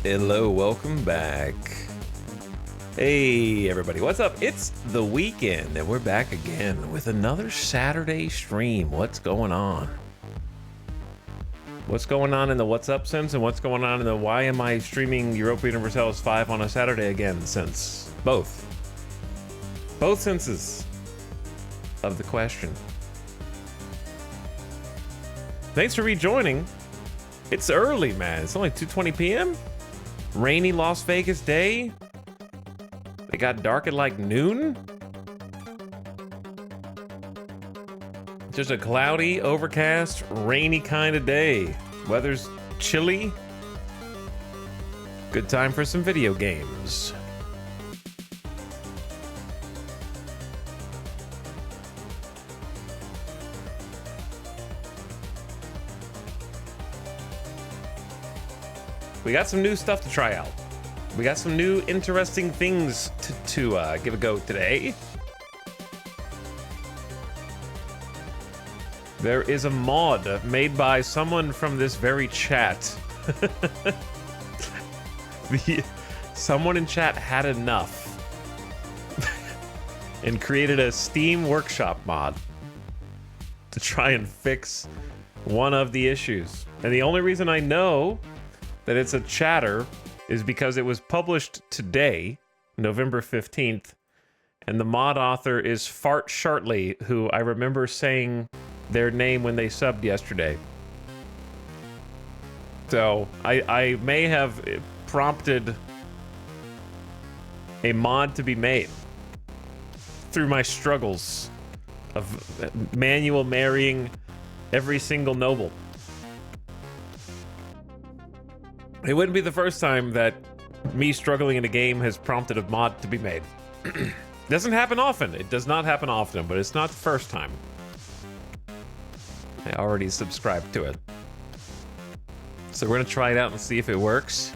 Hello, welcome back. Hey everybody, what's up? It's the weekend and we're back again with another Saturday stream. What's going on? What's going on in the what's up sense and what's going on in the why am I streaming Europa Universalis 5 on a Saturday again sense? Both senses of the question. Thanks for rejoining. It's early, man. It's only 2:20 p.m. Rainy Las Vegas day. It got dark at like noon. Just a cloudy, overcast, rainy kind of day. Weather's chilly. Good time for some video games. We got some new stuff to try out. We got some new interesting things to give a go today. There is a mod made by someone from this very chat. Someone in chat had enough and created a Steam Workshop mod to try and fix one of the issues. And the only reason I know that it's a chatter is because it was published today, November 15th, and the mod author is Fart Shartley, who I remember saying their name when they subbed yesterday. So I may have prompted a mod to be made through my struggles of manual marrying every single noble. It wouldn't be the first time that me struggling in a game has prompted a mod to be made. Doesn't happen often. It does not happen often, but it's not the first time. I already subscribed to it. So we're gonna try it out and see if it works.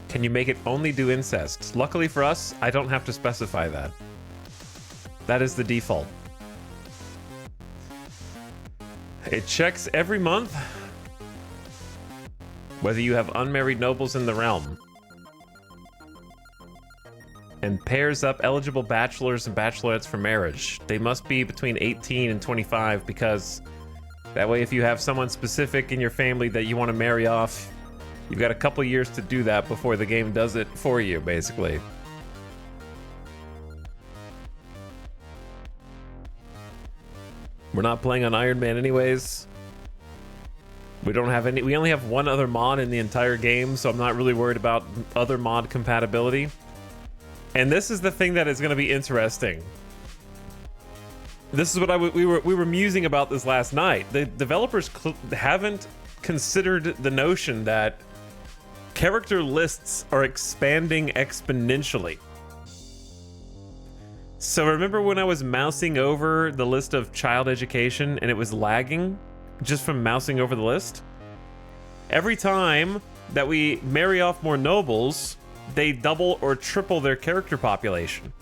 Can you make it only do incest? Luckily for us, I don't have to specify that. That is the default. It checks every month whether you have unmarried nobles in the realm and pairs up eligible bachelors and bachelorettes for marriage. They must be between 18 and 25 because that way if you have someone specific in your family that you want to marry off, you've got a couple years to do that before the game does it for you, basically. We're not playing on Iron Man anyways. We don't have any. We only have one other mod in the entire game, so I'm not really worried about other mod compatibility. And this is the thing that is going to be interesting. This is what we were musing about this last night. The developers haven't considered the notion that character lists are expanding exponentially. So remember when I was mousing over the list of child education and it was lagging just from mousing over the list? Every time that we marry off more nobles, they double or triple their character population,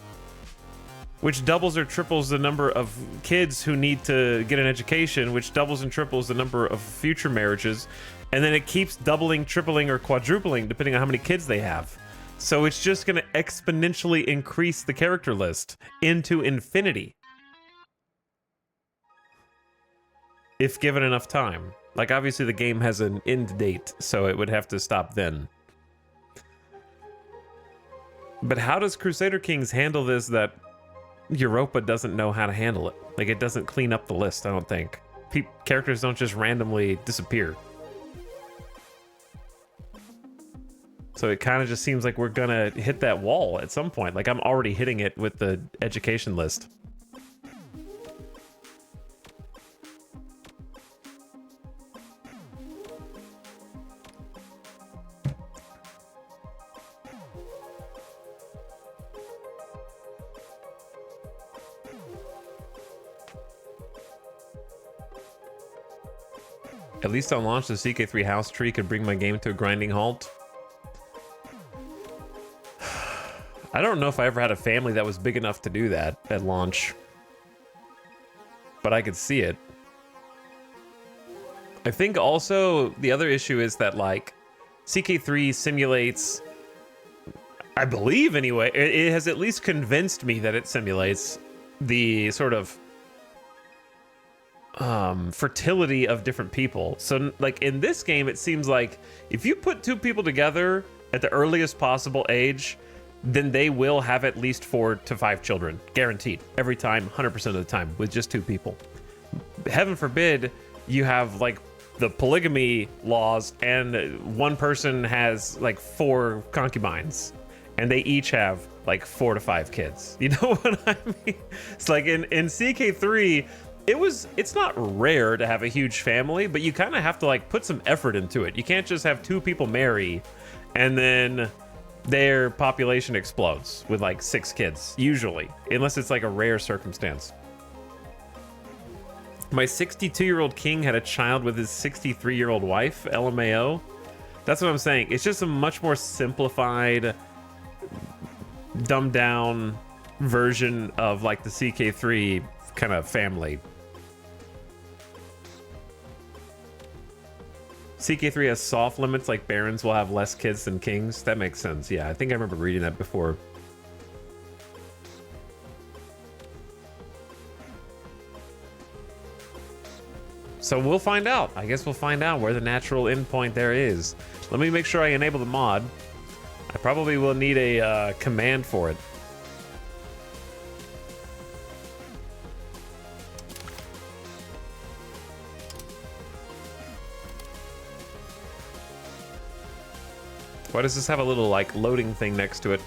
which doubles or triples the number of kids who need to get an education, which doubles and triples the number of future marriages, and then it keeps doubling, tripling, or quadrupling depending on how many kids they have. So it's just going to exponentially increase the character list into infinity. If given enough time. Like, obviously the game has an end date, so it would have to stop then. But how does Crusader Kings handle this that Europa doesn't know how to handle it? Like, it doesn't clean up the list, I don't think. Characters don't just randomly disappear. So it kind of just seems like we're gonna hit that wall at some point. Like, I'm already hitting it with the education list. At least on launch, the CK3 house tree could bring my game to a grinding halt. I don't know if I ever had a family that was big enough to do that at launch. But I could see it. I think also the other issue is that like CK3 simulates, I believe anyway, it has at least convinced me that it simulates the sort of fertility of different people. So like in this game, it seems like if you put two people together at the earliest possible age, then they will have at least 4 to 5 children, guaranteed, every time, 100% of the time, with just 2 people. Heaven forbid you have like the polygamy laws and one person has like 4 concubines and they each have like 4 to 5 kids. You know what I mean? It's like in CK3, it's not rare to have a huge family, but you kind of have to like put some effort into it. You can't just have 2 people marry and then their population explodes with like 6 kids, usually, unless it's like a rare circumstance. My 62-year-old king had a child with his 63-year-old wife, LMAO. That's what I'm saying. It's just a much more simplified, dumbed down version of like the CK3 kind of family. CK3 has soft limits, like barons will have less kids than kings. That makes sense. Yeah, I think I remember reading that before. So we'll find out. I guess we'll find out where the natural endpoint there is. Let me make sure I enable the mod. I probably will need a command for it. Why does this have a little like loading thing next to it?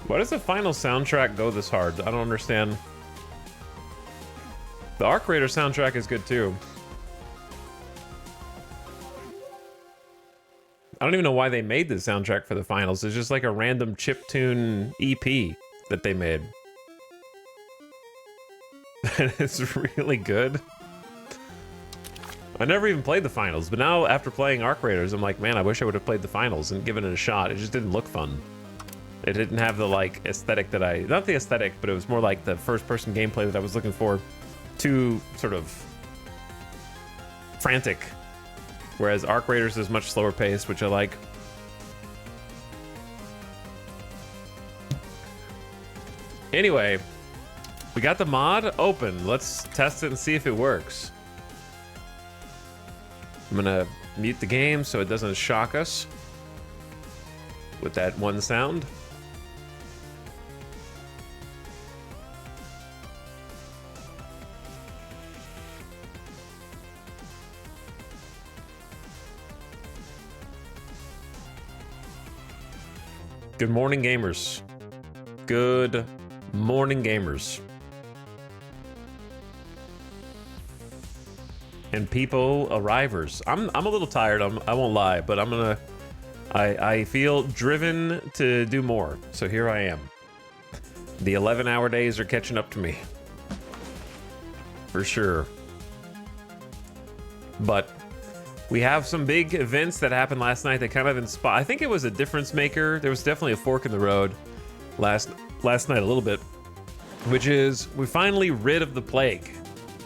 Why does the final soundtrack go this hard? I don't understand. The Arc Raider soundtrack is good too. I don't even know why they made the soundtrack for the finals. It's just like a random chiptune EP that they made. And it's really good. I never even played the finals, but now after playing Arc Raiders, I'm like, man, I wish I would have played the finals and given it a shot. It just didn't look fun. It didn't have the like aesthetic that not the aesthetic, but it was more like the first-person gameplay that I was looking for. Too sort of frantic, whereas Arc Raiders is much slower paced, which I like. Anyway, we got the mod open. Let's test it and see if it works. I'm gonna mute the game so it doesn't shock us with that one sound. Good morning, gamers. Good morning, gamers. And people arrivers. I'm a little tired, I won't lie, but I feel driven to do more. So here I am. The 11-hour days are catching up to me. For sure. But we have some big events that happened last night that kind of inspired. I think it was a difference maker. There was definitely a fork in the road last night a little bit, which is we finally rid of the plague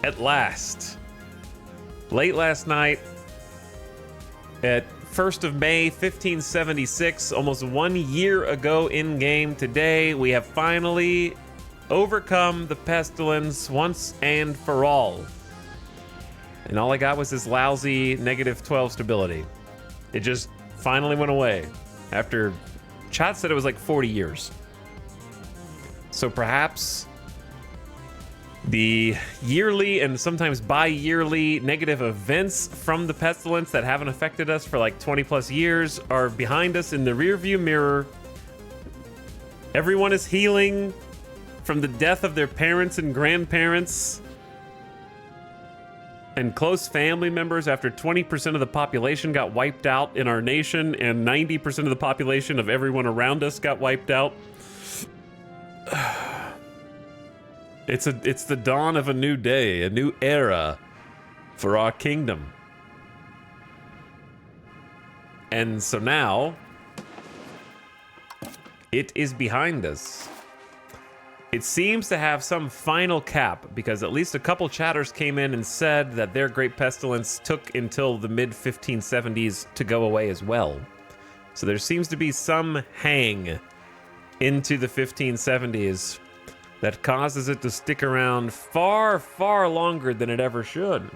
at last. Late last night at 1st of May, 1576, almost 1 year ago in game today, we have finally overcome the pestilence once and for all. And all I got was this lousy -12 stability. It just finally went away after chat said it was like 40 years. So perhaps the yearly and sometimes bi-yearly negative events from the pestilence that haven't affected us for like 20 plus years are behind us in the rearview mirror. Everyone is healing from the death of their parents and grandparents and close family members after 20% of the population got wiped out in our nation and 90% of the population of everyone around us got wiped out. It's the dawn of a new day, a new era for our kingdom. And so now It is behind us. It seems to have some final cap, because at least a couple chatters came in and said that their great pestilence took until the mid-1570s to go away as well. So there seems to be some hang into the 1570s that causes it to stick around far, far longer than it ever should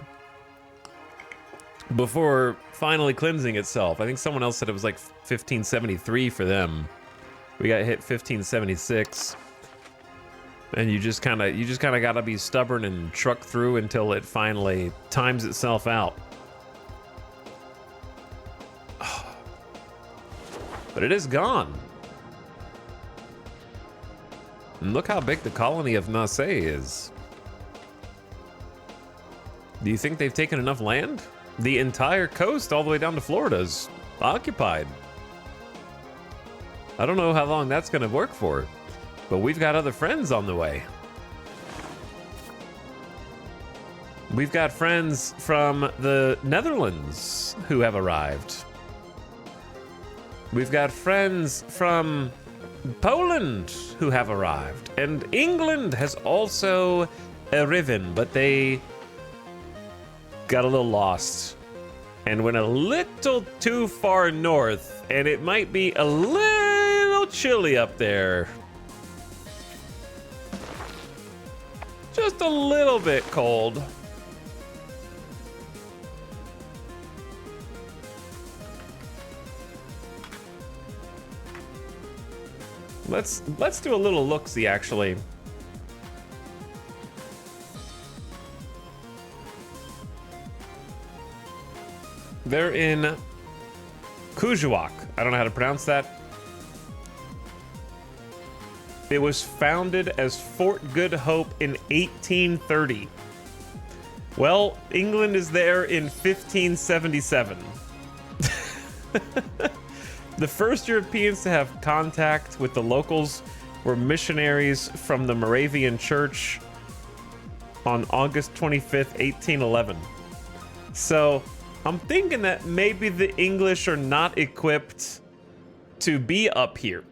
before finally cleansing itself. I think someone else said it was like 1573 for them. We got hit 1576. And you just kind of got to be stubborn and truck through until it finally times itself out. But it is gone. And look how big the colony of Nasse is. Do you think they've taken enough land? The entire coast all the way down to Florida is occupied. I don't know how long that's going to work for, but we've got other friends on the way. We've got friends from the Netherlands who have arrived. We've got friends from Poland who have arrived. And England has also arriven, but they got a little lost and went a little too far north, and it might be a little chilly up there. Just a little bit cold. Let's do a little look-see, actually. They're in Kuujjuaq. I don't know how to pronounce that. It was founded as Fort Good Hope in 1830. Well, England is there in 1577. The first Europeans to have contact with the locals were missionaries from the Moravian Church on August 25th, 1811. So I'm thinking that maybe the English are not equipped to be up here.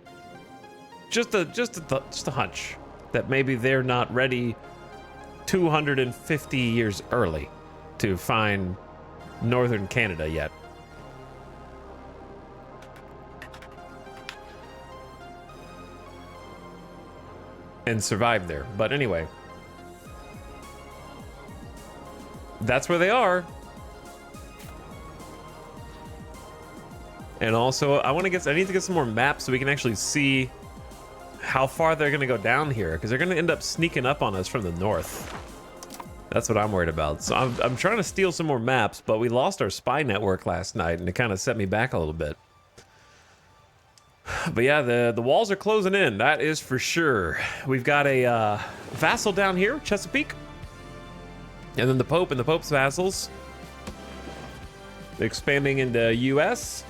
Just a hunch that maybe they're not ready 250 years early to find northern Canada yet. And survive there. But anyway, that's where they are. And also, I need to get some more maps so we can actually see how far they're gonna go down here, because they're gonna end up sneaking up on us from the north. That's what I'm worried about. So I'm trying to steal some more maps, but we lost our spy network last night, and it kind of set me back a little bit. But yeah, the walls are closing in, that is for sure. We've got a vassal down here, Chesapeake. And then the Pope and the Pope's vassals. Expanding into US.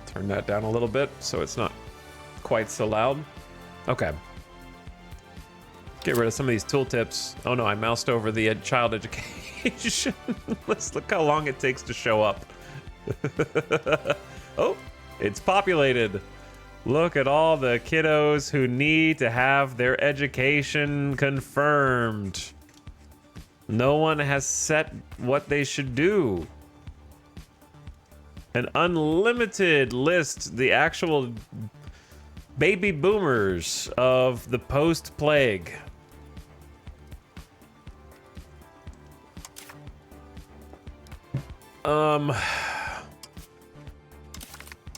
Turn that down a little bit so it's not quite so loud. Okay. Get rid of some of these tooltips. Oh no, I moused over the child education. Let's look how long it takes to show up. Oh, it's populated. Look at all the kiddos who need to have their education confirmed. No one has set what they should do. An unlimited list, the actual baby boomers of the post-plague.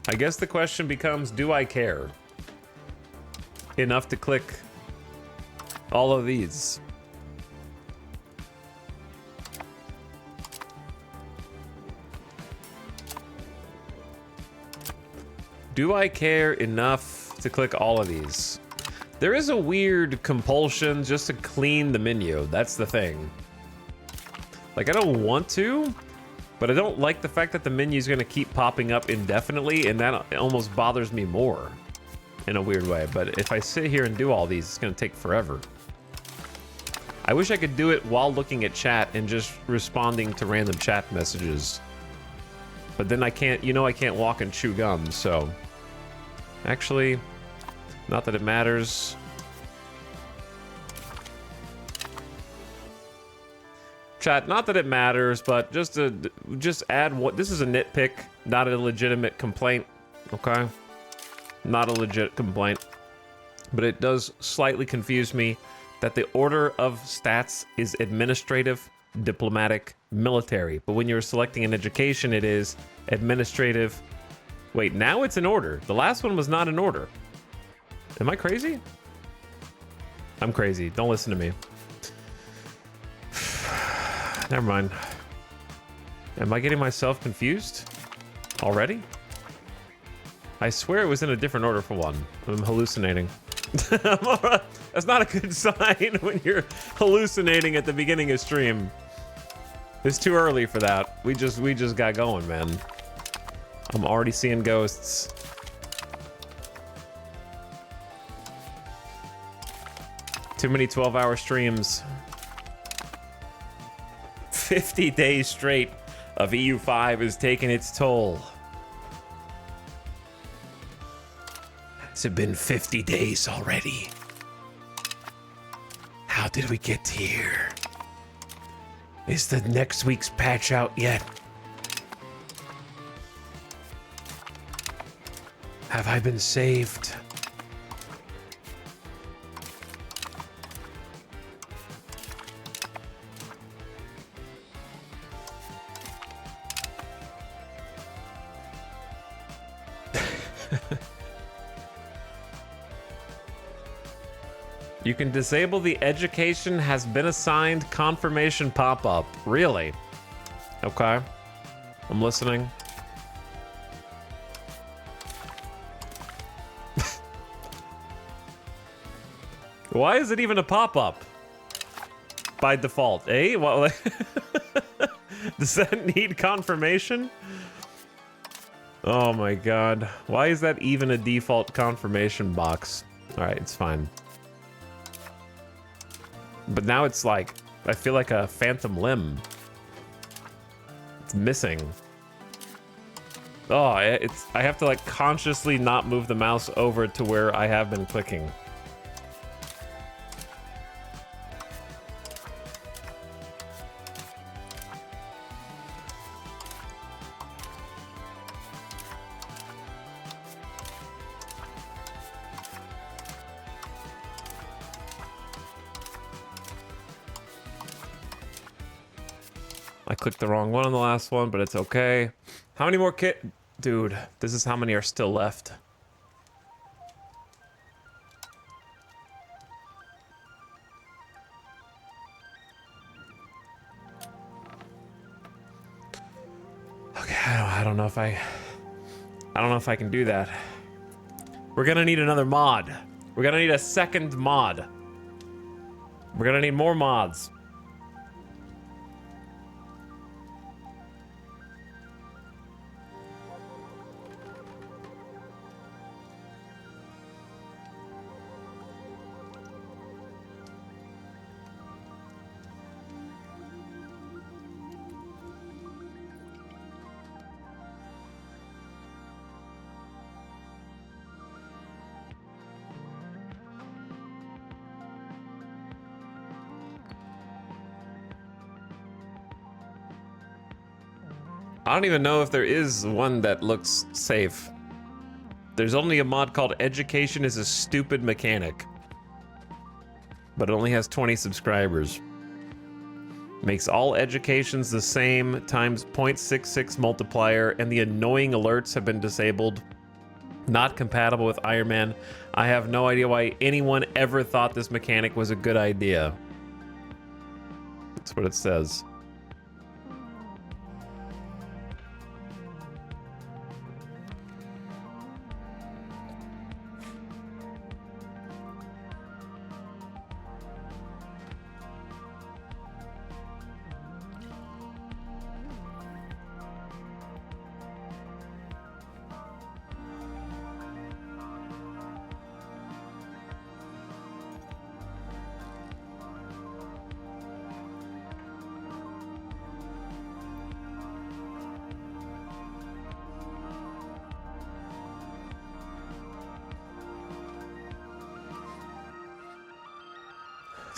I guess the question becomes, do I care enough to click all of these? Do I care enough to click all of these? There is a weird compulsion just to clean the menu. That's the thing. Like, I don't want to, but I don't like the fact that the menu is going to keep popping up indefinitely, and that almost bothers me more in a weird way. But if I sit here and do all these, it's going to take forever. I wish I could do it while looking at chat and just responding to random chat messages But then I can't, you know, I can't walk and chew gum, so... Actually, not that it matters. Chat, not that it matters, but just add what... This is a nitpick, not a legitimate complaint, okay? Not a legit complaint. But it does slightly confuse me that the order of stats is administrative, diplomatic, military. But when you're selecting an education, it is administrative. Wait, now it's in order. The last one was not in order. Am I crazy? I'm crazy. Don't listen to me. Never mind. Am I getting myself confused already? I swear it was in a different order for one. I'm hallucinating. That's not a good sign when you're hallucinating at the beginning of stream. It's too early for that. We just got going, man. I'm already seeing ghosts. Too many 12-hour streams. 50 days straight of EU5 is taking its toll. Has it been 50 days already? How did we get here? Is the next week's patch out yet? Have I been saved? You can disable the education has been assigned confirmation pop-up. Really? Okay. I'm listening. Why is it even a pop-up? By default, eh? What? Does that need confirmation? Oh my god. Why is that even a default confirmation box? Alright, it's fine. But now it's like, I feel like a phantom limb. It's missing. Oh, I have to like consciously not move the mouse over to where I have been clicking. I clicked the wrong one on the last one, but it's okay. How many more Dude, this is how many are still left. Okay, I don't know if I don't know if I can do that. We're gonna need another mod. We're gonna need a second mod. We're gonna need more mods. I don't even know if there is one that looks safe. There's only a mod called Education is a Stupid Mechanic. But it only has 20 subscribers. Makes all educations the same times 0.66 multiplier, and the annoying alerts have been disabled. Not compatible with Iron Man. I have no idea why anyone ever thought this mechanic was a good idea. That's what it says.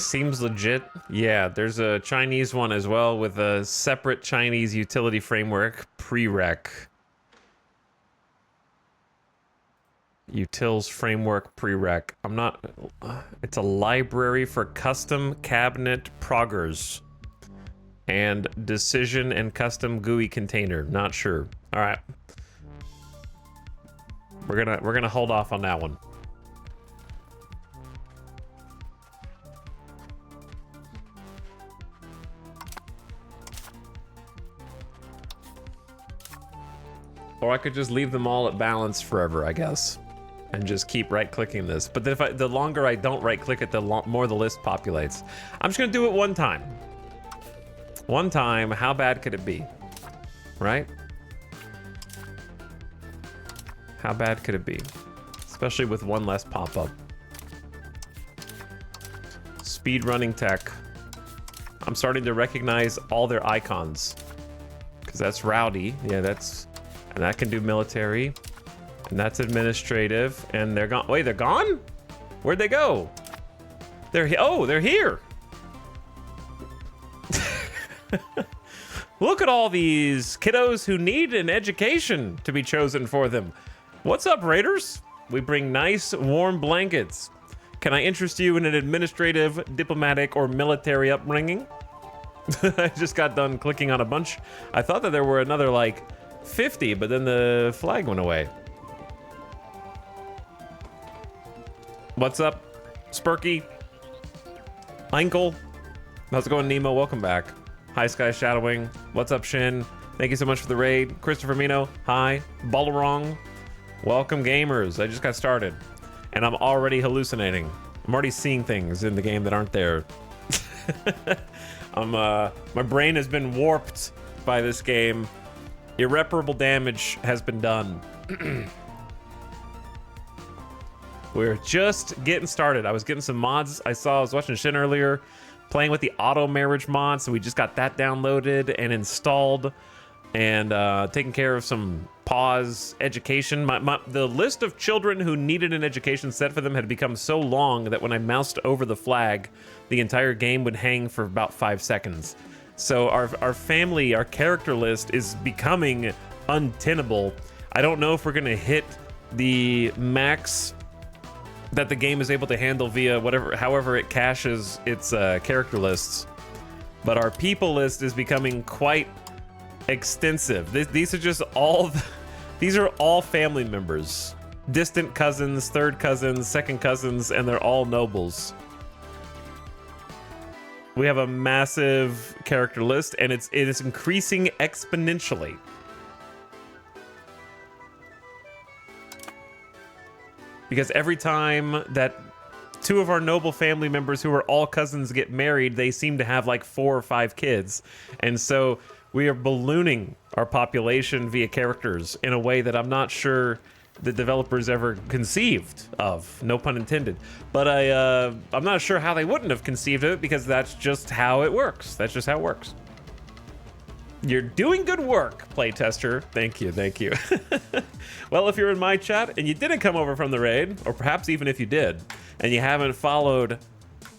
Seems legit. Yeah, there's a Chinese one as well with a separate Chinese utility framework prereq. Utils framework prereq. I'm not... It's a library for custom cabinet proggers. And decision and custom GUI container. Not sure. All right. We're gonna hold off on that one. Or I could just leave them all at balance forever, I guess, and just keep right-clicking this. But then the longer I don't right-click it, the more the list populates. I'm just gonna do it one time. One time, how bad could it be? Right? How bad could it be? Especially with one less pop-up. Speed running tech. I'm starting to recognize all their icons. Because that's rowdy. Yeah, that's... And that can do military. And that's administrative. And they're gone. Wait, they're gone? Where'd they go? Oh, they're here. Look at all these kiddos who need an education to be chosen for them. What's up, Raiders? We bring nice, warm blankets. Can I interest you in an administrative, diplomatic, or military upbringing? I just got done clicking on a bunch. I thought that there were another, like, 50, but then the flag went away. What's up, Spurky? Einkel? How's it going, Nemo? Welcome back. Hi, Sky Shadowing. What's up, Shin? Thank you so much for the raid. Christopher Mino, hi. Ballarong. Welcome, gamers. I just got started, and I'm already hallucinating. I'm already seeing things in the game that aren't there. My brain has been warped by this game. Irreparable damage has been done. We're just getting started. I was getting some mods. I was watching Shin earlier, playing with the auto marriage mod, so we just got that downloaded and installed, and taking care of some pause education. The list of children who needed an education set for them had become so long that when I moused over the flag, the entire game would hang for about 5 seconds. So our family, our character list is becoming untenable. I don't know if we're gonna hit the max that the game is able to handle via however it caches its character lists. But our people list is becoming quite extensive. These are just all, these are all family members. Distant cousins, third cousins, second cousins, and they're all nobles. We have a massive character list, and it is increasing exponentially. Because every time that 2 of our noble family members who are all cousins get married, they seem to have like 4 or 5 kids. And so we are ballooning our population via characters in a way that I'm not sure the developers ever conceived of, no pun intended. But I'm not sure how they wouldn't have conceived of it, because that's just how it works. That's just how it works. You're doing good work, playtester. Thank you, thank you. Well, if you're in my chat and you didn't come over from the raid, or perhaps even if you did, and you haven't followed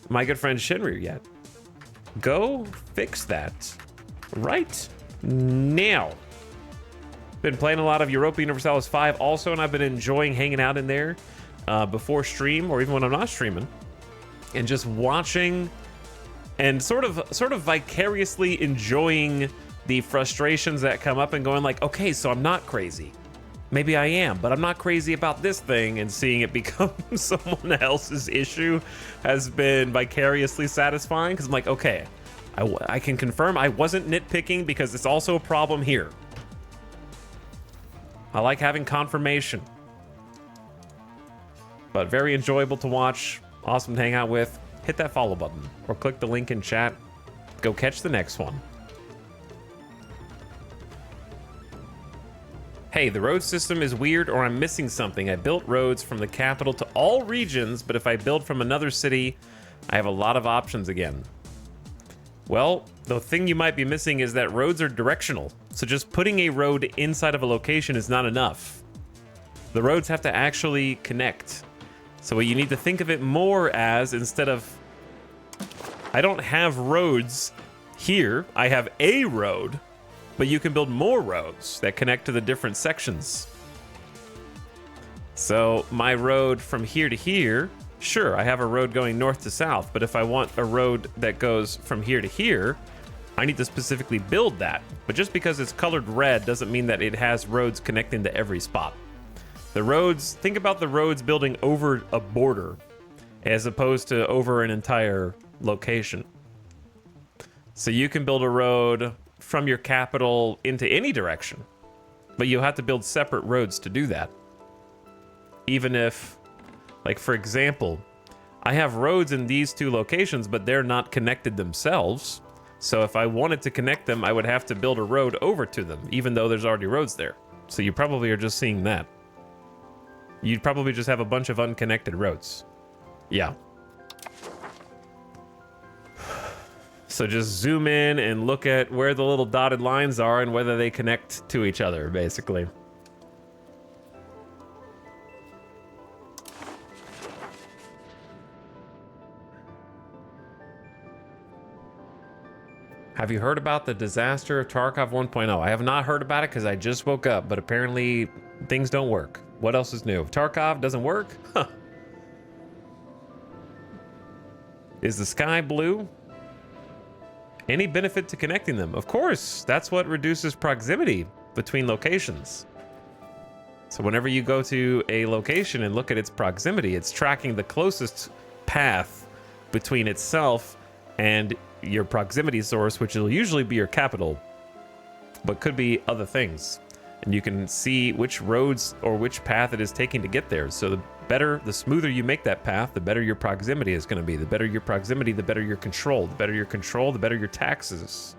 my good friend Shinryu yet, go fix that right now. Been playing a lot of Europa Universalis 5 also, and I've been enjoying hanging out in there before stream, or even when I'm not streaming, and just watching and sort of vicariously enjoying the frustrations that come up, and going like, okay, so I'm not crazy. Maybe I am, but I'm not crazy about this thing, and seeing it become someone else's issue has been vicariously satisfying, because I'm like, okay, I can confirm I wasn't nitpicking, because it's also a problem here. I like having confirmation. But very enjoyable to watch, awesome to hang out with. Hit that follow button, or click the link in chat. Go catch the next one. Hey, the road system is weird, or I'm missing something. I built roads from the capital to all regions, but if I build from another city, I have a lot of options again. Well, the thing you might be missing is that roads are directional. So just putting a road inside of a location is not enough. The roads have to actually connect. So what you need to think of it more as, instead of I don't have roads here. I have a road, but you can build more roads that connect to the different sections. So my road from here to here, sure, I have a road going north to south, but if I want a road that goes from here to here, I need to specifically build that. But just because it's colored red doesn't mean that it has roads connecting to every spot. The roads, think about the roads building over a border as opposed to over an entire location. So you can build a road from your capital into any direction, but you'll have to build separate roads to do that. Even if, like for example, I have roads in these two locations, but they're not connected themselves. So if I wanted to connect them, I would have to build a road over to them, even though there's already roads there. So you probably are just seeing that. You'd probably just have a bunch of unconnected roads. Yeah. So just zoom in and look at where the little dotted lines are and whether they connect to each other, basically. Have you heard about the disaster of Tarkov 1.0? I have not heard about it because I just woke up, but apparently things don't work. What else is new? Tarkov doesn't work? Huh. Is the sky blue? Any benefit to connecting them? Of course, that's what reduces proximity between locations. So whenever you go to a location and look at its proximity, it's tracking the closest path between itself and your proximity source, which will usually be your capital, but could be other things. And you can see which roads or which path it is taking to get there. So the smoother you make that path, the better your proximity is going to be. The better your proximity, the better your control. The better your control, the better your taxes.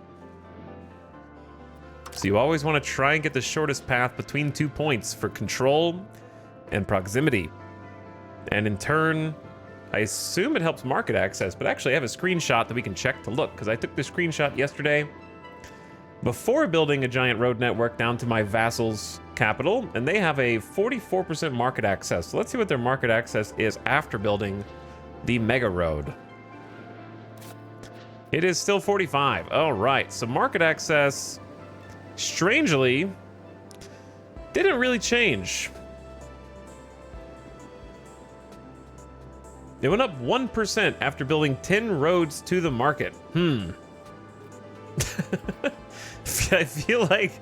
So you always want to try and get the shortest path between 2 points for control and proximity. And in turn, I assume it helps market access, but actually I have a screenshot that we can check to look, because I took the screenshot yesterday before building a giant road network down to my vassal's capital, and they have a 44% market access. So let's see what their market access is after building the mega road. It is still 45. All right, so market access, strangely, didn't really change. It went up 1% after building 10 roads to the market. I feel like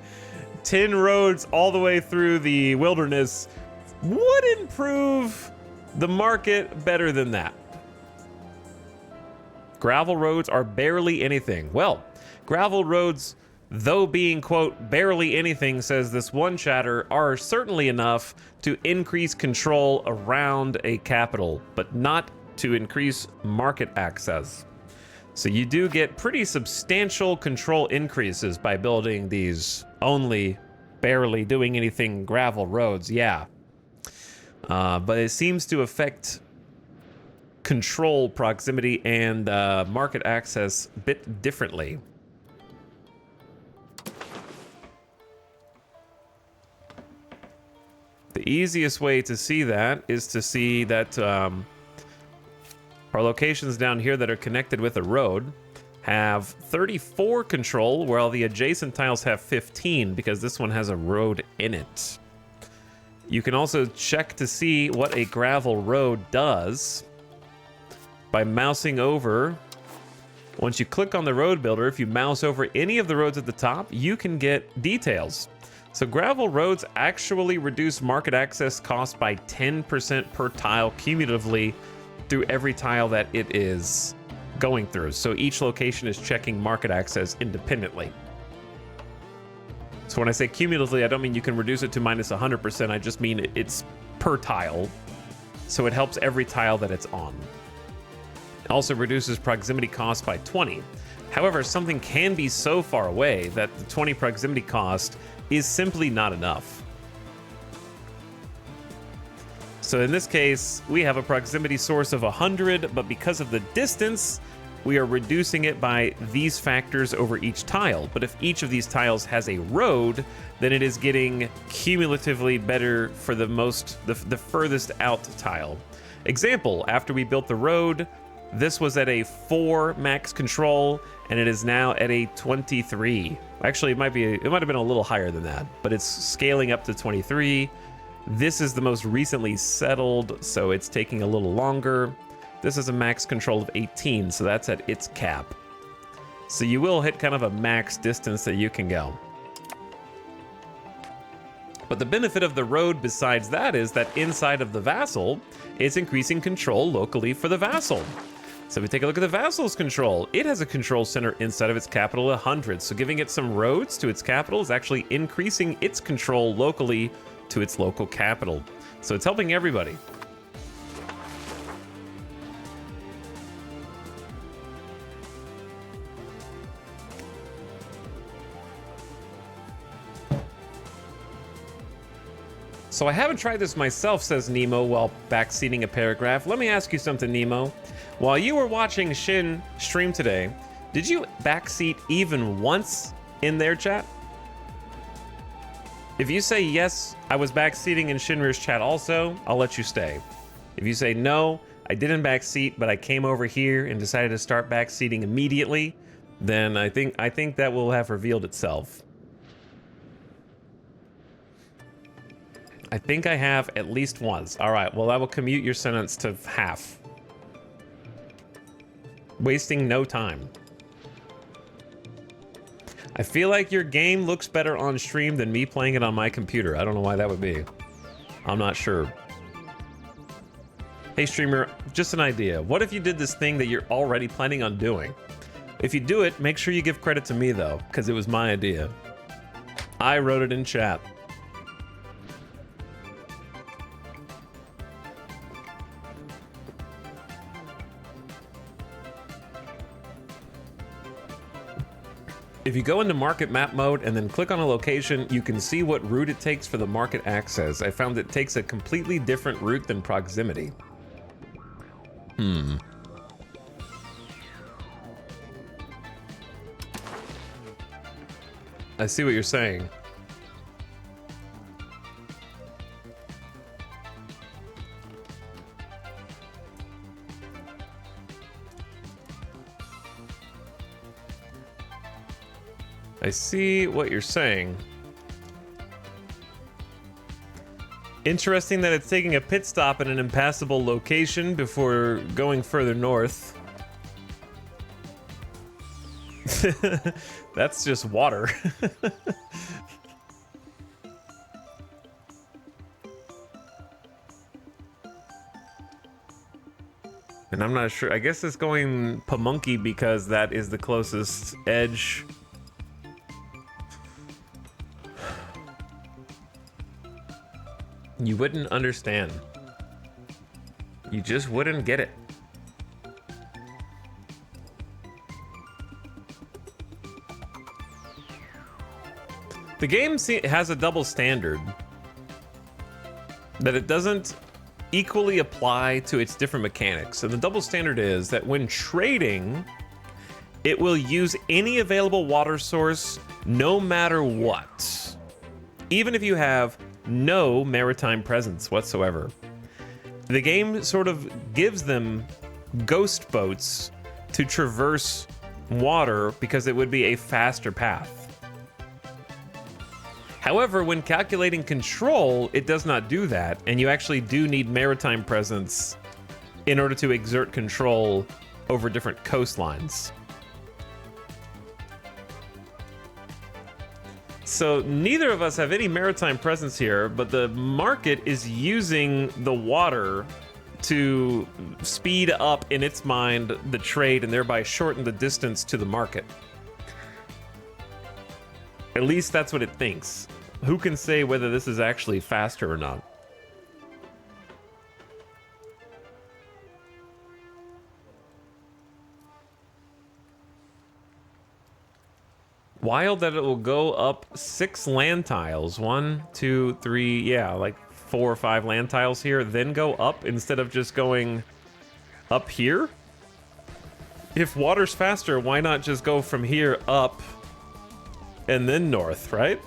10 roads all the way through the wilderness would improve the market better than that. Gravel roads are barely anything. Well, gravel roads, though being, quote, barely anything, says this one chatter, are certainly enough to increase control around a capital, but not to increase market access. So you do get pretty substantial control increases by building these only barely doing anything gravel roads, yeah. But it seems to affect control, proximity, and market access a bit differently. The easiest way to see that is to see that our locations down here that are connected with a road have 34 control, while the adjacent tiles have 15 because this one has a road in it. You can also check to see what a gravel road does by mousing over. Once you click on the road builder, if you mouse over any of the roads at the top, you can get details. So gravel roads actually reduce market access cost by 10% per tile cumulatively through every tile that it is going through. So each location is checking market access independently. So when I say cumulatively, I don't mean you can reduce it to minus 100%. I just mean it's per tile. So it helps every tile that it's on. It also reduces proximity cost by 20. However, something can be so far away that the 20 proximity cost is simply not enough. So in this case, we have a proximity source of 100, but because of the distance, we are reducing it by these factors over each tile. But if each of these tiles has a road, then it is getting cumulatively better for the furthest out tile. Example, after we built the road, This was at a 4 max control, and it is now at a 23. Actually, it might have been a little higher than that, but it's scaling up to 23. This is the most recently settled, so it's taking a little longer. This is a max control of 18, so that's at its cap. So you will hit kind of a max distance that you can go. But the benefit of the road besides that is that inside of the vassal, it's increasing control locally for the vassal. So if we take a look at the vassal's control, it has a control center inside of its capital 100. So giving it some roads to its capital is actually increasing its control locally to its local capital. So it's helping everybody. So I haven't tried this myself, says Nemo while backseating a paragraph. Let me ask you something, Nemo. While you were watching Shin stream today, did you backseat even once in their chat? If you say yes, I was backseating in Shinrir's chat also, I'll let you stay. If you say no, I didn't backseat, but I came over here and decided to start backseating immediately, then I think that will have revealed itself. I think I have at least once. All right, well, I will commute your sentence to half. Wasting no time. I feel like your game looks better on stream than me playing it on my computer. I don't know why that would be. I'm not sure. Hey, streamer, just an idea. What if you did this thing that you're already planning on doing? If you do it, make sure you give credit to me, though, because it was my idea. I wrote it in chat. If you go into market map mode and then click on a location, you can see what route it takes for the market access. I found it takes a completely different route than proximity. I see what you're saying. I see what you're saying. Interesting that it's taking a pit stop in an impassable location before going further north. That's just water. And I'm not sure. I guess it's going Pamunkey because that is the closest edge. You wouldn't understand. You just wouldn't get it. The game has a double standard that it doesn't equally apply to its different mechanics. And the double standard is that when trading, it will use any available water source no matter what. Even if you have no maritime presence whatsoever. The game sort of gives them ghost boats to traverse water because it would be a faster path. However, when calculating control, it does not do that, and you actually do need maritime presence in order to exert control over different coastlines. So neither of us have any maritime presence here, but the market is using the water to speed up, in its mind, the trade and thereby shorten the distance to the market. At least that's what it thinks. Who can say whether this is actually faster or not? Wild that it will go up 6 land tiles. 1, 2, 3, yeah, like 4 or 5 land tiles here, then go up instead of just going up here? If water's faster, why not just go from here up and then north, right?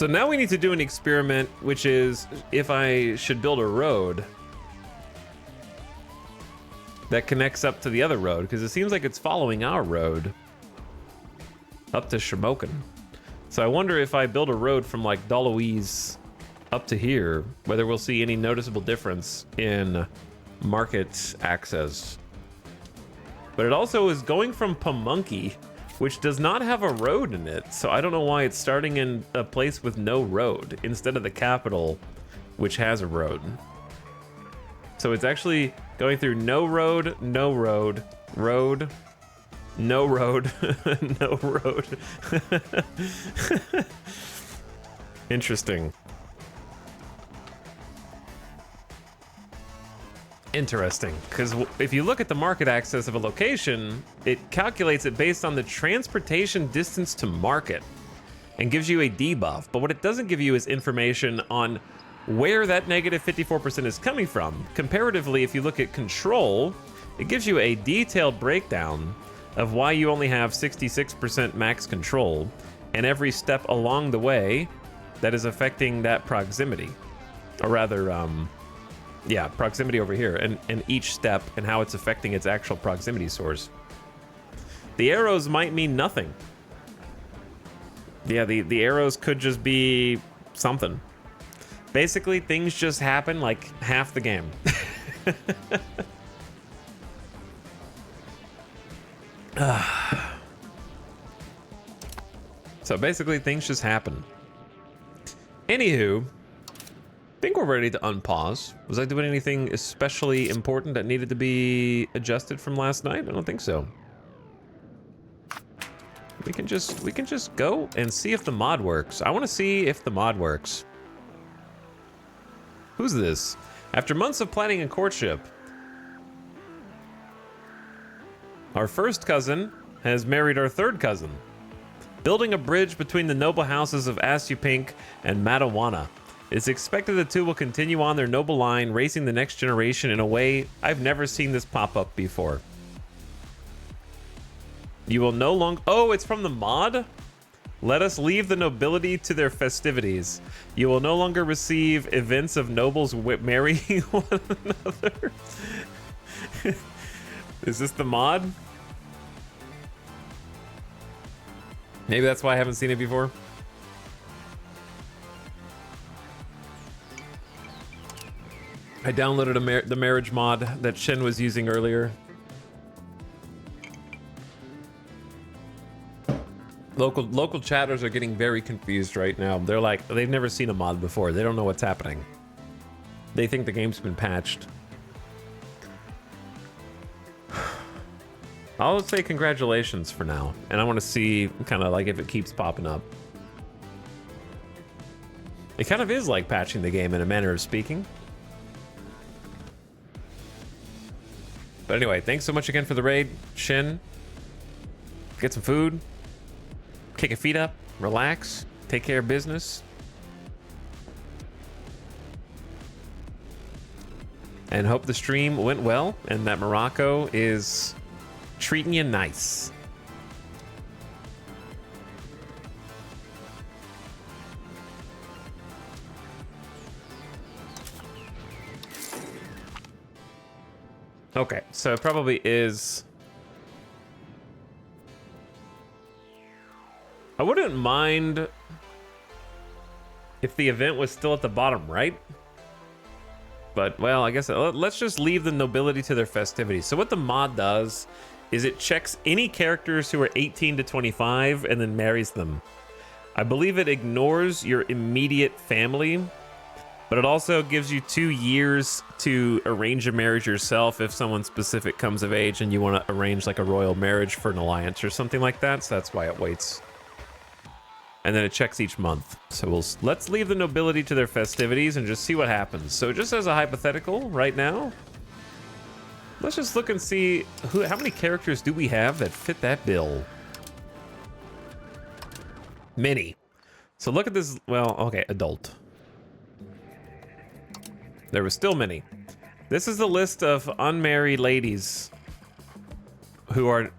So now we need to do an experiment, which is if I should build a road that connects up to the other road, because it seems like it's following our road up to Shamokin. So I wonder if I build a road from like Doloise up to here, whether we'll see any noticeable difference in market access. But it also is going from Pamunkey, which does not have a road in it. So I don't know why it's starting in a place with no road instead of the capital, which has a road. So it's actually going through no road, no road, road, no road, no road. Interesting. Interesting, because if you look at the market access of a location, it calculates it based on the transportation distance to market and gives you a debuff. But what it doesn't give you is information on where that negative 54% is coming from. Comparatively, if you look at control, it gives you a detailed breakdown of why you only have 66% max control and every step along the way that is affecting that proximity. Or rather, yeah, proximity over here, and each step and how it's affecting its actual proximity source. The arrows might mean nothing. Yeah, the arrows could just be something. Basically, things just happen like half the game. So basically, things just happen. Anywho, I think we're ready to unpause. Was I doing anything especially important that needed to be adjusted from last night? I don't think so. We can just go and see if the mod works. I want to see if the mod works. Who's this? After months of planning and courtship, our first cousin has married our third cousin, building a bridge between the noble houses of Asupink and Madawana. It's expected the two will continue on their noble line, racing the next generation in a way I've never seen this pop up before. You will no longer... Oh, it's from the mod? Let us leave the nobility to their festivities. You will no longer receive events of nobles marrying one another. Is this the mod? Maybe that's why I haven't seen it before. I downloaded the marriage mod that Shen was using earlier. Local chatters are getting very confused right now. They're like, they've never seen a mod before. They don't know what's happening. They think the game's been patched. I'll say congratulations for now. And I want to see kind of like if it keeps popping up. It kind of is like patching the game in a manner of speaking. But anyway, thanks so much again for the raid, Shin. Get some food. Kick your feet up, relax, take care of business. And hope the stream went well and that Morocco is treating you nice. Okay, so it probably is... I wouldn't mind if the event was still at the bottom right. But, well, I guess let's just leave the nobility to their festivities. So what the mod does is it checks any characters who are 18 to 25 and then marries them. I believe it ignores your immediate family, but it also gives you 2 years to arrange a marriage yourself if someone specific comes of age and you want to arrange like a royal marriage for an alliance or something like that. So that's why it waits. And then it checks each month. So let's leave the nobility to their festivities and just see what happens. So just as a hypothetical right now, let's just look and see how many characters do we have that fit that bill. Many. So look at this. Well, okay, adult. There were still many. This is the list of unmarried ladies who are,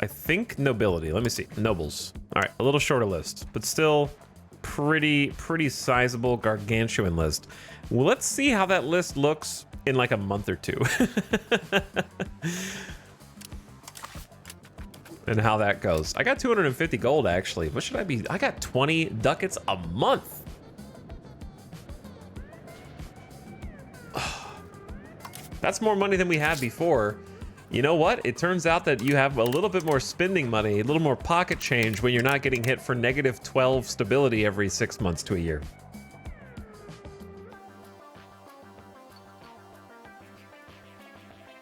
I think, nobility. Let me see. Nobles. All right, a little shorter list, but still pretty sizable gargantuan list. Well, let's see how that list looks in like a month or two. And how that goes. I got 250 gold actually. What should I be? I got 20 ducats a month. That's more money than we had before. You know what? It turns out that you have a little bit more spending money, a little more pocket change when you're not getting hit for -12 stability every 6 months to a year.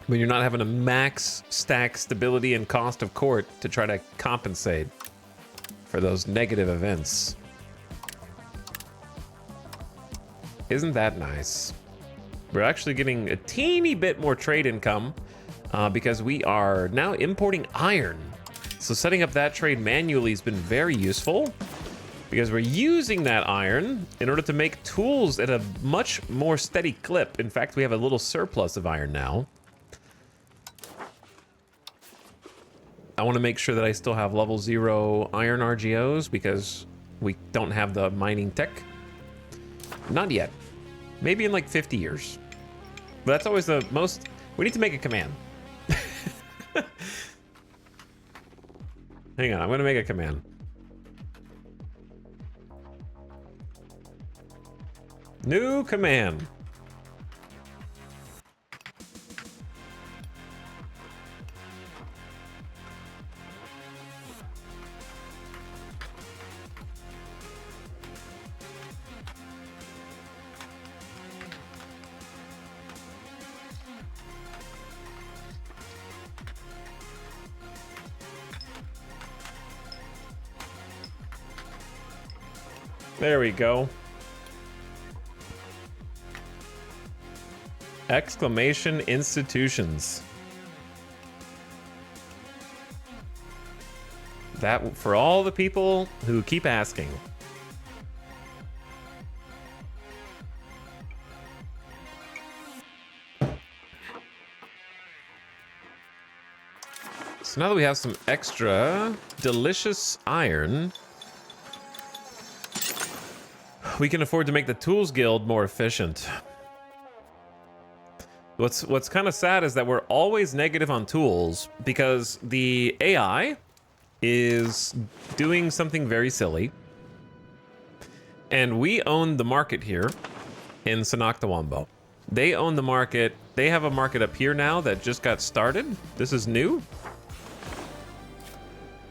When you're not having a max stack stability and cost of court to try to compensate for those negative events. Isn't that nice? We're actually getting a teeny bit more trade income because we are now importing iron. So setting up that trade manually has been very useful because we're using that iron in order to make tools at a much more steady clip. In fact, we have a little surplus of iron now. I want to make sure that I still have level 0 iron RGOs because we don't have the mining tech. Not yet. Maybe in like 50 years. But that's always the most... We need to make a command. Hang on, I'm going to make a command. New command. There we go. Exclamation institutions. That for all the people who keep asking. So now that we have some extra delicious iron, we can afford to make the Tools Guild more efficient. What's kind of sad is that we're always negative on tools because the AI is doing something very silly. And we own the market here in Sanoctawambo. They own the market. They have a market up here now that just got started. This is new.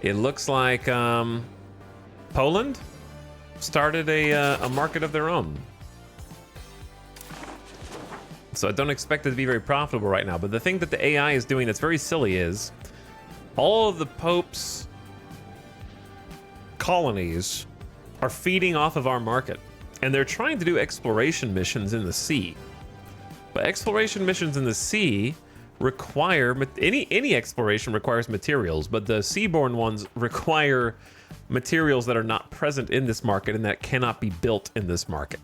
It looks like Poland started a market of their own. So I don't expect it to be very profitable right now. But the thing that the AI is doing that's very silly is all of the Pope's colonies are feeding off of our market. And they're trying to do exploration missions in the sea. But exploration missions in the sea require, any exploration requires materials, but the seaborne ones require materials that are not present in this market and that cannot be built in this market.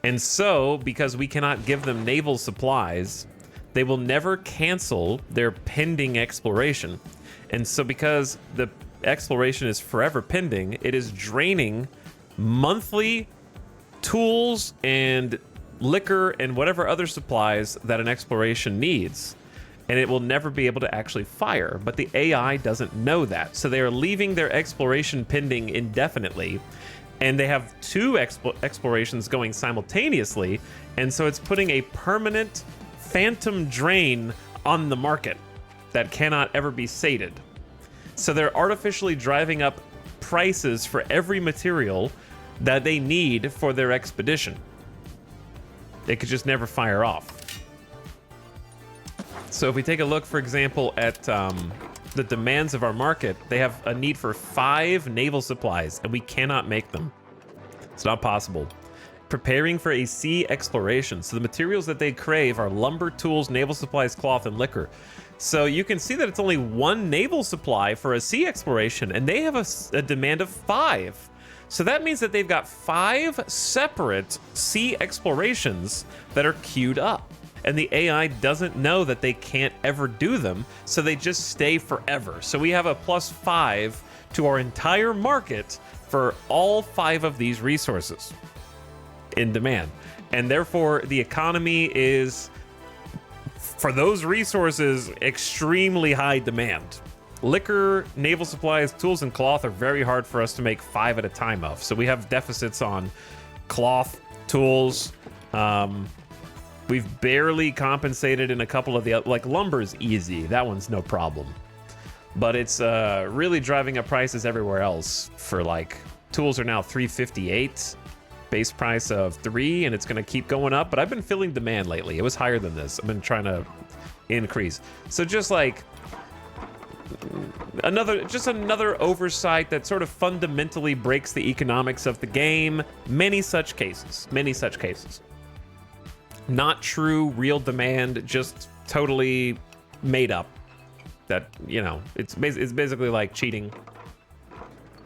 And so, because we cannot give them naval supplies, they will never cancel their pending exploration. And so because the exploration is forever pending, it is draining monthly tools and liquor and whatever other supplies that an exploration needs. And it will never be able to actually fire. But the AI doesn't know that. So they are leaving their exploration pending indefinitely. And they have two explorations going simultaneously. And so it's putting a permanent phantom drain on the market that cannot ever be sated. So they're artificially driving up prices for every material that they need for their expedition. They could just never fire off. So if we take a look, for example, at the demands of our market, they have a need for 5 naval supplies, and we cannot make them. It's not possible. Preparing for a sea exploration. So the materials that they crave are lumber, tools, naval supplies, cloth, and liquor. So you can see that it's only 1 naval supply for a sea exploration, and they have a demand of 5. So that means that they've got 5 separate sea explorations that are queued up. And the AI doesn't know that they can't ever do them, so they just stay forever. So we have a +5 to our entire market for all 5 of these resources in demand. And therefore, the economy is, for those resources, extremely high demand. Liquor, naval supplies, tools, and cloth are very hard for us to make 5 at a time of. So we have deficits on cloth, tools. We've barely compensated in a couple of the, like lumber's easy. That one's no problem. But it's really driving up prices everywhere else. For like, tools are now $358, base price of 3, and it's gonna keep going up. But I've been feeling demand lately. It was higher than this. I've been trying to increase. So just like another oversight that sort of fundamentally breaks the economics of the game. Many such cases. Not true, real demand, just totally made up. That, you know, it's basically like cheating.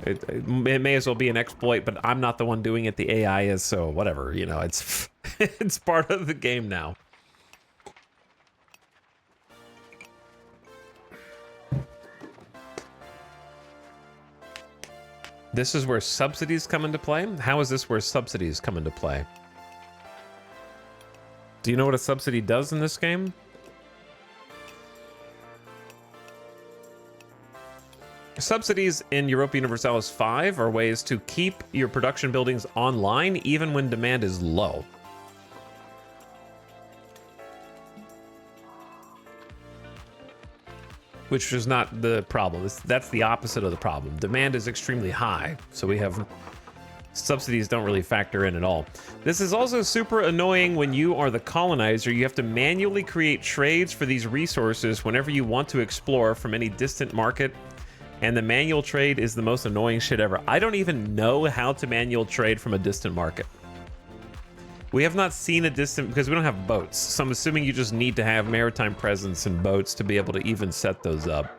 It may as well be an exploit, but I'm not the one doing it. The AI is, so whatever, you know, it's it's part of the game now. This is where subsidies come into play? How is this where subsidies come into play? Do you know what a subsidy does in this game? Subsidies in Europa Universalis 5 are ways to keep your production buildings online even when demand is low. Which is not the problem. That's the opposite of the problem. Demand is extremely high, so we have subsidies don't really factor in at all. This is also super annoying when you are the colonizer. You have to manually create trades for these resources whenever you want to explore from any distant market. And the manual trade is the most annoying shit ever. I don't even know how to manual trade from a distant market. We have not seen a distant, because we don't have boats. So I'm assuming you just need to have maritime presence and boats to be able to even set those up.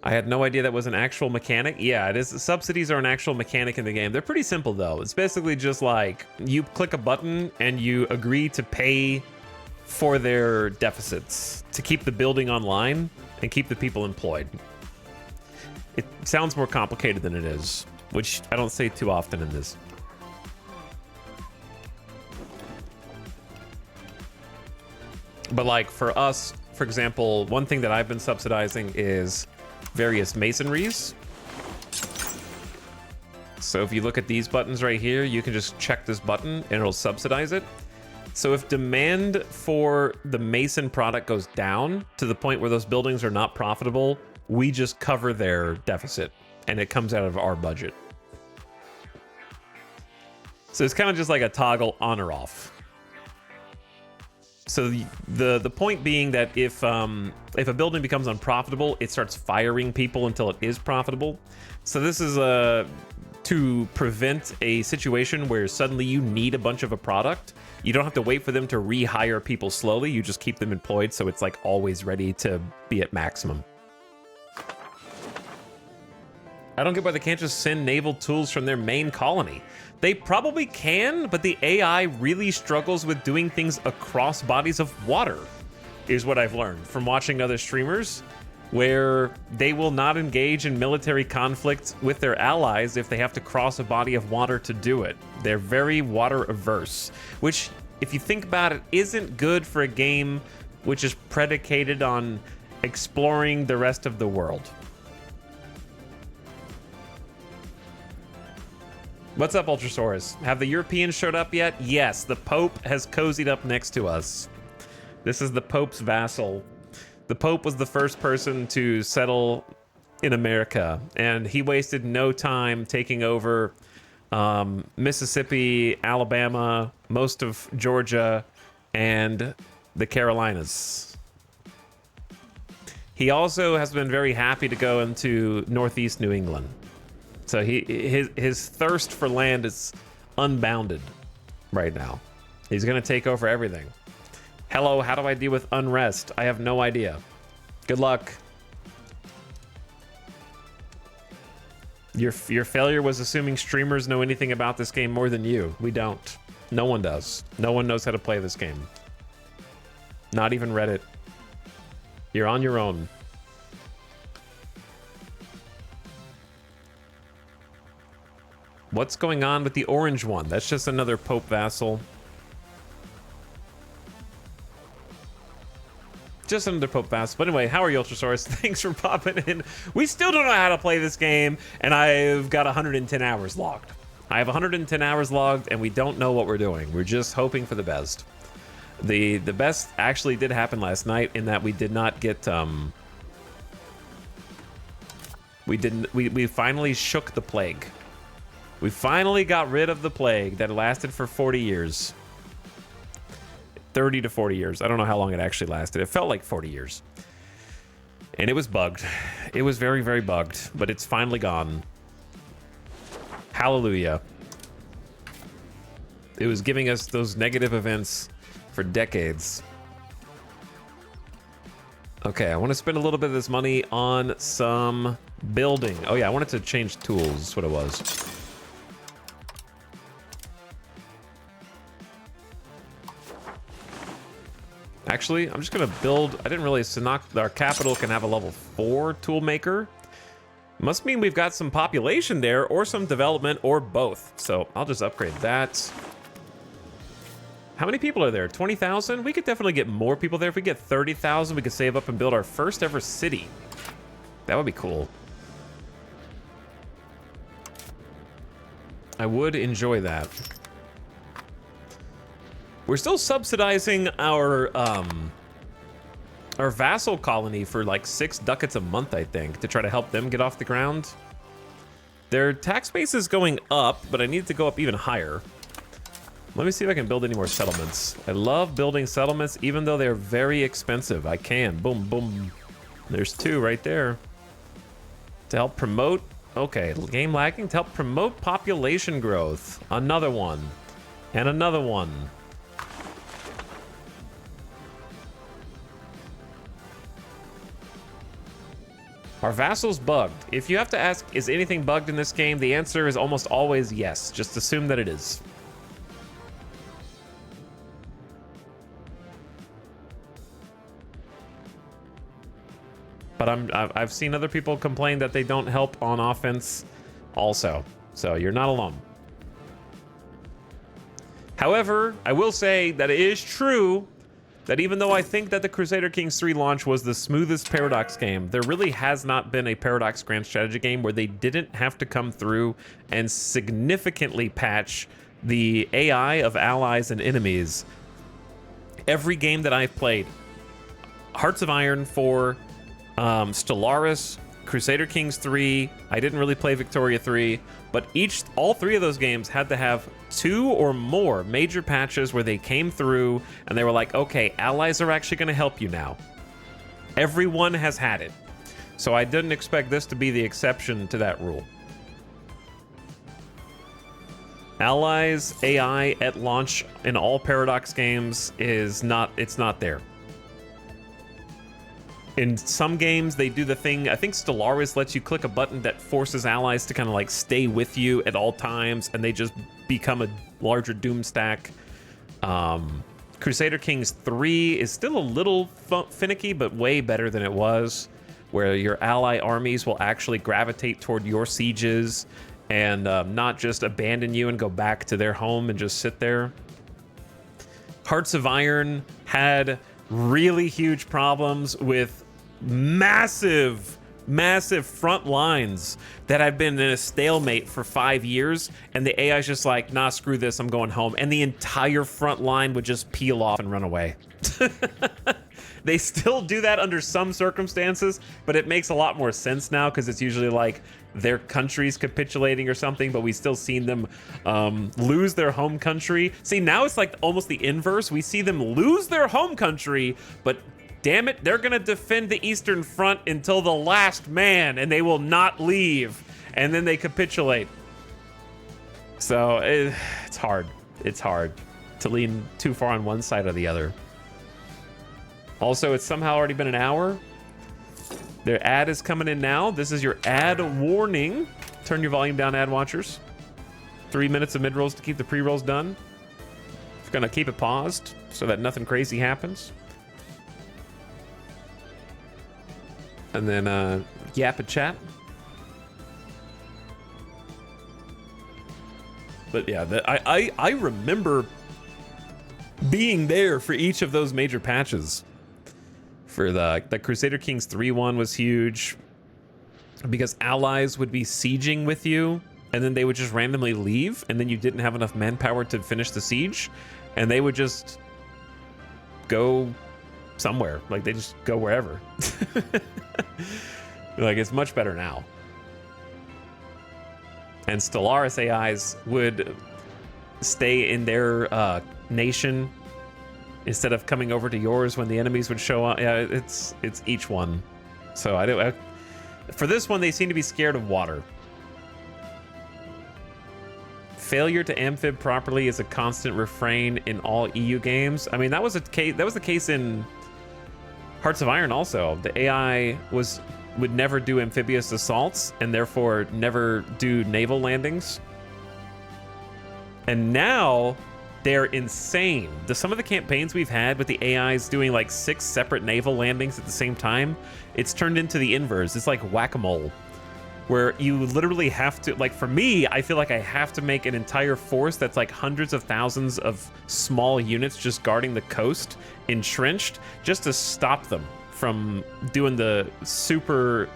I had no idea that was an actual mechanic. Yeah, it is. Subsidies are an actual mechanic in the game. They're pretty simple though. It's basically just like you click a button and you agree to pay for their deficits to keep the building online and keep the people employed. It sounds more complicated than it is, which I don't say too often in this. But like for us, for example, one thing that I've been subsidizing is various masonries. So if you look at these buttons right here, you can just check this button and it'll subsidize it. So if demand for the mason product goes down to the point where those buildings are not profitable, we just cover their deficit and it comes out of our budget. So it's kind of just like a toggle on or off. So the point being that if a building becomes unprofitable, it starts firing people until it is profitable. So this is to prevent a situation where suddenly you need a bunch of a product. You don't have to wait for them to rehire people slowly. You just keep them employed, so it's like always ready to be at maximum. I don't get why they can't just send naval tools from their main colony. They probably can, but the AI really struggles with doing things across bodies of water, is what I've learned from watching other streamers, where they will not engage in military conflict with their allies if they have to cross a body of water to do it. They're very water averse, which, if you think about it, isn't good for a game which is predicated on exploring the rest of the world. What's up, Ultrasaurus? Have the Europeans showed up yet? Yes, the Pope has cozied up next to us. This is the Pope's vassal. The Pope was the first person to settle in America, and he wasted no time taking over Mississippi, Alabama, most of Georgia, and the Carolinas. He also has been very happy to go into Northeast New England. So his thirst for land is unbounded right now. He's gonna take over everything. Hello, how do I deal with unrest? I have no idea. Good luck. Your failure was assuming streamers know anything about this game more than you. We don't. No one does. No one knows how to play this game. Not even Reddit. You're on your own. What's going on with the orange one? That's just another Pope vassal. Just another Pope vassal. But anyway, how are you, Ultrasaurus? Thanks for popping in. We still don't know how to play this game, and I've got 110 hours logged. I have 110 hours logged, and we don't know what we're doing. We're just hoping for the best. The best actually did happen last night in that we did not get we finally shook the plague. We finally got rid of the plague that lasted for 40 years. 30 to 40 years. I don't know how long it actually lasted. It felt like 40 years. And it was bugged. It was very, very bugged, but it's finally gone. Hallelujah. It was giving us those negative events for decades. Okay, I want to spend a little bit of this money on some building. Oh yeah, I wanted to change tools. That's what it was. Actually, I'm just gonna build. I didn't realize our capital can have a level 4 tool maker. Must mean we've got some population there, or some development, or both. So I'll just upgrade that. How many people are there? 20,000? We could definitely get more people there. If we get 30,000, we could save up and build our first ever city. That would be cool. I would enjoy that. We're still subsidizing our vassal colony for like 6 ducats a month, I think, to try to help them get off the ground. Their tax base is going up, but I need it to go up even higher. Let me see if I can build any more settlements. I love building settlements, even though they're very expensive. I can. Boom, boom. There's 2 right there. To help promote, okay, game lagging, to help promote population growth. Another one. And another one. Are vassals bugged? If you have to ask, is anything bugged in this game? The answer is almost always yes. Just assume that it is. But I've seen other people complain that they don't help on offense also. So you're not alone. However, I will say that it is true that even though I think that the Crusader Kings 3 launch was the smoothest Paradox game, there really has not been a Paradox Grand Strategy game where they didn't have to come through and significantly patch the AI of allies and enemies. Every game that I've played, Hearts of Iron 4, Stellaris, Crusader Kings 3, I didn't really play Victoria 3, but all 3 of those games had to have 2 or more major patches where they came through and they were like, okay, allies are actually going to help you now. Everyone has had it. So I didn't expect this to be the exception to that rule. Allies AI at launch in all Paradox games it's not there. In some games, they do the thing, I think Stellaris lets you click a button that forces allies to kind of like stay with you at all times, and they just become a larger doom stack. Crusader Kings 3 is still a little finicky, but way better than it was, where your ally armies will actually gravitate toward your sieges and not just abandon you and go back to their home and just sit there. Hearts of Iron had really huge problems with massive front lines that had been in a stalemate for 5 years, and the AI's just like, nah, screw this, I'm going home. And the entire front line would just peel off and run away. They still do that under some circumstances, but it makes a lot more sense now because it's usually like their country's capitulating or something, but we still seen them lose their home country. See, now it's like almost the inverse. We see them lose their home country, but damn it, they're gonna defend the Eastern Front until the last man, and they will not leave. And then they capitulate. So it's hard. It's hard to lean too far on one side or the other. Also, it's somehow already been an hour. Their ad is coming in now. This is your ad warning. Turn your volume down, ad watchers. 3 minutes of mid-rolls to keep the pre-rolls done. We're gonna keep it paused so that nothing crazy happens. And then yap and chat. But yeah, I remember being there for each of those major patches. For the Crusader Kings 3 one was huge because allies would be sieging with you and then they would just randomly leave and then you didn't have enough manpower to finish the siege and they would just go somewhere. Like they just go wherever. Like it's much better now. And Stellaris AIs would stay in their nation instead of coming over to yours when the enemies would show up. Yeah, it's each one. So for this one, they seem to be scared of water. Failure to amphib properly is a constant refrain in all EU games. I mean, that was the case in Hearts of Iron also. The AI would never do amphibious assaults and therefore never do naval landings. And now they're insane. Some of the campaigns we've had with the AIs doing like 6 separate naval landings at the same time, it's turned into the inverse. It's like whack-a-mole, where you literally have to, like for me, I feel like I have to make an entire force that's like hundreds of thousands of small units just guarding the coast, entrenched, just to stop them from doing the super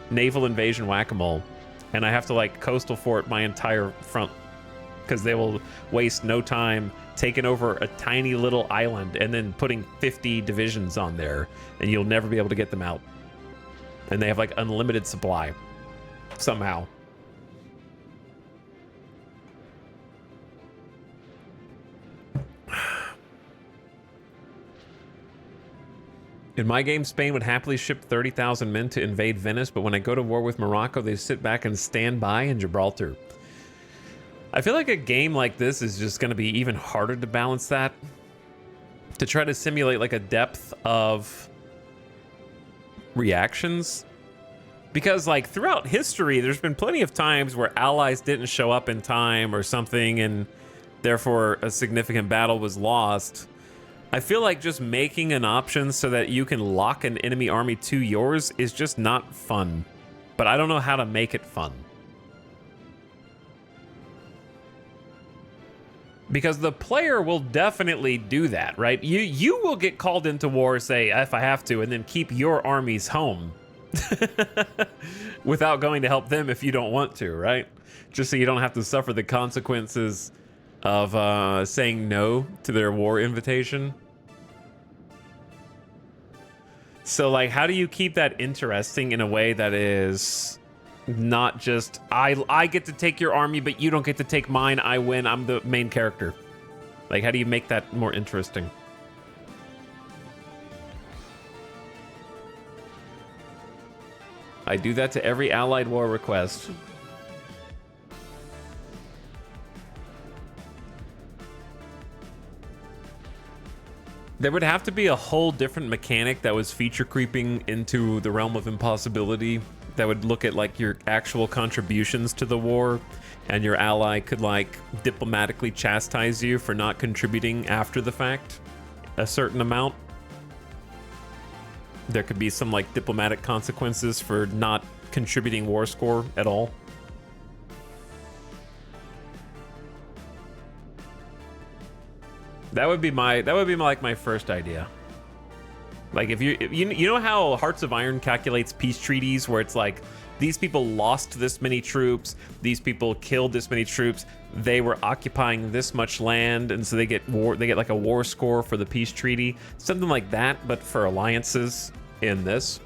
naval invasion whack-a-mole. And I have to like coastal fort my entire front because they will waste no time taking over a tiny little island and then putting 50 divisions on there and you'll never be able to get them out. And they have like unlimited supply somehow. In my game, Spain would happily ship 30,000 men to invade Venice, but when I go to war with Morocco, they sit back and stand by in Gibraltar. I feel like a game like this is just going to be even harder to balance that. To try to simulate like a depth of reactions. Because like throughout history, there's been plenty of times where allies didn't show up in time or something and therefore a significant battle was lost. I feel like just making an option so that you can lock an enemy army to yours is just not fun. But I don't know how to make it fun. Because the player will definitely do that, right? You will get called into war, say, if I have to, and then keep your armies home. Without going to help them if you don't want to, right? Just so you don't have to suffer the consequences of saying no to their war invitation. So, like, how do you keep that interesting in a way that is not just, I get to take your army, but you don't get to take mine, I win, I'm the main character? Like, how do you make that more interesting? I do that to every allied war request. There would have to be a whole different mechanic that was feature creeping into the realm of impossibility that would look at like your actual contributions to the war, and your ally could like diplomatically chastise you for not contributing after the fact a certain amount. There could be some like diplomatic consequences for not contributing war score at all. That would be my first idea. Like if you know how Hearts of Iron calculates peace treaties, where it's like these people lost this many troops, these people killed this many troops, they were occupying this much land, and so they get like a war score for the peace treaty, something like that, but for alliances in this,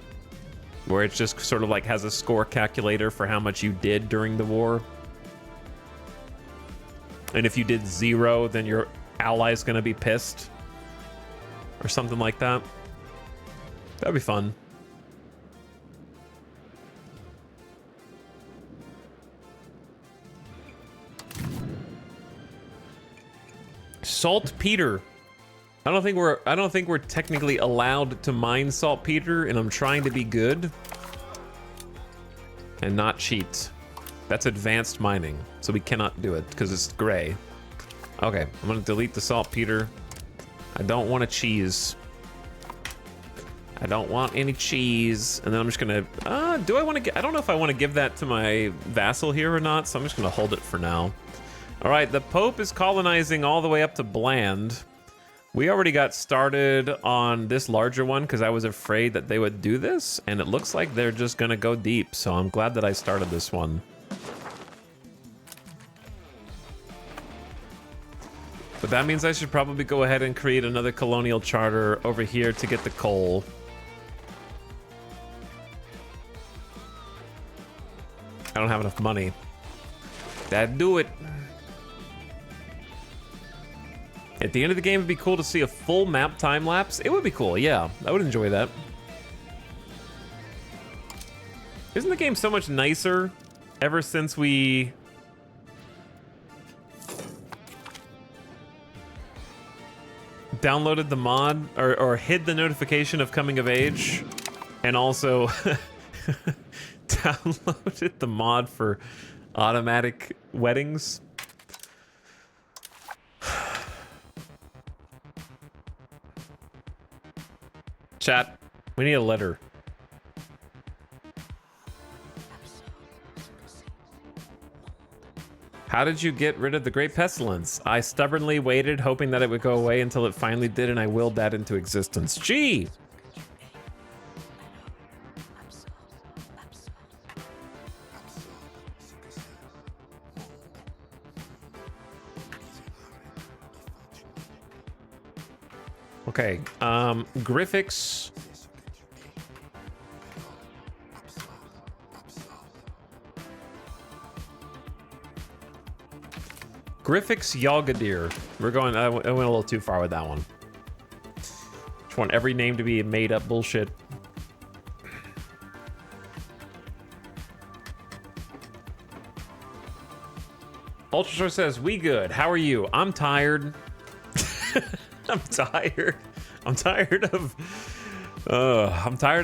where it's just sort of like has a score calculator for how much you did during the war. And if you did 0, then your ally's gonna be pissed or something like that. That'd be fun. Saltpeter. I don't think we're technically allowed to mine saltpeter, and I'm trying to be good and not cheat. That's advanced mining, so we cannot do it because it's gray. Okay, I'm gonna delete the saltpeter. I don't want a cheese. I don't want any cheese. And then I'm just gonna, do I want to get, I don't know if I want to give that to my vassal here or not, so I'm just gonna hold it for now. All right, the Pope is colonizing all the way up to Bland. We already got started on this larger one because I was afraid that they would do this, and it looks like they're just gonna go deep, so I'm glad that I started this one. But that means I should probably go ahead and create another colonial charter over here to get the coal. I don't have enough money. That'd do it. At the end of the game, it'd be cool to see a full map time lapse. It would be cool, yeah. I would enjoy that. Isn't the game so much nicer ever since we... downloaded the mod, or hid the notification of coming of age, and also downloaded the mod for automatic weddings? Chat, we need a letter. How did you get rid of the Great Pestilence? I stubbornly waited, hoping that it would go away until it finally did, and I willed that into existence. Gee! Okay, Griffix. Griffix Yalgadir. We're going, I went a little too far with that one. Just want every name to be made up bullshit. Ultrasource says, we good. How are you? I'm tired. I'm tired. I'm tired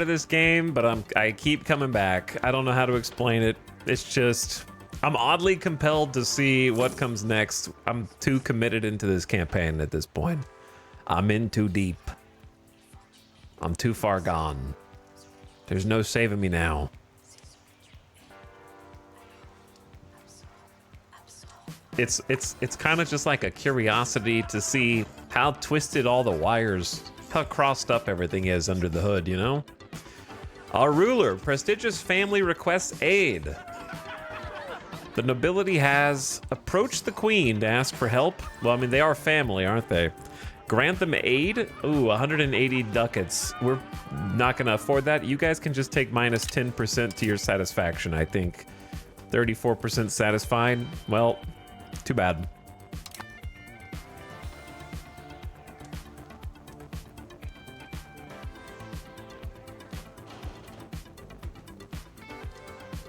of this game, but I keep coming back. I don't know how to explain it. It's just, I'm oddly compelled to see what comes next. I'm too committed into this campaign at this point. I'm in too deep. I'm too far gone. There's no saving me now. It's kind of just like a curiosity to see how twisted all the wires, how crossed up everything is under the hood, you know? Our ruler, prestigious family requests aid. The nobility has approached the queen to ask for help. Well, I mean, they are family, aren't they? Grant them aid? Ooh, 180 ducats. We're not gonna afford that. You guys can just take minus 10% to your satisfaction, I think. 34% satisfied. Well, too bad.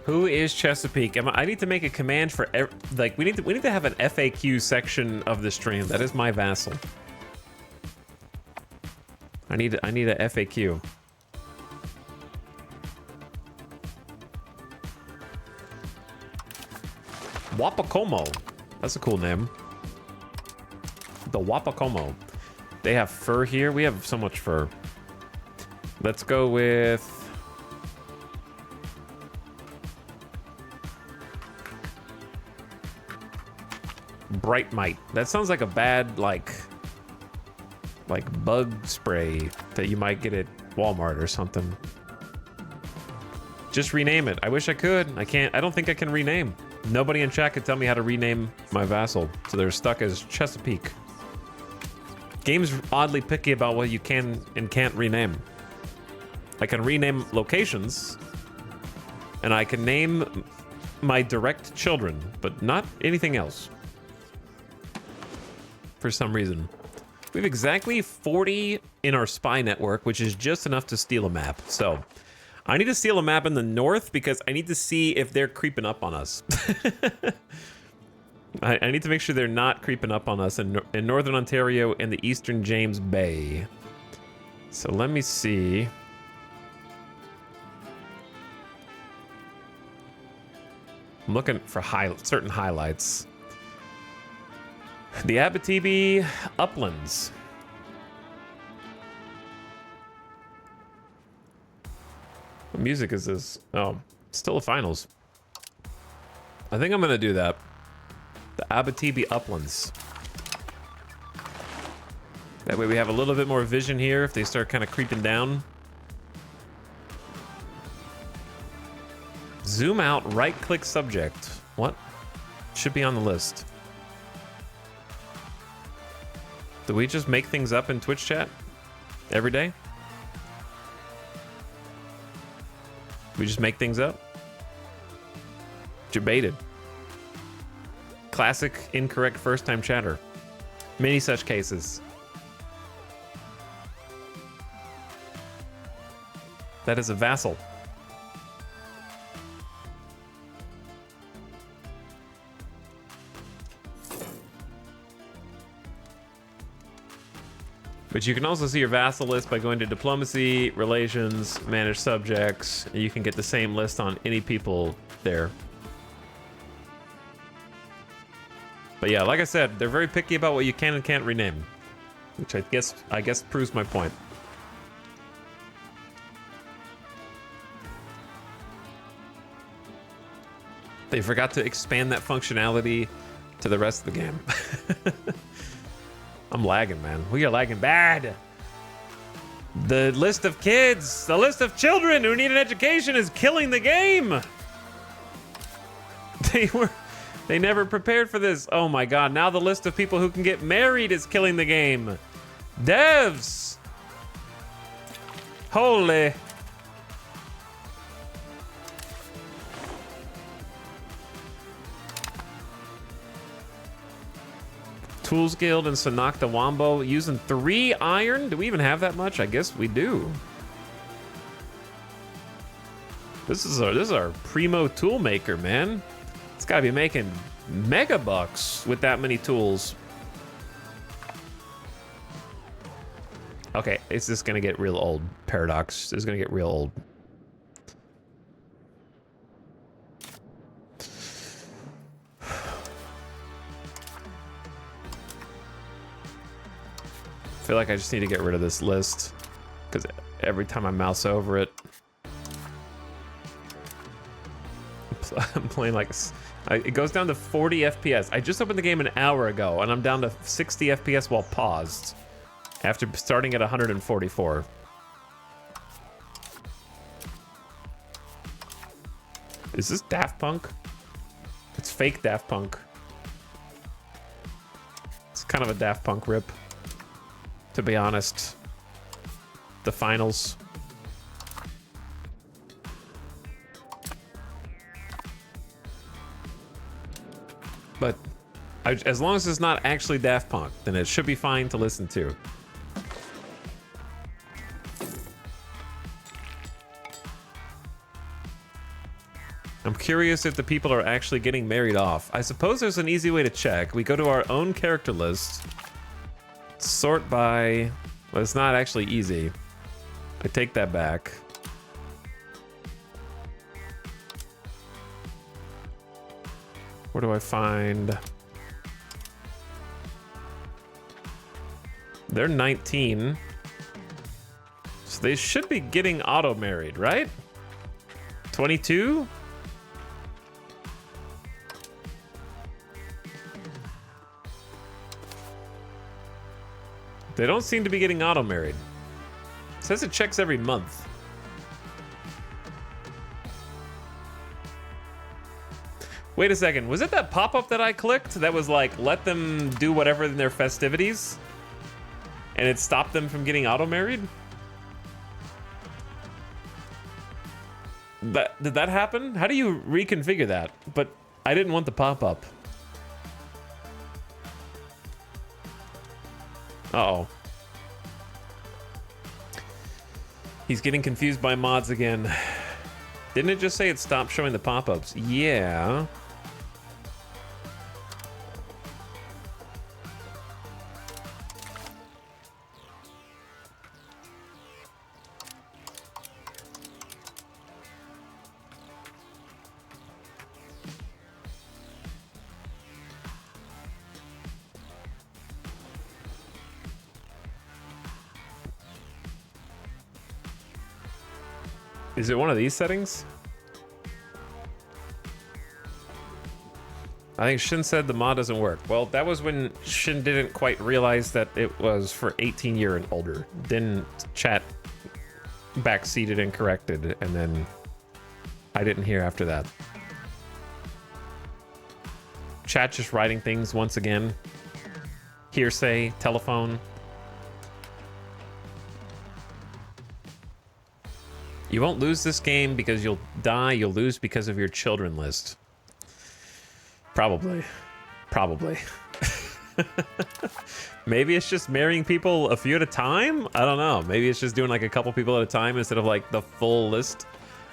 Who is Chesapeake? I need to make a command for like we need to have an FAQ section of the stream. That is my vassal. I need a FAQ. Wapacomo. That's a cool name. The Wapacomo. They have fur here. We have so much fur. Let's go with... Bright Mite. That sounds like a bad, like bug spray that you might get at Walmart or something. Just rename it. I wish I could. I can't. I don't think I can rename. Nobody in chat could tell me how to rename my vassal, so they're stuck as Chesapeake. Game's oddly picky about what you can and can't rename. I can rename locations, and I can name my direct children, but not anything else. For some reason. We have exactly 40 in our spy network, which is just enough to steal a map. So, I need to steal a map in the north because I need to see if they're creeping up on us. I need to make sure they're not creeping up on us in Northern Ontario and the Eastern James Bay. So let me see. I'm looking for certain highlights. The Abitibi Uplands. What music is this? Oh, still a finals. I think I'm gonna do that. The Abitibi Uplands. That way we have a little bit more vision here if they start kind of creeping down. Zoom out, right-click subject. What? Should be on the list. Do we just make things up in Twitch chat every day? We just make things up? Debated. Classic incorrect first-time chatter. Many such cases. That is a vassal. But you can also see your vassal list by going to diplomacy, relations, manage subjects. You can get the same list on any people there. But yeah, like I said, they're very picky about what you can and can't rename, which I guess proves my point. They forgot to expand that functionality to the rest of the game. I'm lagging, man. We are lagging bad. The list of kids, the list of children who need an education is killing the game. They never prepared for this. Oh my God, now the list of people who can get married is killing the game. Devs. Holy. Tools Guild and Sonakta Wombo using 3 iron? Do we even have that much? I guess we do. This is our primo tool maker, man. It's gotta be making mega bucks with that many tools. Okay, it's just gonna get real old. Paradox is gonna get real old. I feel like I just need to get rid of this list because every time I mouse over it, I'm playing like it goes down to 40 FPS. I just opened the game an hour ago and I'm down to 60 FPS while paused after starting at 144. Is this Daft Punk? It's fake Daft Punk. It's kind of a Daft Punk rip, to be honest. The finals. But as long as it's not actually Daft Punk, then it should be fine to listen to. I'm curious if the people are actually getting married off. I suppose there's an easy way to check. We go to our own character list, sort by, well, it's not actually easy. I take that back. Where do I find? They're 19. So they should be getting auto-married, right? 22? They don't seem to be getting auto-married. It says it checks every month. Wait a second, was it that pop-up that I clicked that was like, let them do whatever in their festivities? And it stopped them from getting auto-married? Did that happen? How do you reconfigure that? But I didn't want the pop-up. Uh-oh. He's getting confused by mods again. Didn't it just say it stopped showing the pop-ups? Yeah. Is it one of these settings? I think Shin said the mod doesn't work. Well, that was when Shin didn't quite realize that it was for 18-year and older. Then chat backseated and corrected, and then I didn't hear after that. Chat just writing things once again. Hearsay, telephone. You won't lose this game because you'll die. You'll lose because of your children list. Probably. Probably. Maybe it's just marrying people a few at a time? I don't know. Maybe it's just doing like a couple people at a time instead of like the full list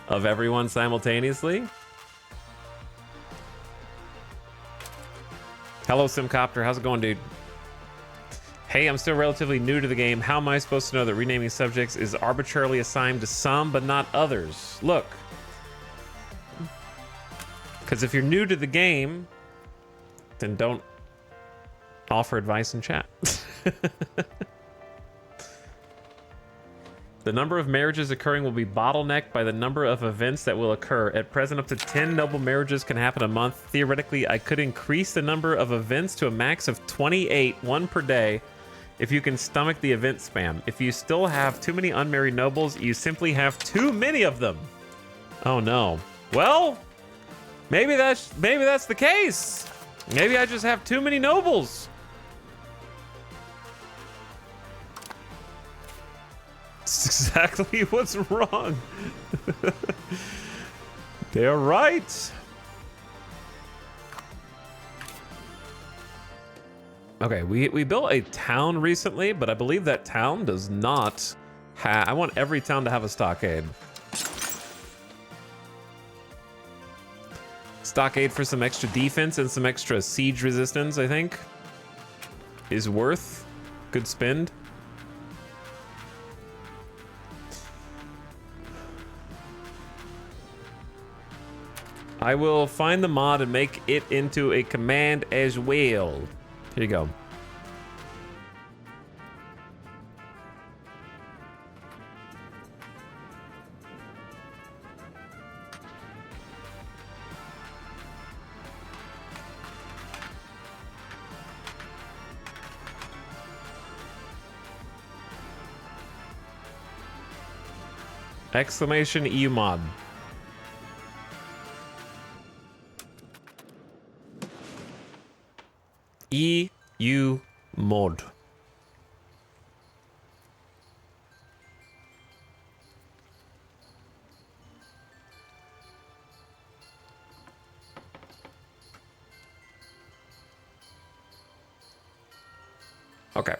of everyone simultaneously. Hello, Simcopter. How's it going, dude? Hey, I'm still relatively new to the game. How am I supposed to know that renaming subjects is arbitrarily assigned to some but not others? Look. Because if you're new to the game, then don't offer advice in chat. The number of marriages occurring will be bottlenecked by the number of events that will occur. At present, up to 10 noble marriages can happen a month. Theoretically, I could increase the number of events to a max of 28, one per day, if you can stomach the event spam. If you still have too many unmarried nobles, you simply have too many of them. Oh no. Well, maybe that's the case. Maybe I just have too many nobles. That's exactly what's wrong. They're right. Okay, we built a town recently, but I believe that town does not have... I want every town to have a stockade. Stockade for some extra defense and some extra siege resistance, I think, is worth. Good spend. I will find the mod and make it into a command as well. Here you go. Exclamation EU mod. EU mod. Okay.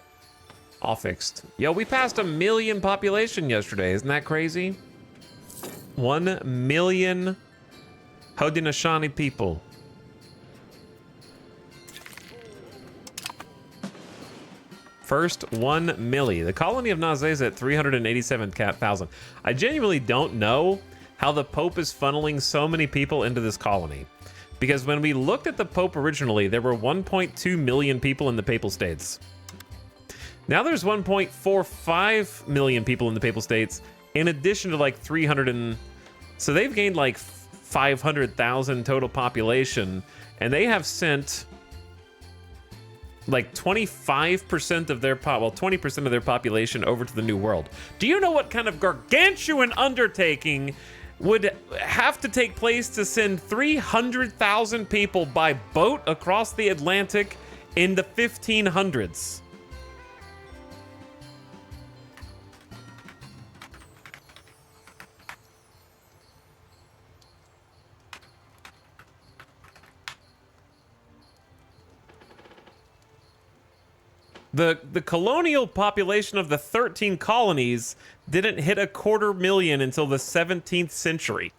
All fixed. Yo, we passed 1 million population yesterday. Isn't that crazy? 1 million Haudenosaunee people. First 1 milli. The colony of Naze is at 387,000. I genuinely don't know how the Pope is funneling so many people into this colony. Because when we looked at the Pope originally, there were 1.2 million people in the Papal States. Now there's 1.45 million people in the Papal States, in addition to like 300 and... So they've gained like 500,000 total population, and they have sent like 25% of their 20% of their population over to the New World. Do you know what kind of gargantuan undertaking would have to take place to send 300,000 people by boat across the Atlantic in the 1500s? The colonial population of the 13 colonies didn't hit 250,000 until the 17th century.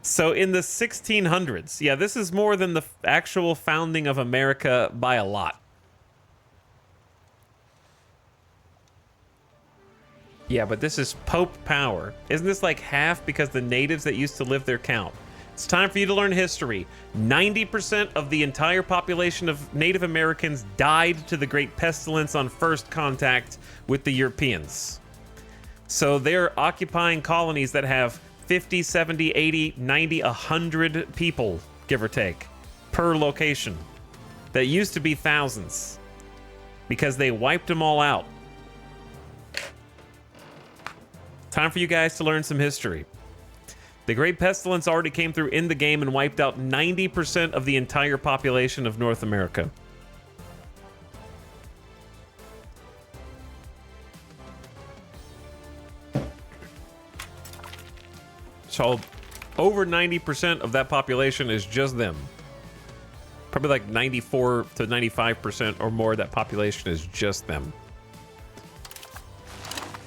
So in the 1600s, yeah, this is more than the actual founding of America by a lot. Yeah, but this is Pope power. Isn't this like half because the natives that used to live there count? It's time for you to learn history. 90% of the entire population of Native Americans died to the Great Pestilence on first contact with the Europeans. So they're occupying colonies that have 50, 70, 80, 90, 100 people, give or take, per location. That used to be thousands because they wiped them all out. Time for you guys to learn some history. The Great Pestilence already came through in the game and wiped out 90% of the entire population of North America. So over 90% of that population is just them. Probably like 94 to 95% or more of that population is just them.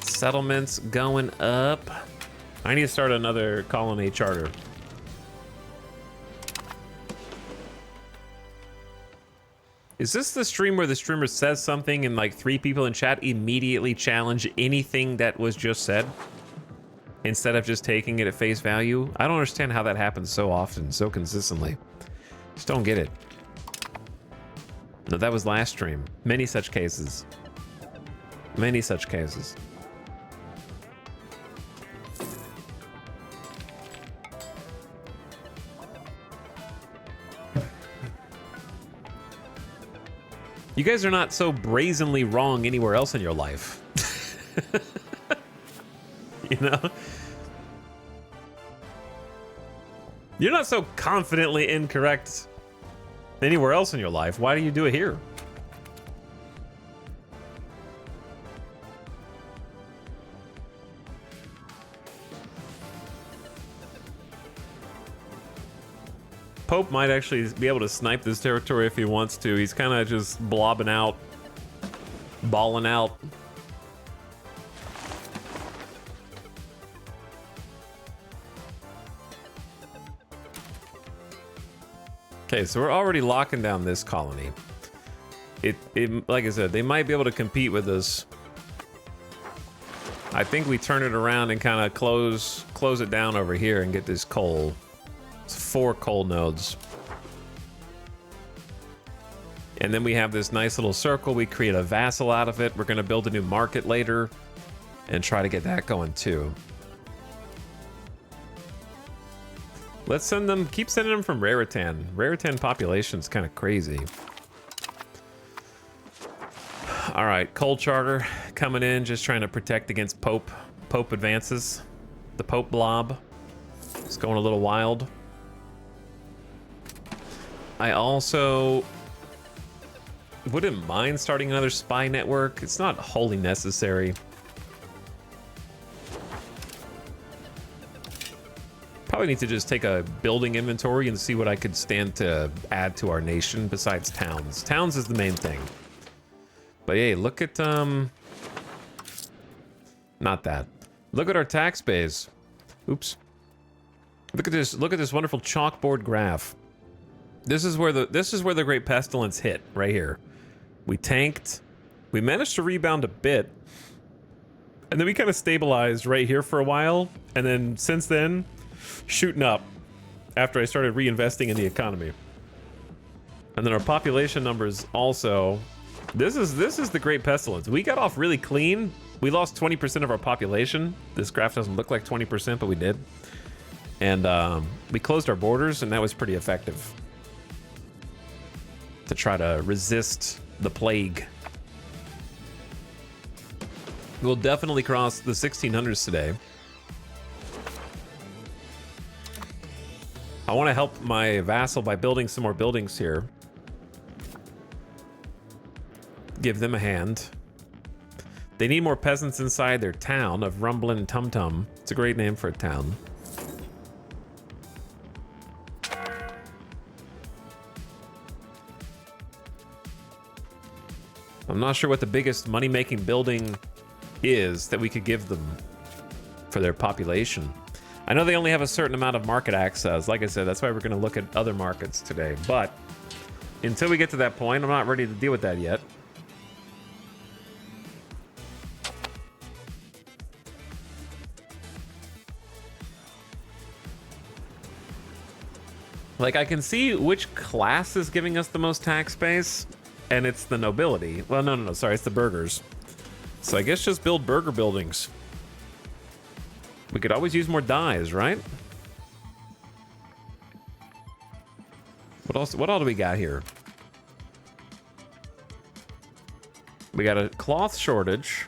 Settlements going up. I need to start another colony charter. Is this the stream where the streamer says something and like 3 people in chat immediately challenge anything that was just said? Instead of just taking it at face value? I don't understand how that happens so often, so consistently. Just don't get it. No, that was last stream. Many such cases. Many such cases. You guys are not so brazenly wrong anywhere else in your life. You know? You're not so confidently incorrect anywhere else in your life. Why do you do it here? Pope might actually be able to snipe this territory if he wants to. He's kind of just blobbing out, balling out. Okay, so we're already locking down this colony. It like I said, they might be able to compete with us. I think we turn it around and kind of close it down over here and get this coal. It's 4 coal nodes. And then we have this nice little circle. We create a vassal out of it. We're going to build a new market later and try to get that going too. Let's send them, keep sending them from Raritan. Raritan population's kind of crazy. All right, coal charter coming in, just trying to protect against Pope advances. The Pope blob is going a little wild. I also wouldn't mind starting another spy network. It's not wholly necessary. Probably need to just take a building inventory and see what I could stand to add to our nation besides towns. Towns is the main thing. But hey, look at not that. Look at our tax base. Oops. Look at this wonderful chalkboard graph. This is where the Great Pestilence hit, right here. We tanked. We managed to rebound a bit. And then we kind of stabilized right here for a while. And then since then, shooting up after I started reinvesting in the economy. And then our population numbers also. This is the Great Pestilence. We got off really clean. We lost 20% of our population. This graph doesn't look like 20%, but we did. And we closed our borders, and that was pretty effective to try to resist the plague. We'll definitely cross the 1600s today. I want to help my vassal by building some more buildings here. Give them a hand. They need more peasants inside their town of Rumblin' Tum Tum. It's a great name for a town. I'm not sure what the biggest money-making building is that we could give them for their population. I know they only have a certain amount of market access. Like I said, that's why we're going to look at other markets today. But until we get to that point, I'm not ready to deal with that yet. Like, I can see which class is giving us the most tax base, and it's the nobility. Well, no, sorry, it's the burghers. So I guess just build burger buildings. We could always use more dyes, right? What else? What all do we got here? We got a cloth shortage.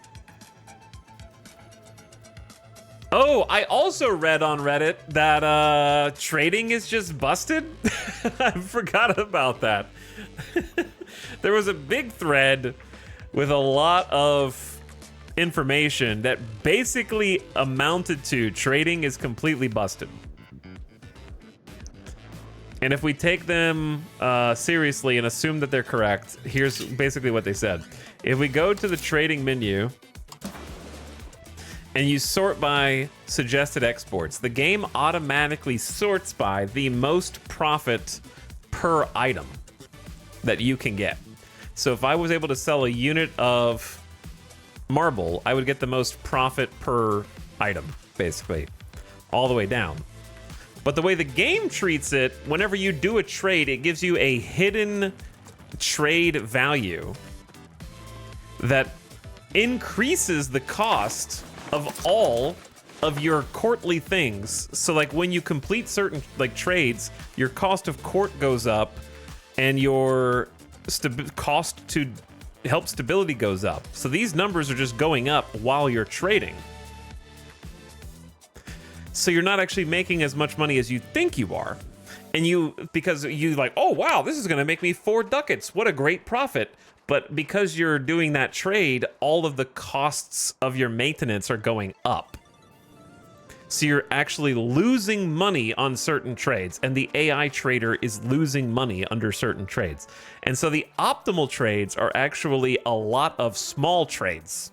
Oh, I also read on Reddit that trading is just busted. I forgot about that. There was a big thread with a lot of information that basically amounted to trading is completely busted. And if we take them seriously and assume that they're correct, here's basically what they said. If we go to the trading menu and you sort by suggested exports, the game automatically sorts by the most profit per item that you can get. So if I was able to sell a unit of marble, I would get the most profit per item, basically, all the way down. But the way the game treats it, whenever you do a trade, it gives you a hidden trade value that increases the cost of all of your courtly things. So like when you complete certain like trades, your cost of court goes up and your cost to help stability goes up. So these numbers are just going up while you're trading. So you're not actually making as much money as you think you are. And because you like, oh wow, this is gonna make me 4 ducats. What a great profit. But because you're doing that trade, all of the costs of your maintenance are going up. So you're actually losing money on certain trades, and the AI trader is losing money under certain trades. And so the optimal trades are actually a lot of small trades.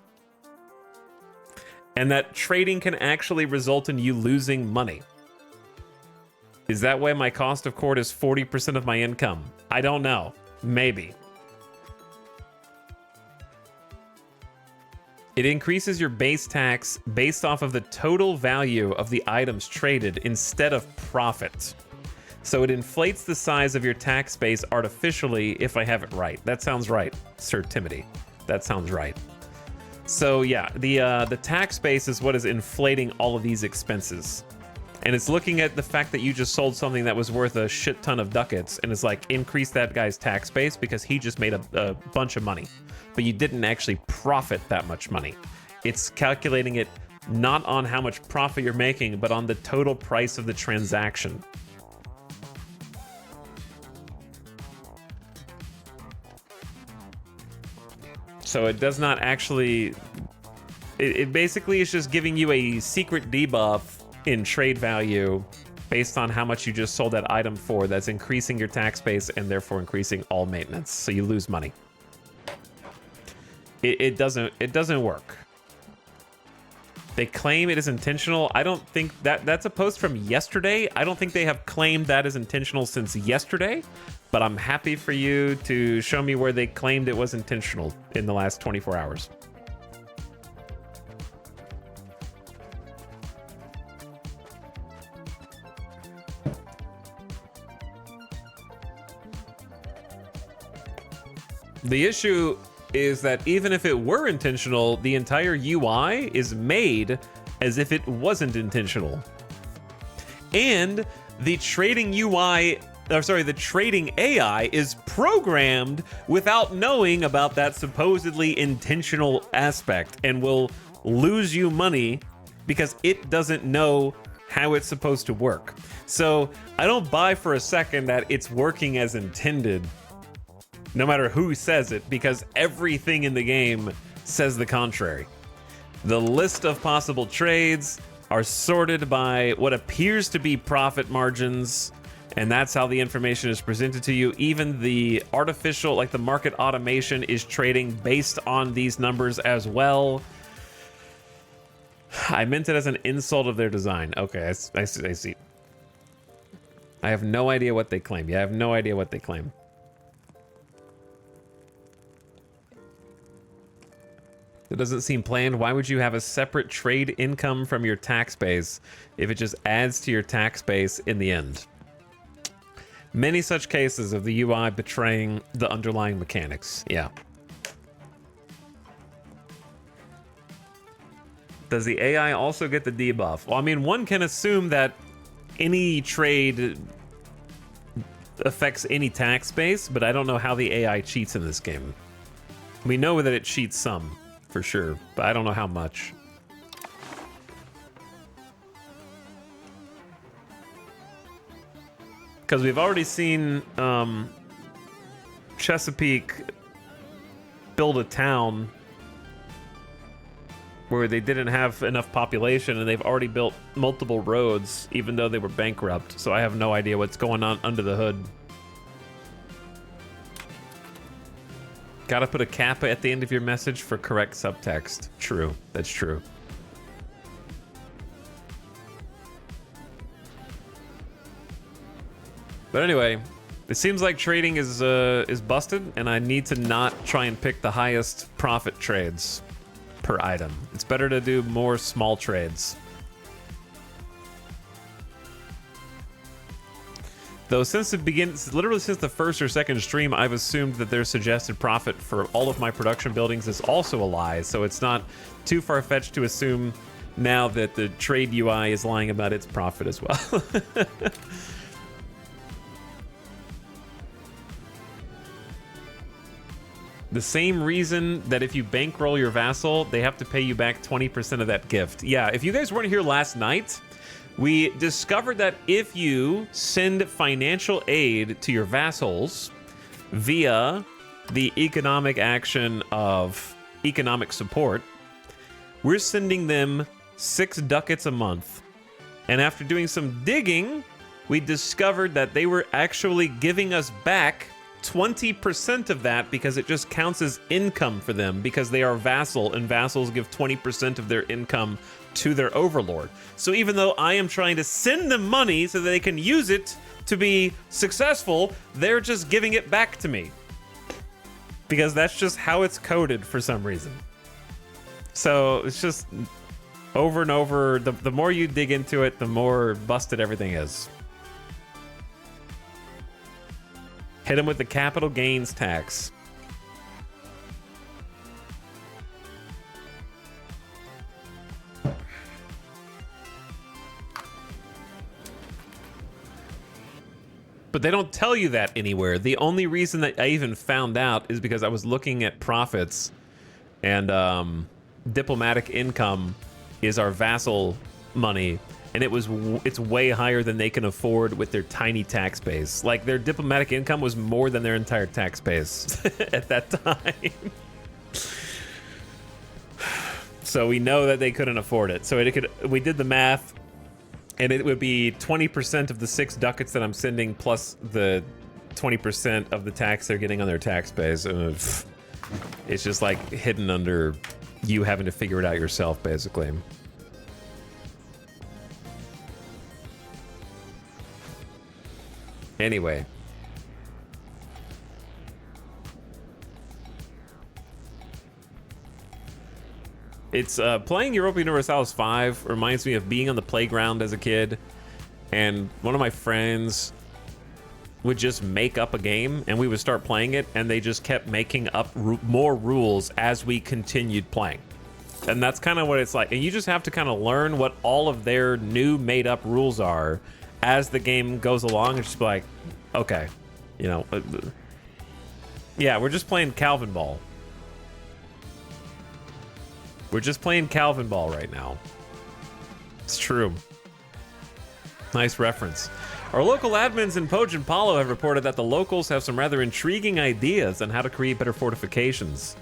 And that trading can actually result in you losing money. Is that why my cost of court is 40% of my income? I don't know. Maybe. It increases your base tax based off of the total value of the items traded instead of profit. So it inflates the size of your tax base artificially if I have it right. That sounds right, Sir Timothy. That sounds right. So yeah, the tax base is what is inflating all of these expenses. And it's looking at the fact that you just sold something that was worth a shit ton of ducats and it's like, increase that guy's tax base because he just made a bunch of money. But you didn't actually profit that much money. It's calculating it not on how much profit you're making, but on the total price of the transaction. So it does not actually... It basically is just giving you a secret debuff in trade value based on how much you just sold that item for. That's increasing your tax base and therefore increasing all maintenance. So you lose money. It doesn't work. They claim it is intentional. I don't think that's a post from yesterday. I don't think they have claimed that is intentional since yesterday, but I'm happy for you to show me where they claimed it was intentional in the last 24 hours. The issue is that even if it were intentional, the entire UI is made as if it wasn't intentional. And the trading UI, the trading AI is programmed without knowing about that supposedly intentional aspect and will lose you money because it doesn't know how it's supposed to work. So I don't buy for a second that it's working as intended, no matter who says it, because everything in the game says the contrary. The list of possible trades are sorted by what appears to be profit margins, and that's how the information is presented to you. Even the artificial, like the market automation, is trading based on these numbers as well. I meant it as an insult of their design. Okay, I see. I have no idea what they claim. Yeah, I have no idea what they claim. It doesn't seem planned. Why would you have a separate trade income from your tax base if it just adds to your tax base in the end? Many such cases of the UI betraying the underlying mechanics. Yeah. Does the AI also get the debuff? Well, I mean, one can assume that any trade affects any tax base, but I don't know how the AI cheats in this game. We know that it cheats some, for sure, but I don't know how much. Because we've already seen Chesapeake build a town where they didn't have enough population, and they've already built multiple roads, even though they were bankrupt. So I have no idea what's going on under the hood. Gotta put a kappa at the end of your message for correct subtext. True, that's true. But anyway, it seems like trading is busted, and I need to not try and pick the highest profit trades per item. It's better to do more small trades. Though since it begins, literally since the first or second stream, I've assumed that their suggested profit for all of my production buildings is also a lie, so it's not too far-fetched to assume now that the trade UI is lying about its profit as well. The same reason that if you bankroll your vassal, they have to pay you back 20% of that gift. Yeah, if you guys weren't here last night, we discovered that if you send financial aid to your vassals via the economic action of economic support, we're sending them 6 ducats a month. And after doing some digging, we discovered that they were actually giving us back 20% of that because it just counts as income for them because they are vassal, and vassals give 20% of their income to their overlord. So even though I am trying to send them money so that they can use it to be successful, they're just giving it back to me because that's just how it's coded for some reason. So it's just over and over. The more you dig into it, the more busted everything is. Hit him with the capital gains tax. But they don't tell you that anywhere. The only reason that I even found out is because I was looking at profits, and diplomatic income is our vassal money. And it's way higher than they can afford with their tiny tax base. Like, their diplomatic income was more than their entire tax base at that time. So we know that they couldn't afford it. So we did the math, and it would be 20% of the 6 ducats that I'm sending plus the 20% of the tax they're getting on their tax base. It's just like hidden under you having to figure it out yourself, basically. Anyway. It's playing Europa Universalis 5 reminds me of being on the playground as a kid, and one of my friends would just make up a game and we would start playing it, and they just kept making up more rules as we continued playing. And that's kind of what it's like. And you just have to kind of learn what all of their new made up rules are as the game goes along, and just be like, okay, you know, yeah, we're just playing Calvin Ball. We're just playing Calvin Ball right now. It's true. Nice reference. Our local admins in Pojin Palo have reported that the locals have some rather intriguing ideas on how to create better fortifications.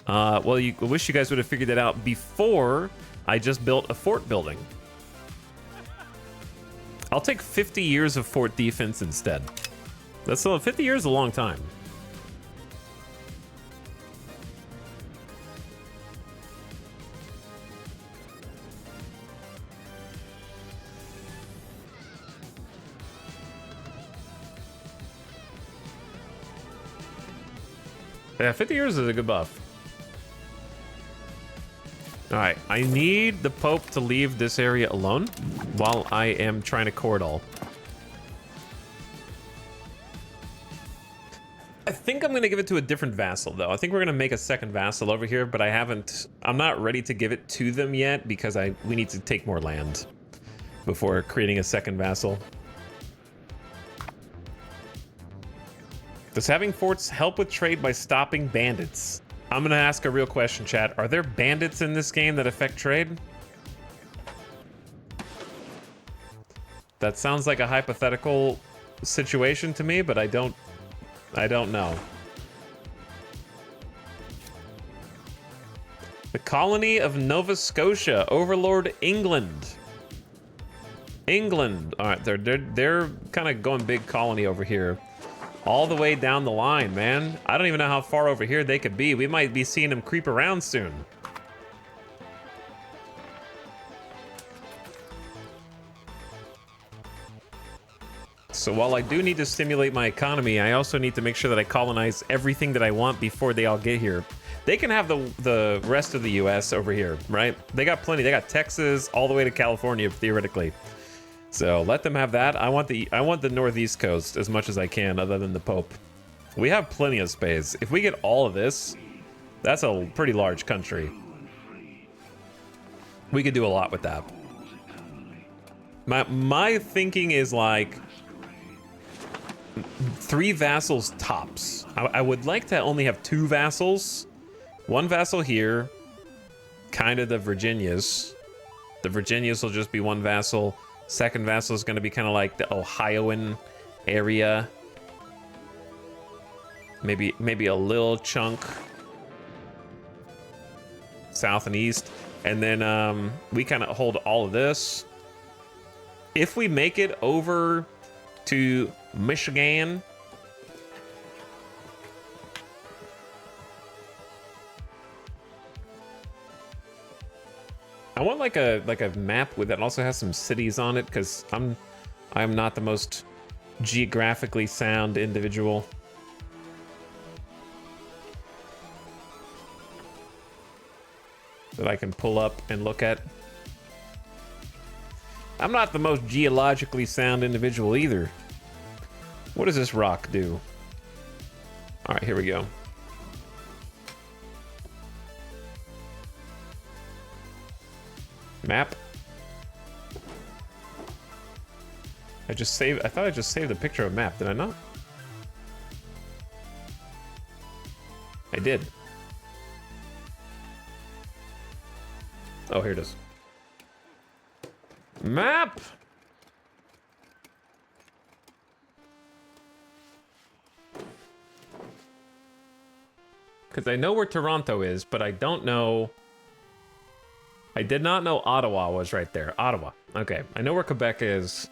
Well, I wish you guys would have figured that out before I just built a fort building. I'll take 50 years of fort defense instead. That's 50 years is a long time. Yeah, 50 years is a good buff. All right, I need the Pope to leave this area alone while I am trying to core it all. I think I'm gonna give it to a different vassal though. I think we're gonna make a second vassal over here, but I'm not ready to give it to them yet because we need to take more land before creating a second vassal. Does having forts help with trade by stopping bandits? I'm gonna ask a real question, chat. Are there bandits in this game that affect trade? That sounds like a hypothetical situation to me, but I don't know. The colony of Nova Scotia, Overlord England. England. All right, they're kind of going big colony over here. All the way down the line, man. I don't even know how far over here they could be. We might be seeing them creep around soon. So while I do need to stimulate my economy, I also need to make sure that I colonize everything that I want before they all get here. They can have the rest of the US over here, right? They got plenty. They got Texas all the way to California, theoretically. So let them have that. I want the northeast coast as much as I can, other than the Pope. We have plenty of space. If we get all of this, that's a pretty large country. We could do a lot with that. My thinking is like 3 vassals tops. I would like to only have 2 vassals. 1 vassal here, kind of the Virginias. The Virginias will just be 1 vassal. Second vassal is going to be kind of like the Ohioan area. Maybe a little chunk south and east. And then we kind of hold all of this. If we make it over to Michigan, I want like a map with that also has some cities on it, because I'm not the most geographically sound individual. That I can pull up and look at. I'm not the most geologically sound individual either. What does this rock do? All right, here we go. Map. I thought I just saved a picture of a map, did I not? I did. Oh, here it is. Map! Because I know where Toronto is, but I don't know... I did not know Ottawa was right there. Ottawa. Okay, I know where Quebec is.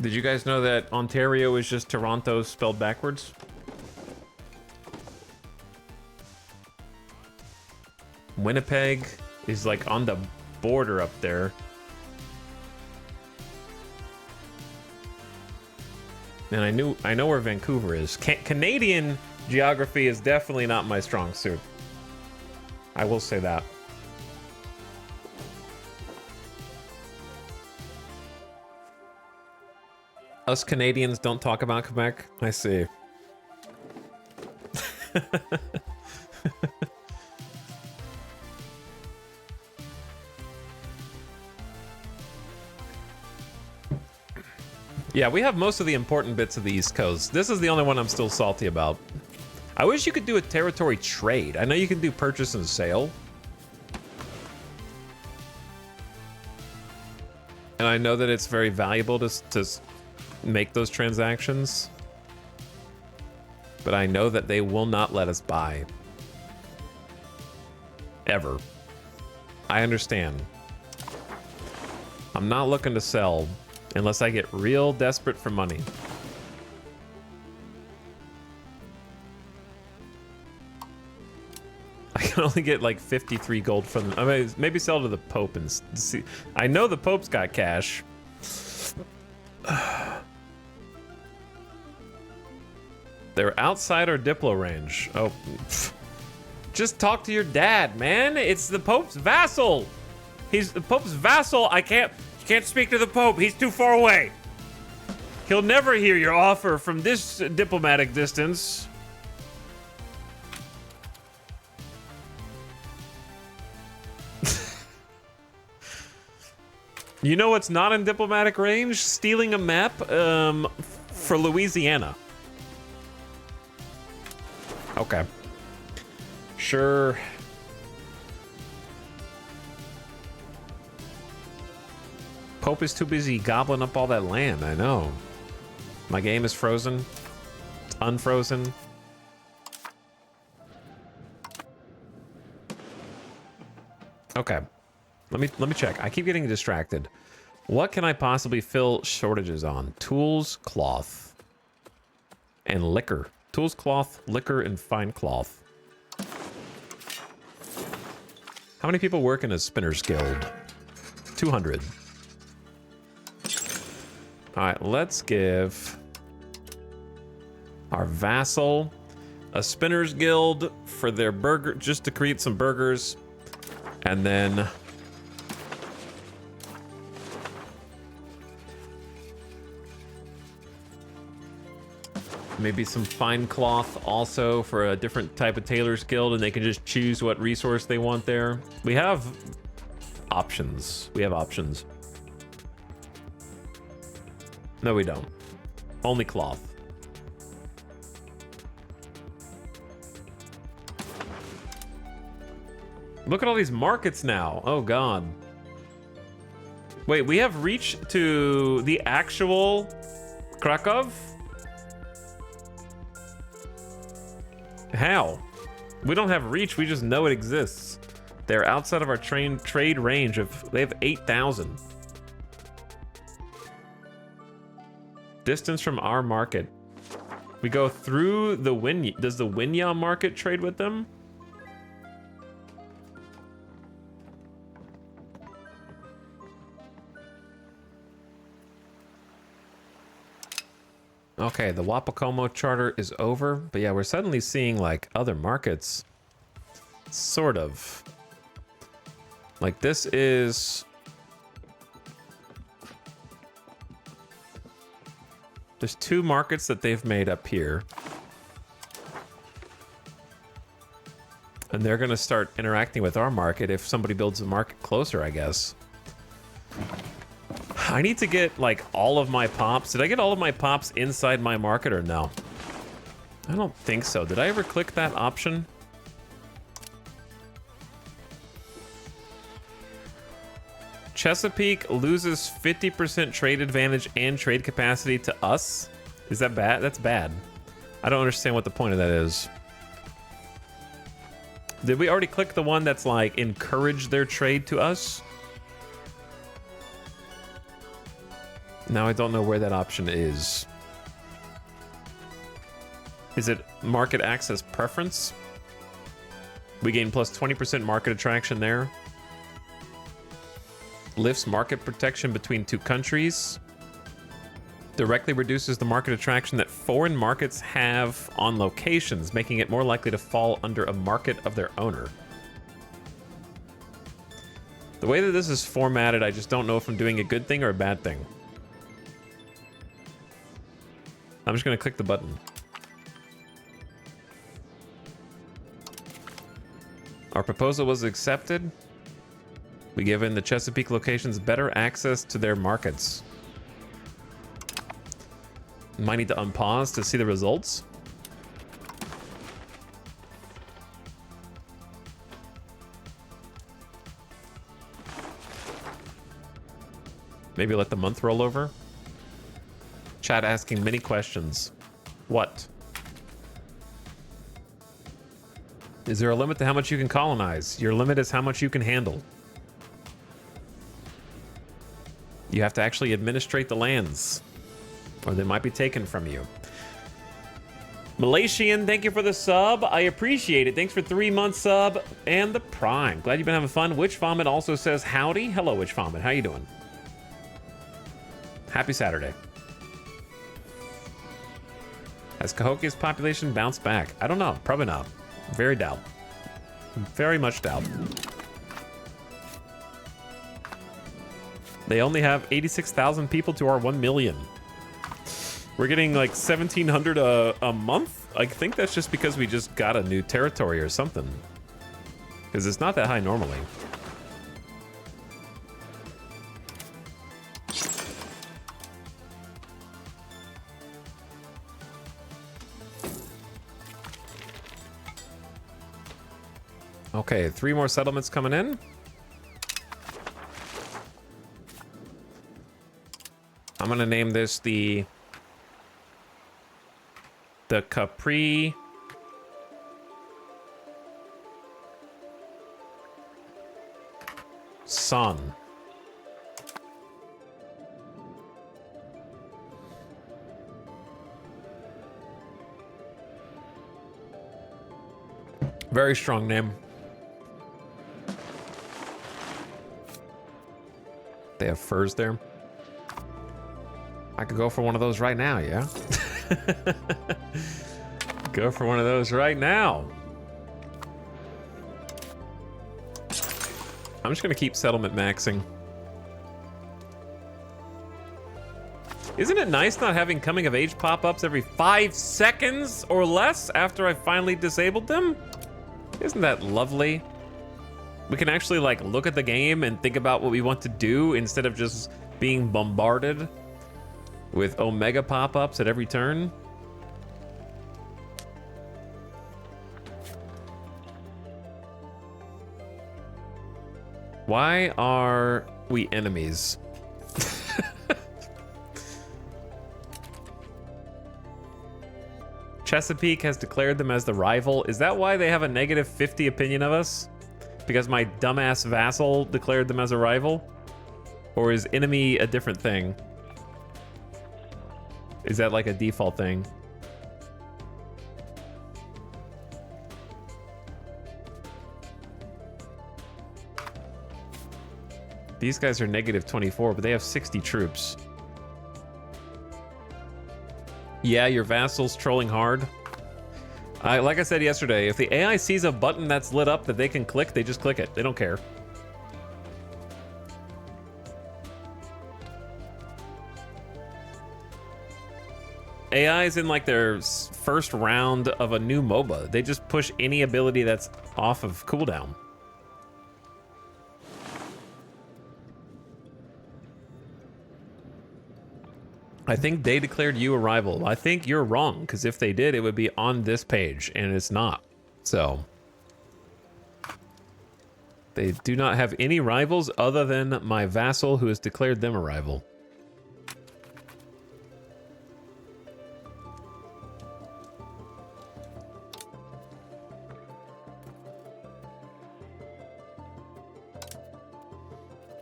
Did you guys know that Ontario is just Toronto spelled backwards? Winnipeg is like on the border up there. And I know where Vancouver is. Canadian geography is definitely not my strong suit. I will say that. Us Canadians don't talk about Quebec. I see. Yeah, we have most of the important bits of the East Coast. This is the only one I'm still salty about. I wish you could do a territory trade. I know you can do purchase and sale. And I know that it's very valuable to make those transactions. But I know that they will not let us buy. Ever. I understand. I'm not looking to sell unless I get real desperate for money. I can only get like 53 gold from them. I mean, maybe sell to the Pope and see. I know the Pope's got cash. They're outside our Diplo range. Oh, just talk to your dad, man. It's the Pope's vassal. He's the Pope's vassal. You can't speak to the Pope. He's too far away. He'll never hear your offer from this diplomatic distance. You know what's not in diplomatic range? Stealing a map for Louisiana. Okay. Sure. Pope is too busy gobbling up all that land, I know. My game is frozen. It's unfrozen. Okay. Let me check. I keep getting distracted. What can I possibly fill shortages on? Tools, cloth, and liquor. Tools, cloth, liquor, and fine cloth. How many people work in a spinner's guild? 200. All right, let's give our vassal a spinner's guild for their burger, just to create some burgers, and then maybe some fine cloth also for a different type of tailor's guild, and they can just choose what resource they want there. We have options. We have options. No, we don't. Only cloth. Look at all these markets now. Oh, God. Wait, we have reach to the actual Krakow? How? We don't have reach, we just know it exists. They're outside of our trade range of, they have 8,000. Distance from our market. We go through the does the Winya market trade with them? Okay, the Wapakomo charter is over, but yeah, we're suddenly seeing like other markets. Sort of. Like this is... There's 2 markets that they've made up here. And they're gonna start interacting with our market if somebody builds a market closer, I guess. I need to get, like, all of my pops. Did I get all of my pops inside my market or no? I don't think so. Did I ever click that option? Chesapeake loses 50% trade advantage and trade capacity to us? Is that bad? That's bad. I don't understand what the point of that is. Did we already click the one that's, like, encourage their trade to us? Now I don't know where that option is. Is it market access preference? We gain plus 20% market attraction there. Lifts market protection between 2 countries. Directly reduces the market attraction that foreign markets have on locations, making it more likely to fall under a market of their owner. The way that this is formatted, I just don't know if I'm doing a good thing or a bad thing. I'm just going to click the button. Our proposal was accepted. We give in the Chesapeake locations better access to their markets. Might need to unpause to see the results. Maybe let the month roll over. Chat asking many questions. What? Is there a limit to how much you can colonize? Your limit is how much you can handle. You have to actually administrate the lands, or they might be taken from you. Malaysian, thank you for the sub. I appreciate it. Thanks for 3-month sub and the Prime. Glad you've been having fun. Witch Vomit also says howdy. Hello, Witch Vomit. How you doing? Happy Saturday. Has Cahokia's population bounced back? I don't know. Probably not. Very doubt. Very much doubt. They only have 86,000 people to our 1 million. We're getting like 1,700 a month. I think that's just because we just got a new territory or something. Because it's not that high normally. Okay, 3 more settlements coming in. I'm gonna name this the Capri Sun. Very strong name. They have furs there. I could go for one of those right now, yeah? Go for one of those right now. I'm just gonna keep settlement maxing. Isn't it nice not having coming of age pop-ups every 5 seconds or less after I finally disabled them? Isn't that lovely? We can actually like look at the game and think about what we want to do instead of just being bombarded with Omega pop-ups at every turn. Why are we enemies? Chesapeake has declared them as the rival. Is that why they have a negative 50 opinion of us? Because my dumbass vassal declared them as a rival? Or is enemy a different thing? Is that like a default thing? These guys are negative 24, but they have 60 troops. Yeah, your vassal's trolling hard. Like I said yesterday, if the AI sees a button that's lit up that they can click, they just click it. They don't care. AI is in like their first round of a new MOBA. They just push any ability that's off of cooldown. I think they declared you a rival. I think you're wrong, because if they did, it would be on this page, and it's not. So, they do not have any rivals other than my vassal, who has declared them a rival.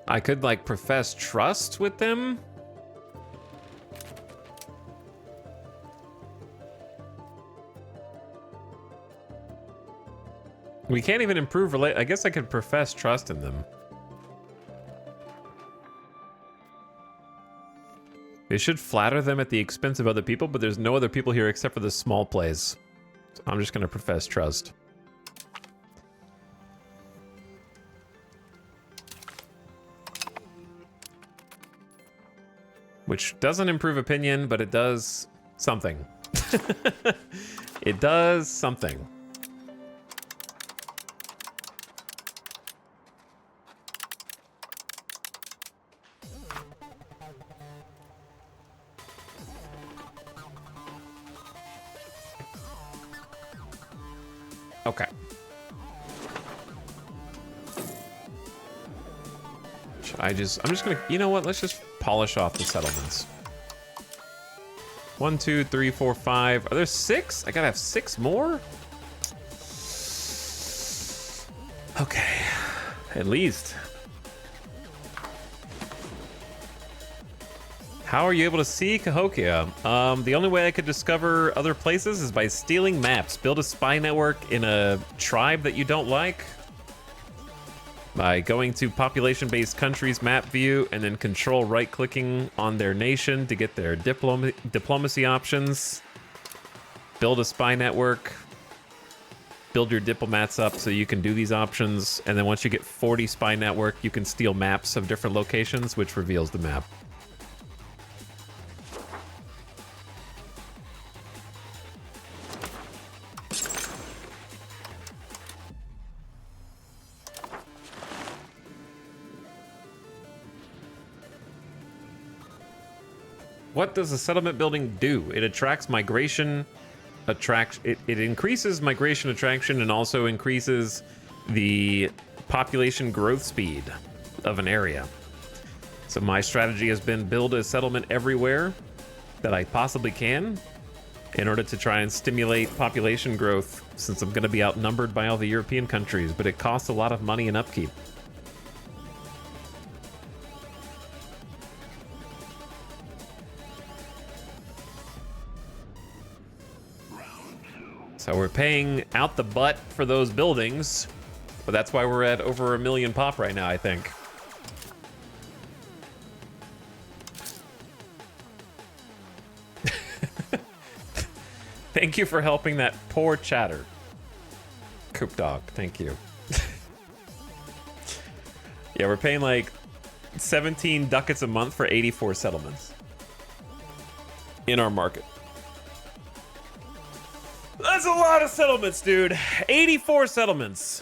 I could, like, profess trust with them. We can't even improve I guess I could profess trust in them. They should flatter them at the expense of other people, but there's no other people here except for the small plays. So I'm just gonna profess trust. Which doesn't improve opinion, but it does something. It does something. Okay. I'm just gonna, you know what? Let's just polish off the settlements. 1, 2, 3, 4, 5. Are there 6? I gotta have 6 more? Okay. At least. How are you able to see Cahokia? The only way I could discover other places is by stealing maps. Build a spy network in a tribe that you don't like. By going to population-based countries map view and then control right-clicking on their nation to get their diplomacy options. Build a spy network. build your diplomats up so you can do these options, and then once you get 40 spy network, you can steal maps of different locations, which reveals the map. What does a settlement building do? It attracts migration, it increases migration attraction and also increases the population growth speed of an area. So my strategy has been build a settlement everywhere that I possibly can in order to try and stimulate population growth, since I'm going to be outnumbered by all the European countries, but it costs a lot of money and upkeep. So we're paying out the butt for those buildings, but that's why we're at over 1 million pop right now, I think. Thank you for helping that poor chatter. Coop dog, thank you. Yeah, we're paying like 17 ducats a month for 84 settlements in our market. That's a lot of settlements, dude. 84 settlements.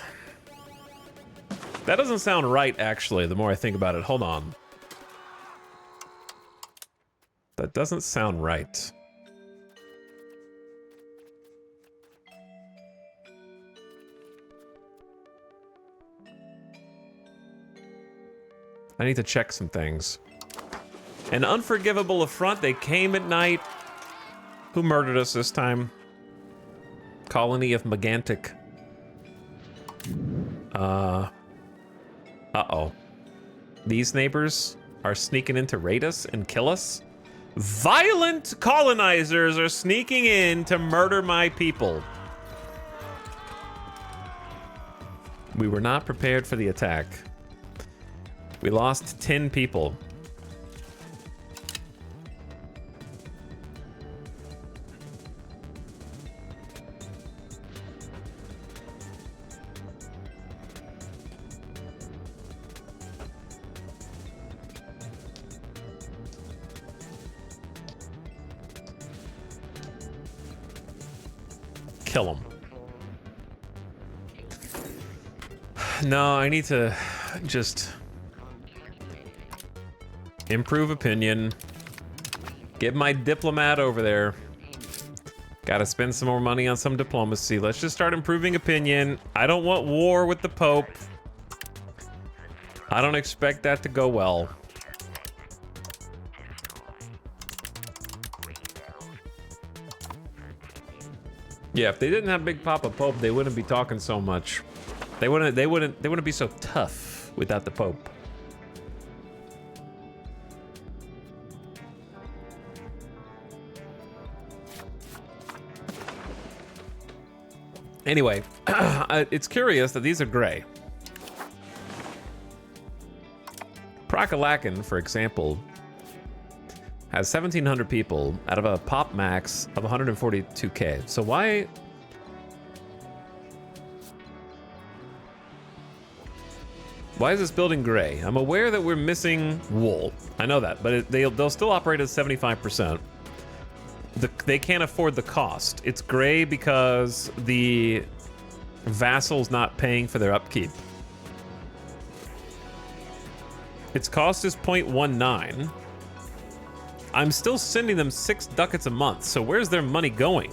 That doesn't sound right, actually, the more I think about it. Hold on. That doesn't sound right. I need to check some things. An unforgivable affront. They came at night. Who murdered us this time? Colony of Megantic. Uh-oh. These neighbors are sneaking in to raid us and kill us? Violent colonizers are sneaking in to murder my people. We were not prepared for the attack. We lost 10 people. Kill him. No, I need to just improve opinion. Get my diplomat over there. Gotta spend some more money on some diplomacy. Let's just start improving opinion. I don't want war with the Pope. I don't expect that to go well. Yeah, if they didn't have Big Papa Pope, they wouldn't be talking so much. They wouldn't be so tough without the Pope. Anyway, it's curious that these are gray. Prakalakin, for example, has 1,700 people out of a pop max of 142k. So why is this building gray? I'm aware that we're missing wool. I know that, but they'll still operate at 75%. They can't afford the cost. It's gray because the vassal's not paying for their upkeep. Its cost is 0.19. I'm still sending them 6 ducats a month, so where's their money going?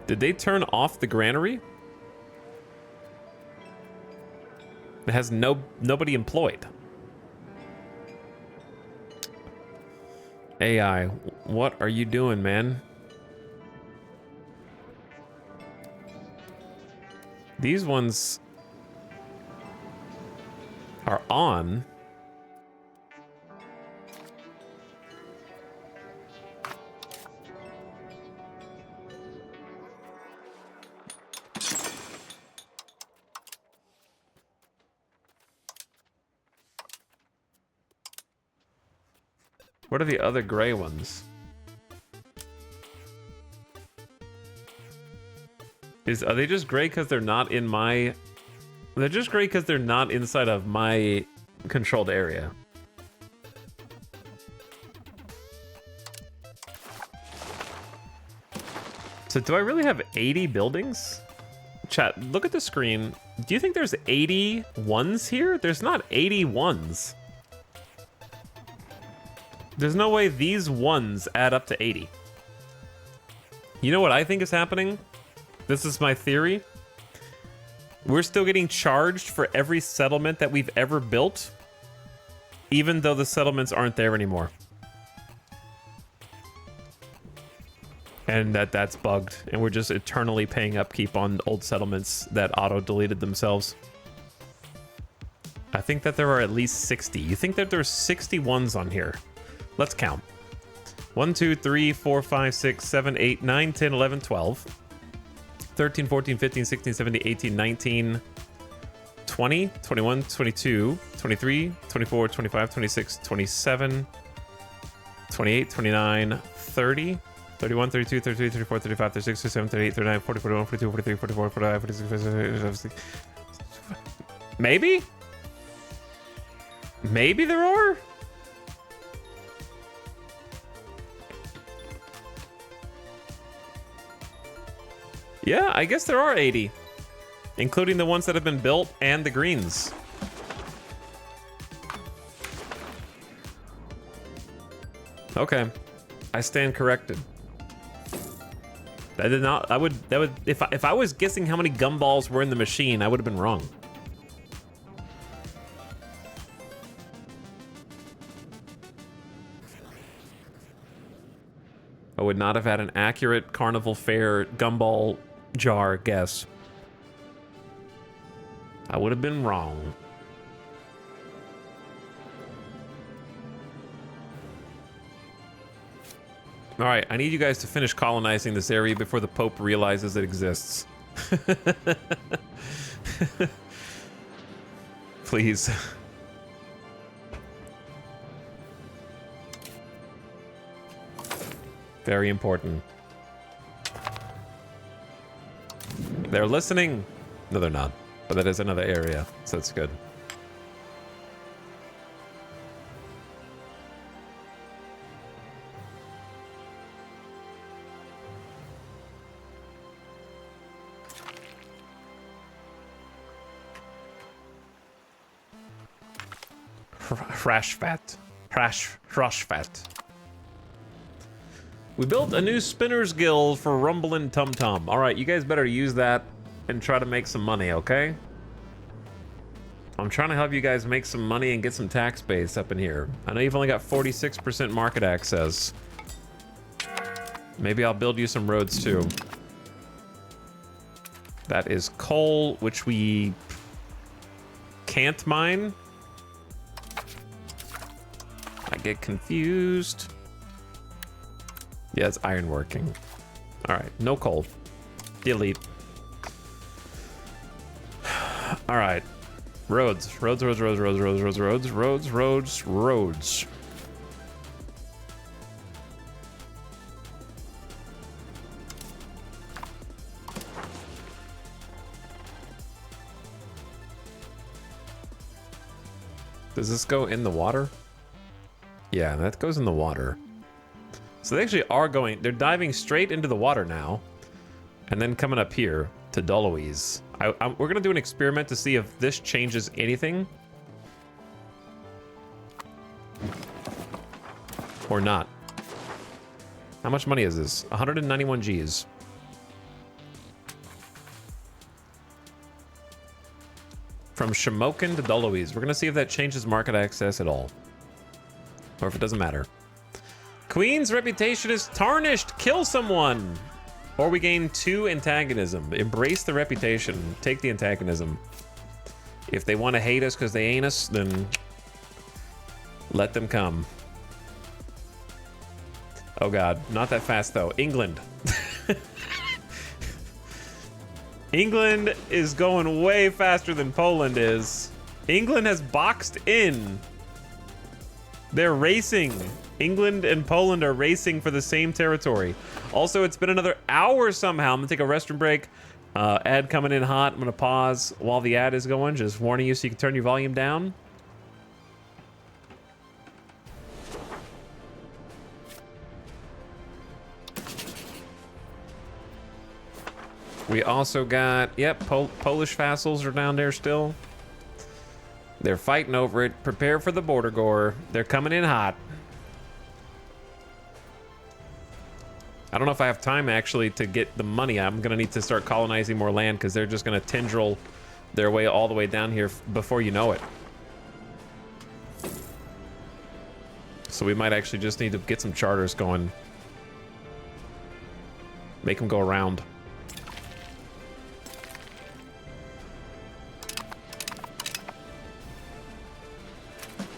Did they turn off the granary? It has nobody employed. AI, what are you doing, man? These ones are on. What are the other gray ones? Are they just gray because they're not in my... They're just gray because they're not inside of my controlled area. So do I really have 80 buildings? Chat, look at the screen. Do you think there's 80 ones here? There's not 80 ones. There's no way these ones add up to 80. You know what I think is happening? This is my theory. We're still getting charged for every settlement that we've ever built, even though the settlements aren't there anymore. And that's bugged, and we're just eternally paying upkeep on old settlements that auto-deleted themselves. I think that there are at least 60. You think that there's 60 ones on here? Let's count. 1, 2, 3, 4, 5, 6, 7, 8, 9, 10, 11, 12. 13, 14, 15, 16, 17, 18, 19, 20, 21, 22, 23, 24, 25, 26, 27, 28, 29, 30, 31, 32, 33, 34, 35, 36, 37, 38, 39, 40, 41, 42, 43, 44, 45, 46, 47, 46. Maybe? Maybe there are? Yeah, I guess there are 80, including the ones that have been built and the greens. Okay, I stand corrected. I did not. If I was guessing how many gumballs were in the machine, I would have been wrong. I would not have had an accurate Carnival Fair gumball jar guess. I would have been wrong. All right, I need you guys to finish colonizing this area before the Pope realizes it exists. Please. Very important. They're listening. No, they're not. But that is another area, so it's good. Hrashfat. We built a new spinner's guild for Rumble and Tum Tum. All right, you guys better use that and try to make some money, okay? I'm trying to help you guys make some money and get some tax base up in here. I know you've only got 46% market access. Maybe I'll build you some roads too. That is coal, which we can't mine. I get confused. Yeah, it's ironworking. All right, no coal. Delete. All right, roads. Does this go in the water? Yeah, that goes in the water. So they actually are going, they're diving straight into the water now, and then coming up here to Doloise. We're gonna do an experiment to see if this changes anything. Or not. How much money is this? 191 Gs. From Shamokin to Doloise. We're gonna see if that changes market access at all. Or if it doesn't matter. Queen's reputation is tarnished. Kill someone. Or we gain 2 antagonism. Embrace the reputation. Take the antagonism. If they want to hate us because they ain't us, then let them come. Oh God, not that fast though. England. England is going way faster than Poland is. England has boxed in. They're racing. England and Poland are racing for the same territory. Also, it's been another hour somehow. I'm gonna take a restroom break. Ad coming in hot. I'm gonna pause while the ad is going. Just warning you so you can turn your volume down. We also got, yep, Polish vassals are down there still. They're fighting over it. Prepare for the border gore. They're coming in hot. I don't know if I have time actually to get the money. I'm gonna need to start colonizing more land because they're just gonna tendril their way all the way down here before you know it. So we might actually just need to get some charters going. Make them go around.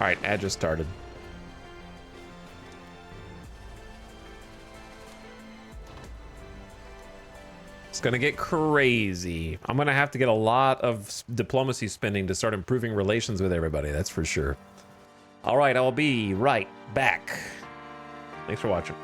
All right, ad just started. It's gonna get crazy. I'm gonna have to get a lot of diplomacy spending to start improving relations with everybody, that's for sure. All right, I'll be right back. Thanks for watching.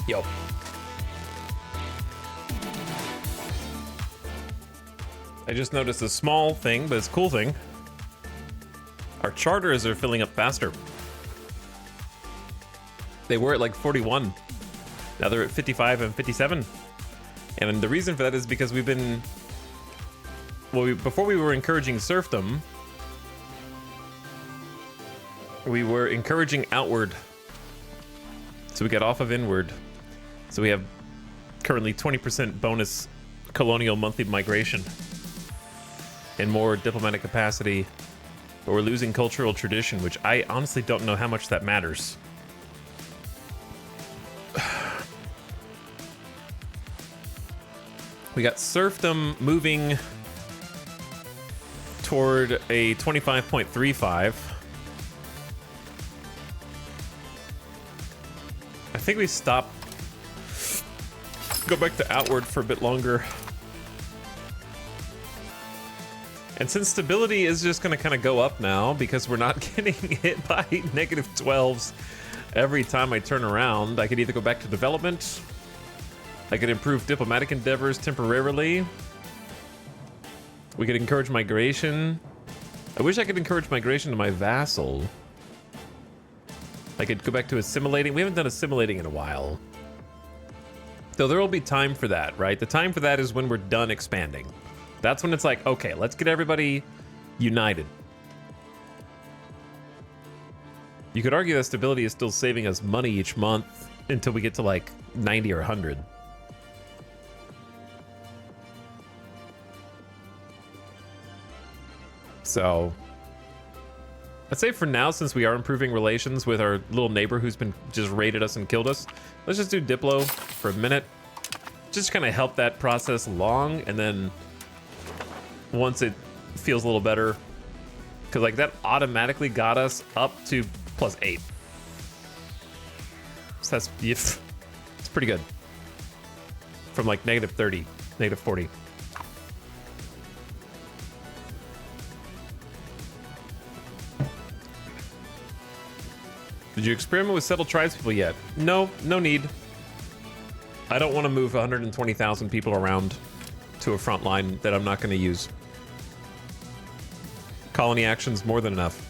Yo. I just noticed a small thing, but it's a cool thing. Our charters are filling up faster. They were at like 41. Now they're at 55 and 57. And the reason for that is because we've been... Well, before we were encouraging serfdom, we were encouraging outward. So we got off of inward. So we have currently 20% bonus colonial monthly migration and more diplomatic capacity, but we're losing cultural tradition, which I honestly don't know how much that matters. We got serfdom moving toward a 25.35. I think we stop, go back to outward for a bit longer. And since stability is just going to kind of go up now because we're not getting hit by negative 12s every time I turn around, I could either go back to development, I could improve diplomatic endeavors temporarily, we could encourage migration. I wish I could encourage migration to my vassal. I could go back to assimilating. We haven't done assimilating in a while. Though there will be time for that, right? The time for that is when we're done expanding. That's when it's like, okay, let's get everybody united. You could argue that stability is still saving us money each month until we get to like 90 or 100. So I'd say for now, since we are improving relations with our little neighbor who's been just raided us and killed us, let's just do Diplo for a minute. Just kind of help that process along, and then once it feels a little better, because like that automatically got us up to +8. So that's, it's pretty good. From like -30, -40. Did you experiment with settled tribespeople yet? No, no need. I don't want to move 120,000 people around to a front line that I'm not going to use. Colony action's more than enough.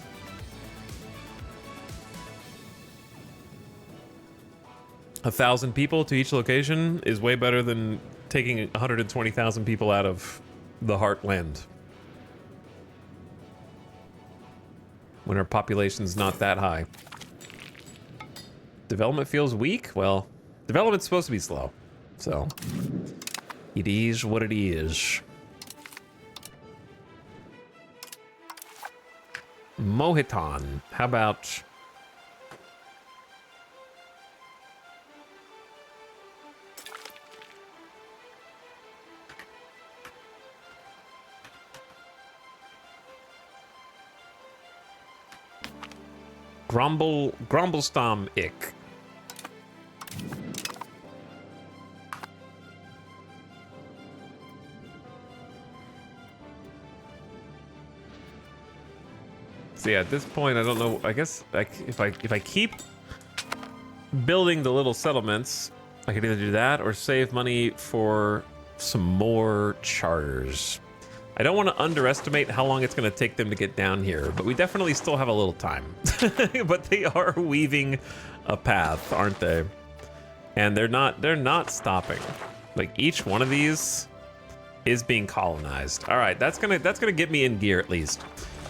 A 1,000 people to each location is way better than taking 120,000 people out of the heartland when our population's not that high. Development feels weak? Well, development's supposed to be slow, so it is what it is. Mohitan, how about... Grumblestom Ick. So yeah, at this point, I don't know. I guess like if I keep building the little settlements, I could either do that or save money for some more charters. I don't want to underestimate how long it's going to take them to get down here, but we definitely still have a little time. But they are weaving a path, aren't they? And they're not stopping. Like each one of these is being colonized. All right, that's gonna get me in gear at least.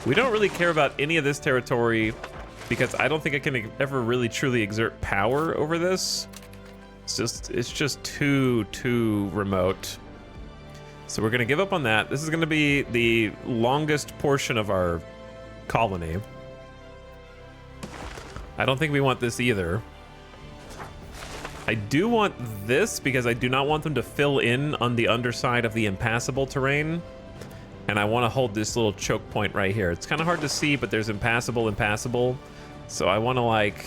We don't really care about any of this territory because I don't think I can ever really truly exert power over this. It's just too remote. So we're gonna give up on that. This is gonna be the longest portion of our colony. I don't think we want this either. I do want this because I do not want them to fill in on the underside of the impassable terrain. And I want to hold this little choke point right here. It's kind of hard to see, but there's impassable. So I want to like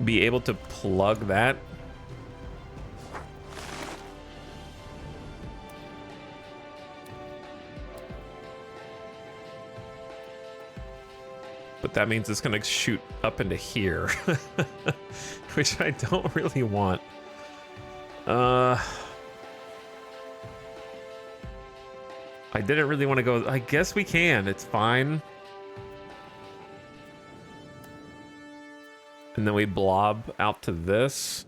be able to plug that. But that means it's gonna shoot up into here, which I don't really want. I didn't really want to go. I guess we can. It's fine. And then we blob out to this.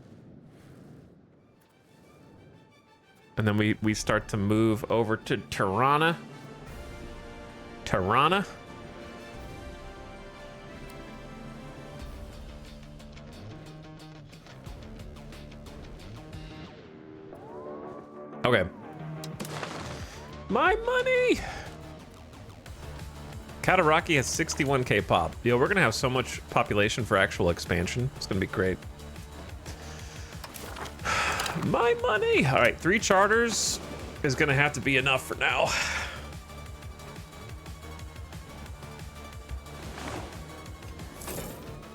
And then we start to move over to Tirana. Tirana. Okay. My money! Kataraki has 61k pop. Yo, we're gonna have so much population for actual expansion. It's gonna be great. My money! All right, 3 charters is gonna have to be enough for now.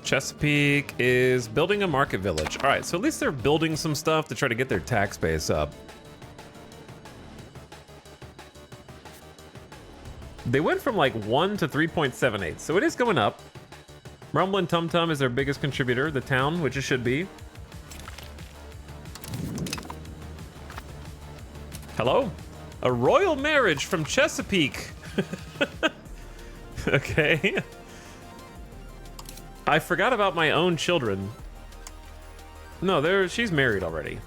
Chesapeake is building a market village. All right, so at least they're building some stuff to try to get their tax base up. They went from like 1 to 3.78, so it is going up. Rumblin' Tum Tum is their biggest contributor, the town, which it should be. Hello? A royal marriage from Chesapeake. Okay. I forgot about my own children. No, she's married already.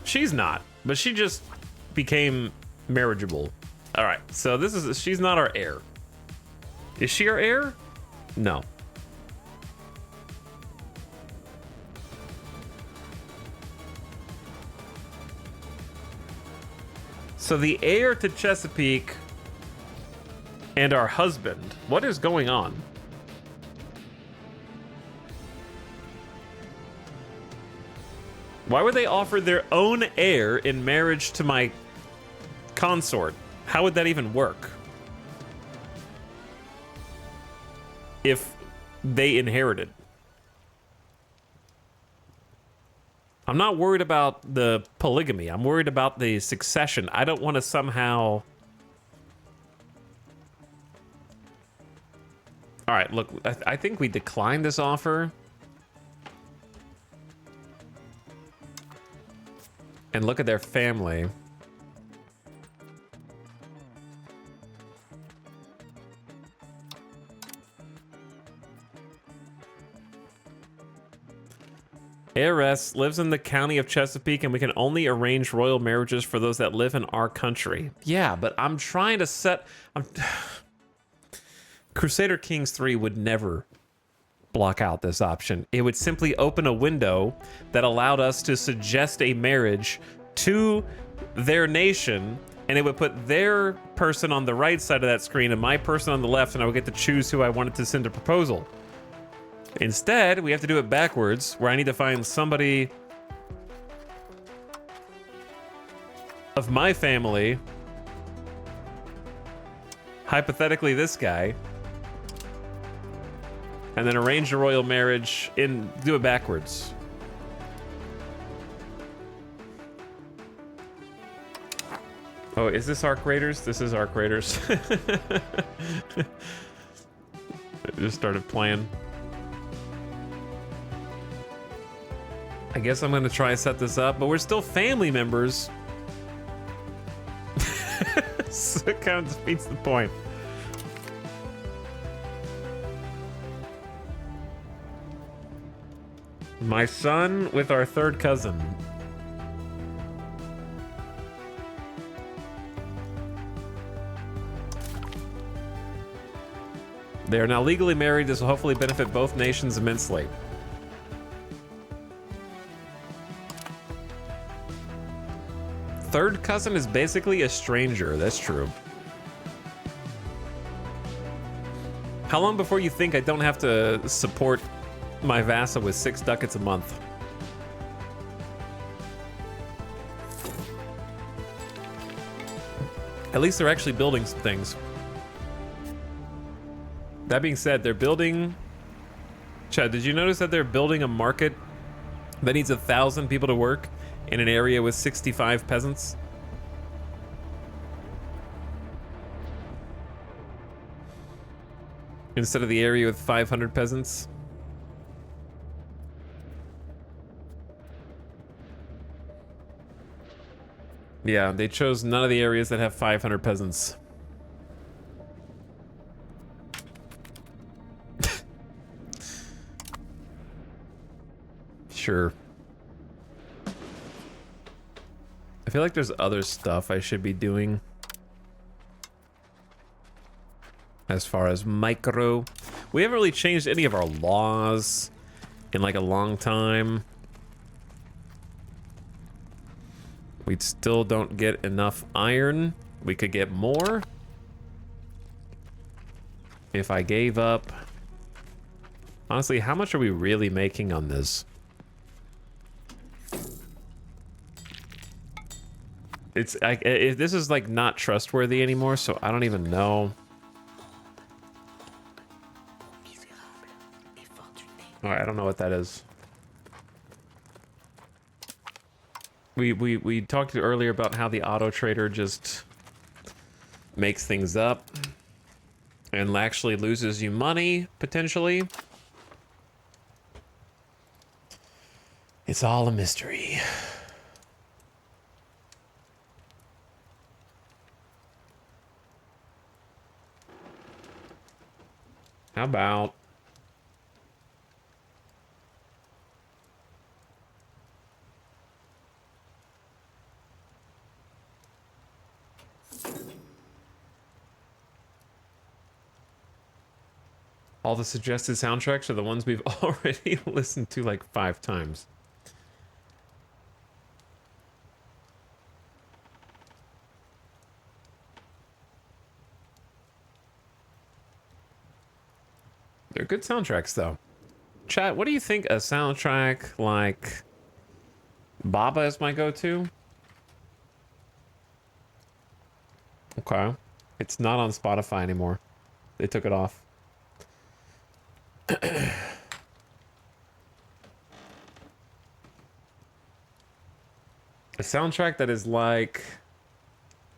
She's not, but she just became marriageable. All right, so she's not our heir. Is she our heir? No. So the heir to Chesapeake and our husband, what is going on? Why would they offer their own heir in marriage to my consort? How would that even work? If they inherited. I'm not worried about the polygamy. I'm worried about the succession. I don't want to somehow... All right, look, I think we declined this offer. And look at their family. Heiress lives in the county of Chesapeake, and we can only arrange royal marriages for those that live in our country. Yeah, but I'm trying to set... Crusader Kings 3 would never block out this option. It would simply open a window that allowed us to suggest a marriage to their nation, and it would put their person on the right side of that screen and my person on the left, and I would get to choose who I wanted to send a proposal. Instead, we have to do it backwards, where I need to find somebody of my family, hypothetically this guy, and then arrange a royal marriage do it backwards. Oh, is this Arc Raiders? This is Arc Raiders. I just started playing. I guess I'm gonna try to set this up, but we're still family members. So it kind of defeats the point. My son with our third cousin. They are now legally married. This will hopefully benefit both nations immensely. Third cousin is basically a stranger. That's true. How long before you think I don't have to support my Vasa with 6 ducats a month? At least they're actually building some things. That being said, they're building... Chad, did you notice that they're building a market that needs 1,000 people to work in an area with 65 peasants? instead of the area with 500 peasants. Yeah, they chose none of the areas that have 500 peasants. Sure. I feel like there's other stuff I should be doing. As far as micro. We haven't really changed any of our laws in like a long time. We still don't get enough iron. We could get more. If I gave up. Honestly, how much are we really making on this? This is like not trustworthy anymore, so I don't even know. All right, I don't know what that is. We talked earlier about how the auto trader just makes things up and actually loses you money potentially. It's all a mystery. How about all the suggested soundtracks are the ones we've already listened to like 5 times. They're good soundtracks though. Chat, what do you think a soundtrack like Baba is my go-to? Okay. It's not on Spotify anymore. They took it off. A soundtrack that is like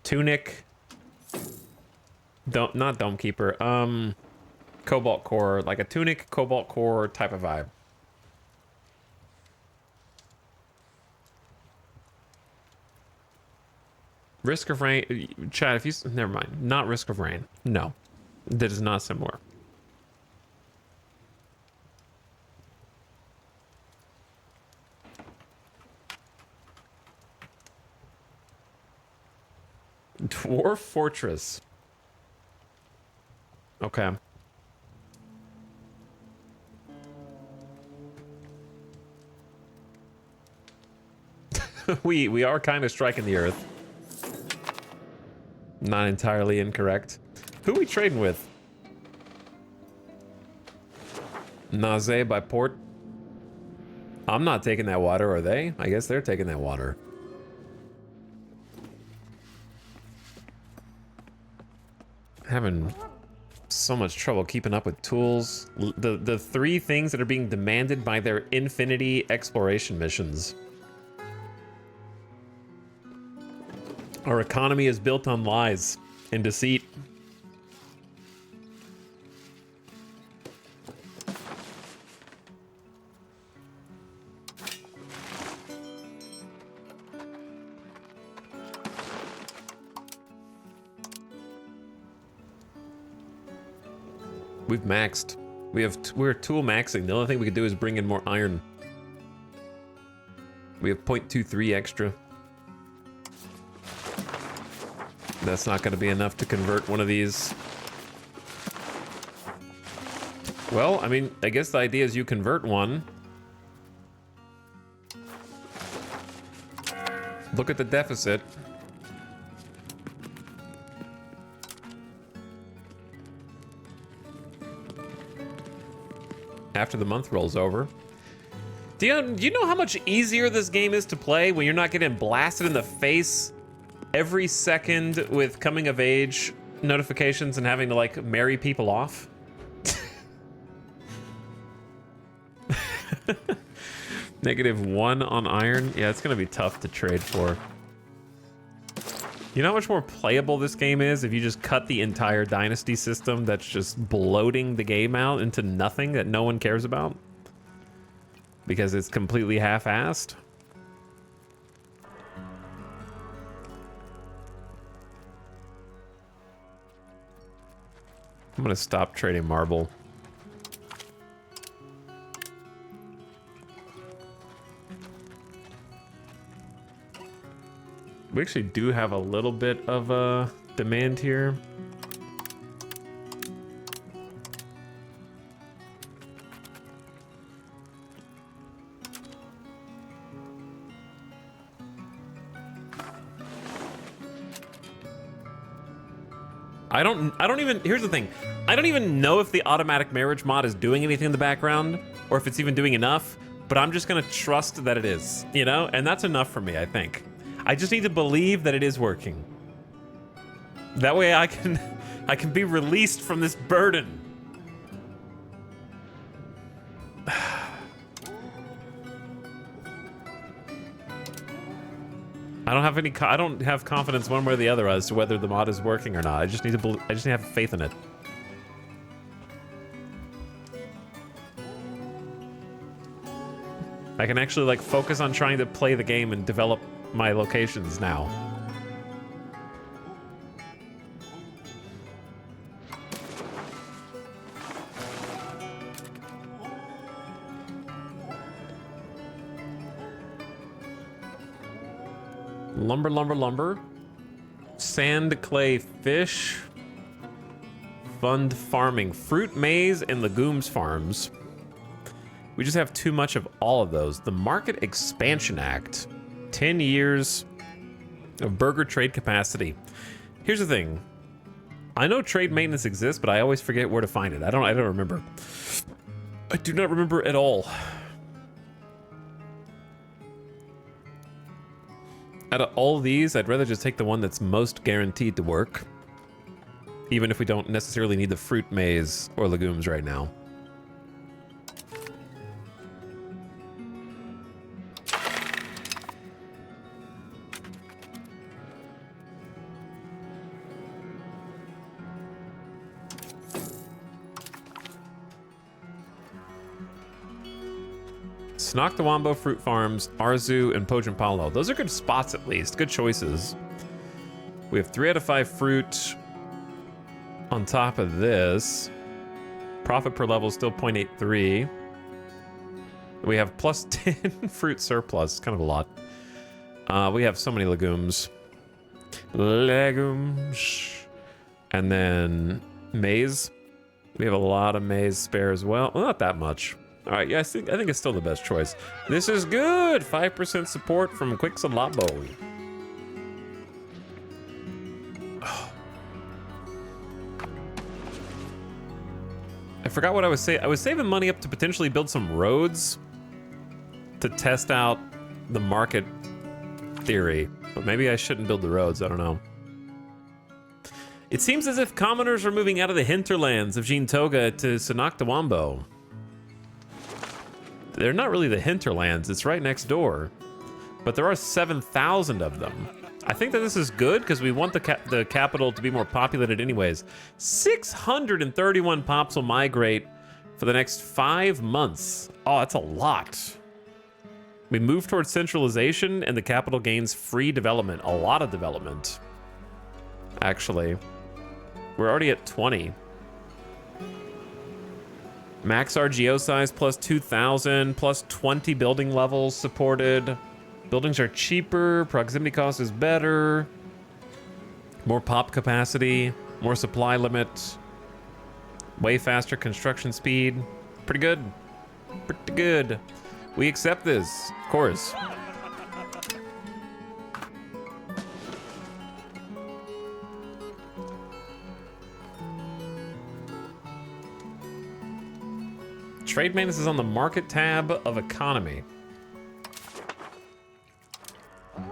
Tunic, not Dome Keeper, Cobalt Core, like a Tunic Cobalt Core type of vibe. Risk of Rain, Chad, if you, never mind, not Risk of Rain. No, that is not similar. Dwarf Fortress. Okay. we are kind of striking the earth. Not entirely incorrect. Who are we trading with? Naze by port. I'm not taking that water, are they? I guess they're taking that water. Having so much trouble keeping up with tools. The 3 things that are being demanded by their infinity exploration missions. Our economy is built on lies and deceit. We've maxed. We're tool maxing. The only thing we could do is bring in more iron. We have 0.23 extra. That's not going to be enough to convert one of these. Well, I mean, I guess the idea is you convert one. Look at the deficit. After the month rolls over. Do you know how much easier this game is to play when you're not getting blasted in the face every second with coming of age notifications and having to like marry people off? -1 on iron. Yeah, it's gonna be tough to trade for. You know how much more playable this game is if you just cut the entire Dynasty system that's just bloating the game out into nothing that no one cares about? Because it's completely half-assed? I'm gonna stop trading marble. We actually do have a little bit of demand here. I don't even, here's the thing. I don't even know if the automatic marriage mod is doing anything in the background or if it's even doing enough, but I'm just gonna trust that it is, you know? And that's enough for me, I think. I just need to believe that it is working. That way I can be released from this burden. I don't have confidence one way or the other as to whether the mod is working or not. I just need to have faith in it. I can actually like focus on trying to play the game and develop my locations now. Lumber, lumber, lumber. Sand, clay, fish. Fund farming. Fruit, maize, and legumes farms. We just have too much of all of those. The Market Expansion Act. 10 years of burger trade capacity. Here's the thing. I know trade maintenance exists, but I always forget where to find it. I don't remember. I do not remember at all. Out of all these, I'd rather just take the one that's most guaranteed to work. Even if we don't necessarily need the fruit, maize, or legumes right now. Noctawambo Fruit Farms, Arzu, and Pojampalo. Those are good spots at least. Good choices. We have 3 out of 5 fruit on top of this. Profit per level is still 0.83. We have plus 10 fruit surplus. Kind of a lot. We have so many legumes. Legumes. And then maize. We have a lot of maize spare as well. Well, not that much. All right, yeah, I think it's still the best choice. This is good. 5% support from Quixalabo. Oh. I forgot what I was saying. I was saving money up to potentially build some roads to test out the market theory, but maybe I shouldn't build the roads. I don't know. It seems as if commoners are moving out of the hinterlands of Jintoga to Sonoctawambo. They're not really the hinterlands, it's right next door. But there are 7,000 of them. I think that this is good because we want the capital to be more populated anyways. 631 pops will migrate for the next 5 months. Oh, that's a lot. We move towards centralization and the capital gains free development. A lot of development, actually. We're already at 20. Max RGO size plus 2,000, plus 20 building levels supported. Buildings are cheaper, proximity cost is better. More pop capacity, more supply limit. Way faster construction speed. Pretty good. Pretty good. We accept this, of course. Trade maintenance is on the market tab of economy. I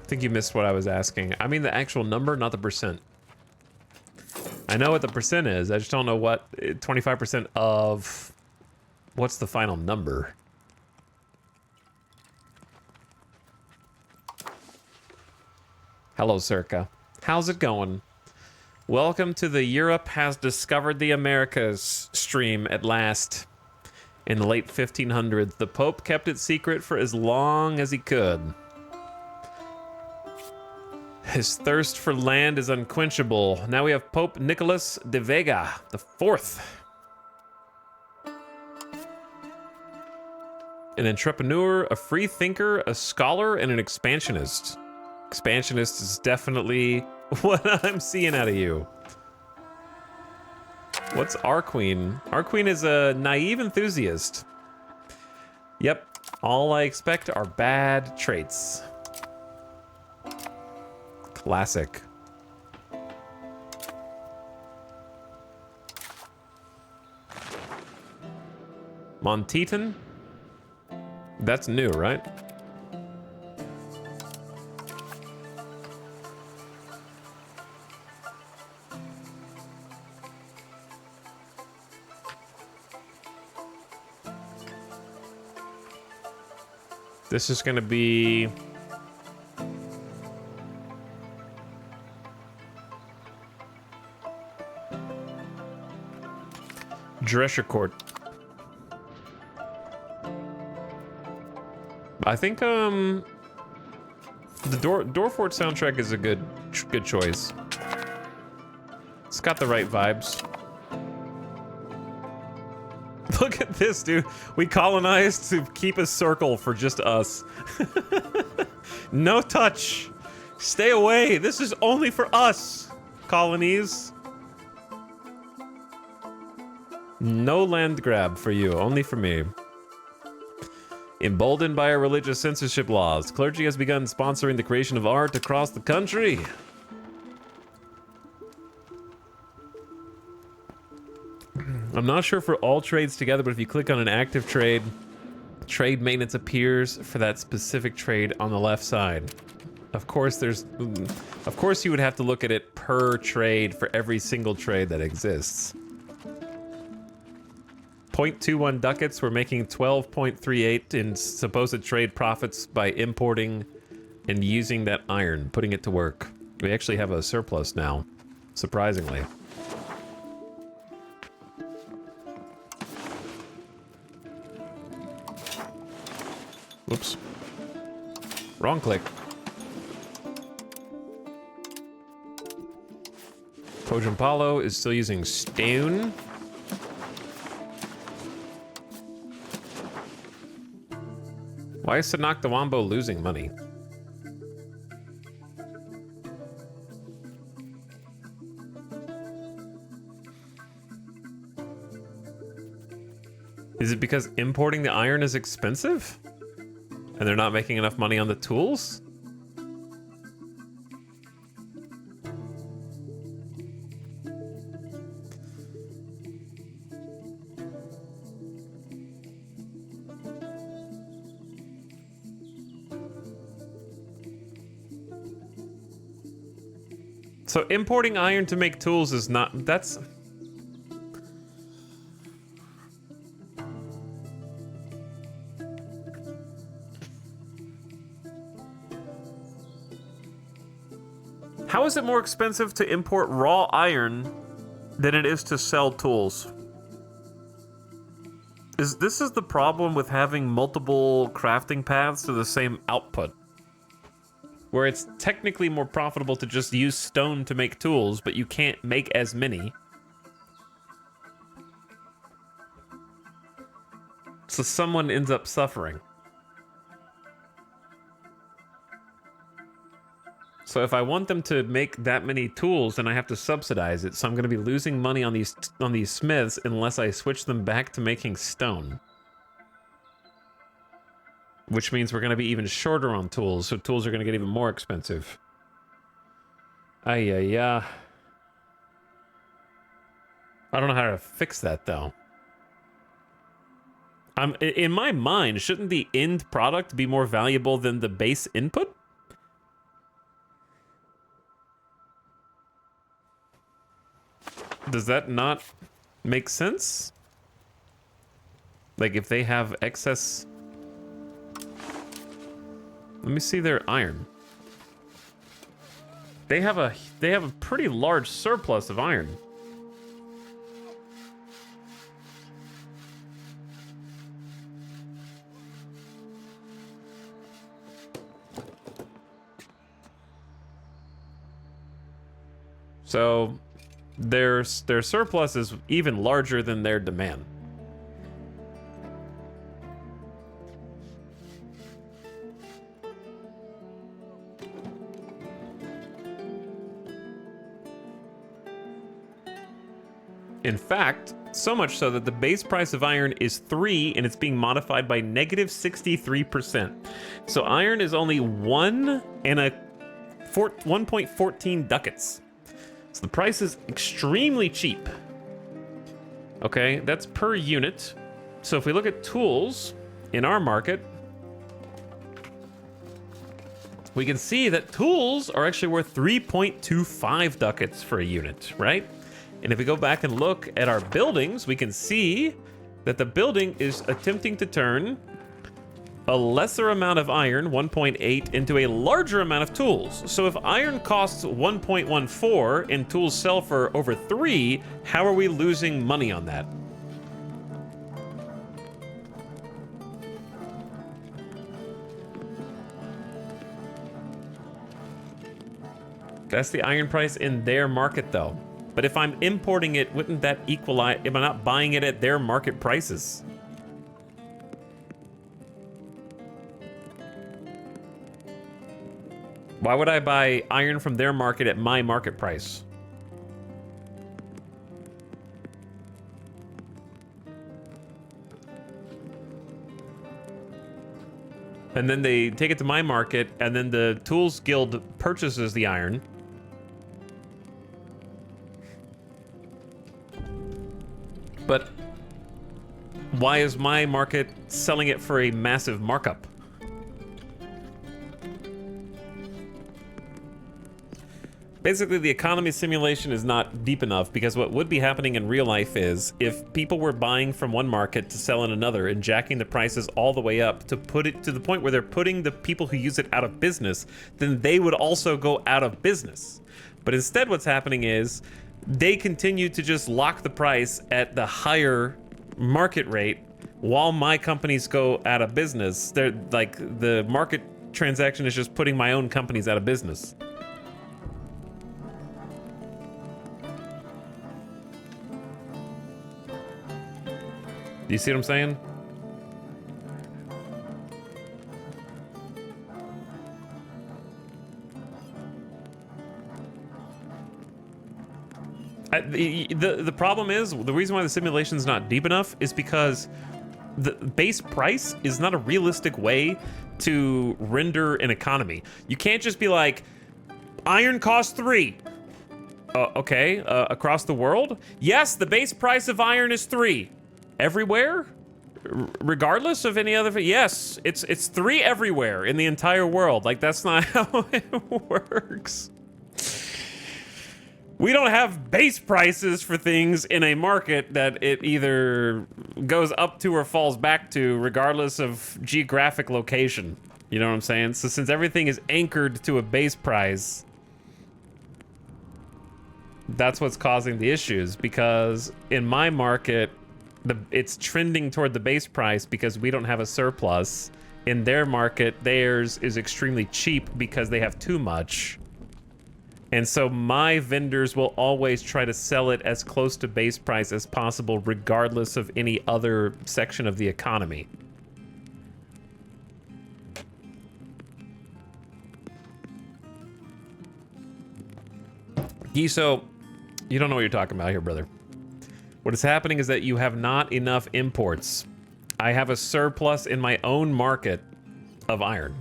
think you missed what I was asking. I mean the actual number, not the percent. I know what the percent is. I just don't know what 25% of what's the final number. Hello, Circa. How's it going? Welcome to the Europe Has Discovered the Americas stream at last. In the late 1500s, the Pope kept it secret for as long as he could. His thirst for land is unquenchable. Now we have Pope Nicholas de Vega the Fourth. An entrepreneur, a free thinker, a scholar, and an expansionist. Expansionist is definitely what I'm seeing out of you. What's our queen? Our queen is a naive enthusiast. Yep, all I expect are bad traits. Classic. Monteton? That's new, right? This is going to be... Drescher Court. I think the Dorfort soundtrack is a good choice. It's got the right vibes. Look at this, dude. We colonized to keep a circle for just us. No touch. Stay away. This is only for us, colonies. No land grab for you, only for me. Emboldened by our religious censorship laws, clergy has begun sponsoring the creation of art across the country. I'm not sure for all trades together, but if you click on an active trade, trade maintenance appears for that specific trade on the left side. Of course, you would have to look at it per trade for every single trade that exists. 0.21 ducats, we're making 12.38 in supposed trade profits by importing and using that iron, putting it to work. We actually have a surplus now, surprisingly. Whoops. Wrong click. Pojampalo is still using stone. Why is Sanakdawambo losing money? Is it because importing the iron is expensive? And they're not making enough money on the tools? So importing iron to make tools is not... that's... How is it more expensive to import raw iron than it is to sell tools? This is the problem with having multiple crafting paths to the same output. Where it's technically more profitable to just use stone to make tools, but you can't make as many. So someone ends up suffering. So if I want them to make that many tools, then I have to subsidize it. So I'm going to be losing money on these smiths unless I switch them back to making stone. Which means we're going to be even shorter on tools, so tools are going to get even more expensive. I don't know how to fix that, though. In my mind, shouldn't the end product be more valuable than the base input? Does that not make sense? Like, if they have excess... Let me see their iron. They have a pretty large surplus of iron. So their surplus is even larger than their demand. In fact, so much so that the base price of iron is 3 and it's being modified by negative 63%. So iron is only 1.14 ducats. So the price is extremely cheap. Okay, that's per unit. So if we look at tools in our market, we can see that tools are actually worth 3.25 ducats for a unit, right? And if we go back and look at our buildings, we can see that the building is attempting to turn a lesser amount of iron, 1.8, into a larger amount of tools. So if iron costs 1.14 and tools sell for over 3, how are we losing money on that? That's the iron price in their market, though. But if I'm importing it, wouldn't that equalize? Am I not buying it at their market prices? Why would I buy iron from their market at my market price? And then they take it to my market, and then the Tools Guild purchases the iron. But why is my market selling it for a massive markup? Basically, the economy simulation is not deep enough, because what would be happening in real life is if people were buying from one market to sell in another and jacking the prices all the way up to put it to the point where they're putting the people who use it out of business, then they would also go out of business. But instead what's happening is they continue to just lock the price at the higher market rate while my companies go out of business. They're like, the market transaction is just putting my own companies out of business. Do you see what I'm saying? The problem is, the reason why the simulation is not deep enough is because the base price is not a realistic way to render an economy. You can't just be like, iron costs 3. Okay, across the world? Yes, the base price of iron is 3. Everywhere? Regardless of any other... Yes, it's 3 everywhere in the entire world. Like, that's not how it works. We don't have base prices for things in a market that it either goes up to or falls back to, regardless of geographic location. You know what I'm saying? So since everything is anchored to a base price, that's what's causing the issues. Because in my market, it's trending toward the base price because we don't have a surplus. In their market, theirs is extremely cheap because they have too much. And so my vendors will always try to sell it as close to base price as possible, regardless of any other section of the economy. Giso, you don't know what you're talking about here, brother. What is happening is that you have not enough imports. I have a surplus in my own market of iron.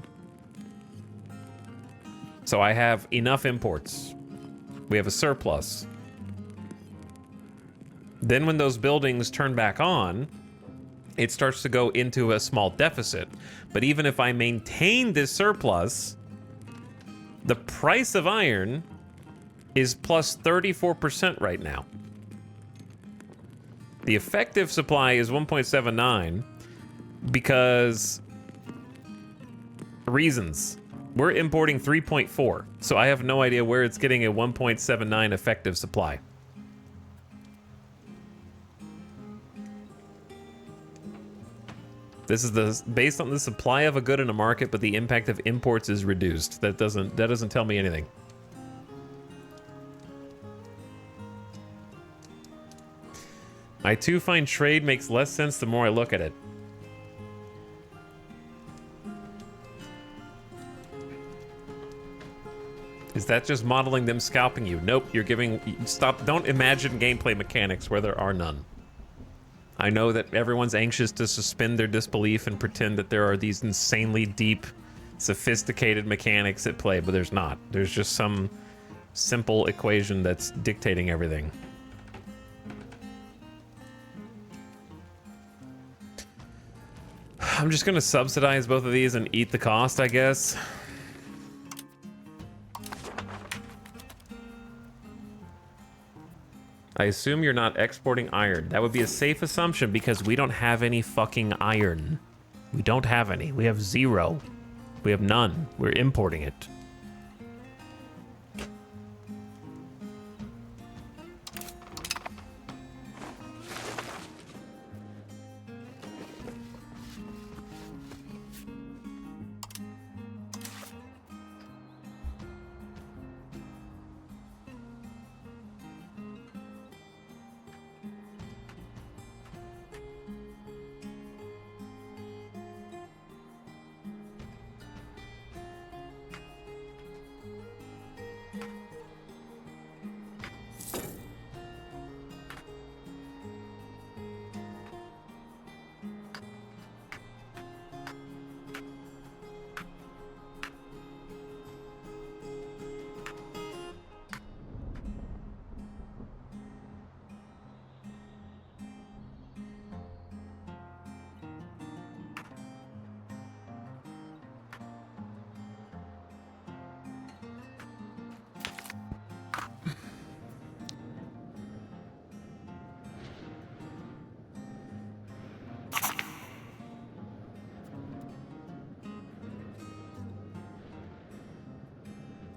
So I have enough imports. We have a surplus. Then when those buildings turn back on, it starts to go into a small deficit. But even if I maintain this surplus, the price of iron is plus 34% right now. The effective supply is 1.79 because reasons. We're importing 3.4, so I have no idea where it's getting a 1.79 effective supply. This is based on the supply of a good in a market, but the impact of imports is reduced. That doesn't tell me anything. I too find trade makes less sense the more I look at it. Is that just modeling them scalping you? Nope, you're giving... Stop, don't imagine gameplay mechanics where there are none. I know that everyone's anxious to suspend their disbelief and pretend that there are these insanely deep, sophisticated mechanics at play, but there's not. There's just some simple equation that's dictating everything. I'm just gonna subsidize both of these and eat the cost, I guess. I assume you're not exporting iron. That would be a safe assumption because we don't have any fucking iron. We don't have any. We have 0. We have none. We're importing it.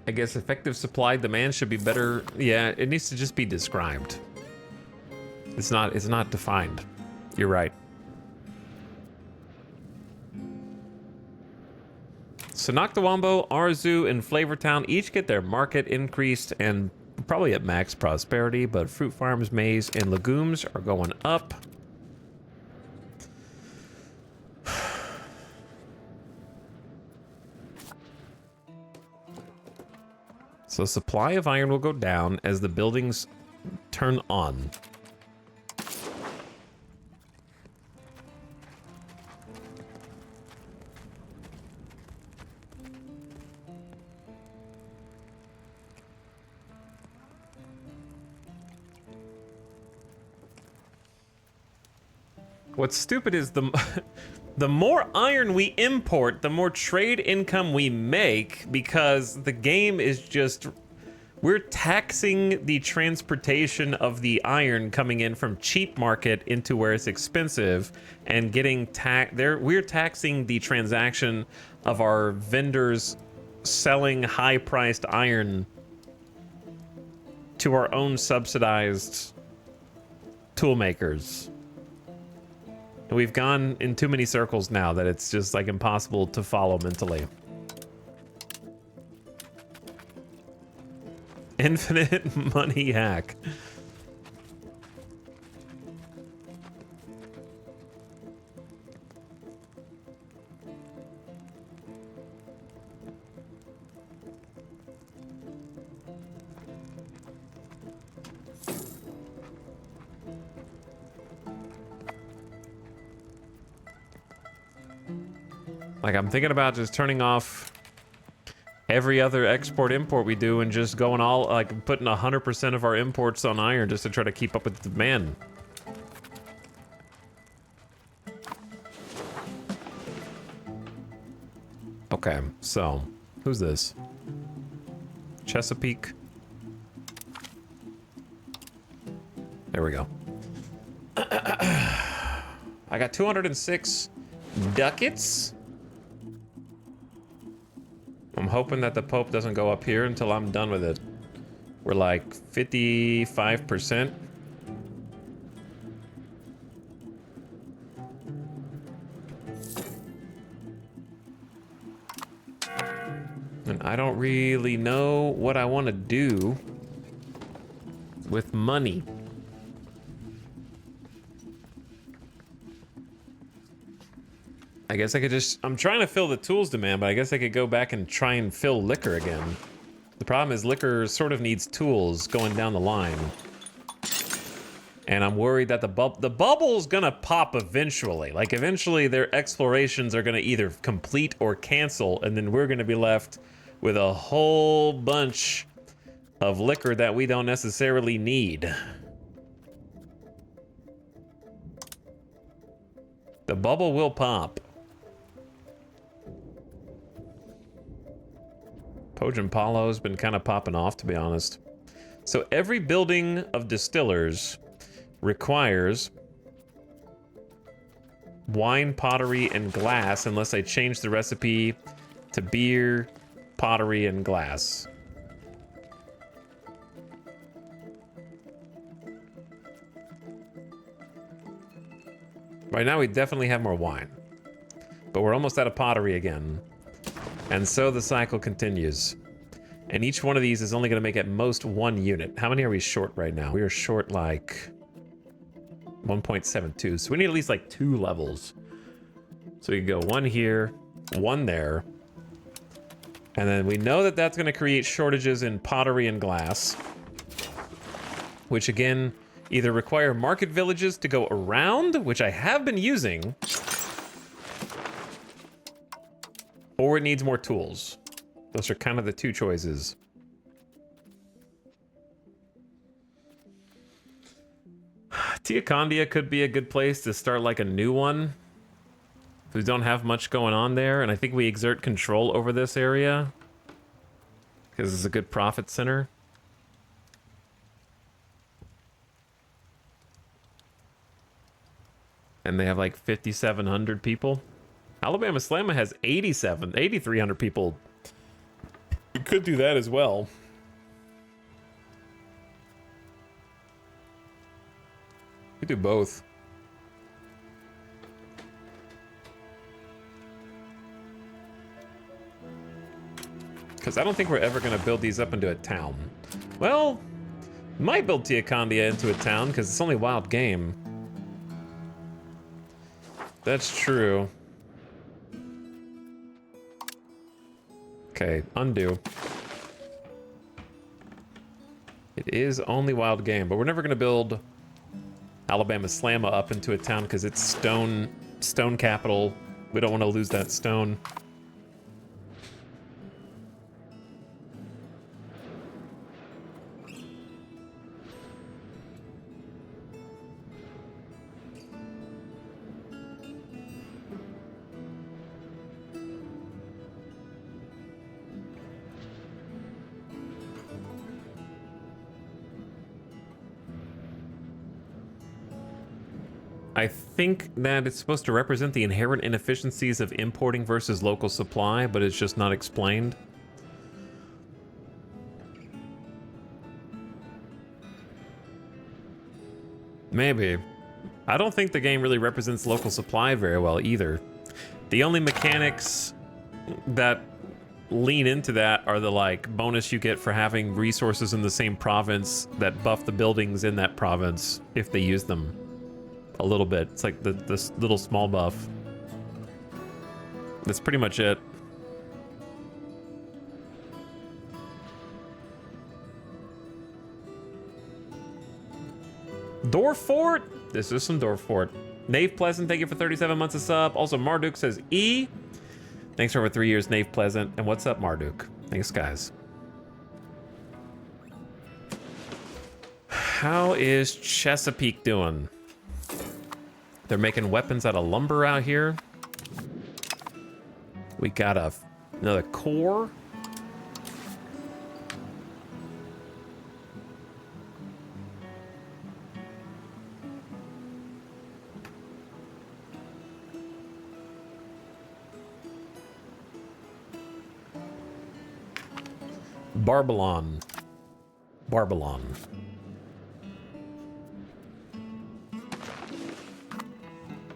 I guess effective supply demand should be better. Yeah, it needs to just be described. It's not defined. You're right. So Noctawambo, Arzu, and Flavortown each get their market increased and probably at max prosperity, but fruit farms, maize, and legumes are going up. So supply of iron will go down as the buildings turn on. What's stupid is the more iron we import, the more trade income we make, because the game is just... We're taxing the transportation of the iron coming in from cheap market into where it's expensive and getting we're taxing the transaction of our vendors selling high-priced iron to our own subsidized tool makers. We've gone in too many circles now that it's just like impossible to follow mentally. Infinite money hack. Like, I'm thinking about just turning off every other export import we do and just going all, like, putting 100% of our imports on iron just to try to keep up with the demand. Okay, so who's this? Chesapeake. There we go. I got 206 ducats. I'm hoping that the Pope doesn't go up here until I'm done with it. We're like 55%. And I don't really know what I want to do with money. I guess I could just... I'm trying to fill the tools demand, but I guess I could go back and try and fill liquor again. The problem is liquor sort of needs tools going down the line. And I'm worried that the bubble's gonna pop eventually. Like, eventually their explorations are gonna either complete or cancel, and then we're gonna be left with a whole bunch of liquor that we don't necessarily need. The bubble will pop. Pojan Palo's been kind of popping off, to be honest. So every building of distillers requires wine, pottery, and glass unless I change the recipe to beer, pottery, and glass. Right now we definitely have more wine, but we're almost out of pottery again. And so the cycle continues. And each one of these is only going to make at most 1 unit. How many are we short right now? We are short like 1.72. So we need at least like 2 levels. So we can go 1 here, 1 there. And then we know that that's going to create shortages in pottery and glass. Which again, either require market villages to go around, which I have been using, or it needs more tools. Those are kind of the 2 choices. Tiakondia could be a good place to start like a new one. We don't have much going on there, and I think we exert control over this area because it's a good profit center. And they have like 5,700 people. Alabama Slamma has 8,300 people. We could do that as well. We do both. Because I don't think we're ever going to build these up into a town. Well, might build Tiakondia into a town because it's only wild game. That's true. Okay, undo. It is only wild game, but we're never gonna build Alabama Slamma up into a town because it's stone capital. We don't want to lose that stone. I think that it's supposed to represent the inherent inefficiencies of importing versus local supply, but it's just not explained. Maybe. I don't think the game really represents local supply very well either. The only mechanics that lean into that are the like bonus you get for having resources in the same province that buff the buildings in that province if they use them. A little bit. It's like this little small buff. That's pretty much it. Door Fort? This is some Door Fort. Nave Pleasant, thank you for 37 months of sub. Also, Marduk says E. Thanks for over 3 years, Nave Pleasant. And what's up, Marduk? Thanks, guys. How is Chesapeake doing? They're making weapons out of lumber out here. We got another core. Barbalon. Barbalon.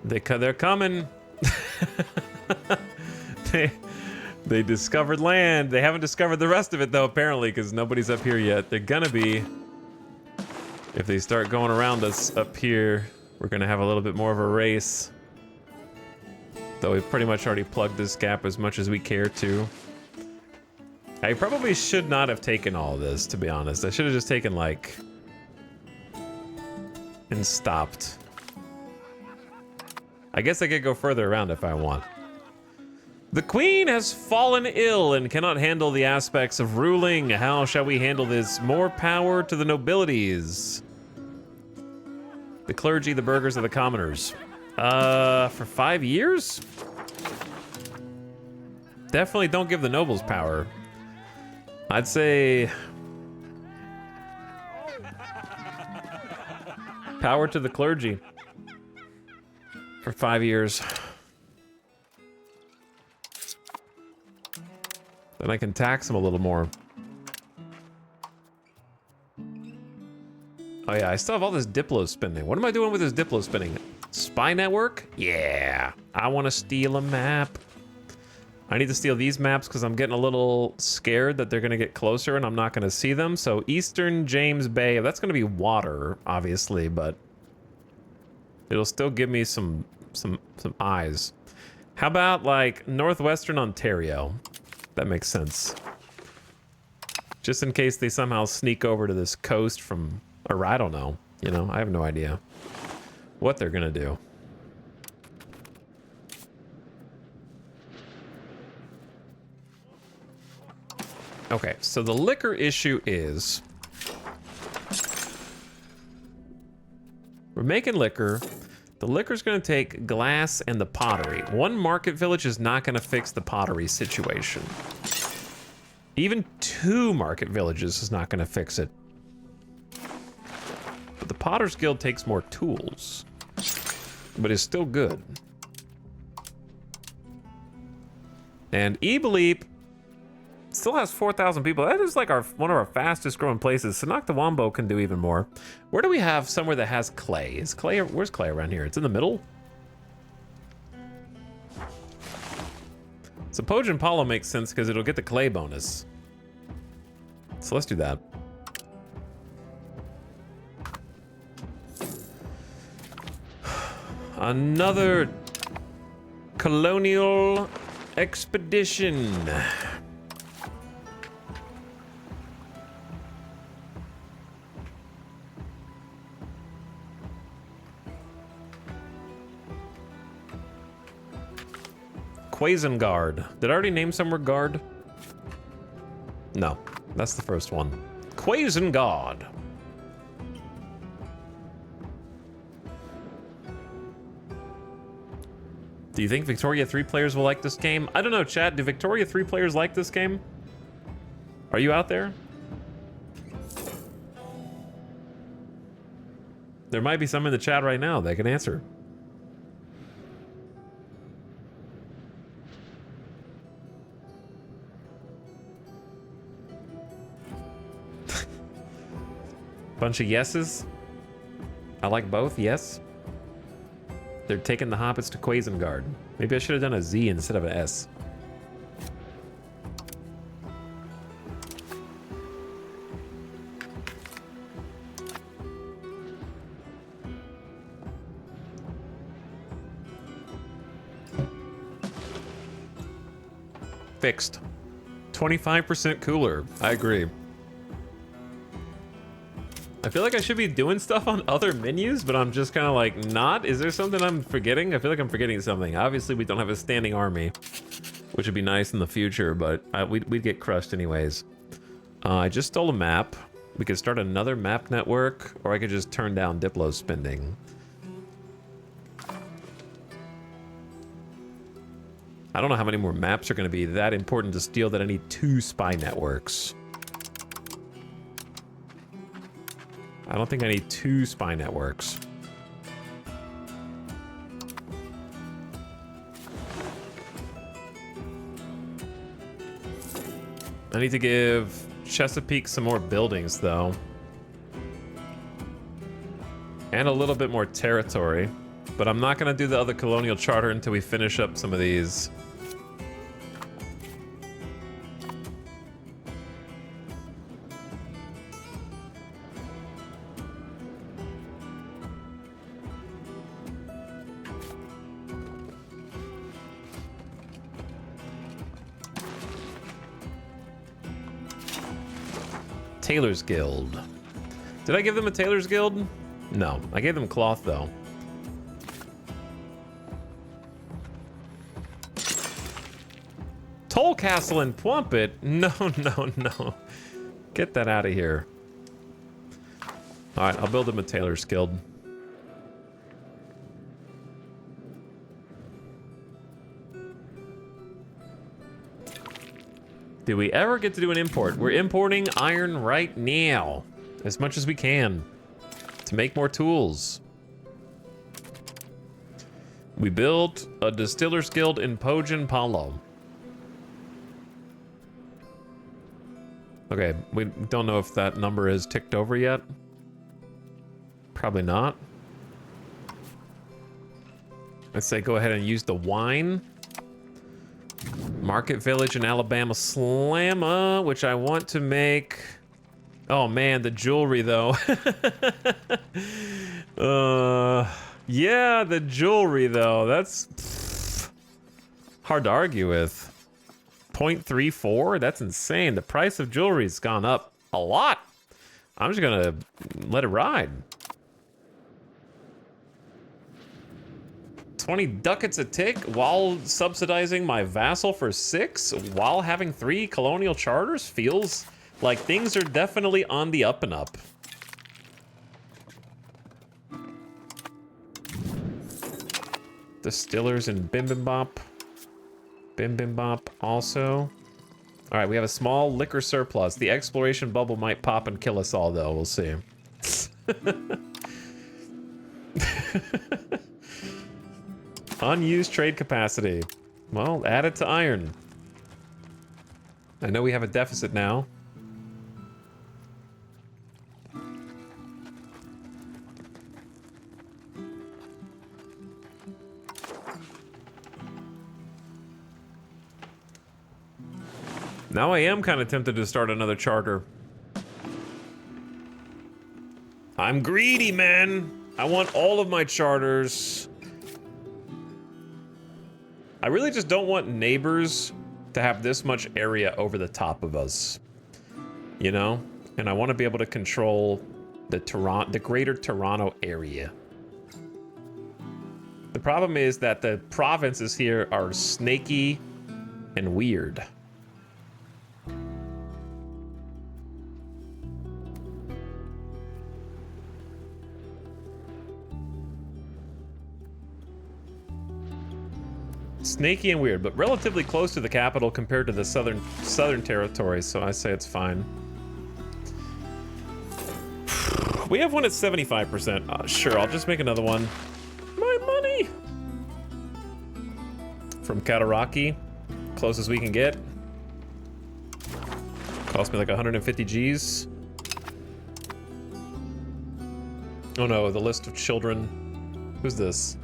They're coming. They discovered land. They haven't discovered the rest of it though, apparently, because nobody's up here yet. They're gonna be. If they start going around us up here, we're gonna have a little bit more of a race. Though we've pretty much already plugged this gap as much as we care to. I probably should not have taken all of this, to be honest. I should have just taken, like... and stopped. I guess I could go further around if I want. The queen has fallen ill and cannot handle the aspects of ruling. How shall we handle this? More power to the nobilities. The clergy, the burghers, and the commoners. For 5 years? Definitely don't give the nobles power. I'd say... power to the clergy. For 5 years. Then I can tax them a little more. Oh yeah, I still have all this Diplo spending. What am I doing with this Diplo spending? Spy network? Yeah. I want to steal a map. I need to steal these maps because I'm getting a little scared that they're going to get closer and I'm not going to see them. So Eastern James Bay, that's going to be water, obviously, but it'll still give me some eyes. How about like Northwestern Ontario? That makes sense. Just in case they somehow sneak over to this coast from, or I don't know. You know, I have no idea what they're gonna do. Okay, so the liquor issue is we're making liquor. The liquor's gonna take glass and the pottery. One market village is not gonna fix the pottery situation. Even 2 market villages is not gonna fix it. But the Potter's Guild takes more tools, but is still good. And Ebeleep still has 4,000 people. That is like one of our fastest growing places. Sanoctawambo can do even more. Where do we have somewhere that has clay? Is clay, where's clay around here? It's in the middle? So Pojin Palo makes sense because it'll get the clay bonus. So let's do that. Another colonial expedition. Quasengard. Did I already name somewhere guard? No, that's the first one. Quasengard. Do you think Victoria 3 players will like this game? I don't know, chat. Do Victoria 3 players like this game? Are you out there? There might be some in the chat right now that can answer. Bunch of yeses. I like both, yes. They're taking the hobbits to Quasengard. Maybe I should have done a Z instead of an S. Fixed. 25% cooler. I agree. I feel like I should be doing stuff on other menus, but I'm just kind of like not. Is there something I'm forgetting? I feel like I'm forgetting something. Obviously, we don't have a standing army, which would be nice in the future, but we'd get crushed anyways. I just stole a map. We could start another map network, or I could just turn down Diplo spending. I don't know how many more maps are going to be that important to steal that I need 2 spy networks. I don't think I need 2 spy networks. I need to give Chesapeake some more buildings, though. And a little bit more territory. But I'm not going to do the other colonial charter until we finish up some of these. Tailor's Guild. Did I give them a Tailor's Guild? No, I gave them cloth though. Toll Castle in Plumpet? No, no, no. Get that out of here. All right, I'll build them a Tailor's Guild. Do we ever get to do an import? We're importing iron right now, as much as we can, to make more tools. We built a Distiller's Guild in Pojin Palo. Okay, we don't know if that number is ticked over yet. Probably not. I'd say go ahead and use the wine. Market Village in Alabama Slamma, which I want to make. Oh man, the jewelry though. Yeah, the jewelry though. That's hard to argue with. 0.34? That's insane. The price of jewelry's gone up a lot. I'm just gonna let it ride. 20 ducats a tick while subsidizing my vassal for 6 while having 3 colonial charters feels like things are definitely on the up and up. Distillers and Bibimbap. Bibimbap also. All right, we have a small liquor surplus. The exploration bubble might pop and kill us all though, we'll see. Unused trade capacity. Well, add it to iron. I know we have a deficit now. Now I am kind of tempted to start another charter. I'm greedy, man. I want all of my charters. I really just don't want neighbors to have this much area over the top of us, you know? And I want to be able to control the greater Toronto area. The problem is that the provinces here are snaky and weird. Snaky and weird, but relatively close to the capital compared to the southern territories, so I say it's fine. We have one at 75%. Sure, I'll just make another one. My money! From Kataraki, close as we can get. Cost me like 150 G's. Oh no, the list of children. Who's this?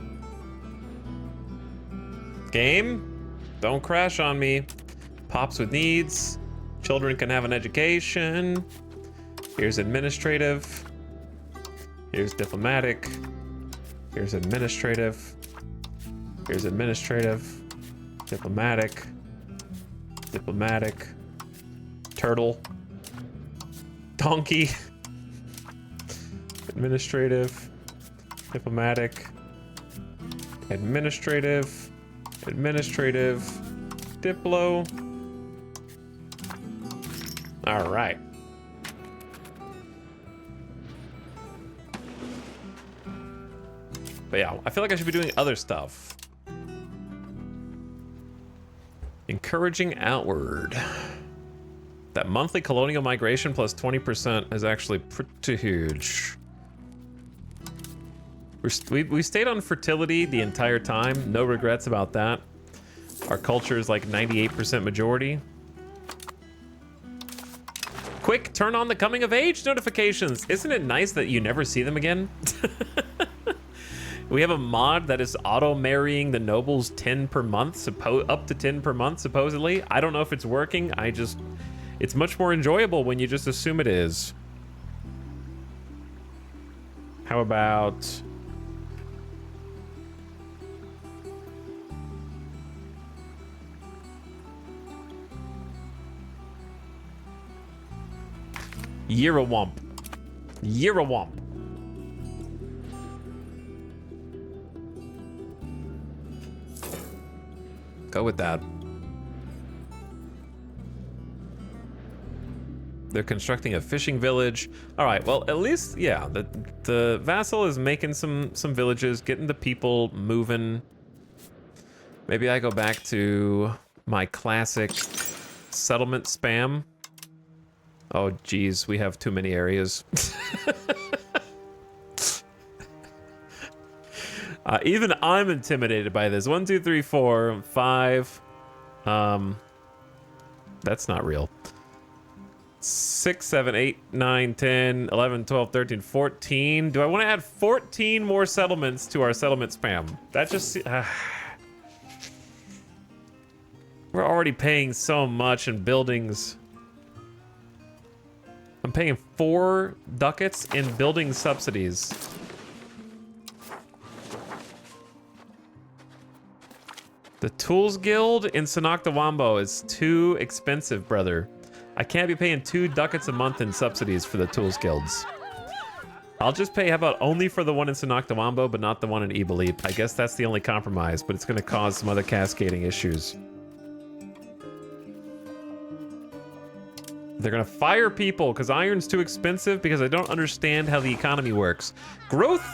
Game, don't crash on me. Pops with needs. Children can have an education. Here's administrative. Here's diplomatic. Here's administrative. Here's administrative. Diplomatic. Diplomatic. Turtle. Donkey. Administrative. Diplomatic. Administrative. Administrative, Diplo. All right. But yeah, I feel like I should be doing other stuff. Encouraging outward. That monthly colonial migration plus 20% is actually pretty huge. We stayed on fertility the entire time. No regrets about that. Our culture is like 98% majority. Quick, turn on the coming of age notifications. Isn't it nice that you never see them again? We have a mod that is auto-marrying the nobles 10 per month, up to 10 per month, supposedly. I don't know if it's working. It's much more enjoyable when you just assume it is. How about... Year-a-womp. Year-a-womp. Go with that. They're constructing a fishing village. All right, well, at least, yeah, the vassal is making some villages, getting the people moving. Maybe I go back to my classic settlement spam. Oh, geez, we have too many areas. Even I'm intimidated by this. 1, 2, 3, 4, 5. That's not real. 6, 7, 8, 9, 10, 11, 12, 13, 14. Do I want to add 14 more settlements to our settlement spam? That just... we're already paying so much in buildings. I'm paying 4 ducats in building subsidies. The Tools Guild in Sonoctawambo is too expensive, brother. I can't be paying 2 ducats a month in subsidies for the Tools Guilds. I'll just pay, how about only for the one in Sonoctawambo, but not the one in Ibalip. I guess that's the only compromise, but it's going to cause some other cascading issues. They're going to fire people because iron's too expensive because I don't understand how the economy works. Growth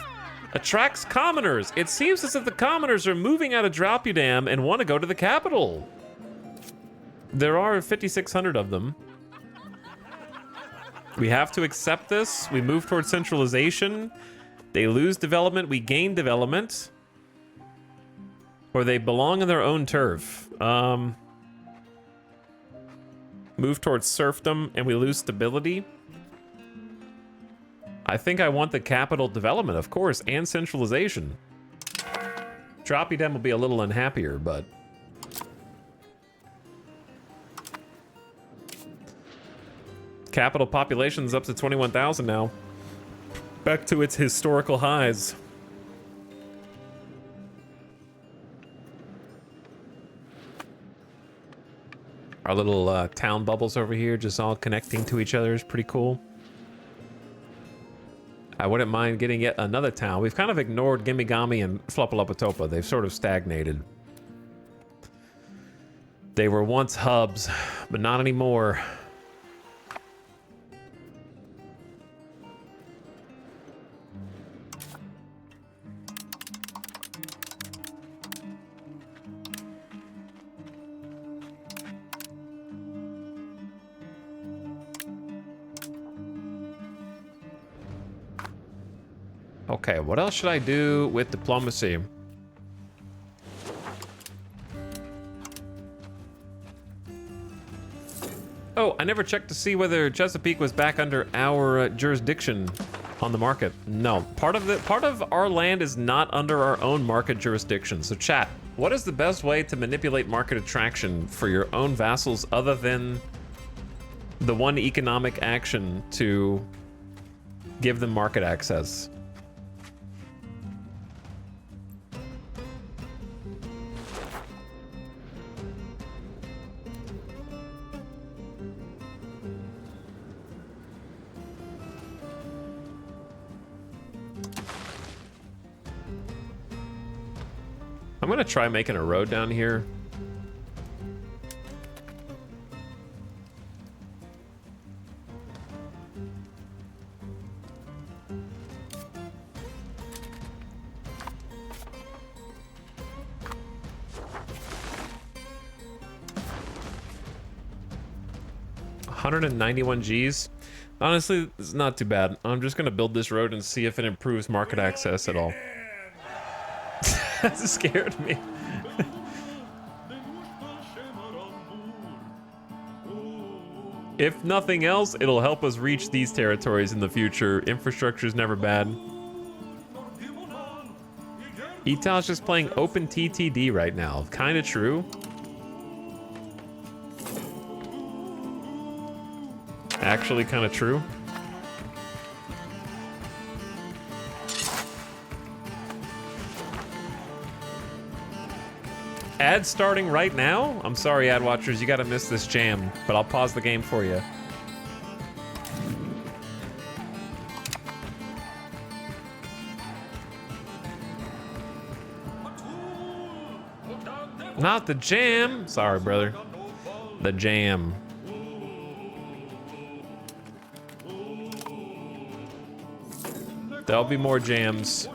attracts commoners. It seems as if the commoners are moving out of Drapudam and want to go to the capital. There are 5,600 of them. We have to accept this. We move towards centralization. They lose development, we gain development. Or they belong in their own turf. Move towards serfdom and we lose stability. I think I want the capital development, of course, and centralization. Drapudam will be a little unhappier, but... capital population is up to 21,000 now. Back to its historical highs. Our little town bubbles over here just all connecting to each other is pretty cool. I wouldn't mind getting yet another town. We've kind of ignored Gimigami and Flopalopatopa. They've sort of stagnated. They were once hubs, but not anymore. Okay, what else should I do with diplomacy? Oh, I never checked to see whether Chesapeake was back under our jurisdiction on the market. No, part of our land is not under our own market jurisdiction. So chat, what is the best way to manipulate market attraction for your own vassals other than the one economic action to give them market access? I'm gonna try making a road down here. $191 Gs. Honestly, it's not too bad. I'm just gonna build this road and see if it improves market access at all. That scared me. If nothing else, it'll help us reach these territories in the future. Infrastructure's never bad. Etal's just playing open TTD right now. Kinda true. Actually kinda true. Ad starting right now? I'm sorry, ad watchers, you gotta miss this jam, but I'll pause the game for you. Not the jam. Sorry, brother. The jam. There'll be more jams.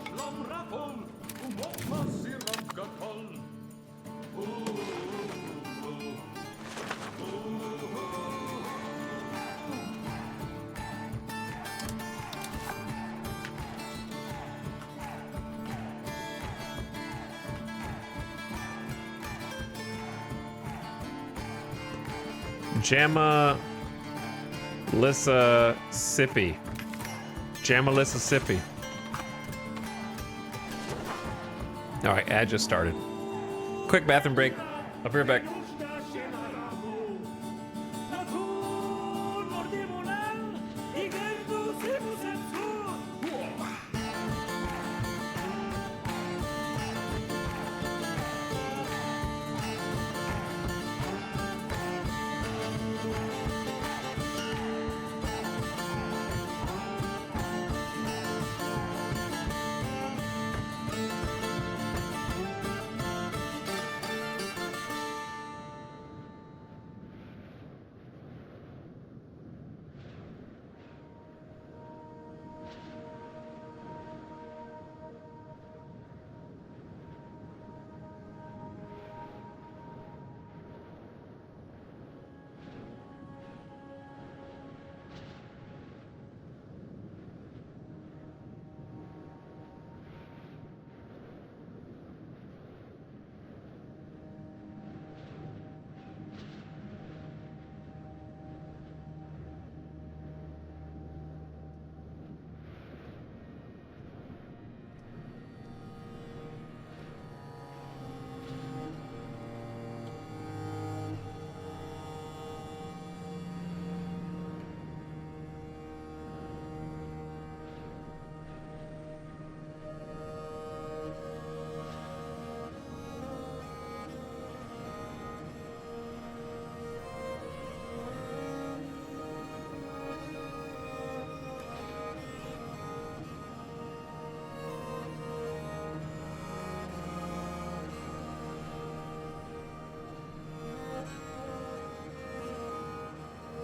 Jamma Lissa Sippy. Jamma Lissa Sippy. All right, ad just started. Quick bathroom break. I'll be right back.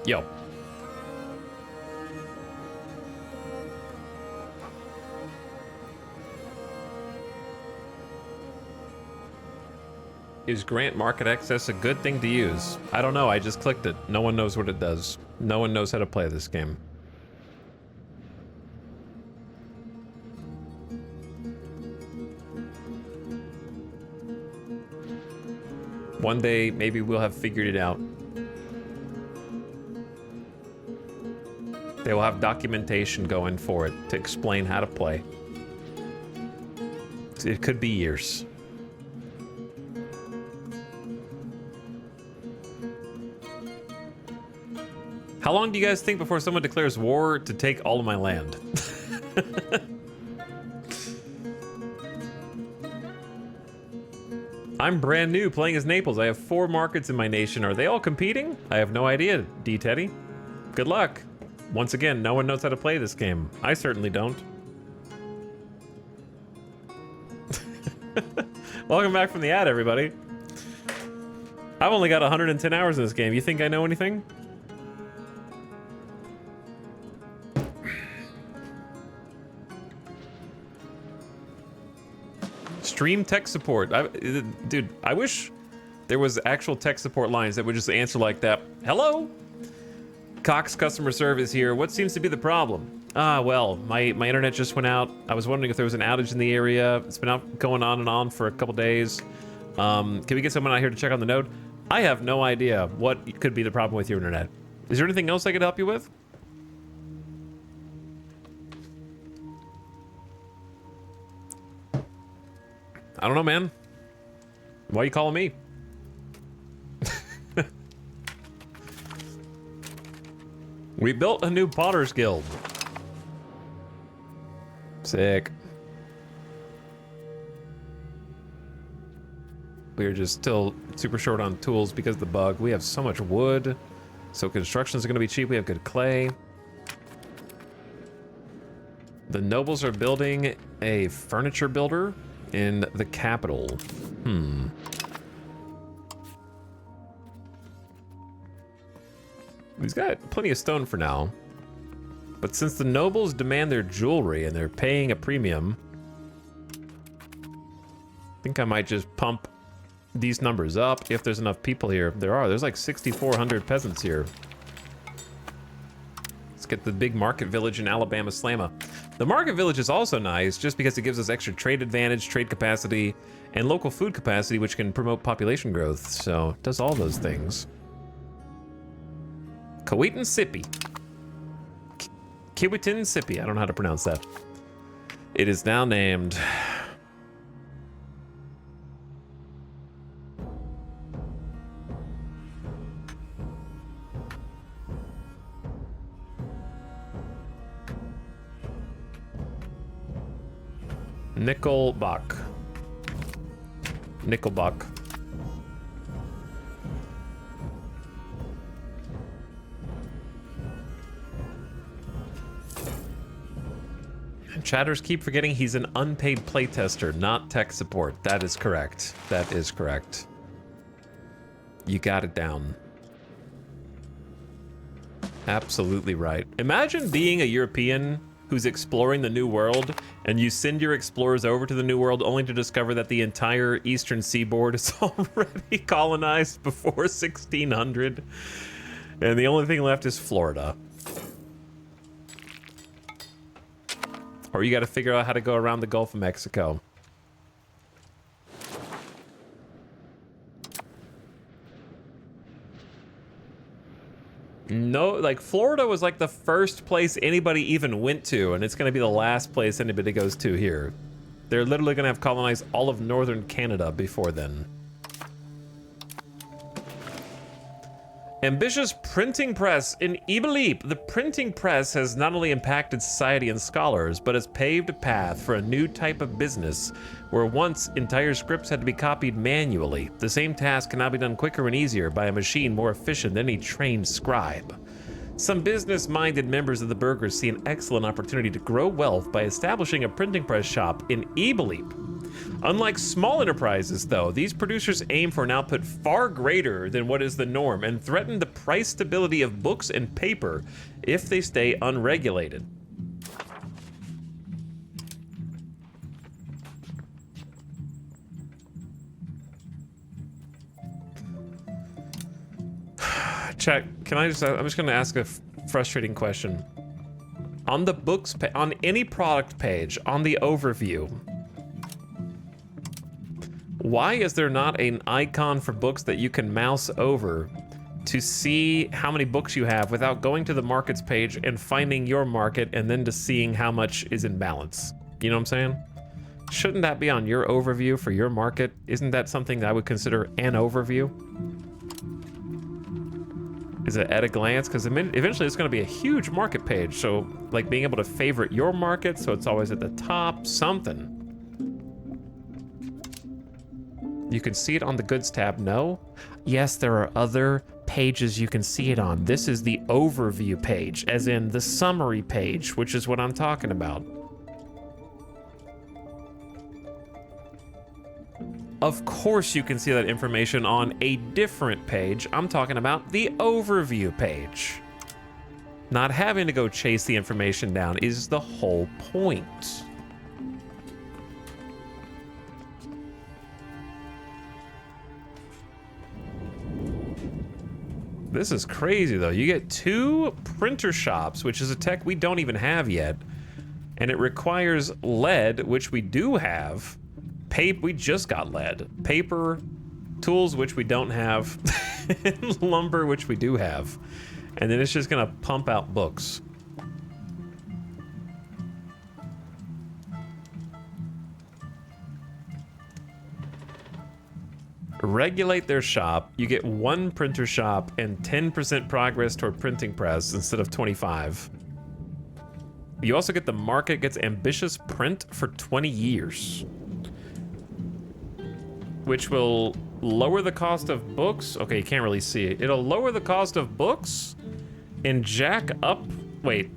Yo. Is grant market access a good thing to use? I don't know, I just clicked it. No one knows what it does. No one knows how to play this game. One day, maybe we'll have figured it out. They will have documentation going for it to explain how to play. It could be years. How long do you guys think before someone declares war to take all of my land? I'm brand new playing as Naples. I have 4 markets in my nation. Are they all competing? I have no idea, D-Teddy. Good luck. Once again, no one knows how to play this game. I certainly don't. Welcome back from the ad, everybody. I've only got 110 hours in this game. You think I know anything? Stream tech support. Dude, I wish there was actual tech support lines that would just answer like that. Hello? Cox customer service here. What seems to be the problem? Well, my internet just went out. I was wondering if there was an outage in the area. It's been going on and on for a couple days. Can we get someone out here to check on the node? I have no idea what could be the problem with your internet. Is there anything else I could help you with? I don't know, man. Why are you calling me? We built a new Potter's Guild. Sick. We're just still super short on tools because of the bug. We have so much wood, so construction is going to be cheap. We have good clay. The nobles are building a furniture builder in the capital. He's got plenty of stone for now. But since the nobles demand their jewelry and they're paying a premium, I think I might just pump these numbers up if there's enough people here. There's like 6,400 peasants here. Let's get the big market village in Alabama Slamma. The market village is also nice just because it gives us extra trade advantage, trade capacity, and local food capacity, which can promote population growth. So it does all those things. Kiwitan Sippy. Kiwitan Sippy. I don't know how to pronounce that. It is now named... Nickelbach. Nickelbach. Chatters keep forgetting he's an unpaid playtester, not tech support. That is correct. That is correct. You got it down. Absolutely right. Imagine being a European who's exploring the New World, and you send your explorers over to the New World only to discover that the entire eastern seaboard is already colonized before 1600, and the only thing left is Florida. Or you got to figure out how to go around the Gulf of Mexico. No, like Florida was like the first place anybody even went to, and it's going to be the last place anybody goes to here. They're literally going to have colonized all of northern Canada before then. Ambitious printing press in Ibalip. The printing press has not only impacted society and scholars, but has paved a path for a new type of business where once entire scripts had to be copied manually. The same task can now be done quicker and easier by a machine more efficient than any trained scribe. Some business-minded members of the burghers see an excellent opportunity to grow wealth by establishing a printing press shop in Ibalip. Unlike small enterprises, though, these producers aim for an output far greater than what is the norm and threaten the price stability of books and paper if they stay unregulated. Chat, I'm just going to ask a frustrating question. On the books, on any product page, on the overview, why is there not an icon for books that you can mouse over to see how many books you have without going to the markets page and finding your market and then to seeing how much is in balance? You know what I'm saying? Shouldn't that be on your overview for your market? Isn't that something that I would consider an overview? Is it at a glance? Because eventually it's going to be a huge market page. So like being able to favorite your market so it's always at the top, something. You can see it on the goods tab, no? Yes, there are other pages you can see it on. This is the overview page, as in the summary page, which is what I'm talking about. Of course you can see that information on a different page. I'm talking about the overview page. Not having to go chase the information down is the whole point. This is crazy though. You get 2 printer shops, which is a tech we don't even have yet. And it requires lead, which we do have. We just got lead. Paper, tools, which we don't have. And lumber, which we do have. And then it's just gonna pump out books. Regulate their shop. You get 1 printer shop and 10% progress toward printing press instead of 25. You also get the market gets ambitious print for 20 years. Which will lower the cost of books. Okay, you can't really see it. It'll lower the cost of books and jack up. Wait.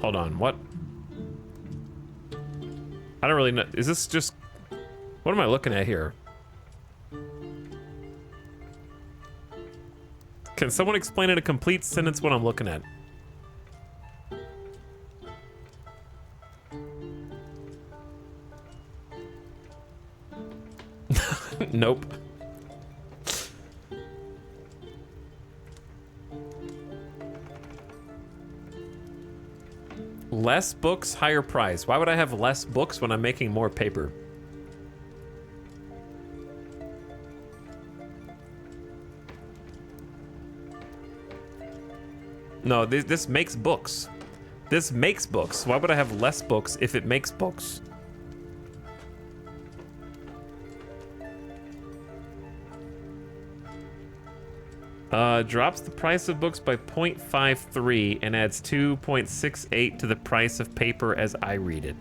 Hold on, what? I don't really know. Is this just... What am I looking at here? Can someone explain in a complete sentence what I'm looking at? Nope. Less books, higher price. Why would I have less books when I'm making more paper? No, this makes books. This makes books. Why would I have less books if it makes books? Drops the price of books by 0.53 and adds 2.68 to the price of paper as I read it.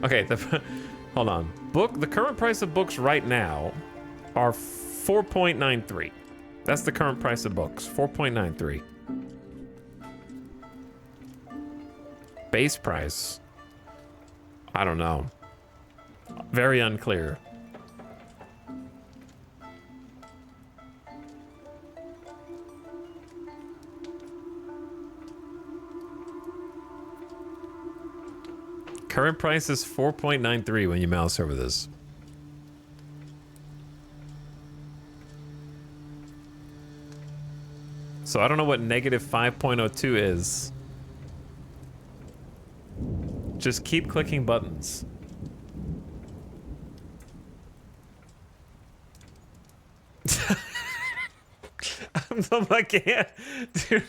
Okay, hold on. The current price of books right now are 4.93. That's the current price of books, 4.93. Base price, I don't know. Very unclear. Current price is 4.93 when you mouse over this. So I don't know what negative 5.02 is. Just keep clicking buttons. I can't, dude.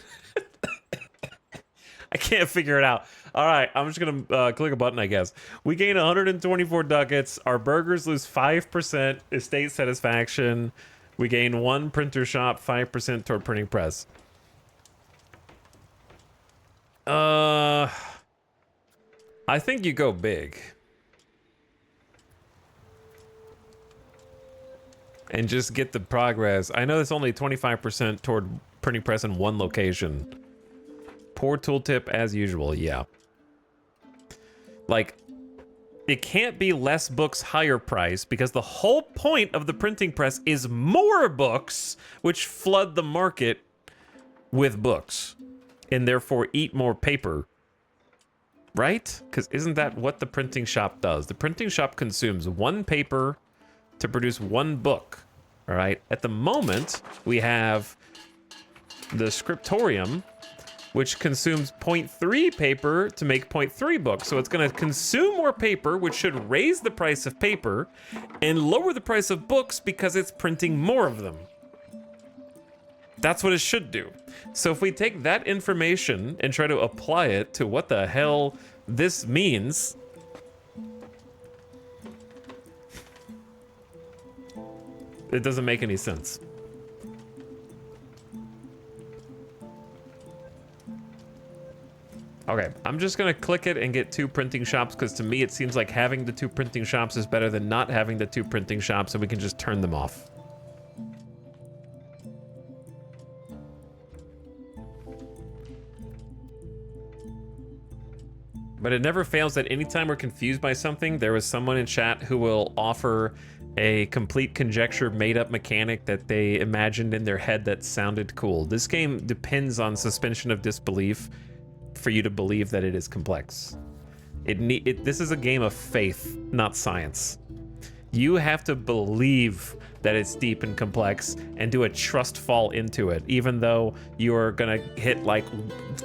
I can't figure it out. All right, I'm just gonna click a button, I guess. We gain 124 ducats. Our burgers lose 5% estate satisfaction. We gain 1 printer shop, 5% toward printing press. I think you go big. And just get the progress. I know it's only 25% toward printing press in 1 location. Poor tooltip as usual, yeah. Like, it can't be less books, higher price, because the whole point of the printing press is more books, which flood the market with books, and therefore eat more paper. Right? Because isn't that what the printing shop does? The printing shop consumes 1 paper to produce 1 book. All right? At the moment, we have the scriptorium, which consumes 0.3 paper to make 0.3 books. So it's going to consume more paper, which should raise the price of paper and lower the price of books because it's printing more of them. That's what it should do. So if we take that information and try to apply it to what the hell this means, it doesn't make any sense. Okay, I'm just gonna click it and get 2 printing shops because to me it seems like having the 2 printing shops is better than not having the 2 printing shops, and we can just turn them off. But it never fails that anytime we're confused by something, there is someone in chat who will offer a complete conjecture made-up mechanic that they imagined in their head that sounded cool. This game depends on suspension of disbelief for you to believe that it is complex. This is a game of faith, not science. You have to believe that it's deep and complex and do a trust fall into it, even though you're gonna hit like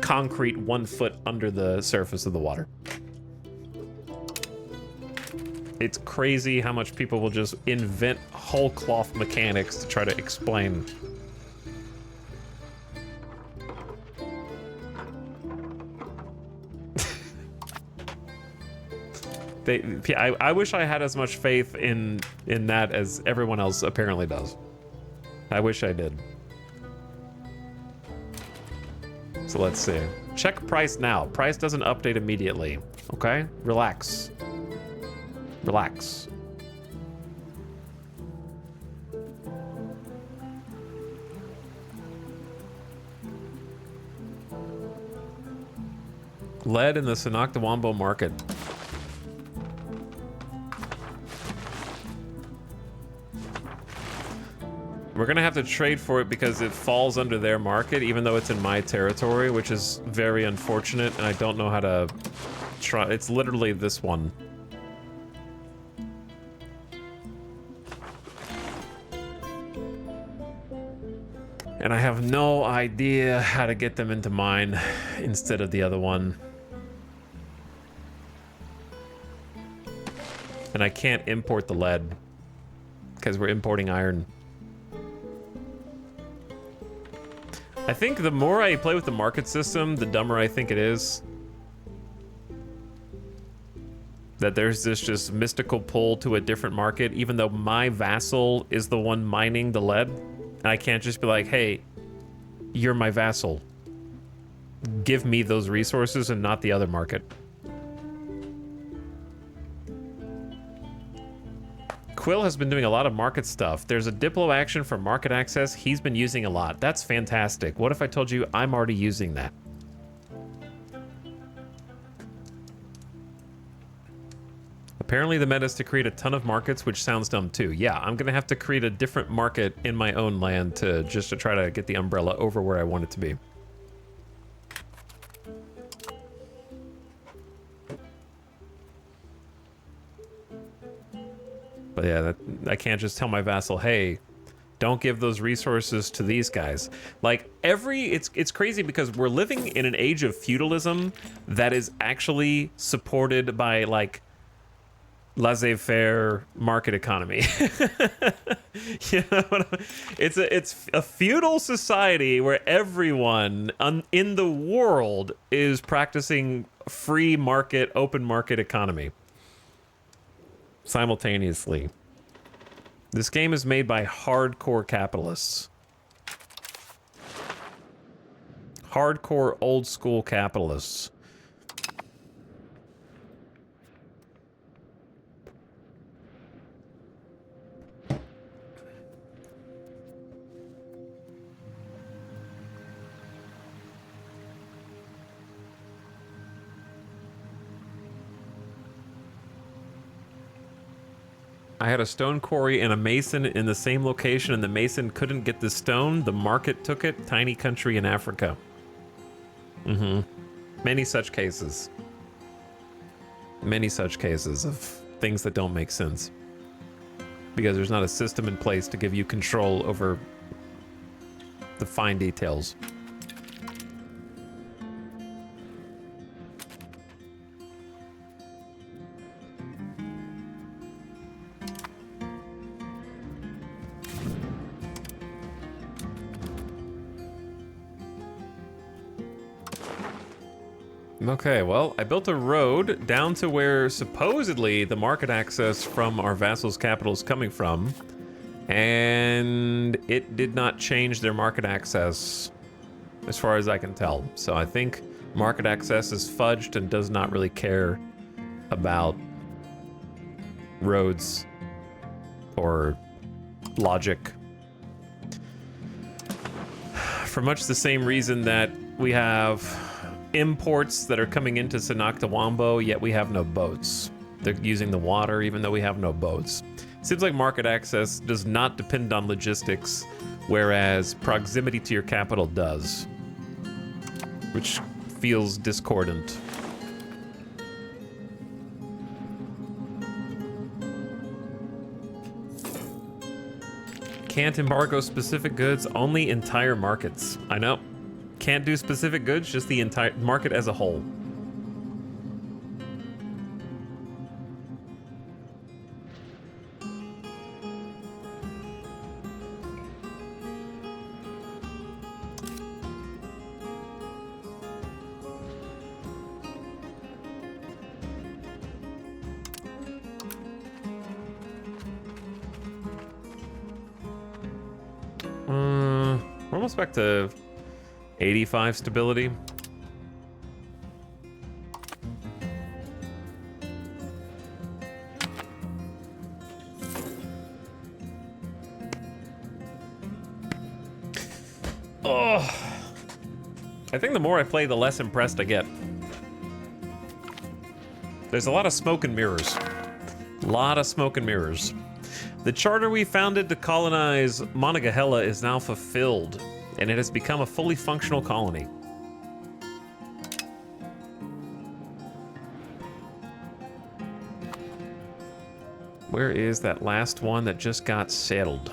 concrete 1 foot under the surface of the water. It's crazy how much people will just invent whole cloth mechanics to try to explain. I wish I had as much faith in that as everyone else apparently does. I wish I did. So let's see. Check price now. Price doesn't update immediately. Okay? Relax. Relax. Lead in the Sanoctawambo market. We're gonna have to trade for it because it falls under their market, even though it's in my territory, which is very unfortunate, and I don't know how to try. It's literally this one. And I have no idea how to get them into mine instead of the other one. And I can't import the lead because we're importing iron. I think the more I play with the market system, the dumber I think it is. That there's this just mystical pull to a different market, even though my vassal is the one mining the lead. And I can't just be like, hey, you're my vassal. Give me those resources and not the other market. Quill has been doing a lot of market stuff. There's a Diplo action for market access he's been using a lot. That's fantastic. What if I told you I'm already using that? Apparently the meta is to create a ton of markets, which sounds dumb too. Yeah, I'm gonna have to create a different market in my own land to try to get the umbrella over where I want it to be. But yeah, I can't just tell my vassal, hey, don't give those resources to these guys. Like it's crazy because we're living in an age of feudalism that is actually supported by like laissez-faire market economy. You know what I mean? It's a feudal society where everyone in the world is practicing free market, open market economy simultaneously. This game is made by hardcore capitalists. Hardcore old school capitalists. I had a stone quarry and a mason in the same location, and the mason couldn't get the stone. The market took it. Tiny country in Africa. Many such cases. Many such cases of things that don't make sense. Because there's not a system in place to give you control over the fine details. Okay, well, I built a road down to where supposedly the market access from our vassal's capital is coming from, and it did not change their market access as far as I can tell. So I think market access is fudged and does not really care about roads or logic. For much the same reason that we have imports that are coming into Sanoctawambo, yet we have no boats. They're using the water even though we have no boats. Seems like market access does not depend on logistics, whereas proximity to your capital does, which feels discordant. can't embargo specific goods, only entire markets. I know. Can't do specific goods, just the entire market as a whole. We're almost back to 85 stability. Oh, I think the more I play, the less impressed I get. There's a lot of smoke and mirrors. A lot of smoke and mirrors. The charter we founded to colonize Monongahela is now fulfilled, and it has become a fully functional colony. Where is that last one that just got settled?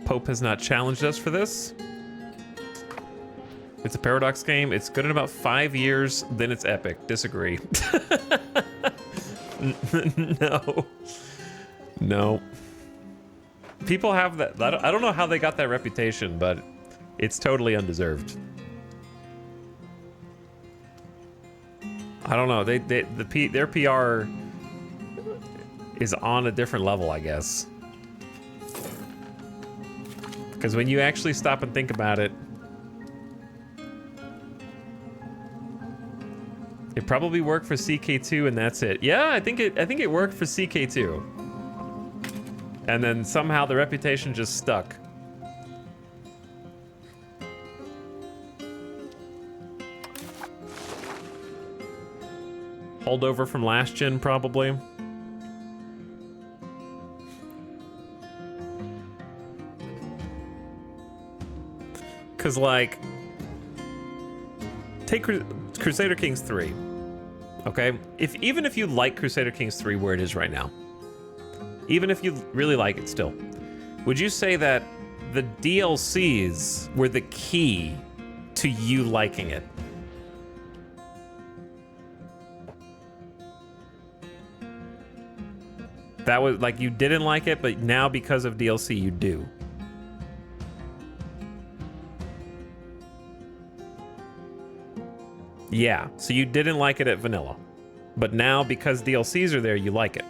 Pope has not challenged us for this. It's a Paradox game. It's good in about 5 years, then it's epic. Disagree. No. No. People have that. I don't know how they got that reputation, but it's totally undeserved. I don't know. Their PR is on a different level, I guess. Because when you actually stop and think about it, it probably worked for CK2 and that's it. Yeah, I think it worked for CK2. And then somehow the reputation just stuck. Holdover from last gen, probably. Cause like, take Crusader Kings 3. Okay, even if you like Crusader Kings 3 where it is right now, even if you really like it still, would you say that the DLCs were the key to you liking it? That was like you didn't like it, but now because of DLC you do. Yeah, so you didn't like it at vanilla, but now because DLCs are there, you like it.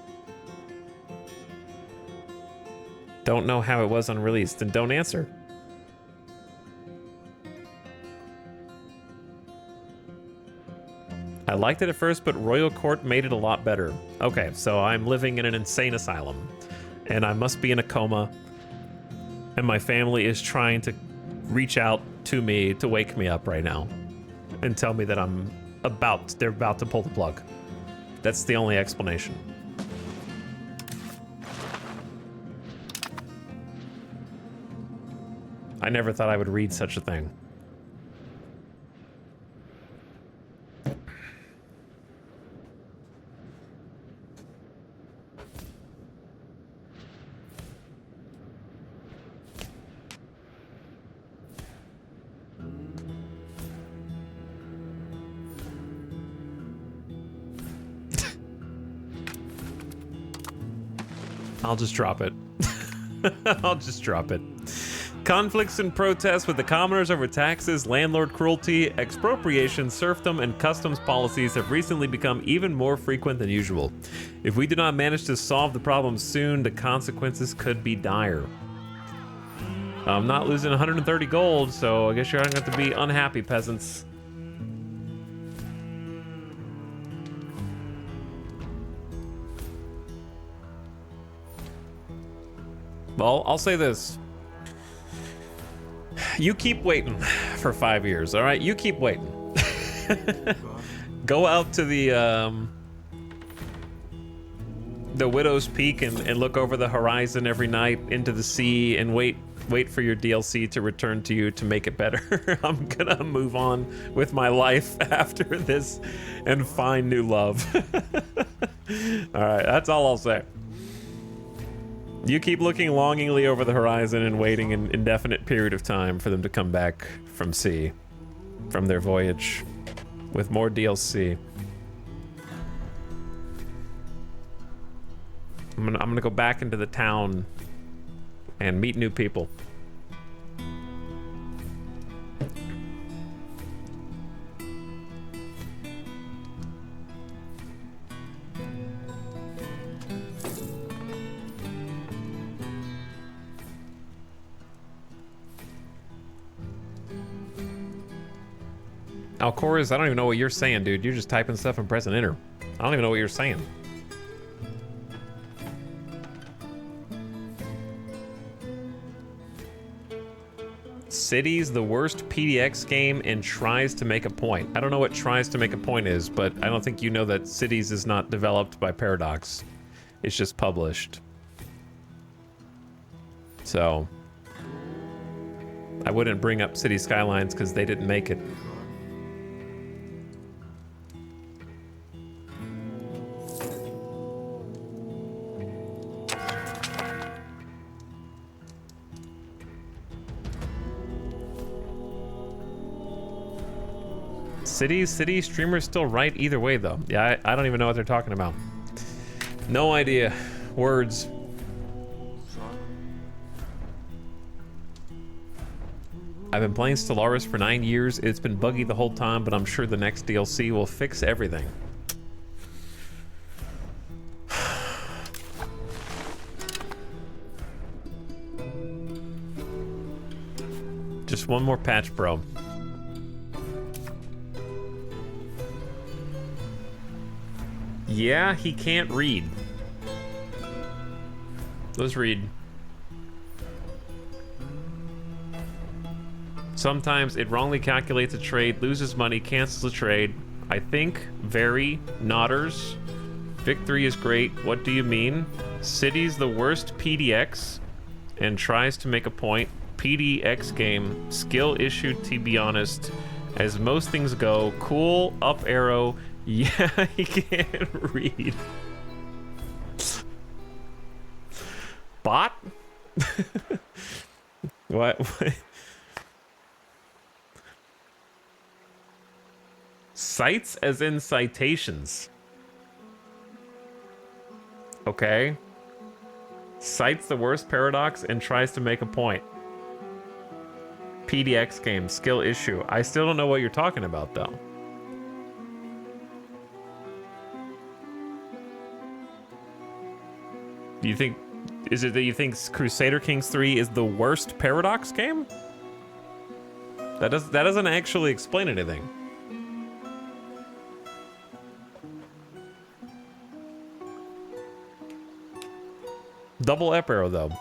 Don't know how it was unreleased, and don't answer. I liked it at first, but Royal Court made it a lot better. Okay, so I'm living in an insane asylum, and I must be in a coma, and my family is trying to reach out to me to wake me up right now and tell me that they're about to pull the plug. That's the only explanation. I never thought I would read such a thing. I'll just drop it. I'll just drop it. Conflicts and protests with the commoners over taxes, landlord cruelty, expropriation, serfdom, and customs policies have recently become even more frequent than usual. If we do not manage to solve the problem soon, the consequences could be dire. I'm not losing 130 gold, so I guess you're gonna have to be unhappy, peasants. Well, I'll say this. You keep waiting for 5 years, all right? You keep waiting. Go out to the Widow's Peak and look over the horizon every night into the sea and wait wait for your DLC to return to you to make it better. I'm gonna move on with my life after this and find new love. All right, that's all I'll say. You keep looking longingly over the horizon and waiting an indefinite period of time for them to come back from sea, from their voyage, with more DLC. I'm gonna go back into the town and meet new people. Alcoraz, I don't even know what you're saying, dude. You're just typing stuff and pressing enter. I don't even know what you're saying. City's the worst PDX game and tries to make a point. I don't know what tries to make a point is, but I don't think you know that Cities is not developed by Paradox. It's just published. So I wouldn't bring up City Skylines because they didn't make it. City streamers still right either way though. Yeah, I don't even know what they're talking about. No idea. Words. I've been playing Stellaris for 9 years. It's been buggy the whole time, but I'm sure the next DLC will fix everything. Just one more patch, bro. Yeah, he can't read. Let's read. Sometimes it wrongly calculates a trade, loses money, cancels the trade. I think, very, nodders. Victory is great, what do you mean? City's the worst PDX and tries to make a point. PDX game, skill issue to be honest. As most things go, cool, up arrow. Yeah, he can't read. Bot? What? Cites as in citations. Okay. Cites the worst paradox and tries to make a point. PDX game, skill issue. I still don't know what you're talking about though. Do you think, is it that you think Crusader Kings 3 is the worst Paradox game? That doesn't actually explain anything. Double up arrow though.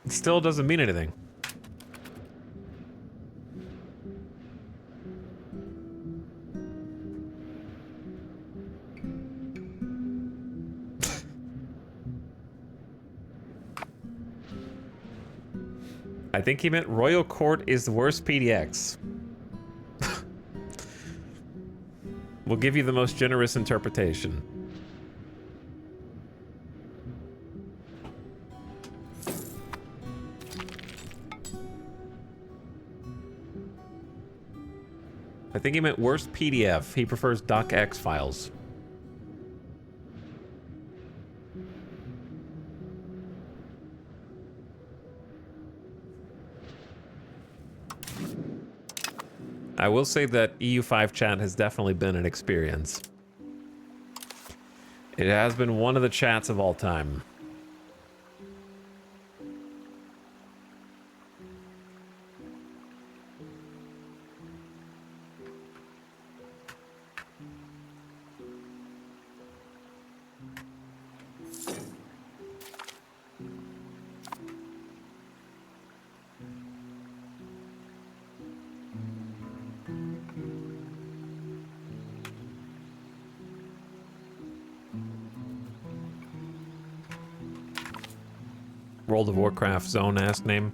It still doesn't mean anything. I think he meant Royal Court is the worst PDX. We'll give you the most generous interpretation. I think he meant worst PDF. He prefers docx files. I will say that EU5 chat has definitely been an experience. It has been one of the chats of all time. World of Warcraft zone-ass name.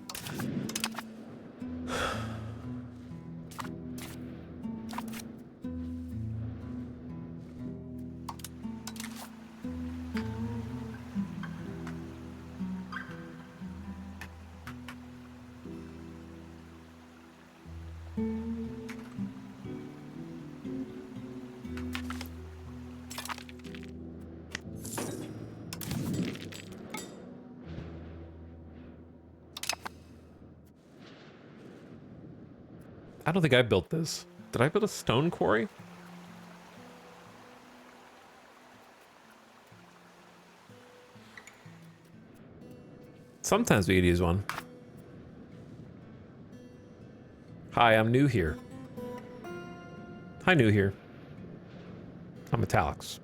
I don't think I built this. Did I build a stone quarry? Sometimes we could use one. Hi, I'm new here. Hi, new here. I'm Metallics.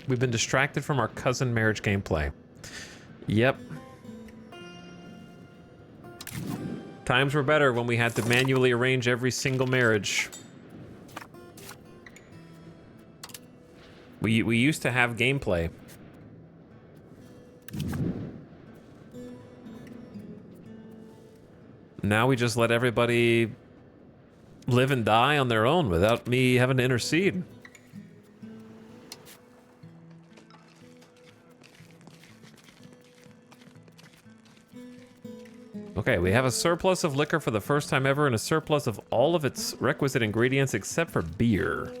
We've been distracted from our cousin marriage gameplay. Yep. Times were better when we had to manually arrange every single marriage. We used to have gameplay. Now we just let everybody live and die on their own without me having to intercede. Okay, we have a surplus of liquor for the first time ever and a surplus of all of its requisite ingredients except for beer.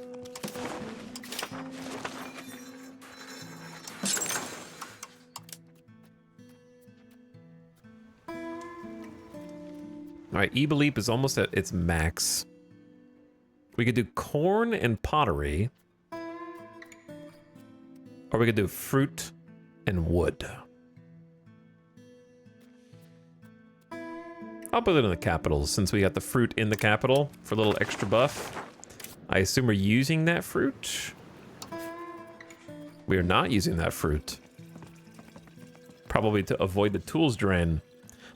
Alright, E-Belief is almost at its max. We could do corn and pottery. Or we could do fruit and wood. I'll put it in the capitals since we got the fruit in the capital for a little extra buff. I assume we're using that fruit. We are not using that fruit. Probably to avoid the tools drain.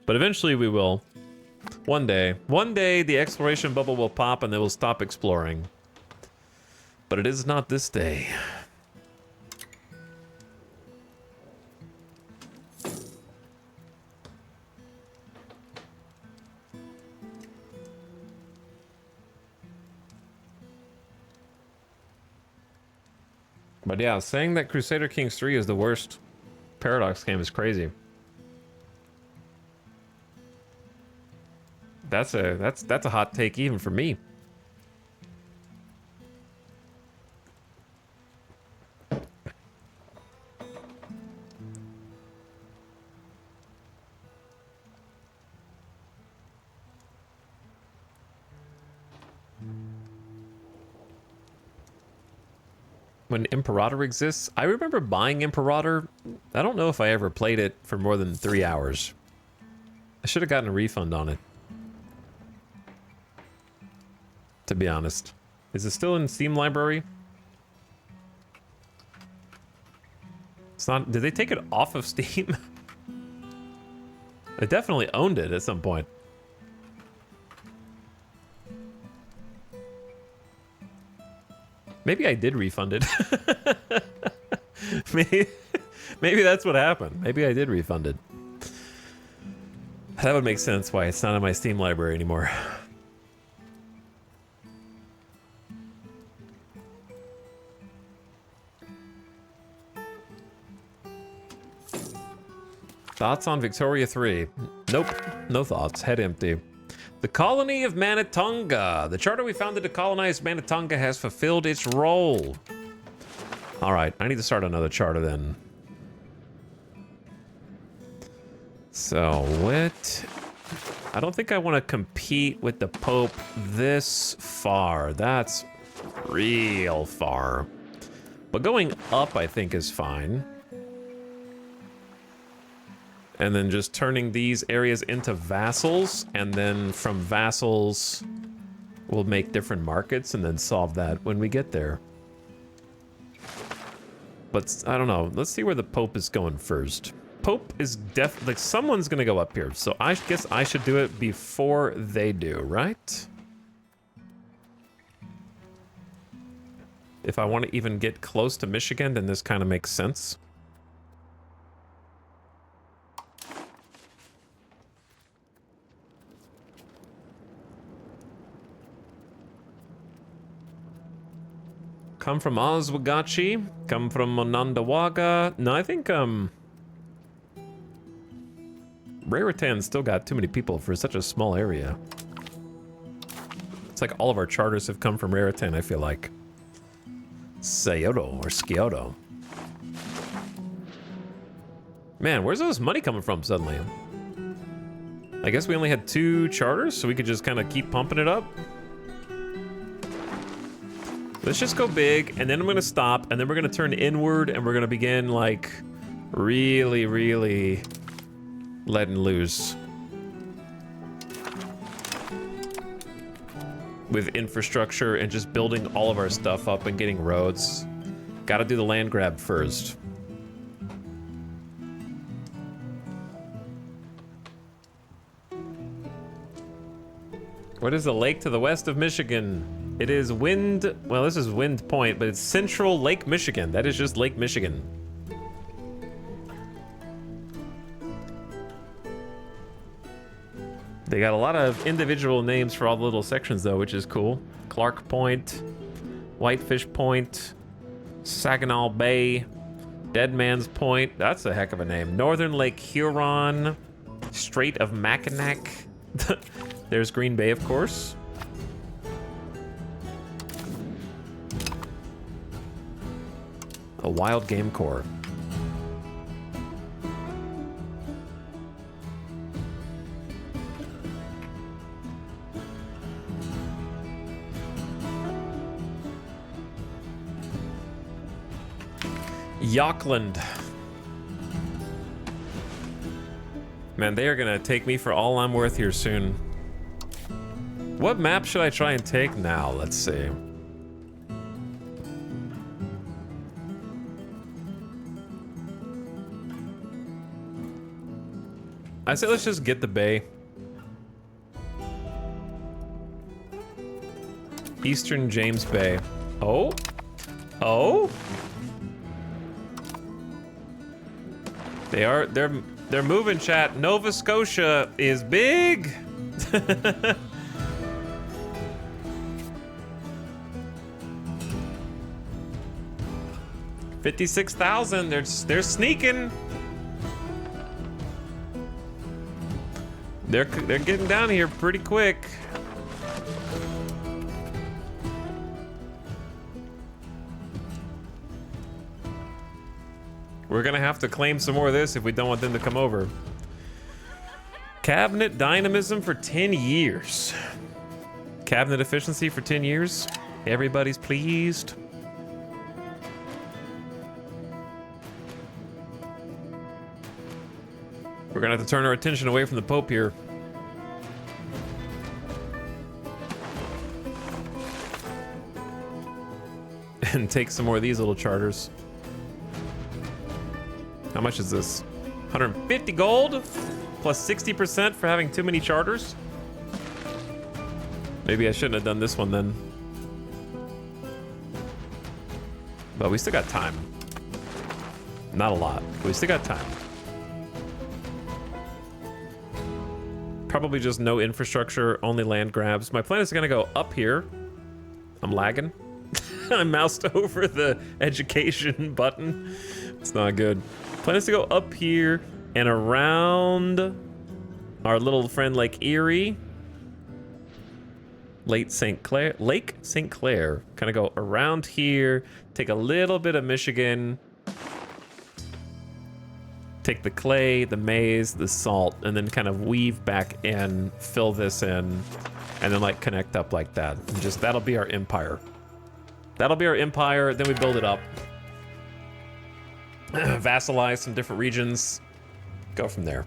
But eventually we will. One day the exploration bubble will pop and they will stop exploring. But it is not this day. But yeah, saying that Crusader Kings 3 is the worst Paradox game is crazy. That's a hot take even for me. When Imperator exists, I remember buying Imperator. I don't know if I ever played it for more than 3 hours. I should have gotten a refund on it. To be honest. Is it still in Steam library? It's not. Did they take it off of Steam? They definitely owned it at some point. Maybe I did refund it. maybe that's what happened. Maybe I did refund it. That would make sense why it's not in my Steam library anymore. Thoughts on Victoria 3? Nope, no thoughts. Head empty. The colony of Manitonga. The charter we founded to colonize Manitonga has fulfilled its role. All right, I need to start another charter then. So what? I don't think I want to compete with the Pope this far. That's real far. But going up, I think, is fine. And then just turning these areas into vassals, and then from vassals, we'll make different markets and then solve that when we get there. But I don't know. Let's see where the Pope is going first. Pope is like someone's gonna go up here, so I guess I should do it before they do, right? If I want to even get close to Michigan, then this kind of makes sense. Come from Oswegatchie. Come from Monondawaga. No, I think, Raritan still got too many people for such a small area. It's like all of our charters have come from Raritan, I feel like. Scioto or Scioto. Man, where's all this money coming from suddenly? I guess we only had 2 charters, so we could just kind of keep pumping it up. Let's just go big, and then I'm gonna stop, and then we're gonna turn inward, and we're gonna begin, like, really, really letting loose. With infrastructure and just building all of our stuff up and getting roads. Gotta do the land grab first. What is the lake to the west of Michigan? It is Wind, well, this is Wind Point, but it's Central Lake Michigan. That is just Lake Michigan. They got a lot of individual names for all the little sections though, which is cool. Clark Point, Whitefish Point, Saginaw Bay, Dead Man's Point. That's a heck of a name. Northern Lake Huron, Strait of Mackinac. There's Green Bay, of course. A wild game core. Yockland. Man, they are gonna take me for all I'm worth here soon. What map should I try and take now? Let's see. I say let's just get the bay. Eastern James Bay. Oh? Oh? They're moving, chat. Nova Scotia is big. 56,000. They're sneaking. They're getting down here pretty quick. We're gonna have to claim some more of this if we don't want them to come over. Cabinet dynamism for 10 years. Cabinet efficiency for 10 years. Everybody's pleased. We're gonna have to turn our attention away from the Pope here. And take some more of these little charters. How much is this? 150 gold plus 60% for having too many charters. Maybe I shouldn't have done this one then. But we still got time. Not a lot, but we still got time. Probably just no infrastructure, only land grabs. My plan is gonna go up here. I'm lagging. I moused over the education button. It's not good. Plan is to go up here and around our little friend Lake Erie. Lake St. Clair. Kind of go around here, take a little bit of Michigan, take the clay, the maize, the salt, and then kind of weave back in, fill this in, and then like connect up like that. And just, that'll be our empire. That'll be our empire, then we build it up. Vassalize some different regions. Go from there.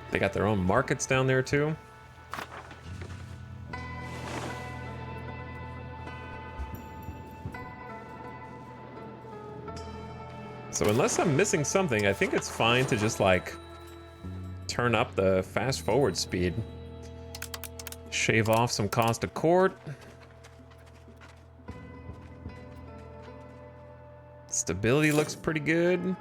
They got their own markets down there too. So unless I'm missing something, I think it's fine to just like turn up the fast forward speed. Shave off some cost of court. Stability looks pretty good.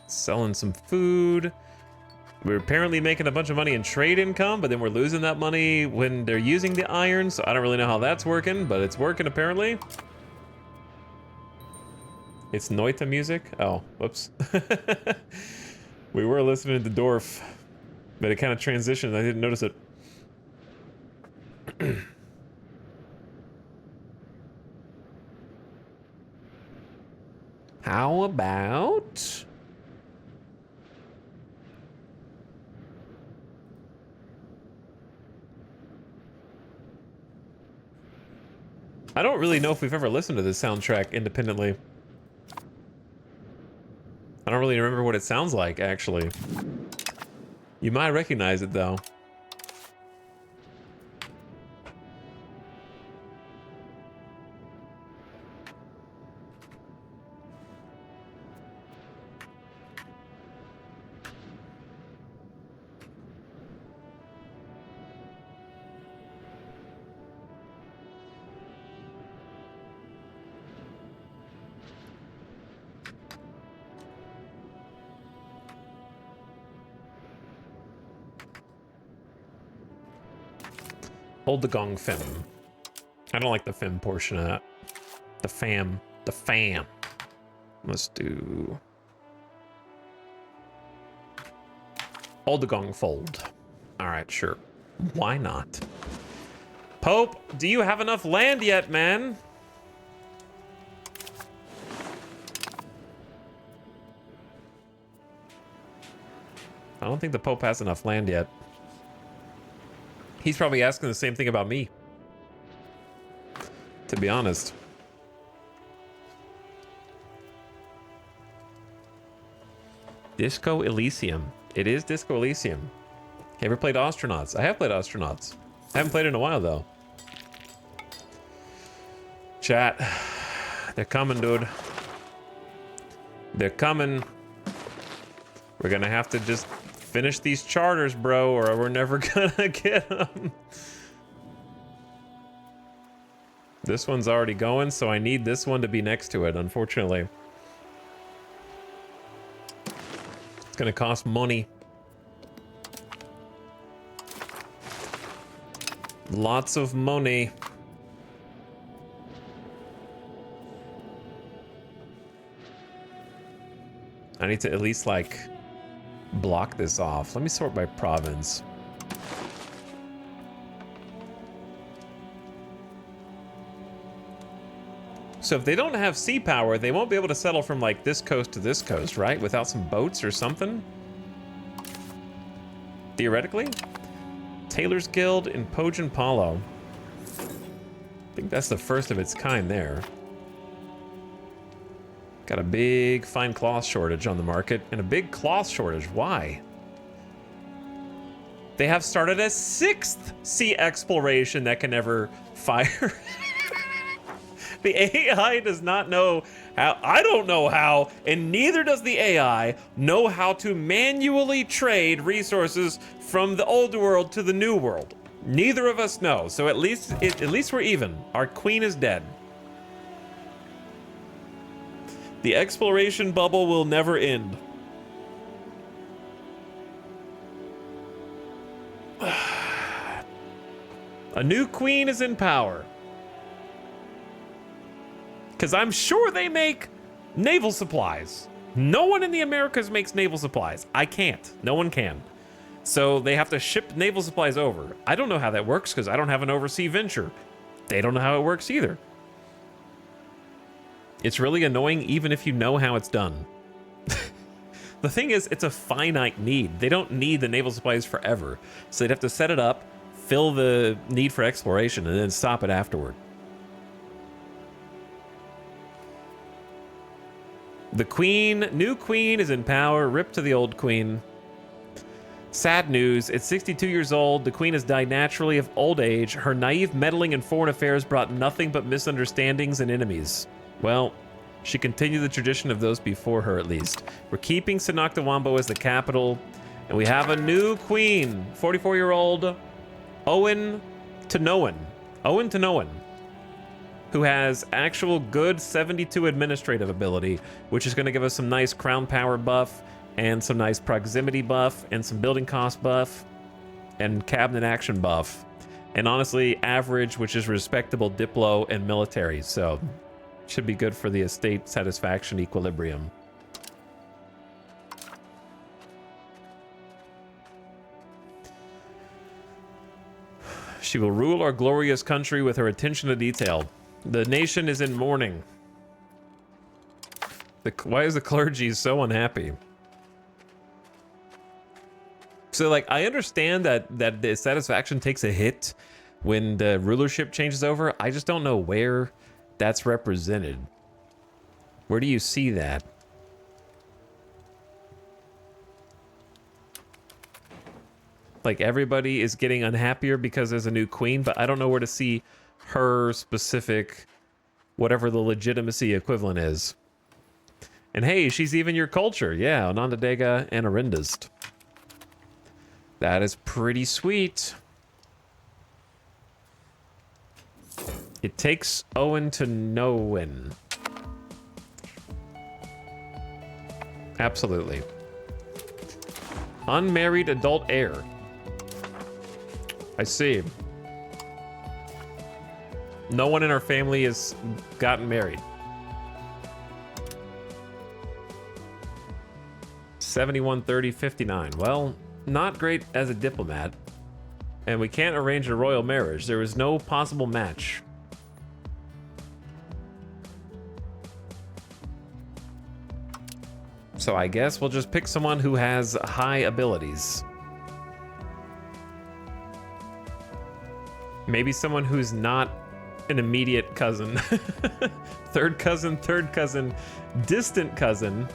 Selling some food. We're apparently making a bunch of money in trade income, but then we're losing that money when they're using the iron, so I don't really know how that's working, but it's working apparently. It's Noita music? Oh, whoops. We were listening to Dorf, but it kind of transitioned. I didn't notice it. How about... I don't really know if we've ever listened to this soundtrack independently. I don't really remember what it sounds like, actually. You might recognize it, though. Hold the gong fem. I don't like the fem portion of that. The fam. The fam. Let's do... Hold the gong fold. Alright, sure. Why not? Pope, do you have enough land yet, man? I don't think the Pope has enough land yet. He's probably asking the same thing about me, to be honest. Disco Elysium. It is Disco Elysium. Ever played Astronauts? I have played Astronauts. I haven't played it in a while, though. Chat. They're coming, dude. They're coming. We're gonna have to just finish these charters, bro, or we're never gonna get them. This one's already going, so I need this one to be next to it, unfortunately. It's gonna cost money. Lots of money. I need to at least, like, block this off. Let me sort by province. So if they don't have sea power, they won't be able to settle from like this coast to this coast, right? Without some boats or something? Theoretically? Tailor's Guild in Pojan Palo. I think that's the first of its kind there. Got a big fine cloth shortage on the market, and a big cloth shortage. Why? They have started a 6th sea exploration that can never fire. The AI does not know how, I don't know how, and neither does the AI know how to manually trade resources from the old world to the new world. Neither of us know, so at least we're even. Our queen is dead. The exploration bubble will never end. A new queen is in power. Because I'm sure they make naval supplies. No one in the Americas makes naval supplies. I can't. No one can. So they have to ship naval supplies over. I don't know how that works because I don't have an overseas venture. They don't know how it works either. It's really annoying even if you know how it's done. The thing is, it's a finite need. They don't need the naval supplies forever. So they'd have to set it up, fill the need for exploration, and then stop it afterward. The queen, new queen is in power. Rip to the old queen. Sad news, at 62 years old, the queen has died naturally of old age. Her naive meddling in foreign affairs brought nothing but misunderstandings and enemies. Well, She continued the tradition of those before her, at least. We're keeping Sanoctawambo as the capital, and we have a new queen, 44-year-old Owen Tanoan. Owen Tanoan, who has actual good 72 administrative ability, which is going to give us some nice crown power buff, and some nice proximity buff, and some building cost buff, and cabinet action buff. And honestly, average, which is respectable diplo and military, so should be good for the estate satisfaction equilibrium. She will rule our glorious country with her attention to detail. The nation is in mourning. Why is the clergy so unhappy? So, like, I understand that the satisfaction takes a hit when the rulership changes over. I just don't know where that's represented. Where do you see that? Like, everybody is getting unhappier because there's a new queen, but I don't know where to see her specific, whatever the legitimacy equivalent is. And hey, she's even your culture. Yeah, Onondaga and Arendist. That is pretty sweet. It takes Owen to Nowen. Absolutely. Unmarried adult heir. I see. No one in our family has gotten married. 71, 30, 59. Well, not great as a diplomat. And we can't arrange a royal marriage. There is no possible match. So I guess we'll just pick someone who has high abilities. Maybe someone who's not an immediate cousin. third cousin, distant cousin.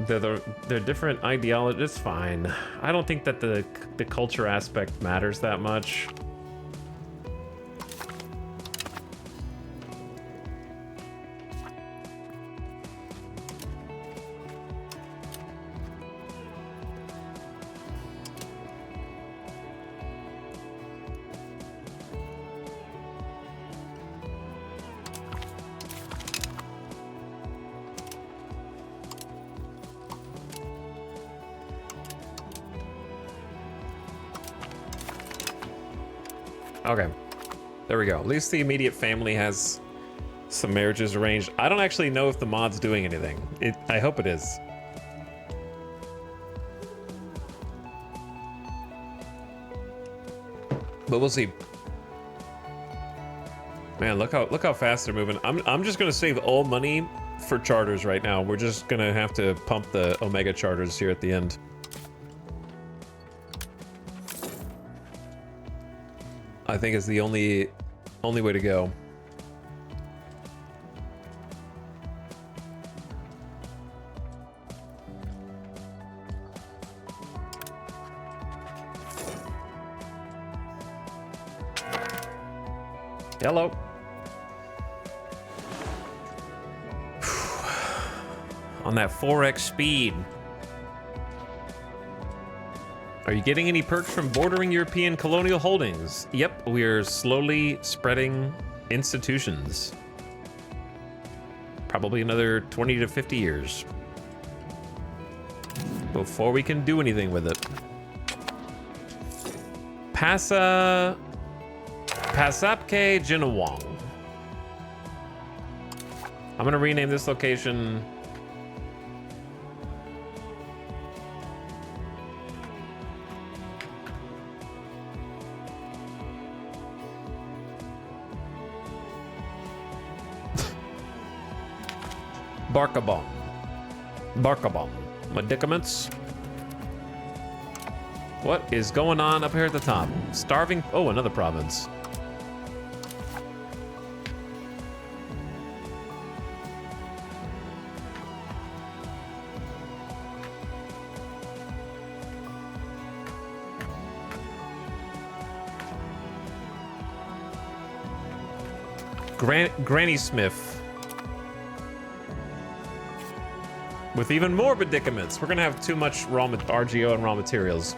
They're different ideologies. It's fine. I don't think that the culture aspect matters that much. Okay, there we go. At least the immediate family has some marriages arranged. I don't actually know if the mod's doing anything. I hope it is. But we'll see. Man, look how fast they're moving. I'm just gonna save all money for charters right now. We're just gonna have to pump the Omega charters here at the end. I think is the only way to go. Hello. On that 4x speed. Are you getting any perks from bordering European colonial holdings? Yep, we're slowly spreading institutions. Probably another 20 to 50 years before we can do anything with it. Pasapke Jinawang. I'm gonna rename this location Barkabon. Barkabon. Medicaments. What is going on up here at the top? Starving. Oh, another province. Granny Smith. With even more predicaments. We're gonna have too much RGO and raw materials.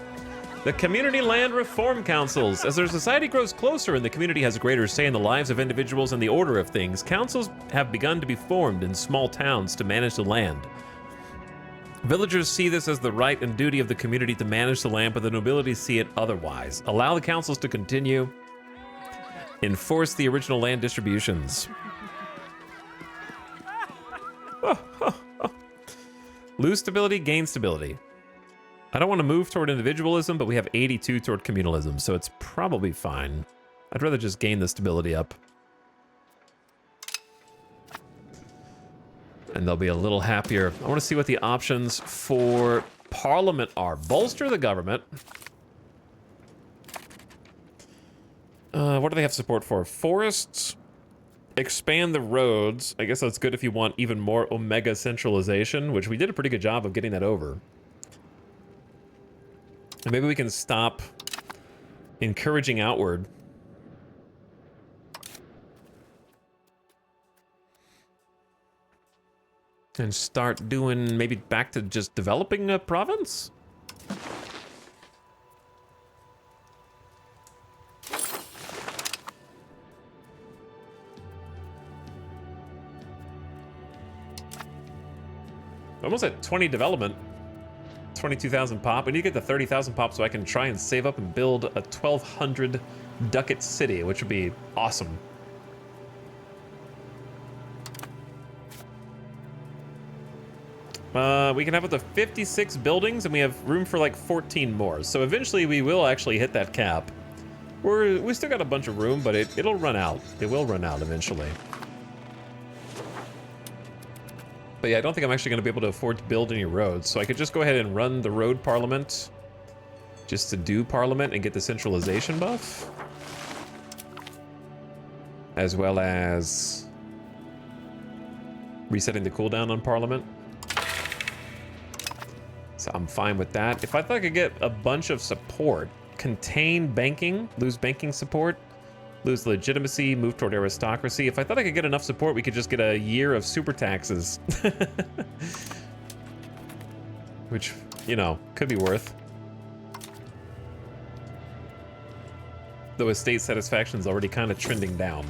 The Community Land Reform Councils. As their society grows closer and the community has a greater say in the lives of individuals and the order of things, councils have begun to be formed in small towns to manage the land. Villagers see this as the right and duty of the community to manage the land, but the nobility see it otherwise. Allow the councils to continue. Enforce the original land distributions. Lose stability, gain stability. I don't want to move toward individualism, but we have 82 toward communalism, so it's probably fine. I'd rather just gain the stability up. And they'll be a little happier. I want to see what the options for Parliament are. Bolster the government. What do they have support for? Forests. Expand the roads. I guess that's good if you want even more Omega centralization, which we did a pretty good job of getting that over. And maybe we can stop encouraging outward. And start doing maybe back to just developing a province? Almost at 20 development. 22,000 pop. We need to get to 30,000 pop so I can try and save up and build a 1,200 ducat city, which would be awesome. We can have up to 56 buildings, and we have room for like 14 more. So eventually we will actually hit that cap. We still got a bunch of room, but it'll run out. It will run out eventually. But yeah, I don't think I'm actually going to be able to afford to build any roads, so I could just go ahead and run the road parliament just to do parliament and get the centralization buff. As well as resetting the cooldown on parliament. So I'm fine with that. If I thought I could get a bunch of support, contain banking, lose banking support, lose legitimacy, move toward aristocracy. If I thought I could get enough support, we could just get a year of super taxes. Which, you know, could be worth. Though estate satisfaction is already kind of trending down.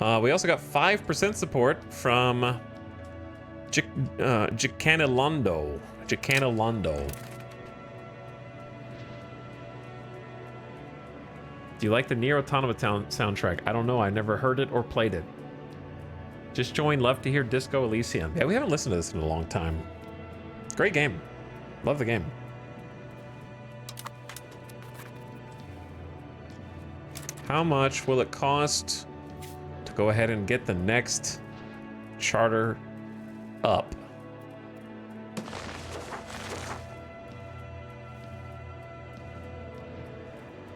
We also got 5% support from Jacanalondo. Do you like the Nier Automata soundtrack? I don't know. I never heard it or played it. Just joined. Love to hear Disco Elysium. Yeah, we haven't listened to this in a long time. Great game. Love the game. How much will it cost to go ahead and get the next charter up?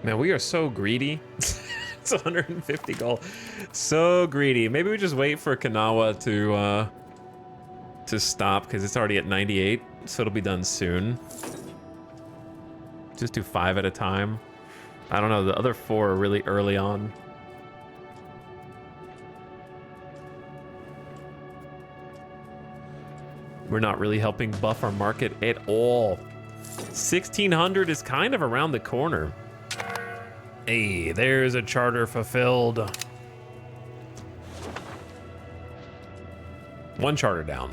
Man, we are so greedy. It's 150 gold. So greedy. Maybe we just wait for Kanawa to stop because it's already at 98, so it'll be done soon. Just do 5 at a time. I don't know, the other 4 are really early on. We're not really helping buff our market at all. 1600 is kind of around the corner. Hey, there's a charter fulfilled. 1 charter down.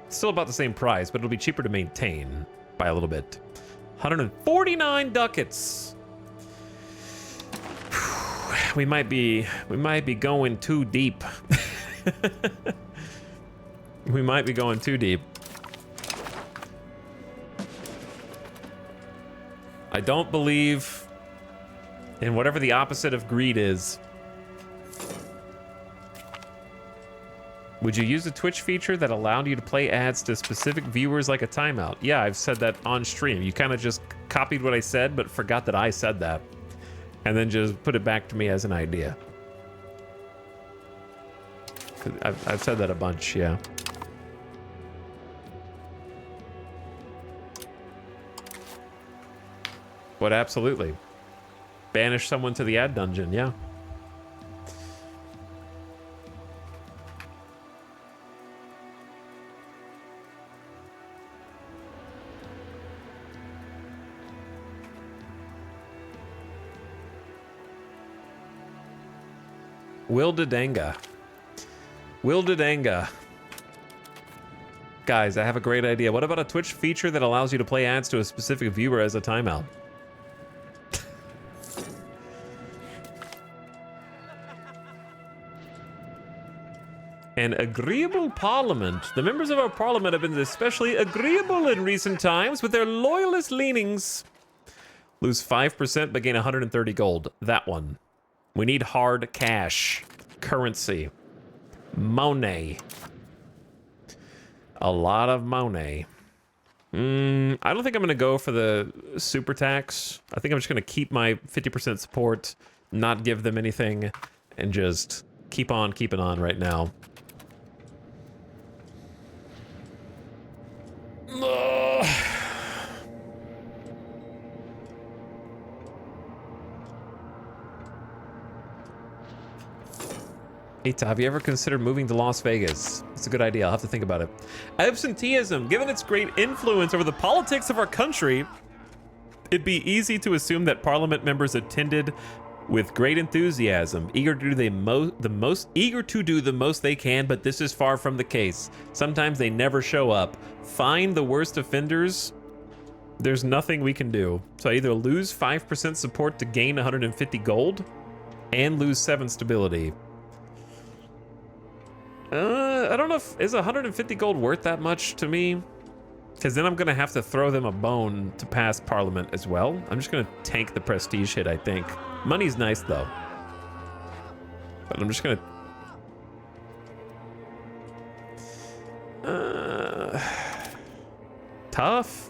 Still about the same price, but it'll be cheaper to maintain by a little bit. 149 ducats. We might be going too deep. We might be going too deep. I don't believe in whatever the opposite of greed is. Would you use a Twitch feature that allowed you to play ads to specific viewers like a timeout? Yeah, I've said that on stream. You kind of just copied what I said, but forgot that I said that. And then just put it back to me as an idea. I've said that a bunch, yeah. Would absolutely. Banish someone to the ad dungeon, yeah. Wildedanga. Wildedanga. Guys, I have a great idea. What about a Twitch feature that allows you to play ads to a specific viewer as a timeout? An agreeable parliament. The members of our parliament have been especially agreeable in recent times with their loyalist leanings. Lose 5% but gain 130 gold. That one. We need hard cash. Currency. Money. A lot of money. I don't think I'm going to go for the super tax. I think I'm just going to keep my 50% support, not give them anything, and just keep on keeping on right now. Eita, have you ever considered moving to Las Vegas? It's a good idea. I'll have to think about it. Absenteeism. Given its great influence over the politics of our country, it'd be easy to assume that parliament members attended with great enthusiasm, eager to do the most they can, but this is far from the case. Sometimes they never show up. Find the worst offenders. There's nothing we can do. So I either lose 5% support to gain 150 gold and lose 7 stability. I don't know if, is 150 gold worth that much to me? Because then I'm going to have to throw them a bone to pass Parliament as well. I'm just going to tank the prestige hit, I think. Money's nice, though. But I'm just going to... tough.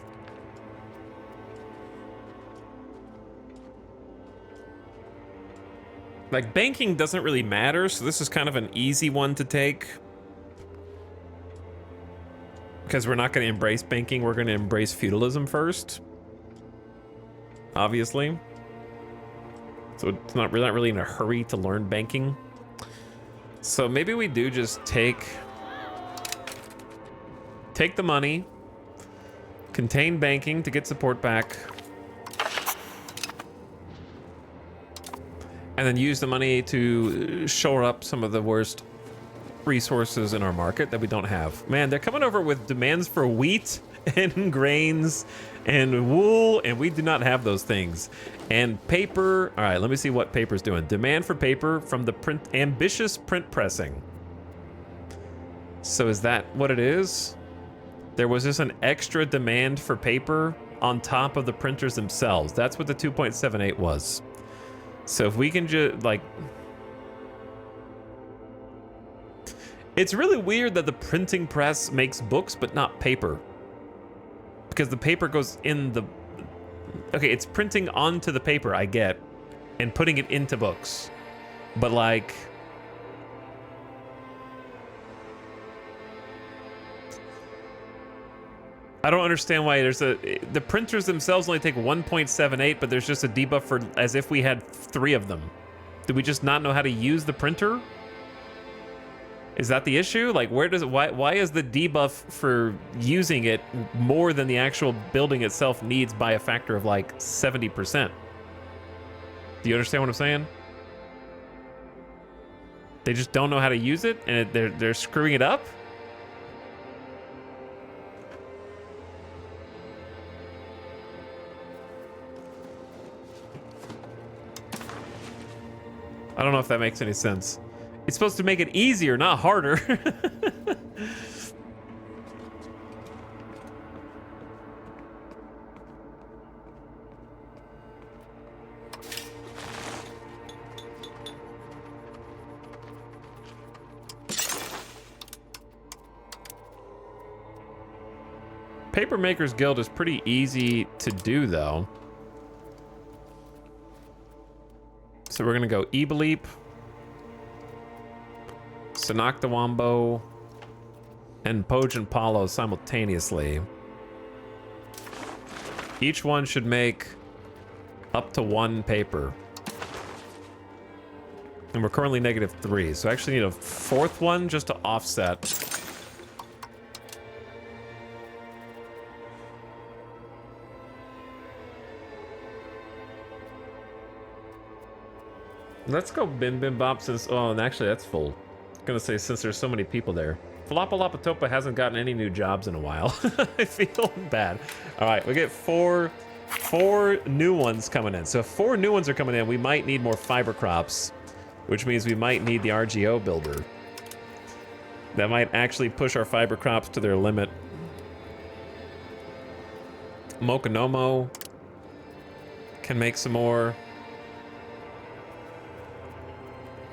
Like, banking doesn't really matter, so this is kind of an easy one to take. Because we're not going to embrace banking, we're going to embrace feudalism first. Obviously. So it's not, we're not really in a hurry to learn banking. So maybe we do just take the money, contain banking to get support back, and then use the money to shore up some of the worst resources in our market that we don't have. Man, they're coming over with demands for wheat and grains and wool, and we do not have those things. And paper. All right, let me see what paper's doing. Demand for paper from the ambitious print pressing. So is that what it is? There was just an extra demand for paper on top of the printers themselves. That's what the 2.78 was. So if we can just, like... It's really weird that the printing press makes books, but not paper. Because the paper goes in the... Okay, it's printing onto the paper, I get, and putting it into books. But, like... I don't understand why there's a... The printers themselves only take 1.78, but there's just a debuff for as if we had 3 of them. Do we just not know how to use the printer? Is that the issue? Like, where does it... Why is the debuff for using it more than the actual building itself needs by a factor of, like, 70%? Do you understand what I'm saying? They just don't know how to use it, and they're screwing it up? I don't know if that makes any sense. It's supposed to make it easier, not harder. Papermakers Guild is pretty easy to do, though. So we're gonna go Ebleep, Sanoctawambo, and Pojin Palo simultaneously. Each one should make Up to 1 paper. And we're currently -3, so I actually need a 4th one just to offset. Let's go Bim Bim Bop since... Oh, and actually that's full. I'm gonna say since there's so many people there. Falapalapatopa hasn't gotten any new jobs in a while. I feel bad. All right, we get four new ones coming in. So if 4 new ones are coming in, we might need more fiber crops, which means we might need the RGO builder. That might actually push our fiber crops to their limit. Mokonomo can make some more.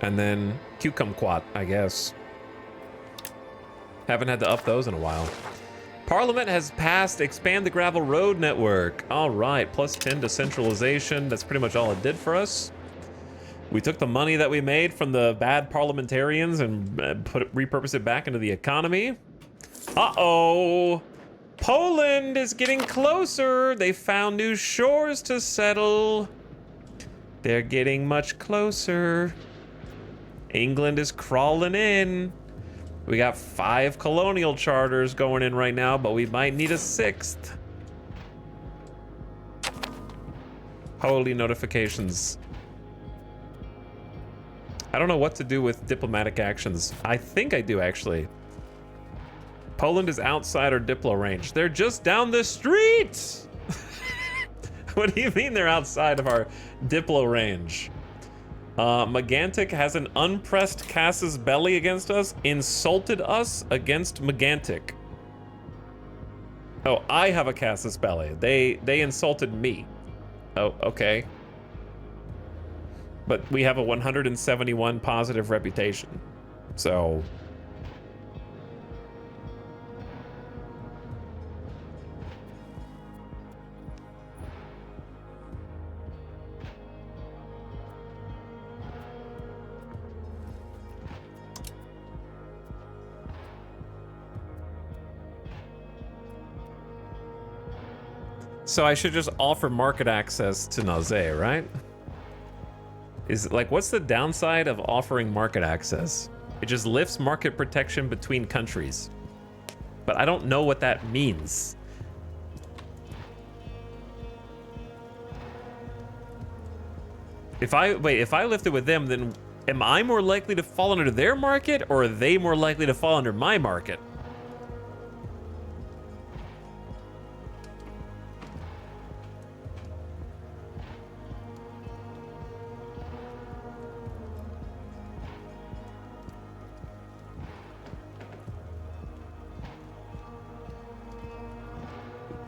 And then Cucumquat, I guess. Haven't had to up those in a while. Parliament has passed expand the gravel road network. All right, +10 to centralization. That's pretty much all it did for us. We took the money that we made from the bad parliamentarians and repurposed it back into the economy. Uh-oh. Poland is getting closer. They found new shores to settle. They're getting much closer. England is crawling in. We got 5 colonial charters going in right now, but we might need a 6th. Holy notifications. I don't know what to do with diplomatic actions. I think I do, actually. Poland is outside our Diplo range. They're just down the street! What do you mean they're outside of our Diplo range? Megantic has an unpressed Casus Belli against us, insulted us against Megantic. Oh, I have a Casus Belli. They insulted me. Oh, okay. But we have a 171 positive reputation. So... So I should just offer market access to Nausea, right? Is like, what's the downside of offering market access? It just lifts market protection between countries. But I don't know what that means. If I lift it with them, then am I more likely to fall under their market, or are they more likely to fall under my market?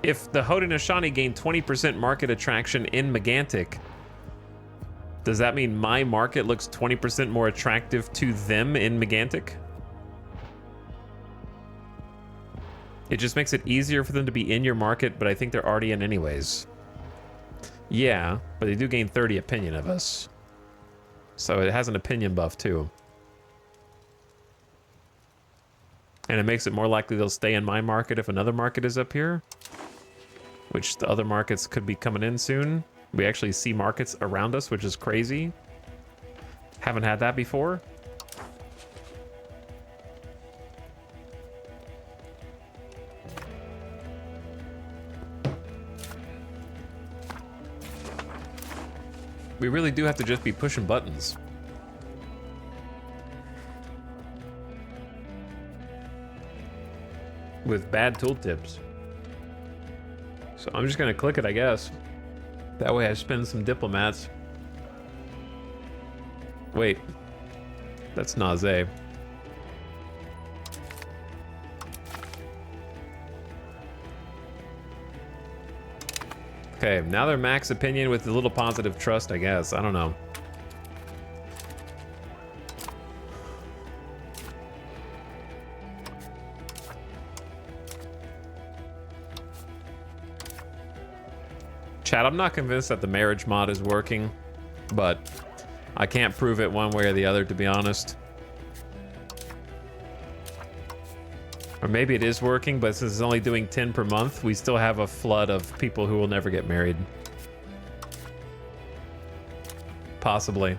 If the Haudenosaunee gained 20% market attraction in Megantic, does that mean my market looks 20% more attractive to them in Megantic? It just makes it easier for them to be in your market, but I think they're already in anyways. Yeah, but they do gain 30 opinion of us. So it has an opinion buff too. And it makes it more likely they'll stay in my market if another market is up here. Which the other markets could be coming in soon. We actually see markets around us, which is crazy. Haven't had that before. We really do have to just be pushing buttons. With bad tooltips. So I'm just gonna click it, I guess. That way I spend some diplomats. Wait. That's Nausea. Okay, now they're max opinion with a little positive trust, I guess. I don't know. Chat, I'm not convinced that the marriage mod is working, but I can't prove it one way or the other, to be honest. Or maybe it is working, but since it's only doing 10 per month, we still have a flood of people who will never get married. possibly.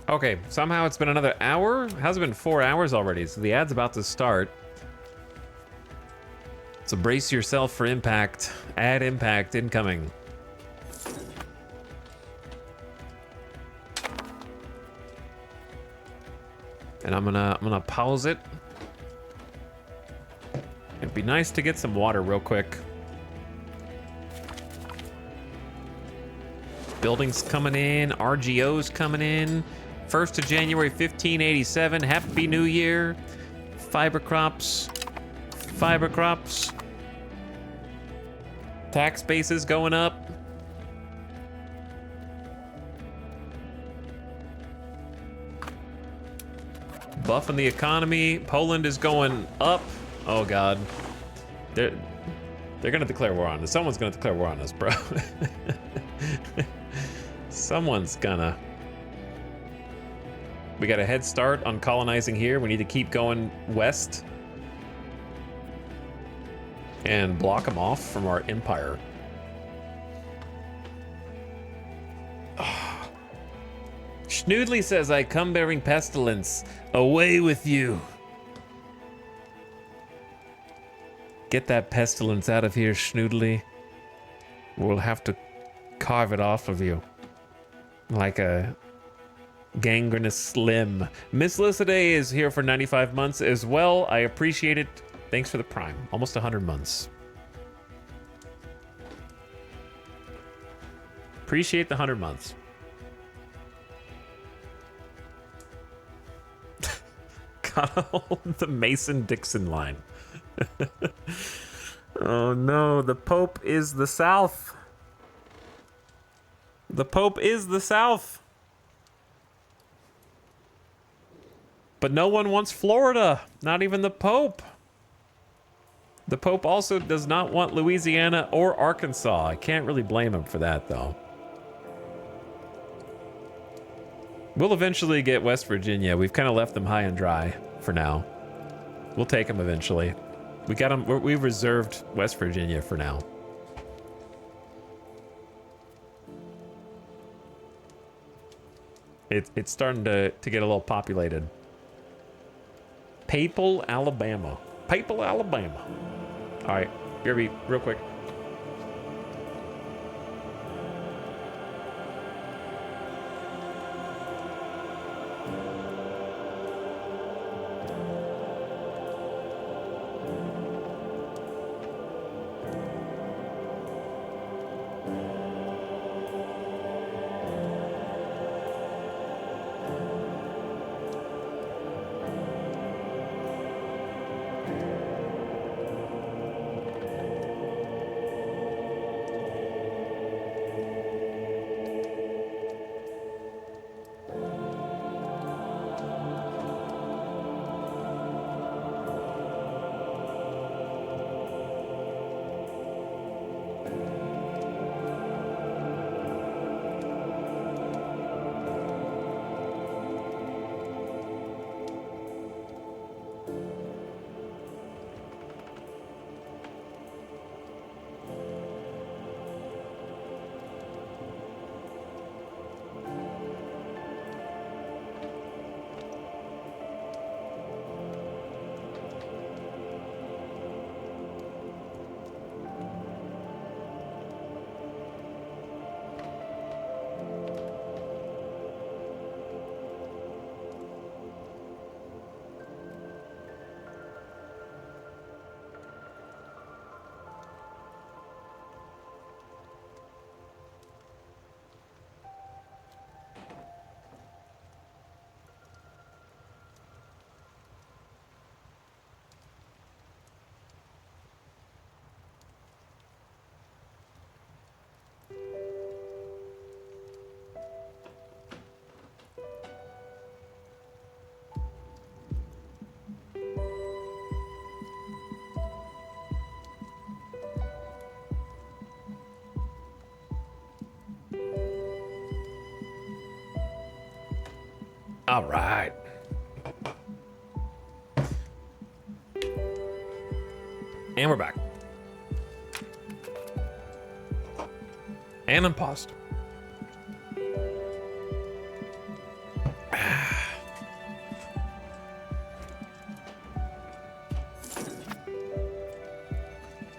Okay, somehow it's been another hour? How's it been 4 hours already? So the ad's about to start. So brace yourself for impact. Ad impact incoming. And I'm gonna pause it. It'd be nice to get some water real quick. Buildings coming in, RGOs coming in. 1st of January 1587. Happy New Year. Fiber crops. Fiber crops. Tax bases going up. Buffing the economy. Poland is going up. Oh God. They're gonna declare war on us. Someone's gonna declare war on us, bro. Someone's gonna. We got a head start on colonizing here. We need to keep going west and block them off from our empire. Schnoodley says, I come bearing pestilence. Away with you. Get that pestilence out of here, Schnoodley. We'll have to carve it off of you. Like a gangrenous limb. Miss Lycidae is here for 95 months as well. I appreciate it. Thanks for the prime. Almost 100 months. Appreciate the 100 months. Gotta hold the Mason-Dixon line. Oh no, the Pope is the South. The Pope is the South. But no one wants Florida, not even the Pope. The Pope also does not want Louisiana or Arkansas. I can't really blame him for that, though. We'll eventually get West Virginia. We've kind of left them high and dry for now. We'll take them eventually. We got them. We've reserved West Virginia for now. It's starting to get a little populated. Papal, Alabama. Papal, Alabama. All right, BRB, real quick. All right. And we're back. And I'm paused.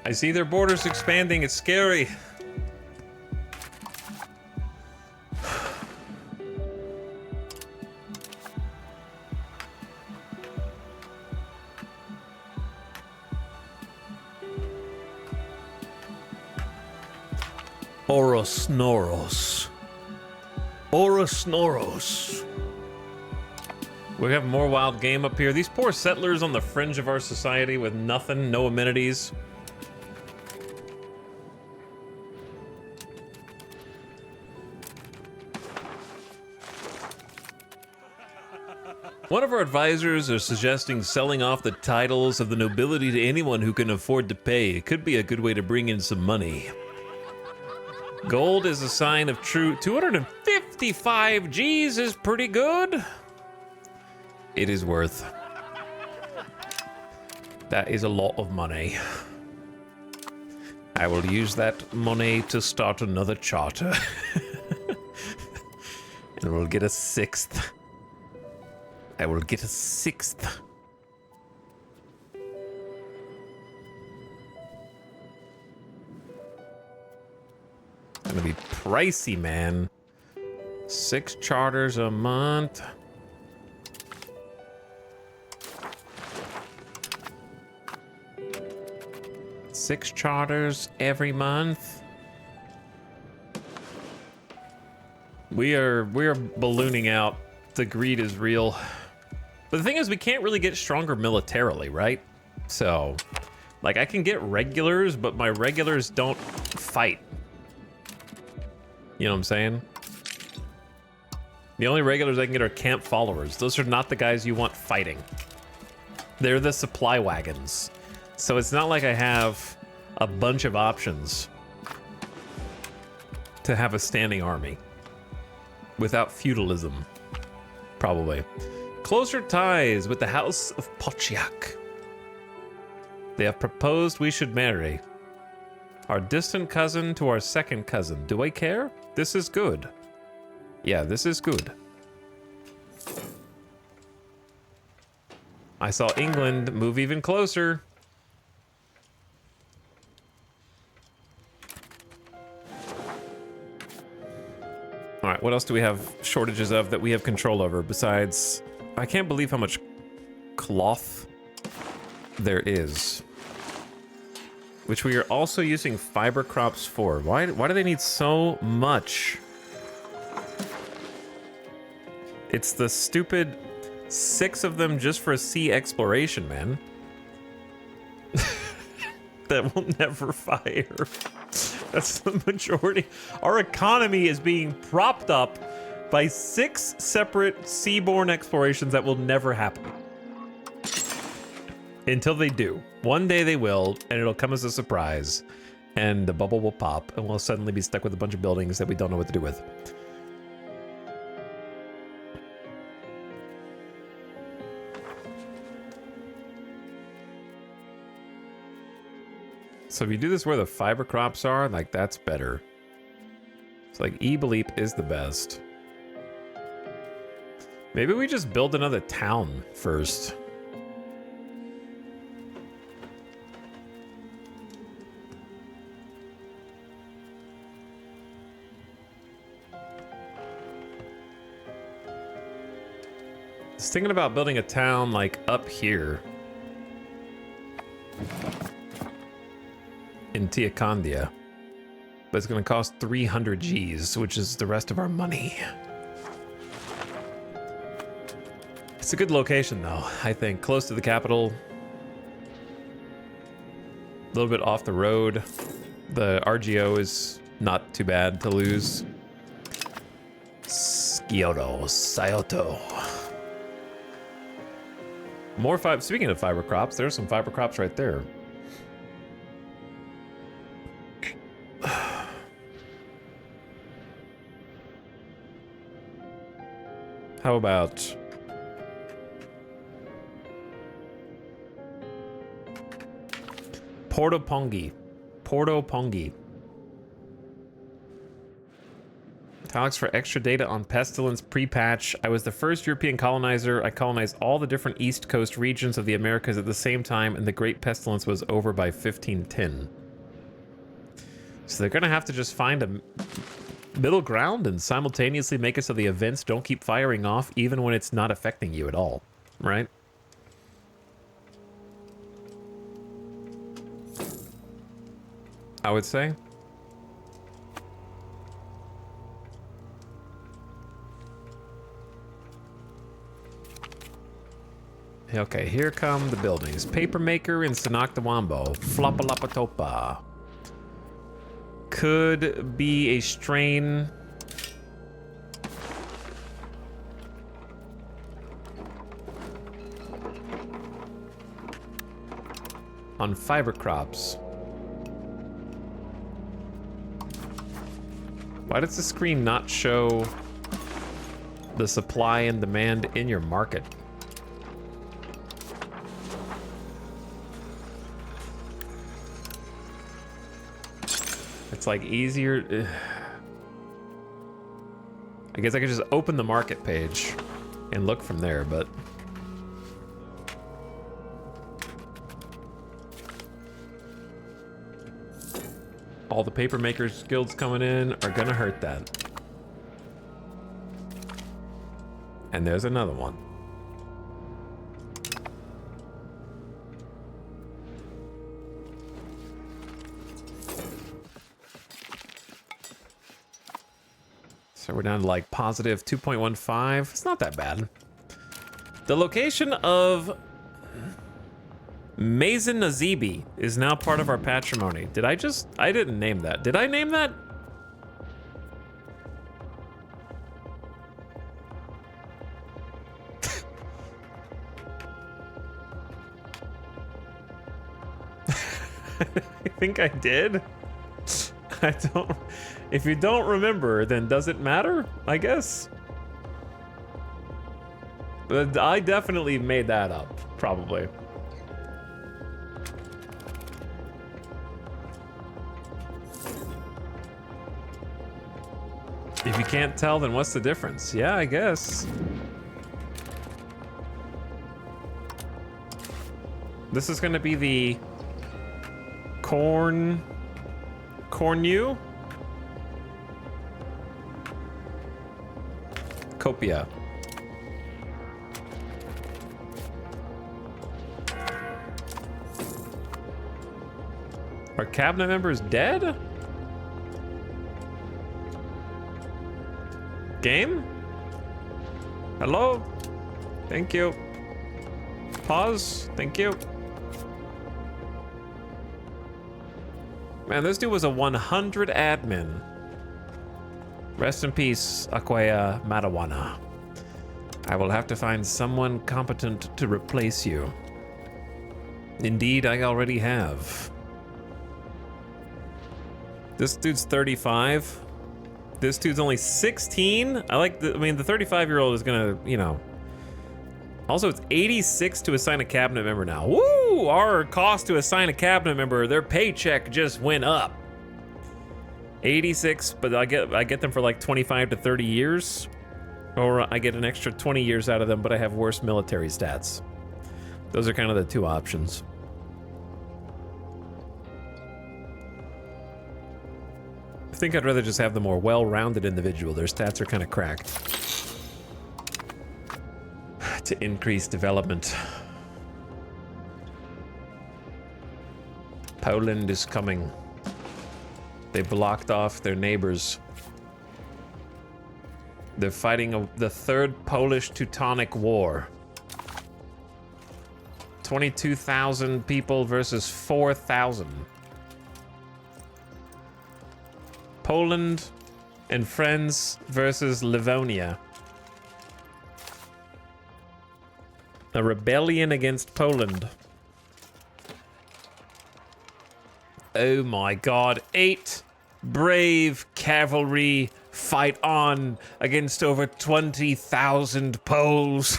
I see their borders expanding. It's scary. Orosnoros. Orosnoros. We have more wild game up here. These poor settlers on the fringe of our society with nothing, no amenities. One of our advisors are suggesting selling off the titles of the nobility to anyone who can afford to pay. It could be a good way to bring in some money. Gold is a sign of true. 255 G's is pretty good. It is worth. That is a lot of money. I will use that money to start another charter. And we'll get a 6th. I will get a 6th. Gonna be pricey, man. 6 charters a month. Six charters every month. We are ballooning out. The greed is real. But the thing is, we can't really get stronger militarily, right? So, like, I can get regulars, but my regulars don't fight. You know what I'm saying? The only regulars I can get are camp followers. Those are not the guys you want fighting. They're the supply wagons. So it's not like I have a bunch of options to have a standing army without feudalism, probably. Closer ties with the House of Pochiak. They have proposed we should marry. Our distant cousin to our second cousin. Do I care? This is good. Yeah, this is good. I saw England move even closer. All right, what else do we have shortages of that we have control over besides... I can't believe how much cloth there is. Which we are also using fiber crops for. Why do they need so much? It's the stupid 6 of them just for sea exploration, man. That will never fire. That's the majority. Our economy is being propped up by 6 separate seaborne explorations that will never happen. Until they do. One day they will, and it'll come as a surprise. And the bubble will pop, and we'll suddenly be stuck with a bunch of buildings that we don't know what to do with. So if you do this where the fiber crops are, like, that's better. It's like E-Bleep is the best. Maybe we just build another town first. I was thinking about building a town like up here. In Tiakandia. But it's gonna cost 300 G's, which is the rest of our money. It's a good location though, I think. Close to the capital. A little bit off the road. The RGO is not too bad to lose. Skioto, Sayoto. More fiber. Speaking of fiber crops, there's some fiber crops right there. How about Porto Pongi. Porto Pongi. Talks for extra data on pestilence pre-patch. I was the first European colonizer. I colonized all the different East Coast regions of the Americas at the same time, and the Great Pestilence was over by 1510. So they're gonna have to just find a middle ground and simultaneously make it so the events don't keep firing off even when it's not affecting you at all, right? I would say. Okay, here come the buildings. Papermaker in Sanakdawambo. Flopalapatopa. Could be a strain. On fiber crops. Why does the screen not show the supply and demand in your market? It's like easier. I guess I could just open the market page and look from there, but all the paper makers guilds coming in are gonna hurt that. And there's another one. So we're down to like positive 2.15. It's not that bad. The location of Mazen Nazibi is now part of our patrimony. I didn't name that. Did I name that? I think I did. I don't. If you don't remember, then does it matter? I guess. But I definitely made that up, probably. If you can't tell, then what's the difference? Yeah, I guess. This is gonna be the Cornu? Copia. Are cabinet members dead? Game? Hello? Thank you. Pause. Thank you. Man, this dude was a 100 admin. Rest in peace, Aquaya Madawana. I will have to find someone competent to replace you. Indeed, I already have. This dude's 35. This dude's only 16. I mean, the 35-year-old is gonna, you know. Also, it's 86 to assign a cabinet member now. Woo! Our cost to assign a cabinet member, their paycheck just went up. 86, but I get them for like 25 to 30 years. Or I get an extra 20 years out of them, but I have worse military stats. Those are kind of the two options. I think I'd rather just have the more well-rounded individual. Their stats are kind of cracked. To increase development. Poland is coming. They blocked off their neighbors. They're fighting the Third Polish Teutonic War. 22,000 people versus 4,000. Poland and friends versus Livonia. A rebellion against Poland. Oh my god, 8 brave cavalry fight on against over 20,000 Poles.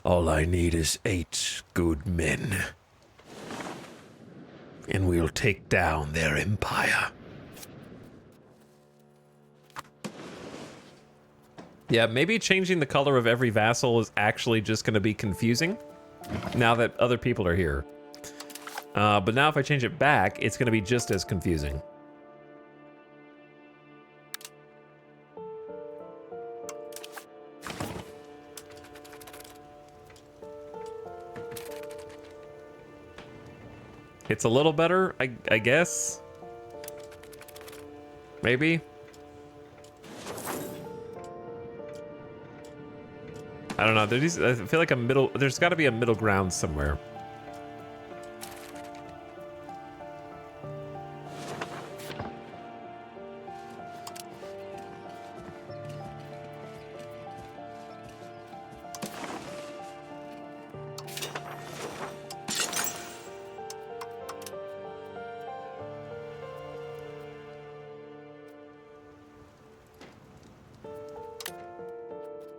All I need is 8 good men. And we'll take down their empire. Yeah, maybe changing the color of every vassal is actually just going to be confusing now that other people are here. But now if I change it back, it's going to be just as confusing. It's a little better, I guess. Maybe. I don't know. I feel like there's got to be a middle ground somewhere.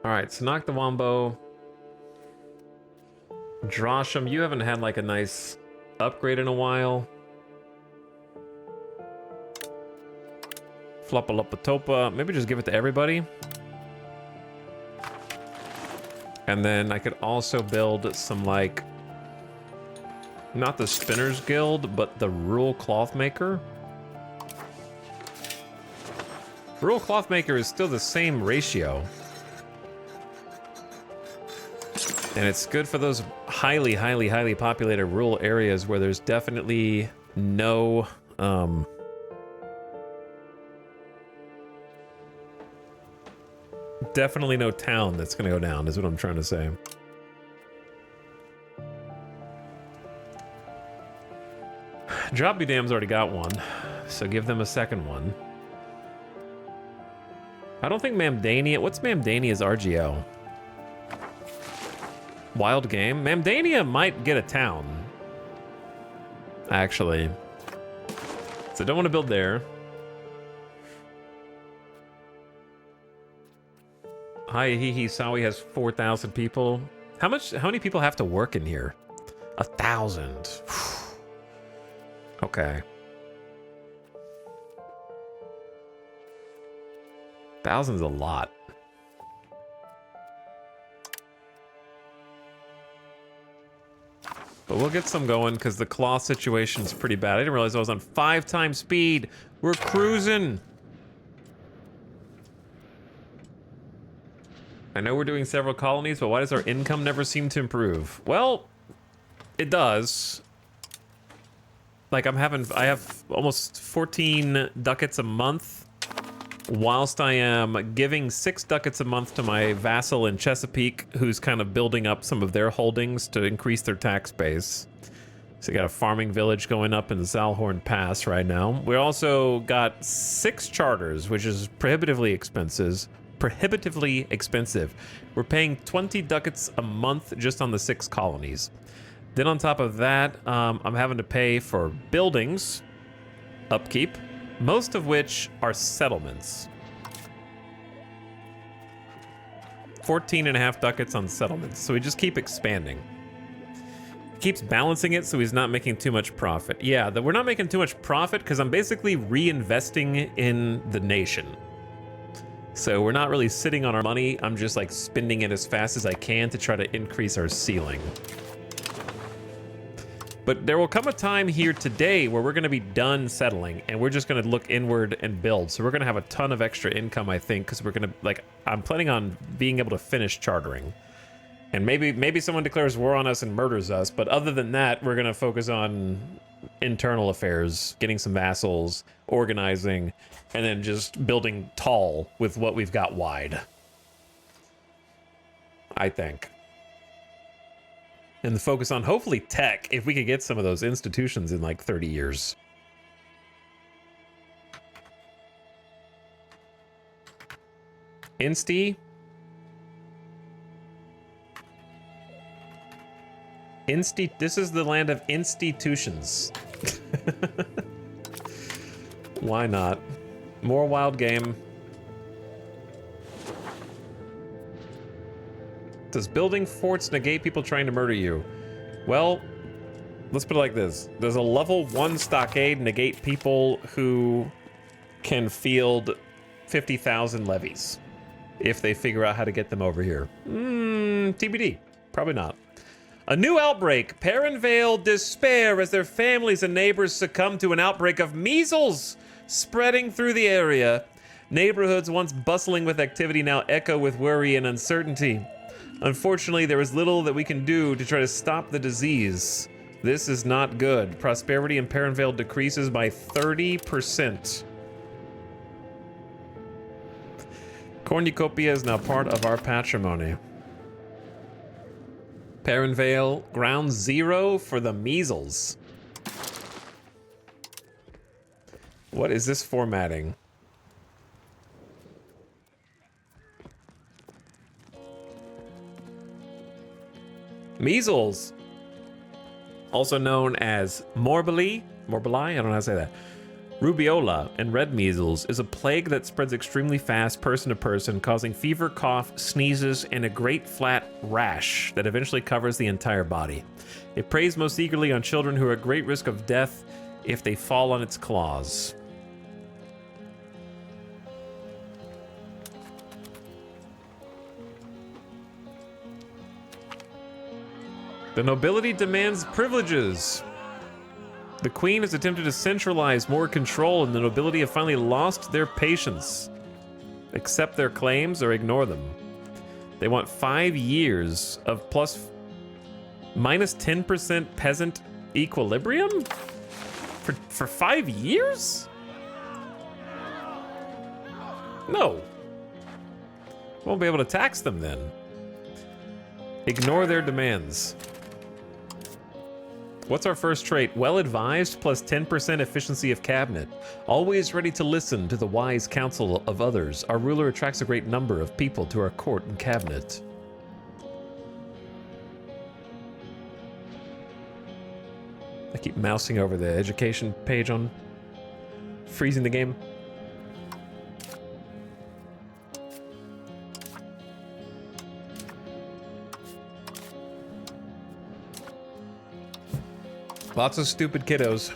Alright, so knock the Wombo. Drosham, you haven't had like a nice upgrade in a while. Flopalopatopa, maybe just give it to everybody. And then I could also build some like, not the Spinners Guild, but the Rural Cloth Maker. Rural Cloth Maker is still the same ratio. And it's good for those highly, highly, highly populated rural areas where there's definitely no, definitely no town that's gonna go down, is what I'm trying to say. Drop Dam's already got one, so give them a second one. I don't think Mamdania, what's Mamdania's RGO? Wild game? Mamdania might get a town. Actually. So don't want to build there. Hi Hihi Sawi has 4,000 people. How many people have to work in here? 1,000. Okay. 1,000's a lot. But we'll get some going because the cloth situation is pretty bad. I didn't realize I was on 5 times speed. We're cruising. I know we're doing several colonies, but why does our income never seem to improve? Well, it does. Like I have almost 14 ducats a month, whilst I am giving 6 ducats a month to my vassal in Chesapeake, who's kind of building up some of their holdings to increase their tax base. So you got a farming village going up in the Zalhorn Pass right now. We also got 6 charters, which is prohibitively expensive. We're paying 20 ducats a month just on the 6 colonies. Then on top of that, I'm having to pay for buildings, upkeep, most of which are settlements. 14.5 ducats on settlements, so we just keep expanding. He keeps balancing it so he's not making too much profit. Yeah, we're not making too much profit because I'm basically reinvesting in the nation. So we're not really sitting on our money, I'm just like spending it as fast as I can to try to increase our ceiling. But there will come a time here today where we're going to be done settling and we're just going to look inward and build. So we're going to have a ton of extra income, I think, because we're going to, like, I'm planning on being able to finish chartering. And maybe someone declares war on us and murders us, but other than that, we're going to focus on internal affairs, getting some vassals, organizing, and then just building tall with what we've got wide. I think. And the focus on hopefully tech, if we could get some of those institutions in like 30 years. This is the land of institutions. Why not? More wild game. Does building forts negate people trying to murder you? Well, let's put it like this. Does a level 1 stockade negate people who can field 50,000 levies if they figure out how to get them over here? TBD. Probably not. A new outbreak. Perrinvale despair as their families and neighbors succumb to an outbreak of measles spreading through the area. Neighborhoods once bustling with activity now echo with worry and uncertainty. Unfortunately, there is little that we can do to try to stop the disease. This is not good. Prosperity in Perrinvale decreases by 30%. Cornucopia is now part of our patrimony. Perrinvale, ground zero for the measles. What is this formatting? Measles, also known as morbili, I don't know how to say that. Rubiola and red measles is a plague that spreads extremely fast person to person, causing fever, cough, sneezes, and a great flat rash that eventually covers the entire body. It preys most eagerly on children who are at great risk of death if they fall on its claws. The nobility demands privileges. The queen has attempted to centralize more control, and the nobility have finally lost their patience. Accept their claims or ignore them. They want 5 years of minus 10% peasant equilibrium? For 5 years? No. Won't be able to tax them then. Ignore their demands. What's our first trait? Well-advised plus 10% efficiency of cabinet. Always ready to listen to the wise counsel of others. Our ruler attracts a great number of people to our court and cabinet. I keep mousing over the education page on freezing the game. Lots of stupid kiddos.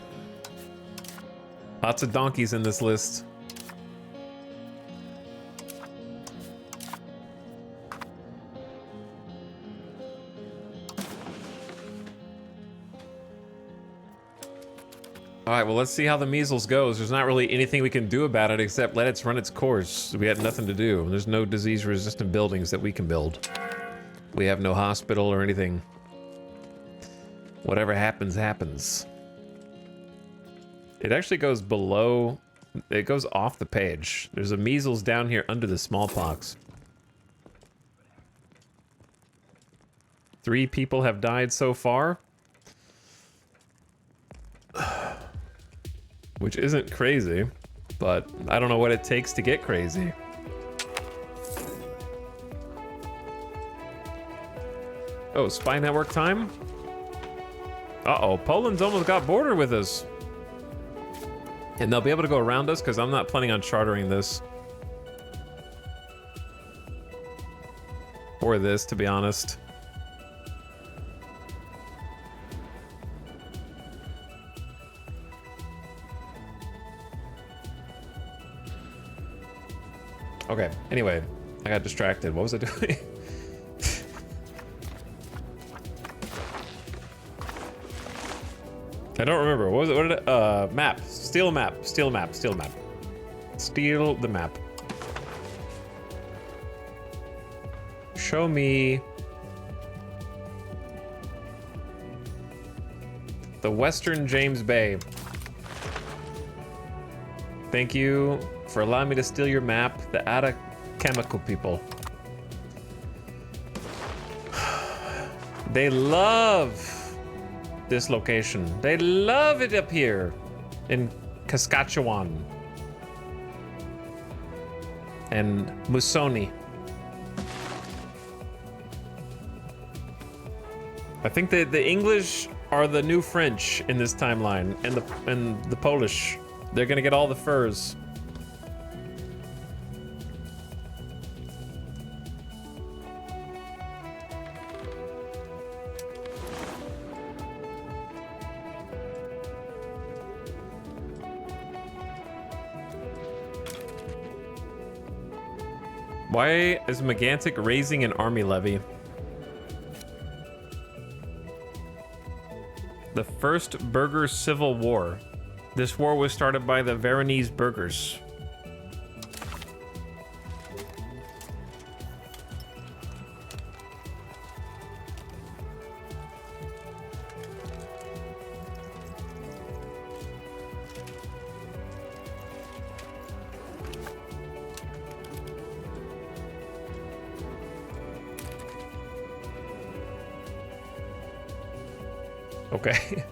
Lots of donkeys in this list. All right, well, let's see how the measles goes. There's not really anything we can do about it except let it run its course. We had nothing to do. There's no disease-resistant buildings that we can build. We have no hospital or anything. Whatever happens, happens. It actually goes below, it goes off the page. There's a measles down here under the smallpox. 3 people have died so far. Which isn't crazy, but I don't know what it takes to get crazy. Oh, spy network time? Uh-oh, Poland's almost got border with us. And they'll be able to go around us because I'm not planning on chartering this. Or this, to be honest. Okay, anyway, I got distracted. What was I doing? I don't remember. What was it? What did it? Map. Steal a map. Steal a map. Steal a map. Steal the map. Show me the Western James Bay. Thank you for allowing me to steal your map. The Atacamaco people. They love this location. They love it up here in Saskatchewan and Musoni. I think that the English are the new French in this timeline, and the Polish. They're gonna get all the furs. Why is Megantic raising an army levy? The First Burger Civil War. This war was started by the Veronese burghers. Okay.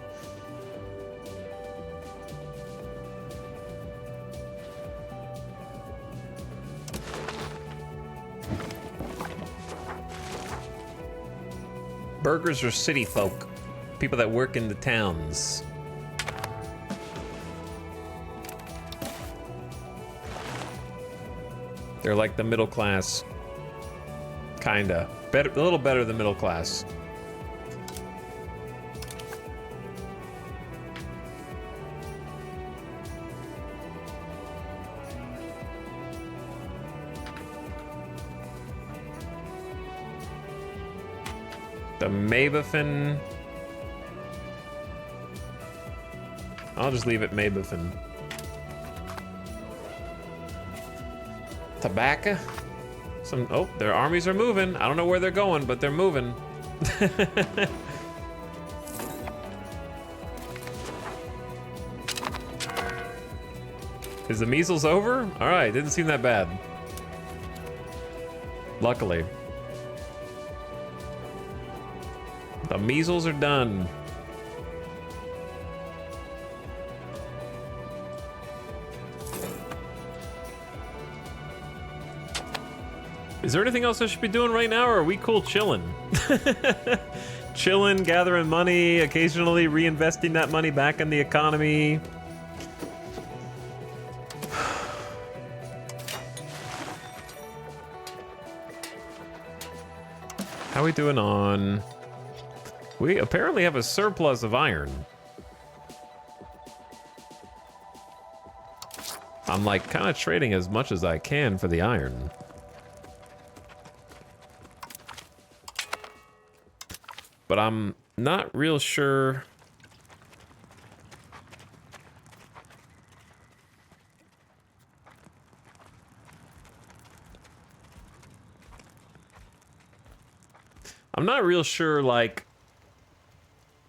Burghers are city folk, people that work in the towns. They're like the middle class. Kinda. Better, a little better than middle class. The Mabuffin. I'll just leave it Mabuffin. Tobacco. Oh, their armies are moving. I don't know where they're going, but they're moving. Is the measles over? All right, didn't seem that bad. Luckily. The measles are done. Is there anything else I should be doing right now, or are we cool chilling? Chilling, gathering money, occasionally reinvesting that money back in the economy. How are we doing on... We apparently have a surplus of iron. I'm like kind of trading as much as I can for the iron. But I'm not real sure. I'm not real sure, like,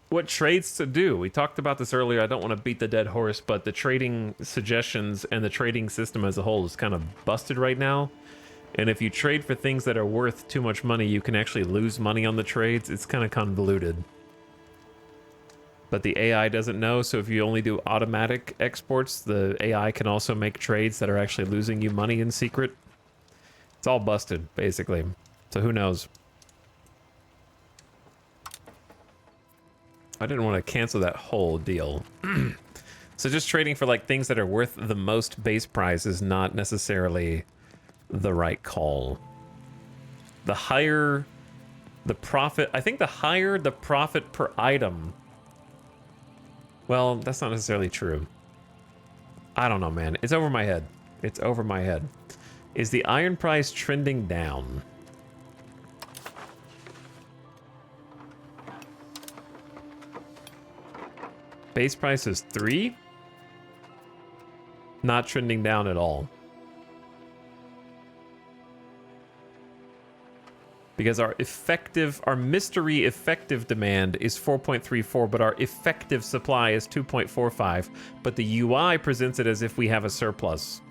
what trades to do. We talked about this earlier. I don't want to beat the dead horse, but the trading suggestions and the trading system as a whole is kind of busted right now. And if you trade for things that are worth too much money, you can actually lose money on the trades. It's kind of convoluted. But the AI doesn't know, so if you only do automatic exports, the AI can also make trades that are actually losing you money in secret. It's all busted, basically. So who knows? I didn't want to cancel that whole deal. So just trading for like things that are worth the most base price is not necessarily the right call. The higher the profit, I think the higher the profit per item. Well, that's not necessarily true. I don't know, man. It's over my head. It's over my head. Is the iron price trending down? Base price is 3. Not trending down at all. Because our mystery effective demand is 4.34, but our effective supply is 2.45. But the UI presents it as if we have a surplus.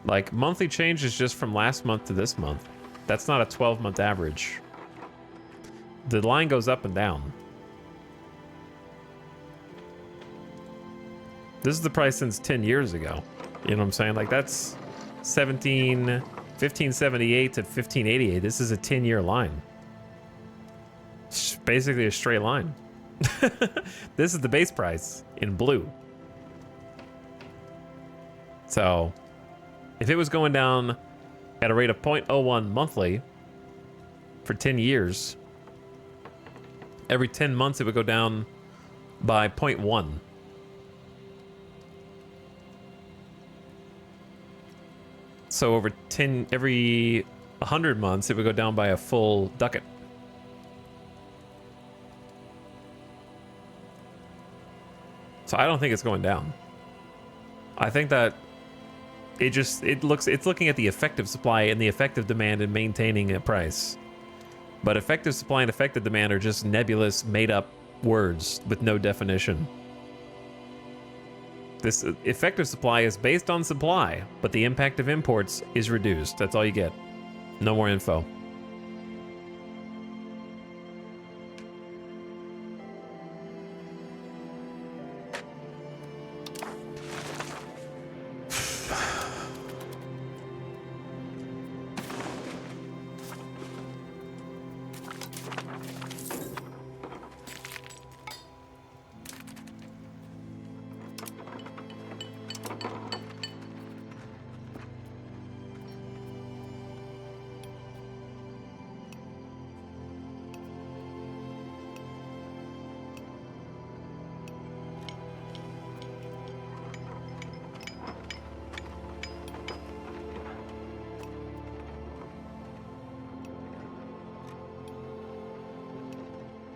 Like, monthly change is just from last month to this month. That's not a 12-month average. The line goes up and down. This is the price since 10 years ago. You know what I'm saying? Like, that's 1578 to 1588. This is a 10-year line. It's basically a straight line. This is the base price in blue. So... if it was going down at a rate of 0.01 monthly for 10 years. Every 10 months, it would go down by 0.1. So over every 100 months, it would go down by a full ducat. So I don't think it's going down. I think that it's looking at the effective supply and the effective demand and maintaining a price. But effective supply and effective demand are just nebulous, made-up words with no definition. This effective supply is based on supply, but the impact of imports is reduced. That's all you get. No more info.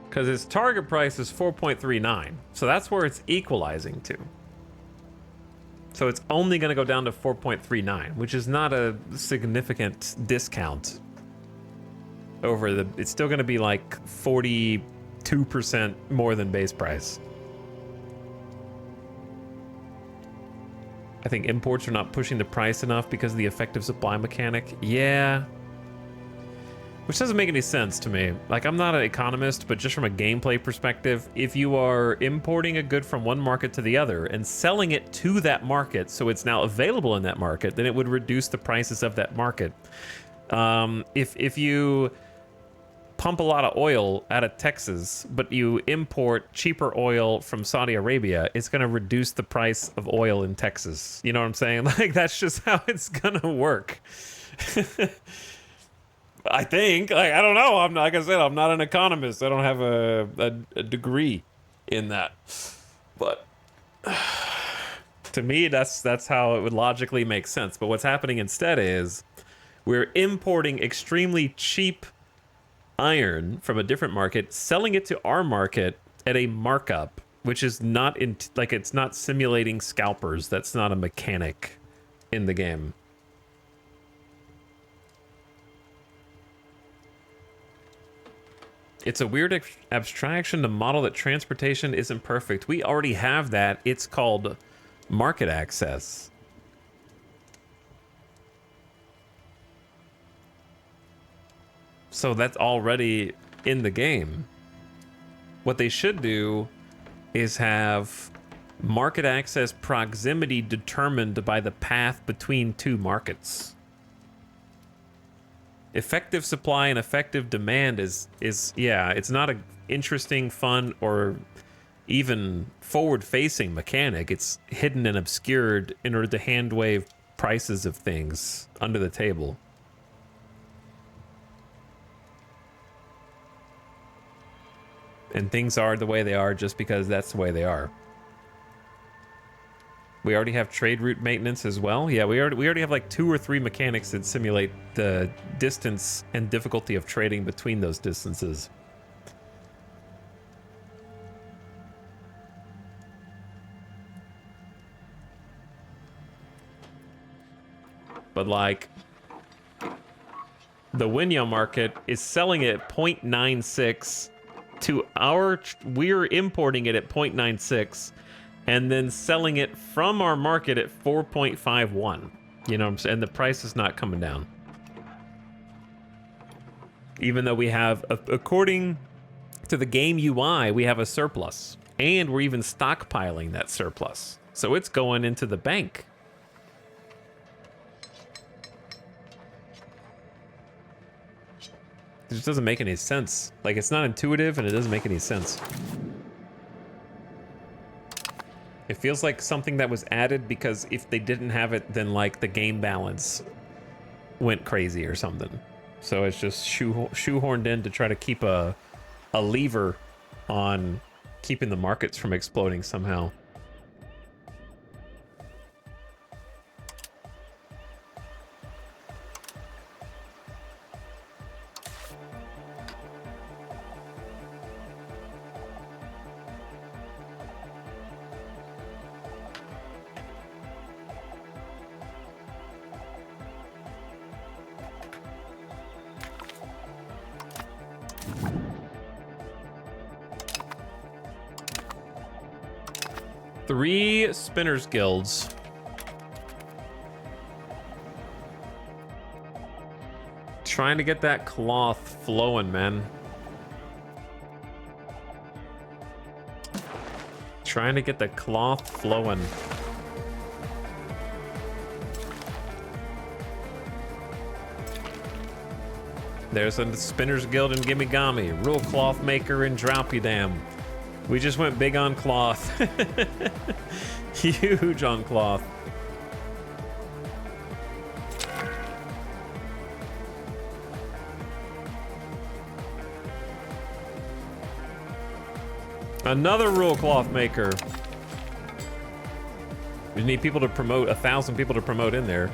Because its target price is 4.39. So that's where it's equalizing to. So it's only going to go down to 4.39, which is not a significant discount over the... It's still going to be like 42% more than base price. I think imports are not pushing the price enough because of the effective supply mechanic. Yeah. Which doesn't make any sense to me. Like, I'm not an economist, but just from a gameplay perspective, if you are importing a good from one market to the other and selling it to that market so it's now available in that market, then it would reduce the prices of that market. If you pump a lot of oil out of Texas, but you import cheaper oil from Saudi Arabia, it's going to reduce the price of oil in Texas. You know what I'm saying? Like, that's just how it's going to work. I think. Like, I don't know. I'm not, like I said, I'm not an economist. I don't have a degree in that. But to me, that's how it would logically make sense. But what's happening instead is we're importing extremely cheap iron from a different market, selling it to our market at a markup, which is not like, it's not simulating scalpers. That's not a mechanic in the game. It's a weird abstraction to model that transportation isn't perfect. We already have that. It's called market access. So that's already in the game. What they should do is have market access proximity determined by the path between two markets. Effective supply and effective demand is yeah, it's not an interesting, fun, or even forward-facing mechanic. It's hidden and obscured in order to hand-wave prices of things under the table. And things are the way they are just because that's the way they are. We already have trade route maintenance as well. Yeah, we already have like 2 or 3 mechanics that simulate the distance and difficulty of trading between those distances. But like, the Winya market is selling it at 0.96 to we're importing it at 0.96. And then selling it from our market at 4.51. You know what I'm saying? And the price is not coming down. Even though we have, according to the game UI, we have a surplus. And we're even stockpiling that surplus. So it's going into the bank. It just doesn't make any sense. Like, it's not intuitive and it doesn't make any sense. It feels like something that was added because if they didn't have it, then like the game balance went crazy or something. So it's just shoehorned in to try to keep a lever on keeping the markets from exploding somehow. Three spinners guilds. Trying to get that cloth flowing, man. Trying to get the cloth flowing. There's a spinners guild in Gimme Gami, rule cloth maker in Droupy We just went big on cloth. Huge on cloth. Another rule cloth maker. We need people to promote, 1,000 people to promote in there.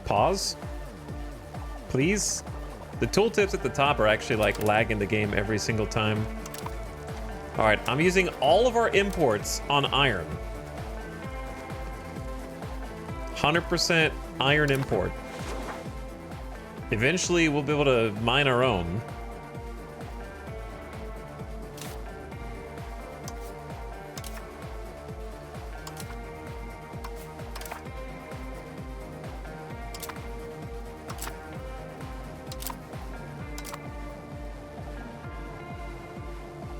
Pause. Please? The tooltips at the top are actually like lagging the game every single time. All right, I'm using all of our imports on iron. 100% iron import. Eventually, we'll be able to mine our own.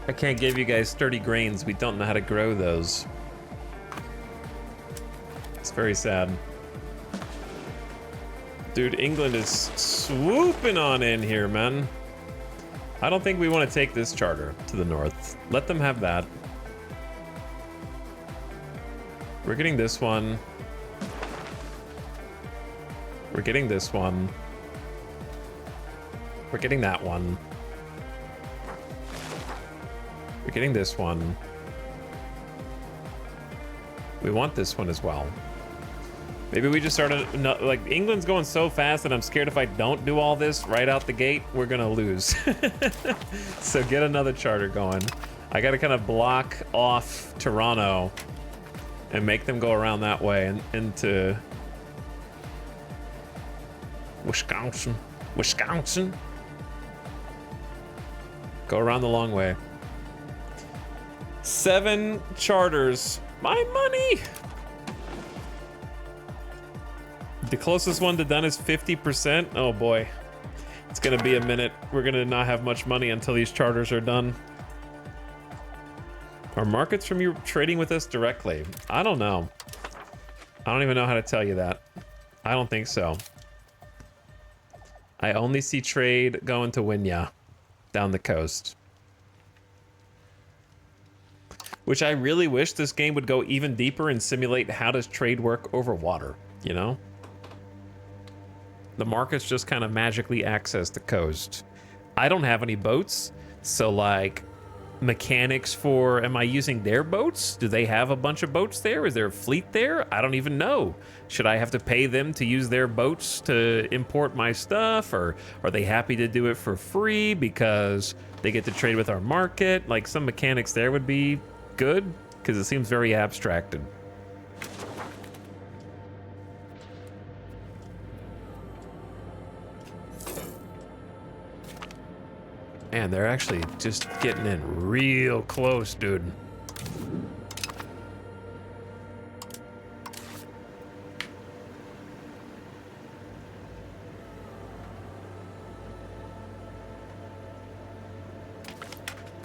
I can't give you guys sturdy grains. We don't know how to grow those. It's very sad. Dude, England is swooping on in here, man. I don't think we want to take this charter to the north. Let them have that. We're getting this one. We're getting this one. We're getting that one. We're getting this one. We want this one as well. Maybe we just started, like, England's going so fast that I'm scared if I don't do all this right out the gate, we're gonna lose. So get another charter going. I gotta kind of block off Toronto and make them go around that way and into Wisconsin. Wisconsin. Go around the long way. 7 charters. My money! The closest one to done is 50%. Oh boy. It's gonna be a minute. We're gonna not have much money until these charters are done. Are markets from you trading with us directly? I don't know. I don't even know how to tell you that. I don't think so. I only see trade going to Winya down the coast. Which I really wish this game would go even deeper and simulate how does trade work over water, you know? The markets just kind of magically access the coast. I don't have any boats, so like mechanics for, am I using their boats? Do they have a bunch of boats there? Is there a fleet there? I don't even know. Should I have to pay them to use their boats to import my stuff? Or are they happy to do it for free because they get to trade with our market? Like some mechanics there would be good because it seems very abstracted. Man, they're actually just getting in real close, dude.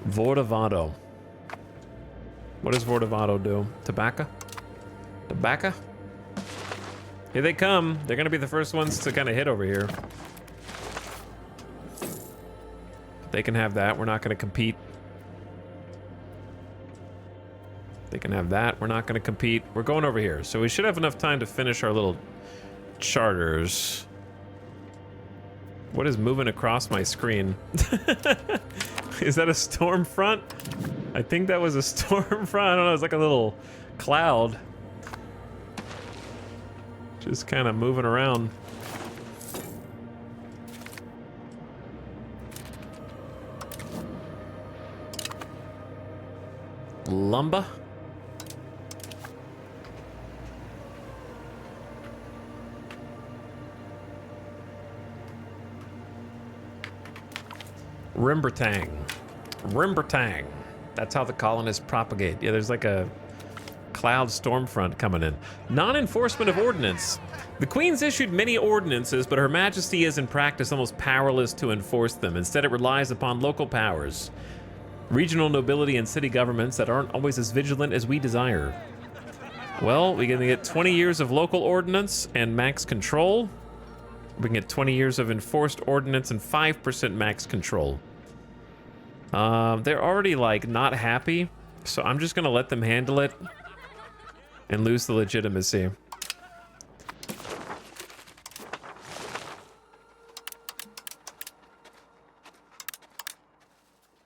Vordavado. What does Vordavado do? Tobacco? Tobacco? Here they come. They're gonna be the first ones to kind of hit over here. They can have that. We're not going to compete. They can have that. We're not going to compete. We're going over here. So we should have enough time to finish our little charters. What is moving across my screen? Is that a storm front? I think that was a storm front. I don't know. It's like a little cloud. Just kind of moving around. Lumber. Rimbertang. Rimbertang. That's how the colonists propagate. Yeah, there's like a cloud storm front coming in. Non-enforcement of ordinance. The Queen's issued many ordinances, but Her Majesty is in practice almost powerless to enforce them. Instead, it relies upon local powers, regional nobility, and city governments that aren't always as vigilant as we desire. Well, we're gonna get 20 years of local ordinance and max control. We can get 20 years of enforced ordinance and 5% max control. They're already like not happy, so I'm just gonna let them handle it and lose the legitimacy.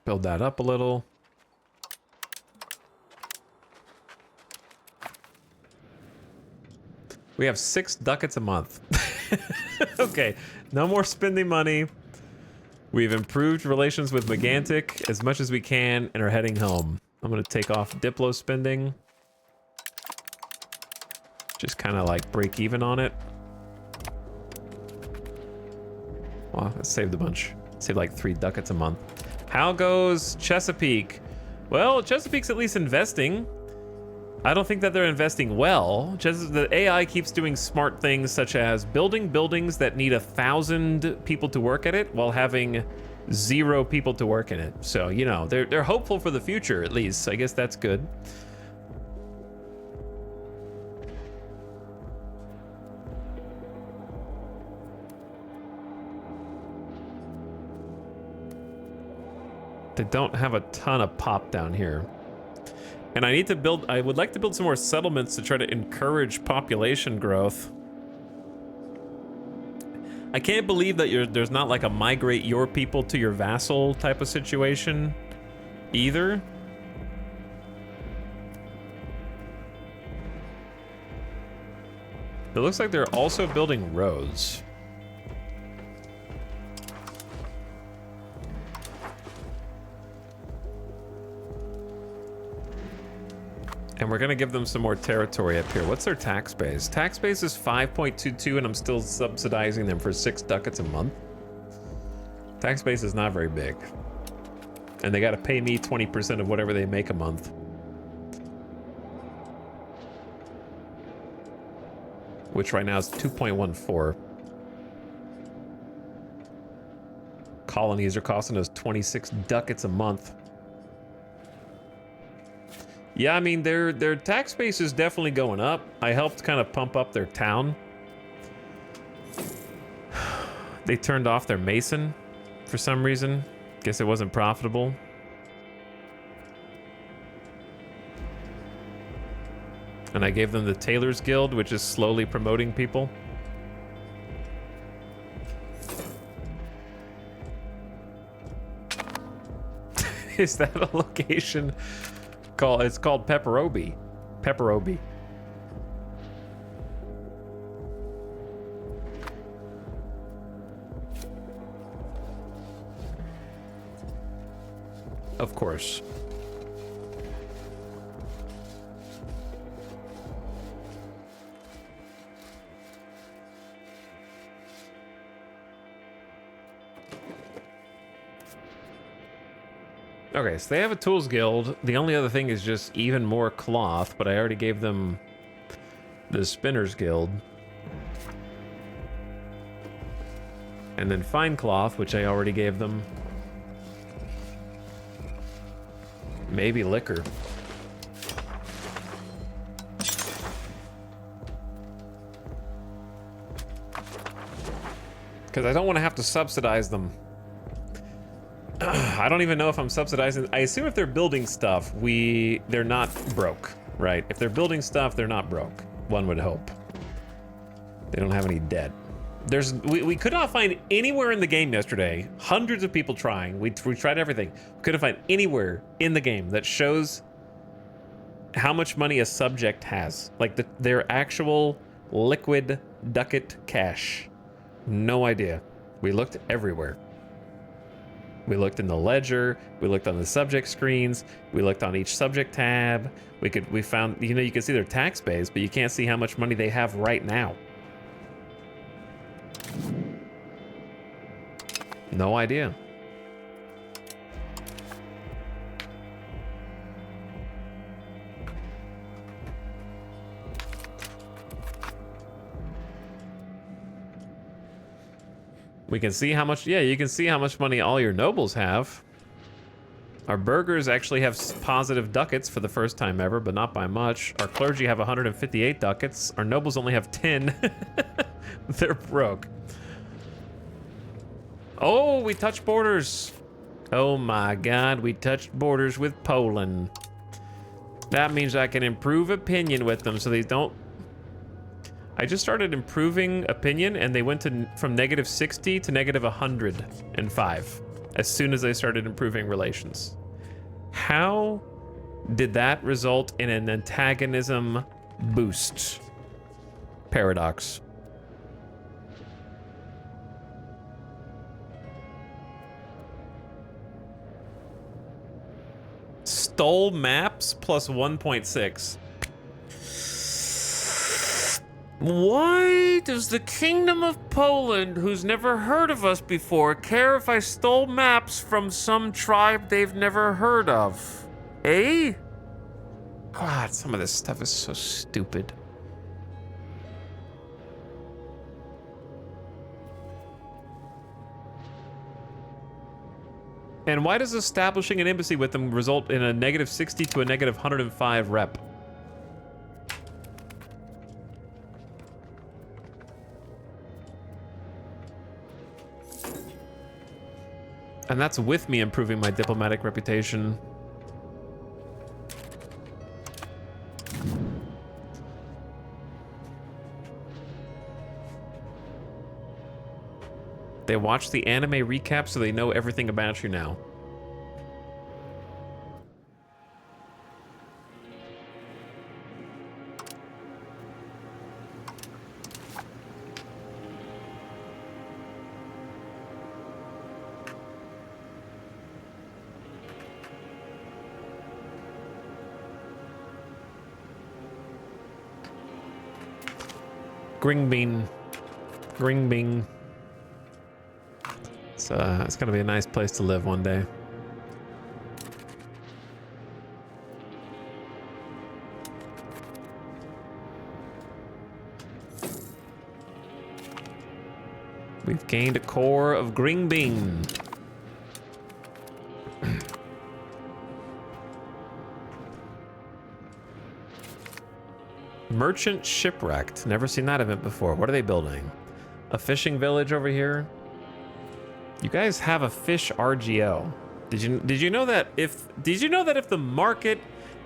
Build that up a little. We have 6 ducats a month. Okay, no more spending money. We've improved relations with Megantic as much as we can and are heading home. I'm gonna take off Diplo spending. Just kind of like break even on it. Wow, that saved a bunch. Saved like 3 ducats a month. How goes Chesapeake? Well, Chesapeake's at least investing. I don't think that they're investing well. Just the AI keeps doing smart things such as building buildings that need 1,000 people to work at it while having 0 people to work in it. So, you know, they're hopeful for the future at least. I guess that's good. They don't have a ton of pop down here. And I would like to build some more settlements to try to encourage population growth. I can't believe that there's not like a migrate your people to your vassal type of situation either. It looks like they're also building roads. And we're gonna give them some more territory up here. What's their tax base? Tax base is 5.22 and I'm still subsidizing them for 6 ducats a month. Tax base is not very big. And they gotta pay me 20% of whatever they make a month. Which right now is 2.14. Colonies are costing us 26 ducats a month. Yeah, I mean, their tax base is definitely going up. I helped kind of pump up their town. They turned off their mason for some reason. Guess it wasn't profitable. And I gave them the Tailors Guild, which is slowly promoting people. Is that a location? It's called Pepperobi. Pepperobi. Of course. Okay, so they have a tools guild. The only other thing is just even more cloth, but I already gave them the spinners guild. And then fine cloth, which I already gave them. Maybe liquor. Because I don't want to have to subsidize them. I don't even know if I'm subsidizing. I assume if they're building stuff, they're not broke, right? If they're building stuff, they're not broke. One would hope. They don't have any debt. We could not find anywhere in the game yesterday, hundreds of people trying, we tried everything, we couldn't find anywhere in the game that shows how much money a subject has. Like their actual liquid ducat cash. No idea. We looked everywhere. We looked in the ledger, we looked on the subject screens, we looked on each subject tab. We found, you know, you can see their tax base, but you can't see how much money they have right now. No idea. We can see how much, yeah, you can see how much money all your nobles have. Our burghers actually have positive ducats for the first time ever, but not by much. Our clergy have 158 ducats. Our nobles only have 10. They're broke. Oh, we touched borders. Oh my God, we touched borders with Poland. That means I can improve opinion with them so they don't. I just started improving opinion and they went from -60 to -105 as soon as I started improving relations. How did that result in an antagonism boost? Paradox. Stole maps plus 1.6. Why does the Kingdom of Poland, who's never heard of us before, care if I stole maps from some tribe they've never heard of? Eh? God, some of this stuff is so stupid. And why does establishing an embassy with them result in a -60 to a -105 rep? And that's with me improving my diplomatic reputation. They watch the anime recap so they know everything about you now. Gringbing. Gringbing. It's gonna be a nice place to live one day. We've gained a core of Gringbing. Merchant shipwrecked. Never seen that event before. What are they building? A fishing village over here? You guys have a fish RGO. Did you know that if the market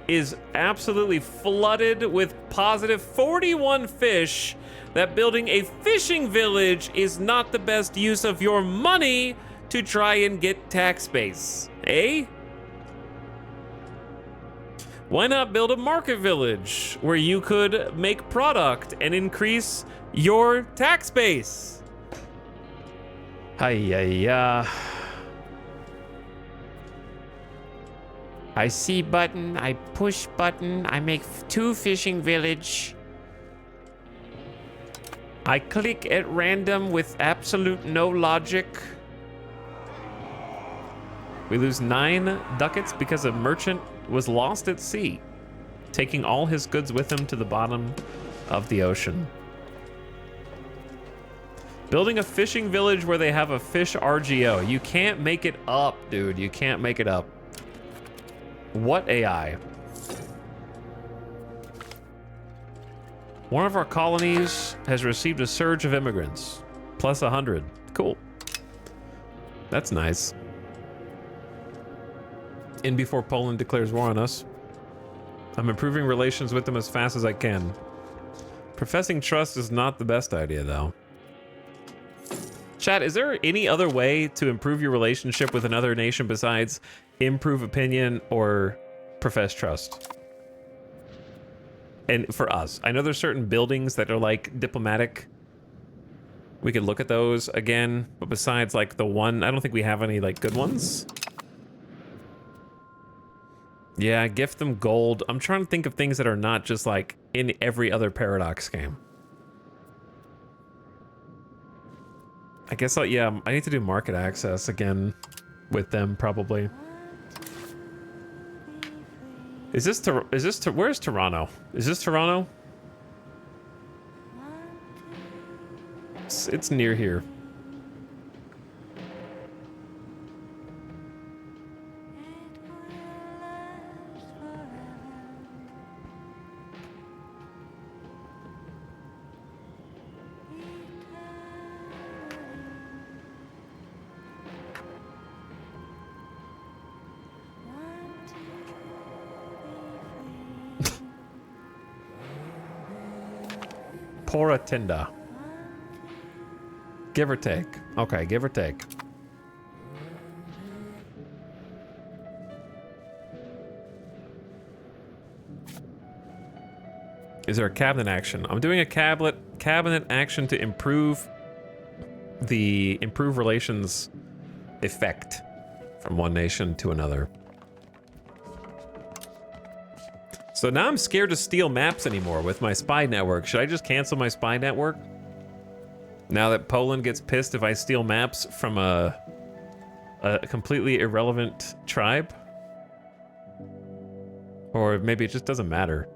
is absolutely flooded with positive 41 fish, that building a fishing village is not the best use of your money to try and get tax base, eh? Why not build a market village where you could make product and increase your tax base? Hi-ya-ya. I see button, I push button, I make 2 fishing village. I click at random with absolute no logic. We lose 9 ducats because a merchant was lost at sea, taking all his goods with him to the bottom of the ocean. Building a fishing village where they have a fish RGO. You can't make it up, dude. You can't make it up. What AI? One of our colonies has received a surge of immigrants. Plus 100. Cool. That's nice. in before Poland declares war on us. I'm improving relations with them as fast as I can. Professing trust is not the best idea, though. Chat, is there any other way to improve your relationship with another nation besides improve opinion or profess trust? And for us, I know there's certain buildings that are like diplomatic. We could look at those again, but besides like the one, I don't think we have any like good ones. Yeah, gift them gold. I'm trying to think of things that are not just like in every other Paradox game. I guess, yeah, I need to do market access again with them probably. Where's Toronto? Is this Toronto? It's near here. Poratinda. Give or take. Okay, give or take. Is there a cabinet action? I'm doing a cabinet action to improve relations effect from one nation to another. So now I'm scared to steal maps anymore with my spy network. Should I just cancel my spy network? Now that Poland gets pissed if I steal maps from a completely irrelevant tribe? Or maybe it just doesn't matter.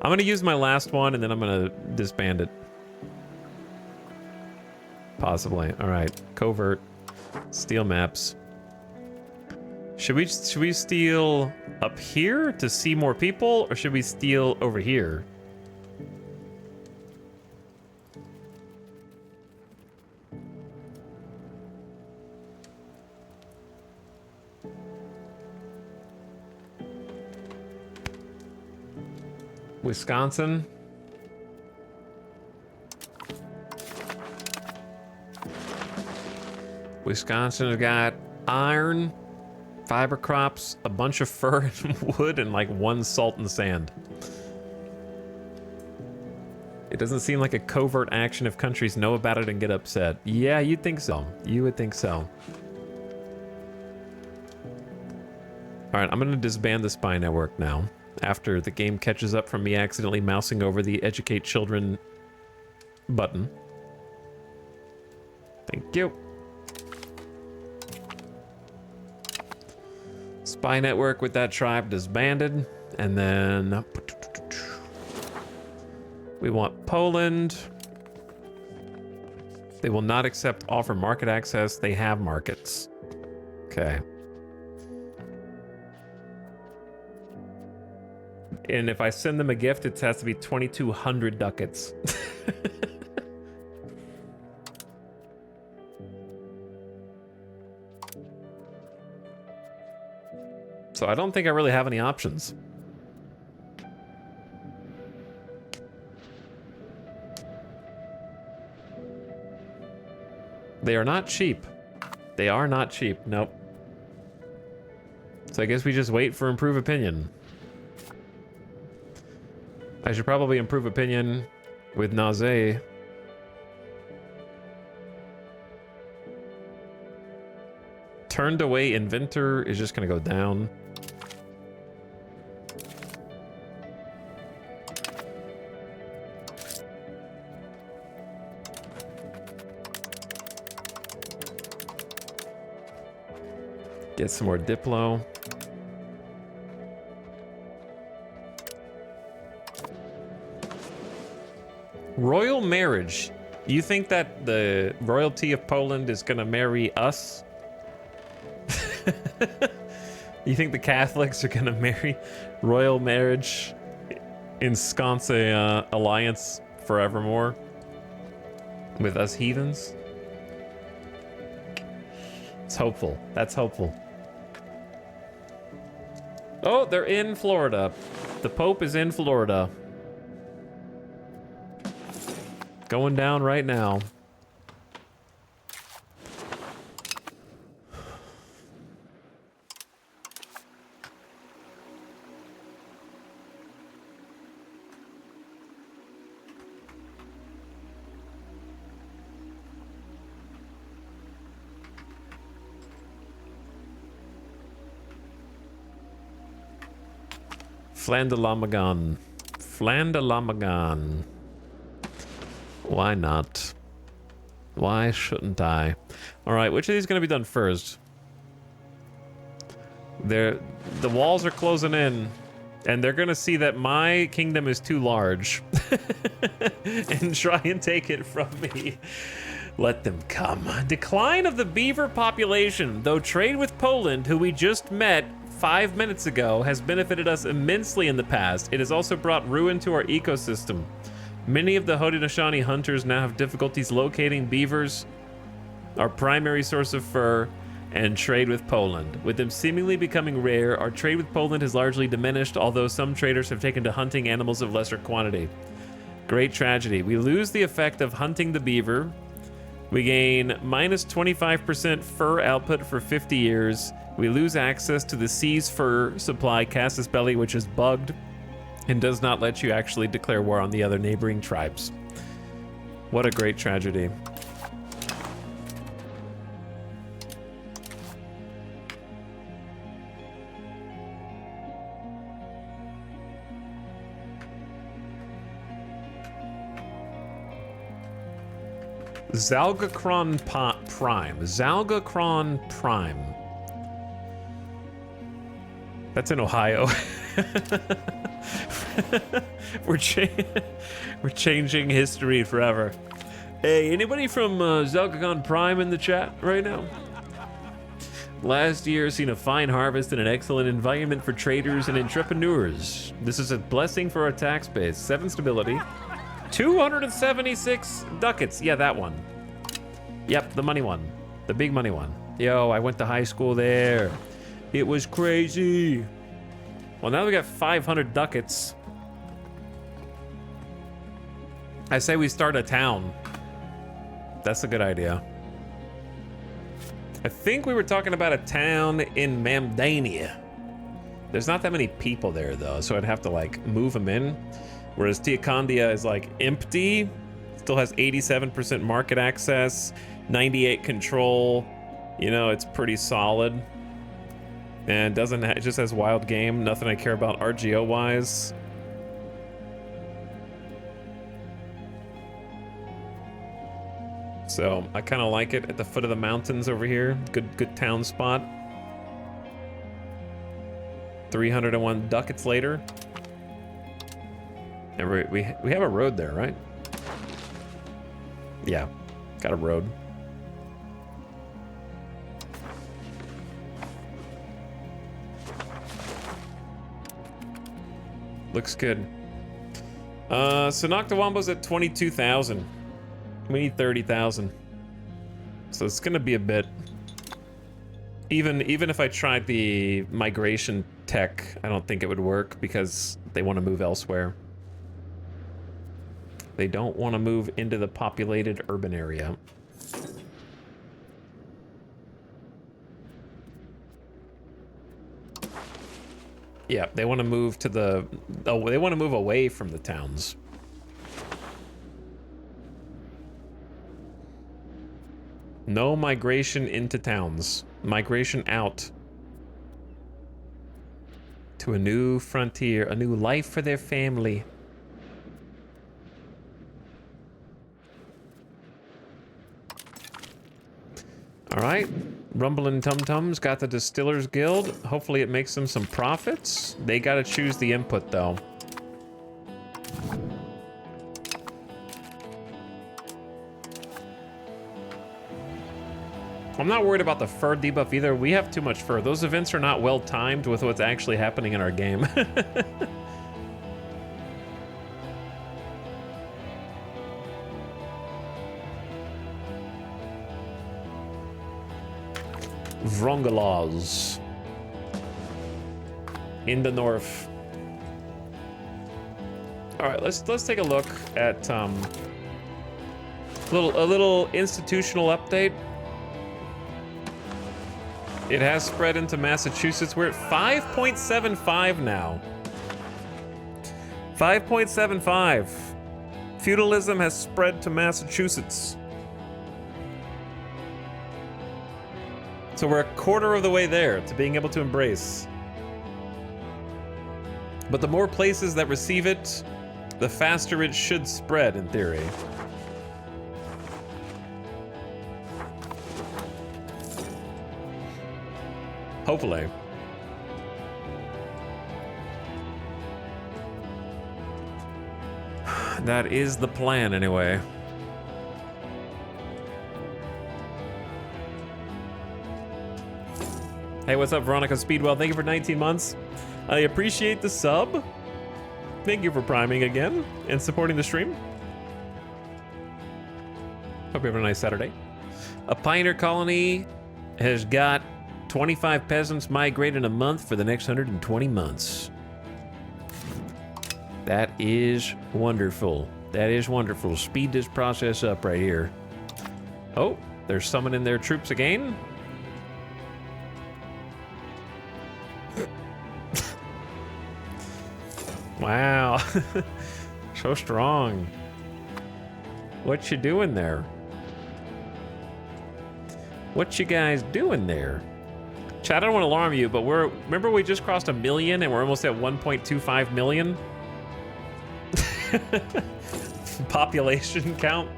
I'm gonna use my last one and then I'm gonna disband it. Possibly. All right, covert, steal maps. Should we steal up here to see more people, or should we steal over here? Wisconsin. Wisconsin has got iron, fiber crops, a bunch of fur and wood, and like one salt and sand. It doesn't seem like a covert action if countries know about it and get upset. Yeah, you'd think so. You would think so. All right, I'm gonna disband the spy network now after the game catches up from me accidentally mousing over the educate children button. Thank you. Spy network with that tribe disbanded, and then we want Poland. They will not accept offer market access. They have markets. Okay. And if I send them a gift, it has to be 2,200 ducats. So I don't think I really have any options. They are not cheap. They are not cheap. Nope. So I guess we just wait for improve opinion. I should probably improve opinion with Naze. Turned away inventor is just gonna go down. Get some more Diplo. Royal marriage. You think that the royalty of Poland is gonna marry us? You think the Catholics are gonna marry royal marriage, ensconce a alliance forevermore with us heathens? It's hopeful. That's hopeful. Oh, they're in Florida. The Pope is in Florida. Going down right now. Flandalamagan. Flandalamagan. Why not? Why shouldn't I? Alright, which of these is going to be done first? The walls are closing in, and they're going to see that my kingdom is too large and try and take it from me. Let them come. Decline of the beaver population. Though trade with Poland, who we just met 5 minutes ago, has benefited us immensely in the past, it has also brought ruin to our ecosystem. Many of the Haudenosaunee hunters now have difficulties locating beavers, our primary source of fur, and trade with Poland. With them seemingly becoming rare, our trade with Poland has largely diminished, although some traders have taken to hunting animals of lesser quantity. Great tragedy. We lose the effect of hunting the beaver. We gain minus 25% fur output for 50 years. We lose access to the sea's fur supply, Casus Belli, which is bugged and does not let you actually declare war on the other neighboring tribes. What a great tragedy. Zalgakron Prime. Zalgakron Prime. That's in Ohio. We're changing history forever. Hey, anybody from Zalgakron Prime in the chat right now? Last year seen a fine harvest and an excellent environment for traders and entrepreneurs. This is a blessing for our tax base. 7 stability. 276 ducats. Yeah, that one. Yep, the money one. The big money one. Yo, I went to high school there. It was crazy. Well, now we got 500 ducats. I say we start a town. That's a good idea. I think we were talking about a town in Mamdania. There's not that many people there, though, so I'd have to, like, move them in. Whereas Tiakondia is, like, empty. Still has 87% market access, 98 control. You know, it's pretty solid. And it just has wild game. Nothing I care about RGO-wise. So I kind of like it at the foot of the mountains over here. Good town spot. 301 ducats later. And we have a road there, right? Yeah, got a road. Looks good. So Noctawambo's at 22,000. We need 30,000. So it's gonna be a bit. Even if I tried the migration tech, I don't think it would work because they want to move elsewhere. They don't want to move into the populated urban area. Yeah, they want to move to the... Oh, they want to move away from the towns. No migration into towns. Migration out. To a new frontier, a new life for their family. All right, Rumblin' Tum Tums got the Distillers Guild. Hopefully it makes them some profits. They gotta choose the input though. I'm not worried about the fur debuff either. We have too much fur. Those events are not well timed with what's actually happening in our game. Vrongalas. in the north. All right, let's take a look at a little institutional update. It has spread into Massachusetts. We're at 5.75 now. 5.75. Feudalism has spread to Massachusetts. So we're a quarter of the way there to being able to embrace. But the more places that receive it, the faster it should spread, in theory. Hopefully. That is the plan, anyway. Hey, what's up, Veronica Speedwell? Thank you for 19 months. I appreciate the sub. Thank you for priming again and supporting the stream. Hope you have a nice Saturday. A pioneer colony has got 25 peasants migrate in a month for the next 120 months. That is wonderful. That is wonderful. Speed this process up right here. Oh, they're summoning their troops again. Wow. So strong. What you doing there? What you guys doing there? Chat, I don't want to alarm you, but remember we just crossed 1 million and we're almost at 1.25 million? Population count?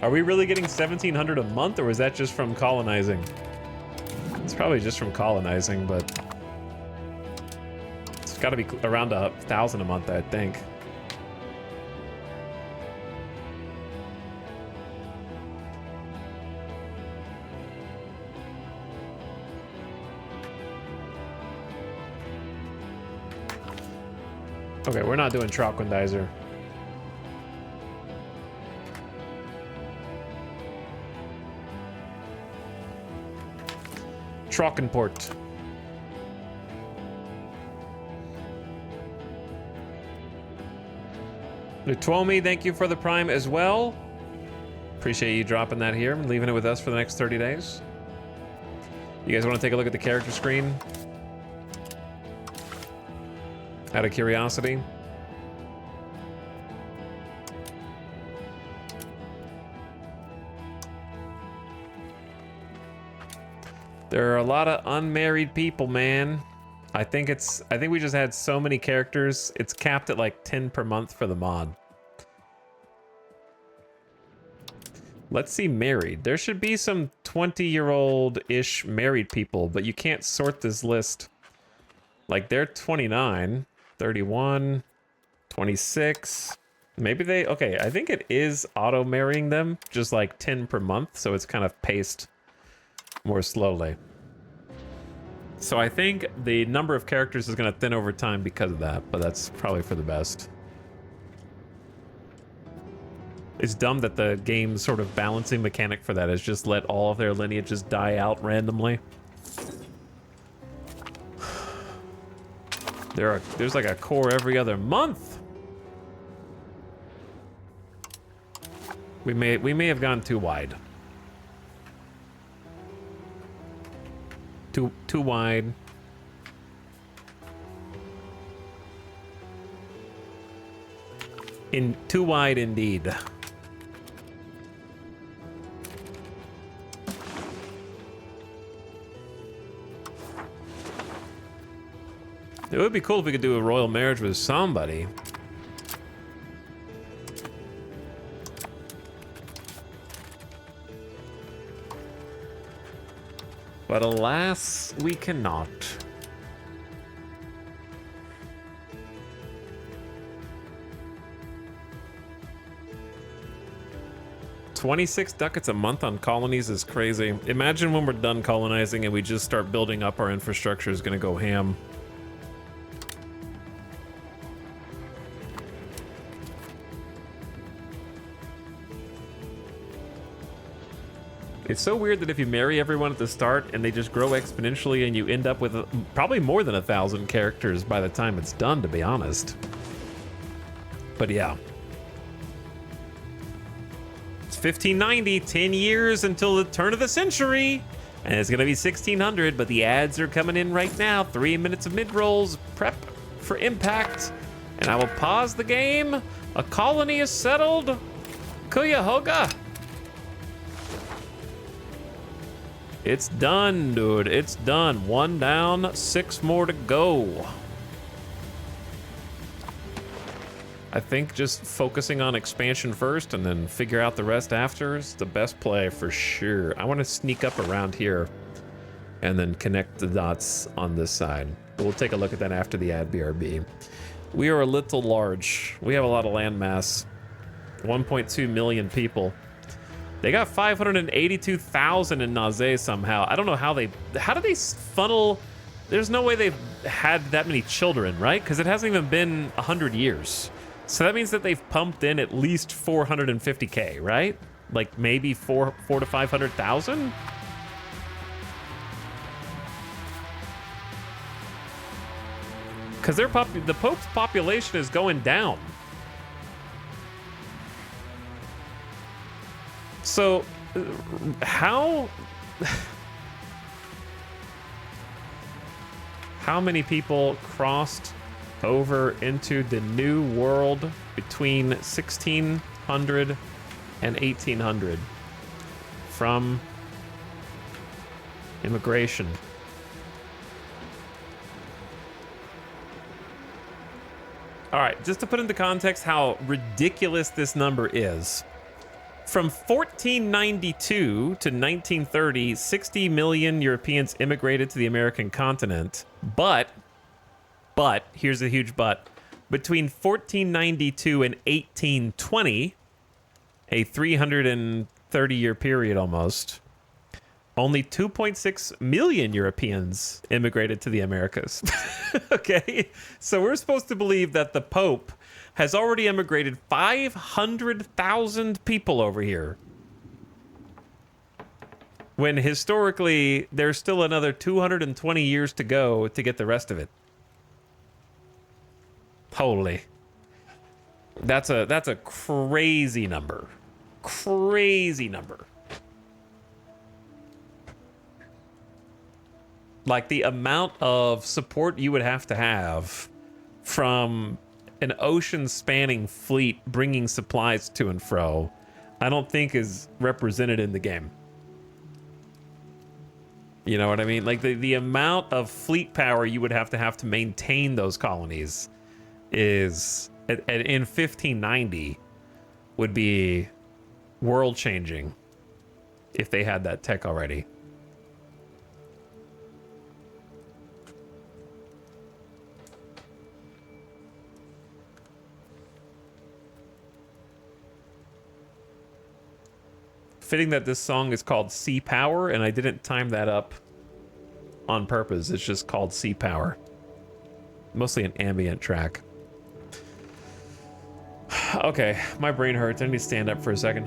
Are we really getting 1,700 a month, or is that just from colonizing? It's probably just from colonizing, but it's got to be around 1,000 a month, I think. Okay, we're not doing Tralquindizer. Tralquinport. Lutomi, thank you for the prime as well. Appreciate you dropping that here and leaving it with us for the next 30 days. You guys want to take a look at the character screen? Out of curiosity. There are a lot of unmarried people, man. I think we just had so many characters. It's capped at like 10 per month for the mod. Let's see married. There should be some 20-year-old-ish married people, but you can't sort this list. Like they're 29. 31, 26. Maybe they, okay, I think it is auto marrying them, just like 10 per month, so it's kind of paced more slowly. So I think the number of characters is going to thin over time because of that, but that's probably for the best. It's dumb that the game's sort of balancing mechanic for that is just let all of their lineages die out randomly. There's like a core every other month. We may have gone too wide. Too wide. Too wide indeed. It would be cool if we could do a royal marriage with somebody. But alas, we cannot. $26 ducats a month on colonies is crazy. Imagine when we're done colonizing and we just start building up our infrastructure is gonna go ham. It's so weird that if you marry everyone at the start and they just grow exponentially and you end up with probably more than 1,000 characters by the time it's done, to be honest. But yeah. It's 1590, 10 years until the turn of the century. And it's gonna be 1600, but the ads are coming in right now. 3 minutes of mid-rolls, prep for impact. And I will pause the game. A colony is settled. Cuyahoga. It's done, dude. It's done. 1 down, 6 more to go. I think just focusing on expansion first and then figure out the rest after is the best play for sure. I want to sneak up around here and then connect the dots on this side. But we'll take a look at that after the ad BRB. We are a little large. We have a lot of land mass. 1.2 million people. They got 582,000 in Naze somehow. I don't know how do they funnel? There's no way they've had that many children, right? Because it hasn't even been 100 years. So that means that they've pumped in at least 450K, right? Like maybe 4 to 500,000? Because the Pope's population is going down. So, how many people crossed over into the new world between 1600 and 1800 from immigration? All right, just to put into context how ridiculous this number is. From 1492 to 1930, 60 million Europeans immigrated to the American continent. But, here's a huge but, between 1492 and 1820, a 330-year period almost, only 2.6 million Europeans immigrated to the Americas. Okay? So we're supposed to believe that the Pope has already immigrated 500,000 people over here. When historically, there's still another 220 years to go to get the rest of it. Holy. That's a crazy number. Crazy number. Like the amount of support you would have to have from an ocean-spanning fleet bringing supplies to and fro, I don't think is represented in the game. You know what I mean? Like the amount of fleet power you would have to maintain those colonies is, in 1590, would be world-changing if they had that tech already. Fitting that this song is called Sea Power, and I didn't time that up on purpose. It's just called Sea Power. Mostly an ambient track. Okay, my brain hurts. I need to stand up for a second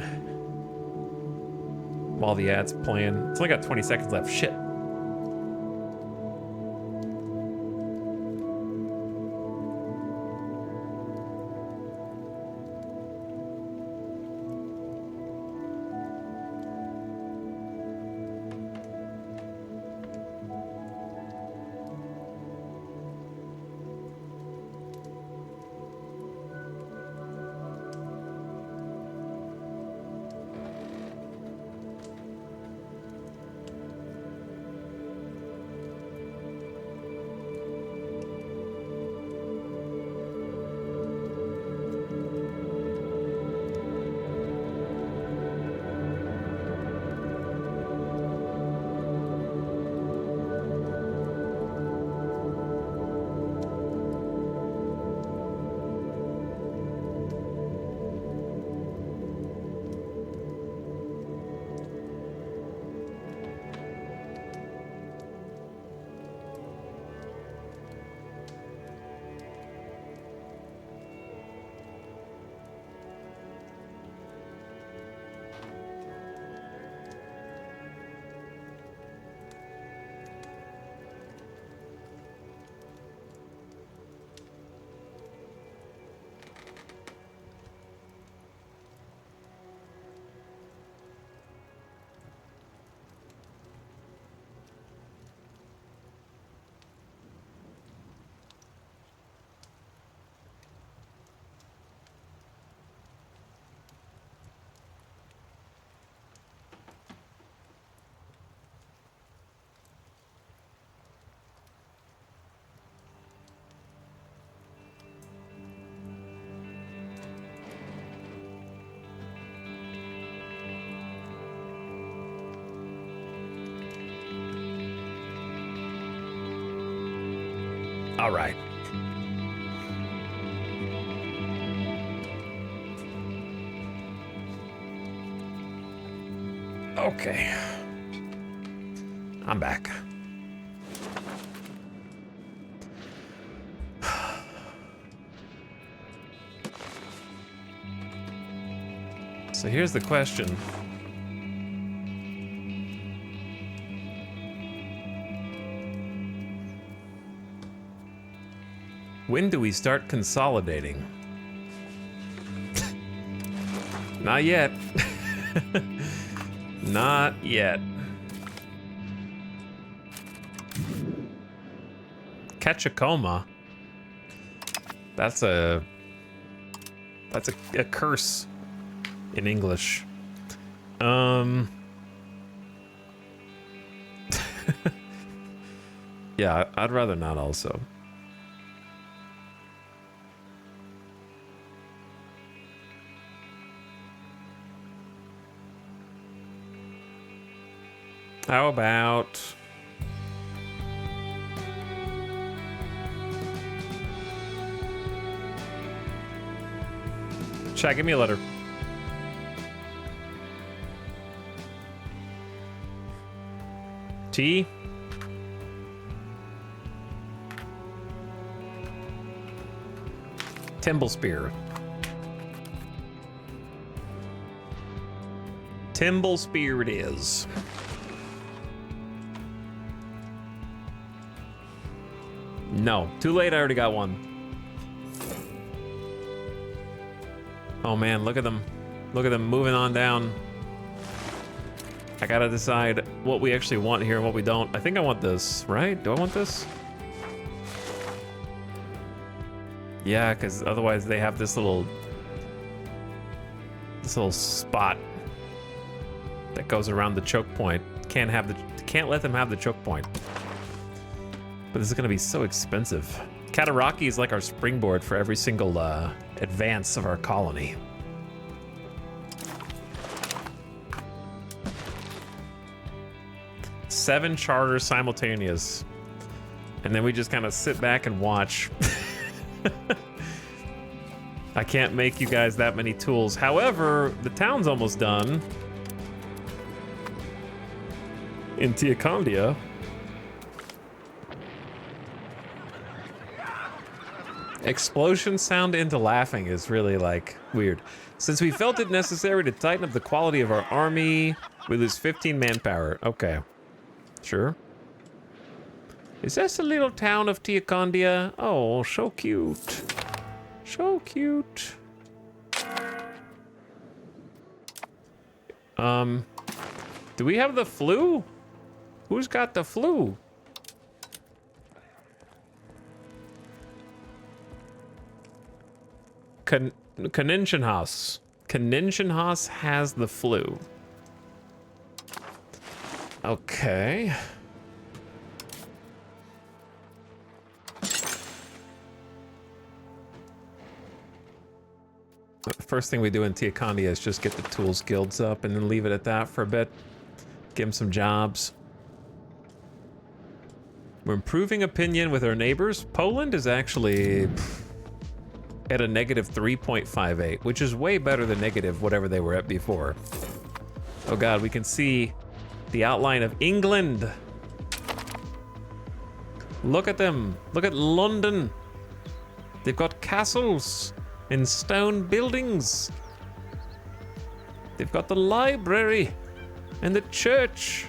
while the ad's playing. It's only got 20 seconds left. Shit. All right. Okay. I'm back. So here's the question. When do we start consolidating? Not yet. Not yet. Ketchakoma. That's a curse in English. Yeah, I'd rather not also. How about... Chat, give me a letter. T. Timblespear. Timblespear it is. No, too late, I already got one. Oh man, look at them. Look at them moving on down. I gotta decide what we actually want here and what we don't. I think I want this, right? Do I want this? Yeah, because otherwise they have this little spot that goes around the choke point. Can't let them have the choke point. But this is gonna be so expensive. Kataraki is like our springboard for every single advance of our colony. Seven charters simultaneous. And then we just kind of sit back and watch. I can't make you guys that many tools. However, the town's almost done. In Teocondia. Explosion sound into laughing is really like weird. Since we felt it necessary to tighten up the quality of our army, we lose 15 manpower. Okay. Sure. Is this a little town of Teocondia? Oh, so cute. So cute. Do we have the flu? Who's got the flu? Kaninchenhaus. Kaninchenhaus has the flu. Okay. The first thing we do in Teocondia is just get the tools guilds up and then leave it at that for a bit. Give them some jobs. We're improving opinion with our neighbors. Poland is actually at a negative 3.58, which is way better than negative whatever they were at before. Oh god, we can see the outline of England. Look at them. Look at London. They've got castles and stone buildings. They've got the library and the church.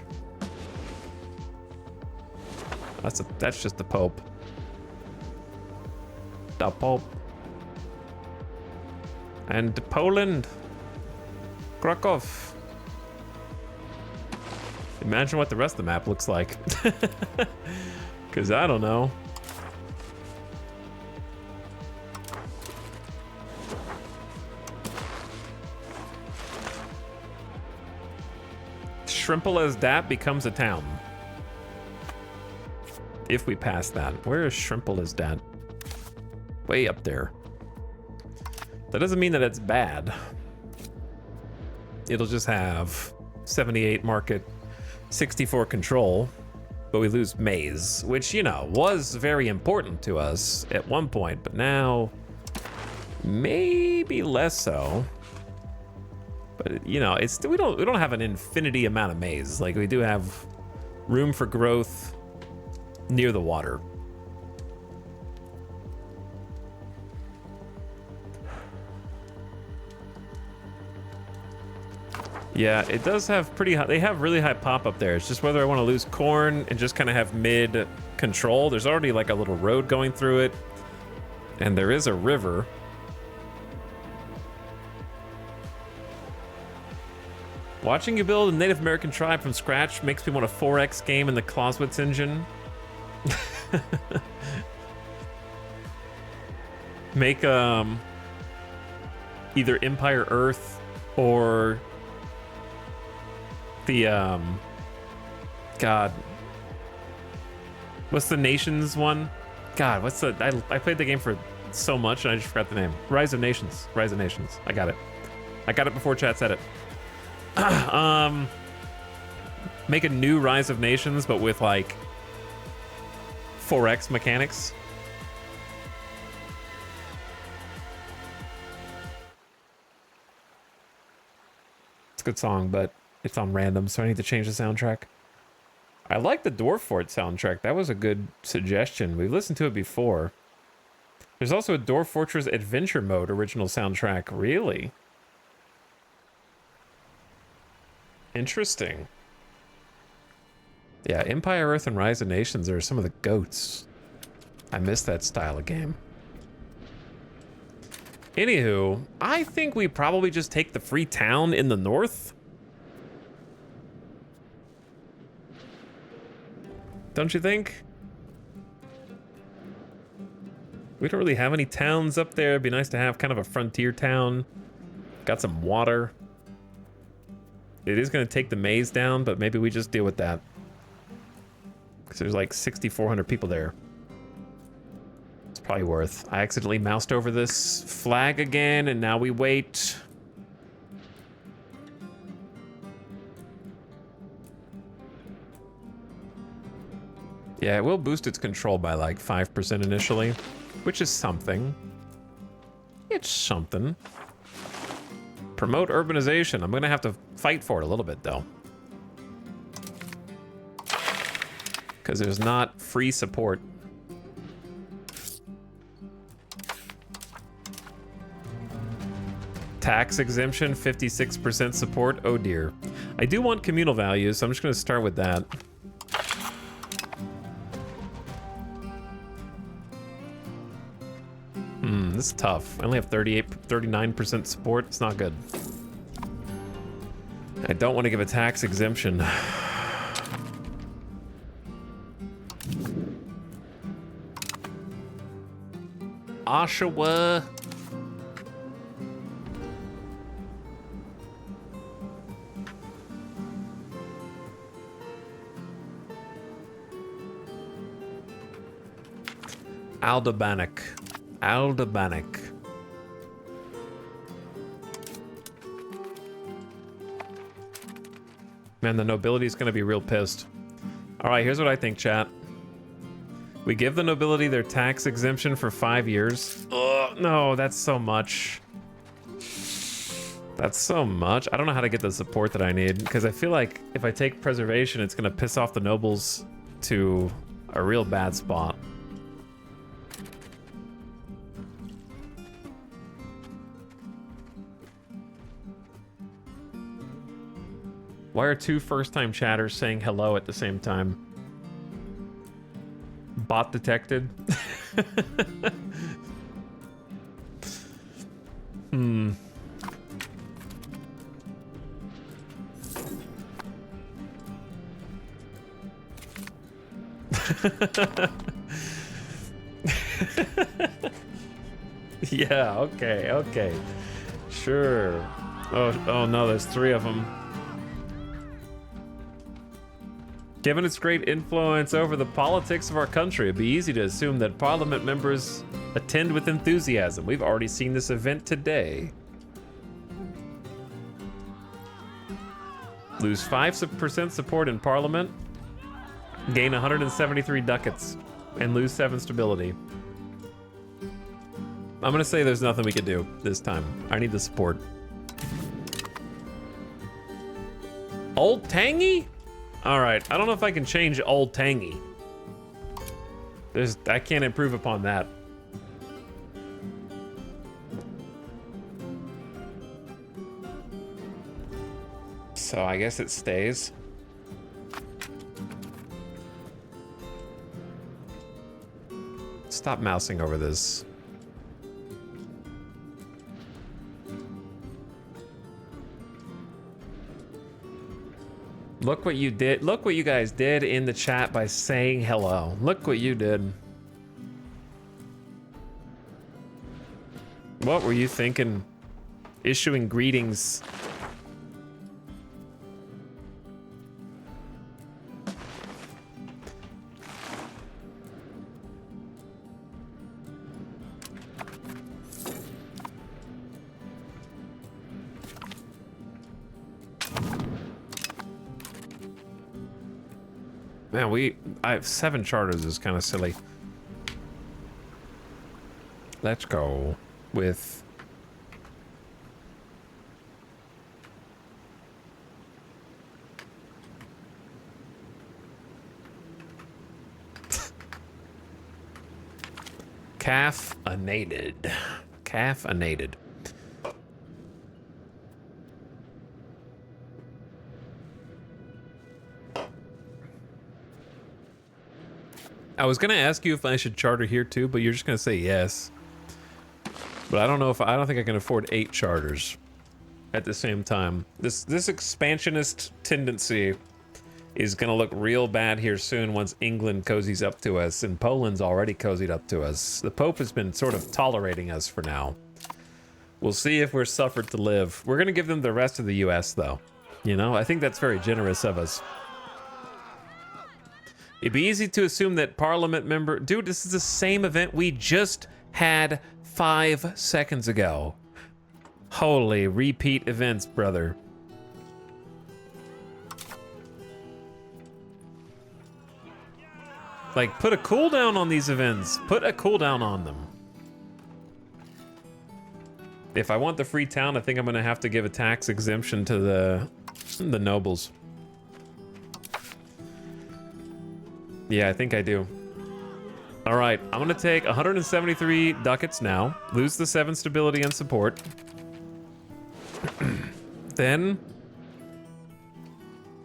That's just the Pope. The Pope. And Poland. Krakow. Imagine what the rest of the map looks like. Because I don't know. Shrimpelesdat becomes a town. If we pass that. Where is Shrimpelesdat? Way up there. That doesn't mean that it's bad. It'll just have 78 market, 64 control. but we lose maize, which, you know, was very important to us at one point, but now maybe less so. But you know, it's we don't have an infinity amount of maize. Like, we do have room for growth near the water. Yeah, it does have pretty high, they have really high pop up there. It's just whether I want to lose corn and just kind of have mid control. There's already like a little road going through it, and there is a river. Watching you build a Native American tribe from scratch makes me want a 4X game in the Clausewitz engine. Make either Empire Earth or the God, what's the Nations one? God, what's the I played the game for so much and I just forgot the name. Rise of Nations. Rise of Nations. I got it. I got it before chat said it. Make a new Rise of Nations, but with like 4X mechanics. It's a good song, but it's on random, so I need to change the soundtrack. I like the Dwarf Fort soundtrack. That was a good suggestion. We've listened to it before. There's also a Dwarf Fortress Adventure Mode original soundtrack. Really? Interesting. Yeah, Empire Earth and Rise of Nations are some of the goats. I miss that style of game. Anywho, I think we probably just take the free town in the north. Don't you think? We don't really have any towns up there. It'd be nice to have kind of a frontier town. Got some water. It is going to take the maize down, but maybe we just deal with that. Because there's like 6,400 people there. It's probably worth. I accidentally moused over this flag again, and now we wait. Yeah, it will boost its control by like 5% initially, which is something. It's something. Promote urbanization. I'm gonna have to fight for it a little bit though. Because there's not free support. Tax exemption, 56% support. Oh dear. I do want communal values, so I'm just gonna start with that. This is tough. I only have 39% support. It's not good. I don't want to give a tax exemption. Oshawa. Aldebanik. Aldebanik. Man, the nobility is going to be real pissed. All right, here's what I think, chat. We give the nobility their tax exemption for 5 years. Ugh, no, that's so much. That's so much. I don't know how to get the support that I need, because I feel like if I take preservation, it's going to piss off the nobles to a real bad spot. Why are two first-time chatters saying hello at the same time? Bot detected. Yeah, okay, okay. Sure. Oh no, there's 3 of them. Given its great influence over the politics of our country, it'd be easy to assume that parliament members attend with enthusiasm. We've already seen this event today. Lose 5% support in parliament. Gain 173 ducats and lose 7 stability. I'm gonna say there's nothing we can do this time. I need the support. Old Tangy? All right, I don't know if I can change Old Tangy. I can't improve upon that. So I guess it stays. Stop mousing over this. Look what you did. Look what you guys did in the chat by saying hello. Look what you did. What were you thinking? Issuing greetings. Man, I have 7 charters is kind of silly. Let's go with caffeinated. Caffeinated. I was gonna ask you if I should charter here too, but you're just gonna say yes. But I don't know if I don't think I can afford 8 charters at the same time. This expansionist tendency is gonna look real bad here soon once England cozies up to us, and Poland's already cozied up to us. The Pope has been sort of tolerating us for now. We'll see if we're suffered to live. We're gonna give them the rest of the US though. You know, I think that's very generous of us. It'd be easy to assume that Parliament member... Dude, this is the same event we just had 5 seconds ago. Holy repeat events, brother. Like, put a cooldown on these events. Put a cooldown on them. If I want the free town, I think I'm gonna have to give a tax exemption to the nobles. Yeah, I think I do. All right, I'm gonna take 173 ducats now, lose the 7 stability and support. Then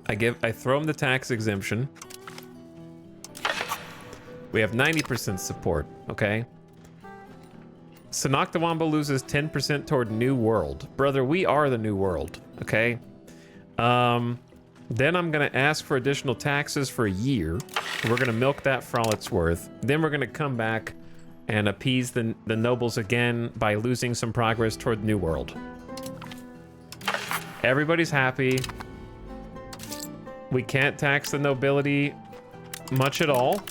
I throw him the tax exemption. We have 90% support, okay? Sanoctawamba loses 10% toward New World. Brother, we are the New World, okay? Then I'm gonna ask for additional taxes for a year. We're gonna milk that for all it's worth. Then we're gonna come back and appease the nobles again by losing some progress toward New World. Everybody's happy. We can't tax the nobility much at all.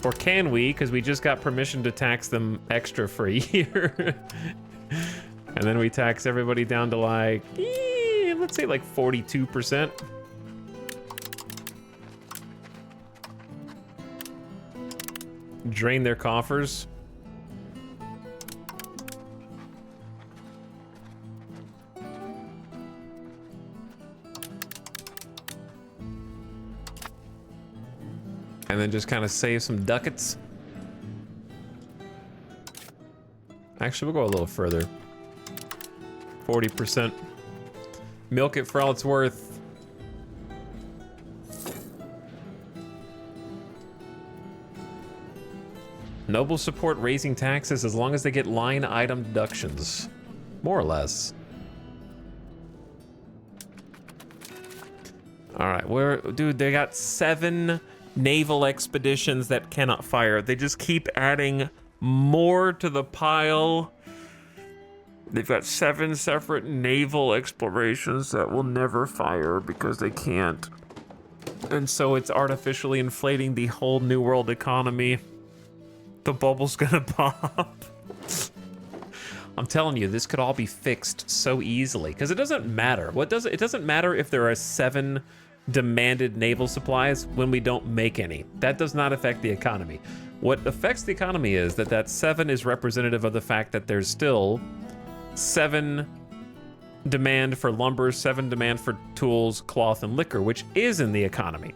Or can we? Because we just got permission to tax them extra for a year. And then we tax everybody down to like, let's say like 42%. Drain their coffers. And then just kind of save some ducats. Actually, we'll go a little further. 40%. Milk it for all it's worth. Nobles support raising taxes as long as they get line item deductions. More or less. All right, dude, they got 7 naval expeditions that cannot fire. They just keep adding more to the pile. They've got 7 separate naval explorations that will never fire because they can't. And so it's artificially inflating the whole New World economy. The bubble's gonna pop. I'm telling you, this could all be fixed so easily because it doesn't matter. It doesn't matter if there are 7 demanded naval supplies when we don't make any. That does not affect the economy. What affects the economy is that 7 is representative of the fact that there's still 7 demand for lumber, 7 demand for tools, cloth, and liquor, which is in the economy.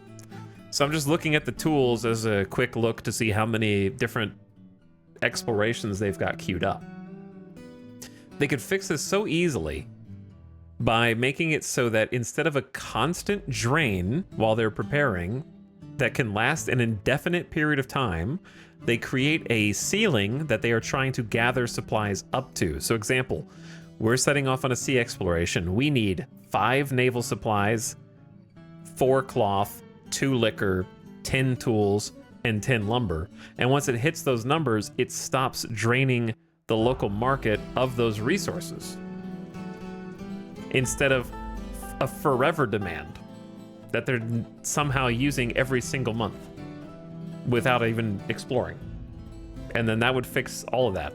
So I'm just looking at the tools as a quick look to see how many different explorations they've got queued up. They could fix this so easily by making it so that instead of a constant drain while they're preparing that can last an indefinite period of time, they create a ceiling that they are trying to gather supplies up to. So example, we're setting off on a sea exploration. We need 5 naval supplies, 4 cloth, 2 liquor, 10 tools, and 10 lumber. And once it hits those numbers, it stops draining the local market of those resources, instead of a forever demand that they're somehow using every single month without even exploring. And then that would fix all of that.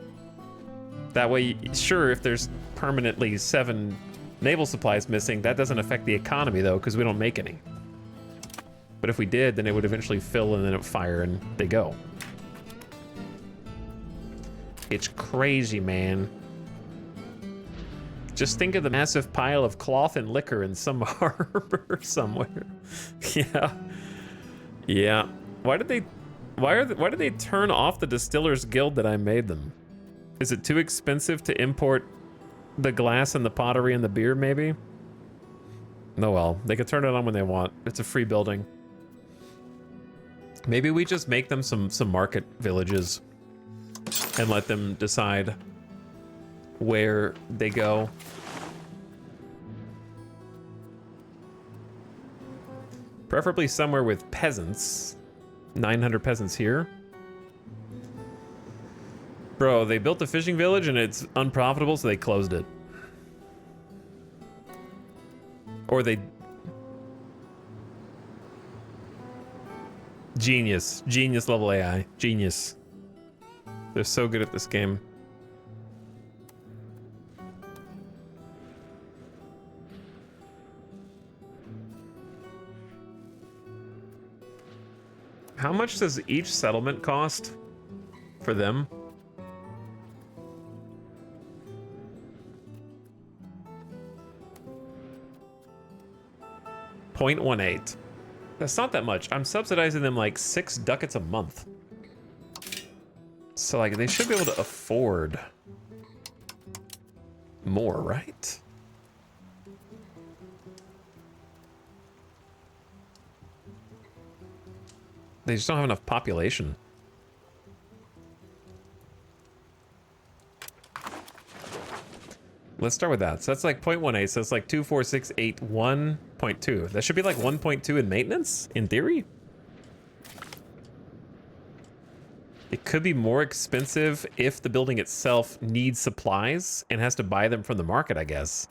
That way, sure, if there's permanently 7 naval supplies missing, that doesn't affect the economy though, because we don't make any. But if we did, then it would eventually fill and then it would fire and they go. It's crazy, man. Just think of the massive pile of cloth and liquor in some harbor somewhere. Yeah. Yeah. Why did they turn off the Distillers Guild that I made them? Is it too expensive to import the glass and the pottery and the beer, maybe? No, well, they can turn it on when they want. It's a free building. Maybe we just make them some market villages and let them decide where they go. Preferably somewhere with peasants. 900 peasants here. Bro, they built a fishing village and it's unprofitable, so they closed it. Or they... Genius. Genius level AI. Genius. They're so good at this game. How much does each settlement cost for them? .18. That's not that much. I'm subsidizing them like 6 ducats a month. So like they should be able to afford more, right? They just don't have enough population. Let's start with that. So that's like 0.18, so it's like 24681.2. That should be like 1.2 in maintenance, in theory. It could be more expensive if the building itself needs supplies and has to buy them from the market, I guess.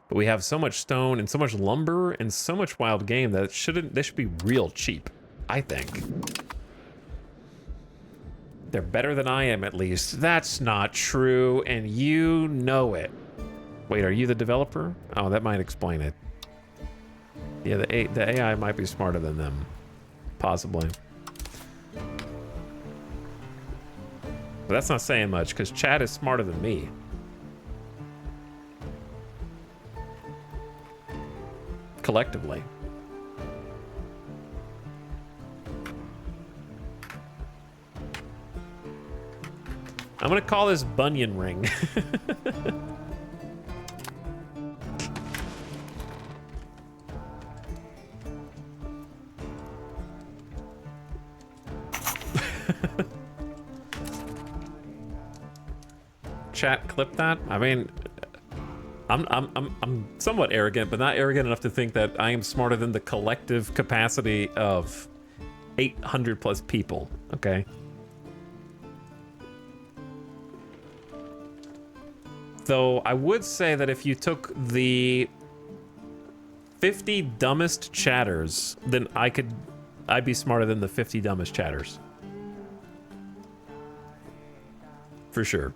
But we have so much stone and so much lumber and so much wild game that they should be real cheap, I think. They're better than I am, at least. That's not true, and you know it. Wait, are you the developer? Oh, that might explain it. Yeah, the AI might be smarter than them. Possibly. But that's not saying much, because chat is smarter than me. Collectively. I'm gonna call this Bunyan Ring. Chat, clip that. I mean, I'm somewhat arrogant, but not arrogant enough to think that I am smarter than the collective capacity of 800 plus people. Okay. Though I would say that if you took the 50 dumbest chatters, then I'd be smarter than the 50 dumbest chatters. For sure.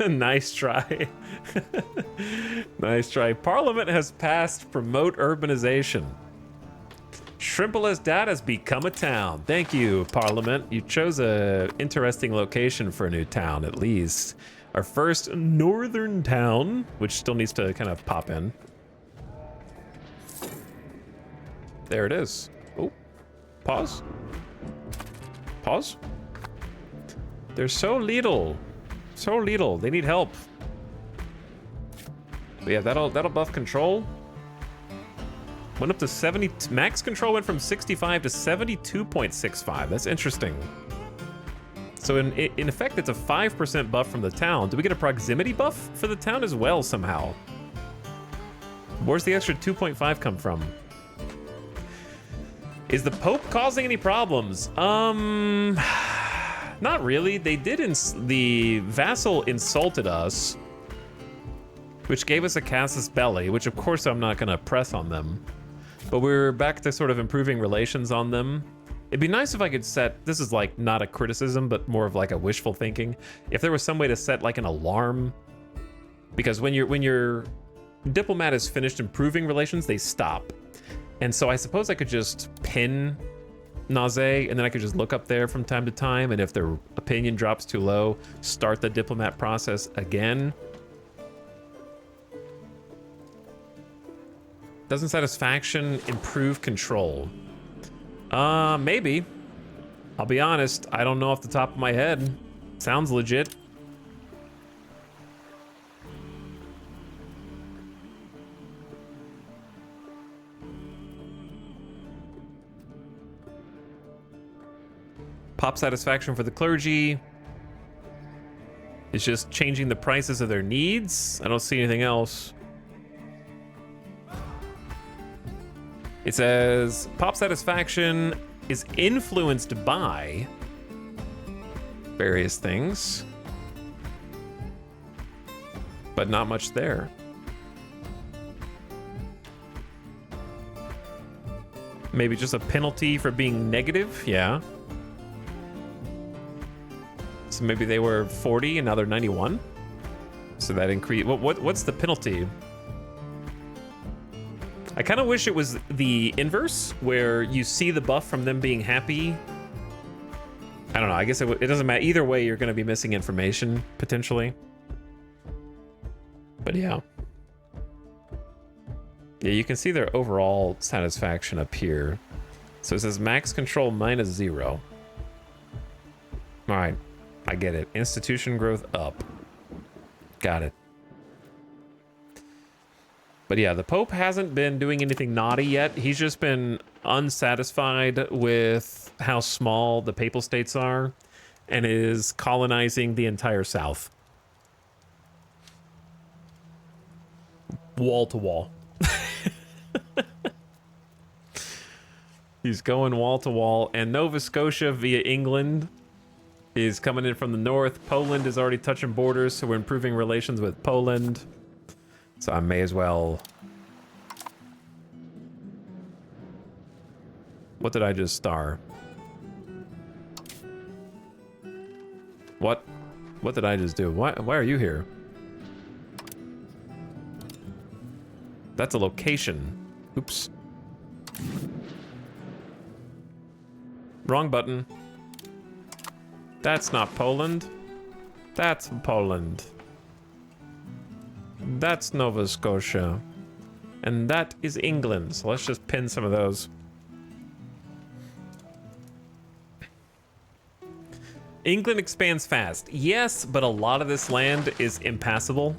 Nice try. Nice try. Parliament has passed promote urbanization. Shrimpless has become a town. Thank you, Parliament. You chose a interesting location for a new town, at least. Our first northern town, which still needs to kind of pop in. There it is. Oh, pause. Pause. They're so little. So little. They need help. But yeah, that'll buff control. Went up to 70. Max control went from 65 to 72.65. That's interesting. So in effect, it's a 5% buff from the town. Do we get a proximity buff for the town as well somehow? Where's the extra 2.5 come from? Is the Pope causing any problems? Not really. They did. The vassal insulted us, which gave us a casus belli, which of course I'm not gonna press on them. But we're back to sort of improving relations on them. It'd be nice if I could set, this is like not a criticism, but more of like a wishful thinking. If there was some way to set like an alarm, because when your diplomat is finished improving relations, they stop. And so I suppose I could just pin Naze, and then I could just look up there from time to time, and if their opinion drops too low, start the diplomat process again. Doesn't satisfaction improve control? Maybe. I'll be honest, I don't know off the top of my head. Sounds legit. Pop satisfaction for the clergy. It's just changing the prices of their needs. I don't see anything else. It says pop satisfaction is influenced by various things, but not much there. Maybe just a penalty for being negative, yeah. So maybe they were 40 and now they're 91. So that increase. What's the penalty? I kind of wish it was the inverse, where you see the buff from them being happy. I don't know. I guess it doesn't matter. Either way, you're going to be missing information, potentially. But yeah. Yeah, you can see their overall satisfaction up here. So it says max control -0. All right. I get it. Institution growth up. Got it. But yeah, the Pope hasn't been doing anything naughty yet. He's just been unsatisfied with how small the Papal States are and is colonizing the entire South. Wall to wall. He's going wall to wall. And Nova Scotia via England is coming in from the north. Poland is already touching borders, so we're improving relations with Poland. So I may as well. What did I just star? What? What did I just do? Why are you here? That's a location. Oops. Wrong button. That's not Poland. That's Poland. That's Nova Scotia. And that is England. So let's just pin some of those. England expands fast. Yes, but a lot of this land is impassable.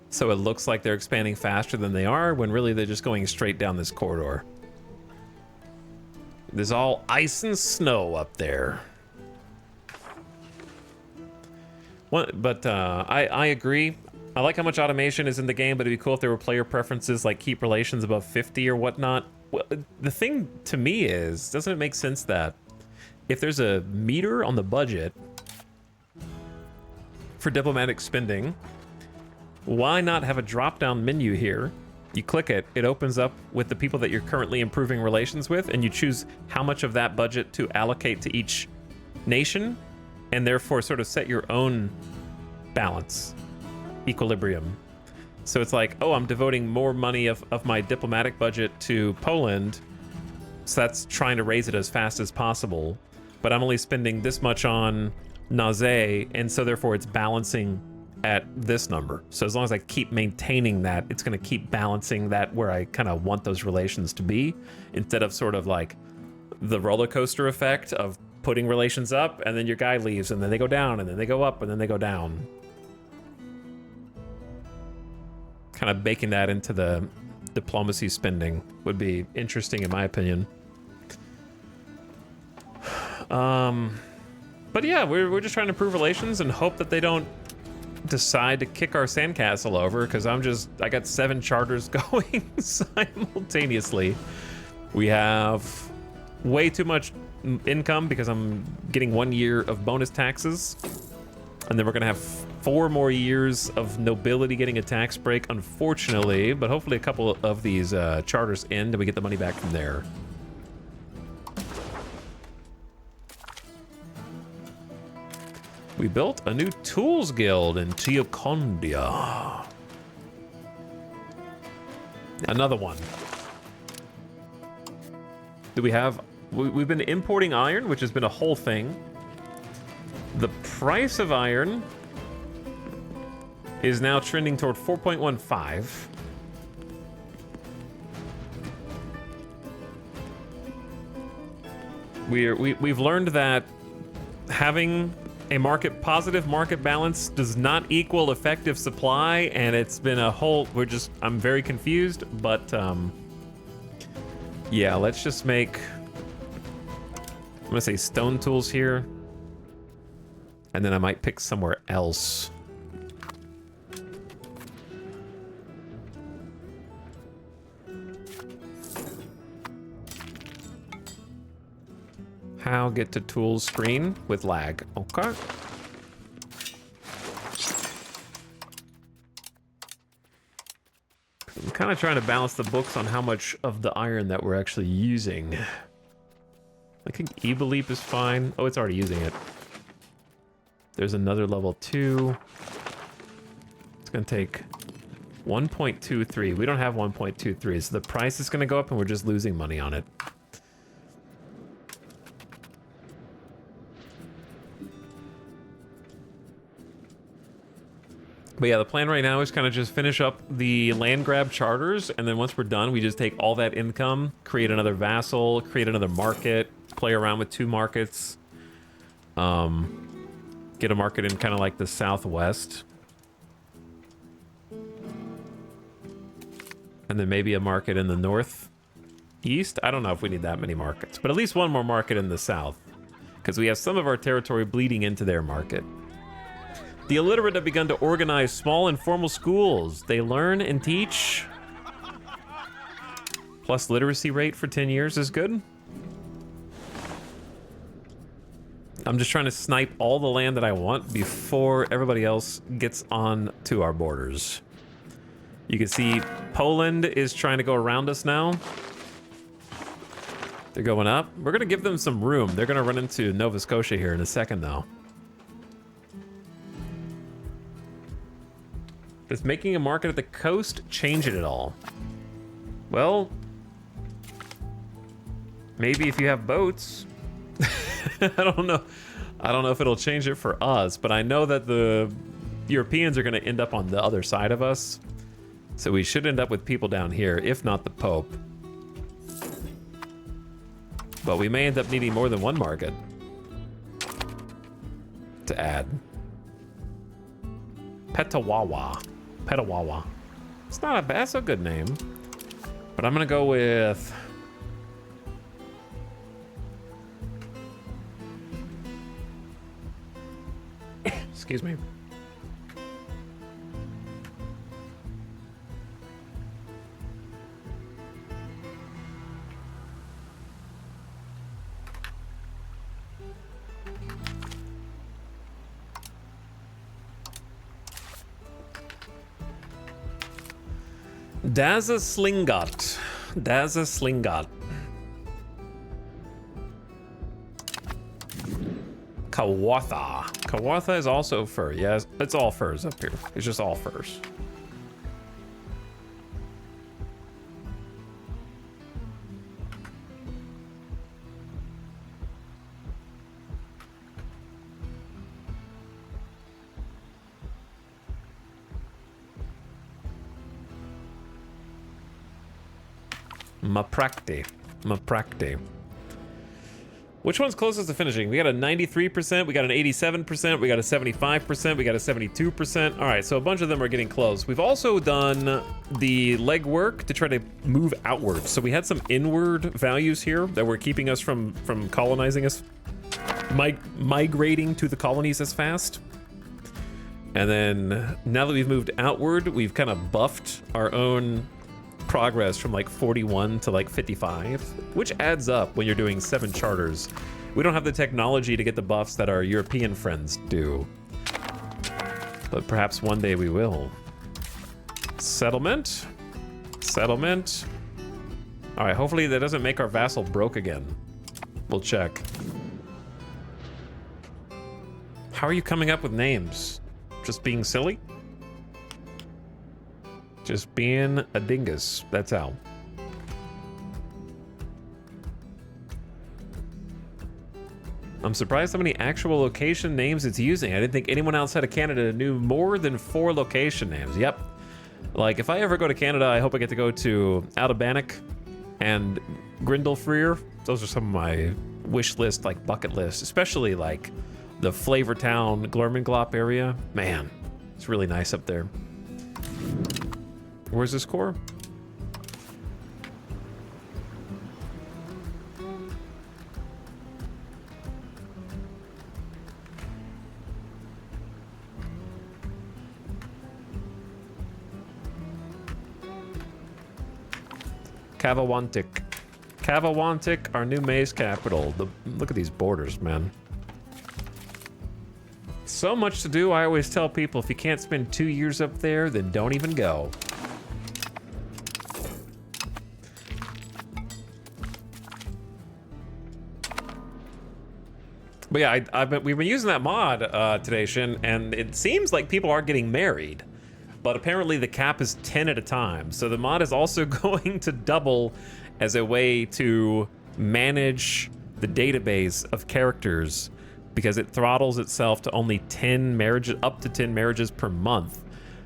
So it looks like they're expanding faster than they are, when really they're just going straight down this corridor. There's all ice and snow up there. But I agree. I like how much automation is in the game, but it'd be cool if there were player preferences like keep relations above 50 or whatnot. Well, the thing to me is, doesn't it make sense that if there's a meter on the budget for diplomatic spending, why not have a drop-down menu here? You click it, it opens up with the people that you're currently improving relations with, and you choose how much of that budget to allocate to each nation, and therefore sort of set your own balance, equilibrium. So it's like, oh, I'm devoting more money of my diplomatic budget to Poland, so that's trying to raise it as fast as possible, but I'm only spending this much on Naze, and so therefore it's balancing at this number. So as long as I keep maintaining that, it's going to keep balancing that where I kind of want those relations to be, instead of sort of like the roller coaster effect of putting relations up and then your guy leaves and then they go down and then they go up and then they go down. Kind of baking that into the diplomacy spending would be interesting in my opinion. But yeah, we're just trying to improve relations and hope that they don't decide to kick our sandcastle over, because I got 7 charters going simultaneously. We have way too much income because I'm getting 1 year of bonus taxes, and then we're gonna have 4 more years of nobility getting a tax break, unfortunately, but hopefully a couple of these charters end and we get the money back from there. We built a new tools guild in Teocondia. Another one. Do we have... We've been importing iron, which has been a whole thing. The price of iron is now trending toward 4.15. We've learned that having a positive market balance does not equal effective supply, and it's been a whole... I'm very confused, but yeah, let's just make... I'm gonna say stone tools here, and then I might pick somewhere else. How get to tools screen with lag. Okay. I'm kind of trying to balance the books on how much of the iron that we're actually using. I think Ebeleap is fine. Oh, it's already using it. There's another level 2. It's gonna take 1.23. We don't have 1.23, so the price is gonna go up and we're just losing money on it. But yeah, the plan right now is kind of just finish up the land grab charters, and then once we're done, we just take all that income, create another vassal, create another market, play around with 2 markets, get a market in kind of like the southwest, and then maybe a market in the northeast. I don't know if we need that many markets, but at least one more market in the south, because we have some of our territory bleeding into their market. The illiterate have begun to organize small informal schools. They learn and teach. Plus literacy rate for 10 years is good. I'm just trying to snipe all the land that I want before everybody else gets on to our borders. You can see Poland is trying to go around us now. They're going up. We're gonna give them some room. They're gonna run into Nova Scotia here in a second though. Does making a market at the coast change it at all? Well, maybe if you have boats. I don't know. I don't know if it'll change it for us, but I know that the Europeans are going to end up on the other side of us. So we should end up with people down here, if not the Pope. But we may end up needing more than one market to add. Petawawa. Petawawa. It's not a bad, that's a good name. But I'm gonna go with... Excuse me. Daza Slingot. Daza Slingot. Kawatha. Kawartha is also fur. Yes, it's all furs up here. It's just all furs. Maprakti. Which one's closest to finishing? We got a 93%, we got an 87%, we got a 75%, we got a 72%. All right, so a bunch of them are getting close. We've also done the legwork to try to move outwards. So we had some inward values here that were keeping us from colonizing us, migrating to the colonies as fast. And then now that we've moved outward, we've kind of buffed our own progress from like 41 to like 55, which adds up when you're doing 7 charters. We don't have the technology to get the buffs that our European friends do, but perhaps one day we will. Settlement. All right, hopefully that doesn't make our vassal broke again. We'll check. How are you coming up with names? Just being silly? Just being a dingus, that's how. I'm surprised how many actual location names it's using. I didn't think anyone outside of Canada knew more than 4 location names. Yep. Like, if I ever go to Canada, I hope I get to go to Aldebannock and Grindelfreer. Those are some of my wish list, like bucket list, especially like the Flavortown, Glormenglop area. Man, it's really nice up there. Where's this core? Kavawantik, our new maize capital. Look at these borders, man. So much to do. I always tell people, if you can't spend 2 years up there, then don't even go. But yeah, we've been using that mod today, Shin, and it seems like people are getting married. But apparently the cap is 10 at a time. So the mod is also going to double as a way to manage the database of characters, because it throttles itself to only 10 marriages, up to 10 marriages per month,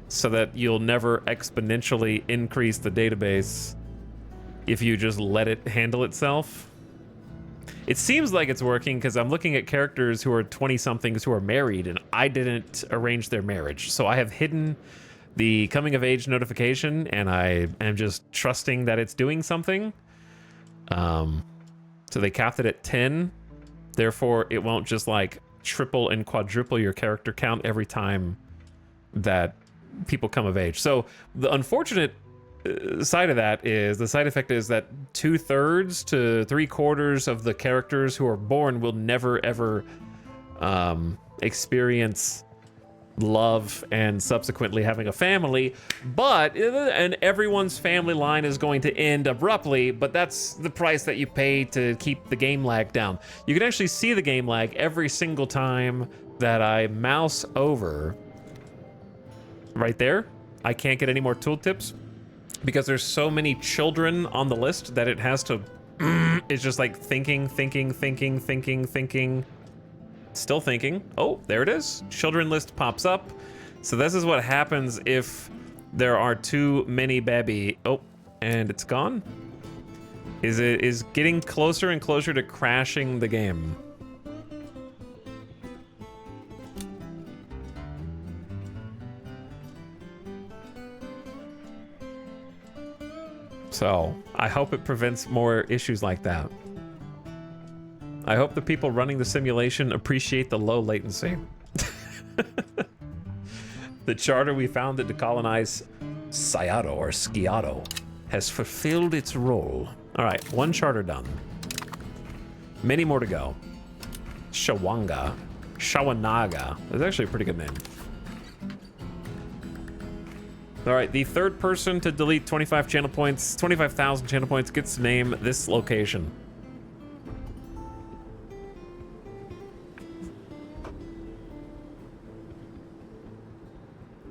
so that you'll never exponentially increase the database if you just let it handle itself. It seems like it's working, because I'm looking at characters who are 20-somethings who are married, and I didn't arrange their marriage. So I have hidden the coming of age notification, and I am just trusting that it's doing something. So they capped it at 10. Therefore, it won't just like triple and quadruple your character count every time that people come of age. So the unfortunate side of that is, the side effect is that 2/3 to 3/4 of the characters who are born will never ever experience love and subsequently having a family, and everyone's family line is going to end abruptly, but that's the price that you pay to keep the game lag down. You can actually see the game lag every single time that I mouse over. Right there, I can't get any more tooltips because there's so many children on the list that it has to, it's just like thinking. Still thinking. Oh, there it is. Children list pops up. So this is what happens if there are too many baby. Oh, and it's gone. It is getting closer and closer to crashing the game. So I hope it prevents more issues like that. I hope the people running the simulation appreciate the low latency. The charter we founded to colonize Sciato or Sciato has fulfilled its role. All right, 1 charter done. Many more to go. Shawanaga. That's actually a pretty good name. All right, the 3rd person to delete 25 channel points, 25,000 channel points gets to name this location.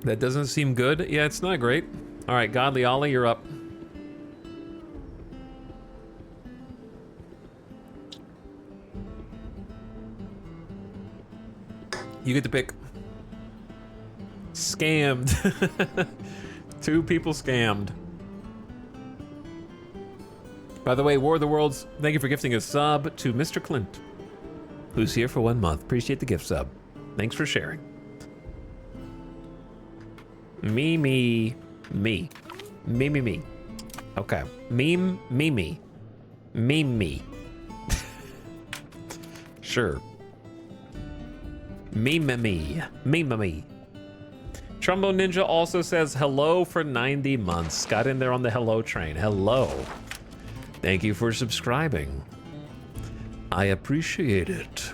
That doesn't seem good. Yeah, it's not great. All right, Godly Ollie, you're up. You get to pick. Scammed. 2 people scammed. By the way, War of the Worlds, thank you for gifting a sub to Mr. Clint, who's here for 1 month. Appreciate the gift sub. Thanks for sharing. Me. Okay. Me. Sure. Me. Trombone Ninja also says hello for 90 months. Got in there on the hello train. Hello. Thank you for subscribing. I appreciate it.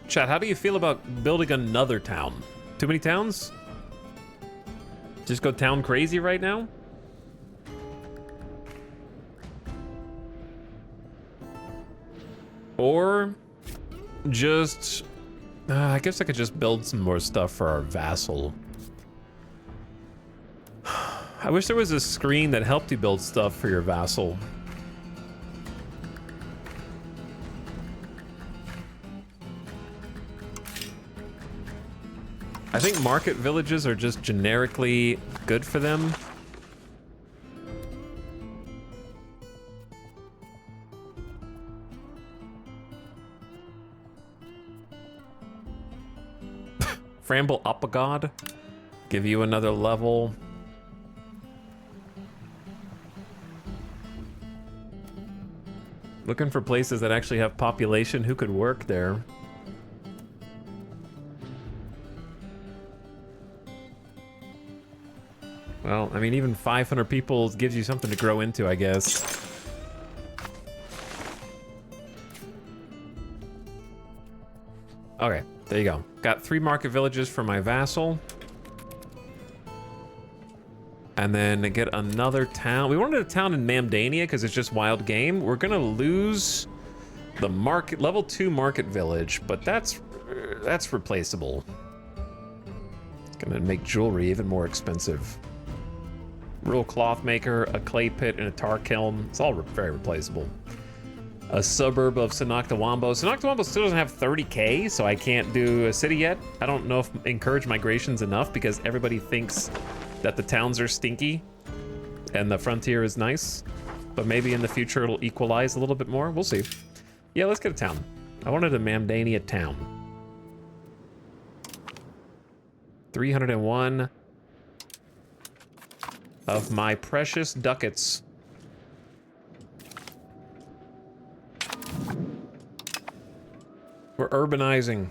Chat, how do you feel about building another town? Too many towns? Just go town crazy right now? Or just... I guess I could just build some more stuff for our vassal. I wish there was a screen that helped you build stuff for your vassal. I think market villages are just generically good for them. Framble up a god. Give you another level. Looking for places that actually have population who could work there. Well, I mean, even 500 people gives you something to grow into, I guess. Okay, there you go. Got 3 market villages for my vassal. And then get another town. We wanted a town in Mamdania because it's just wild game. We're gonna lose the market level 2 market village, but that's replaceable. It's gonna make jewelry even more expensive. Rural cloth maker, a clay pit, and a tar kiln. It's all very replaceable. A suburb of Sanoctawambo. Sanoctawambo still doesn't have 30K, so I can't do a city yet. I don't know if encourage migration's enough because everybody thinks that the towns are stinky and the frontier is nice. But maybe in the future it'll equalize a little bit more. We'll see. Yeah, let's get a town. I wanted a Mamdania town. 301 of my precious ducats. We're urbanizing.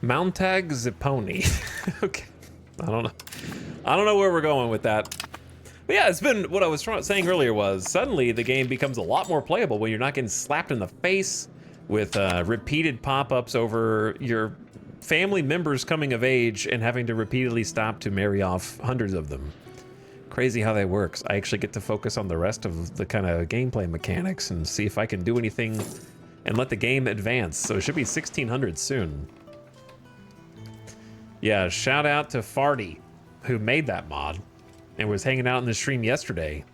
Mountag Zipponi. Okay. I don't know where we're going with that. But yeah, it's been what I was saying earlier was suddenly the game becomes a lot more playable when you're not getting slapped in the face with repeated pop-ups over your family members coming of age and having to repeatedly stop to marry off hundreds of them. Crazy how that works. I actually get to focus on the rest of the kind of gameplay mechanics and see if I can do anything and let the game advance. So it should be 1600 soon. Yeah, shout out to Farty, who made that mod and was hanging out in the stream yesterday.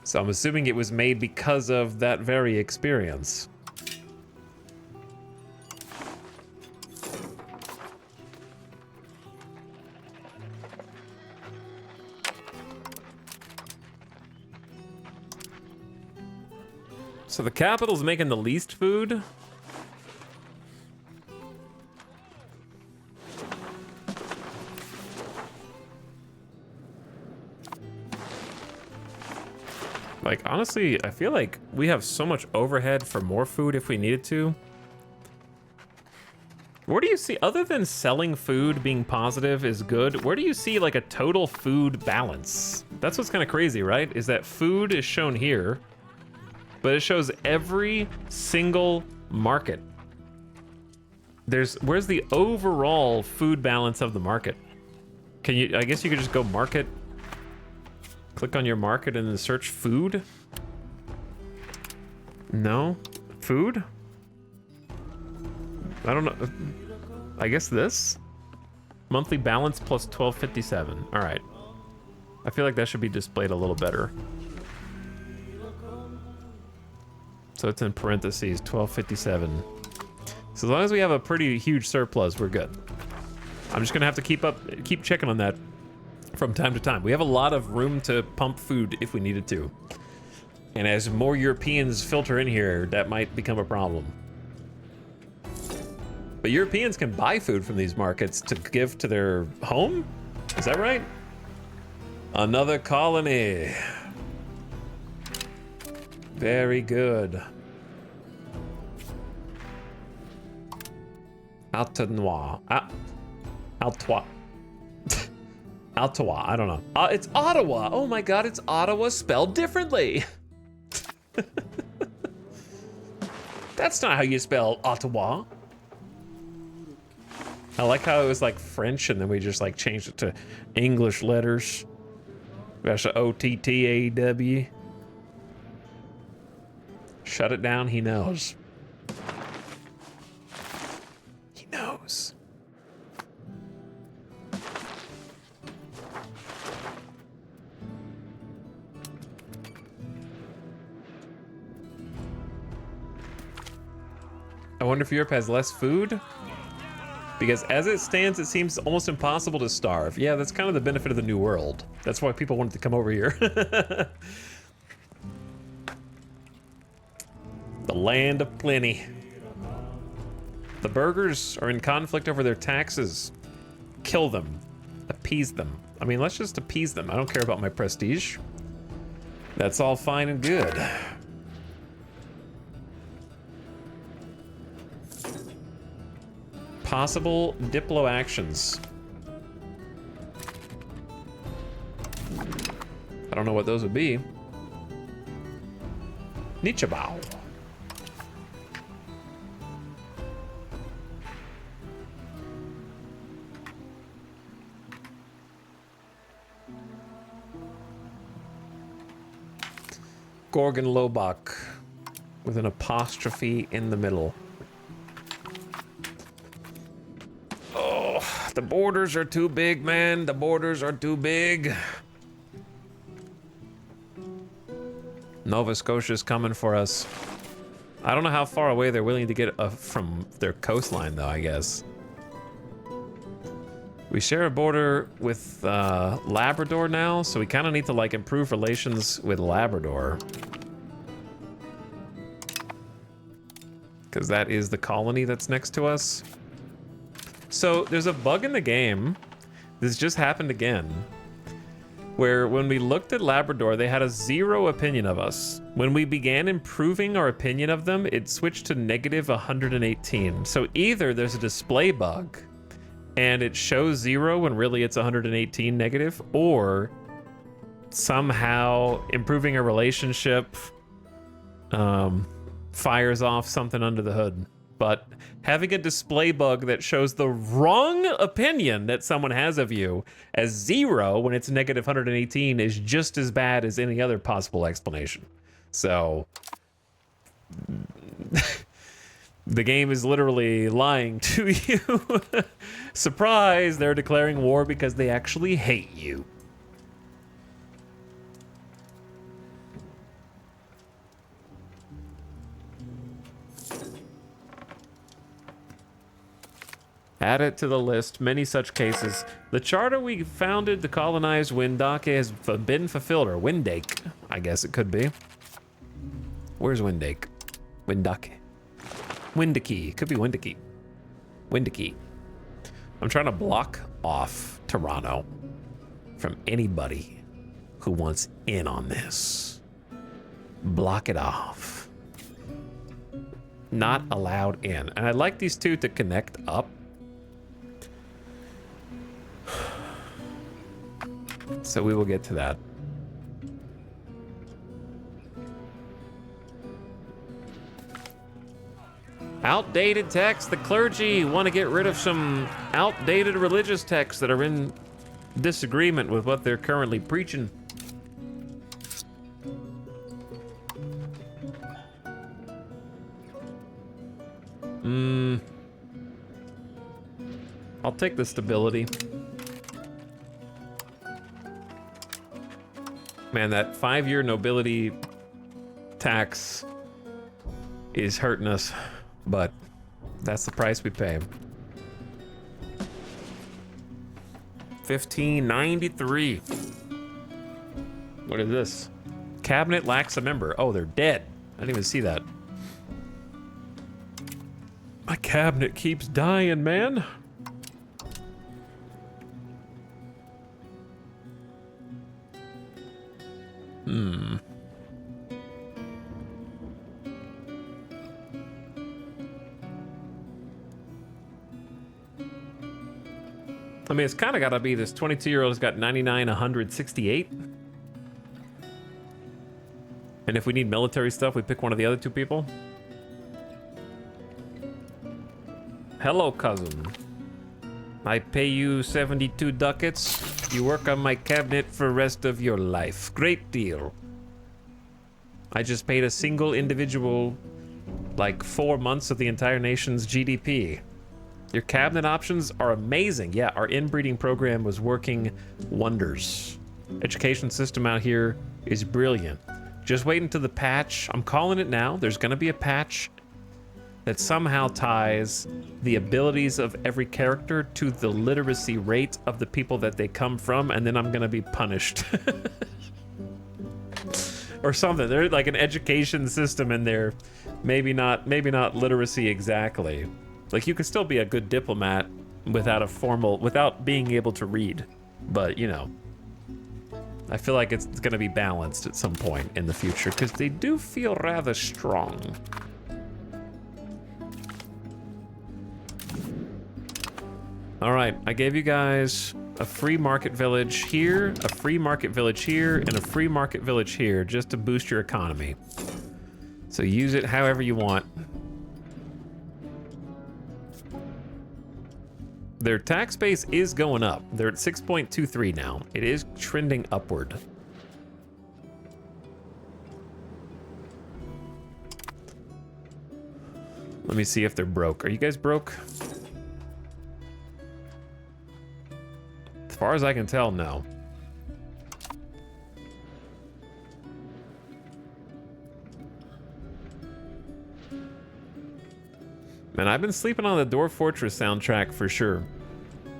So I'm assuming it was made because of that very experience. So the capital's making the least food. Like, honestly, I feel like we have so much overhead for more food if we needed to. Where do you see, other than selling food being positive is good, where do you see like a total food balance? That's what's kind of crazy, right? Is that food is shown here, but it shows every single market. Where's the overall food balance of the market? Can you, I guess you could just go market, click on your market and then search food? No? Food? I don't know. I guess this? Monthly balance plus 1257. All right. I feel like that should be displayed a little better. So it's in parentheses, 1257. So as long as we have a pretty huge surplus, we're good. I'm just gonna have to keep checking on that from time to time. We have a lot of room to pump food if we needed to. And as more Europeans filter in here, that might become a problem. But Europeans can buy food from these markets to give to their home? Is that right? Another colony. Very good. Altanois. Altois. Altois, I don't know. It's Ottawa. Oh my god, it's Ottawa spelled differently. That's not how you spell Ottawa. I like how it was like French and then we just like changed it to English letters. That's a O-T-T-A-W. Shut it down, he knows. He knows. I wonder if Europe has less food? Because as it stands, it seems almost impossible to starve. Yeah, that's kind of the benefit of the New World. That's why people wanted to come over here. The land of plenty. The burghers are in conflict over their taxes. Kill them. Appease them. I mean, let's just appease them. I don't care about my prestige. That's all fine and good. Possible Diplo actions. I don't know what those would be. Nichibao. Gorgon Lobach with an apostrophe in the middle. The borders are too big, man. The borders are too big. Nova Scotia's coming for us. I don't know how far away they're willing to get from their coastline, though, I guess. We share a border with Labrador now, so we kind of need to, like, improve relations with Labrador. Because that is the colony that's next to us. So there's a bug in the game. This just happened again. Where when we looked at Labrador, they had a 0 opinion of us. When we began improving our opinion of them, it switched to negative 118. So either there's a display bug and it shows 0 when really it's 118 negative, or somehow improving a relationship fires off something under the hood. But having a display bug that shows the wrong opinion that someone has of you as 0 when it's negative 118 is just as bad as any other possible explanation. So the game is literally lying to you. Surprise, they're declaring war because they actually hate you. Add it to the list. Many such cases. The charter we founded to colonize Windake has been fulfilled, or Windake, I guess it could be. Where's Windake? Windake. Windake. Could be Windake. Windake. I'm trying to block off Toronto from anybody who wants in on this. Block it off. Not allowed in. And I'd like these two to connect up. So we will get to that. Outdated texts. The clergy want to get rid of some outdated religious texts that are in disagreement with what they're currently preaching. I'll take the stability. Man, that 5-year nobility tax is hurting us, but that's the price we pay. 1593. What is this? Cabinet lacks a member. Oh, they're dead. I didn't even see that. My cabinet keeps dying, man. I mean, it's kind of got to be this 22-year-old has got 99, 168. And if we need military stuff, we pick one of the other two people. Hello, cousin. I pay you 72 ducats. You work on my cabinet for the rest of your life. Great deal. I just paid a single individual like 4 months of the entire nation's GDP. Your cabinet options are amazing. Yeah, our inbreeding program was working wonders. Education system out here is brilliant. Just wait until the patch. I'm calling it now. There's going to be a patch that somehow ties the abilities of every character to the literacy rate of the people that they come from, and then I'm going to be punished. Or something. There's like an education system in there. Maybe not literacy exactly. Like, you could still be a good diplomat without being able to read. But, you know, I feel like it's going to be balanced at some point in the future, because they do feel rather strong. All right, I gave you guys a free market village here, a free market village here, and a free market village here, just to boost your economy. So use it however you want. Their tax base is going up. They're at 6.23 now. It is trending upward. Let me see if they're broke. Are you guys broke? As far as I can tell, no. Man, I've been sleeping on the Dwarf Fortress soundtrack for sure.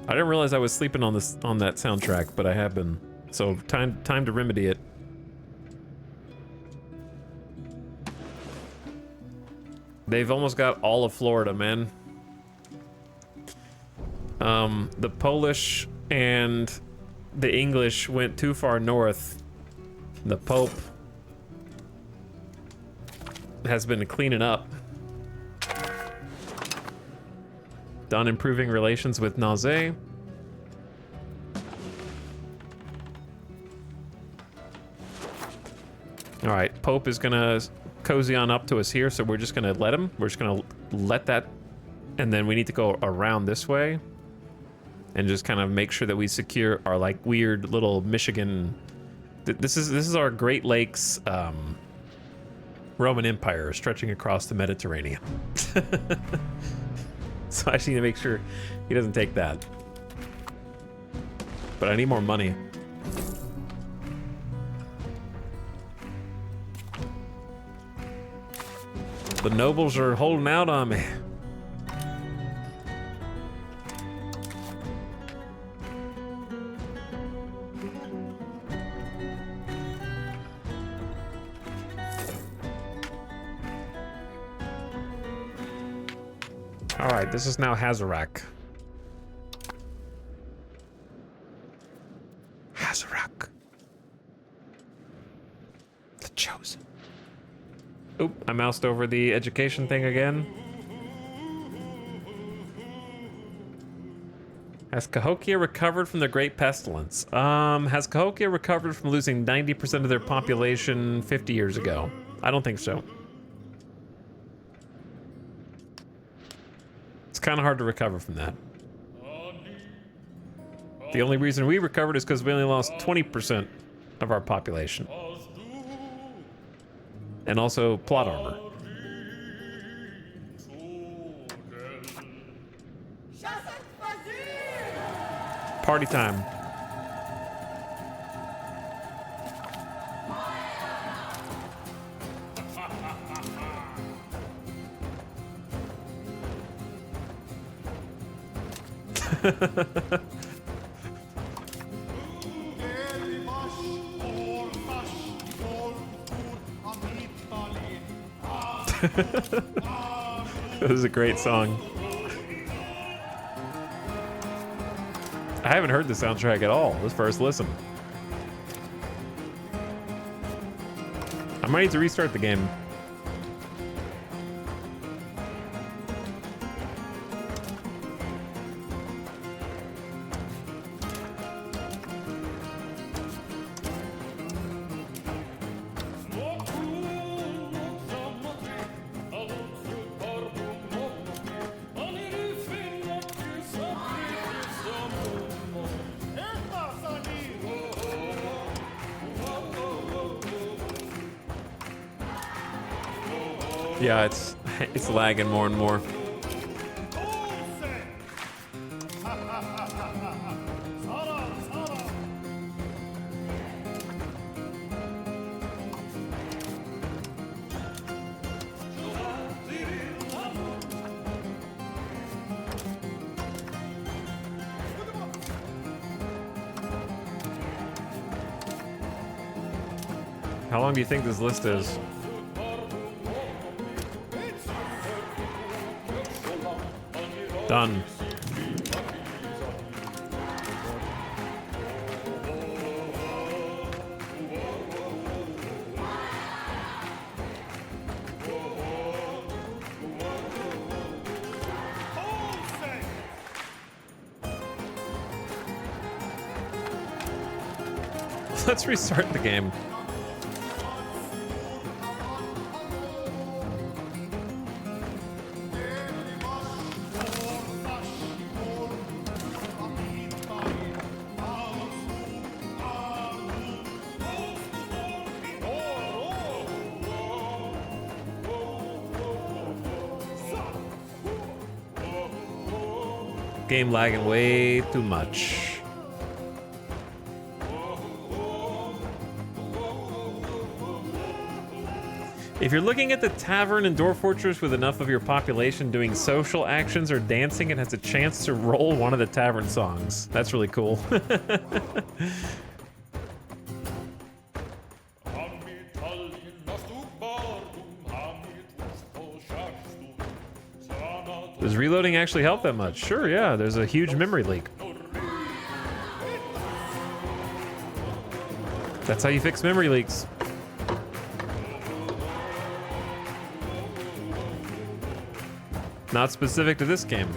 I didn't realize I was sleeping on that soundtrack, but I have been. So time to remedy it. They've almost got all of Florida, man. The Polish and the English went too far north. The Pope has been cleaning up. Done improving relations with Nausea. All right, Pope is gonna cozy on up to us here, so we're just gonna let him. We're just gonna let that, and then we need to go around this way and just kind of make sure that we secure our like weird little Michigan. This is our Great Lakes Roman Empire stretching across the Mediterranean. So I just need to make sure he doesn't take that. But I need more money. The nobles are holding out on me. All right, this is now Hazarak. Hazarak. The Chosen. Oop, I moused over the education thing again. Has Cahokia recovered from the Great Pestilence? Has Cahokia recovered from losing 90% of their population 50 years ago? I don't think so. kind of hard to recover from that. The only reason we recovered is because we only lost 20% of our population. And also plot armor. Party time. This is a great song. I haven't heard the soundtrack at all this first listen. I might need to restart the game. Yeah, it's lagging more and more. How long do you think this list is? Done. Let's restart the game. Game lagging way too much. If you're looking at the tavern in Dwarf Fortress with enough of your population doing social actions or dancing, it has a chance to roll one of the tavern songs. That's really cool. Does reloading actually help that much? Sure, yeah, there's a huge memory leak. That's how you fix memory leaks. Not specific to this game.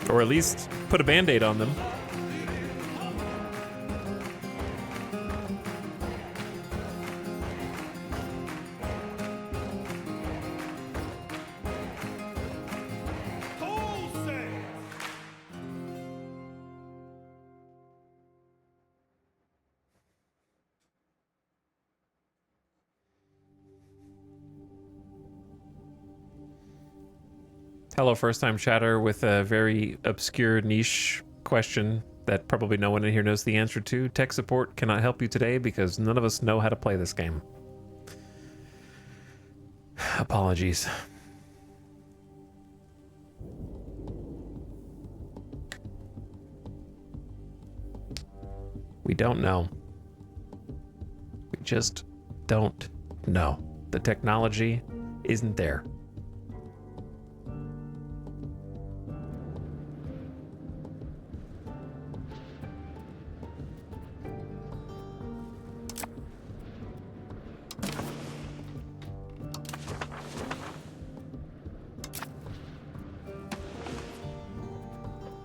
Or at least put a band-aid on them. Hello, first-time chatter with a very obscure niche question that probably no one in here knows the answer to. Tech support cannot help you today because none of us know how to play this game. Apologies. We don't know. We just don't know. The technology isn't there.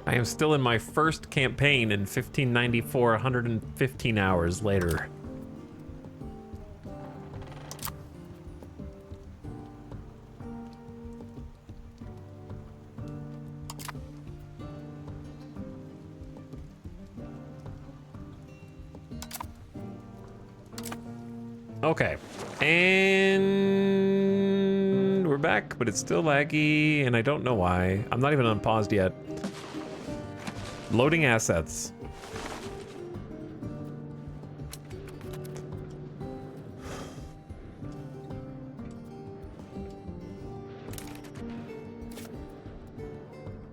I am still in my first campaign in 1594, 115 hours later. Okay. And we're back, but it's still laggy, and I don't know why. I'm not even unpaused yet. Loading assets.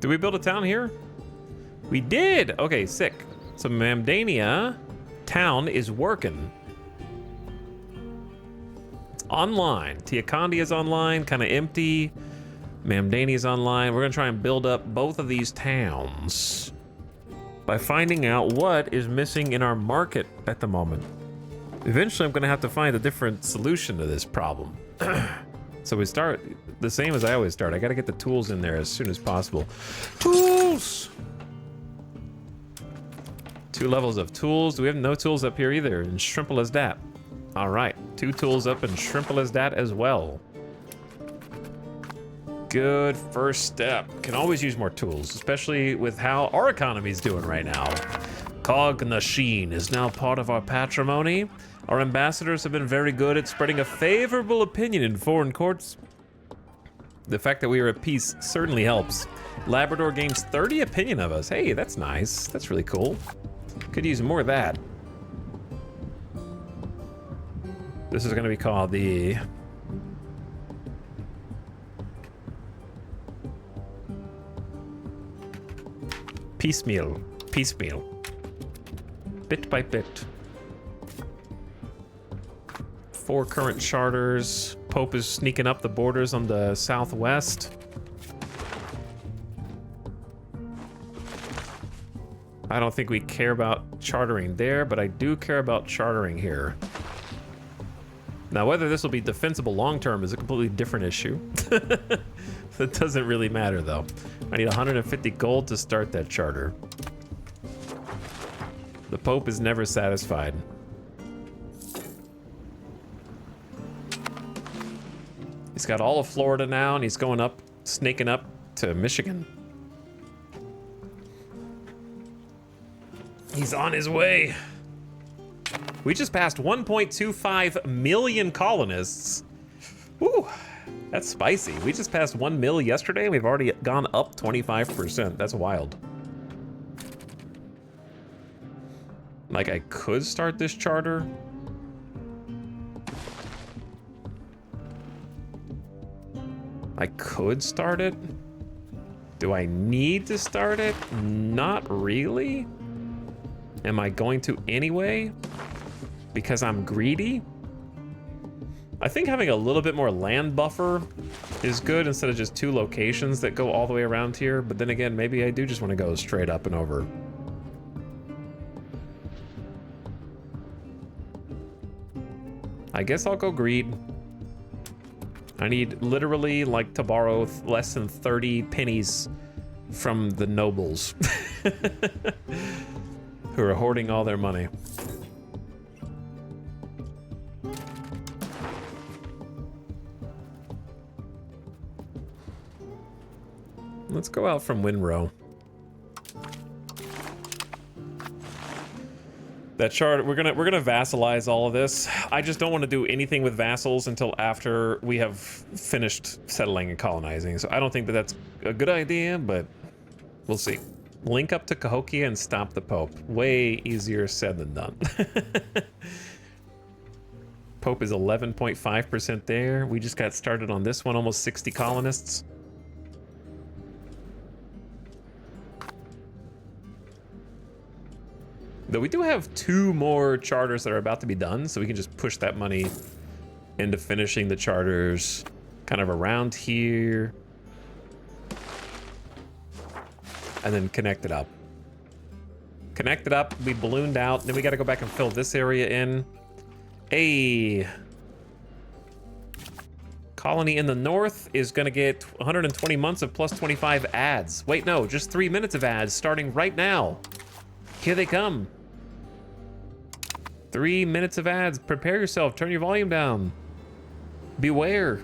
Did we build a town here? We did! Okay, sick. So Mamdania town is working. It's online. Tiakandi is online, kind of empty. Mamdania is online. We're gonna try and build up both of these towns by finding out what is missing in our market at the moment. Eventually, I'm gonna have to find a different solution to this problem. So we start the same as I always start. I gotta get the tools in there as soon as possible. Tools! 2 levels of tools. We have no tools up here either, and shrimple as that. All right, 2 tools up and shrimple as that as well. Good first step. Can always use more tools, especially with how our economy's doing right now. Cognasheen is now part of our patrimony. Our ambassadors have been very good at spreading a favorable opinion in foreign courts. The fact that we are at peace certainly helps. Labrador gains 30 opinion of us. Hey, that's nice. That's really cool. Could use more of that. This is gonna be called the... Piecemeal. Piecemeal. Bit by bit. 4 current charters. Pope is sneaking up the borders on the southwest. I don't think we care about chartering there, but I do care about chartering here. Now, whether this will be defensible long-term is a completely different issue. That doesn't really matter, though. I need 150 gold to start that charter. The Pope is never satisfied. He's got all of Florida now, and he's going up, snaking up to Michigan. He's on his way. We just passed 1.25 million colonists. Woo, that's spicy. We just passed 1 mil yesterday, and we've already gone up 25%. That's wild. Like, I could start this charter. I could start it. Do I need to start it? Not really. Am I going to anyway? Because I'm greedy? I think having a little bit more land buffer is good instead of just 2 locations that go all the way around here. But then again, maybe I do just want to go straight up and over. I guess I'll go greed. I need literally like to borrow less than 30 pennies from the nobles who are hoarding all their money. Let's go out from Winrow. That chart, we're gonna vassalize all of this. I just don't want to do anything with vassals until after we have finished settling and colonizing. So I don't think that that's a good idea, but we'll see. Link up to Cahokia and stop the Pope. Way easier said than done. Pope is 11.5% there. We just got started on this one, almost 60 colonists. Though we do have 2 more charters that are about to be done, so we can just push that money into finishing the charters kind of around here. And then connect it up. Connect it up, we ballooned out, then we gotta go back and fill this area in. A colony in the north is gonna get 120 months of plus 25 ads. Wait, no, just 3 minutes of ads starting right now. Here they come. 3 minutes of ads. Prepare yourself. Turn your volume down. Beware.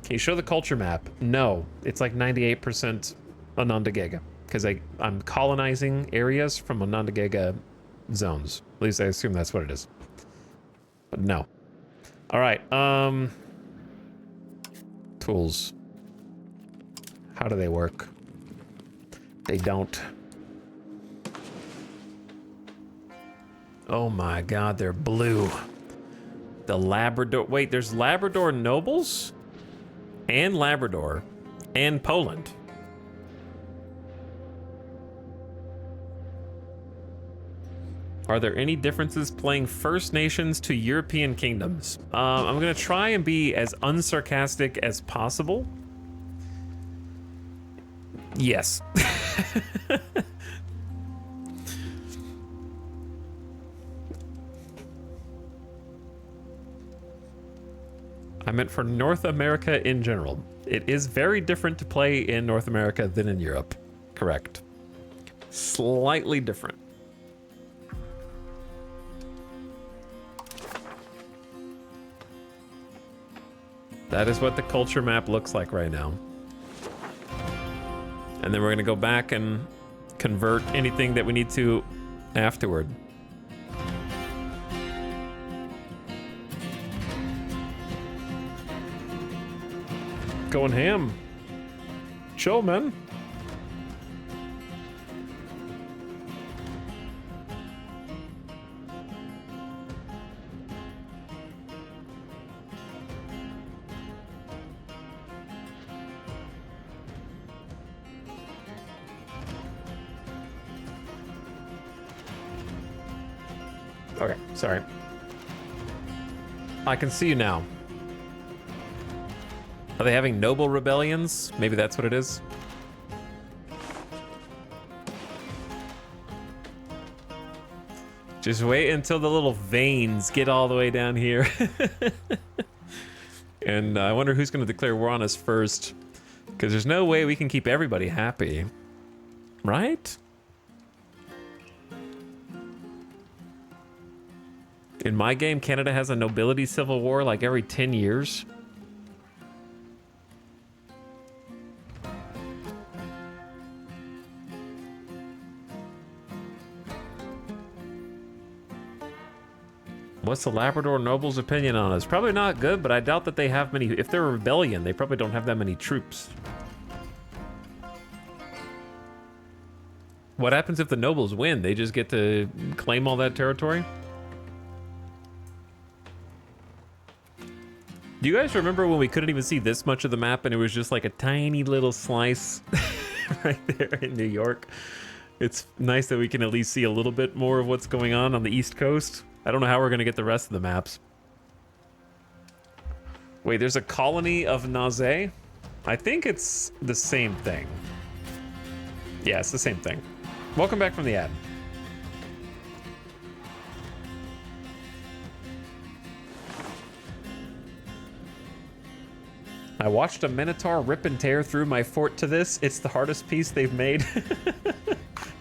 Can you show the culture map? No. It's like 98% Onondaga. Because I'm colonizing areas from Onondaga zones. At least I assume that's what it is. But no. All right. Tools. How do they work? They don't. Oh my God, they're blue. The Labrador. Wait, there's Labrador nobles and Labrador and Poland. Are there any differences playing First Nations to European kingdoms? I'm gonna try and be as unsarcastic as possible. Yes. I meant for North America in general. It is very different to play in North America than in Europe. Correct. Slightly different. That is what the culture map looks like right now. And then we're gonna go back and convert anything that we need to afterward. Going ham. Chill, man. Okay, sorry. I can see you now. Are they having noble rebellions? Maybe that's what it is. Just wait until the little veins get all the way down here. And I wonder who's going to declare war on us first. Because there's no way we can keep everybody happy. Right? In my game, Canada has a nobility civil war like every 10 years. What's the Labrador Noble's opinion on us? Probably not good, but I doubt that they have many. If they're a rebellion, they probably don't have that many troops. What happens if the nobles win? They just get to claim all that territory? Do you guys remember when we couldn't even see this much of the map and it was just like a tiny little slice right there in New York? It's nice that we can at least see a little bit more of what's going on the East Coast. I don't know how we're going to get the rest of the maps. Wait, there's a colony of Naze? I think it's the same thing. Yeah, it's the same thing. Welcome back from the ad. I watched a Minotaur rip and tear through my fort to this. It's the hardest piece they've made.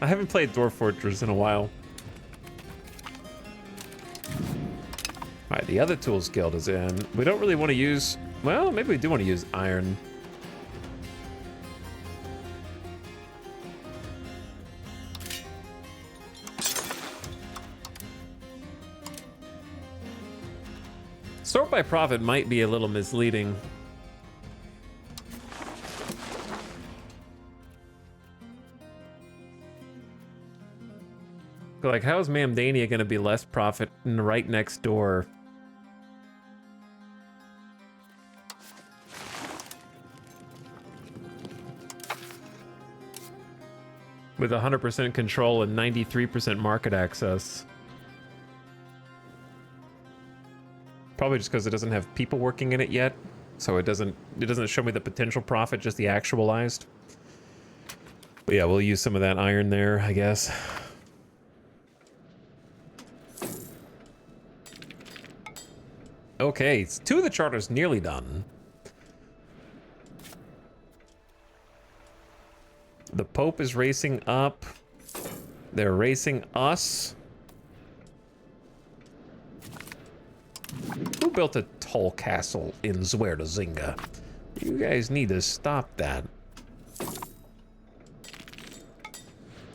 I haven't played Dwarf Fortress in a while. All right, the other tools guild is in. We don't really want to use... Well, maybe we do want to use iron. Sort by profit might be a little misleading. Like, how is Mamdania going to be less profit right next door? With 100% control and 93% market access. Probably just because it doesn't have people working in it yet, so it doesn't show me the potential profit, just the actualized. But yeah, we'll use some of that iron there, I guess. Okay, 2 of the charters nearly done. The Pope is racing up. They're racing us. Who built a tall castle in Zwerdazinga? You guys need to stop that.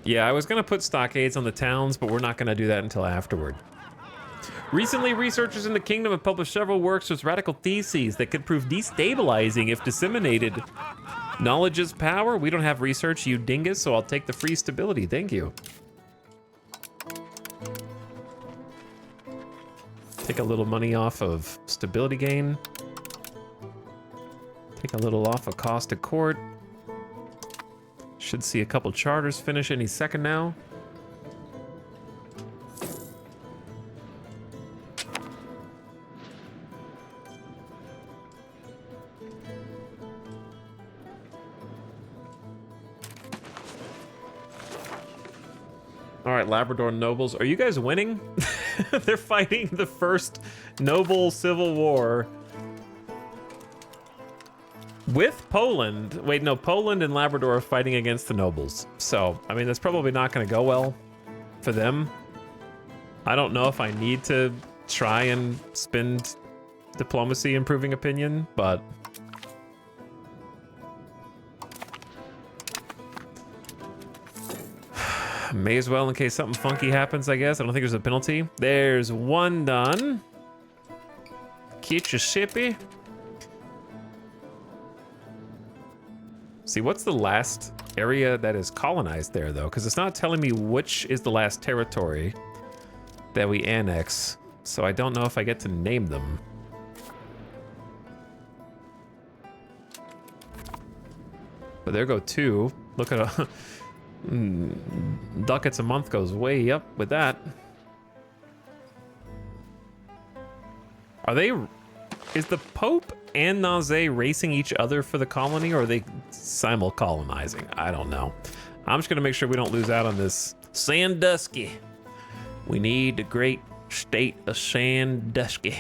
Yeah, I was gonna put stockades on the towns, but we're not gonna do that until afterward. Recently, researchers in the kingdom have published several works with radical theses that could prove destabilizing if disseminated. Knowledge is power. We don't have research, you dingus, so I'll take the free stability. Thank you. Take a little money off of stability gain. Take a little off of cost of court. Should see a couple charters finish any second now. All right, Labrador nobles, are you guys winning? They're fighting the first noble civil war with Poland. Wait, no, Poland and Labrador are fighting against the nobles. So, I mean, that's probably not going to go well for them. I don't know if I need to try and spend diplomacy improving opinion, but may as well in case something funky happens, I guess. I don't think there's a penalty. There's one done. Get your shippy. See, what's the last area that is colonized there, though? Because it's not telling me which is the last territory that we annex. So I don't know if I get to name them. But there go two. Look at a... ducats a month goes way up with that. Are they... Is the Pope and Naze racing each other for the colony, or are they simul-colonizing? I don't know. I'm just going to make sure we don't lose out on this Sandusky. We need the great state of Sandusky.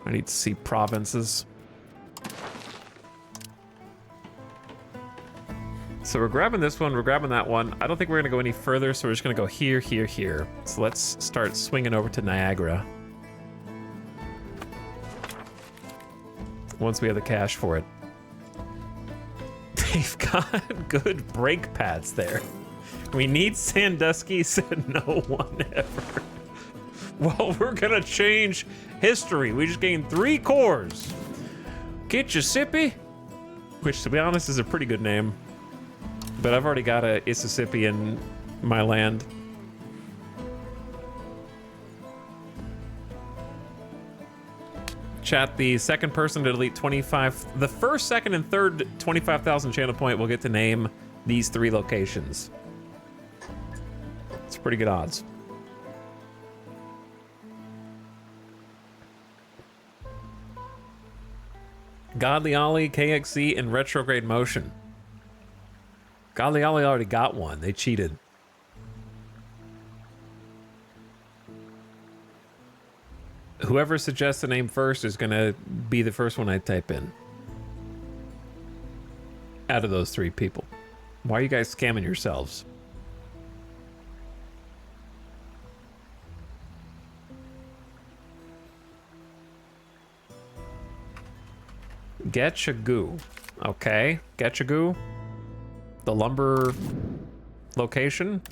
I need to see provinces. So we're grabbing this one, we're grabbing that one. I don't think we're gonna go any further, so we're just gonna go here, here, here. So let's start swinging over to Niagara. Once we have the cash for it. They've got good brake pads there. We need Sandusky, said no one ever. Well, we're gonna change history. We just gained 3 cores. Kitchissippi, which to be honest is a pretty good name. But I've already got a Mississippi in my land. Chat, the second person to delete 25, the first, second, and third 25,000 channel point will get to name these 3 locations. It's pretty good odds. Godly Ollie, KXC, and Retrograde Motion. Godly Ollie already got one. They cheated. Whoever suggests the name first is going to be the first one I type in. Out of those 3 people. Why are you guys scamming yourselves? Getchagoo. Okay, Getchagoo. The lumber location.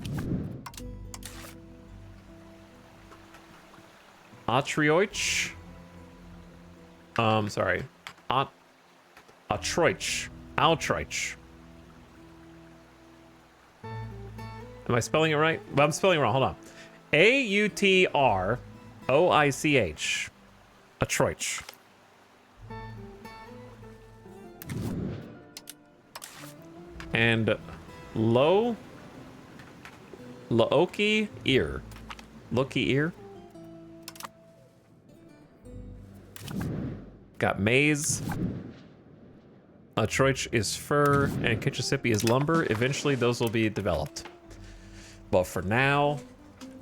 Atrioich. Sorry. Atroich. Altroich. Am I spelling it right? Well, I'm spelling it wrong. Hold on. Autroich. Atroich. And Laoki ear. Loki ear. Got maize. Troich is fur, and Kitchissippi is lumber. Eventually, those will be developed. But for now,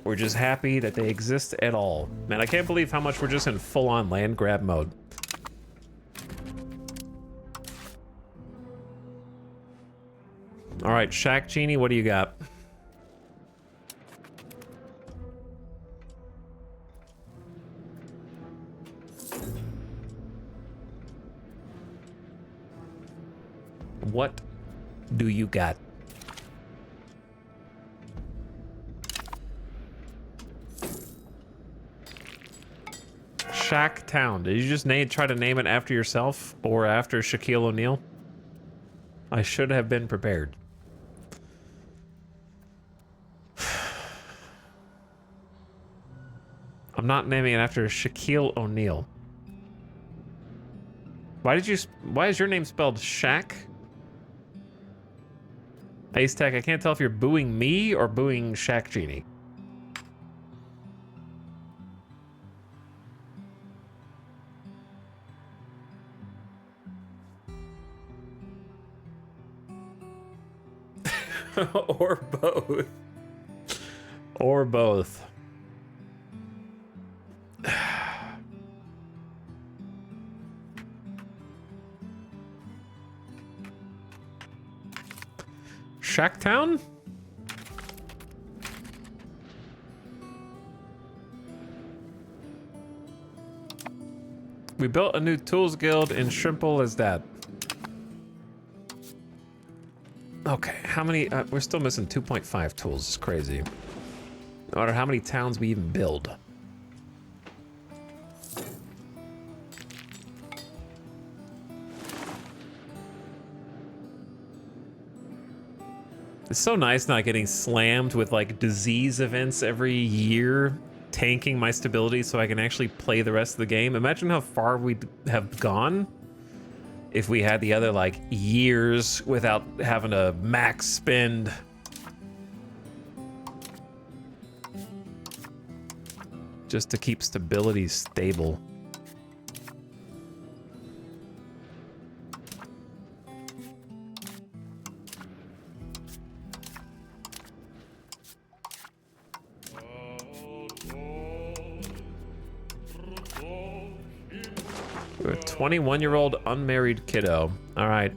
we're just happy that they exist at all. Man, I can't believe how much we're just in full-on land grab mode. All right, Shack Genie, what do you got? What do you got? Shack Town. Did you just try to name it after yourself or after Shaquille O'Neal? I should have been prepared. I'm not naming it after Shaquille O'Neal. Why is your name spelled Shaq? Ace Tech, I can't tell if you're booing me or booing Shack Genie. Or both. Or both. Shacktown? We built a new tools guild in Shrimple as that. Okay, how many? We're still missing 2.5 tools. It's crazy. No matter how many towns we even build. It's so nice not getting slammed with like disease events every year, tanking my stability so I can actually play the rest of the game. Imagine how far we'd have gone if we had the other like years without having to max spend. Just to keep stability stable. We're a 21-year-old unmarried kiddo. All right.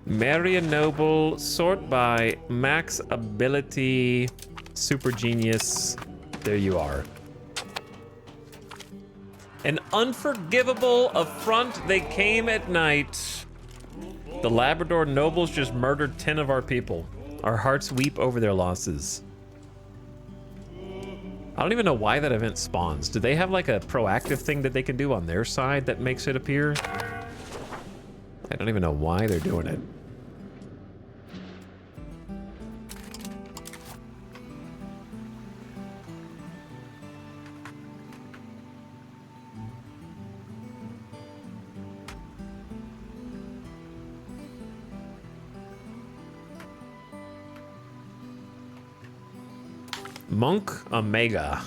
Marry a noble, sort by max ability, super genius. There you are. An unforgivable affront, they came at night. The Labrador nobles just murdered 10 of our people. Our hearts weep over their losses. I don't even know why that event spawns. Do they have like a proactive thing that they can do on their side that makes it appear? I don't even know why they're doing it. Monk Omega.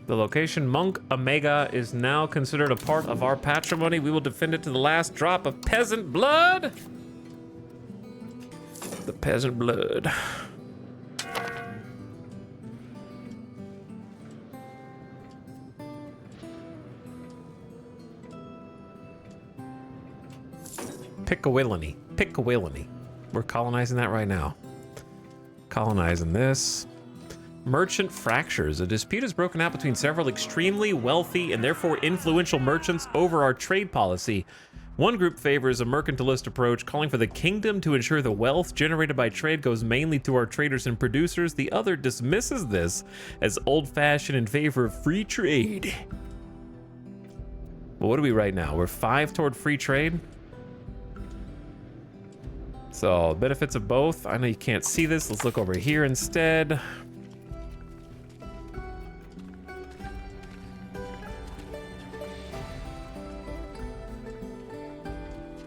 The location Monk Omega is now considered a part of our patrimony. We will defend it to the last drop of peasant blood. The peasant blood. Pickawillany. Pickawillany. We're colonizing that right now. Colonizing this. Merchant fractures. A dispute has broken out between several extremely wealthy and therefore influential merchants over our trade policy. One group favors a mercantilist approach, calling for the kingdom to ensure the wealth generated by trade goes mainly to our traders and producers. The other dismisses this as old-fashioned in favor of free trade. Well, what are we right now? We're 5 toward free trade. So, benefits of both. I know you can't see this. Let's look over here instead.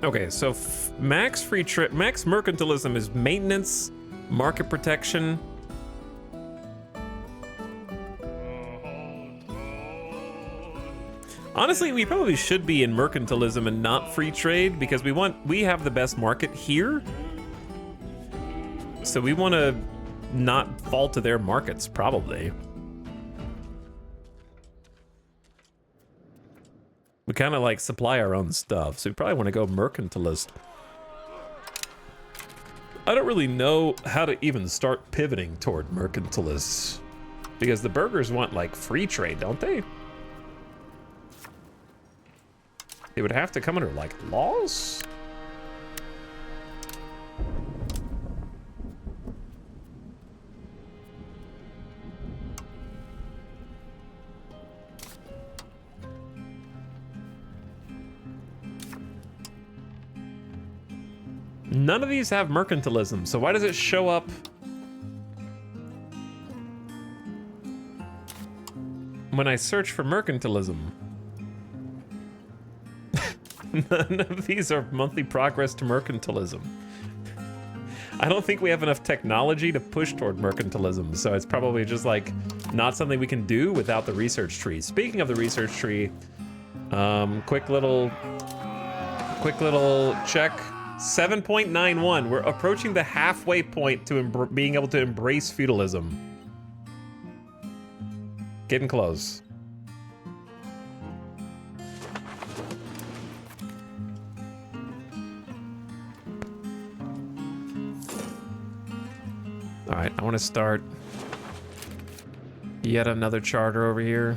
Okay, so max free trade, max mercantilism is maintenance, market protection. Honestly, we probably should be in mercantilism and not free trade because we have the best market here. So we want to not fall to their markets, probably. We kind of like supply our own stuff, so we probably want to go mercantilist. I don't really know how to even start pivoting toward mercantilists, because the burgers want like free trade, don't they? They would have to come under like laws? None of these have mercantilism, so why does it show up? When I search for mercantilism? None of these are monthly progress to mercantilism. I don't think we have enough technology to push toward mercantilism, so it's probably just like not something we can do without the research tree. Speaking of the research tree, quick little check. 7.91. We're approaching the halfway point to being able to embrace feudalism. Getting close. All right, I want to start yet another charter over here.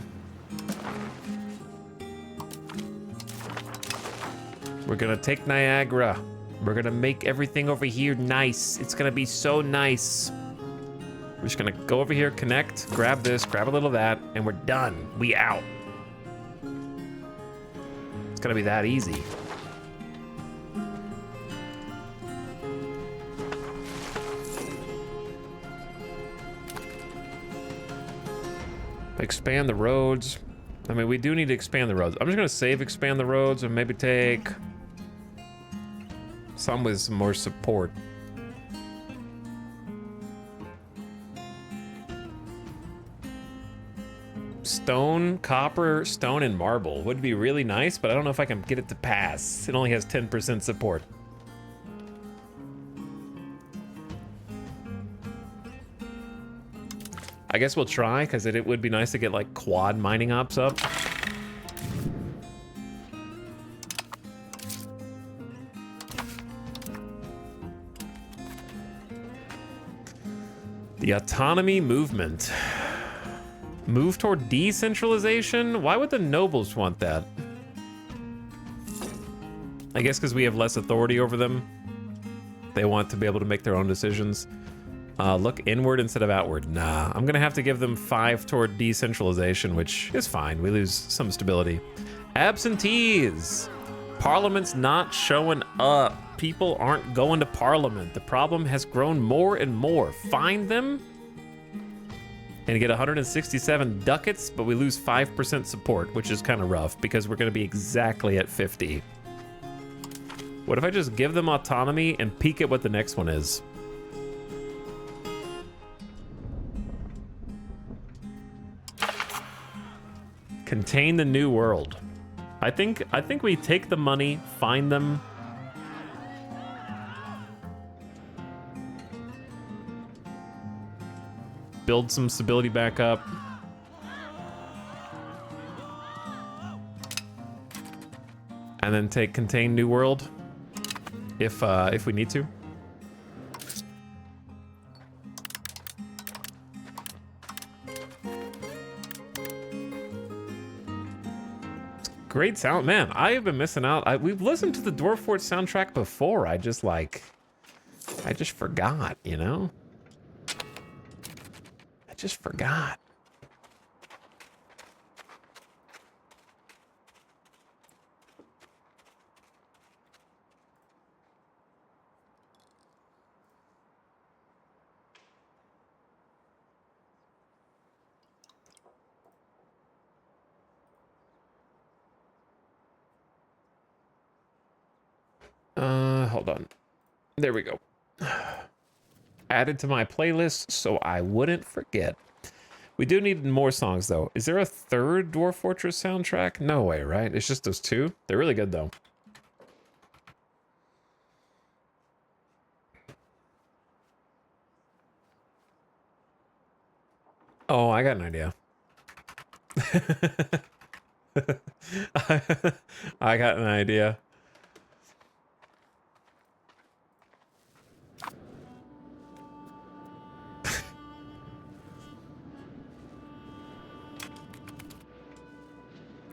We're gonna take Niagara. We're gonna make everything over here nice. It's gonna be so nice. We're just gonna go over here, connect, grab this, grab a little of that, and we're done. We out. It's gonna be that easy. Expand the roads. I mean, we do need to expand the roads. I'm just gonna save expand the roads and maybe take some with some more support. Stone, copper, stone, and marble would be really nice, but I don't know if I can get it to pass. It only has 10% support. I guess we'll try, because it would be nice to get like quad mining ops up. The autonomy movement. Move toward decentralization? Why would the nobles want that? I guess because we have less authority over them. They want to be able to make their own decisions. Look inward instead of outward. Nah, I'm gonna have to give them 5 toward decentralization, which is fine. We lose some stability. Absentees. Parliament's not showing up. People aren't going to Parliament. The problem has grown more and more. Find them and get 167 ducats, but we lose 5% support, which is kind of rough because we're going to be exactly at 50. What if I just give them autonomy and peek at what the next one is? Contain the new world. I think we take the money, find them. Build some stability back up. And then take contain new world if we need to. Great sound, man. I have been missing out. We've listened to the Dwarf Fort soundtrack before. I just forgot, you know? I just forgot. Hold on. There we go. Added to my playlist so I wouldn't forget. We do need more songs, though. Is there a third Dwarf Fortress soundtrack? No way, right? It's just those 2? They're really good, though. Oh, I got an idea. I got an idea.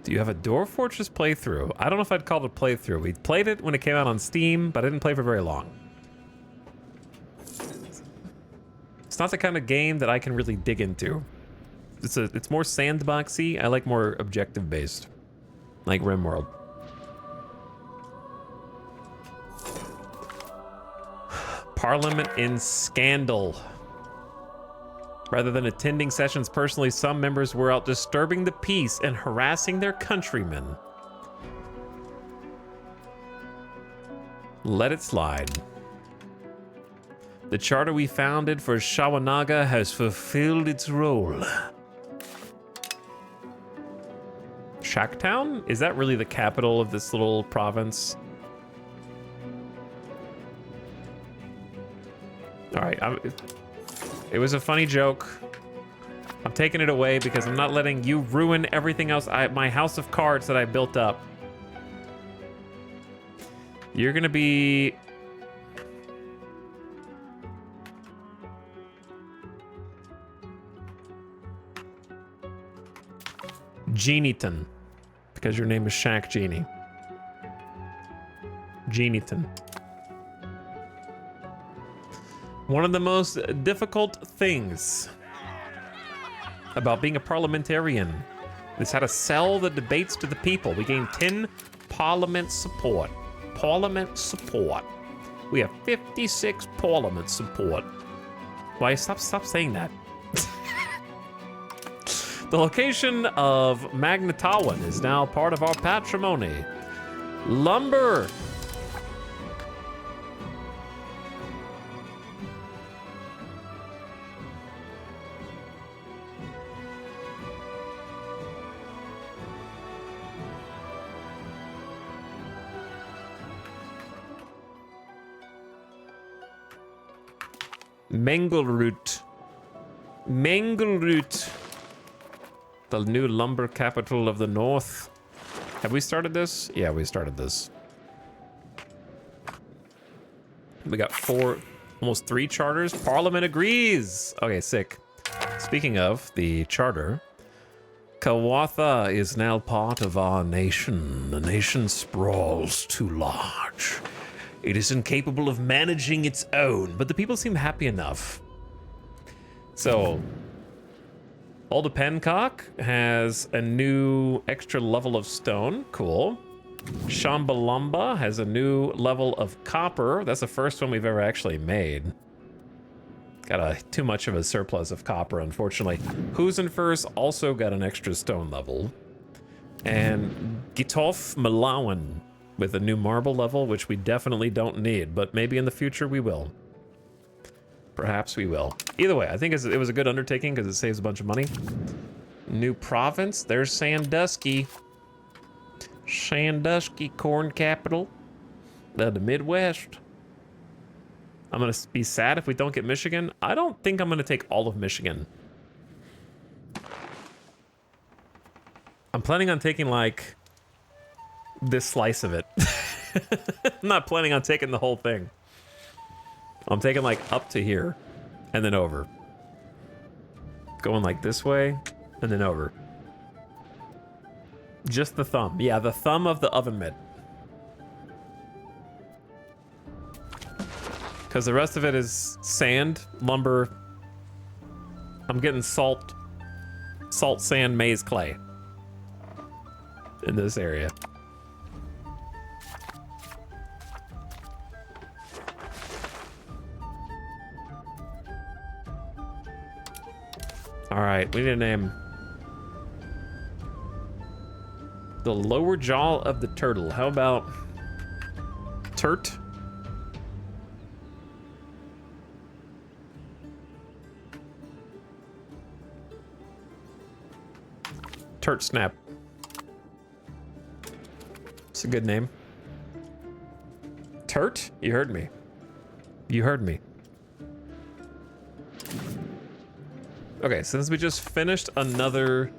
Do you have a Dwarf Fortress playthrough? I don't know if I'd call it a playthrough. We played it when it came out on Steam, but I didn't play for very long. It's not the kind of game that I can really dig into. It's more sandboxy. I like more objective based, like RimWorld. Parliament in scandal. Rather than attending sessions personally, some members were out disturbing the peace and harassing their countrymen. Let it slide. The charter we founded for Shawanaga has fulfilled its role. Shacktown? Is that really the capital of this little province? All right, it was a funny joke. I'm taking it away because I'm not letting you ruin everything else. My house of cards that I built up. You're gonna be... Genieton. Because your name is Shack Genie. Genieton. One of the most difficult things about being a parliamentarian is how to sell the debates to the people. We gained 10 parliament support. Parliament support. We have 56 parliament support. Why, stop saying that. The location of Magnetawan is now part of our patrimony. Lumber. Mangleroot. Mangleroot. The new lumber capital of the north. Have we started this? Yeah, we started this. We got almost 3 charters. Parliament agrees. Okay, sick. Speaking of the charter, Kawatha is now part of our nation. The nation sprawls too large. It is incapable of managing its own, but the people seem happy enough. So, Old Pencock has a new extra level of stone. Cool. Shambalamba has a new level of copper. That's the first one we've ever actually made. Got too much of a surplus of copper, unfortunately. Huzenfers also got an extra stone level. And Gitof Malawan with a new marble level, which we definitely don't need, but maybe in the future we will. Perhaps we will. Either way, I think it was a good undertaking because it saves a bunch of money. New province. There's Sandusky. Sandusky, corn capital of the Midwest. I'm going to be sad if we don't get Michigan. I don't think I'm going to take all of Michigan. I'm planning on taking, like, this slice of it. I'm not planning on taking the whole thing. I'm taking, like, up to here and then over. Going, like, this way and then over. Just the thumb. Yeah, the thumb of the oven mitt. Because the rest of it is sand, lumber. I'm getting salt, sand, maize, clay in this area. All right, we need a name. The lower jaw of the turtle. How about Turt? Turt Snap. It's a good name. Turt? You heard me. You heard me. Okay, since we just finished another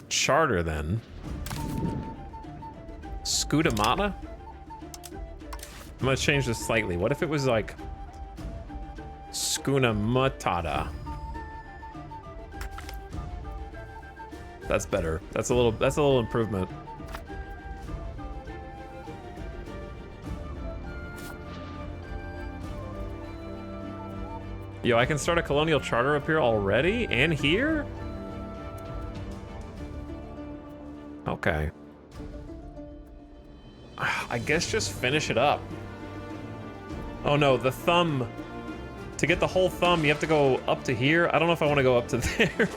charter then, Scudamata? I'm gonna change this slightly. What if it was like Scunamatata? That's better. That's a little improvement. Yo, I can start a colonial charter up here already? And here? Okay. I guess just finish it up. Oh no, the thumb. To get the whole thumb, you have to go up to here. I don't know if I want to go up to there.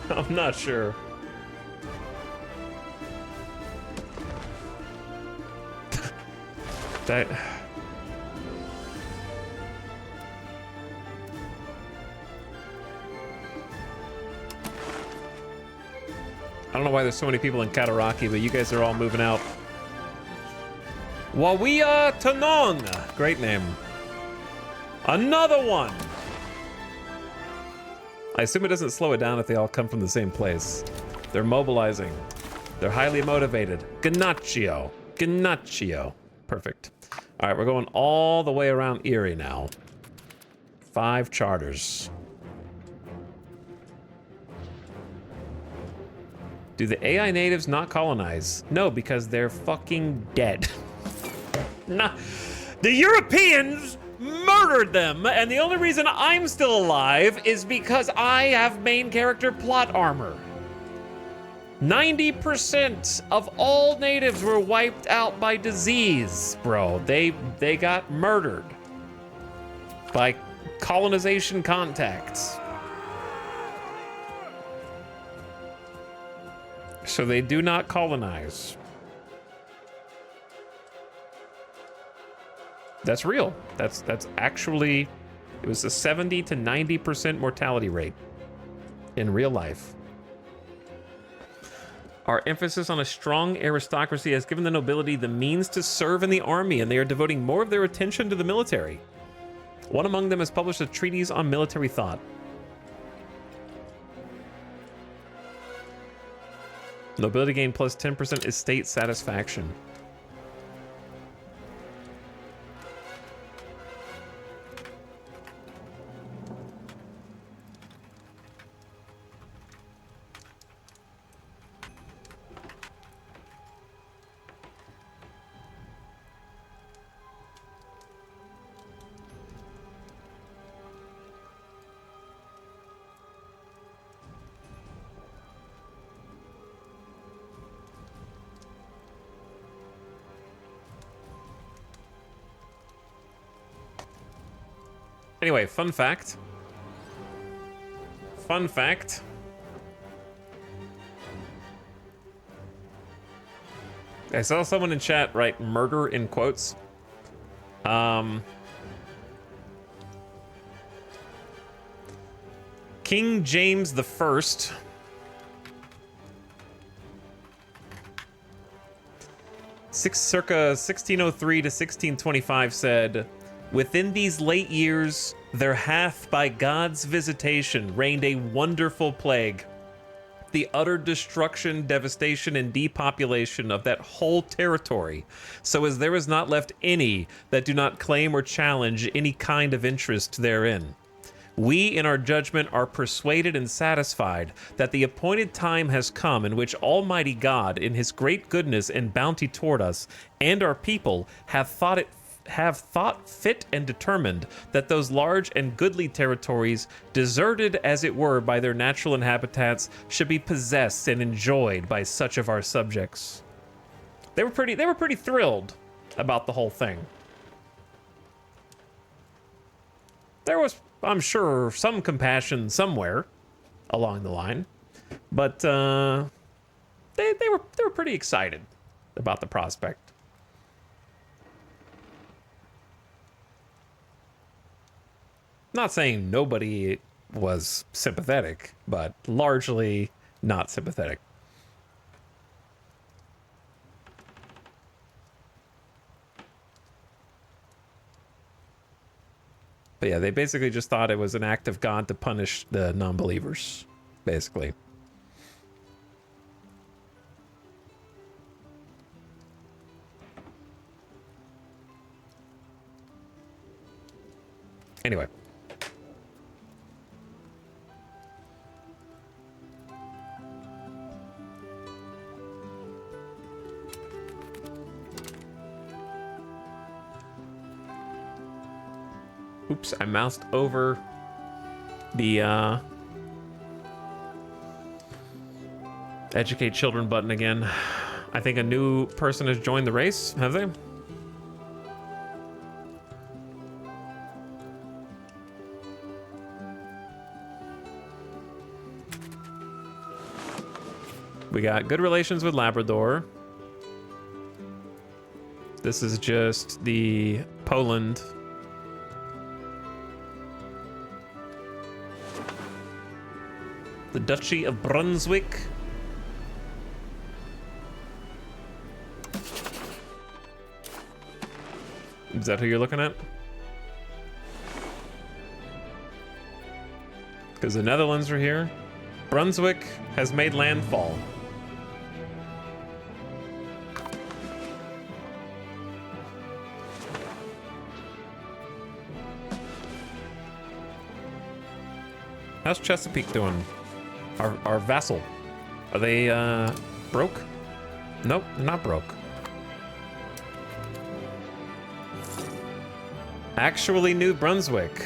I'm not sure. That... I don't know why there's so many people in Kataraki, but you guys are all moving out. Wawia Tanong! Great name. Another one! I assume it doesn't slow it down if they all come from the same place. They're mobilizing. They're highly motivated. Ganaccio. Ganaccio. Perfect. All right, we're going all the way around Erie now. 5 charters. Do the AI natives not colonize? No, because they're fucking dead. Nah, the Europeans murdered them, and the only reason I'm still alive is because I have main character plot armor. 90% of all natives were wiped out by disease, bro. They got murdered by colonization contacts. So they do not colonize. That's real. That's actually, it was a 70 to 90% mortality rate in real life. Our emphasis on a strong aristocracy has given the nobility the means to serve in the army, and they are devoting more of their attention to the military. One among them has published a treatise on military thought. Nobility gain plus 10% estate satisfaction. Anyway, fun fact. Fun fact. I saw someone in chat write murder in quotes. King James the First. Circa 1603 to 1625 said, "Within these late years, there hath by God's visitation reigned a wonderful plague, the utter destruction, devastation, and depopulation of that whole territory, so as there is not left any that do not claim or challenge any kind of interest therein. We, in our judgment, are persuaded and satisfied that the appointed time has come in which Almighty God, in his great goodness and bounty toward us and our people, have thought fit and determined that those large and goodly territories, deserted as it were by their natural inhabitants, should be possessed and enjoyed by such of our subjects." They were pretty thrilled about the whole thing. There was, I'm sure, some compassion somewhere along the line, but they were pretty excited about the prospect. Not saying nobody was sympathetic, but largely not sympathetic. But yeah, they basically just thought it was an act of God to punish the non-believers, basically. Anyway. Oops, I moused over the educate children button again. I think a new person has joined the race, have they? We got good relations with Labrador. This is just the Poland. The Duchy of Brunswick. Is that who you're looking at? Because the Netherlands are here. Brunswick has made landfall. How's Chesapeake doing? Our vassal. Are they broke? Nope, not broke. Actually, New Brunswick.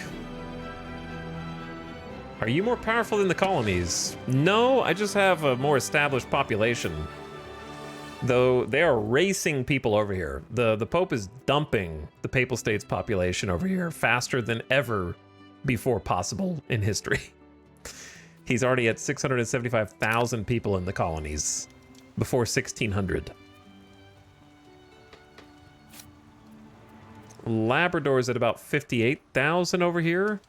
Are you more powerful than the colonies? No, I just have a more established population. Though they are racing people over here. The Pope is dumping the Papal States population over here faster than ever before possible in history. He's already at 675,000 people in the colonies before 1600. Labrador is at about 58,000 over here.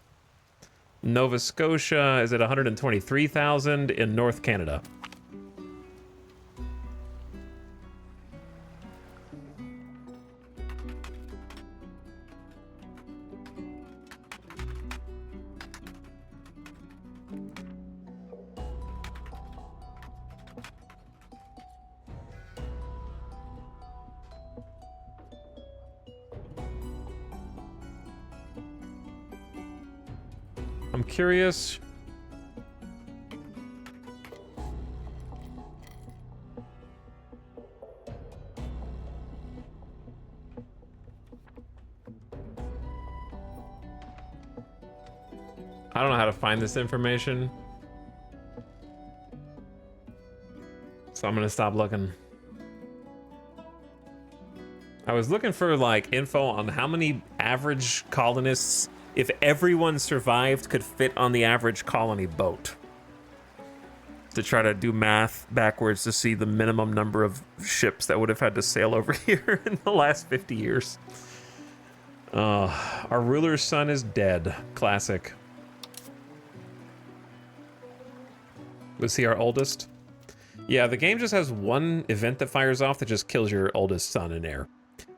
Nova Scotia is at 123,000 in North Canada. I'm curious. I don't know how to find this information, so I'm gonna stop looking. I was looking for like info on how many average colonists, if everyone survived, could fit on the average colony boat. To try to do math backwards to see the minimum number of ships that would have had to sail over here in the last 50 years. Our ruler's son is dead. Classic. Was he our oldest? Yeah, the game just has one event that fires off that just kills your oldest son and heir.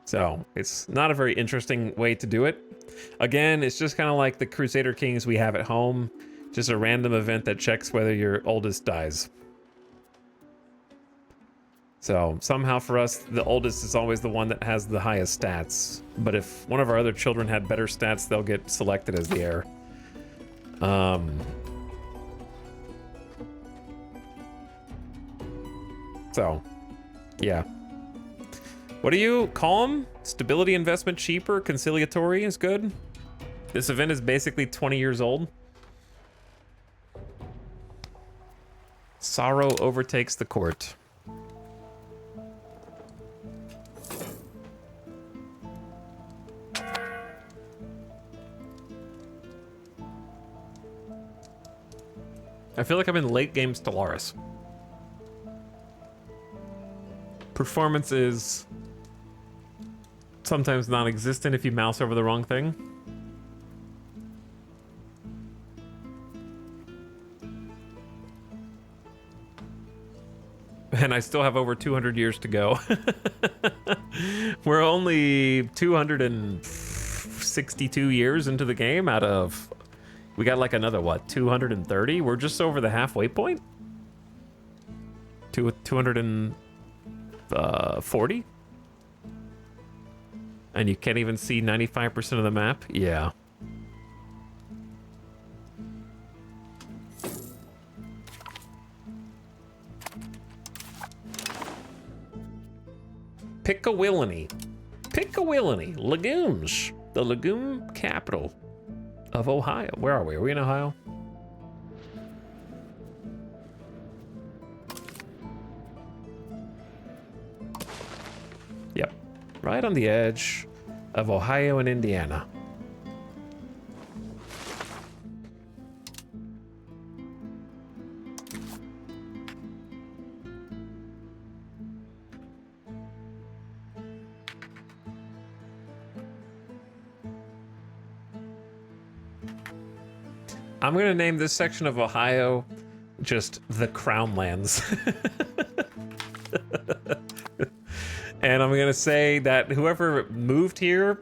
So it's not a very interesting way to do it. Again, it's just kind of like the Crusader Kings we have at home. Just a random event that checks whether your oldest dies. So somehow for us, the oldest is always the one that has the highest stats. But if one of our other children had better stats, they'll get selected as the heir. So, yeah. What do you call them? Stability investment cheaper, conciliatory is good. This event is basically 20 years old. Sorrow overtakes the court. I feel like I'm in late game Stellaris. Performance is sometimes non-existent if you mouse over the wrong thing. And I still have over 200 years to go. We're only 262 years into the game out of... We got like another, what, 230? We're just over the halfway point? 240? And you can't even see 95% of the map? Yeah. Pickawillany. Pickawillany. Legumes. The legume capital of Ohio. Where are we? Are we in Ohio? Yep. Right on the edge of Ohio and Indiana. I'm going to name this section of Ohio just the Crown Lands. And I'm going to say that whoever moved here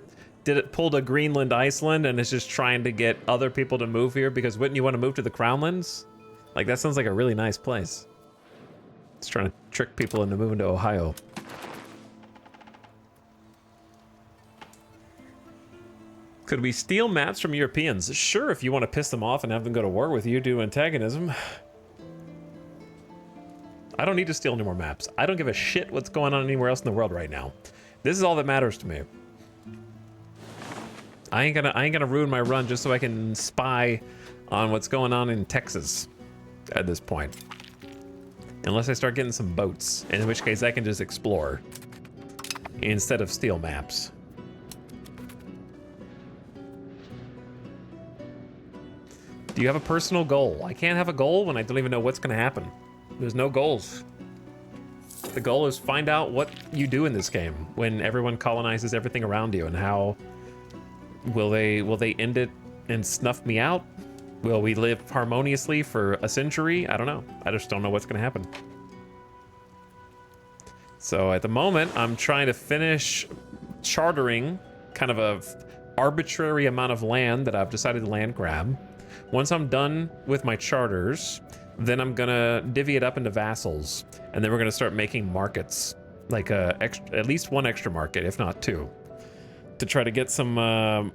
pulled a Greenland, Iceland, and is just trying to get other people to move here because wouldn't you want to move to the Crown Lands? Like, that sounds like a really nice place. It's trying to trick people into moving to Ohio. Could we steal maps from Europeans? Sure, if you want to piss them off and have them go to war with you, do antagonism. I don't need to steal any more maps. I don't give a shit what's going on anywhere else in the world right now. This is all that matters to me. I ain't gonna ruin my run just so I can spy on what's going on in Texas at this point. Unless I start getting some boats, in which case I can just explore instead of steal maps. Do you have a personal goal? I can't have a goal when I don't even know what's gonna happen. There's no goals. The goal is find out what you do in this game when everyone colonizes everything around you, and how will they end it and snuff me out? Will we live harmoniously for a century? I don't know. I just don't know what's gonna happen. So at the moment, I'm trying to finish chartering kind of a arbitrary amount of land that I've decided to land grab. Once I'm done with my charters, then I'm gonna divvy it up into vassals, and then we're gonna start making markets, like at least one extra market, if not two, to try to get some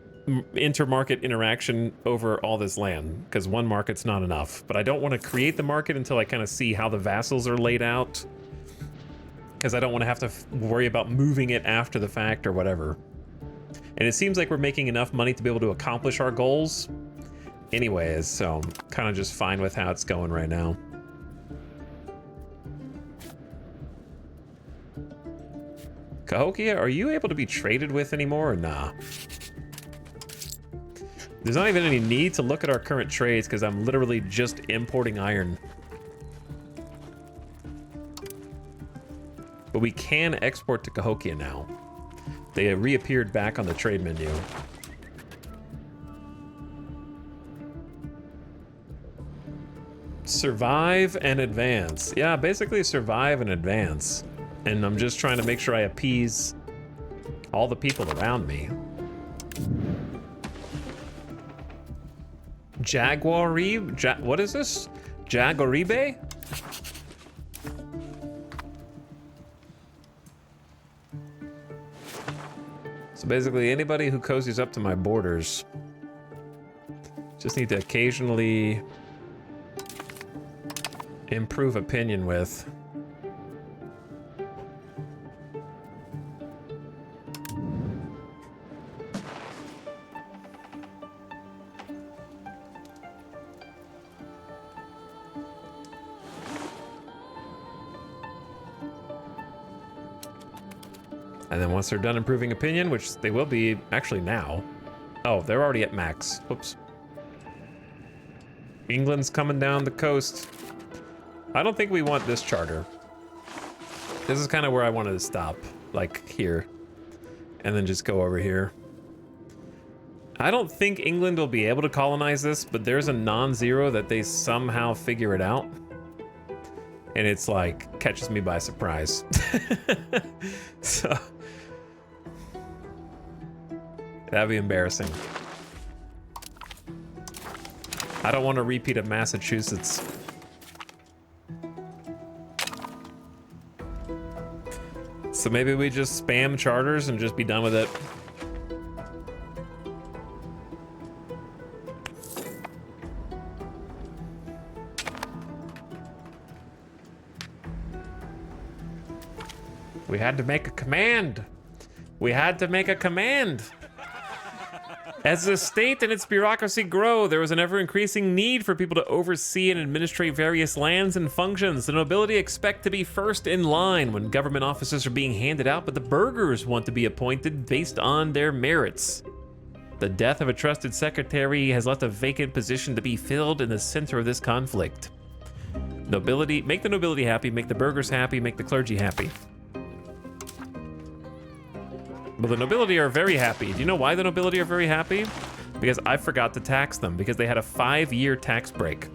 inter-market interaction over all this land, because one market's not enough. But I don't want to create the market until I kind of see how the vassals are laid out, because I don't want to have to worry about moving it after the fact or whatever. And it seems like we're making enough money to be able to accomplish our goals anyways, so I'm kind of just fine with how it's going right now. Cahokia, are you able to be traded with anymore or nah? There's not even any need to look at our current trades because I'm literally just importing iron. But we can export to Cahokia now. They reappeared back on the trade menu. Survive and advance. Yeah, basically survive and advance. And I'm just trying to make sure I appease all the people around me. Jaguaribe? What is this? Jaguaribe? So basically anybody who cozies up to my borders just need to occasionally improve opinion with. And then once they're done improving opinion, which they will be actually now. Oh, they're already at max. Whoops. England's coming down the coast. I don't think we want this charter. This is kind of where I wanted to stop, like here, and then just go over here. I don't think England will be able to colonize this, but there's a non-zero that they somehow figure it out. And it's like, catches me by surprise. So, that'd be embarrassing. I don't want a repeat of Massachusetts. So maybe we just spam charters and just be done with it. We had to make a command. We had to make a command. As the state and its bureaucracy grow, there was an ever-increasing need for people to oversee and administrate various lands and functions. The nobility expect to be first in line when government offices are being handed out, but the burghers want to be appointed based on their merits. The death of a trusted secretary has left a vacant position to be filled in the center of this conflict. Nobility, make the nobility happy, make the burghers happy, make the clergy happy. Well, the nobility are very happy. Do you know why the nobility are very happy? Because I forgot to tax them, because they had a 5-year tax break.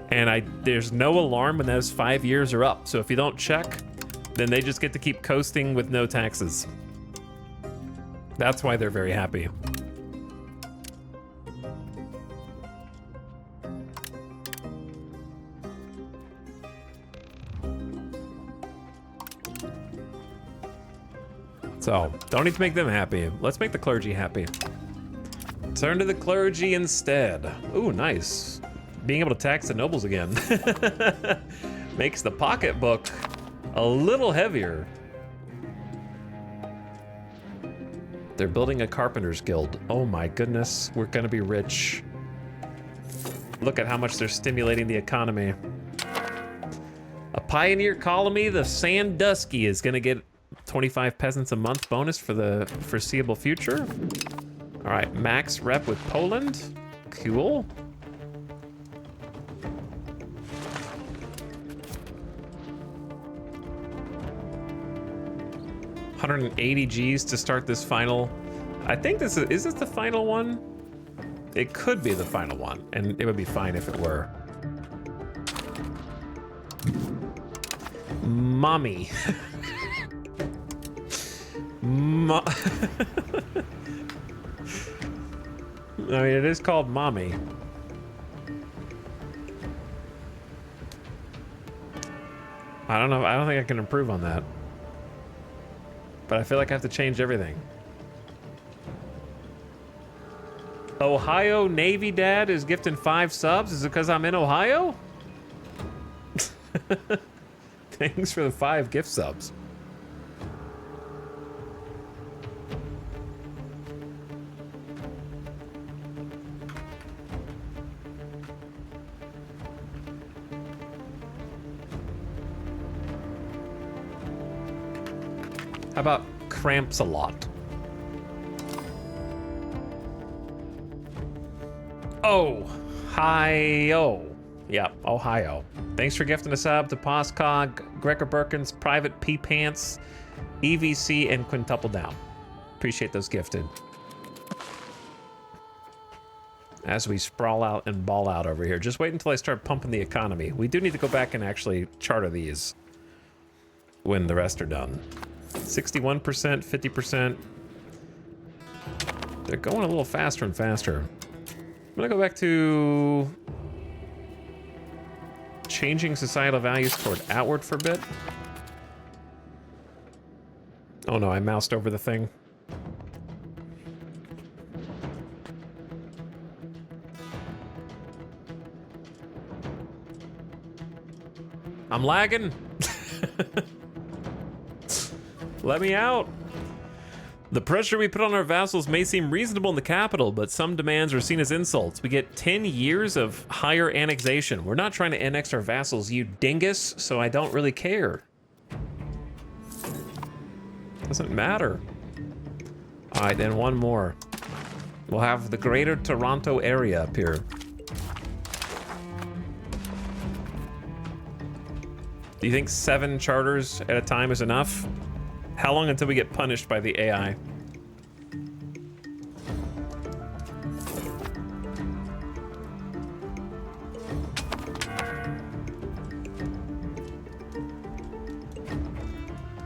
And there's no alarm when those 5 years are up. So if you don't check, then they just get to keep coasting with no taxes. That's why they're very happy. So, don't need to make them happy. Let's make the clergy happy. Turn to the clergy instead. Ooh, nice. Being able to tax the nobles again. Makes the pocketbook a little heavier. They're building a carpenter's guild. Oh my goodness, we're gonna be rich. Look at how much they're stimulating the economy. A pioneer colony, the Sandusky, is gonna get 25 peasants a month bonus for the foreseeable future. All right, max rep with Poland. Cool. $180 Gs to start this final. I think this is this the final one? It could be the final one, and it would be fine if it were. Mommy. I mean, it is called Mommy. I don't know. I don't think I can improve on that. But I feel like I have to change everything. Ohio Navy Dad is gifting 5 subs. Is it because I'm in Ohio? Thanks for the 5 gift subs. How about cramps a lot? Ohio. Yeah, Ohio. Thanks for gifting a sub to Poscog, Gregor Birkins, Private P Pants, EVC, and Quintuple Down. Appreciate those gifted. As we sprawl out and ball out over here. Just wait until I start pumping the economy. We do need to go back and actually charter these when the rest are done. 61%, 50%. They're going a little faster and faster. I'm gonna go back to changing societal values toward outward for a bit. Oh no, I moused over the thing. I'm lagging. Let me out. The pressure we put on our vassals may seem reasonable in the capital, but some demands are seen as insults. We get 10 years of higher annexation. We're not trying to annex our vassals, you dingus, so I don't really care. Doesn't matter. All right, then one more. We'll have the Greater Toronto area up here. Do you think 7 charters at a time is enough? How long until we get punished by the AI?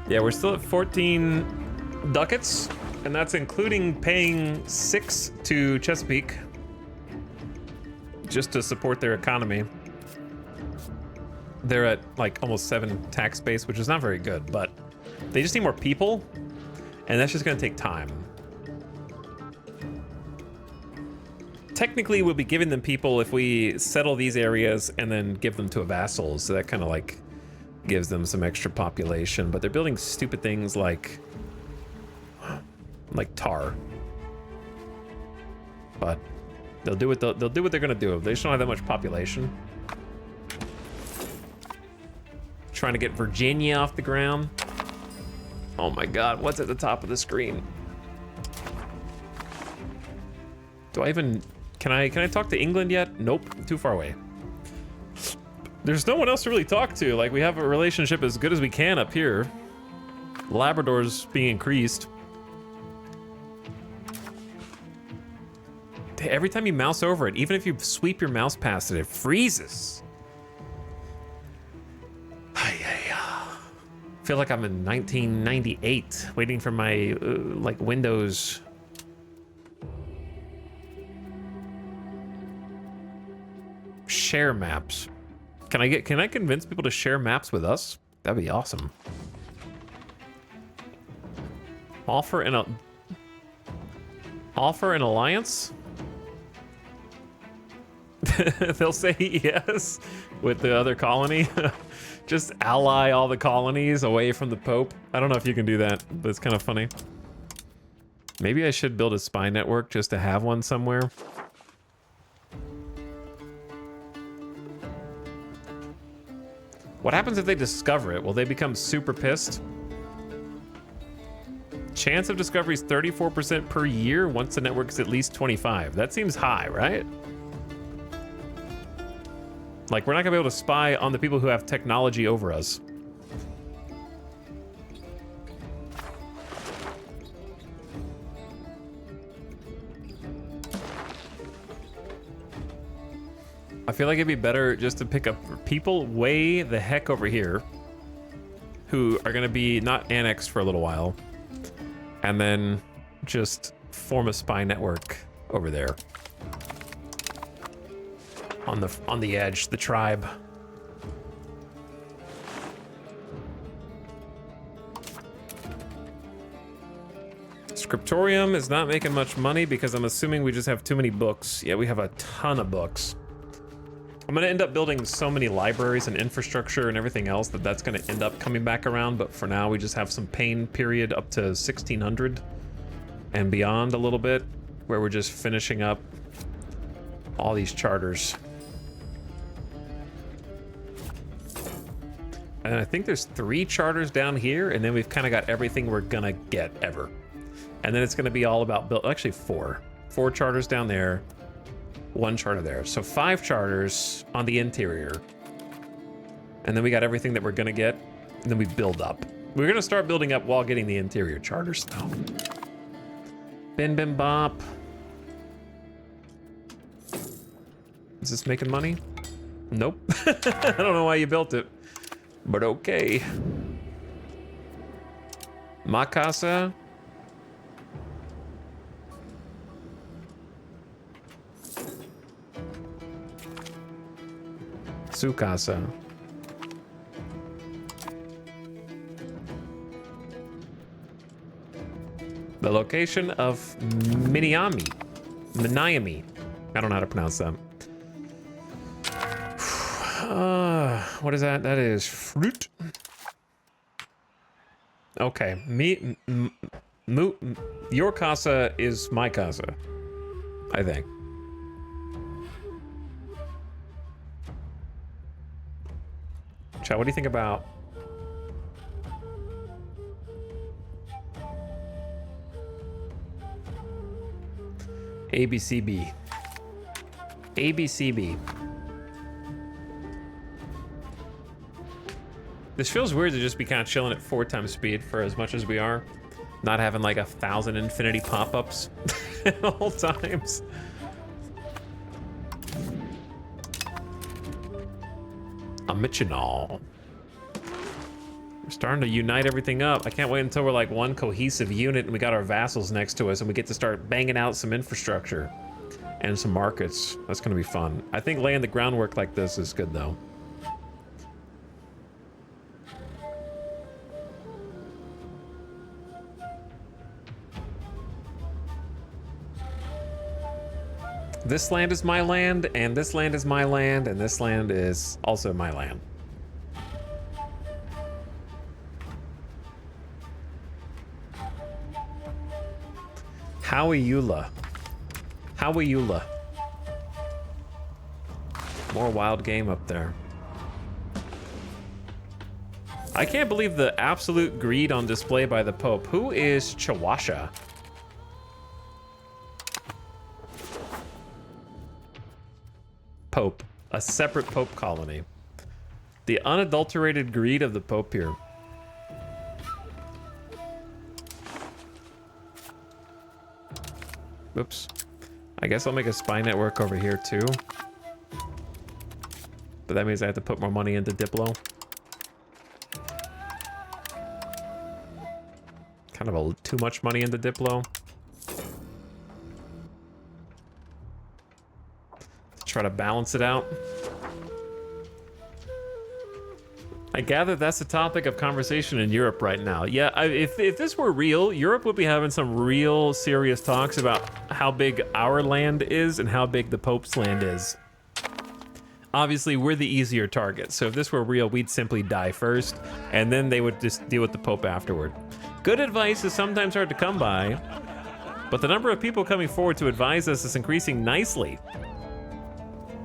Yeah, we're still at 14 ducats, and that's including paying 6 to Chesapeake just to support their economy. They're at like almost 7 tax base, which is not very good, but they just need more people, and that's just gonna take time. Technically, we'll be giving them people if we settle these areas and then give them to a vassal, so that kind of like gives them some extra population, but they're building stupid things like tar. But they'll do what they're gonna do. They just don't have that much population. Trying to get Virginia off the ground. Oh my God, what's at the top of the screen? Do I even, can I talk to England yet? Nope, too far away. There's no one else to really talk to. Like, we have a relationship as good as we can up here. Labrador's being increased. Every time you mouse over it, even if you sweep your mouse past it, it freezes. I feel like I'm in 1998, waiting for my like Windows. Share maps. Can I convince people to share maps with us? That'd be awesome. Offer an alliance? They'll say yes with the other colony. Just ally all the colonies away from the Pope. I don't know if you can do that, but it's kind of funny. Maybe I should build a spy network just to have one somewhere. What happens if they discover it? Will they become super pissed? Chance of discovery is 34% per year once the network is at least 25. That seems high, right? Like, we're not gonna be able to spy on the people who have technology over us. I feel like it'd be better just to pick up people way the heck over here who are gonna be not annexed for a little while, and then just form a spy network over there. On the edge, the tribe. Scriptorium is not making much money because I'm assuming we just have too many books. Yeah, we have a ton of books. I'm gonna end up building so many libraries and infrastructure and everything else that's gonna end up coming back around, but for now we just have some pain period up to 1600 and beyond a little bit, where we're just finishing up all these charters. And I think there's 3 charters down here, and then we've kind of got everything we're gonna get ever. And then it's gonna be all about actually 4. 4 charters down there, 1 charter there. So 5 charters on the interior. And then we got everything that we're gonna get, and then we build up. We're gonna start building up while getting the interior charters though. Bim bim bop. Is this making money? Nope. I don't know why you built it. But okay. Ma casa. Su casa. The location of Minami. I don't know how to pronounce that. What is that? That is fruit. Okay, your casa is my casa, I think. Chat, what do you think about ABCB? ABCB. This feels weird to just be kind of chilling at 4 times speed for as much as we are. Not having like 1,000 infinity pop-ups at all times. Amichinal. We're starting to unite everything up. I can't wait until we're like one cohesive unit and we got our vassals next to us and we get to start banging out some infrastructure and some markets. That's gonna be fun. I think laying the groundwork like this is good though. This land is my land, and this land is my land, and this land is also my land. Howiula. Howiula. More wild game up there. I can't believe the absolute greed on display by the Pope. Who is Chawasha? Pope. A separate Pope colony. The unadulterated greed of the Pope here. Oops. I guess I'll make a spy network over here too. But that means I have to put more money into Diplo. Kind of too much money into Diplo. Try to balance it out. I gather that's the topic of conversation in Europe right now. Yeah, if this were real, Europe would be having some real serious talks about how big our land is and how big the Pope's land is. Obviously, we're the easier target, so if this were real, we'd simply die first, and then they would just deal with the Pope afterward. Good advice is sometimes hard to come by, but the number of people coming forward to advise us is increasing nicely.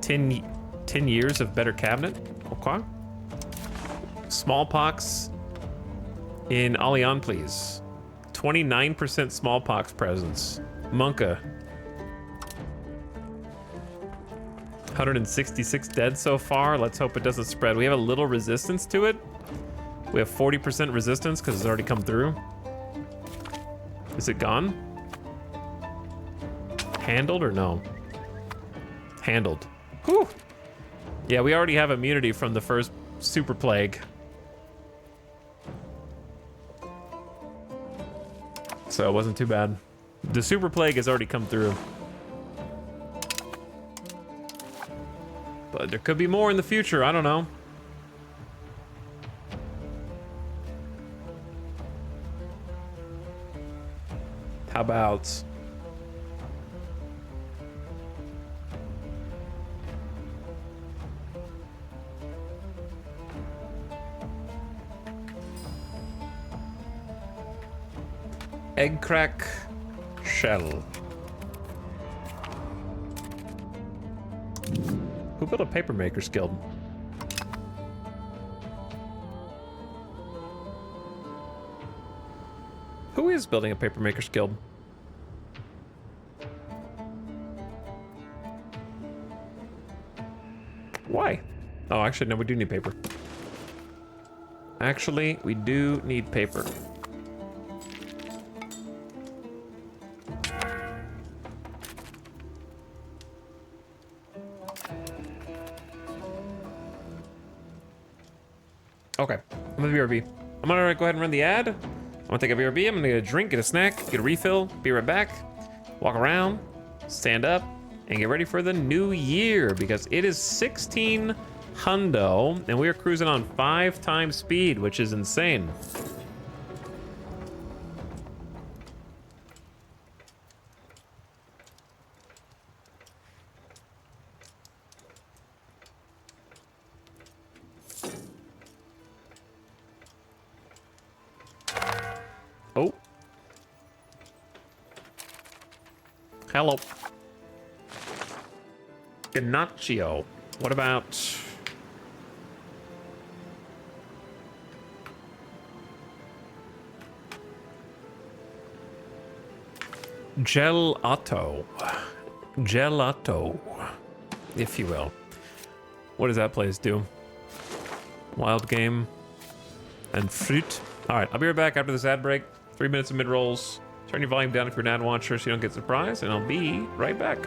10 years of better cabinet. Okay. Smallpox in Allian, please. 29% smallpox presence. Monka. 166 dead so far. Let's hope it doesn't spread. We have a little resistance to it. We have 40% resistance because it's already come through. Is it gone? Handled or no? Handled. Whew. Yeah, we already have immunity from the first super plague. So it wasn't too bad. The super plague has already come through. But there could be more in the future, I don't know. How about... egg crack shell. Who built a papermaker's guild? Who is building a papermaker's guild? Why? Oh, actually, no, we do need paper. Actually, we do need paper. Okay, I'm gonna BRB. I'm gonna go ahead and run the ad. I'm gonna take a BRB, I'm gonna get a drink, get a snack, get a refill, be right back, walk around, stand up, and get ready for the new year because it is 16 hundo and we are cruising on 5 times speed, which is insane. Oh. Hello. Ganaccio. What about... gelato. Gelato, if you will. What does that place do? Wild game and fruit. All right, I'll be right back after this ad break. 3 minutes of mid-rolls. Turn your volume down if you're an ad watcher so you don't get surprised, and I'll be right back.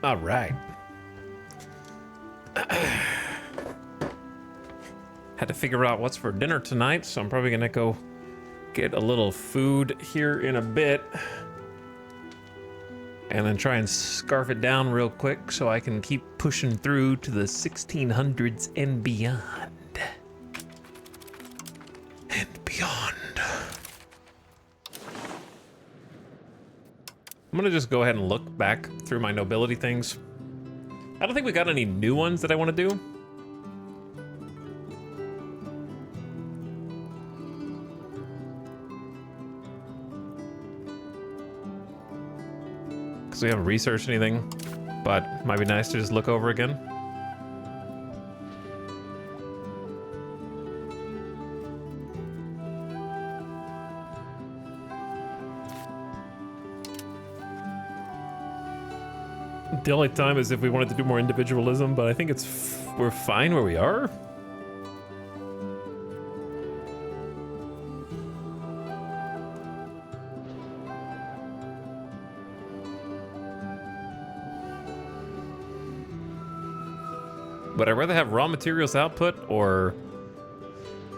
All right. Had to figure out what's for dinner tonight, so I'm probably gonna go get a little food here in a bit. And then try and scarf it down real quick so I can keep pushing through to the 1600s and beyond. And beyond. I'm gonna just go ahead and look back through my nobility things. I don't think we got any new ones that I want to do. Because we haven't researched anything, but might be nice to just look over again. The only time is if we wanted to do more individualism, but I think we're fine where we are. Would I rather have raw materials output or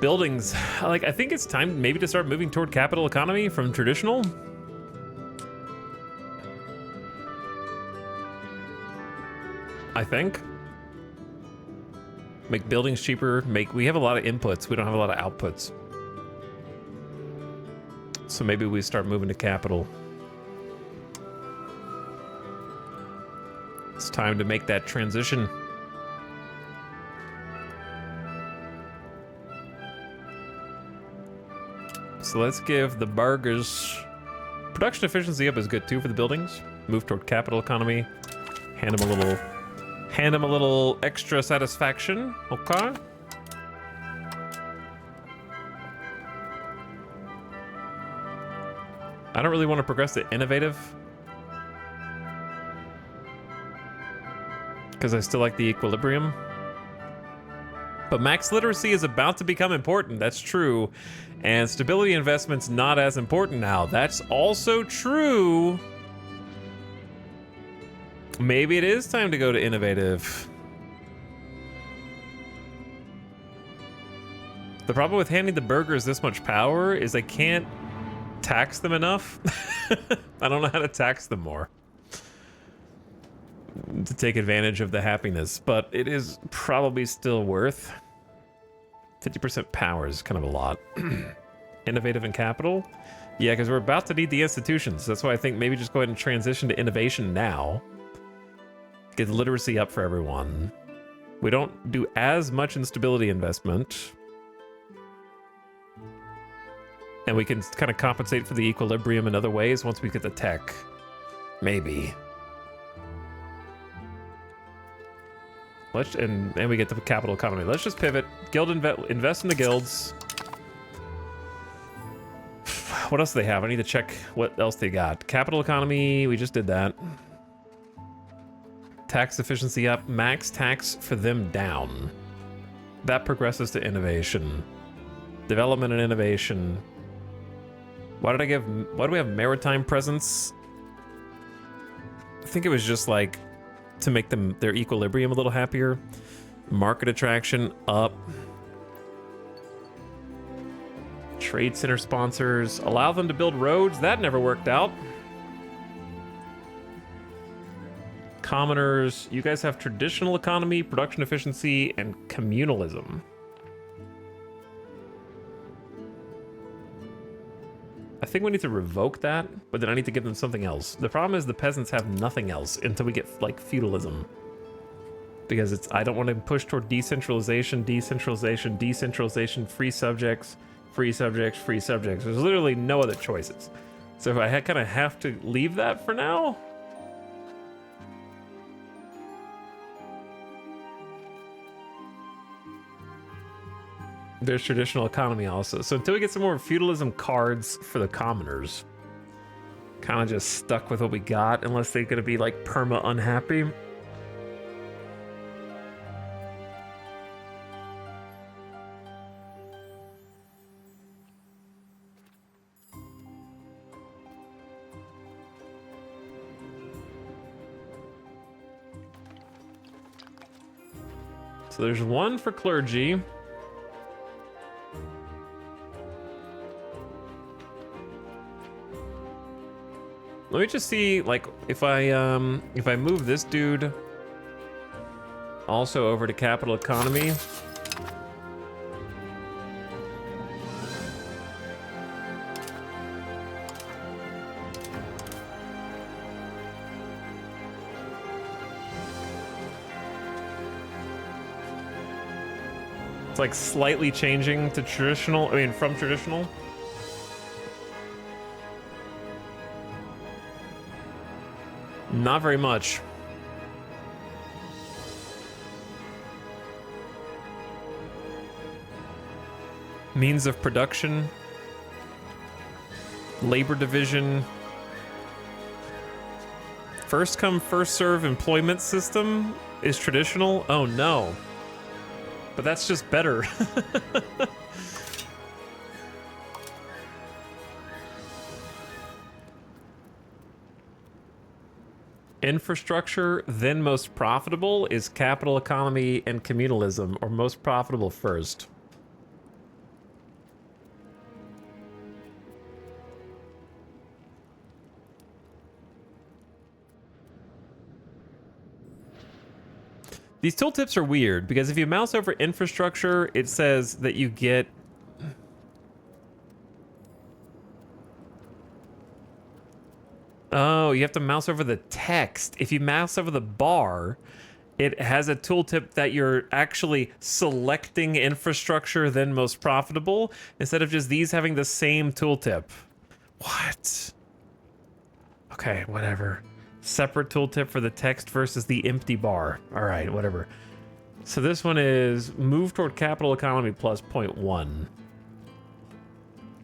buildings? Like, I think it's time maybe to start moving toward capital economy from traditional. I think. Make buildings cheaper, we have a lot of inputs, we don't have a lot of outputs. So maybe we start moving to capital. It's time to make that transition. So let's give the burgers production efficiency up is good too for the buildings. Move toward capital economy. Hand them a little extra satisfaction. Okay. I don't really want to progress to innovative because I still like the equilibrium. But max literacy is about to become important. That's true. And stability investment's not as important now. That's also true. Maybe it is time to go to innovative. The problem with handing the burgers this much power is I can't tax them enough. I don't know how to tax them more to take advantage of the happiness, but it is probably still worth 50% power is kind of a lot. Innovative and capital? Yeah, because we're about to need the institutions. That's why I think maybe just go ahead and transition to innovation now. Get the literacy up for everyone. We don't do as much in stability investment. And we can kind of compensate for the equilibrium in other ways once we get the tech. Maybe. And we get the capital economy. Let's just pivot. Guild invest in the guilds. What else do they have? I need to check what else they got. Capital economy, we just did that. Tax efficiency up, max tax for them down. That progresses to innovation. Development and innovation. Why do we have maritime presence? I think it was just like to make their equilibrium a little happier. Market attraction up. Trade center sponsors. Allow them to build roads. That never worked out. Commoners. You guys have traditional economy, production efficiency, and communalism. I think we need to revoke that, but then I need to give them something else. The problem is the peasants have nothing else until we get like feudalism. Because I don't want to push toward decentralization, decentralization, decentralization, free subjects, free subjects, free subjects. There's literally no other choices. So if I kind of have to leave that for now. There's traditional economy also. So until we get some more feudalism cards for the commoners, kind of just stuck with what we got, unless they're gonna be like perma unhappy. So there's one for clergy. Let me just see, like, if I move this dude also over to capital economy. It's like slightly changing to traditional, I mean, from traditional. Not very much. Means of production. Labor division. First come, first serve employment system is traditional. Oh no. But that's just better. Infrastructure, then most profitable, is capital economy and communalism, or most profitable first. These tooltips are weird, because if you mouse over infrastructure, it says that you get... Oh, you have to mouse over the text. If you mouse over the bar, it has a tooltip that you're actually selecting infrastructure, then most profitable, instead of just these having the same tooltip. What? Okay, whatever. Separate tooltip for the text versus the empty bar. All right, whatever. So this one is move toward capital economy plus 0.1.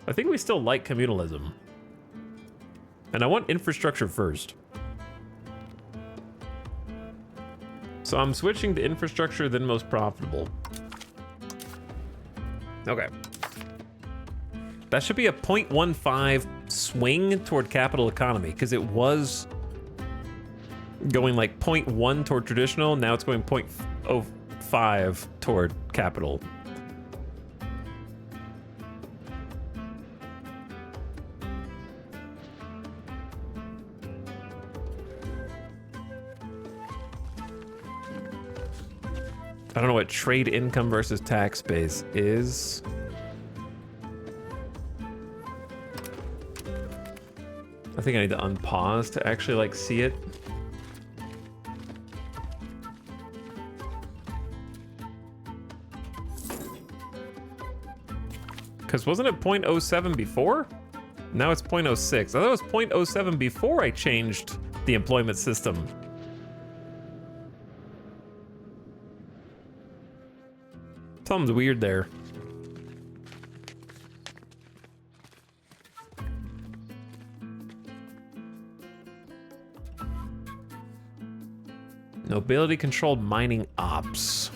I think we still like communalism. And I want infrastructure first. So I'm switching to infrastructure, then most profitable. Okay. That should be a 0.15 swing toward capital economy, because it was going like 0.1 toward traditional, now it's going 0.05 toward capital. I don't know what trade income versus tax base is. I think I need to unpause to actually like see it. Because wasn't it 0.07 before? Now it's 0.06. I thought it was 0.07 before I changed the employment system. Something's weird there. Nobility controlled mining ops.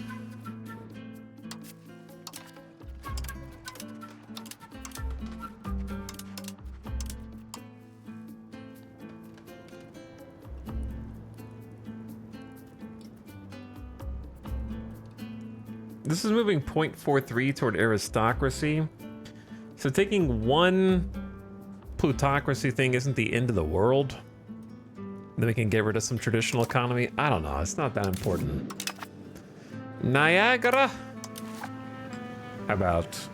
This is moving 0.43 toward aristocracy. So taking one plutocracy thing isn't the end of the world. Then we can get rid of some traditional economy. I don't know, it's not that important. Niagara? How about?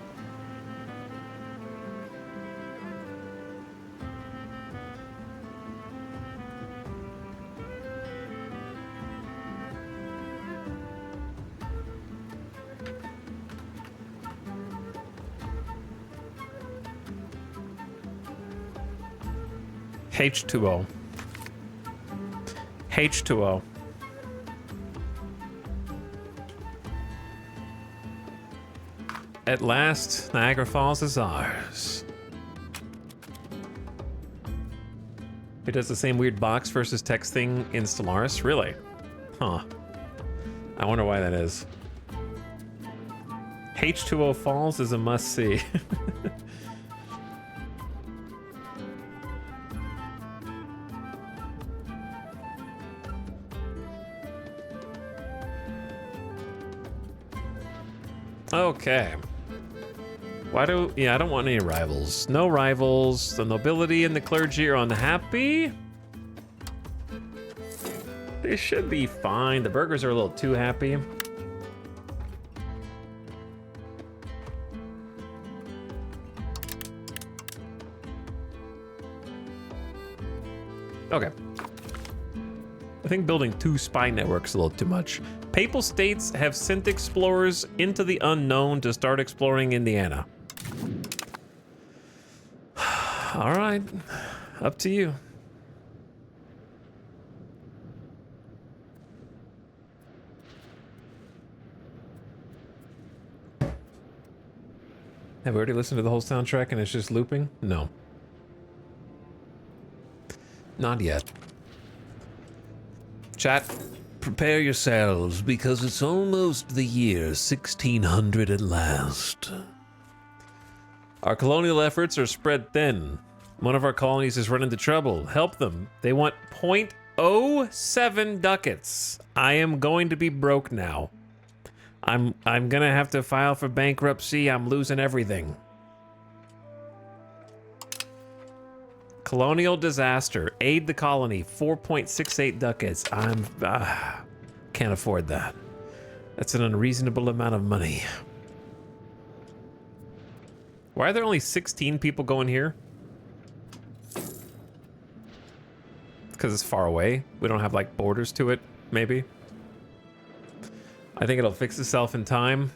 H2O. H2O. At last, Niagara Falls is ours. It does the same weird box versus text thing in Stellaris? Really? Huh. I wonder why that is. H2O Falls is a must-see. Okay. Yeah, I don't want any rivals. No rivals. The nobility and the clergy are unhappy. They should be fine. The burghers are a little too happy. Okay. I think building 2 spy networks is a little too much. Papal states have sent explorers into the unknown to start exploring Indiana. All right, up to you. Have we already listened to the whole soundtrack and it's just looping? No. Not yet. Chat. Prepare yourselves, because it's almost the year 1600 at last. Our colonial efforts are spread thin. One of our colonies has run into trouble. Help them. They want 0.07 ducats. I am going to be broke now. I'm gonna have to file for bankruptcy. I'm losing everything. Colonial disaster. Aid the colony. 4.68 ducats. Can't afford that. That's an unreasonable amount of money. Why are there only 16 people going here? Because it's far away. We don't have like borders to it, maybe. I think it'll fix itself in time.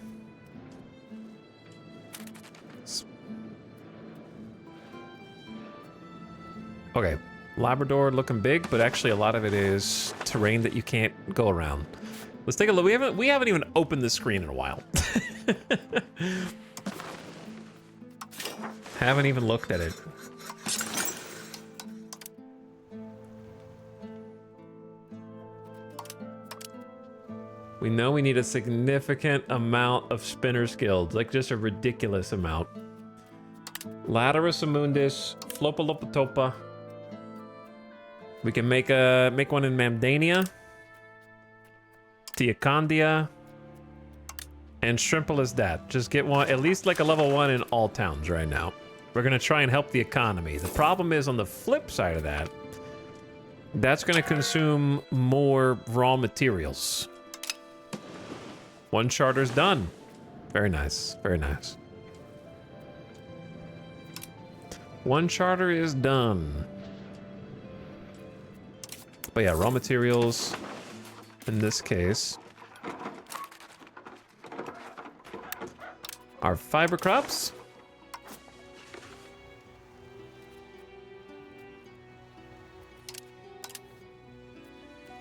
Okay, Labrador looking big, but actually a lot of it is terrain that you can't go around. Let's take a look. We haven't even opened the screen in a while. Haven't even looked at it. We know we need a significant amount of spinners guilds, like just a ridiculous amount. Laterus Amundus, Flopalopotopa. We can make one in Mamdania, Teocondia, and Shrimple is that. Just get one, at least like a level 1 in all towns right now. We're gonna try and help the economy. The problem is on the flip side of that, that's gonna consume more raw materials. 1 charter's done. Very nice, very nice. 1 charter is done. But yeah, raw materials in this case are fiber crops.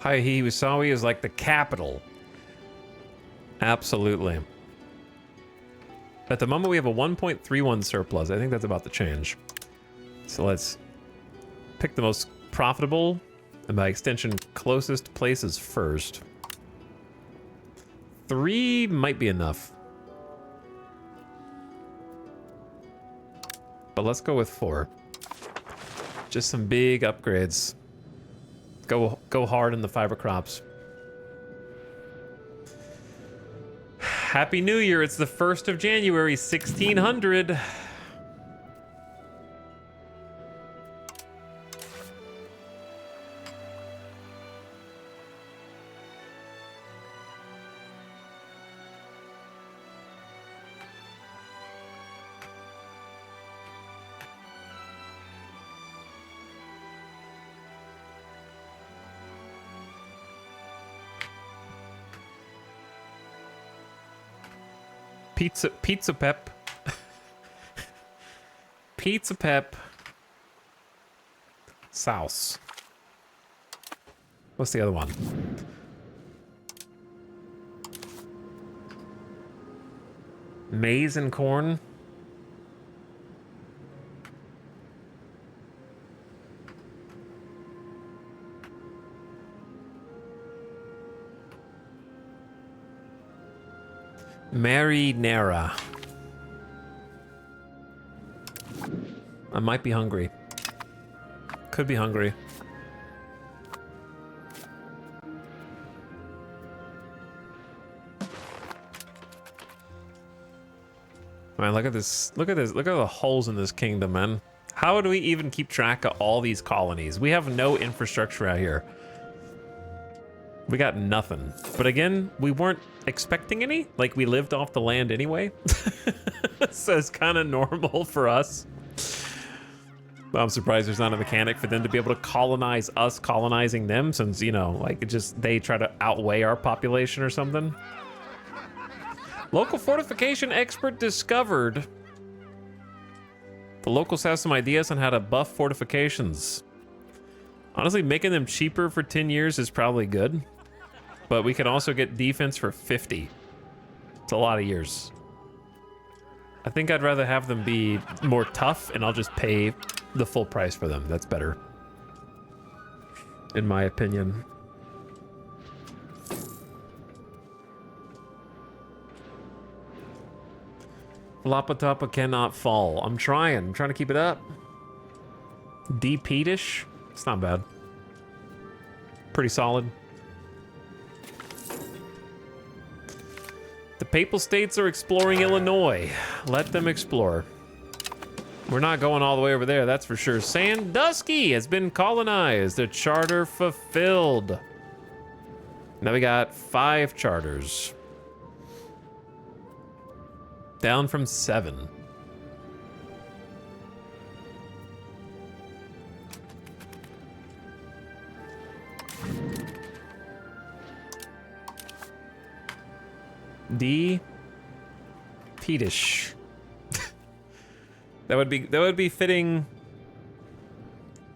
Hiwasawi is like the capital. Absolutely. At the moment, we have a 1.31 surplus. I think that's about to change. So let's pick the most profitable and by extension closest places first. 3 might be enough. But let's go with 4. Just some big upgrades. Go hard in the fiber crops. Happy New Year, it's the 1st of January, 1600. Pizza Pep. Pizza Pep. Sauce. What's the other one? Maize and corn. Marinara. I might be hungry. Could be hungry. Man, look at this. Look at this. Look at the holes in this kingdom, man. How do we even keep track of all these colonies? We have no infrastructure out here. We got nothing. But again, we weren't expecting any. Like, we lived off the land anyway. So it's kind of normal for us. But I'm surprised there's not a mechanic for them to be able to colonize us colonizing them, since, you know, like, it just, they try to outweigh our population or something. Local fortification expert discovered. The locals have some ideas on how to buff fortifications. Honestly, making them cheaper for 10 years is probably good. But we can also get defense for 50. It's a lot of years. I think I'd rather have them be more tough, and I'll just pay the full price for them. That's better, in my opinion. Flopatapa cannot fall. I'm trying to keep it up. Deep-ish. It's not bad. Pretty solid. The Papal States are exploring Illinois. Let them explore. We're not going all the way over there, that's for sure. Sandusky has been colonized. The charter fulfilled. Now we got 5 charters. Down from 7. D. Petish. That would be fitting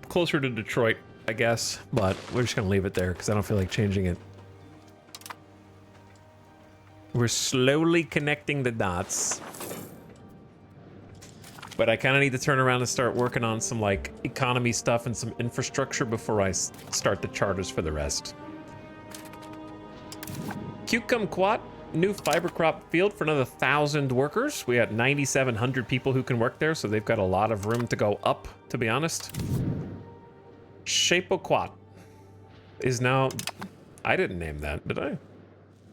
closer to Detroit, I guess, but we're just gonna leave it there because I don't feel like changing it. We're slowly connecting the dots, but I kind of need to turn around and start working on some like economy stuff and some infrastructure before I start the charters for the rest. Cucumquat. New fiber crop field for another 1,000 workers. We got 9,700 people who can work there, so they've got a lot of room to go up, to be honest. Shapeoquat is now... I didn't name that, did I?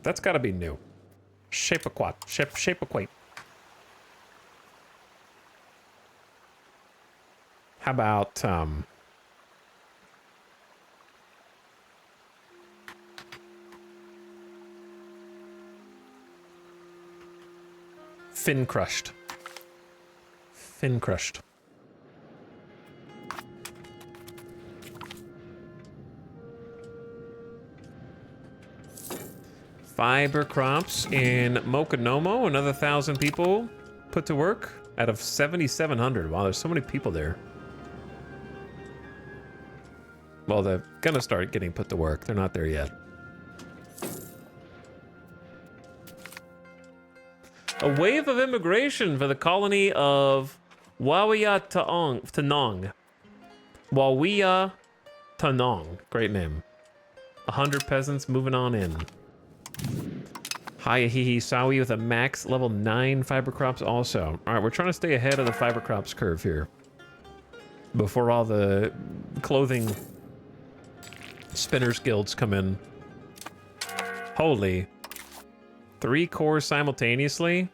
That's gotta be new. Shapeoquat. Shapeoquate. How about, Fin crushed. Fin crushed. Fiber crops in Mokonomo. Another 1,000 people put to work out of 7,700. Wow, there's so many people there. Well, they're gonna start getting put to work. They're not there yet. A wave of immigration for the colony of Wawia Tanong. Wawia Tanong. Great name. 100 peasants moving on in. Hayahihi Sawi with a max level 9 fiber crops also. Alright, we're trying to stay ahead of the fiber crops curve here. Before all the clothing spinners guilds come in. Holy. 3 cores simultaneously?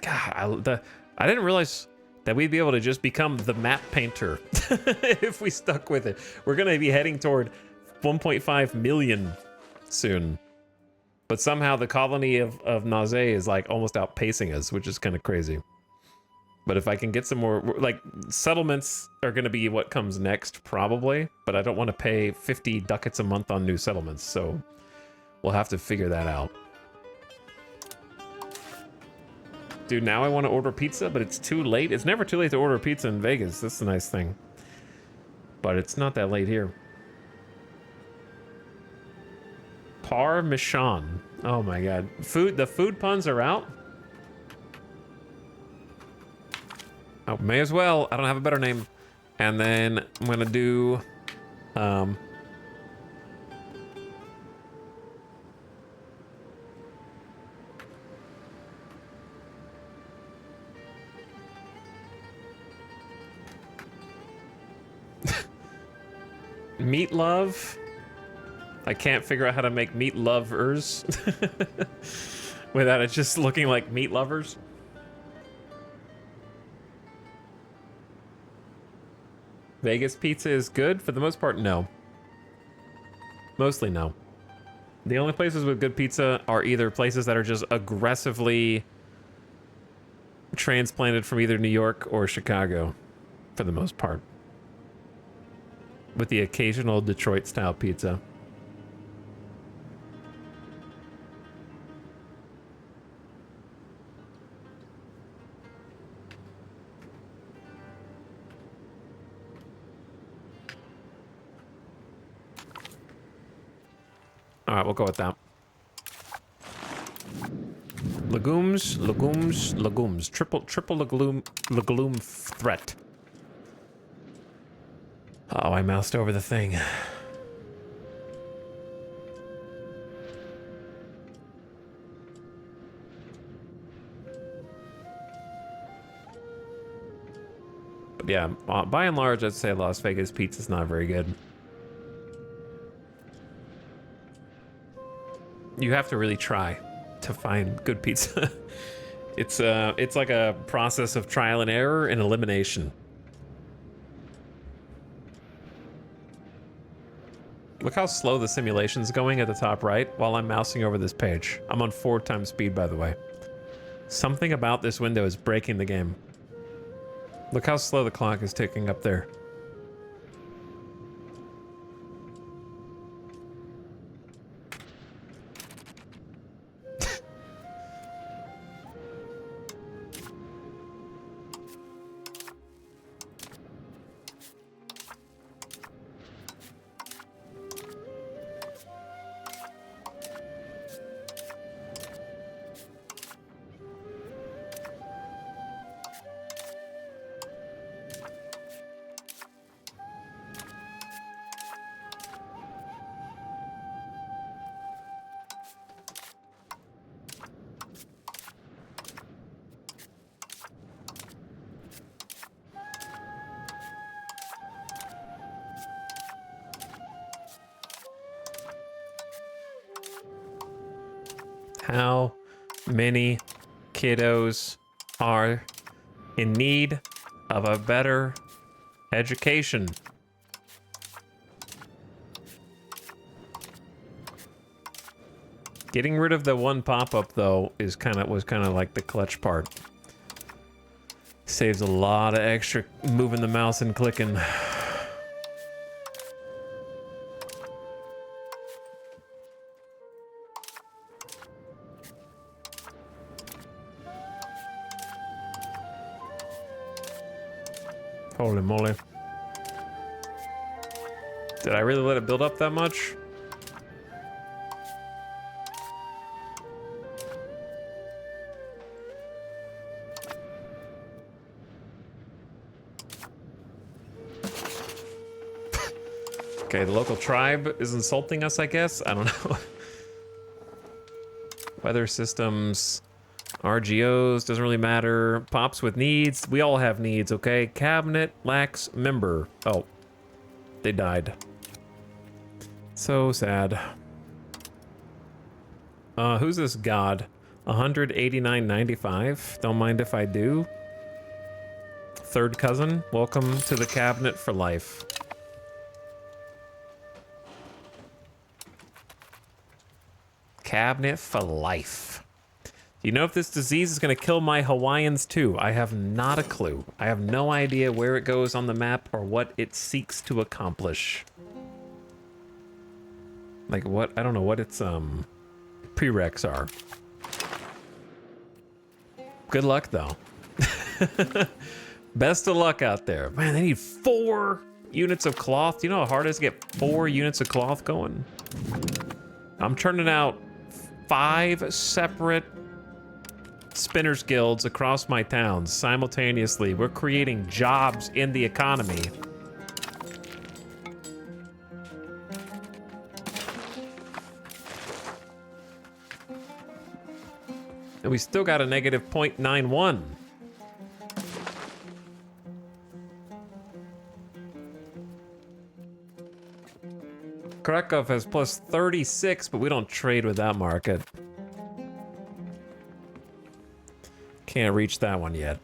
God, I didn't realize that we'd be able to just become the map painter if we stuck with it. We're going to be heading toward 1.5 million soon. But somehow the colony of Naze is like almost outpacing us, which is kind of crazy. But if I can get some more, like, settlements are going to be what comes next, probably. But I don't want to pay 50 ducats a month on new settlements, so we'll have to figure that out. Dude, now I want to order pizza, but it's too late. It's never too late to order pizza in Vegas. That's the nice thing. But it's not that late here. Parmesan. Oh my god. The food puns are out. Oh, may as well. I don't have a better name. And then I'm gonna do meat love. I can't figure out how to make meat lovers without it just looking like meat lovers. Vegas pizza is good? For the most part, no. Mostly no. The only places with good pizza are either places that are just aggressively transplanted from either New York or Chicago, for the most part. With the occasional Detroit-style pizza. All right, we'll go with that. Legumes, legumes, legumes. Triple legume threat. Oh, I moused over the thing. But yeah, by and large, I'd say Las Vegas pizza's not very good. You have to really try to find good pizza. It's like a process of trial and error and elimination. Look how slow the simulation's going at the top right while I'm mousing over this page. I'm on 4 times speed, by the way. Something about this window is breaking the game. Look how slow the clock is ticking up there. How many kiddos are in need of a better education? Getting rid of the one pop-up though was kind of like the clutch part. Saves a lot of extra moving the mouse and clicking. Holy moly. Did I really let it build up that much? Okay, the local tribe is insulting us, I guess. I don't know. Weather systems, RGOs, doesn't really matter. Pops with needs. We all have needs, okay? Cabinet lacks member. Oh, they died. So sad. Who's this god? 189.95. Don't mind if I do. Third cousin, welcome to the cabinet for life. Cabinet for life. Do you know if this disease is going to kill my Hawaiians too? I have not a clue. I have no idea where it goes on the map or what it seeks to accomplish. Like what? I don't know what its prereqs are. Good luck though. Best of luck out there. Man, they need 4 units of cloth. Do you know how hard it is to get 4 units of cloth going? I'm turning out 5 separate spinners guilds across my towns simultaneously. We're creating jobs in the economy. And we still got a negative 0.91. Krakow has plus 36, but we don't trade with that market. Can't reach that one yet.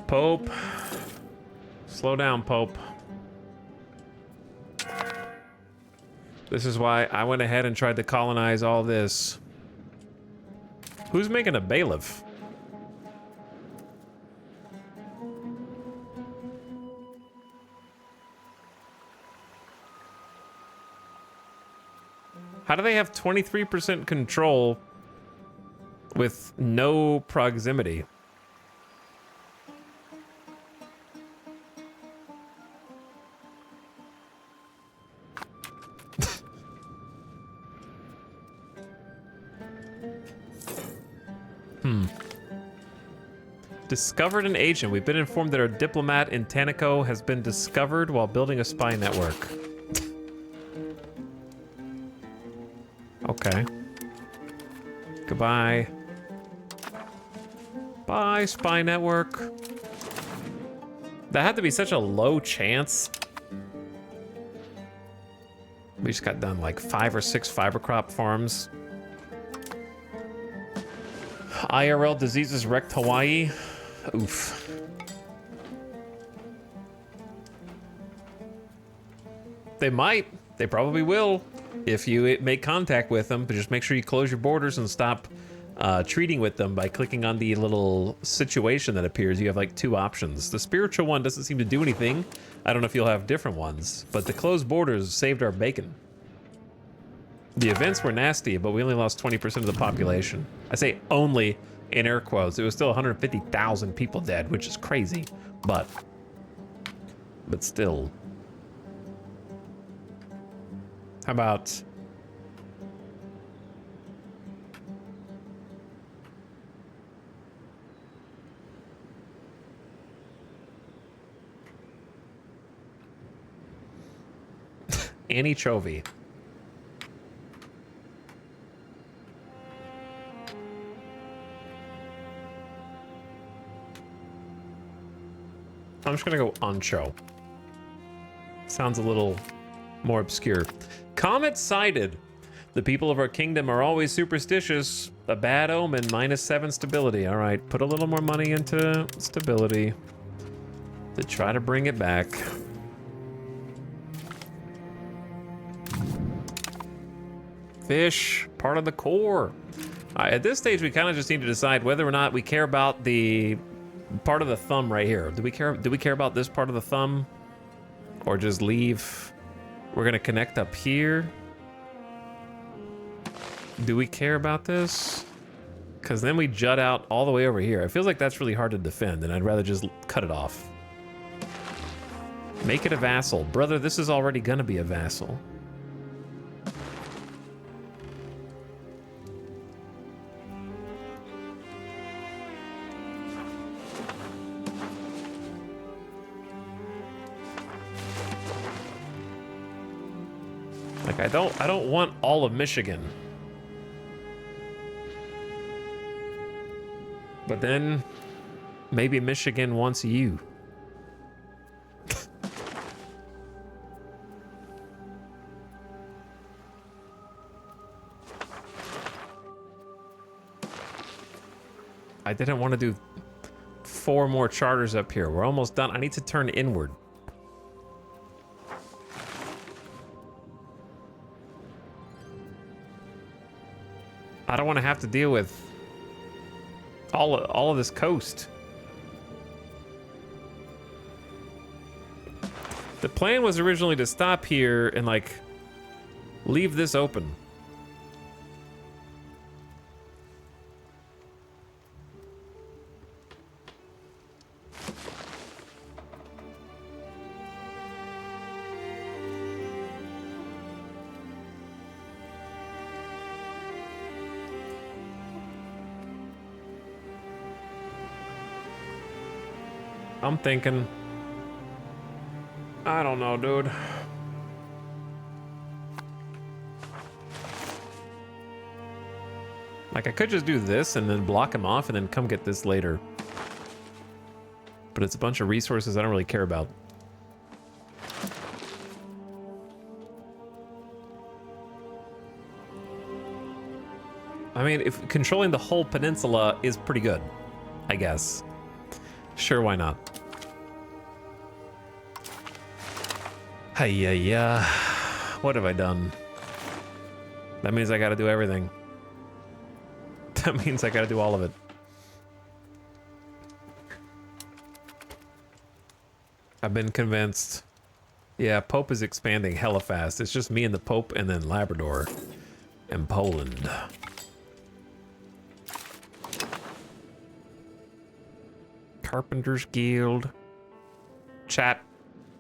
Pope. Slow down, Pope. This is why I went ahead and tried to colonize all this. Who's making a bailiff? How do they have 23% control with no proximity? Discovered an agent. We've been informed that our diplomat in Tanico has been discovered while building a spy network. Okay. Goodbye. Bye, spy network. That had to be such a low chance. We just got done like 5 or 6 fiber crop farms. IRL diseases wrecked Hawaii. Oof. They might. They probably will. If you make contact with them, but just make sure you close your borders and stop treating with them by clicking on the little situation that appears. You have like 2 options. The spiritual one doesn't seem to do anything. I don't know if you'll have different ones, but the closed borders saved our bacon. The events were nasty, but we only lost 20% of the population. I say only in air quotes. It was still 150,000 people dead, which is crazy, but still. How about anchovy? I'm just gonna go ancho. Sounds a little more obscure. Comet sighted. The people of our kingdom are always superstitious. A bad omen, -7 stability. All right, put a little more money into stability to try to bring it back. Fish, part of the core. At this stage, we kind of just need to decide whether or not we care about the part of the thumb right here. Do we care about this part of the thumb? Or just leave? We're gonna connect up here. Do we care about this? Because then we jut out all the way over here. It feels like that's really hard to defend, and I'd rather just cut it off. Make it a vassal. Brother, this is already gonna be a vassal. Like, I don't want all of Michigan. But then maybe Michigan wants you. I didn't want to do 4 more charters up here. We're almost done. I need to turn inward. I don't want to have to deal with all of this coast. The plan was originally to stop here and like leave this open. I'm thinking, I don't know, dude. Like, I could just do this and then block him off and then come get this later. But it's a bunch of resources I don't really care about. I mean, if controlling the whole peninsula is pretty good, I guess. Sure, why not? Hey, yeah. What have I done? That means I gotta do everything. That means I gotta do all of it. I've been convinced. Yeah, Pope is expanding hella fast. It's just me and the Pope and then Labrador and Poland. Carpenters Guild. Chat,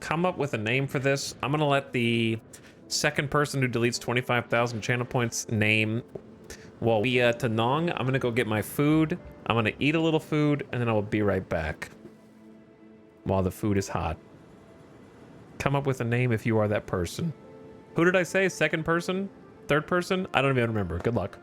come up with a name for this. I'm gonna let the second person who deletes 25,000 channel points name. Well, we to Nong, I'm gonna go get my food. I'm gonna eat a little food and then I will be right back while the food is hot. Come up with a name if you are that person. Who did I say? Second person? Third person? I don't even remember. Good luck.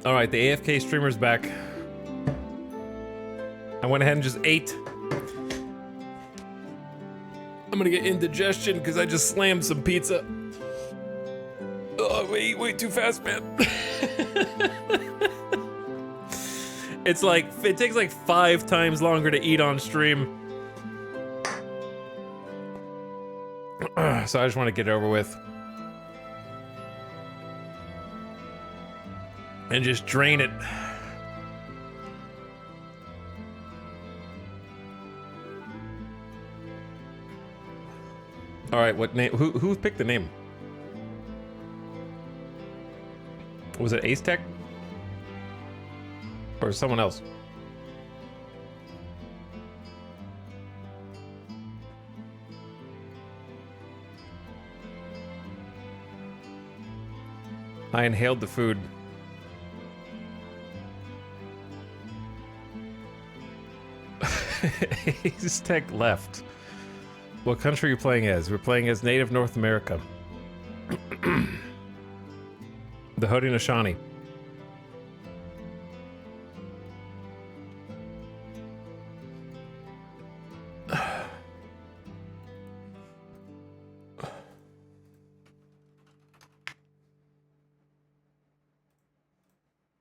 All right, the AFK streamer's back. I went ahead and just ate. I'm gonna get indigestion because I just slammed some pizza. Oh, I ate way too fast, man. It's like, it takes like 5 times longer to eat on stream. So I just want to get it over with. And just drain it. All right, what name? Who picked the name? Was it Ace Tech? Or someone else? I inhaled the food. Ace Tech left. What country are you playing as? We're playing as Native North America. The Haudenosaunee.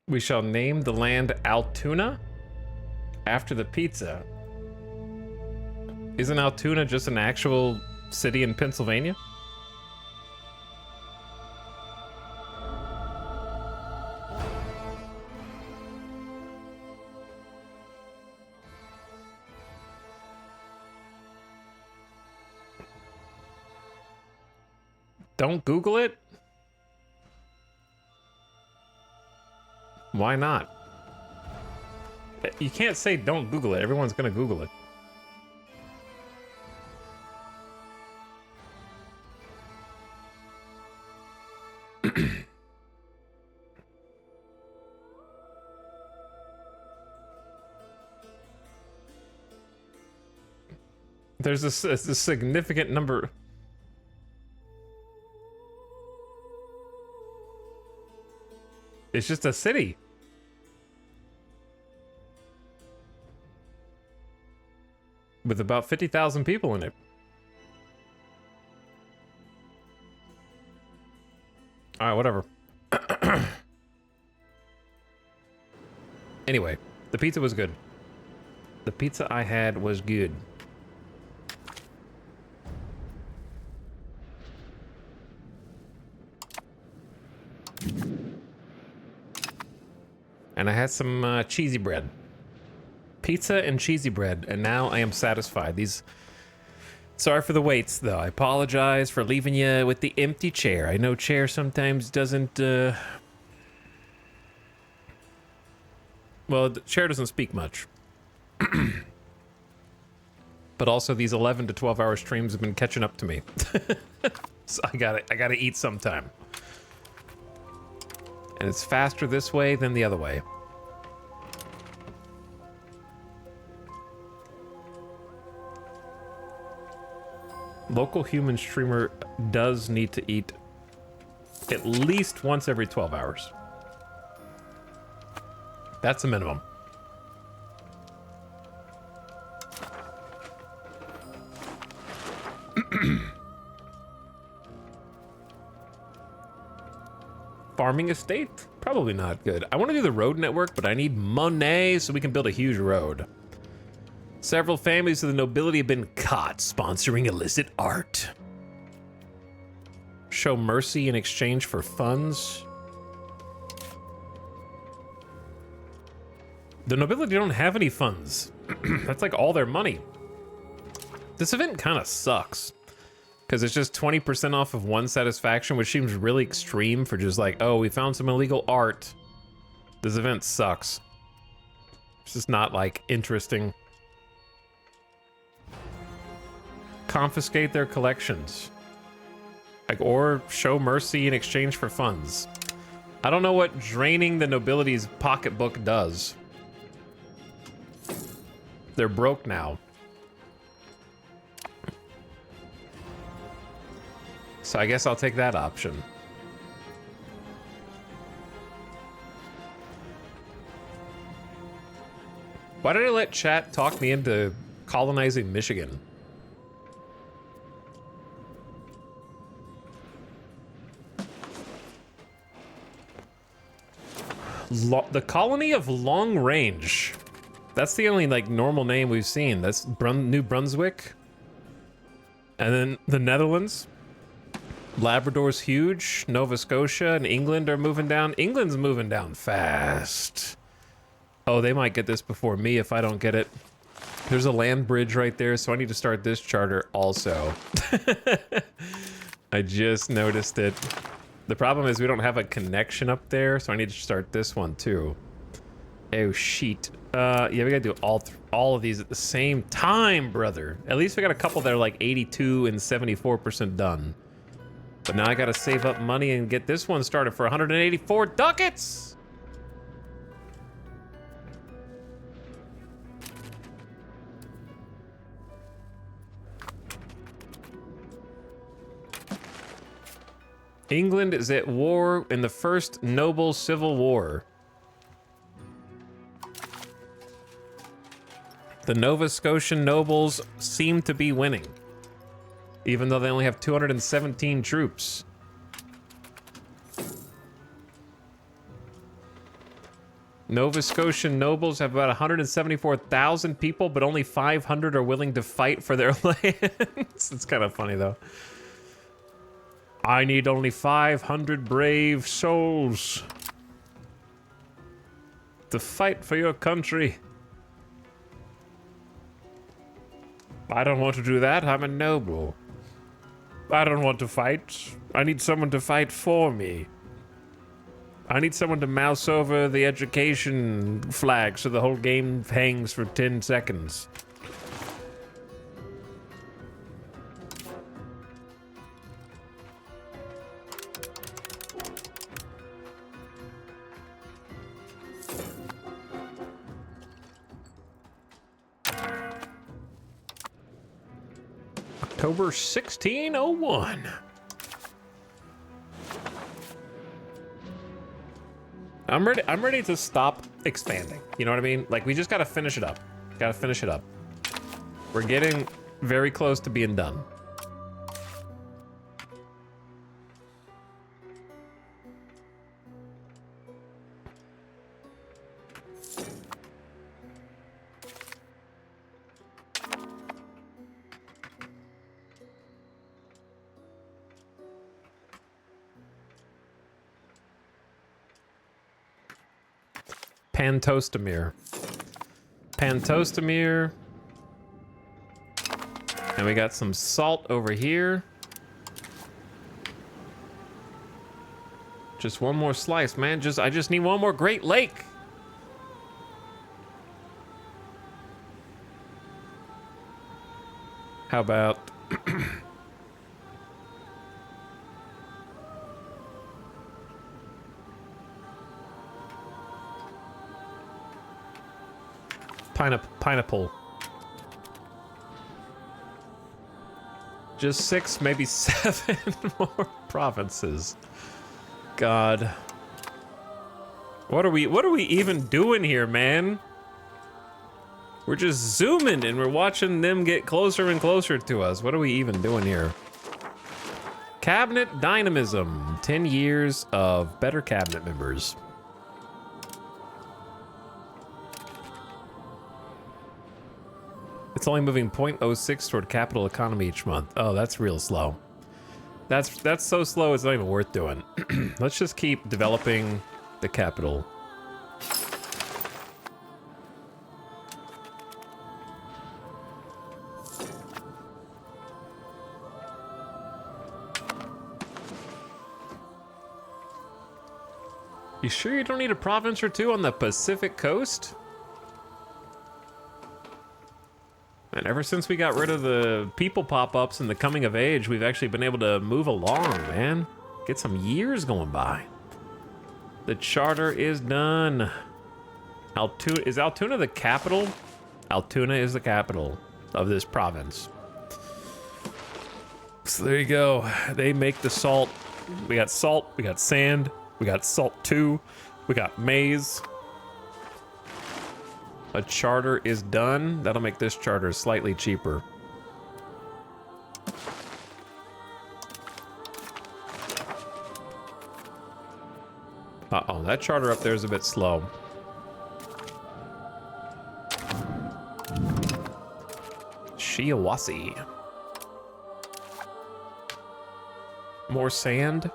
We shall name the land Altoona after the pizza. Isn't Altoona just an actual city in Pennsylvania? Don't Google it? Why not? You can't say don't Google it. Everyone's gonna Google it. There's a significant number. It's just a city. With about 50,000 people in it. Alright, whatever. Anyway, the pizza was good. The pizza I had was good. And I had some cheesy bread. Pizza and cheesy bread, and now I am satisfied. These... Sorry for the waits, though. I apologize for leaving you with the empty chair. I know chair sometimes doesn't, Well, the chair doesn't speak much. But also, these 11 to 12 hour streams have been catching up to me. So I gotta eat sometime. And it's faster this way than the other way. Local human streamer does need to eat at least once every 12 hours. That's a minimum. Farming estate? Probably not good. I want to do the road network, but I need money so we can build a huge road. Several families of the nobility have been caught sponsoring illicit art. Show mercy in exchange for funds. The nobility don't have any funds. That's like all their money. This event kind of sucks. Because it's just 20% off of one satisfaction, which seems really extreme for just like, oh, we found some illegal art. This event sucks. It's just not like interesting. Confiscate their collections. Like, or show mercy in exchange for funds. I don't know what draining the nobility's pocketbook does. They're broke now. So I guess I'll take that option. Why did I let chat talk me into colonizing Michigan? The colony of Long Range. That's the only like normal name we've seen. That's New Brunswick. And then the Netherlands. Labrador's huge. Nova Scotia and England are moving down. England's moving down fast. Oh, they might get this before me if I don't get it. There's a land bridge right there, so I need to start this charter also. I just noticed it. The problem is we don't have a connection up there, so I need to start this one too. Oh, shit. Yeah, we gotta do all of these at the same time, brother. At least we got a couple that are like 82 and 74% done. But now I gotta save up money and get this one started for 184 ducats! England is at war in the First Noble Civil War. The Nova Scotian nobles seem to be winning, even though they only have 217 troops. Nova Scotian nobles have about 174,000 people, but only 500 are willing to fight for their lands. It's kind of funny, though. I need only 500 brave souls to fight for your country. I don't want to do that. I'm a noble. I don't want to fight. I need someone to fight for me. I need someone to mouse over the education flag so the whole game hangs for 10 seconds. October 1601. I'm ready to stop expanding. You know what I mean? Like, we just gotta finish it up. Gotta finish it up. We're getting very close to being done. Pantostamere. Pantostamere. And we got some salt over here. Just one more slice, man. I just need one more Great Lake. How about pineapple? Just 6, maybe 7 more provinces. God. What are we even doing here, man? We're just zooming and we're watching them get closer and closer to us. What are we even doing here? Cabinet dynamism. 10 years of better cabinet members. It's only moving 0.06 toward capital economy each month. Oh, that's real slow. That's so slow it's not even worth doing. Let's just keep developing the capital. You sure you don't need a province or two on the Pacific coast? And ever since we got rid of the people pop-ups and the coming of age, we've actually been able to move along, man. Get some years going by. The charter is done. Is Altoona the capital? Altoona is the capital of this province. So there you go. They make the salt. We got salt, we got sand, we got salt 2, we got maize. A charter is done. That'll make this charter slightly cheaper. Uh-oh, that charter up there is a bit slow. Shiawase. More sand.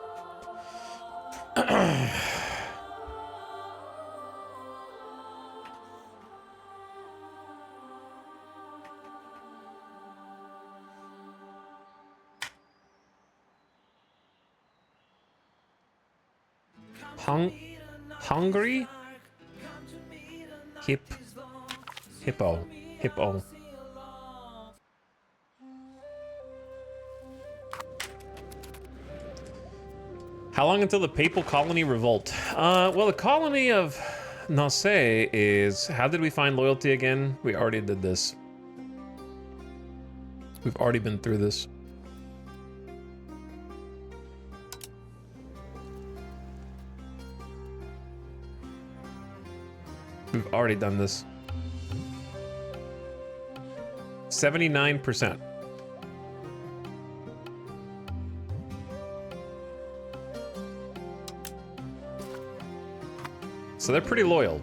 Hungry? Hippo. How long until the papal colony revolt? Well, the colony of Nasse is... How did we find loyalty again? We already did this. We've already been through this. We've already done this. 79%. So they're pretty loyal.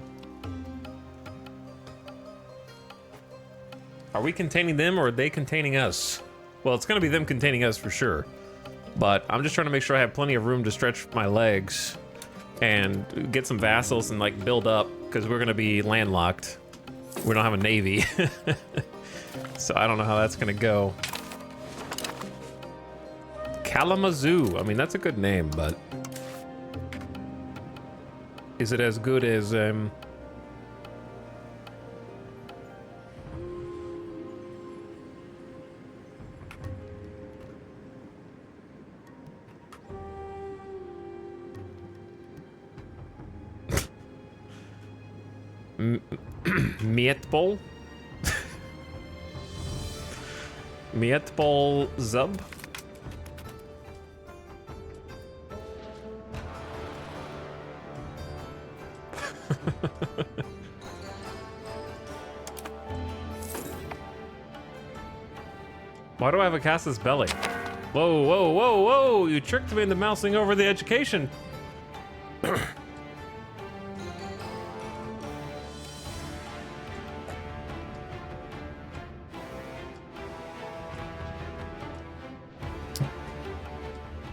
Are we containing them or are they containing us? Well, it's gonna be them containing us for sure. But I'm just trying to make sure I have plenty of room to stretch my legs and get some vassals and like build up, because we're gonna be landlocked. We don't have a navy. So I don't know how that's gonna go. Kalamazoo. I mean, that's a good name, but is it as good as Mietbol? Mietbol Zub? Why do I have a Casus Belli? Whoa, whoa, whoa, whoa! You tricked me into mousing over the education.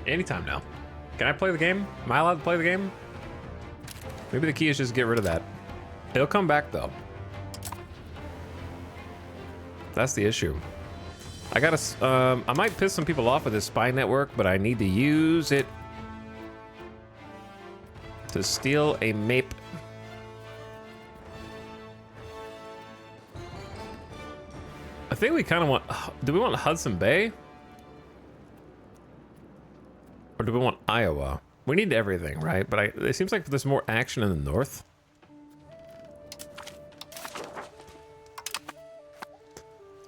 Anytime now. Can I play the game? Am I allowed to play the game? Maybe the key is just get rid of that. It'll come back though. That's the issue. I gotta, I might piss some people off with this spy network, but I need to use it to steal a MAPE. I think we kind of want, do we want Hudson Bay? Or do we want Iowa? We need everything, right? But it seems like there's more action in the north.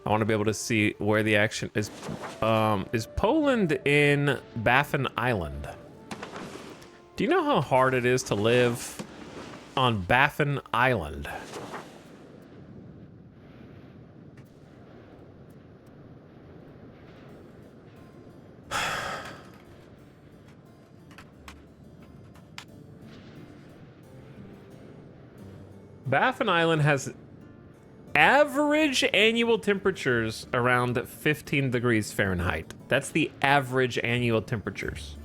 I want to be able to see where the action is. Is Poland in Baffin Island? Do you know how hard it is to live on Baffin Island? Baffin Island has average annual temperatures around 15 degrees Fahrenheit. That's the average annual temperatures.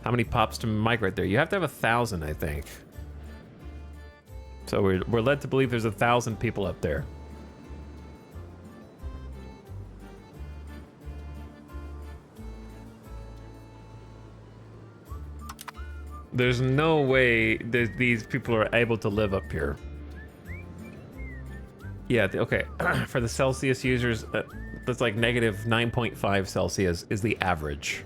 How many pops to migrate there? You have to have 1,000, I think. So we're led to believe there's 1,000 people up there. There's no way that these people are able to live up here. Yeah, okay. For the Celsius users, that's like negative 9.5 Celsius is the average.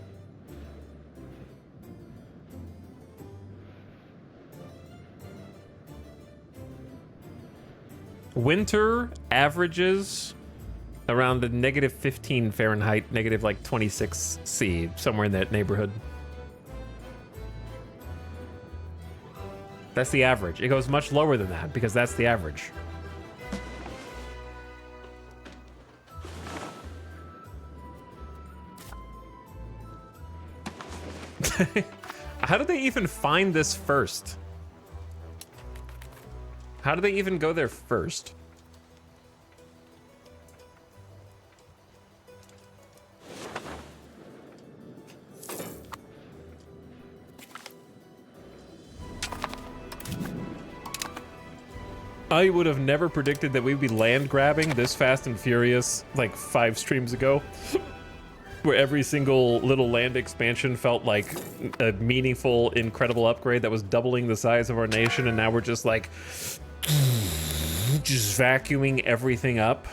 Winter averages around the negative 15 Fahrenheit, negative like 26 C, somewhere in that neighborhood. That's the average. It goes much lower than that because that's the average. How did they even find this first? How did they even go there first? I would have never predicted that we'd be land grabbing this fast and furious like 5 streams ago. Where every single little land expansion felt like a meaningful, incredible upgrade that was doubling the size of our nation, and now we're just like just vacuuming everything up.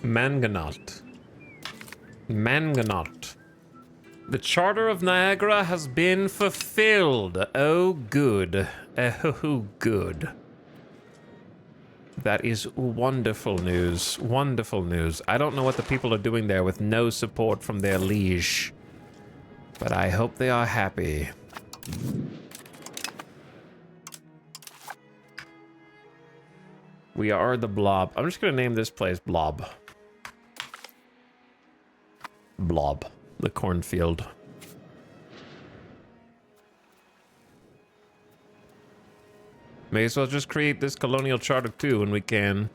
Mangonaut. Mangonaut. The Charter of Niagara has been fulfilled. Oh, good. Oh, good. That is wonderful news. Wonderful news. I don't know what the people are doing there with no support from their liege, but I hope they are happy. We are the Blob. I'm just gonna name this place Blob. Blob, the cornfield. May as well just create this colonial charter too when we can.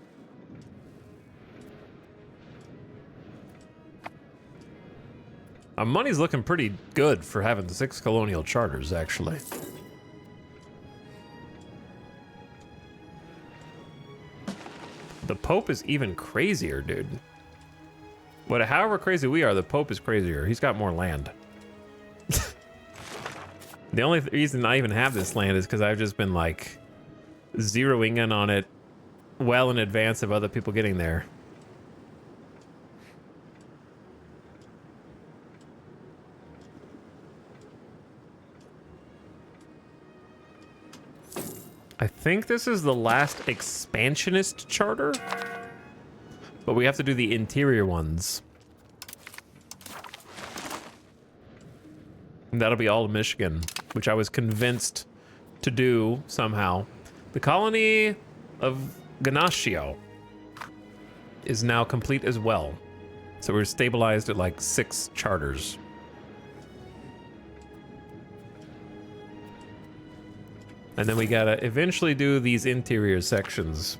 Our money's looking pretty good for having 6 colonial charters, actually. The Pope is even crazier, dude. But however crazy we are, the Pope is crazier. He's got more land. The only reason I even have this land is because I've just been like zeroing in on it well in advance of other people getting there. I think this is the last expansionist charter, but we have to do the interior ones. And that'll be all of Michigan, which I was convinced to do somehow. The colony of Ganascio is now complete as well. So we're stabilized at like 6 charters. And then we gotta eventually do these interior sections.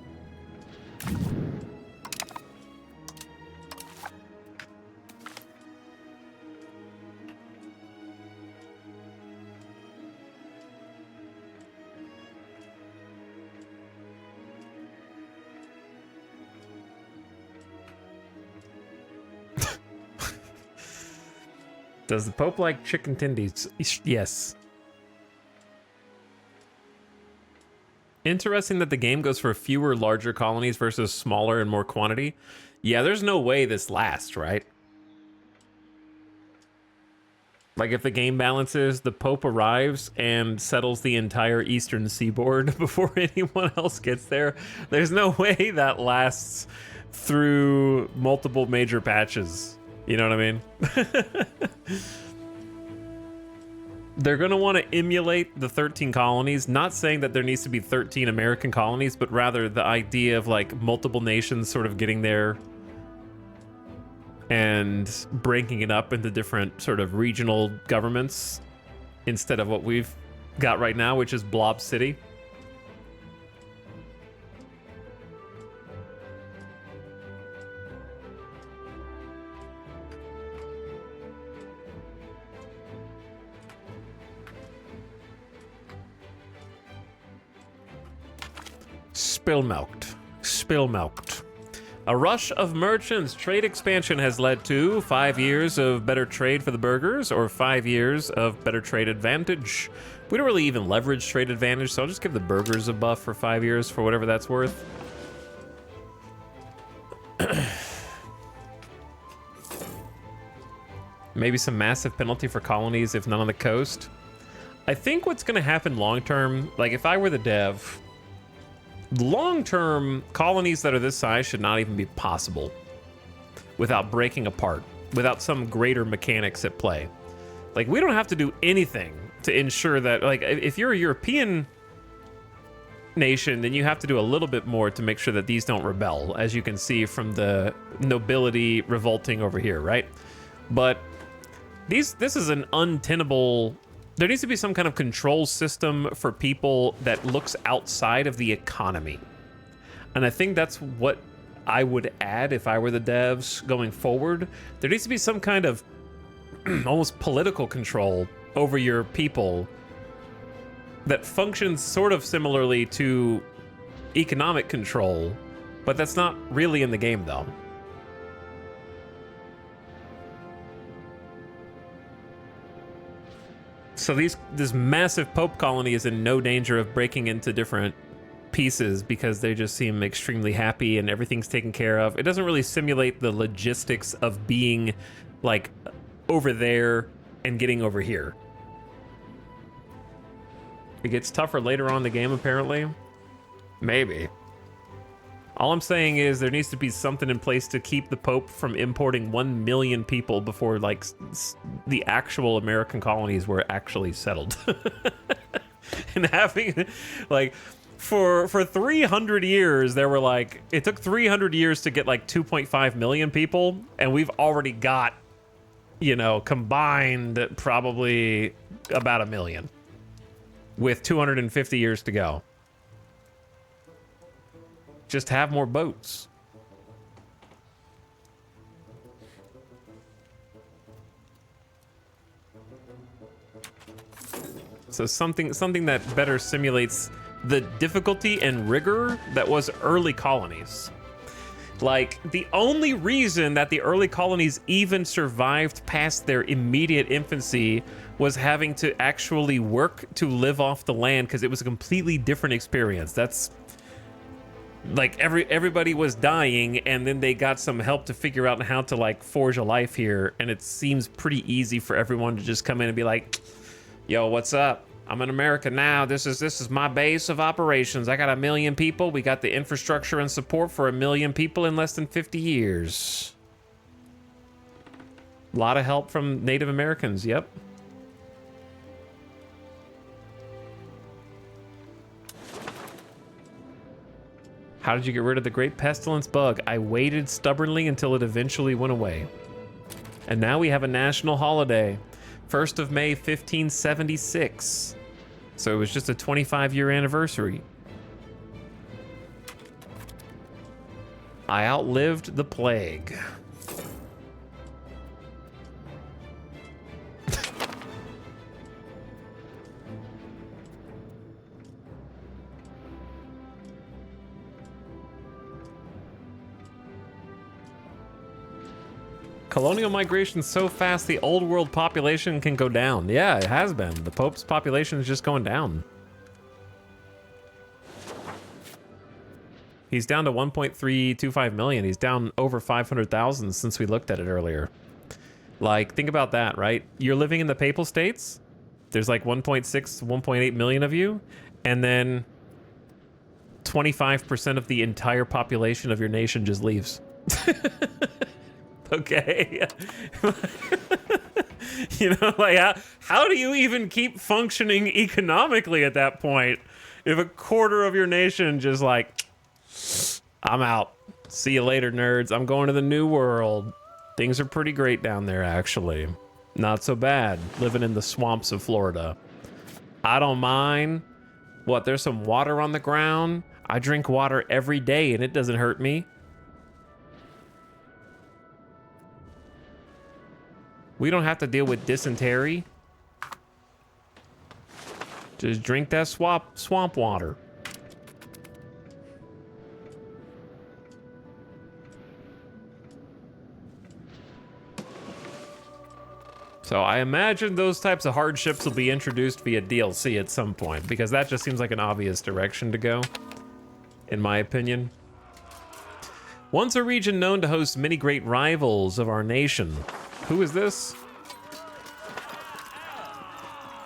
Does the Pope like chicken tendies? Yes. Interesting that the game goes for fewer larger colonies versus smaller and more quantity. Yeah, there's no way this lasts, right? Like if the game balances, the Pope arrives and settles the entire eastern seaboard before anyone else gets there. There's no way that lasts through multiple major patches. You know what I mean? They're going to want to emulate the 13 colonies, not saying that there needs to be 13 American colonies, but rather the idea of like multiple nations sort of getting there and breaking it up into different sort of regional governments instead of what we've got right now, which is Blob City. Spill-milked. Spill-milked. A rush of merchants. Trade expansion has led to 5 years of better trade for the burgers or 5 years of better trade advantage. We don't really even leverage trade advantage, so I'll just give the burgers a buff for 5 years for whatever that's worth. Maybe some massive penalty for colonies if none on the coast. I think what's going to happen long term, like if I were the dev, long term colonies that are this size should not even be possible without breaking apart, without some greater mechanics at play. Like, we don't have to do anything to ensure that, like, if you're a European nation, then you have to do a little bit more to make sure that these don't rebel, as you can see from the nobility revolting over here, right? But this is an untenable. There needs to be some kind of control system for people that looks outside of the economy. And I think that's what I would add if I were the devs going forward. There needs to be some kind of almost political control over your people that functions sort of similarly to economic control, but that's not really in the game though. So this massive Pope colony is in no danger of breaking into different pieces because they just seem extremely happy and everything's taken care of. It doesn't really simulate the logistics of being like over there and getting over here. It gets tougher later on in the game, apparently. Maybe. All I'm saying is there needs to be something in place to keep the Pope from importing 1 million people before like the actual American colonies were actually settled. And having like for 300 years there were like, it took 300 years to get like 2.5 million people, and we've already got, you know, combined probably about 1 million with 250 years to go. Just have more boats. So something that better simulates the difficulty and rigor that was early colonies. Like, the only reason that the early colonies even survived past their immediate infancy was having to actually work to live off the land, because it was a completely different experience. That's like everybody was dying, and then they got some help to figure out how to like forge a life here, and it seems pretty easy for everyone to just come in and be like, yo, what's up? I'm in America now. This is my base of operations. I got 1 million people. We got the infrastructure and support for 1 million people in less than 50 years. A lot of help from Native Americans, yep. How did you get rid of the great pestilence bug? I waited stubbornly until it eventually went away. And now we have a national holiday. 1st of May, 1576. So it was just a 25-year anniversary. I outlived the plague. Colonial migration so fast, the old world population can go down. Yeah, it has been. The Pope's population is just going down. He's down to 1.325 million. He's down over 500,000 since we looked at it earlier. Like, think about that, right? You're living in the Papal States. There's like 1.6, 1.8 million of you. And then 25% of the entire population of your nation just leaves. Okay. You know, like, how do you even keep functioning economically at that point if a quarter of your nation just like, I'm out. See you later, nerds. I'm going to the new world. Things are pretty great down there, actually. Not so bad, living in the swamps of Florida. I don't mind. What, there's some water on the ground? I drink water every day and it doesn't hurt me. We don't have to deal with dysentery. Just drink that swamp water. So I imagine those types of hardships will be introduced via DLC at some point, because that just seems like an obvious direction to go, in my opinion. Once a region known to host many great rivals of our nation. Who is this?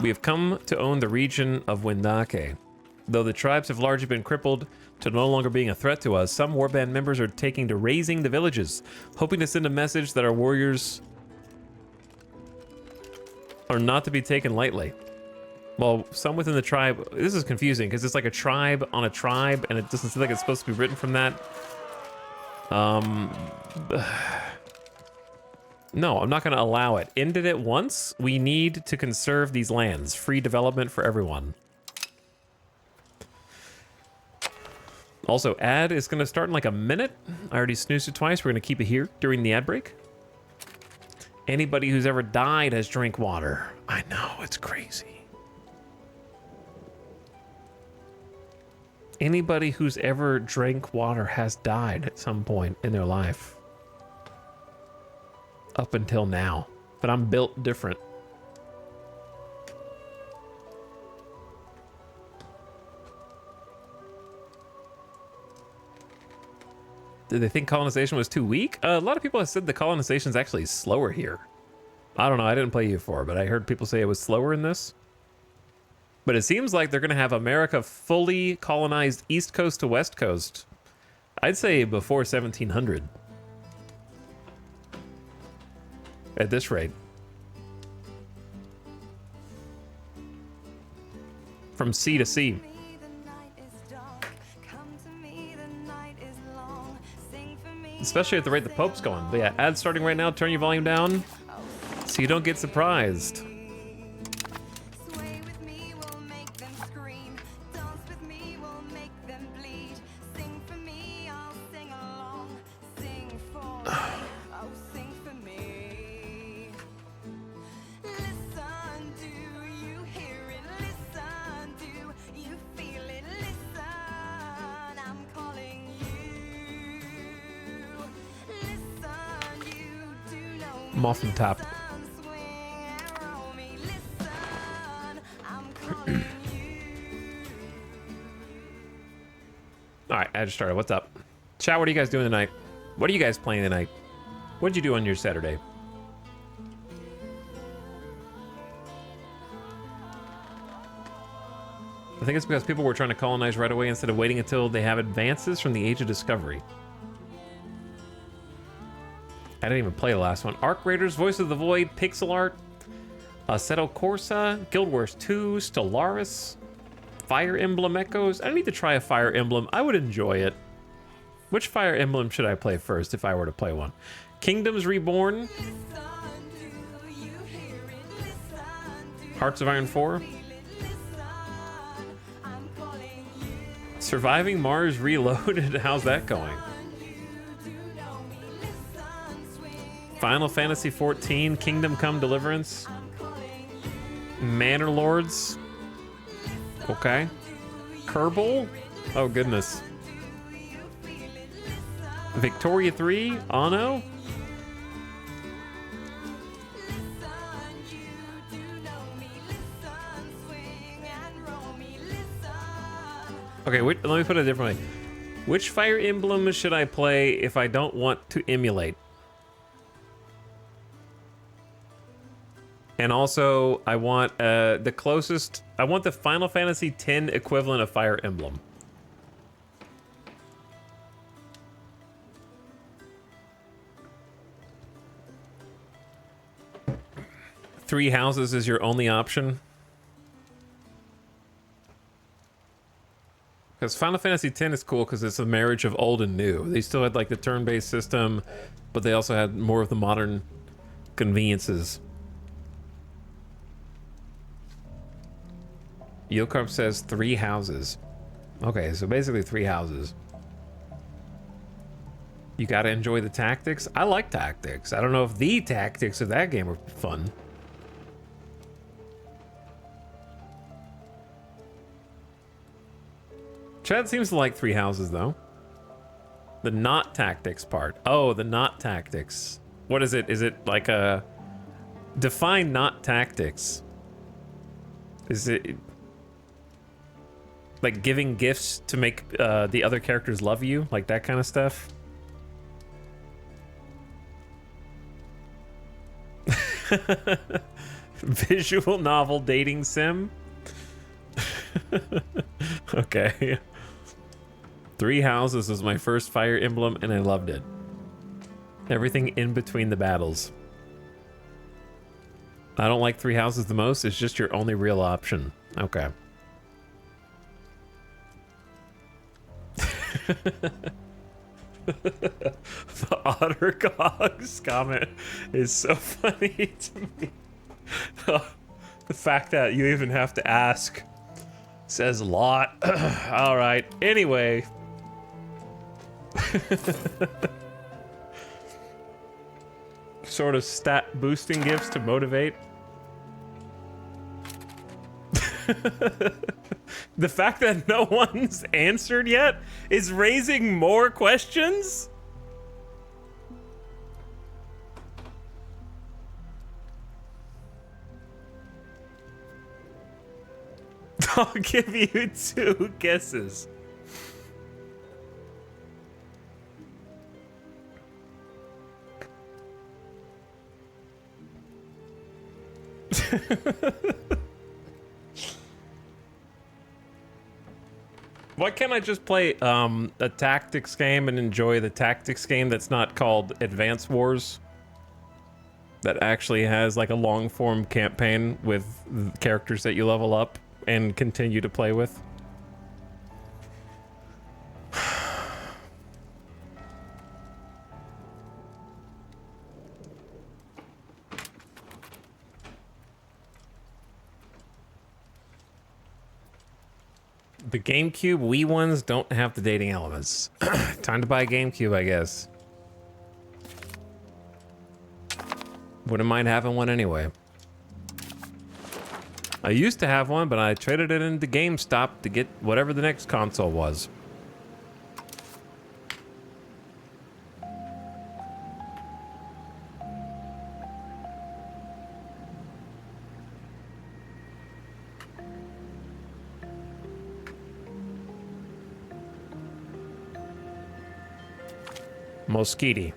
We have come to own the region of Wendake. Though the tribes have largely been crippled to no longer being a threat to us, some warband members are taking to razing the villages, hoping to send a message that our warriors are not to be taken lightly. Well, some within the tribe... This is confusing, because it's like a tribe on a tribe, and it doesn't seem like it's supposed to be written from that. No, I'm not going to allow it. Ended it once. We need to conserve these lands. Free development for everyone. Also, ad is going to start in like a minute. I already snoozed it twice. We're going to keep it here during the ad break. Anybody who's ever died has drank water. I know, it's crazy. Anybody who's ever drank water has died at some point in their life. Up until now. But I'm built different. Did they think colonization was too weak? A lot of people have said the colonization is actually slower here. I don't know, I didn't play U4, but I heard people say it was slower in this. But it seems like they're going to have America fully colonized East Coast to West Coast. I'd say before 1700. At this rate. From sea to sea. Especially at the rate the Pope's going. But yeah, ads starting right now. Turn your volume down so you don't get surprised. I'm off the top. Alright, I just started. What's up? Chat, what are you guys doing tonight? What are you guys playing tonight? What did you do on your Saturday? I think it's because people were trying to colonize right away instead of waiting until they have advances from the Age of Discovery. I didn't even play the last one. Arc Raiders, Voice of the Void, Pixel Art, Assetto Corsa, Guild Wars 2, Stellaris, Fire Emblem Echoes. I don't need to try a Fire Emblem. I would enjoy it. Which Fire Emblem should I play first if I were to play one? Kingdoms Reborn, Hearts of Iron 4, Surviving Mars Reloaded. How's that going? Final Fantasy XIV, Kingdom Come Deliverance, Manor Lords. Okay. Kerbal? Oh, goodness. Victoria 3, Anno. Okay, wait, let me put it differently. Which Fire Emblem should I play if I don't want to emulate? And also, I want the closest... I want the Final Fantasy X equivalent of Fire Emblem. Three Houses is your only option. Because Final Fantasy X is cool because it's a marriage of old and new. They still had like the turn-based system, but they also had more of the modern conveniences. Yokarp says 3 houses. Okay, so basically 3 houses. You gotta enjoy the tactics. I like tactics. I don't know if the tactics of that game are fun. Chad seems to like 3 houses though. The not tactics part. Oh, the not tactics. What is it? Is it like a... Define not tactics. Is it... like giving gifts to make the other characters love you? Like that kind of stuff? Visual novel dating sim. Okay. Three Houses was my first Fire Emblem, and I loved it. Everything in between the battles. I don't like Three Houses the most. It's just your only real option. Okay. The Otter Cogs comment is so funny to me. The fact that you even have to ask says a lot. All right. Anyway. Sort of stat boosting gifts to motivate. The fact that no one's answered yet is raising more questions. I'll give you 2 guesses. Why can't I just play a tactics game and enjoy the tactics game that's not called Advance Wars? That actually has like a long form campaign with characters that you level up and continue to play with. The GameCube Wii ones don't have the dating elements. Time to buy a GameCube, I guess. Wouldn't mind having one anyway. I used to have one, but I traded it into GameStop to get whatever the next console was. Moschiti.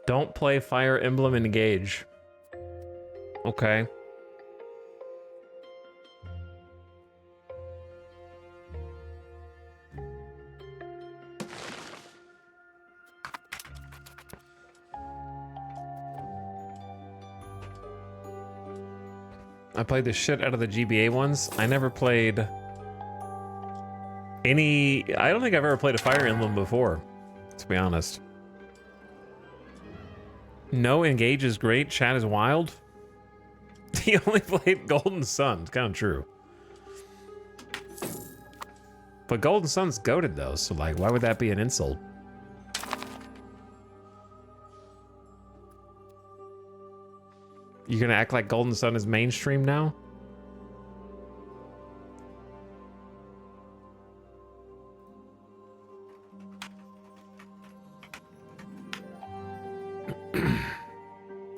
Don't play Fire Emblem Engage. Okay. I played the shit out of the GBA ones. I never played any... I don't think I've ever played a Fire Emblem before, to be honest. No, Engage is great. Chat is wild. He only played Golden Sun. It's kind of true. But Golden Sun's goated though, so like, why would that be an insult? You're gonna act like Golden Sun is mainstream now?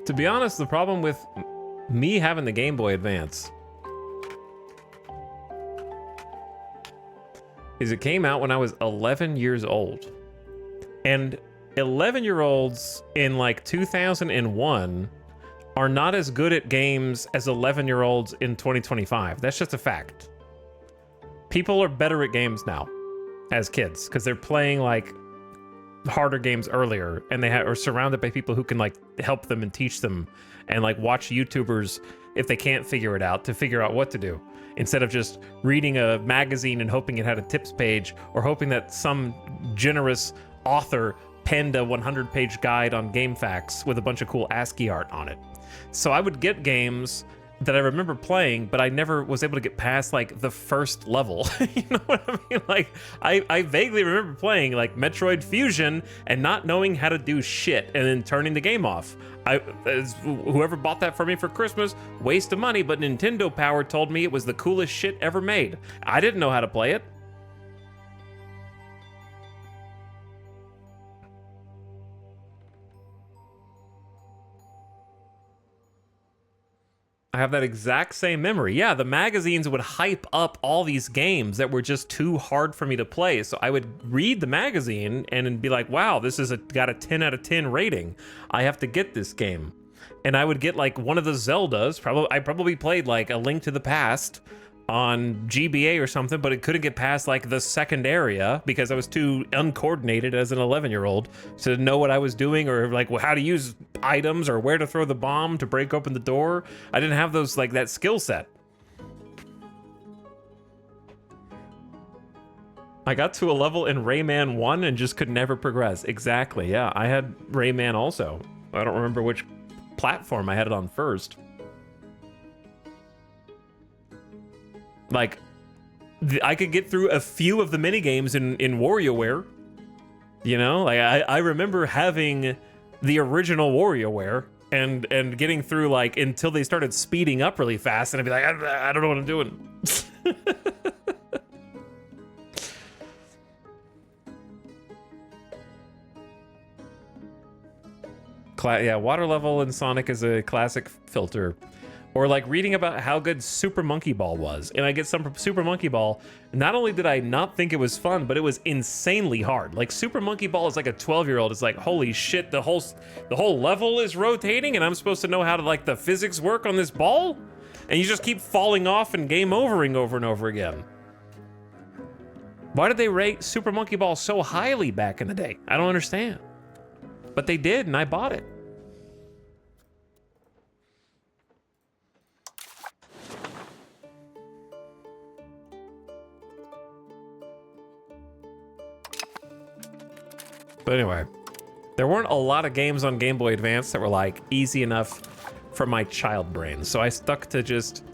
To be honest, the problem with me having the Game Boy Advance is it came out when I was 11 years old. And 11-year-olds in like 2001 are not as good at games as 11-year-olds in 2025. That's just a fact. People are better at games now as kids because they're playing like harder games earlier, and they are surrounded by people who can like help them and teach them, and like watch YouTubers if they can't figure it out to figure out what to do, instead of just reading a magazine and hoping it had a tips page, or hoping that some generous author penned a 100-page guide on game facts with a bunch of cool ASCII art on it. So I would get games that I remember playing, but I never was able to get past like the first level. You know what I mean? Like I vaguely remember playing like Metroid Fusion and not knowing how to do shit and then turning the game off. Whoever bought that for me for Christmas, waste of money, but Nintendo Power told me it was the coolest shit ever made. I didn't know how to play it. I have that exact same memory. Yeah, the magazines would hype up all these games that were just too hard for me to play. So I would read the magazine and be like, wow, this is got a 10 out of 10 rating. I have to get this game. And I would get like one of the Zeldas. I probably played like A Link to the Past on GBA or something, but it couldn't get past like the second area because I was too uncoordinated as an 11-year-old to know what I was doing or like how to use items or where to throw the bomb to break open the door. I didn't have those, like, that skill set. I got to a level in Rayman 1 and just could never progress. Exactly, yeah. I had Rayman also. I don't remember which platform I had it on first. Like, I could get through a few of the minigames in WarioWare. You know? Like, I remember having the original WarioWare and getting through, like, until they started speeding up really fast, and I'd be like, I don't know what I'm doing. Yeah, water level in Sonic is a classic filter. Or like reading about how good Super Monkey Ball was. And I get some Super Monkey Ball. Not only did I not think it was fun, but it was insanely hard. Like Super Monkey Ball is like a 12-year-old. It's like, holy shit, the whole level is rotating and I'm supposed to know how to, like, the physics work on this ball? And you just keep falling off and game overing over and over again. Why did they rate Super Monkey Ball so highly back in the day? I don't understand. But they did, and I bought it. But anyway, there weren't a lot of games on Game Boy Advance that were like easy enough for my child brain. So I stuck to just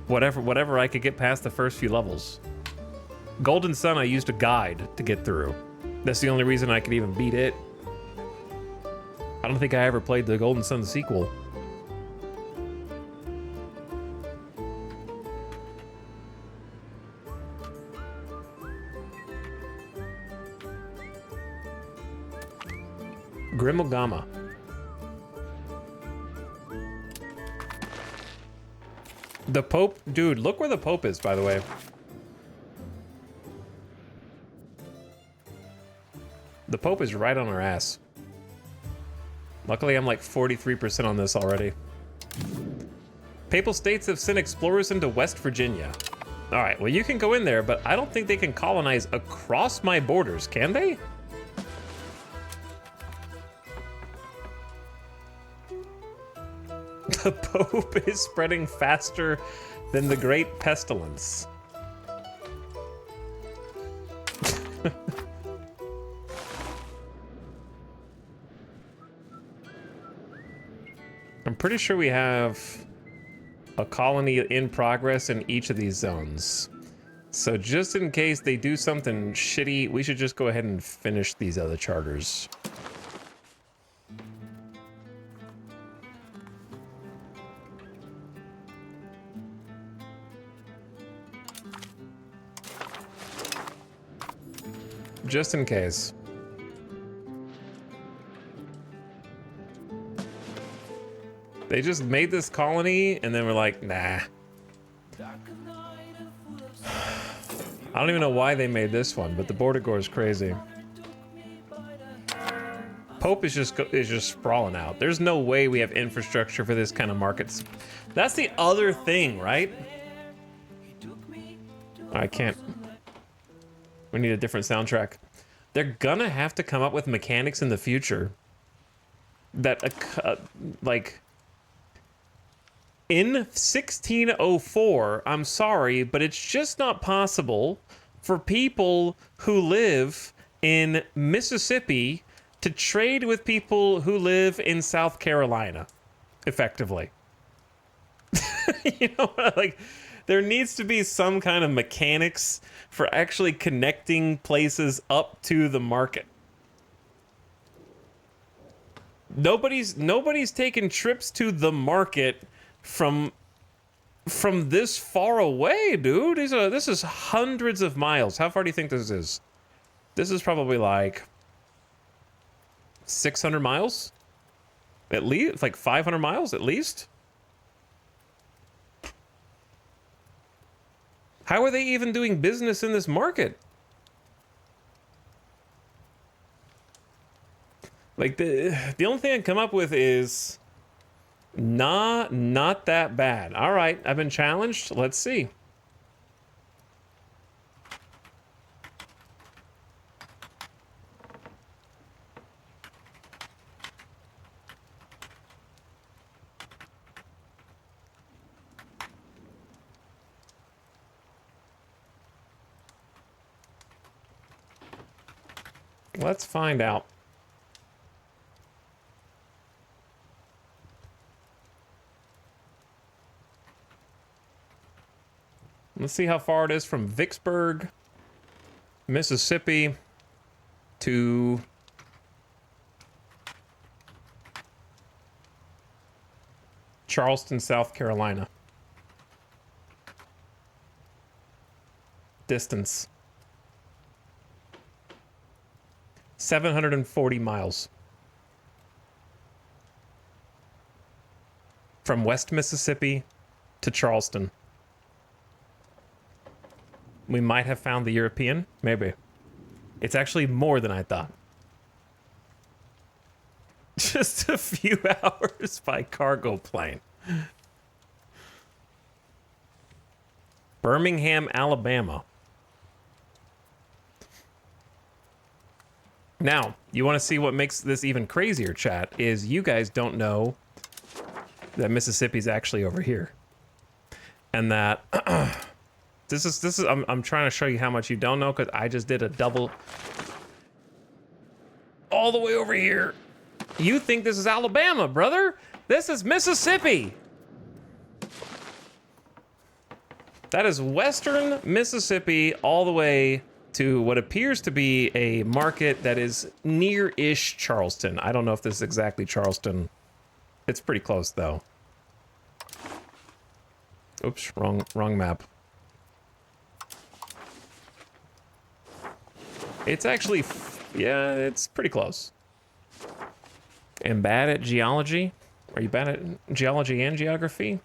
whatever I could get past the first few levels. Golden Sun, I used a guide to get through. That's the only reason I could even beat it. I don't think I ever played the Golden Sun sequel. Grimogama. The Pope, dude, look where the Pope is, by the way. The Pope is right on our ass. Luckily, I'm like 43% on this already. Papal states have sent explorers into West Virginia. All right, well, you can go in there, but I don't think they can colonize across my borders, can they? The Pope is spreading faster than the Great Pestilence. I'm pretty sure we have a colony in progress in each of these zones. So just in case they do something shitty, we should just go ahead and finish these other charters. Just in case. They just made this colony and then we're like, nah. I don't even know why they made this one, but the border gore is crazy. Pope is just sprawling out. There's no way we have infrastructure for this kind of markets. That's the other thing, right? I can't. We need a different soundtrack. They're gonna have to come up with mechanics in the future that, like, in 1604, I'm sorry, but it's just not possible for people who live in Mississippi to trade with people who live in South Carolina, effectively. You know, like, there needs to be some kind of mechanics for actually connecting places up to the market. Nobody's taking trips to the market from this far away, dude. This is hundreds of miles. How far do you think this is? This is probably like 600 miles. At least like 500 miles at least. How are they even doing business in this market? Like the only thing I can come up with is not that bad. All right, I've been challenged. Let's see. Let's find out. Let's see how far it is from Vicksburg, Mississippi to Charleston, South Carolina. Distance. 740 miles. From West Mississippi to Charleston. We might have found the European. Maybe. It's actually more than I thought. Just a few hours by cargo plane. Birmingham, Alabama. Now, you want to see what makes this even crazier, chat, is you guys don't know that Mississippi's actually over here. And that this is I'm trying to show you how much you don't know, because I just did a double all the way over here. You think this is Alabama, brother? This is Mississippi. That is western Mississippi all the way to what appears to be a market that is near-ish Charleston. I don't know if this is exactly Charleston. It's pretty close, though. Oops, wrong map. It's actually, yeah, it's pretty close. And bad at geology? Are you bad at geology and geography?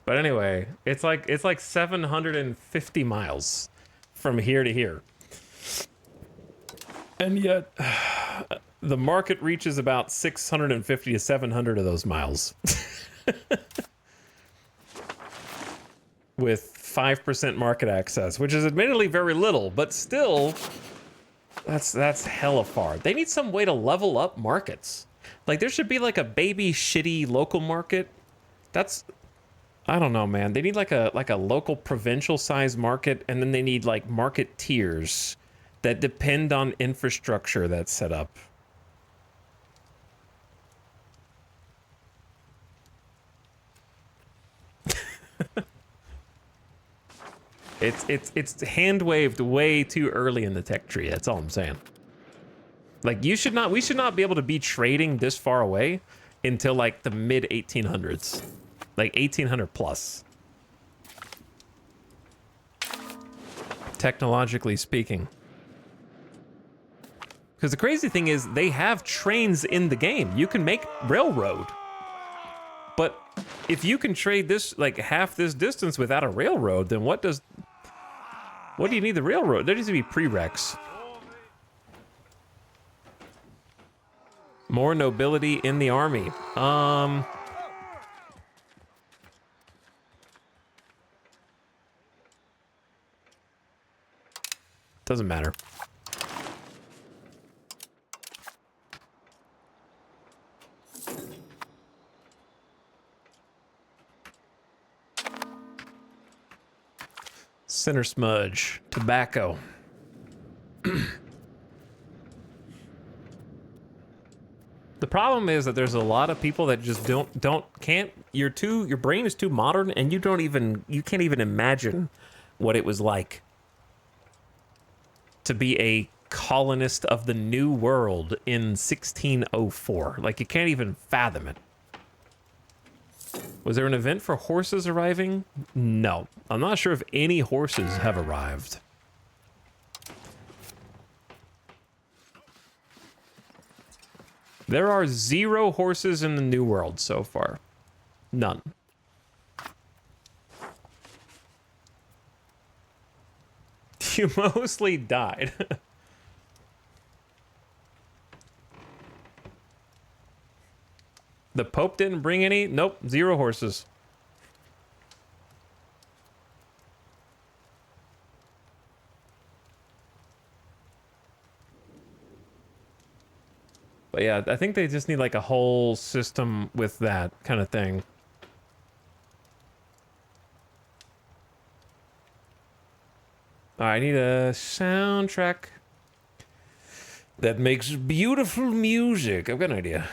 But anyway, it's like 750 miles from here to here. And yet the market reaches about 650 to 700 of those miles. With 5% market access, which is admittedly very little, but still that's hella far. They need some way to level up markets. Like there should be like a baby shitty local market. That's, I don't know, man. They need like a local provincial size market, and then they need like market tiers that depend on infrastructure that's set up. It's hand waved way too early in the tech tree. That's all I'm saying. Like we should not be able to be trading this far away until like the mid 1800s. Like 1800 plus. Technologically speaking. Because the crazy thing is they have trains in the game. You can make railroad. But if you can trade this, like half this distance without a railroad, then what do you need the railroad? There needs to be prereqs. More nobility in the army. Doesn't matter. Center smudge, tobacco. The problem is that there's a lot of people that just can't. Your brain is too modern, and you can't even imagine what it was like to be a colonist of the New World in 1604. Like, you can't even fathom it. Was there an event for horses arriving? No. I'm not sure if any horses have arrived. There are 0 horses in the New World so far. None. You mostly died. The Pope didn't bring any? Nope, 0 horses. But yeah, I think they just need like a whole system with that kind of thing. I need a soundtrack that makes beautiful music. I've got an idea.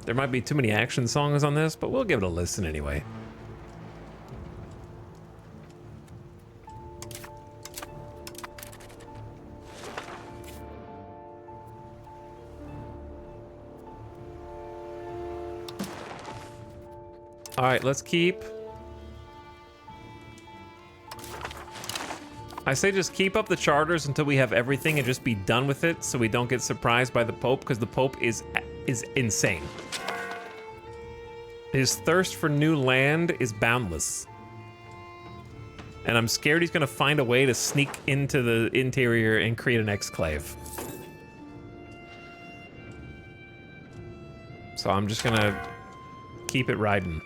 There might be too many action songs on this, but we'll give it a listen anyway. All right, let's keep. I say just keep up the charters until we have everything and just be done with it so we don't get surprised by the Pope, because the Pope is insane. His thirst for new land is boundless. And I'm scared he's gonna find a way to sneak into the interior and create an exclave. So I'm just gonna keep it riding.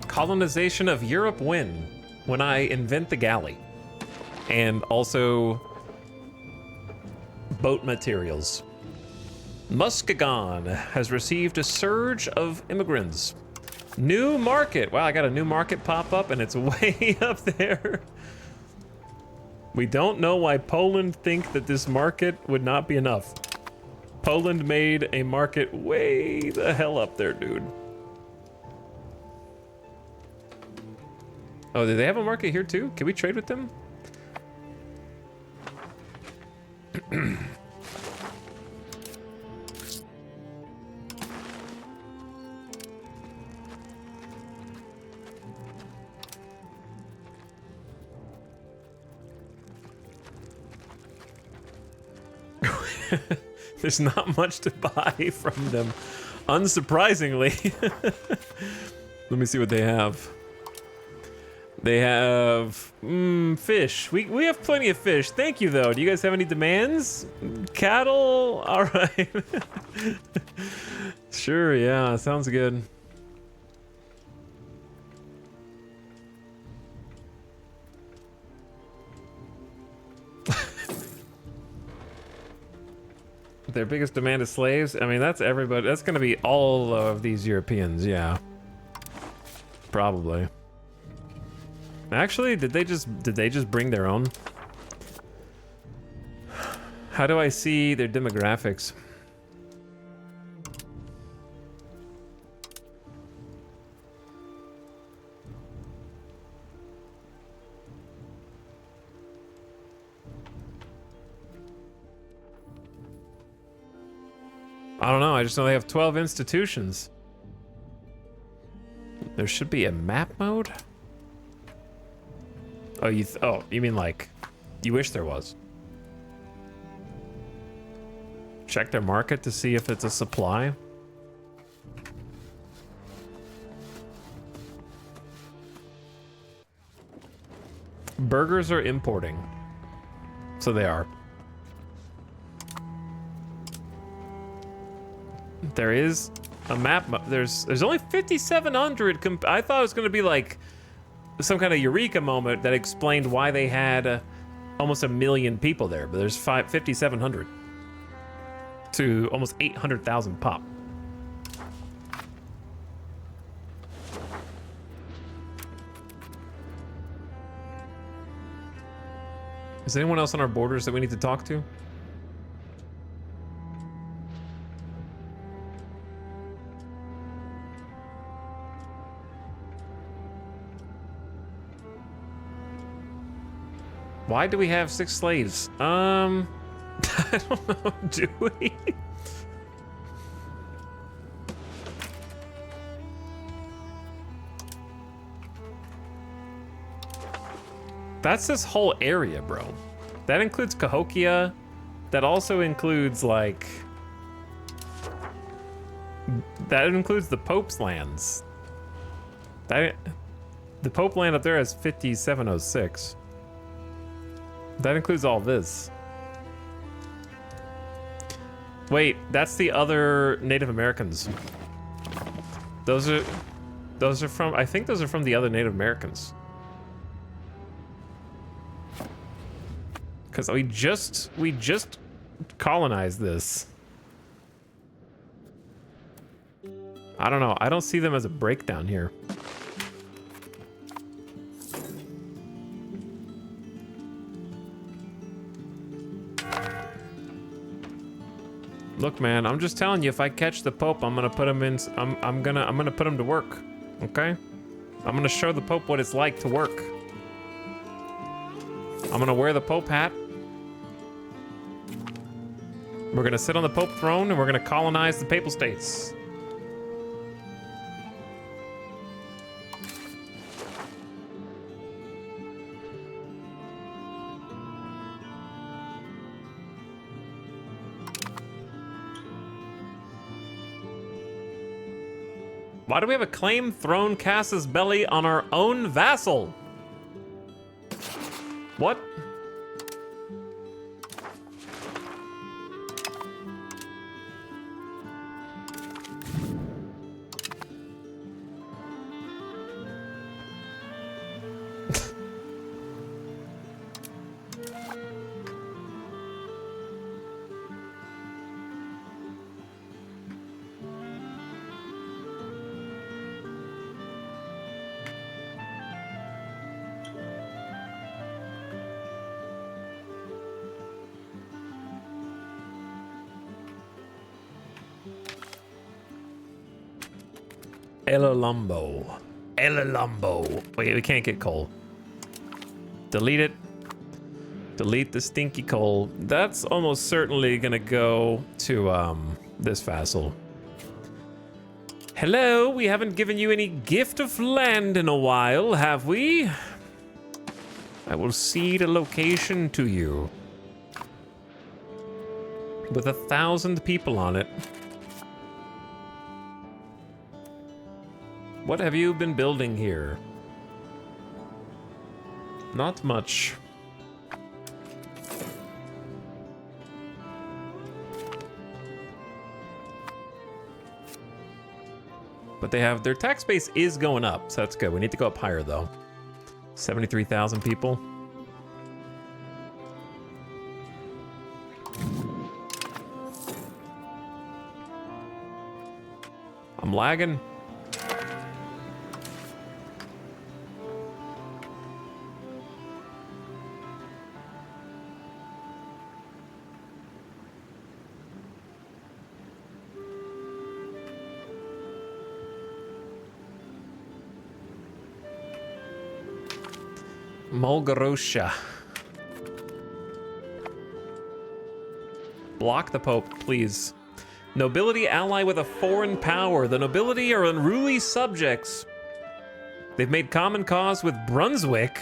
Colonization of Europe when I invent the galley. And also boat materials. Muskegon has received a surge of immigrants. New market. Wow, I got a new market pop up and it's way up there. We don't know why Poland think that this market would not be enough. Poland made a market way the hell up there, dude. Oh, do they have a market here too? Can we trade with them? There's not much to buy from them, unsurprisingly. Let me see what they have. They have fish. We have plenty of fish. Thank you, though. Do you guys have any demands? Cattle? All right. Sure, yeah, sounds good. Their biggest demand is slaves? I mean, that's everybody. That's going to be all of these Europeans, yeah. Probably. Actually, did they just bring their own? How do I see their demographics? I don't know, I just know they have 12 institutions. There should be a map mode? Oh, you mean like, you wish there was. Check their market to see if it's a supply. Burgers are importing. So they are. There is a map. There's only 5,700. I thought it was going to be like some kind of eureka moment that explained why they had almost 1 million people there, but there's 5,700 to almost 800,000 pop. Is anyone else on our borders that we need to talk to? Why do we have 6 slaves? I don't know, do we? That's this whole area, bro. That includes Cahokia. That also includes, like... That includes the Pope's lands. The Pope land up there has 5706. That includes all this. Wait, that's the other Native Americans. Those are from, I think those are from the other Native Americans. Because we just colonized this. I don't know. I don't see them as a breakdown here. Look, man, I'm just telling you, if I catch the Pope, I'm gonna put him in. I'm gonna put him to work. Okay? I'm gonna show the Pope what it's like to work. I'm gonna wear the Pope hat. We're gonna sit on the Pope throne and we're gonna colonize the Papal States. Why do we have a claim throne Cass's belly on our own vassal? What? Elalumbo. Elalumbo. Wait, we can't get coal. Delete it. Delete the stinky coal. That's almost certainly gonna go to this vassal. Hello, we haven't given you any gift of land in a while, have we? I will cede a location to you. With 1,000 people on it. What have you been building here? Not much. But they have, their tax base is going up, so that's good. We need to go up higher though. 73,000 people. I'm lagging. Mulgarosha. Block the Pope, please. Nobility ally with a foreign power. The nobility are unruly subjects. They've made common cause with Brunswick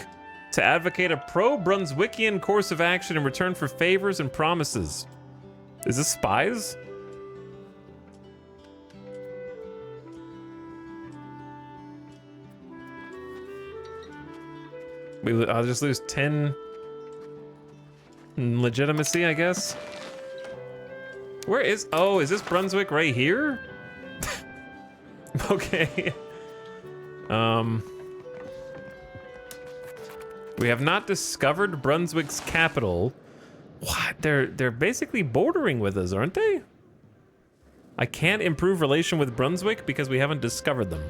to advocate a pro-Brunswickian course of action in return for favors and promises. Is this spies? I'll just lose 10 legitimacy, I guess. Where is, oh, is this Brunswick right here? Okay. We have not discovered Brunswick's capital. What? They're basically bordering with us, aren't they? I can't improve relation with Brunswick because we haven't discovered them.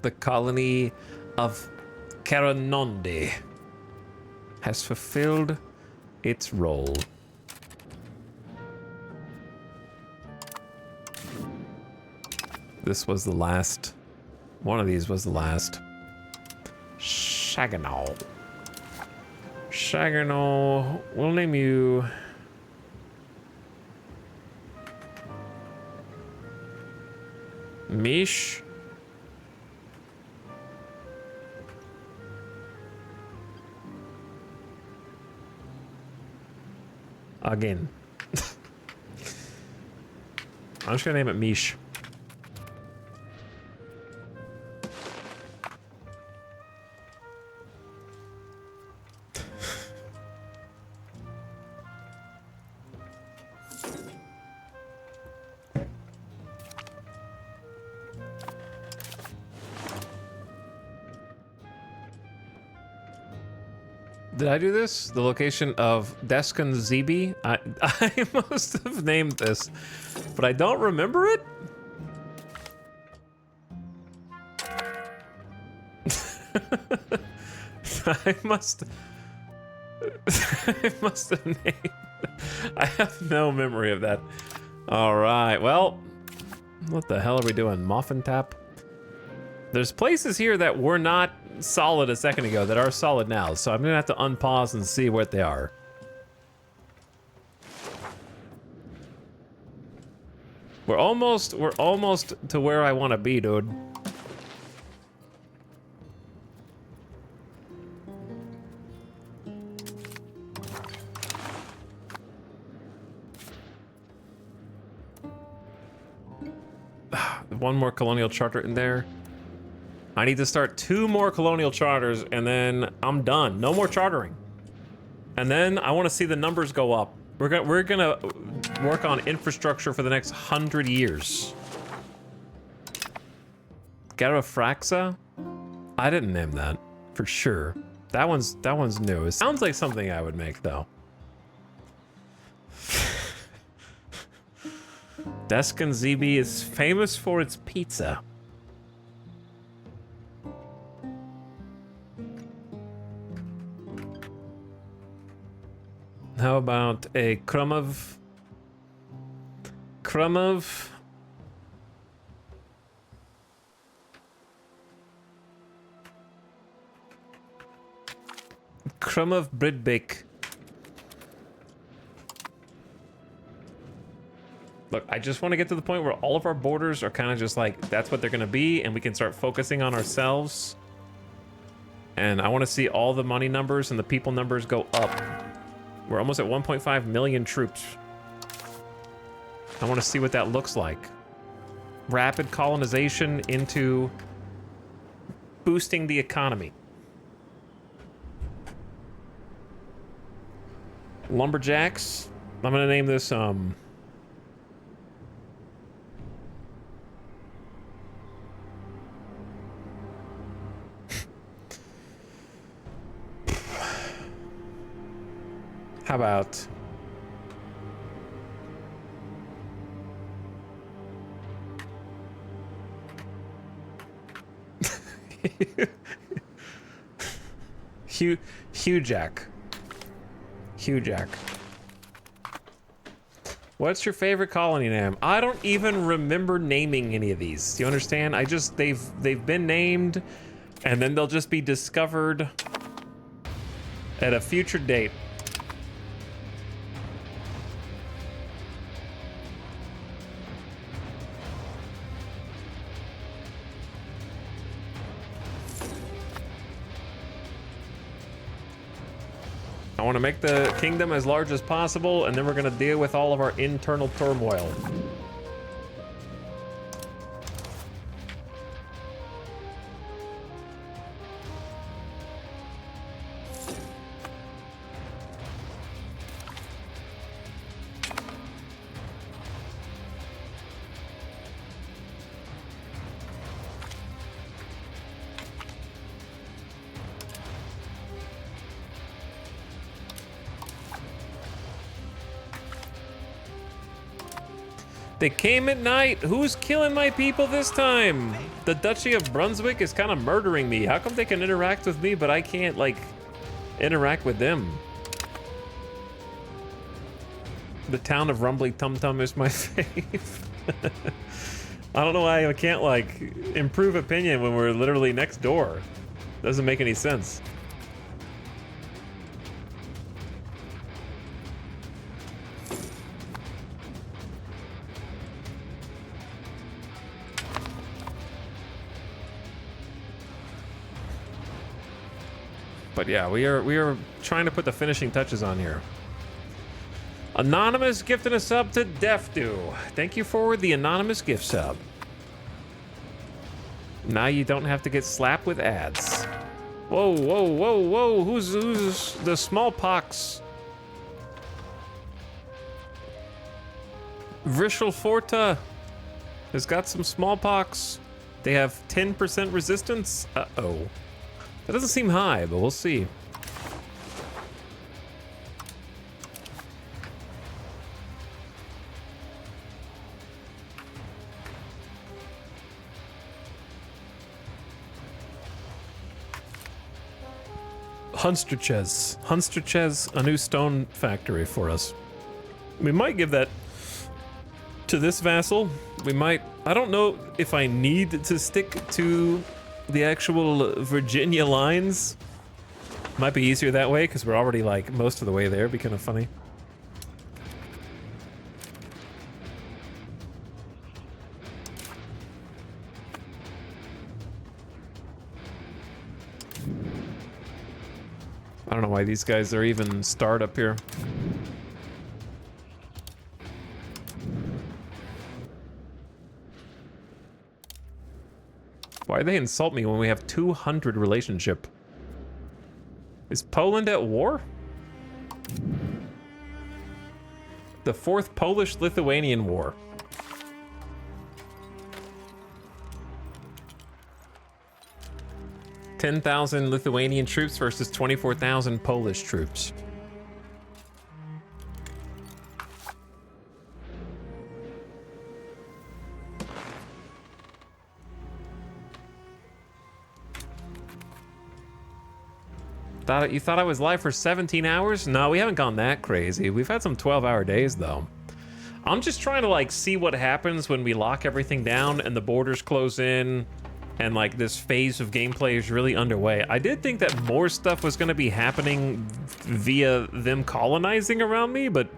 The colony of Caranondi has fulfilled its role. This was the last. One of these was the last. Saginaw. Saginaw. We'll name you. Mish. Again. I'm just gonna name it Mish. Did I do this? The location of Deskan Zibi? I must have named this, but I don't remember it? I must have named. I have no memory of that. All right, well, what the hell are we doing? Muffin Tap? There's places here that were not solid a second ago that are solid now, so I'm gonna have to unpause and see what they are. We're almost to where I want to be, dude. One more colonial charter in there. I need to start 2 more colonial charters, and then I'm done. No more chartering. And then I want to see the numbers go up. We're gonna work on infrastructure for the next 100 years. Garafraxa? I didn't name that for sure. That one's new. It sounds like something I would make though. Deskan Zibi is famous for its pizza. How about a Krumov? Krumov Bridbake. Look, I just want to get to the point where all of our borders are kind of just like, that's what they're going to be, and we can start focusing on ourselves. And I want to see all the money numbers and the people numbers go up. We're almost at 1.5 million troops. I want to see what that looks like. Rapid colonization into boosting the economy. Lumberjacks. I'm gonna name this how about Hugh Jack. What's your favorite colony name? I don't even remember naming any of these. Do you understand? They've been named, and then they'll just be discovered at a future date. I want to make the kingdom as large as possible, and then we're going to deal with all of our internal turmoil. They came at night. Who's killing my people this time? The Duchy of Brunswick is kind of murdering me. How come they can interact with me, but I can't, like, interact with them? The town of Rumbly Tum Tum is my fave. I don't know why I can't, like, improve opinion when we're literally next door. Doesn't make any sense. But yeah, we are trying to put the finishing touches on here. Anonymous gifting a sub to Defdo. Thank you for the anonymous gift sub. Now you don't have to get slapped with ads. Whoa, whoa, whoa, whoa! Who's the smallpox? Vrishal Forta has got some smallpox. They have 10% resistance. Uh-oh. That doesn't seem high, but we'll see. Hunsterchez, a new stone factory for us. We might give that to this vassal. We might. I don't know if I need to stick to the actual Virginia lines. Might be easier that way because we're already like most of the way there. Be kind of funny. I don't know why these guys are even starred up here. Why they insult me when we have 200 relationship? Is Poland at war? The Fourth Polish-Lithuanian War. $10,000 Lithuanian troops versus 24,000 Polish troops. You thought I was live for 17 hours? No, we haven't gone that crazy. We've had some 12-hour days, though. I'm just trying to, like, see what happens when we lock everything down and the borders close in and, like, this phase of gameplay is really underway. I did think that more stuff was going to be happening via them colonizing around me, but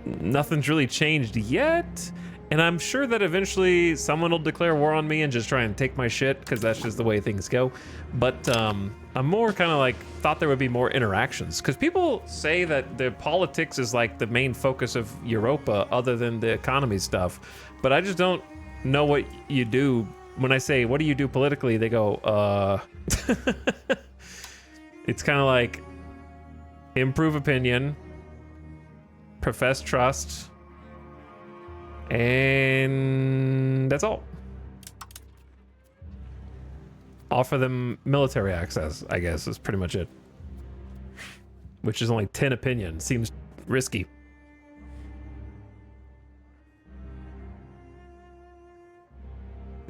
nothing's really changed yet. And I'm sure that eventually someone will declare war on me and just try and take my shit, because that's just the way things go. But I'm more kind of like, thought there would be more interactions. Because people say that the politics is like the main focus of Europa, other than the economy stuff. But I just don't know what you do. When I say, what do you do politically? They go, It's kind of like, improve opinion, profess trust, and that's all. Offer them military access, I guess, is pretty much it. Which is only 10 opinion. Seems risky.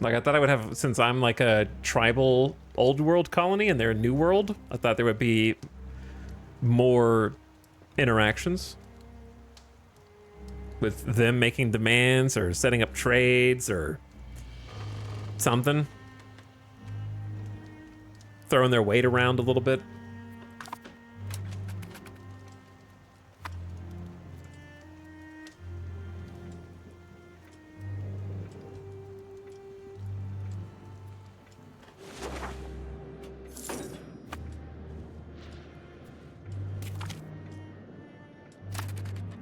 Like, I thought I would have, since I'm like a tribal old world colony and they're a new world, I thought there would be more interactions with them making demands or setting up trades or something. Throwing their weight around a little bit.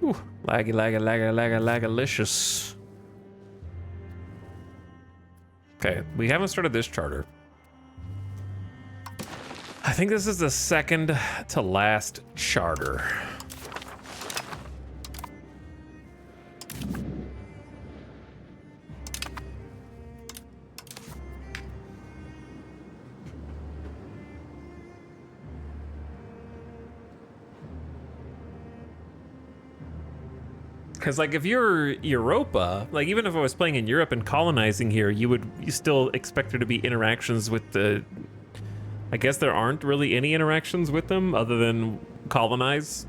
Ooh, laggy, laggalicious. Okay, we haven't started this charter. I think this is the second to last charter. Because, like, if you're Europa, like, even if I was playing in Europe and colonizing here, you still expect there to be interactions with the... I guess there aren't really any interactions with them other than colonize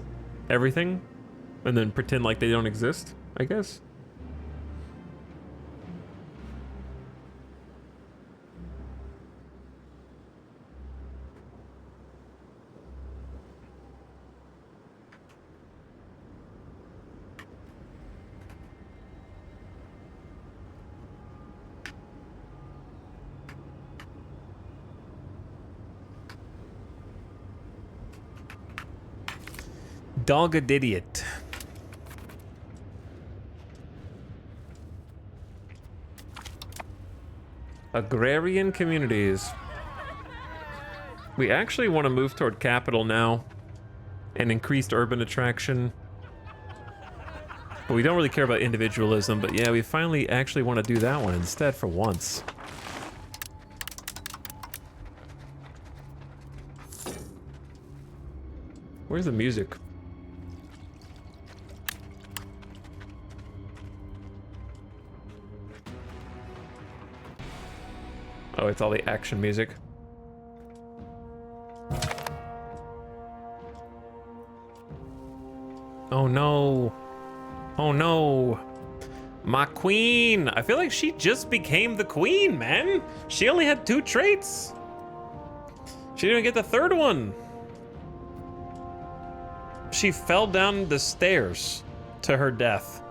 everything and then pretend like they don't exist, I guess. Dogged idiot. Agrarian communities. We actually want to move toward capital now and increased urban attraction. But we don't really care about individualism, but yeah, we finally actually want to do that one instead for once. Where's the music? Oh, it's all the action music. Oh no. Oh no. My queen. I feel like she just became the queen, man. She only had 2 traits. She didn't even get the 3rd one. She fell down the stairs to her death.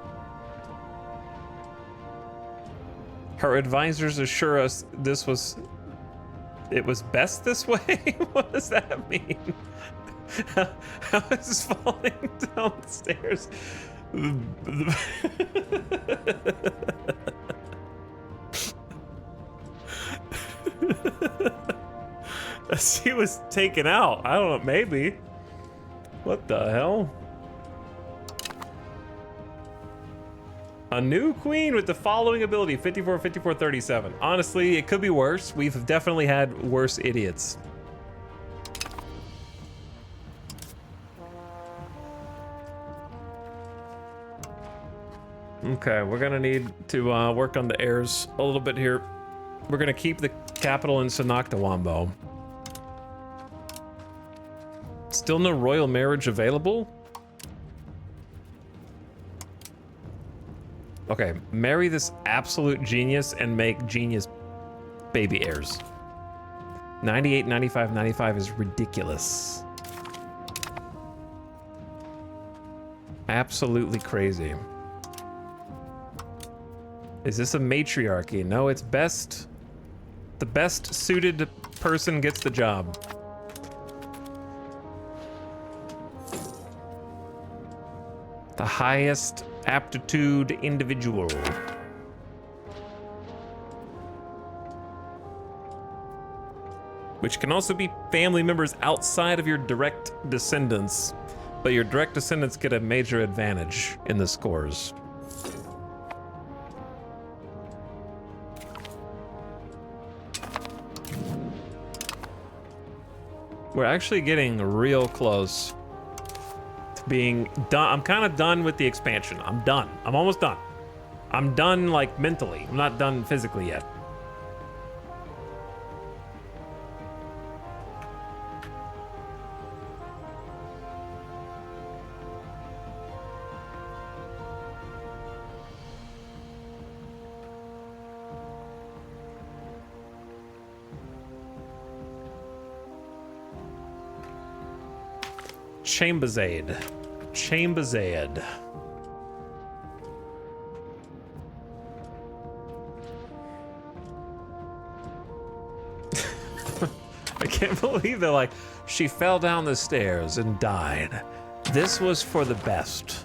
Her advisors assure us it was best this way? What does that mean? How is falling down the stairs? She was taken out. I don't know, maybe. What the hell? A new queen with the following ability, 54, 54, 37. Honestly, it could be worse. We've definitely had worse idiots. Okay, we're gonna need to work on the heirs a little bit here. We're gonna keep the capital in Sanoctawambo. Still no royal marriage available? Okay, marry this absolute genius and make genius baby heirs. 98, 95, 95 is ridiculous. Absolutely crazy. Is this a matriarchy? No, it's best. The best suited person gets the job. The highest aptitude individual. Which can also be family members outside of your direct descendants, but your direct descendants get a major advantage in the scores. We're actually getting real close to being done. I'm kind of done with the expansion. I'm done. I'm almost done. I'm done, like, mentally. I'm not done physically yet. Chambers-aid. Chambers-aid. I can't believe they're like, she fell down the stairs and died. This was for the best.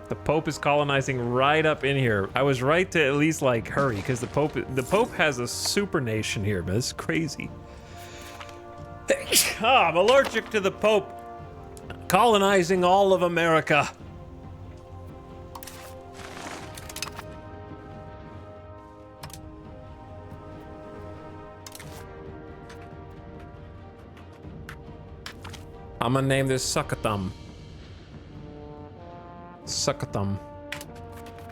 The Pope is colonizing right up in here. I was right to at least, like, hurry, because the Pope has a super nation here, man. This is crazy. I'm allergic to the Pope colonizing all of America. I'm gonna name this Suckathumb. Suckathumb.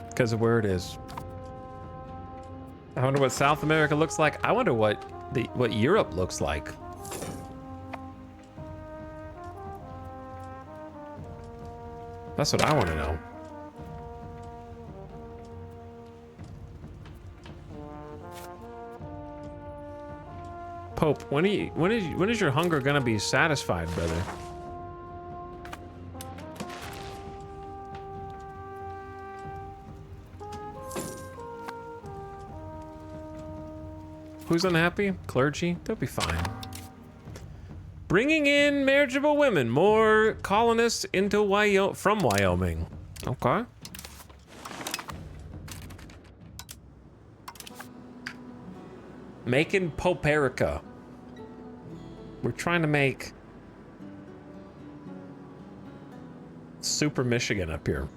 Because of where it is. I wonder what South America looks like. I wonder what Europe looks like. That's what I want to know. Pope, when is your hunger gonna be satisfied, brother? Who's unhappy? Clergy? They'll be fine. Bringing in marriageable women, more colonists into from Wyoming. Okay. Making Poperica. We're trying to make Super Michigan up here.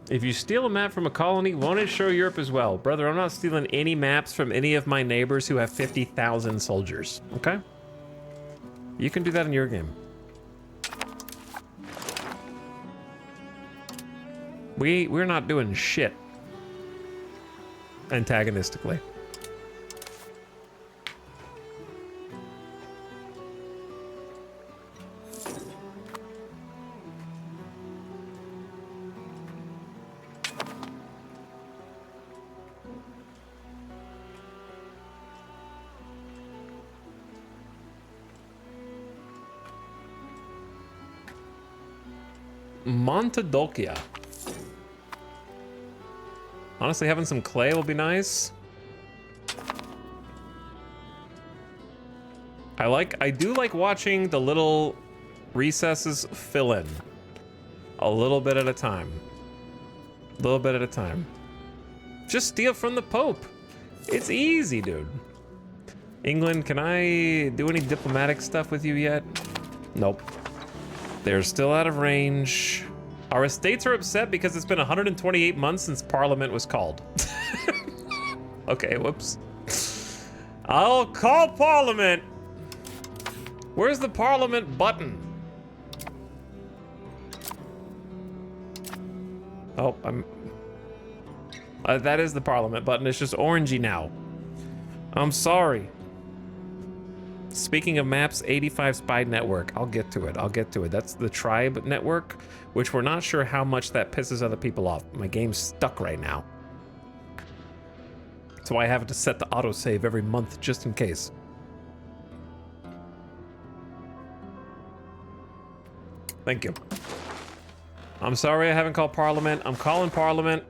If you steal a map from a colony, won't it show Europe as well? Brother, I'm not stealing any maps from any of my neighbors who have 50,000 soldiers, okay? You can do that in your game. We're not doing shit antagonistically. Montadolcia. Honestly, having some clay will be nice. I do like watching the little recesses fill in. A little bit at a time. A little bit at a time. Just steal from the Pope. It's easy, dude. England, can I do any diplomatic stuff with you yet? Nope. They're still out of range. Our estates are upset because it's been 128 months since Parliament was called. Okay, whoops. I'll call Parliament. Where's the Parliament button? Oh, that is the Parliament button. It's just orangey now. I'm sorry. Speaking of maps, 85 Spy Network. I'll get to it. I'll get to it. That's the Tribe Network, which we're not sure how much that pisses other people off. My game's stuck right now. That's why I have to set the autosave every month just in case. Thank you. I'm sorry I haven't called Parliament. I'm calling Parliament.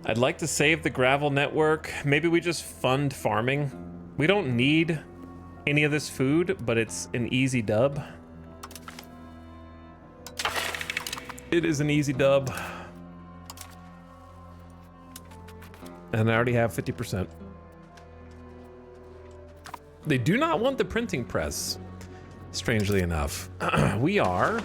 I'd like to save the gravel network. Maybe we just fund farming. We don't need any of this food, but it's an easy dub. It is an easy dub. And I already have 50%. They do not want the printing press, strangely enough. We are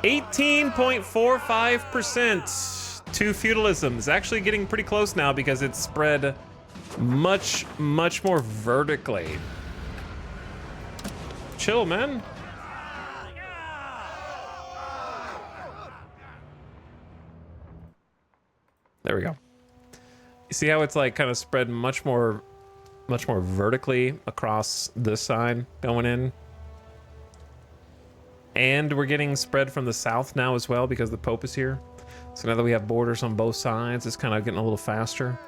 18.45%. to feudalism. It's actually getting pretty close now because it's spread much, much more vertically. Chill, man. There we go. You see how it's like kind of spread much more vertically across this side going in? And we're getting spread from the south now as well because the Pope is here. So now that we have borders on both sides, it's kind of getting a little faster.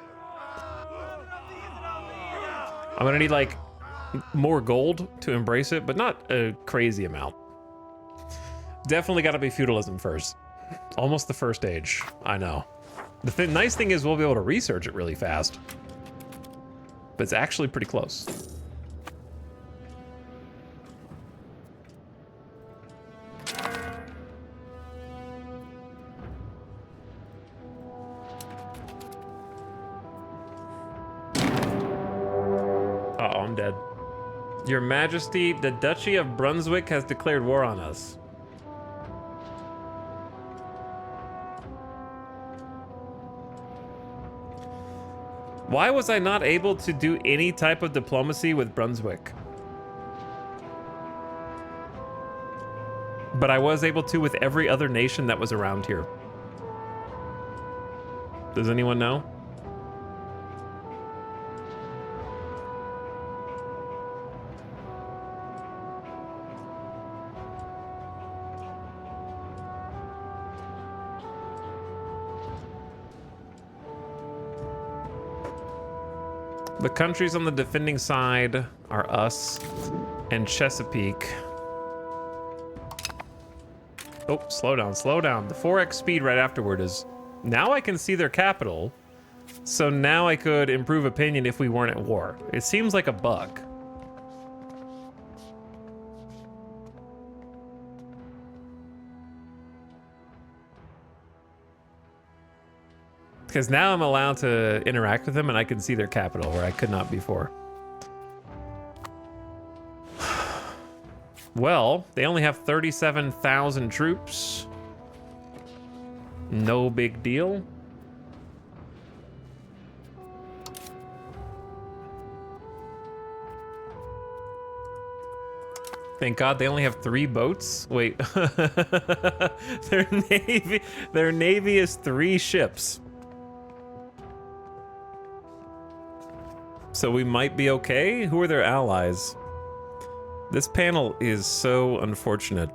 I'm gonna need like more gold to embrace it, but not a crazy amount. Definitely gotta be feudalism first. Almost the first age, I know. The nice thing is we'll be able to research it really fast. But it's actually pretty close. Uh-oh, I'm dead. Your Majesty, the Duchy of Brunswick has declared war on us. Why was I not able to do any type of diplomacy with Brunswick? But I was able to with every other nation that was around here. Does anyone know? The countries on the defending side are us and Chesapeake. Oh, slow down, slow down. The 4x speed right afterward is... Now I can see their capital, so now I could improve opinion if we weren't at war. It seems like a bug. Because now I'm allowed to interact with them and I can see their capital where I could not before. Well, they only have 37,000 troops. No big deal. Thank God they only have 3 boats. Wait, their navy is 3 ships. So we might be okay. Who are their allies? This panel is so unfortunate.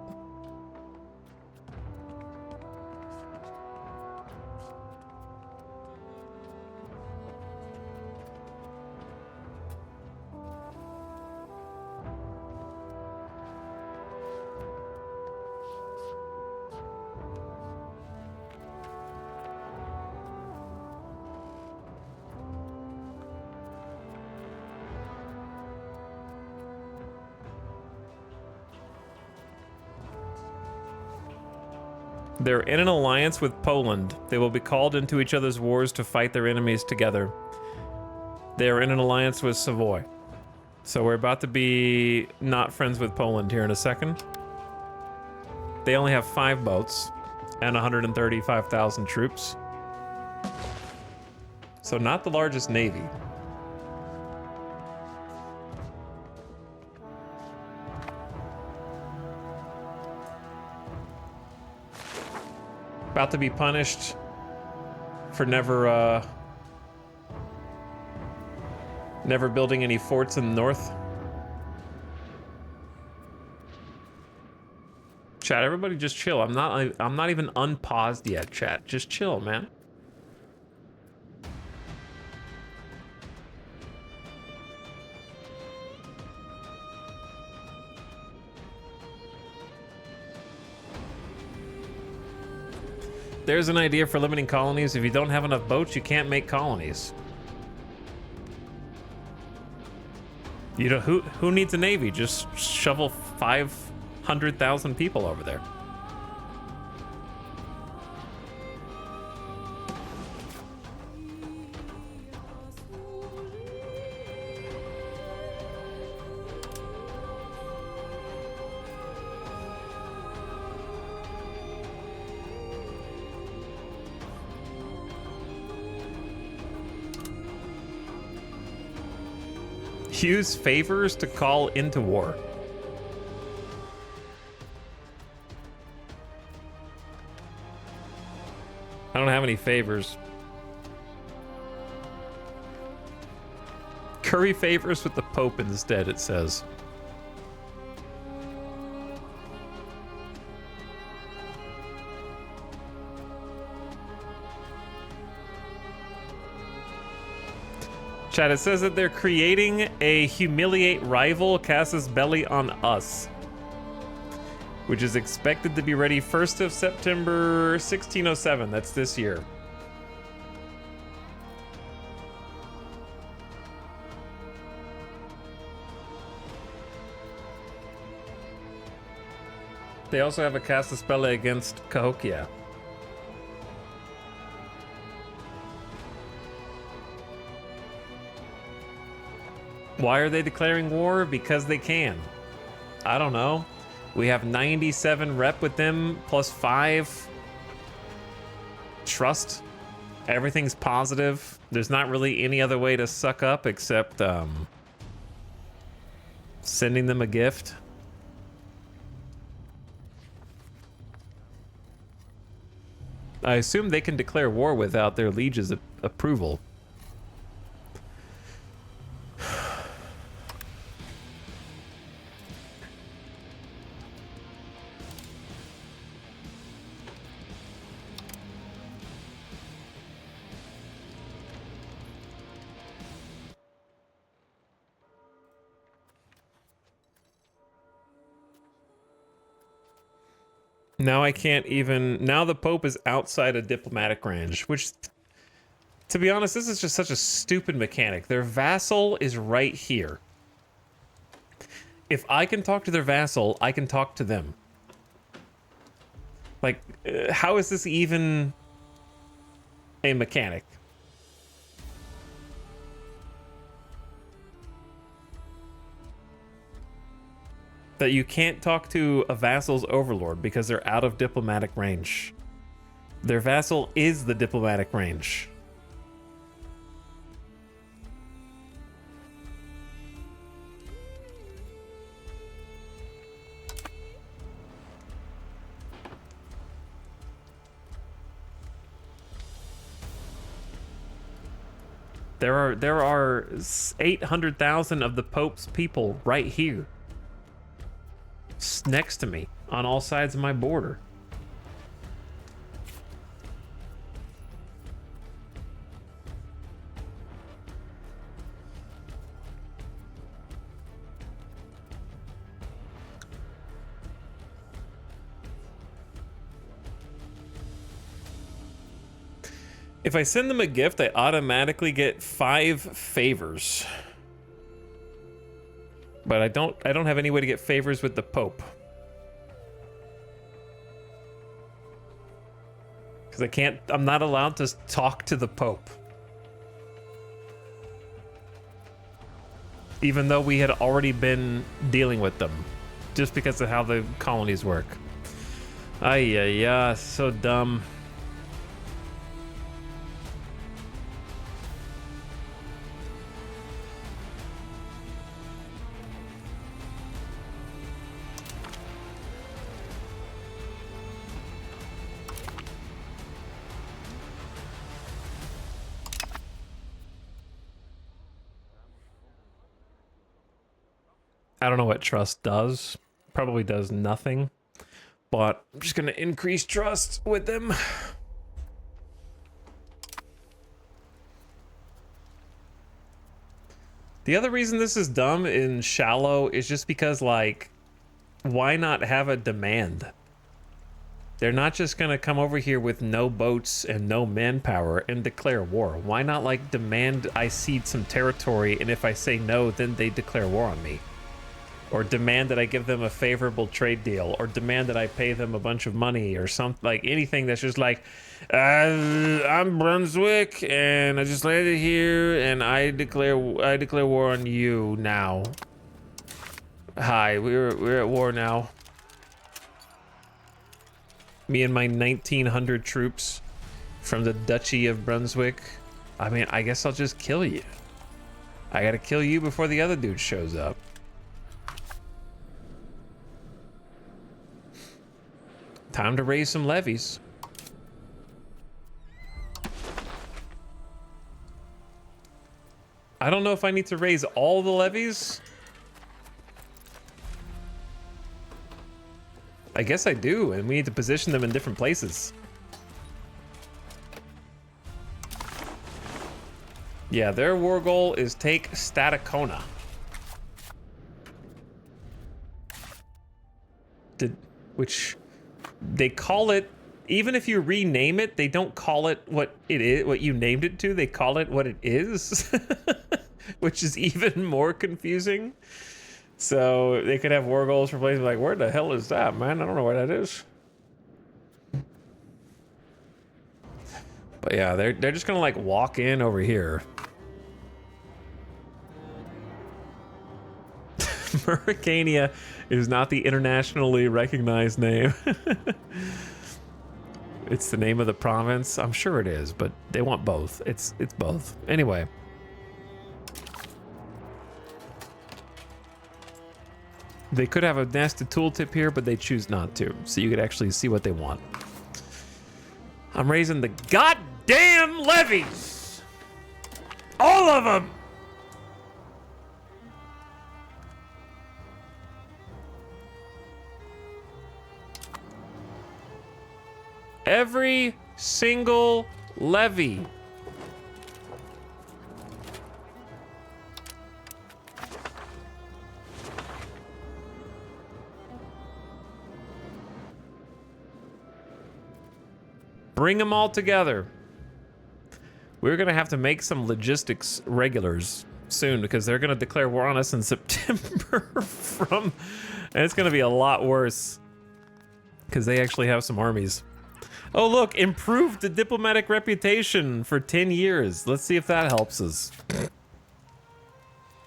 They're in an alliance with Poland. They will be called into each other's wars to fight their enemies together. They are in an alliance with Savoy. So we're about to be not friends with Poland here in a second. They only have 5 boats and 135,000 troops. So not the largest navy. About to be punished for never building any forts in the north. Chat, everybody just chill. I'm not even unpaused yet, chat. Just chill, man. There's an idea for limiting colonies. If you don't have enough boats, you can't make colonies. You know, who needs a navy? Just shovel 500,000 people over there. Use favors to call into war. I don't have any favors. Curry favors with the Pope instead, it says. Chat, it says that they're creating a humiliate rival casus belli on us, which is expected to be ready 1st of September 1607. That's this year. They also have a casus belli against Cahokia. Why are they declaring war? Because they can. I don't know. We have 97 rep with them, plus 5 trust. Everything's positive. There's not really any other way to suck up except sending them a gift. I assume they can declare war without their liege's approval. Now I can't even... Now the Pope is outside of diplomatic range, which, to be honest, this is just such a stupid mechanic. Their vassal is right here. If I can talk to their vassal, I can talk to them. Like, how is this even a mechanic? That you can't talk to a vassal's overlord because they're out of diplomatic range. Their vassal is the diplomatic range. There are 800,000 of the Pope's people right here. Next to me on all sides of my border. If I send them a gift, I automatically get 5 favors. But I don't have any way to get favors with the Pope. Because I'm not allowed to talk to the Pope. Even though we had already been dealing with them. Just because of how the colonies work. Ay, so dumb. I don't know what trust does. Probably does nothing. But I'm just going to increase trust with them. The other reason this is dumb and shallow is just because, like, why not have a demand? They're not just going to come over here with no boats and no manpower and declare war. Why not, like, demand I cede some territory, and if I say no, then they declare war on me? Or demand that I give them a favorable trade deal, or demand that I pay them a bunch of money, or something, like anything that's just like, I'm Brunswick and I just landed here and I declare war on you now. Hi, we're at war now. Me and my 1900 troops from the Duchy of Brunswick. I mean, I guess I'll just kill you. I gotta kill you before the other dude shows up. Time to raise some levies. I don't know if I need to raise all the levies. I guess I do, and we need to position them in different places. Yeah, their war goal is take Statacona. Which they call it, even if you rename it, they don't call it what it is, what you named it to. They call it what it is, which is even more confusing. So they could have war goals for places like, where the hell is that, man? I don't know where that is. But yeah, they're just gonna like walk in over here. Mauritania is not the internationally recognized name. It's the name of the province. I'm sure it is, but they want both. It's both. Anyway. They could have a nested tooltip here, but they choose not to. So you could actually see what they want. I'm raising the goddamn levies! All of them! Every single levy. Bring them all together. We're going to have to make some logistics regulars soon because they're going to declare war on us in September and it's going to be a lot worse because they actually have some armies. Oh, look, improved the diplomatic reputation for 10 years. Let's see if that helps us.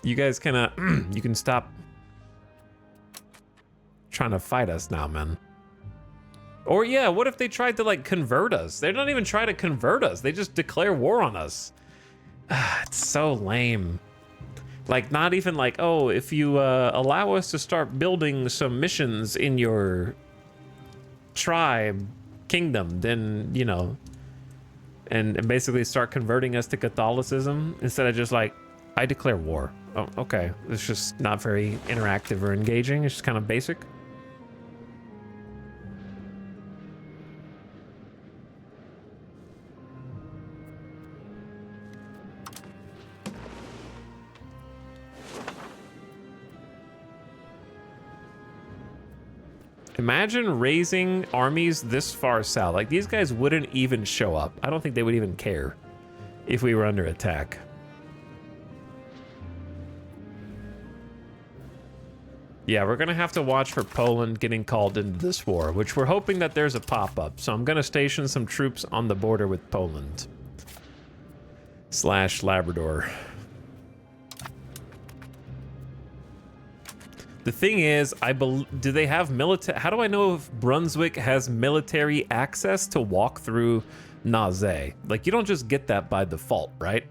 You guys can, you can stop trying to fight us now, man. Or yeah, what if they tried to like convert us? They're not even trying to convert us. They just declare war on us. It's so lame. Like not even like, oh, if you allow us to start building some missions in your tribe, kingdom, then, you know, and basically start converting us to Catholicism instead of just like, I declare war. Oh, okay. It's just not very interactive or engaging. It's just kind of basic. Imagine raising armies this far south. Like, these guys wouldn't even show up. I don't think they would even care if we were under attack. Yeah, we're going to have to watch for Poland getting called into this war, which we're hoping that there's a pop-up. So I'm going to station some troops on the border with Poland. / Labrador. The thing is, do they have military? How do I know if Brunswick has military access to walk through Naze? Like, you don't just get that by default, right?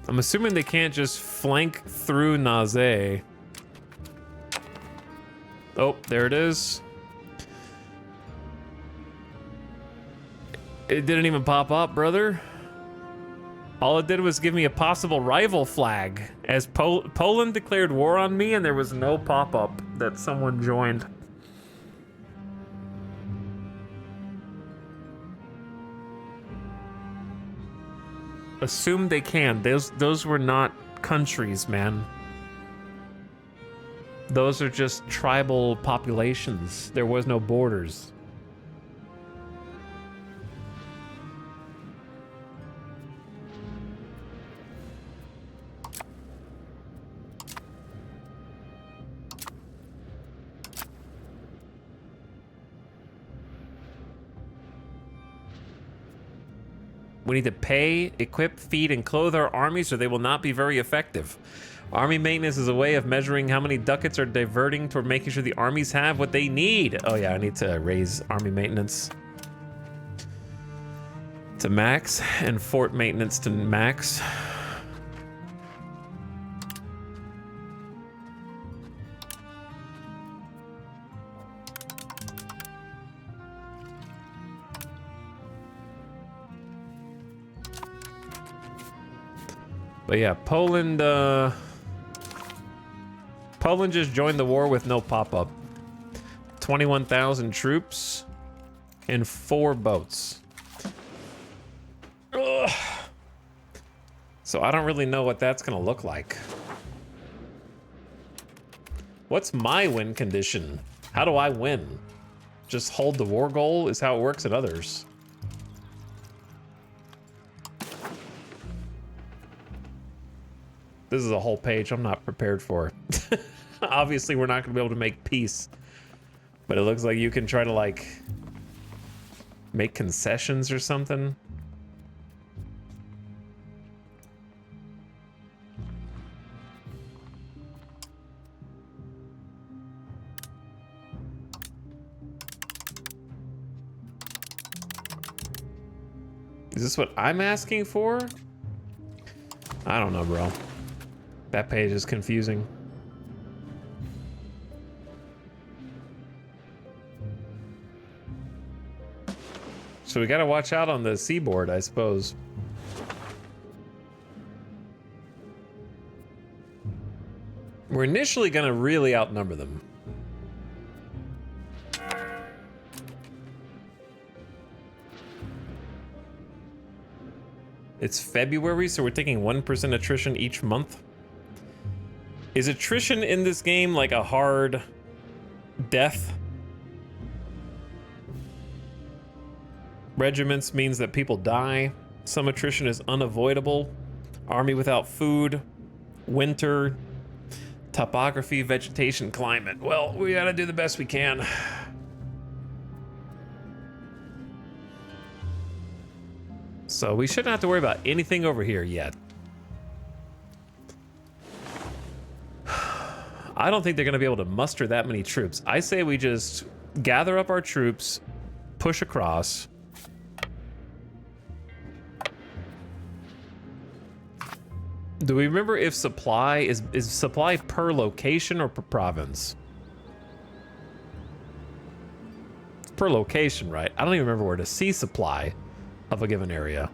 I'm assuming they can't just flank through Naze. Oh, there it is. It didn't even pop up, brother. All it did was give me a possible rival flag as Poland declared war on me and there was no pop-up that someone joined. Assume they can. Those were not countries, man. Those are just tribal populations. There was no borders. We need to pay, equip, feed, and clothe our armies or they will not be very effective. Army maintenance is a way of measuring how many ducats are diverting toward making sure the armies have what they need. Oh yeah, I need to raise army maintenance to max and fort maintenance to max. But yeah, Poland just joined the war with no pop-up. 21,000 troops and 4 boats. Ugh. So I don't really know what that's gonna look like. What's my win condition? How do I win? Just hold the war goal is how it works at others. This is a whole page I'm not prepared for. Obviously, we're not going to be able to make peace. But it looks like you can try to, like, make concessions or something. Is this what I'm asking for? I don't know, bro. That page is confusing. So we gotta watch out on the seaboard, I suppose. We're initially gonna really outnumber them. It's February, so we're taking 1% attrition each month. Is attrition in this game like a hard death? Regiments means that people die. Some attrition is unavoidable. Army without food. Winter. Topography, vegetation, climate. Well, we gotta do the best we can. So we shouldn't have to worry about anything over here yet. I don't think they're gonna be able to muster that many troops. I say we just gather up our troops, push across. Do we remember if supply is supply per location or per province? It's per location, right? I don't even remember where to see supply of a given area.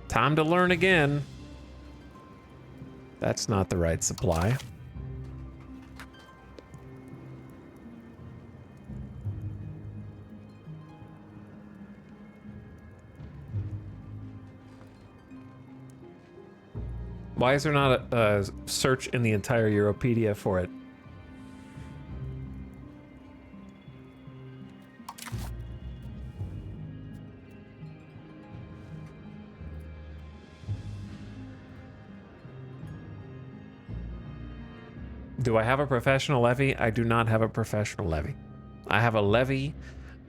Time to learn again. That's not the right supply. Why is there not a search in the entire Europedia for it? Do I have a professional levy? I do not have a professional levy. I have a levy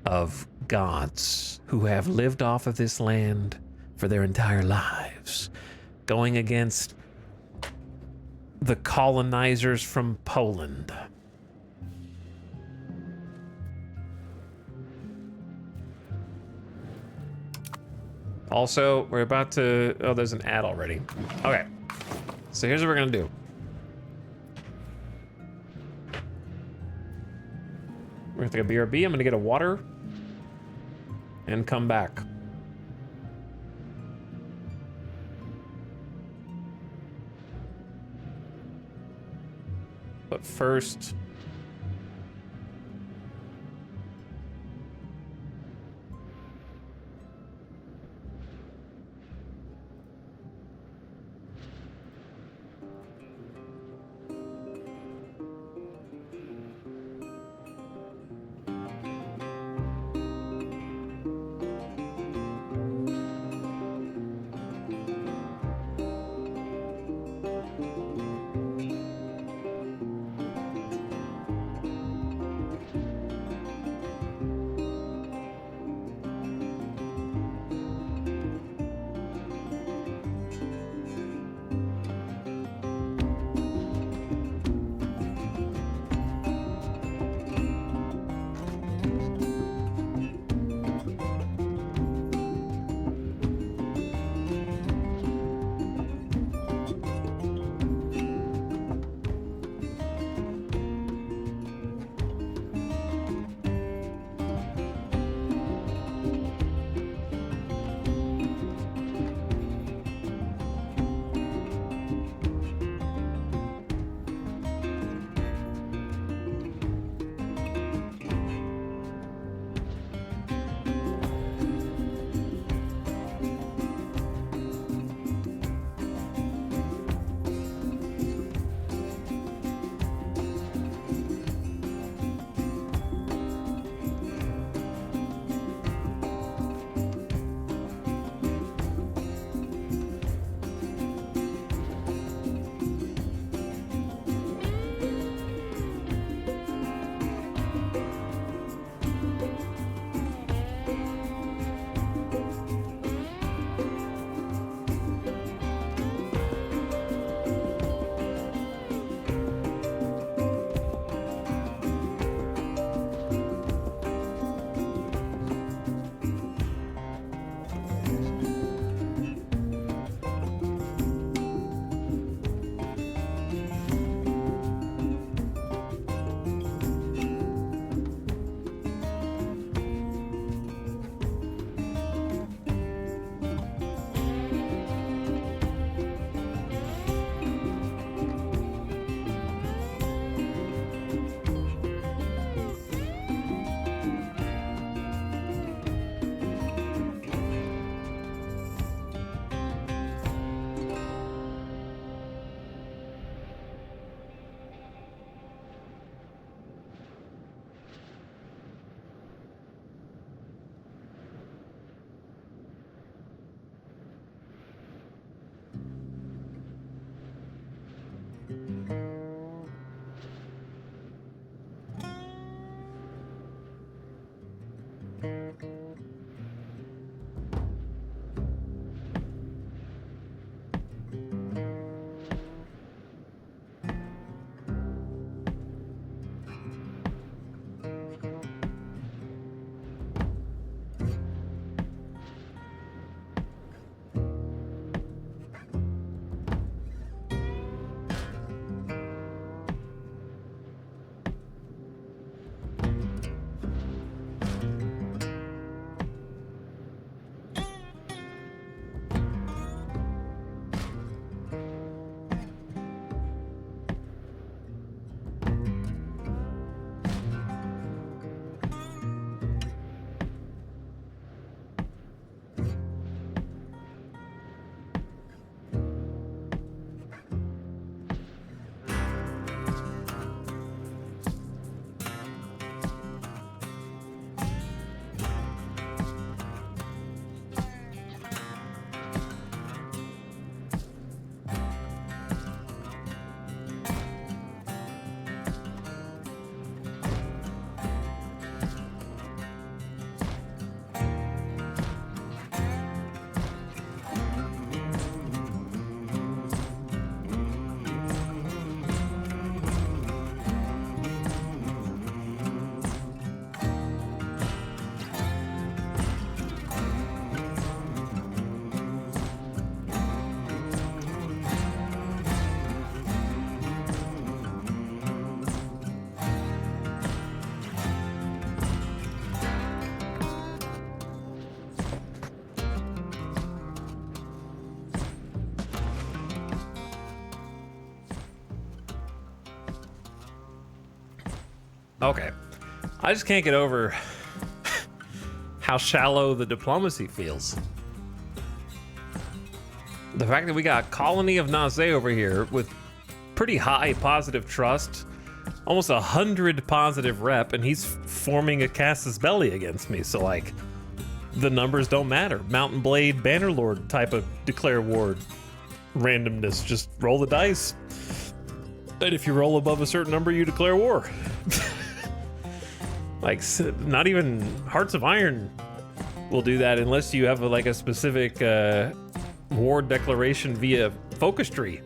of gods who have lived off of this land for their entire lives, going against the colonizers from Poland. Also, we're about to... Oh, there's an ad already. Okay. So here's what we're gonna do. We're gonna take a BRB. I'm gonna get a water and come back. But first, Okay. I just can't get over how shallow the diplomacy feels. The fact that we got a colony of Naze over here with pretty high positive trust, almost 100 positive rep, and he's forming a Casus Belli against me. So like, the numbers don't matter. Mountain Blade, Bannerlord type of declare war randomness. Just roll the dice. And if you roll above a certain number, you declare war. Like, not even Hearts of Iron will do that unless you have like a specific war declaration via focus tree.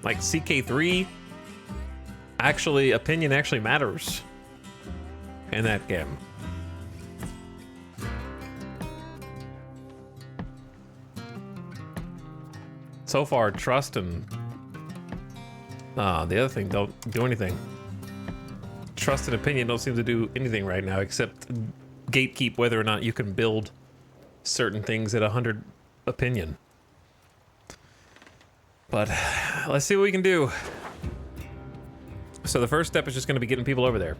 Like CK3, actually, opinion actually matters in that game. So far, trust and the other thing don't do anything. Trust and opinion don't seem to do anything right now except gatekeep whether or not you can build certain things at 100 opinion. But let's see what we can do. So the first step is just going to be getting people over there.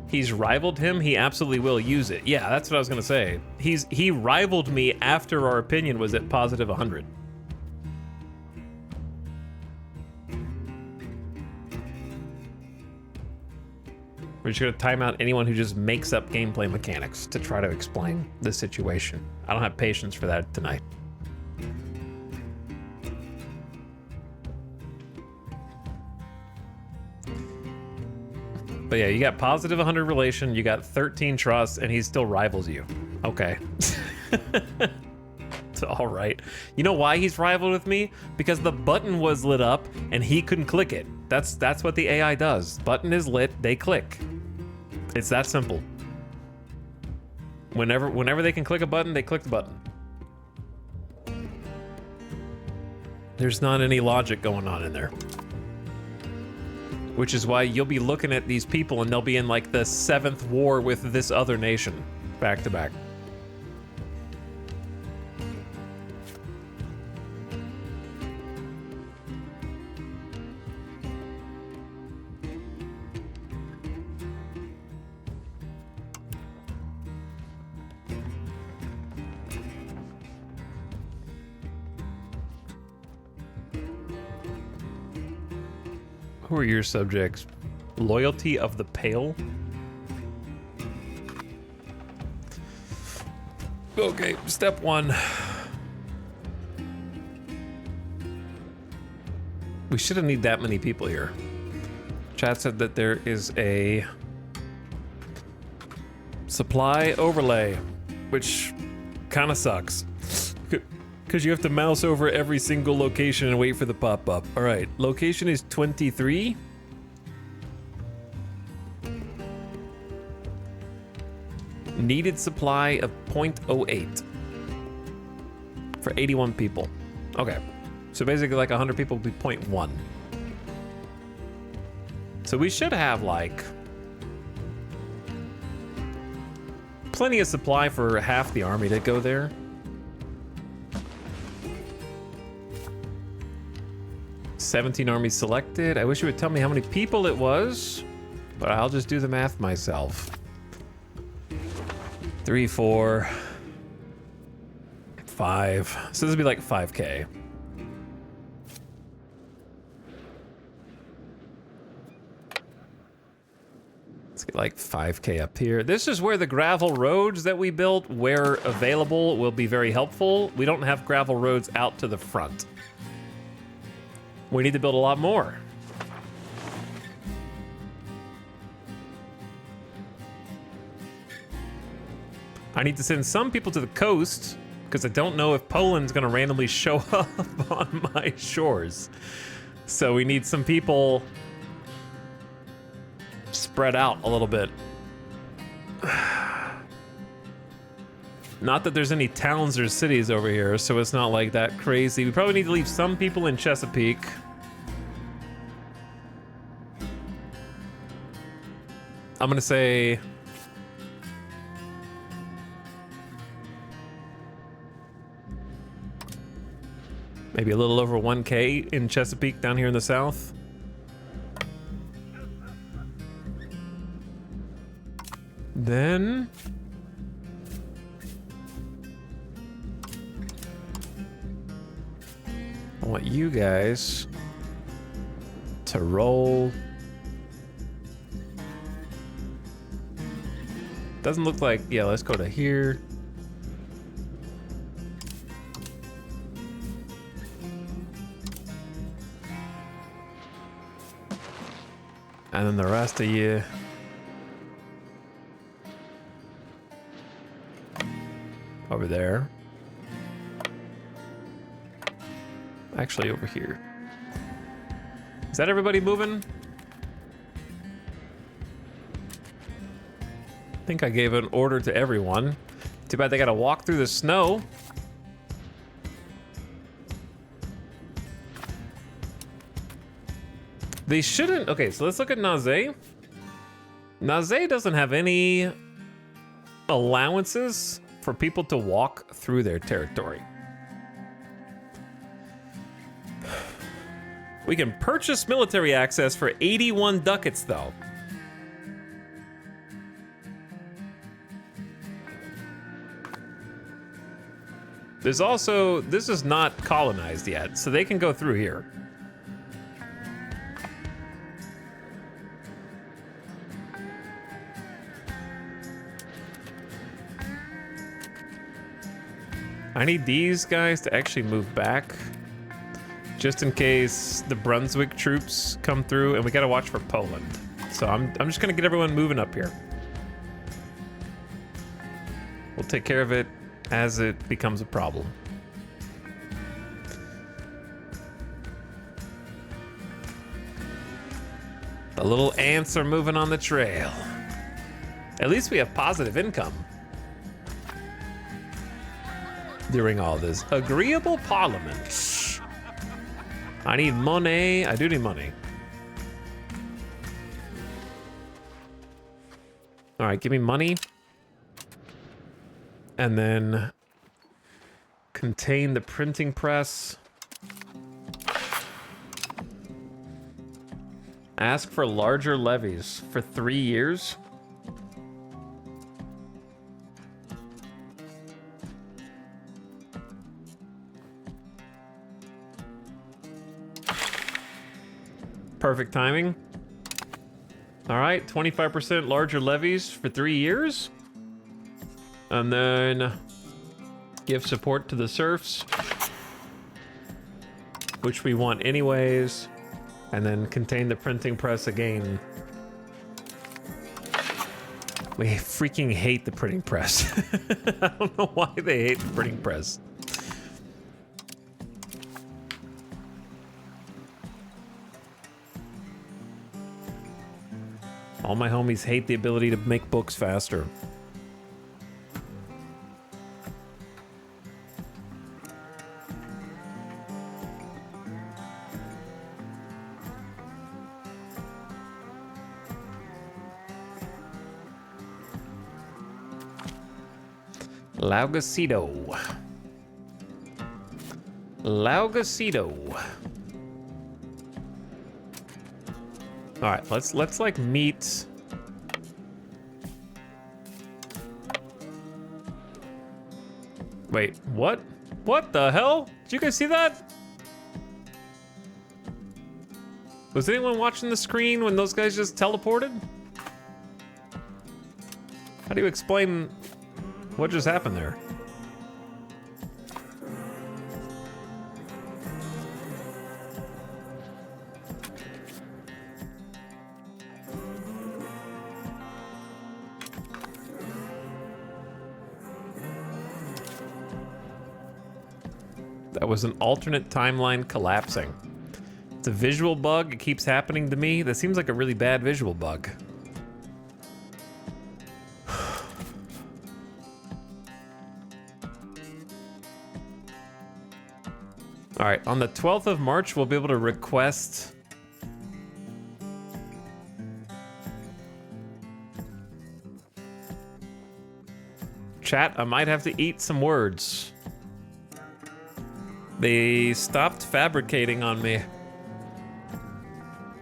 He's rivaled him. He absolutely will use it. Yeah, that's what I was going to say. He rivaled me after our opinion was at positive 100. We're just going to time out anyone who just makes up gameplay mechanics to try to explain the situation. I don't have patience for that tonight. But yeah, you got positive 100 relation, you got 13 trust, and he still rivals you. Okay. It's all right. You know why he's rivaled with me? Because the button was lit up and he couldn't click it. That's what the AI does. Button is lit, they click. It's that simple. Whenever they can click a button, they click the button. There's not any logic going on in there. Which is why you'll be looking at these people and they'll be in like the 7th war with this other nation, back to back. Who are your subjects? Loyalty of the Pale? Okay, step 1. We shouldn't need that many people here. Chat said that there is a supply overlay, which kind of sucks. Because you have to mouse over every single location and wait for the pop-up. All right, location is 23. Needed supply of 0.08 for 81 people. Okay, so basically like 100 people would be 0.1. So we should have like plenty of supply for half the army to go there. $17 armies selected. I wish you would tell me how many people it was, but I'll just do the math myself. 3, 4, 5. So this would be like 5K. Let's get like 5K up here. This is where the gravel roads that we built, where available, will be very helpful. We don't have gravel roads out to the front. We need to build a lot more. I need to send some people to the coast because I don't know if Poland's going to randomly show up on my shores. So we need some people spread out a little bit. Not that there's any towns or cities over here, so it's not like that crazy. We probably need to leave some people in Chesapeake. I'm gonna say maybe a little over 1K in Chesapeake down here in the south. Then I want you guys to roll. Doesn't look like, yeah, let's go to here. And then the rest of you over there. Actually, over here. Is that everybody moving? I think I gave an order to everyone. Too bad they gotta walk through the snow. They shouldn't. Okay, so let's look at Naze. Naze doesn't have any allowances for people to walk through their territory. We can purchase military access for 81 ducats, though. There's also, this is not colonized yet, so they can go through here. I need these guys to actually move back, just in case the Brunswick troops come through, and we gotta watch for Poland. So I'm just gonna get everyone moving up here. We'll take care of it as it becomes a problem. The little ants are moving on the trail. At least we have positive income during all this. Agreeable parliament. I need money. I do need money. All right, give me money. And then contain the printing press. Ask for larger levies for 3 years. Perfect timing. All right, 25% larger levies for 3 years. And then give support to the serfs, which we want anyways. And then contain the printing press again. We freaking hate the printing press. I don't know why they hate the printing press. All my homies hate the ability to make books faster. Laugacito. Laugacito. All right, let's like meet. Wait, what? What the hell? Did you guys see that? Was anyone watching the screen when those guys just teleported? How do you explain what just happened there? That was an alternate timeline collapsing. It's a visual bug. It keeps happening to me. That seems like a really bad visual bug. All right, on the 12th of March, we'll be able to request Chat, I might have to eat some words. They stopped fabricating on me.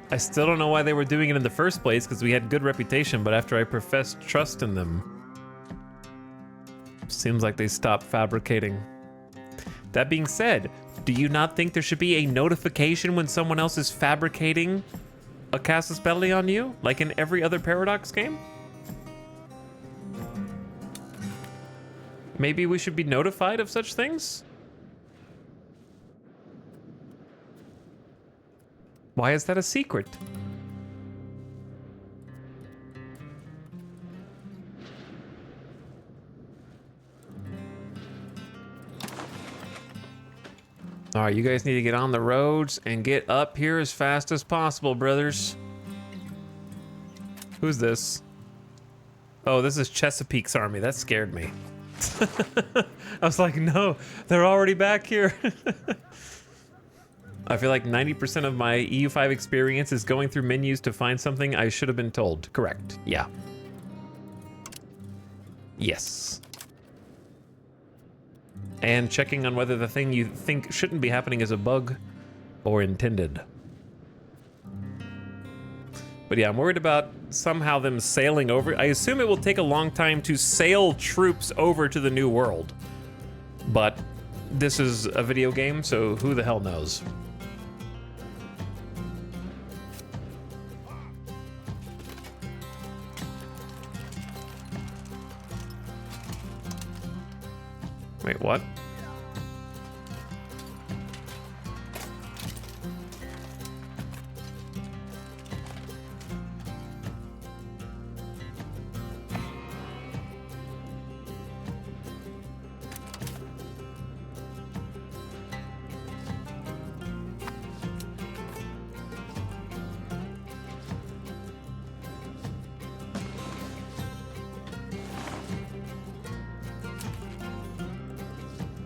I still don't know why they were doing it in the first place, because we had good reputation, but after I professed trust in them, seems like they stopped fabricating. That being said, do you not think there should be a notification when someone else is fabricating a casus belli on you, like in every other Paradox game? Maybe we should be notified of such things? Why is that a secret? All right, you guys need to get on the roads and get up here as fast as possible, brothers. Who's this? Oh, this is Chesapeake's army. That scared me. I was like, no, they're already back here. I feel like 90% of my EU5 experience is going through menus to find something I should have been told. Correct. Yeah. Yes. And checking on whether the thing you think shouldn't be happening is a bug or intended. But yeah, I'm worried about somehow them sailing over. I assume it will take a long time to sail troops over to the new world. But this is a video game, so who the hell knows? Wait, what?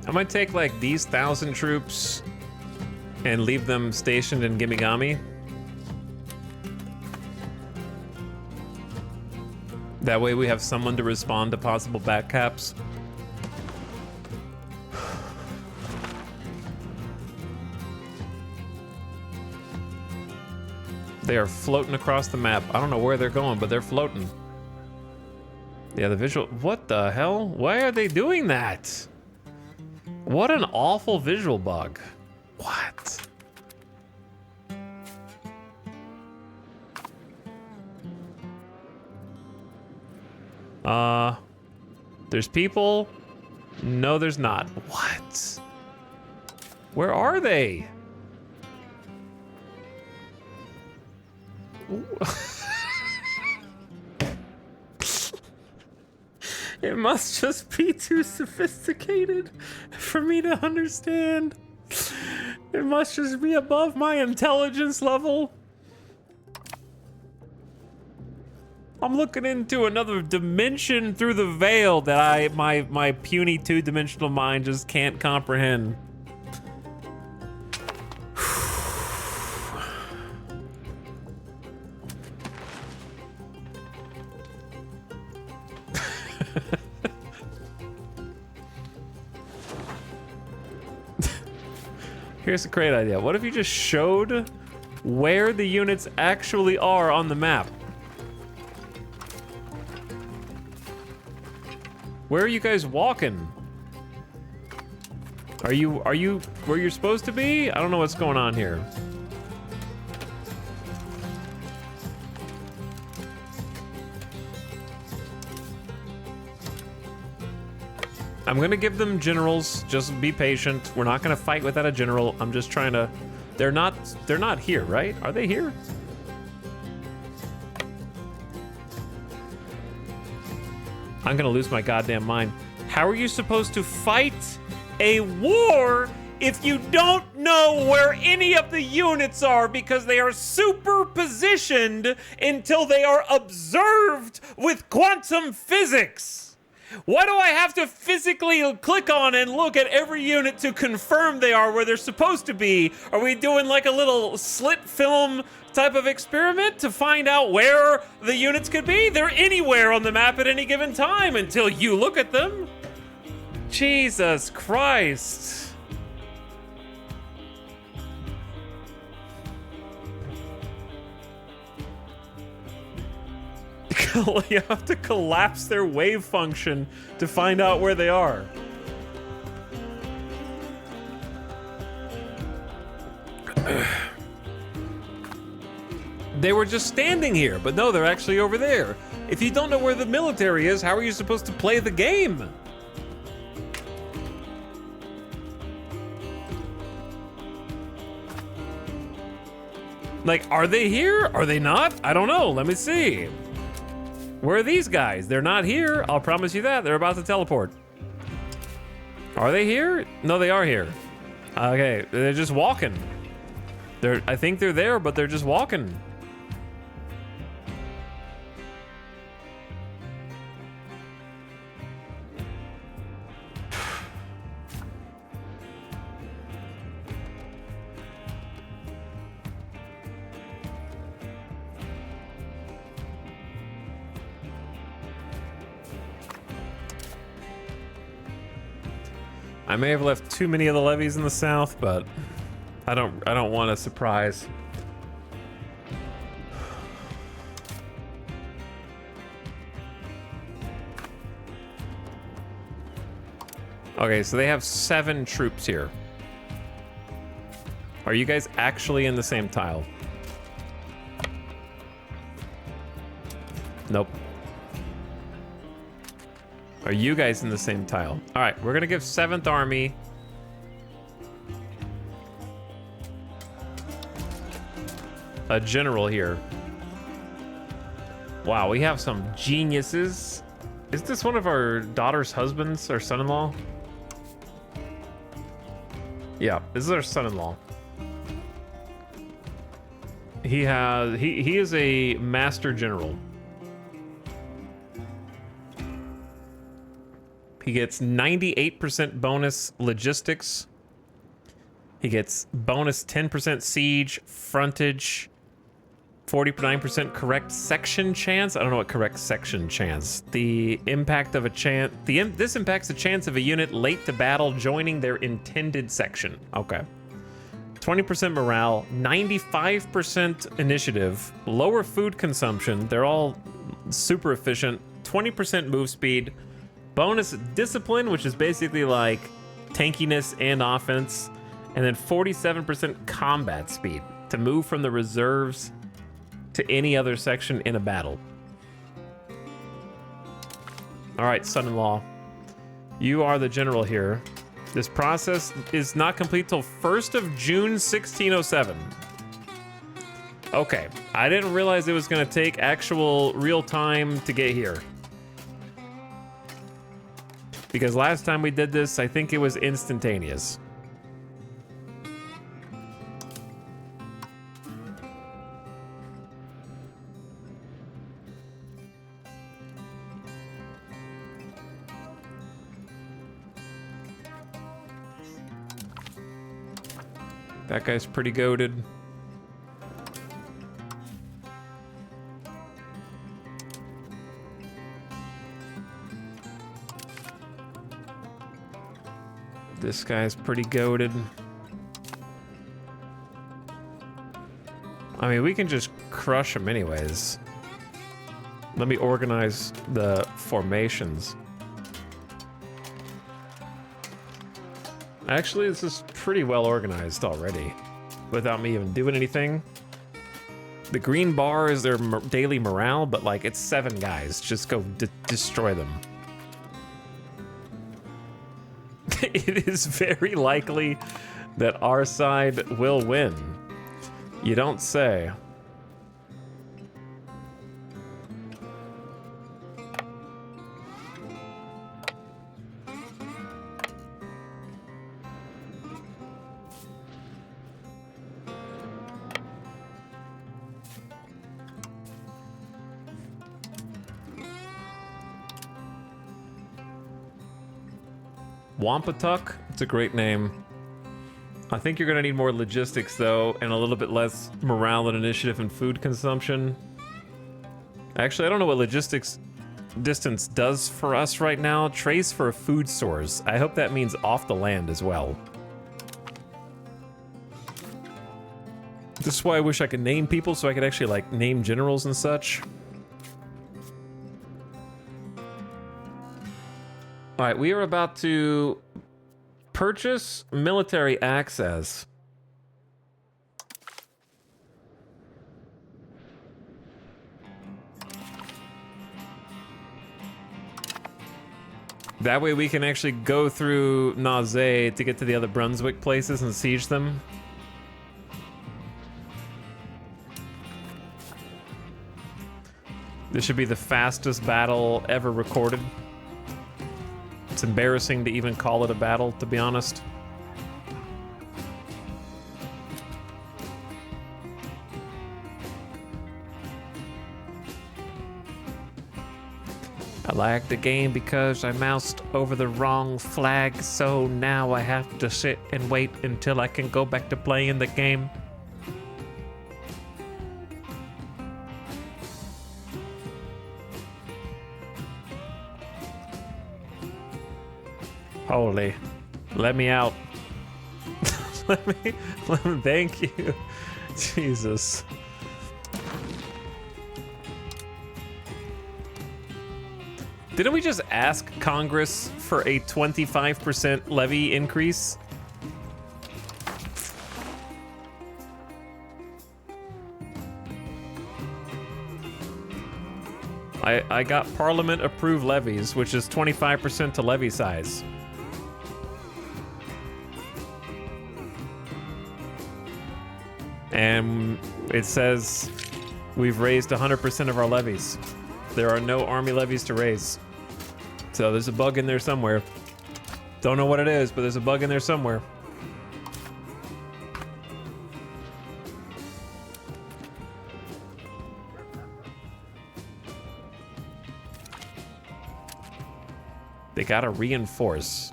I might take like these 1,000 troops and leave them stationed in Gimigami. That way we have someone to respond to possible backcaps. They are floating across the map. I don't know where they're going, but they're floating. Yeah, the visual. What the hell? Why are they doing that? What an awful visual bug. What? There's people? No, there's not. What? Where are they? It must just be too sophisticated for me to understand. It must just be above my intelligence level. I'm looking into another dimension through the veil that my puny two-dimensional mind just can't comprehend. Here's a great idea. What if you just showed where the units actually are on the map? Where are you guys walking? Are you where you're supposed to be? I don't know what's going on here. I'm gonna give them generals. Just be patient. We're not gonna fight without a general. I'm just trying to. They're not here, right? Are they here? I'm gonna lose my goddamn mind. How are you supposed to fight a war if you don't know where any of the units are because they are superpositioned until they are observed with quantum physics? Why do I have to physically click on and look at every unit to confirm they are where they're supposed to be? Are we doing like a little slit film type of experiment to find out where the units could be? They're anywhere on the map at any given time until you look at them. Jesus Christ. You have to collapse their wave function to find out where they are. They were just standing here, but no, they're actually over there. If you don't know where the military is, how are you supposed to play the game? Like, are they here? Are they not? I don't know. Let me see. Where are these guys? They're not here. I'll promise you that. They're about to teleport. Are they here? No, they are here. Okay, they're just walking. I think they're there, but they're just walking. I may have left too many of the levies in the south, but I don't want a surprise. Okay, so they have 7 troops here. Are you guys actually in the same tile? Nope. Are you guys in the same tile? All right, we're gonna give 7th Army a general here. Wow, we have some geniuses. Is this one of our daughter's husbands or son-in-law? Yeah, this is our son-in-law. He is a master general. He gets 98% bonus logistics. He gets bonus 10% siege, frontage, 49% correct section chance. I don't know what correct section chance. The impact of a chance. This impacts the chance of a unit late to battle joining their intended section. Okay. 20% morale, 95% initiative, lower food consumption. They're all super efficient. 20% move speed. Bonus discipline, which is basically like tankiness and offense, and then 47% combat speed to move from the reserves to any other section in a battle. All right, son-in-law, you are the general here. This process is not complete till 1st of June, 1607. Okay, I didn't realize it was gonna take actual real time to get here. Because last time we did this, I think it was instantaneous. That guy's pretty goated. This guy's pretty goated. I mean, we can just crush him anyways. Let me organize the formations. Actually, this is pretty well organized already, without me even doing anything. The green bar is their daily morale, but like, it's 7 guys. Just go destroy them. It is very likely that our side will win. You don't say. Wampatuck. It's a great name. I think you're gonna need more logistics though, and a little bit less morale and initiative and food consumption. Actually, I don't know what logistics distance does for us right now. Trace for a food source. I hope that means off the land as well. This is why I wish I could name people so I could actually like name generals and such. All right, we are about to purchase military access. That way we can actually go through Nausea to get to the other Brunswick places and siege them. This should be the fastest battle ever recorded. It's embarrassing to even call it a battle, to be honest. I lagged the game because I moused over the wrong flag, so now I have to sit and wait until I can go back to playing the game. Holy, let me out. let me, thank you. Jesus. Didn't we just ask Congress for a 25% levy increase? I got Parliament approved levies, which is 25% to levy size. And it says we've raised 100% of our levies. There are no army levies to raise. So there's a bug in there somewhere. Don't know what it is, but there's a bug in there somewhere. They gotta reinforce.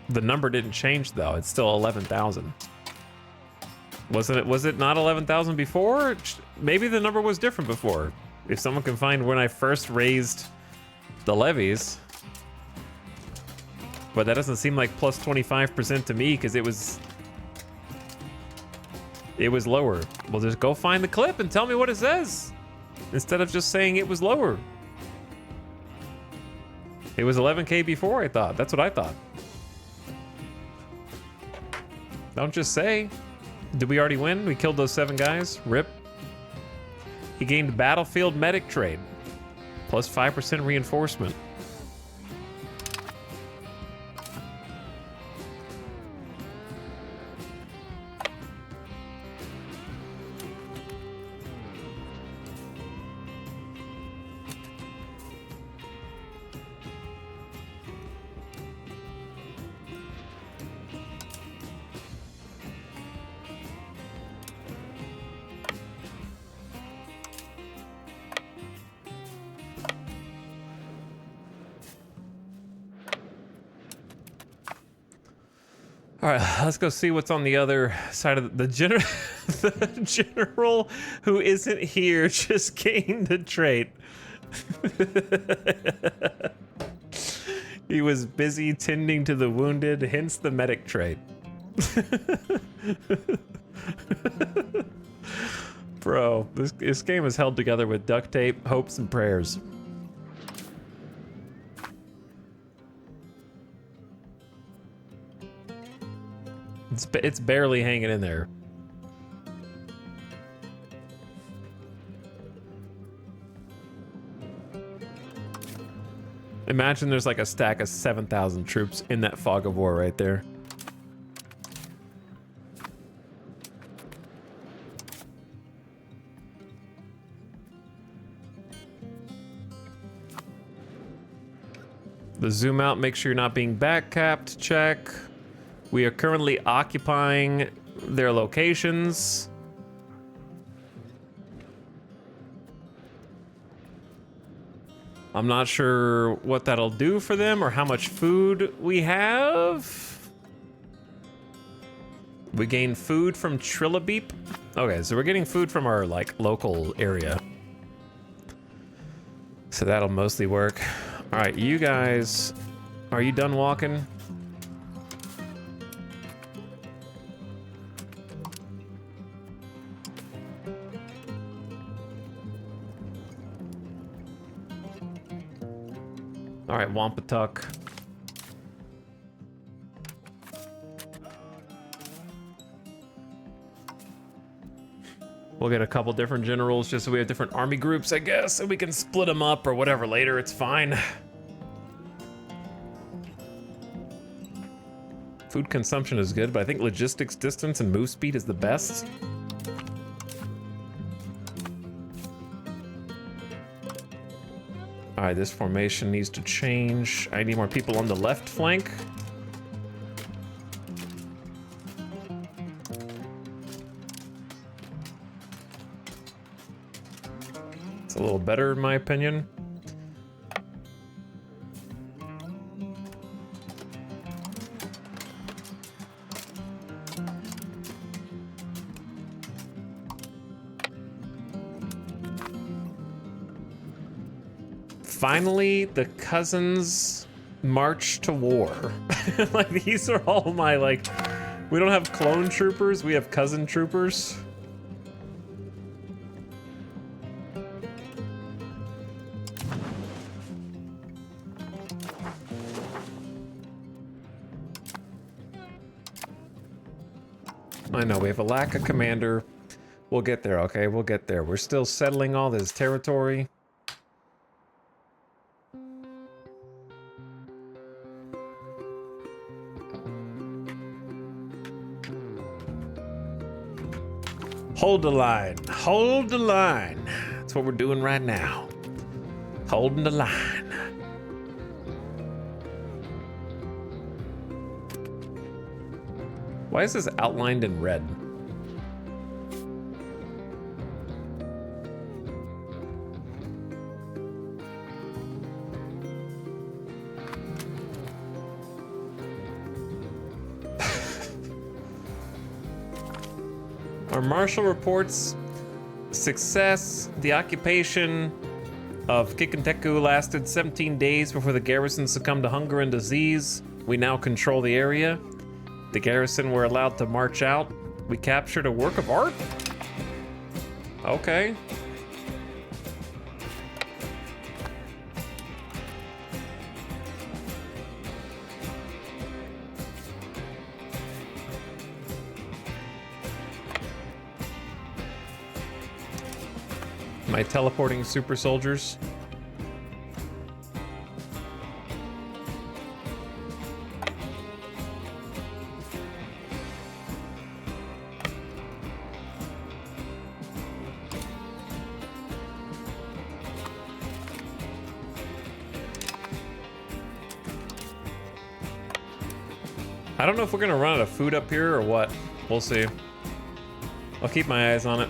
The number didn't change though. It's still 11,000. Wasn't it? Was it not 11,000 before? Maybe the number was different before. If someone can find when I first raised the levies. But that doesn't seem like plus 25% to me because it was lower. Well, just go find the clip and tell me what it says instead of just saying it was lower. It was 11K before, I thought. That's what I thought. Don't just say. Did we already win? We killed those 7 guys. Rip. He gained battlefield medic trade. Plus 5% reinforcement. All right, let's go see what's on the other side of the general. The general who isn't here just gained the trait. He was busy tending to the wounded, hence the medic trait. Bro, this game is held together with duct tape, hopes, and prayers. It's barely hanging in there. Imagine there's like a stack of 7,000 troops in that fog of war right there. The zoom out, make sure you're not being back capped, check. We are currently occupying their locations. I'm not sure what that'll do for them or how much food we have. We gain food from Trillabeep. Okay, so we're getting food from our, like, local area. So that'll mostly work. All right, you guys, are you done walking? All right, Wampatuck. We'll get a couple different generals just so we have different army groups, I guess, and we can split them up or whatever later. It's fine. Food consumption is good, but I think logistics, distance, and move speed is the best. All right, this formation needs to change. I need more people on the left flank. It's a little better in my opinion. Finally, the cousins march to war. Like, these are all my, like, we don't have clone troopers, we have cousin troopers. I know, we have a lack of commander. We'll get there, okay? We'll get there. We're still settling all this territory. Hold the line. Hold the line. That's what we're doing right now. Holding the line. Why is this outlined in red? Our marshal reports success. The occupation of Kikanteku lasted 17 days before the garrison succumbed to hunger and disease. We now control the area. The garrison were allowed to march out. We captured a work of art? Okay. Am I teleporting super soldiers? I don't know if we're gonna run out of food up here or what. We'll see. I'll keep my eyes on it.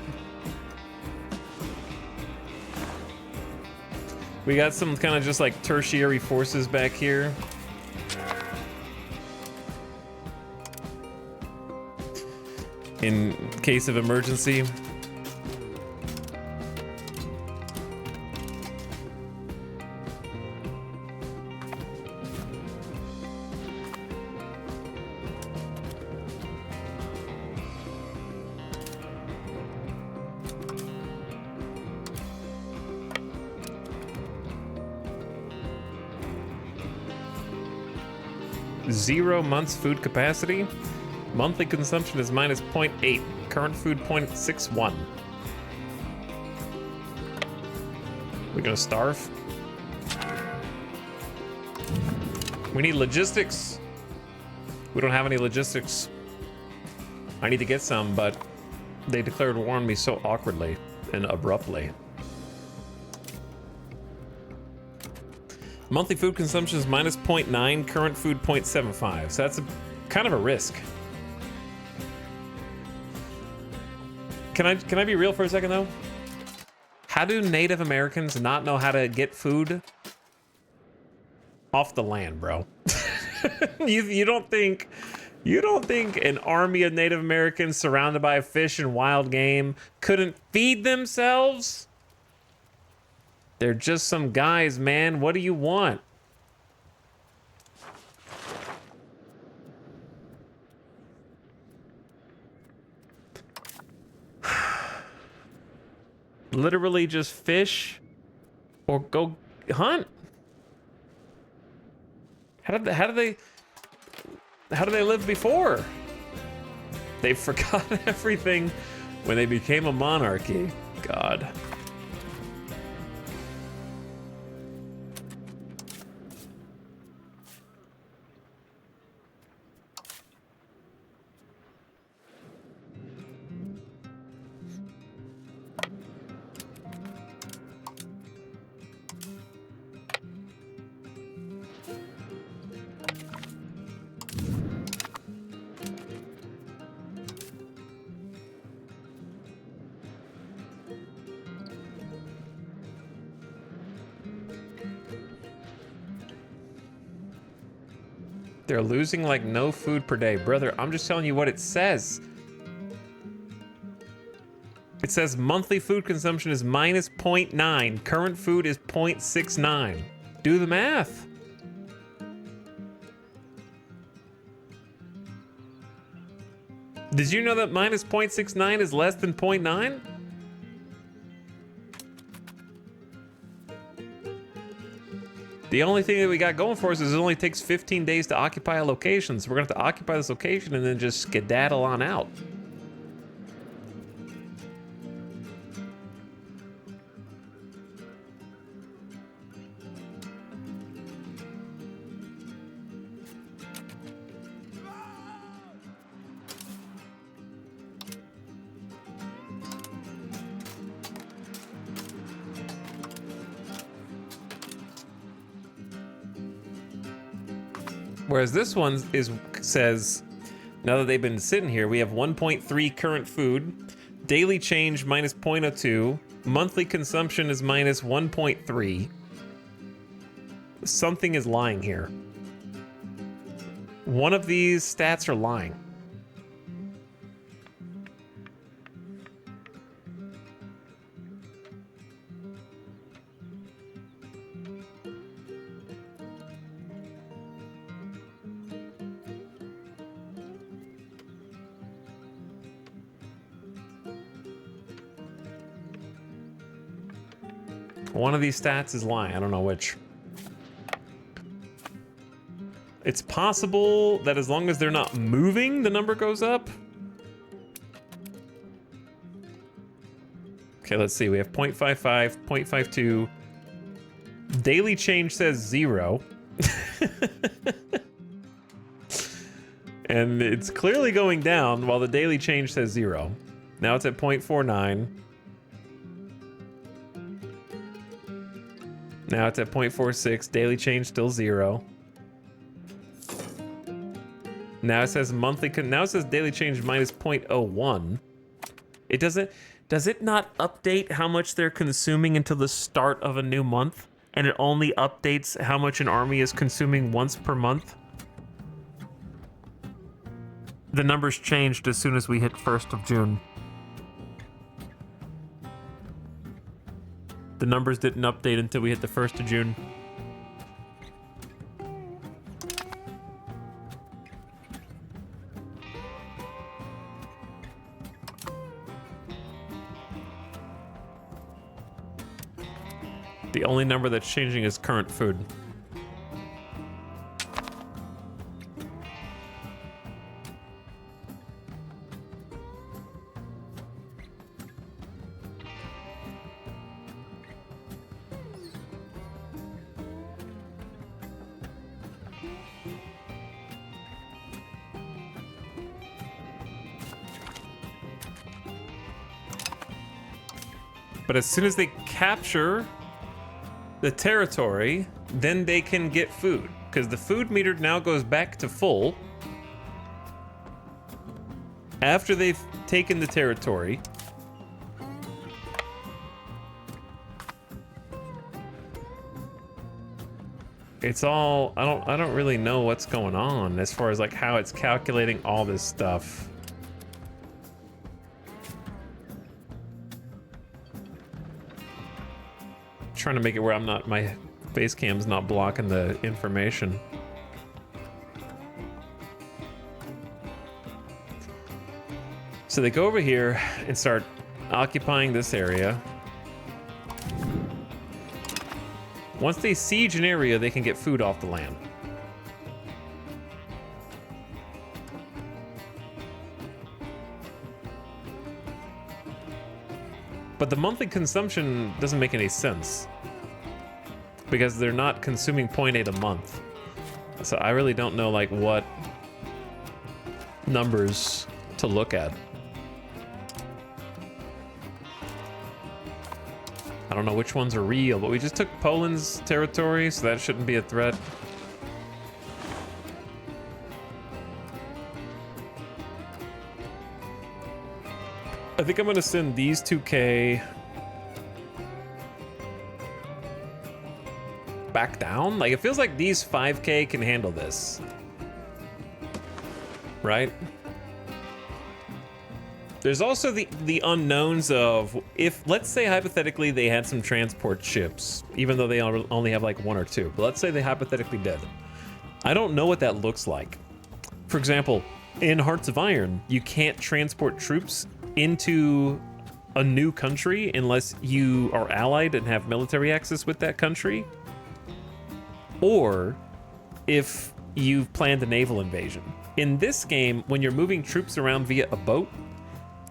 We got some kind of just like tertiary forces back here. In case of emergency. Zero months food capacity. Monthly consumption is minus 0.8. Current food 0.61. We're gonna starve. We need logistics. We don't have any logistics. I need to get some, but they declared war on me so awkwardly and abruptly. Monthly food consumption is minus 0.9, current food 0.75. So that's kind of a risk. Can I be real for a second though? How do Native Americans not know how to get food off the land, bro. You don't think an army of Native Americans surrounded by fish and wild game couldn't feed themselves? They're just some guys, man. What do you want? Literally just fish or go hunt. How do they live before? They forgot everything when they became a monarchy. God. They're losing like no food per day. Brother, I'm just telling you what it says. It says monthly food consumption is minus 0.9. Current food is 0.69. Do the math. Did you know that minus 0.69 is less than 0.9? The only thing that we got going for us is it only takes 15 days to occupy a location. So we're going to have to occupy this location and then just skedaddle on out. Whereas this one says, now that they've been sitting here, we have 1.3 current food, daily change minus 0.02, monthly consumption is minus 1.3. Something is lying here. One of these stats are lying. One of these stats is lying. I don't know which. It's possible that as long as they're not moving, the number goes up. Okay, let's see. We have 0.55, 0.52. Daily change says 0. And it's clearly going down while the daily change says 0. Now it's at 0.49. Now it's at 0.46, daily change still 0. Now it says now it says daily change minus 0.01. Does it not update how much they're consuming until the start of a new month? And it only updates how much an army is consuming once per month? The numbers changed as soon as we hit 1st of June. The numbers didn't update until we hit the 1st of June. The only number that's changing is current food. But as soon as they capture the territory, then they can get food. Because the food meter now goes back to full after they've taken the territory. it's all, I don't really know what's going on as far as like how it's calculating all this stuff. Trying to make it where I'm not, my face cam's not blocking the information. So they go over here and start occupying this area. Once they siege an area, they can get food off the land. But the monthly consumption doesn't make any sense because they're not consuming 0.8 a month. So I really don't know like what numbers to look at. I don't know which ones are real, but we just took Poland's territory, so that shouldn't be a threat. I think I'm gonna send these 2K back down. Like, it feels like these 5K can handle this. Right? There's also the unknowns of if, let's say hypothetically they had some transport ships, even though they only have like 1 or 2, but let's say they hypothetically did. I don't know what that looks like. For example, in Hearts of Iron, you can't transport troops into a new country unless you are allied and have military access with that country, or if you've planned a naval invasion. In this game, when you're moving troops around via a boat,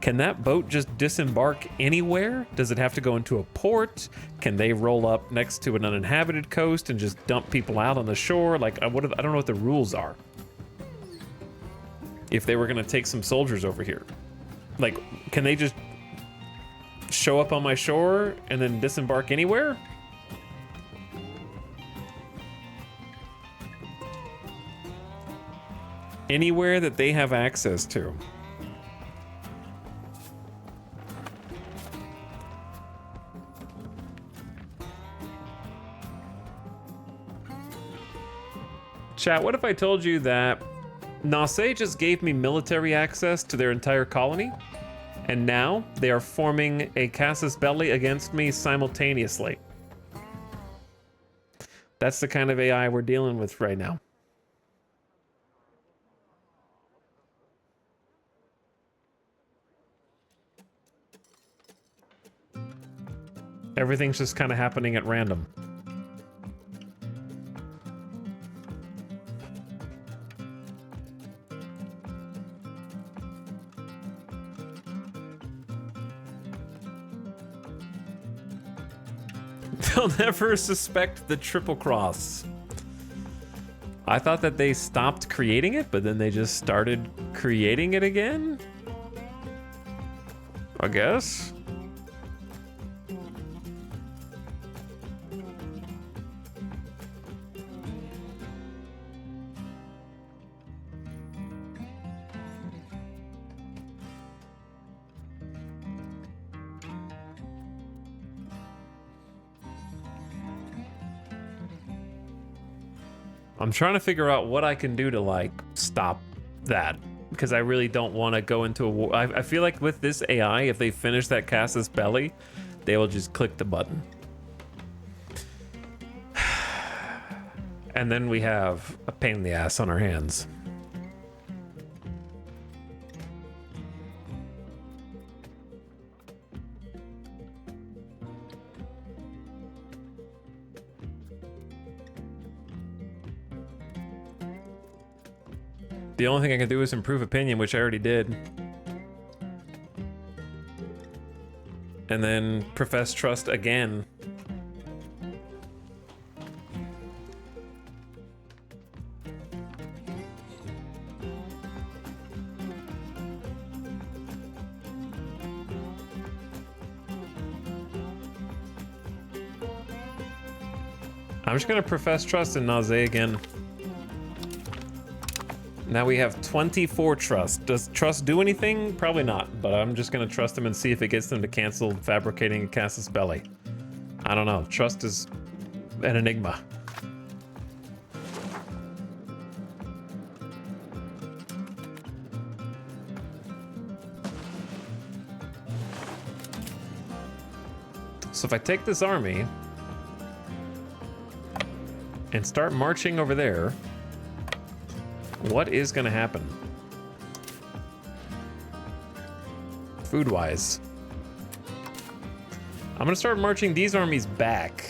can that boat just disembark anywhere? Does it have to go into a port? Can they roll up next to an uninhabited coast and just dump people out on the shore? Like, I don't know what the rules are. If they were gonna take some soldiers over here. Like, can they just show up on my shore and then disembark anywhere? Anywhere that they have access to. Chat, what if I told you that Nausea just gave me military access to their entire colony, and now they are forming a casus belli against me simultaneously? That's the kind of AI we're dealing with right now. Everything's just kind of happening at random. They'll never suspect the triple cross. I thought that they stopped creating it, but then they just started creating it again? I guess. I'm trying to figure out what I can do to like stop that, because I really don't want to go into a war. I feel like with this AI, if they finish that casus belli, they will just click the button. And then we have a pain in the ass on our hands. The only thing I can do is improve opinion, which I already did. And then profess trust again. I'm just gonna profess trust in Nausea again. Now we have 24 trust. Does trust do anything? Probably not, but I'm just gonna trust him and see if it gets them to cancel fabricating a casus belli. I don't know. Trust is an enigma. So if I take this army and start marching over there, what is going to happen? Food-wise. I'm going to start marching these armies back.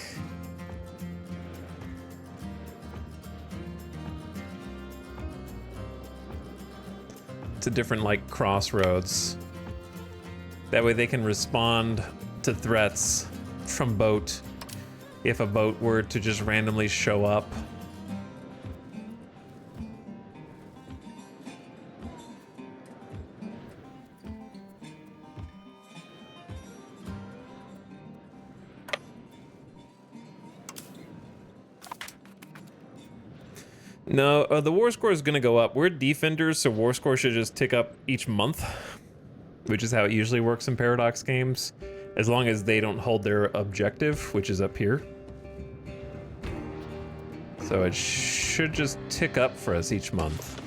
To different, like, crossroads. That way they can respond to threats from boat if a boat were to just randomly show up. No, the war score is going to go up. We're defenders, so war score should just tick up each month, which is how it usually works in Paradox games, as long as they don't hold their objective, which is up here. So it should just tick up for us each month.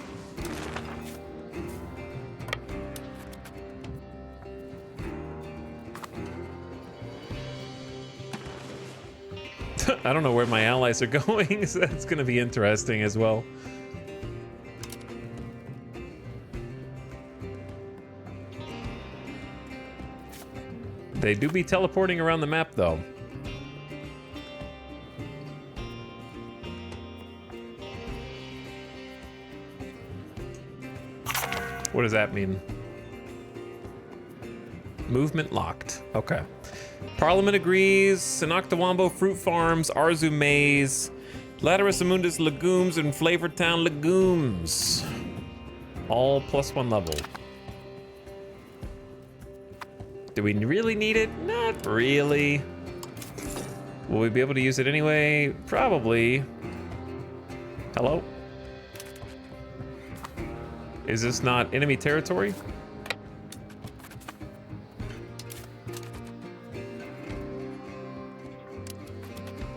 I don't know where my allies are going, so that's going to be interesting as well. They do be teleporting around the map, though. What does that mean? Movement locked. Okay. Parliament agrees. Sinoctawambo Fruit Farms, Arzu Maize, Laterus Amundus Legumes, and Flavortown Legumes. All +1 level. Do we really need it? Not really. Will we be able to use it anyway? Probably. Hello? Is this not enemy territory?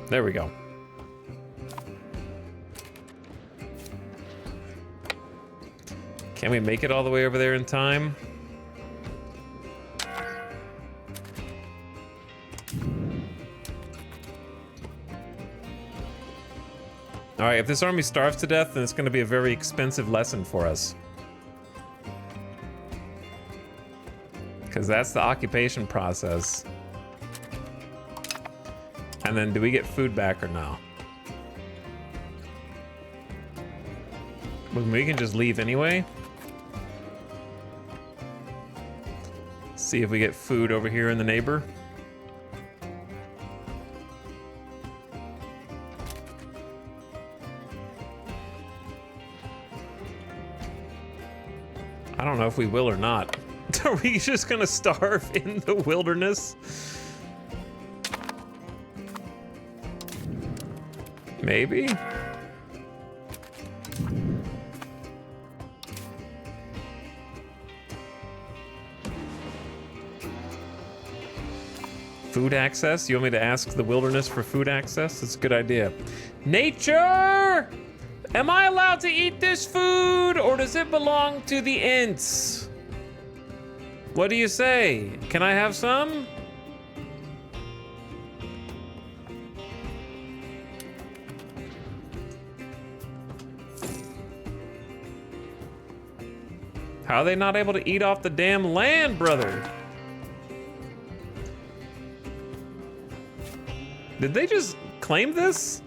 There we go. Can we make it all the way over there in time? All right, if this army starves to death, then it's going to be a very expensive lesson for us. Because that's the occupation process. And then do we get food back or no? Well, we can just leave anyway. See if we get food over here in the neighbor. I don't know if we will or not. Are we just gonna starve in the wilderness? Maybe? Food access? You want me to ask the wilderness for food access? That's a good idea. Nature! Am I allowed to eat this food, or does it belong to the Ints? What do you say? Can I have some? How are they not able to eat off the damn land, brother? Did they just claim this?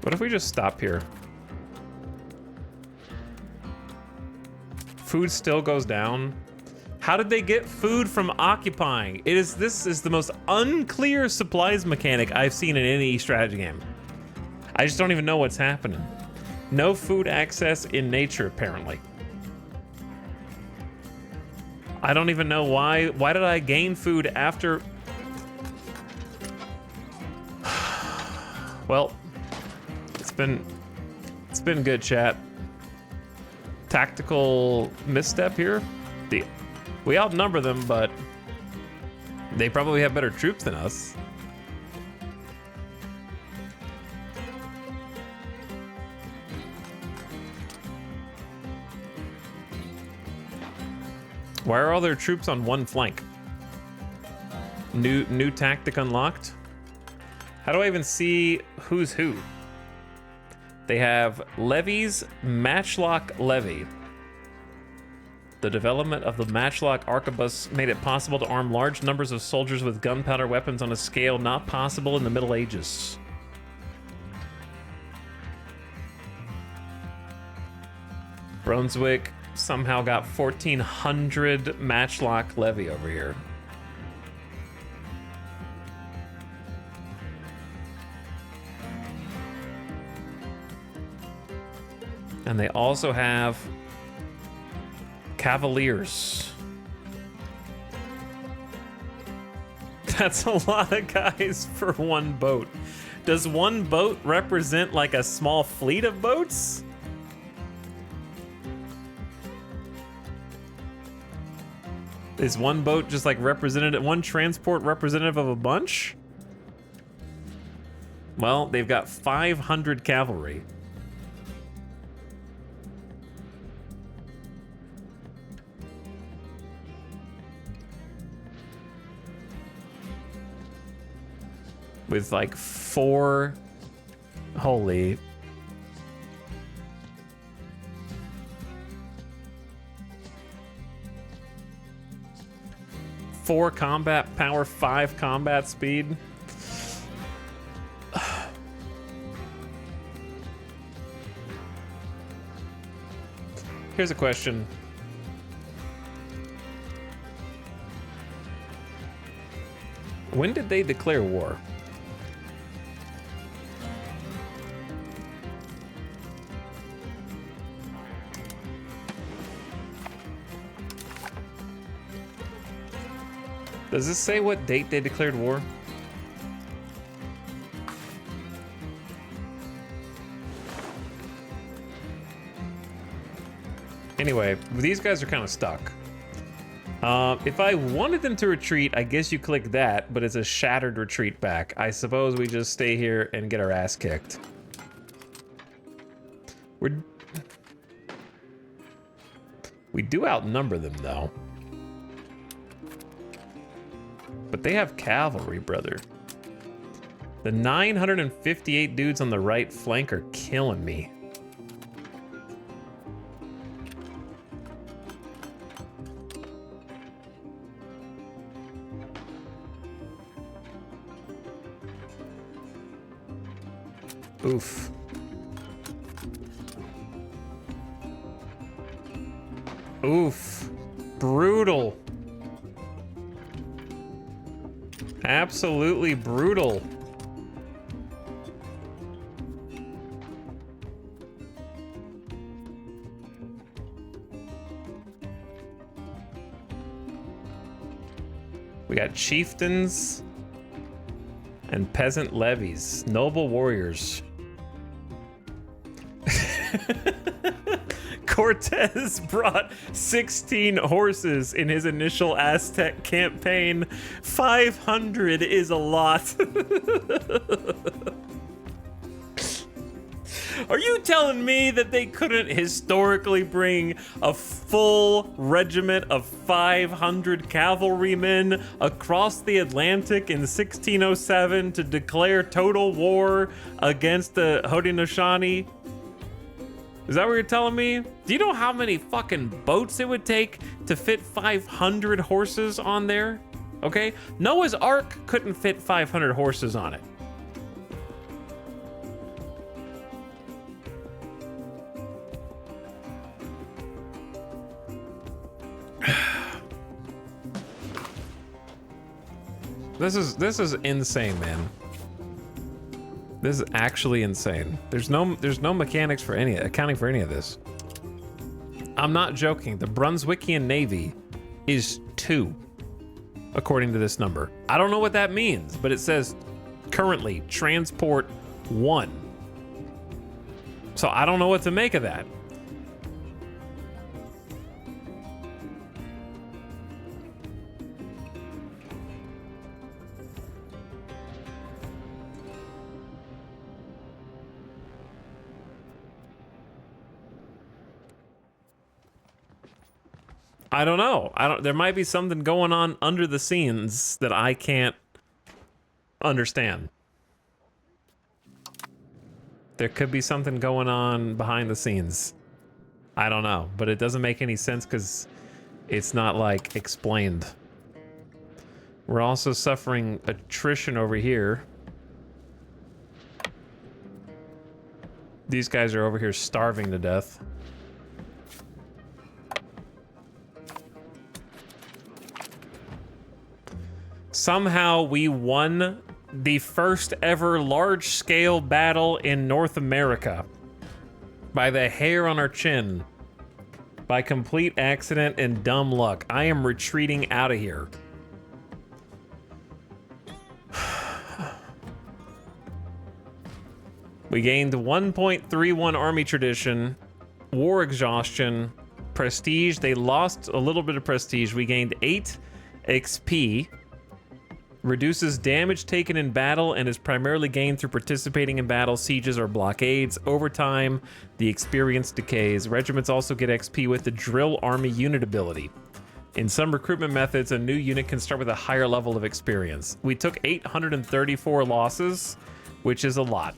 What if we just stop here? Food still goes down. How did they get food from occupying? This is the most unclear supplies mechanic I've seen in any strategy game. I just don't even know what's happening. No food access in nature, apparently. I don't even know why. Why did I gain food after? Well, it's been good, chat. Tactical misstep here. We outnumber them, but they probably have better troops than us. Why are all their troops on one flank? New tactic unlocked? How do I even see who's who? They have levies, matchlock levy. The development of the matchlock arquebus made it possible to arm large numbers of soldiers with gunpowder weapons on a scale not possible in the Middle Ages. Brunswick somehow got 1,400 matchlock levy over here. And they also have Cavaliers. That's a lot of guys for one boat. Does one boat represent like a small fleet of boats? Is one boat just like representative, one transport representative of a bunch? Well, they've got 500 cavalry. With like 4, holy. Four combat power, 5 combat speed. Here's a question. When did they declare war? Does this say what date they declared war? Anyway, these guys are kind of stuck. If I wanted them to retreat, I guess you click that, but it's a shattered retreat back. I suppose we just stay here and get our ass kicked. We do outnumber them, though. But they have cavalry, brother. The 958 dudes on the right flank are killing me. Oof. Oof. Brutal. Absolutely brutal. We got chieftains and peasant levies, noble warriors. Cortez brought 16 horses in his initial Aztec campaign. 500 is a lot. Are you telling me that they couldn't historically bring a full regiment of 500 cavalrymen across the Atlantic in 1607 to declare total war against the Haudenosaunee? Is that what you're telling me? Do you know how many fucking boats it would take to fit 500 horses on there? Okay? Noah's Ark couldn't fit 500 horses on it. This is insane, man. This is actually insane. There's no mechanics for accounting for any of this. I'm not joking. The Brunswickian Navy is 2, according to this number. I don't know what that means, but it says currently transport 1. So I don't know what to make of that. I don't know. There might be something going on under the scenes that I can't understand. There could be something going on behind the scenes. I don't know, but it doesn't make any sense because it's not like explained. We're also suffering attrition over here. These guys are over here starving to death. Somehow we won the first ever large-scale battle in North America by the hair on our chin, by complete accident and dumb luck. I am retreating out of here. We gained 1.31 army tradition, war exhaustion, prestige. They lost a little bit of prestige. We gained 8 XP. Reduces damage taken in battle and is primarily gained through participating in battle, sieges, or blockades. Over time, the experience decays. Regiments also get XP with the drill army unit ability. In some recruitment methods, a new unit can start with a higher level of experience. We took 834 losses, which is a lot.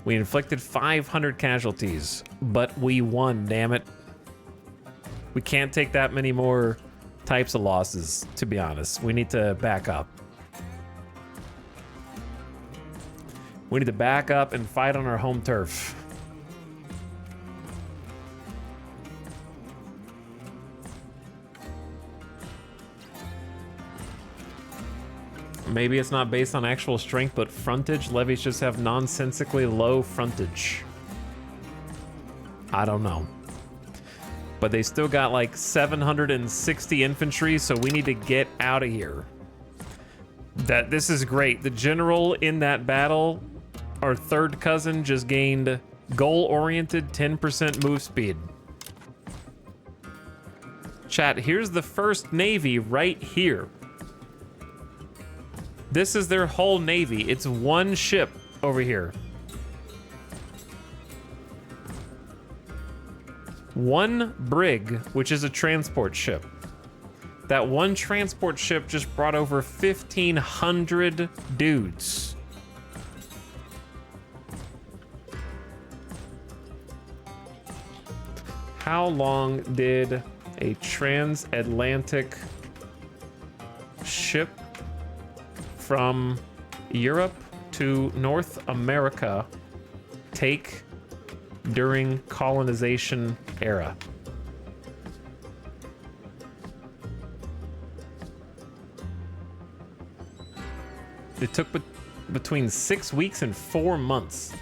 We inflicted 500 casualties, but we won, damn it. We can't take that many more types of losses, to be honest. We need to back up. We need to back up and fight on our home turf. Maybe it's not based on actual strength, but frontage. Levies just have nonsensically low frontage. I don't know. But they still got like 760 infantry, so we need to get out of here. This is great. The general in that battle, our third cousin, just gained goal-oriented 10% move speed. Chat, here's the first navy right here. This is their whole navy. It's one ship over here. One brig, which is a transport ship. That one transport ship just brought over 1,500 dudes. How long did a transatlantic ship from Europe to North America take during colonization era? It took between 6 weeks and 4 months.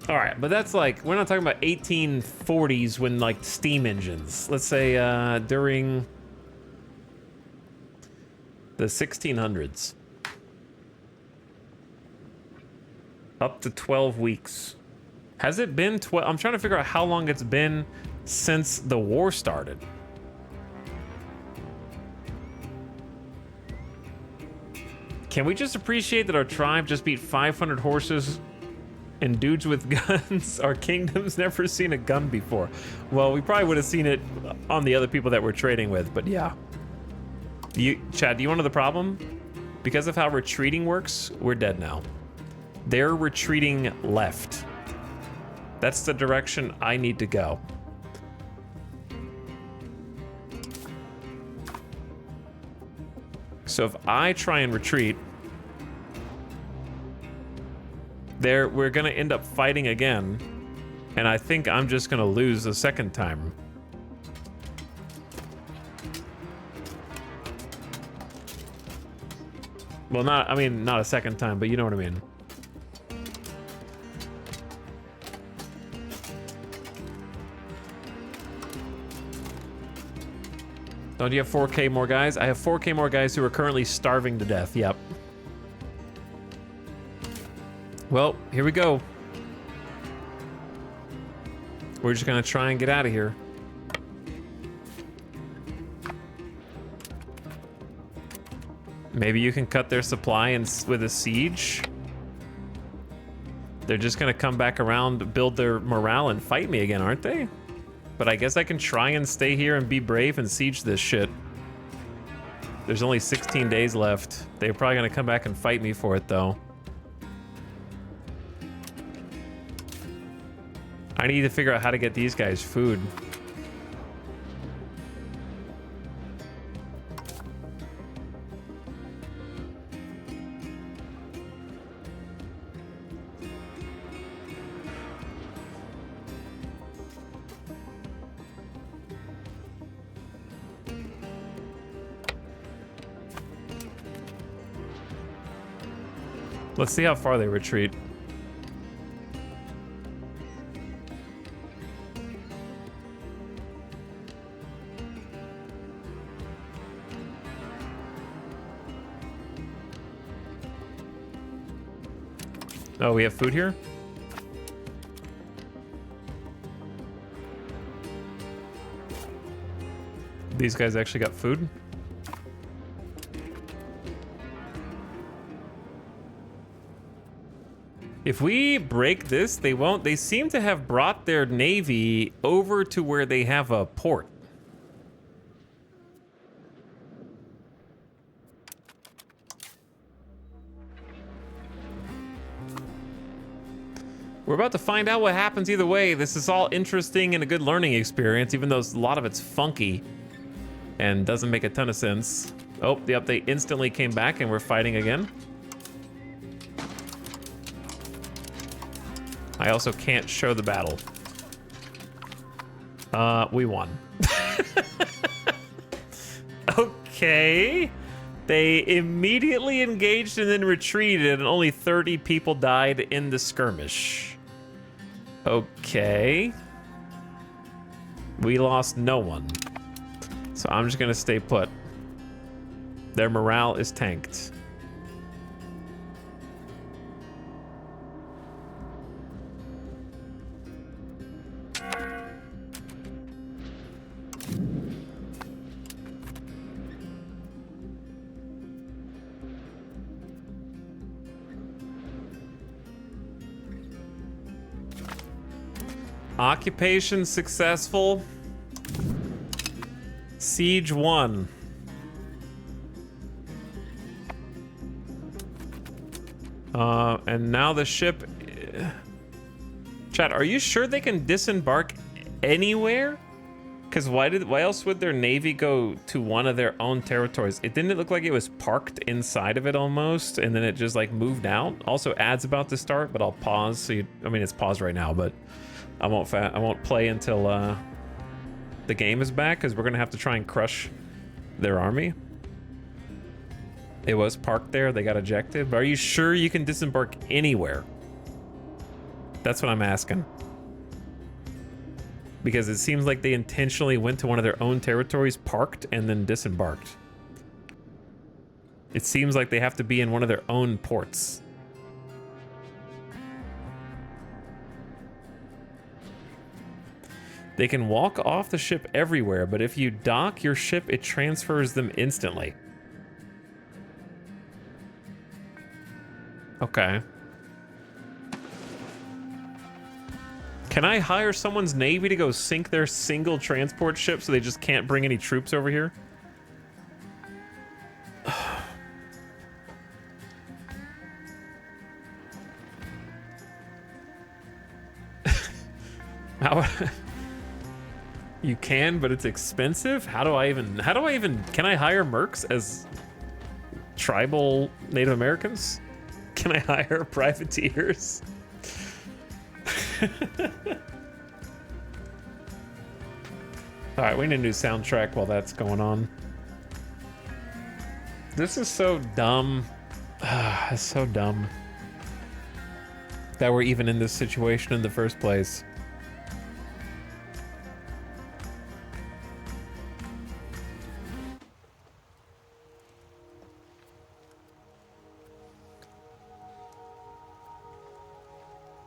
All right, but that's like, we're not talking about 1840s when like steam engines. Let's say during the 1600s. Up to 12 weeks. Has it been 12? I'm trying to figure out how long it's been since the war started. Can we just appreciate that our tribe just beat 500 horses and dudes with guns? Our kingdom's never seen a gun before. Well, we probably would have seen it on the other people that we're trading with, but yeah. Chad, do you want to know the problem? Because of how retreating works, we're dead now. They're retreating left. That's the direction I need to go. So if I try and retreat, we're gonna end up fighting again, and I think I'm just gonna lose a second time. Well, not a second time, but you know what I mean. Oh, do you have 4K more guys? I have 4K more guys who are currently starving to death. Yep. Well, here we go. We're just gonna try and get out of here. Maybe you can cut their supply and with a siege. They're just gonna come back around, build their morale, and fight me again, aren't they? But I guess I can try and stay here and be brave and siege this shit. There's only 16 days left. They're probably gonna come back and fight me for it, though. I need to figure out how to get these guys food. Let's see how far they retreat. Oh, we have food here? These guys actually got food? If we break this, they won't. They seem to have brought their navy over to where they have a port. We're about to find out what happens either way. This is all interesting and a good learning experience, even though a lot of it's funky and doesn't make a ton of sense. Oh, the update instantly came back and we're fighting again. I also can't show the battle. We won. Okay. They immediately engaged and then retreated, and only 30 people died in the skirmish. Okay. We lost no one. So I'm just gonna stay put. Their morale is tanked. Occupation successful. Siege 1. And now the ship... Chat, are you sure they can disembark anywhere? Because why else would their navy go to one of their own territories? It didn't look like it was parked inside of it almost, and then it just like moved out. Also, ads about to start, but I'll pause. So I mean, it's paused right now, but I won't play until the game is back, because we're gonna have to try and crush their army. It was parked there. They got ejected. But are you sure you can disembark anywhere? That's what I'm asking. Because it seems like they intentionally went to one of their own territories, parked, and then disembarked. It seems like they have to be in one of their own ports. They can walk off the ship everywhere, but if you dock your ship, it transfers them instantly. Okay. Can I hire someone's navy to go sink their single transport ship so they just can't bring any troops over here? How? You can, but it's expensive? How do I even, can I hire mercs as tribal Native Americans? Can I hire privateers? All right, we need a new soundtrack while that's going on. This is so dumb. It's so dumb that we're even in this situation in the first place.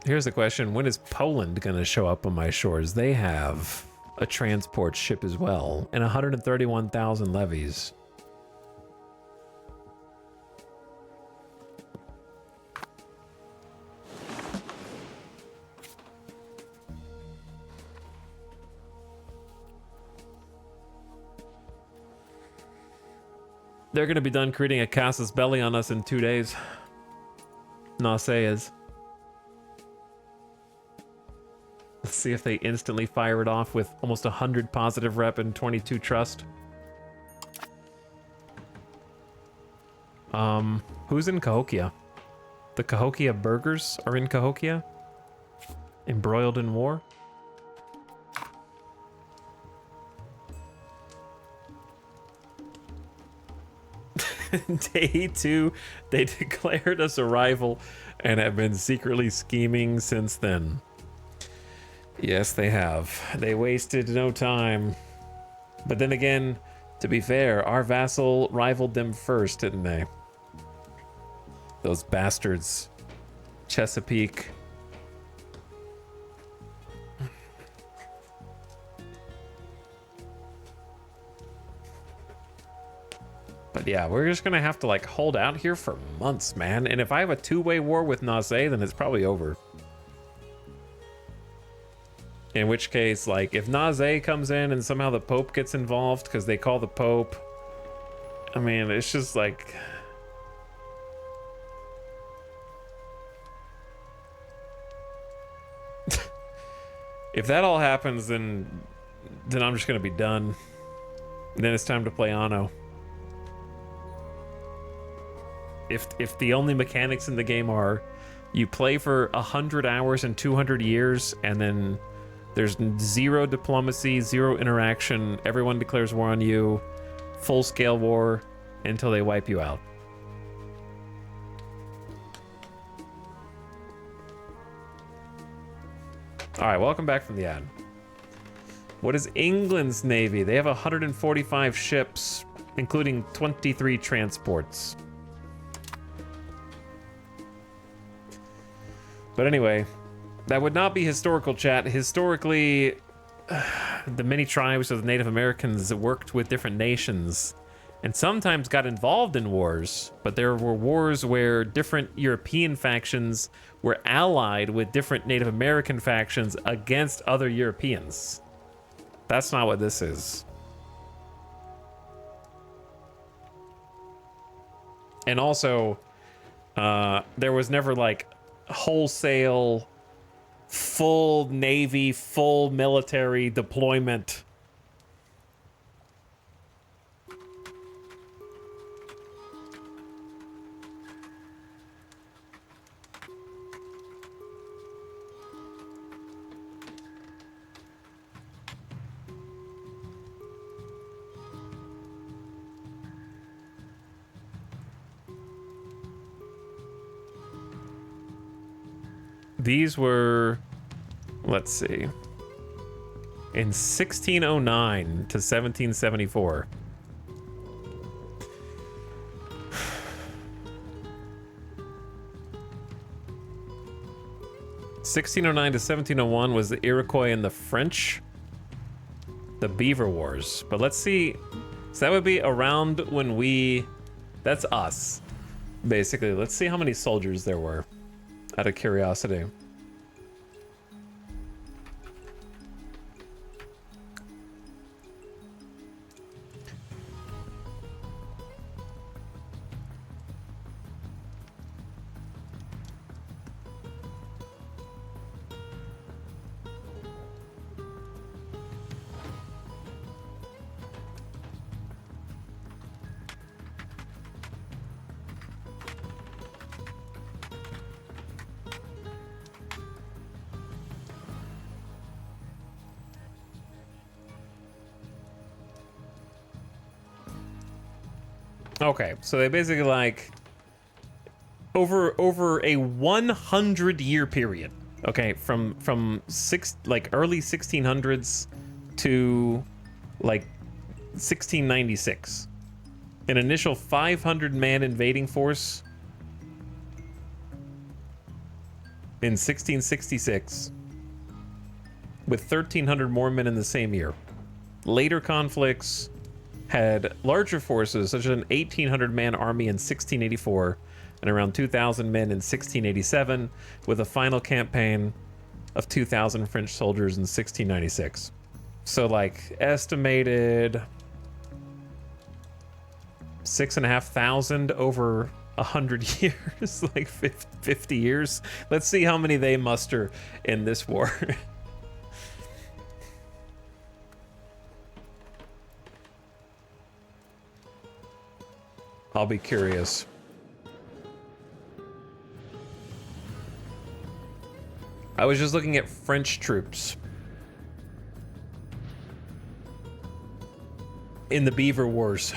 Here's the question. When is Poland going to show up on my shores? They have a transport ship as well and 131,000 levies. They're gonna be done creating a casus belli on us in 2 days. Nausea is. Let's see if they instantly fire it off with almost 100 positive rep and 22 trust. Who's in Cahokia? The Cahokia burgers are in Cahokia? Embroiled in war? Day 2, they declared us a rival and have been secretly scheming since then. Yes, they have. They wasted no time. But then again, to be fair, our vassal rivaled them first, didn't they? Those bastards. Chesapeake. But yeah, we're just gonna have to like hold out here for months, man. And if I have a two-way war with Nausea, then it's probably over. In which case, like, if Nausea comes in and somehow the Pope gets involved because they call the Pope, I mean, it's just like... If that all happens, then I'm just gonna be done. And then it's time to play Anno. If the only mechanics in the game are you play for 100 hours and 200 years, and then there's zero diplomacy, zero interaction, everyone declares war on you, full-scale war until they wipe you out. All right, welcome back from the ad. What is England's navy? They have 145 ships, including 23 transports. But anyway, that would not be historical, chat. Historically, the many tribes of the Native Americans worked with different nations and sometimes got involved in wars, but there were wars where different European factions were allied with different Native American factions against other Europeans. That's not what this is. And also, there was never like wholesale, full navy, full military deployment. These were, let's see, in 1609 to 1774. (1609 to 1701) was the Iroquois and the French, the Beaver Wars. But let's see, so that would be around when that's us, basically. Let's see how many soldiers there were, out of curiosity. Okay, so they basically like over a 100-year period. Okay, from early 1600s to like 1696. An initial 500-man invading force in 1666 with 1,300 more men in the same year. Later conflicts had larger forces, such as an 1,800-man army in 1684 and around 2,000 men in 1687, with a final campaign of 2,000 French soldiers in 1696. So, like, estimated 6,500 over 100 years, like 50 years. Let's see how many they muster in this war. I'll be curious. I was just looking at French troops in the Beaver Wars.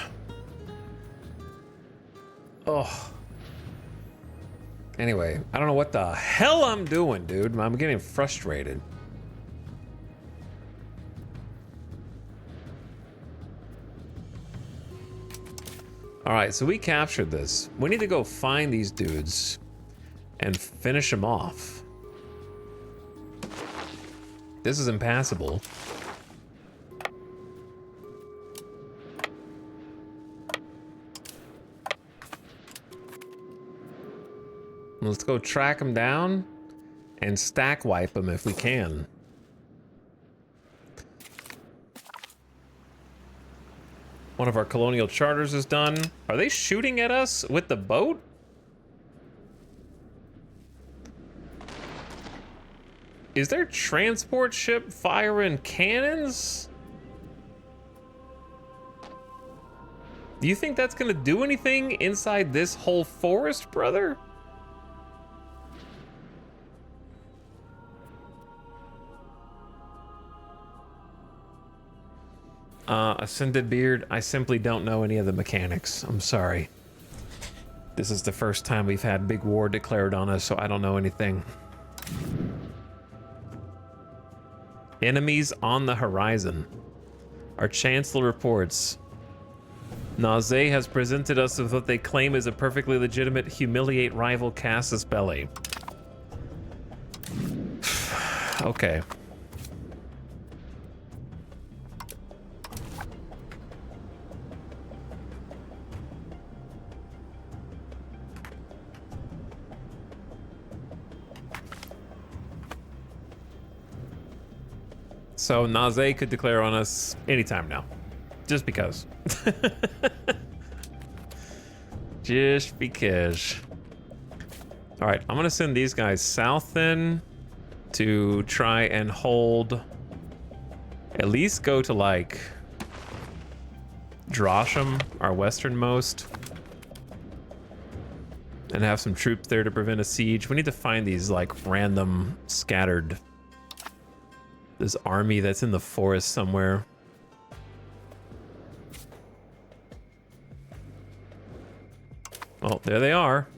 Oh. Anyway, I don't know what the hell I'm doing, dude. I'm getting frustrated. All right, so we captured this. We need to go find these dudes and finish them off. This is impassable. Let's go track them down and stack wipe them if we can. One of our colonial charters is done. Are they shooting at us with the boat? Is their transport ship firing cannons? Do you think that's gonna do anything inside this whole forest, brother? Ascended Beard, I simply don't know any of the mechanics. I'm sorry. This is the first time we've had big war declared on us, so I don't know anything. Enemies on the horizon. Our Chancellor reports. Naze has presented us with what they claim is a perfectly legitimate humiliate rival Casus Belli. Okay. So Naze could declare on us anytime now. Just because. Just because. Alright, I'm gonna send these guys south then to try and hold, at least go to like Drosham, our westernmost, and have some troops there to prevent a siege. We need to find these like random scattered, this army that's in the forest somewhere. Oh, there they are.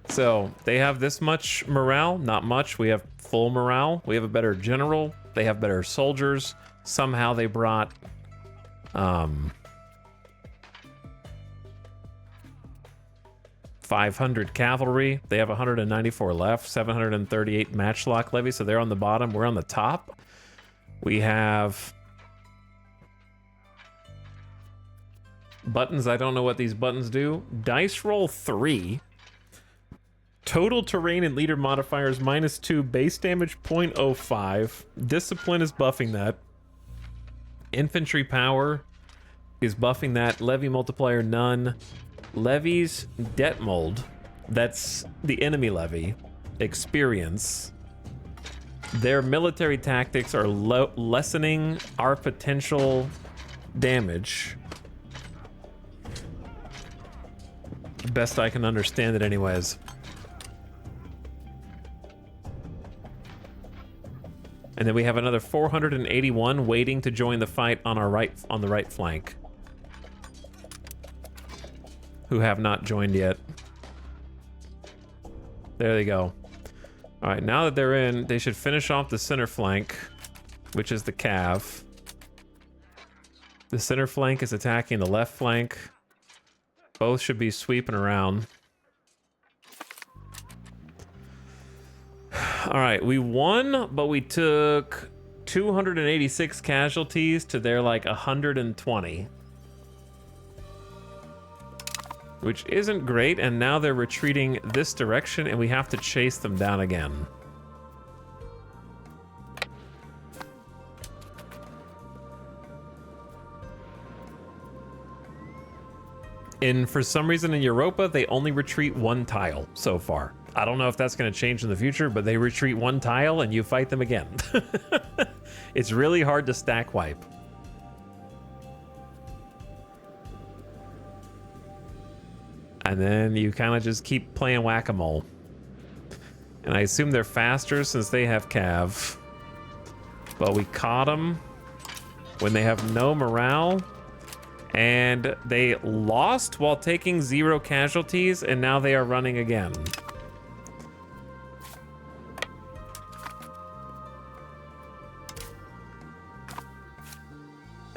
So they have this much morale, not much. We have full morale. We have a better general. They have better soldiers. Somehow they brought 500 cavalry. They have 194 left, 738 matchlock levy. So they're on the bottom. We're on the top. We have buttons. I don't know what these buttons do. Dice roll 3. Total terrain and leader modifiers -2. Base damage 0.05. Discipline is buffing that. Infantry power is buffing that. Levy multiplier none. Levies debt mold. That's the enemy levy. Experience. Their military tactics are lessening our potential damage. Best I can understand it anyways. And then we have another 481 waiting to join the fight on our right, on the right flank, who have not joined yet. There they go. All right, now that they're in, they should finish off the center flank, which is the cav. The center flank is attacking the left flank. Both should be sweeping around. All right, we won, but we took 286 casualties to their like 120. Which isn't great, and now they're retreating this direction, and we have to chase them down again. For some reason in Europa, they only retreat one tile so far. I don't know if that's going to change in the future, but they retreat one tile and you fight them again. It's really hard to stack wipe. And then you kind of just keep playing whack-a-mole. And I assume they're faster since they have cav. But we caught them when they have no morale. And they lost while taking 0 casualties, and now they are running again.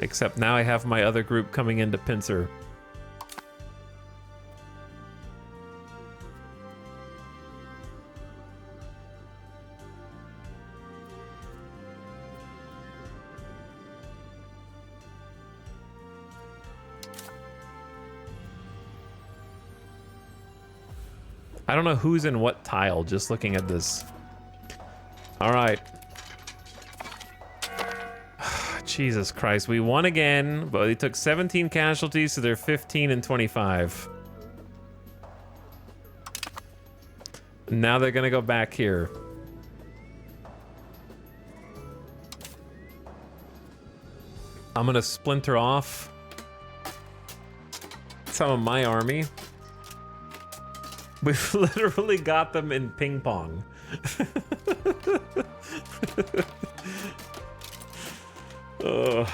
Except now I have my other group coming into pincer. I don't know who's in what tile, just looking at this. All right. Jesus Christ, we won again, but they took 17 casualties, so they're 15 and 25. Now they're gonna go back here. I'm gonna splinter off some of my army. We've literally got them in ping pong. Ugh.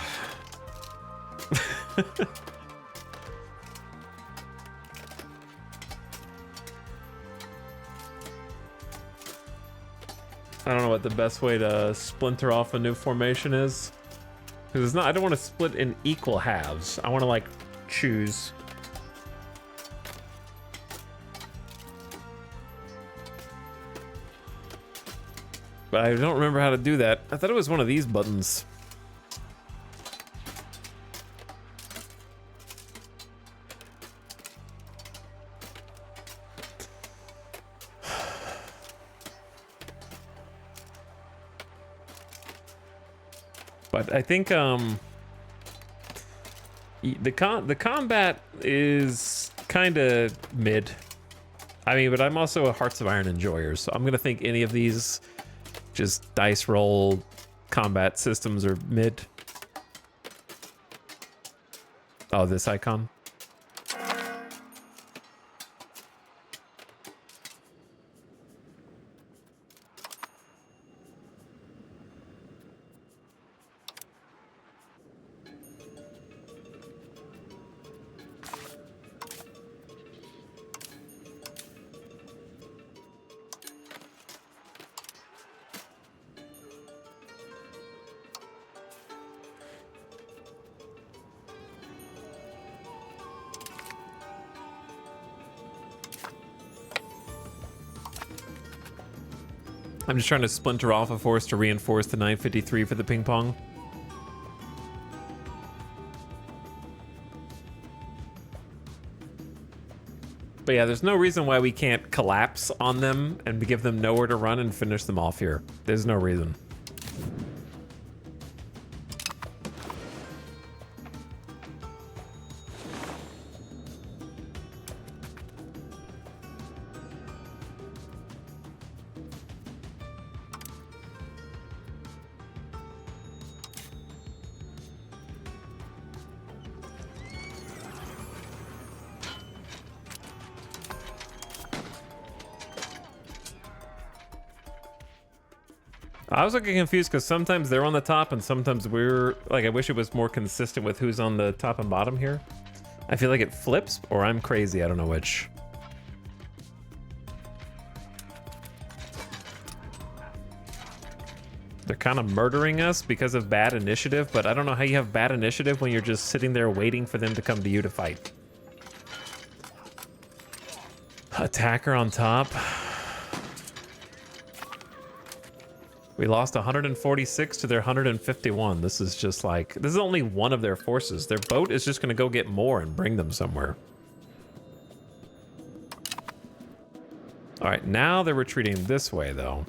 I don't know what the best way to splinter off a new formation is. Because it's not, I don't want to split in equal halves. I want to like choose. But I don't remember how to do that. I thought it was one of these buttons. But I think the combat is kind of mid. I mean, but I'm also a Hearts of Iron enjoyer, so I'm gonna think any of these just dice roll combat systems are mid. Oh, this icon. I'm just trying to splinter off a force to reinforce the 953 for the ping pong. But yeah, there's no reason why we can't collapse on them and give them nowhere to run and finish them off here. There's no reason. I was looking confused because sometimes they're on the top and sometimes we're like, I wish it was more consistent with who's on the top and bottom here. I feel like it flips, or I'm crazy, I don't know which. They're kind of murdering us because of bad initiative, but I don't know how you have bad initiative when you're just sitting there waiting for them to come to you to fight. Attacker on top. We lost 146 to their 151. This is just like, this is only one of their forces. Their boat is just going to go get more and bring them somewhere. All right, now they're retreating this way, though.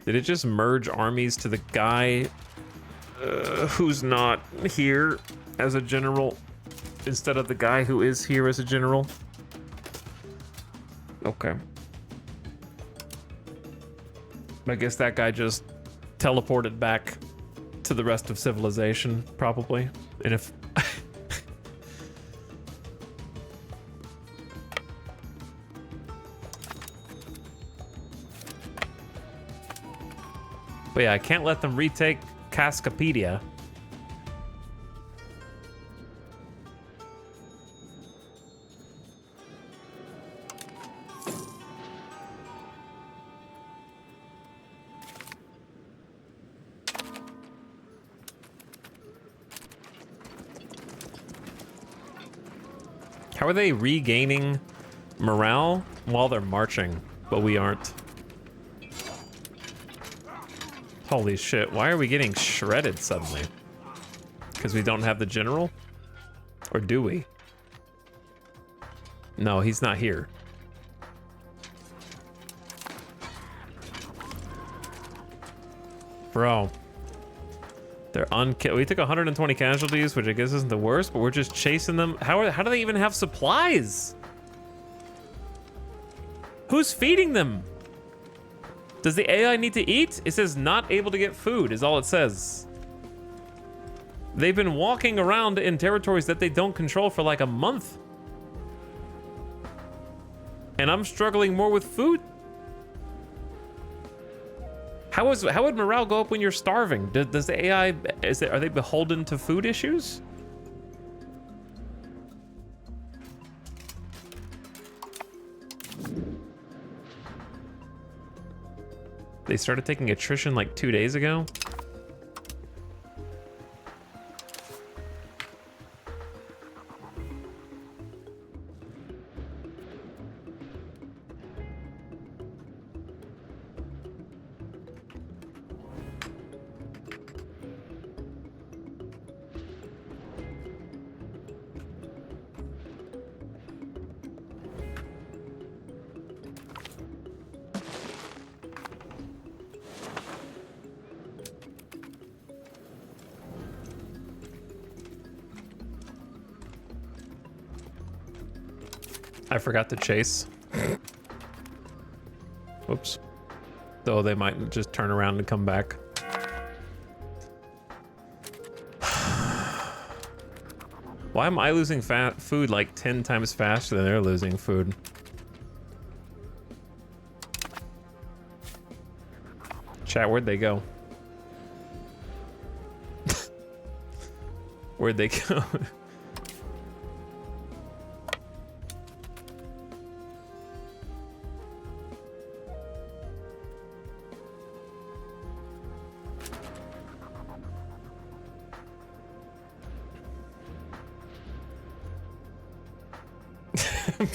Did it just merge armies to the guy who's not here as a general instead of the guy who is here as a general. Okay. I guess that guy just teleported back to the rest of civilization, probably. And if... But yeah, I can't let them retake Cascapedia. How are they regaining morale while they're marching, but we aren't? Holy shit, why are we getting shredded suddenly? Because we don't have the general? Or do we? No, he's not here. Bro. They're we took 120 casualties, which I guess isn't the worst, but we're just chasing them. How do they even have supplies? Who's feeding them? Does the AI need to eat? It says not able to get food is all it says. They've been walking around in territories that they don't control for like a month. And I'm struggling more with food. How would morale go up when you're starving? Does the AI, are they beholden to food issues? They started taking attrition like 2 days ago. I forgot to chase. Whoops. Though they might just turn around and come back. Why am I losing food like 10 times faster than they're losing food? Chat, where'd they go? Where'd they go?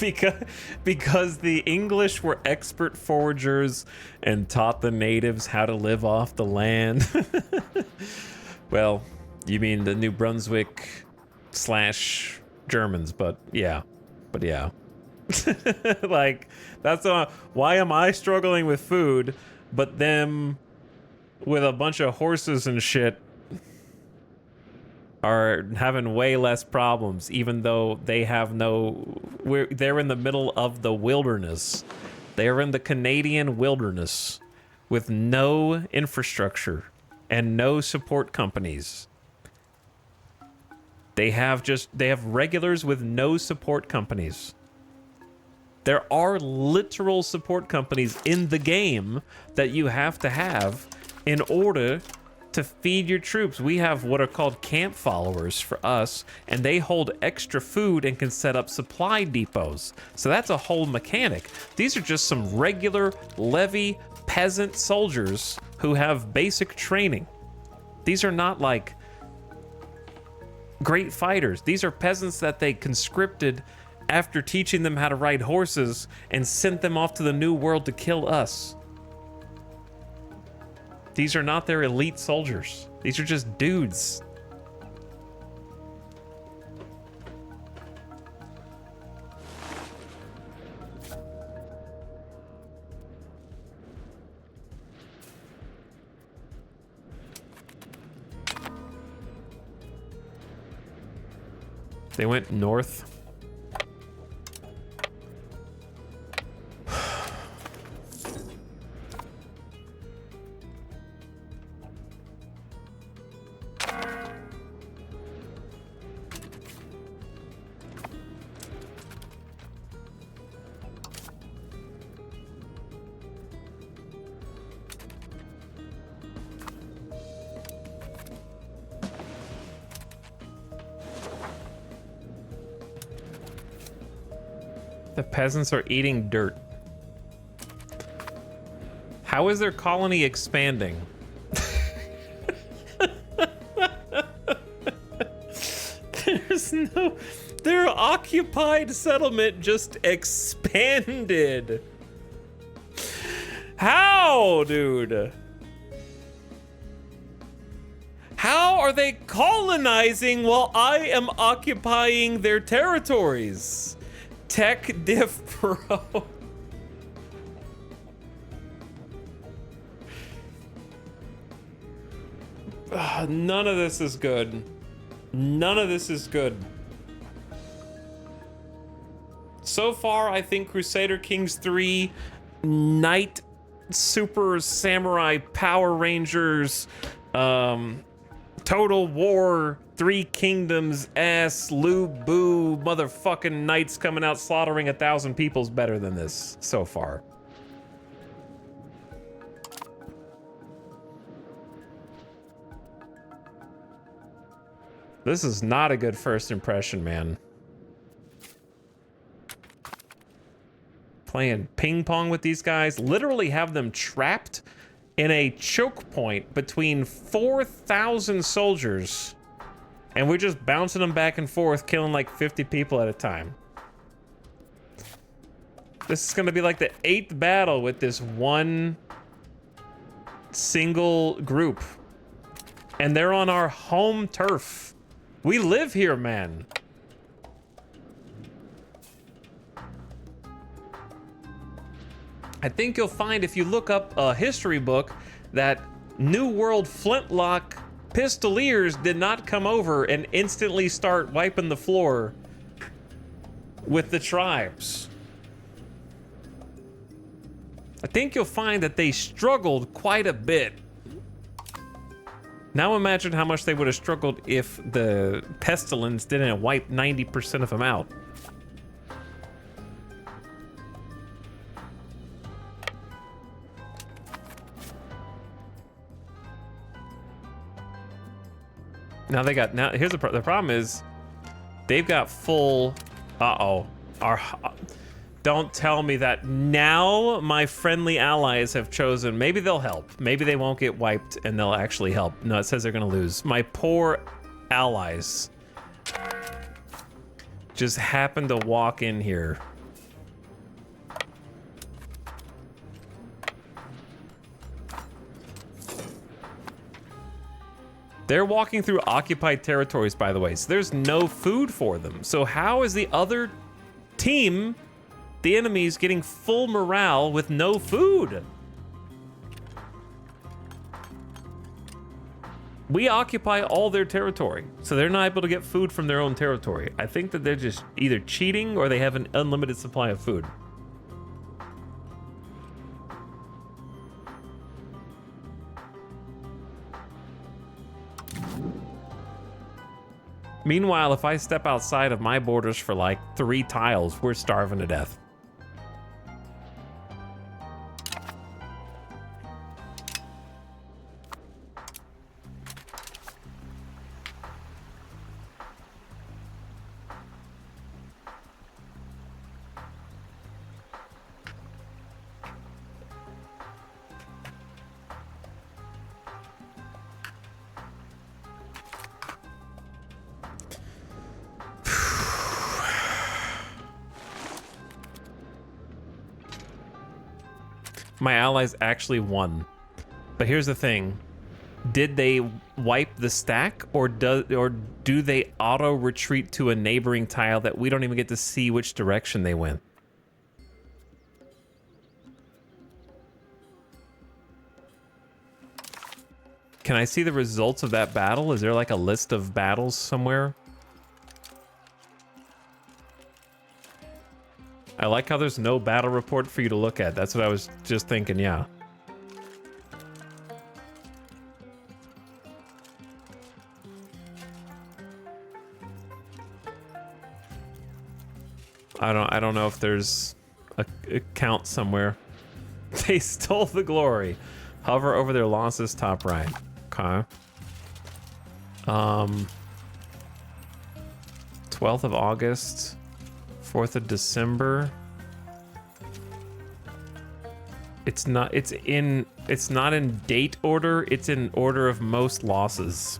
because the English were expert foragers and taught the natives how to live off the land. Well, you mean the New Brunswick / Germans, but yeah. Like, that's why am I struggling with food, but them with a bunch of horses and shit are having way less problems, even though they have they're in the middle of the wilderness. They're in the Canadian wilderness with no infrastructure and no support companies. They have regulars with no support companies. There are literal support companies in the game that you have to have in order to feed your troops. We have what are called camp followers for us, and they hold extra food and can set up supply depots. So that's a whole mechanic. These are just some regular levy peasant soldiers who have basic training. These are not like great fighters. These are peasants that they conscripted after teaching them how to ride horses and sent them off to the New World to kill us. These are not their elite soldiers. These are just dudes. They went north. The peasants are eating dirt. How is their colony expanding? Their occupied settlement just expanded. How, dude? How are they colonizing while I am occupying their territories? Tech diff pro. None of this is good. None of this is good. So far, I think Crusader Kings 3, Knight, Super Samurai Power Rangers, Total War, Three Kingdoms, Lube Boo, motherfucking knights coming out slaughtering 1,000 people's better than this so far. This is not a good first impression, man. Playing ping pong with these guys, literally have them trapped in a choke point between 4,000 soldiers, and we're just bouncing them back and forth, killing like 50 people at a time. This is gonna be like the 8th battle with this one single group, and they're on our home turf. We live here, man. I think you'll find if you look up a history book that New World Flintlock Pistoliers did not come over and instantly start wiping the floor with the tribes. I think you'll find that they struggled quite a bit. Now imagine how much they would have struggled if the pestilence didn't wipe 90% of them out. Now they got, now here's the problem is they've got full, don't tell me that now my friendly allies have chosen, maybe they'll help. Maybe they won't get wiped and they'll actually help. No, it says they're gonna lose. My poor allies just happened to walk in here. They're walking through occupied territories, by the way, so there's no food for them. So how is the other team, the enemies, getting full morale with no food? We occupy all their territory, so they're not able to get food from their own territory. I think that they're just either cheating or they have an unlimited supply of food. Meanwhile, if I step outside of my borders for like 3 tiles, we're starving to death. My allies actually won. But here's the thing. Did they wipe the stack or do they auto retreat to a neighboring tile that we don't even get to see which direction they went? Can I see the results of that battle? Is there like a list of battles somewhere? I like how there's no battle report for you to look at. That's what I was just thinking, yeah. I don't know if there's a count somewhere. They stole the glory. Hover over their losses, top right. Okay. 12th of August, 4th of December. It's not in date order, it's in order of most losses.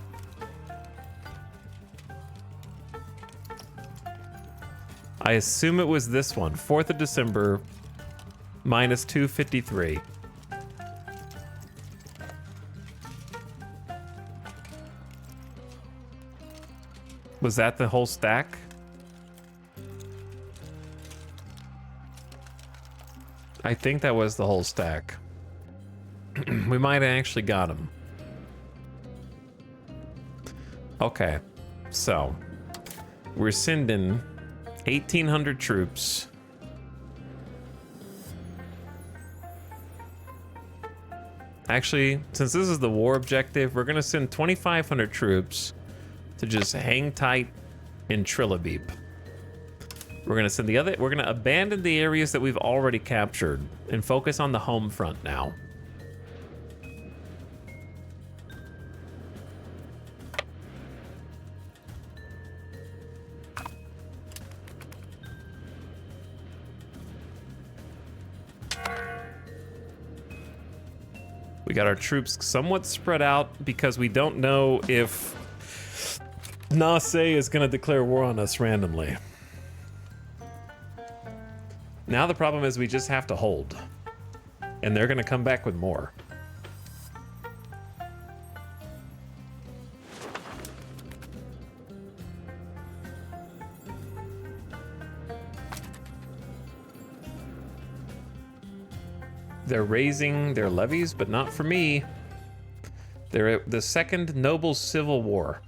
I assume it was this one, 4th of December, minus 253. Was that the whole stack? I think that was the whole stack. We might have actually got him. Okay, so we're sending 1,800 troops. Actually, since this is the war objective, we're gonna send 2,500 troops to just hang tight in Trillabeep. We're gonna abandon the areas that we've already captured and focus on the home front now. We got our troops somewhat spread out because we don't know if Nase is gonna declare war on us randomly. Now the problem is we just have to hold. And they're gonna come back with more. They're raising their levies, but not for me. They're at the Second Noble Civil War.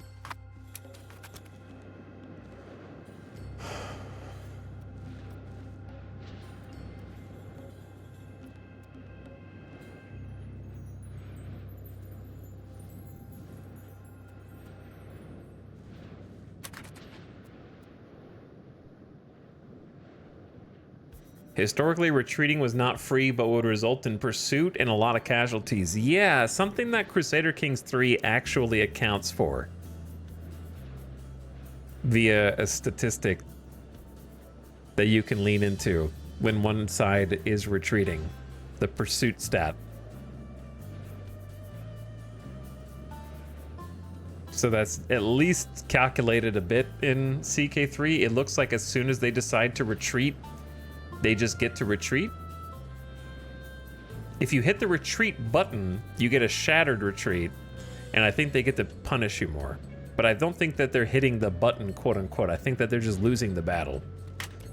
Historically, retreating was not free, but would result in pursuit and a lot of casualties. Yeah, something that Crusader Kings 3 actually accounts for via a statistic that you can lean into when one side is retreating. The pursuit stat. So that's at least calculated a bit in CK3. It looks like as soon as they decide to retreat, they just get to retreat. If you hit the retreat button, you get a shattered retreat, and I think they get to punish you more. But I don't think that they're hitting the button, quote unquote. I think that they're just losing the battle.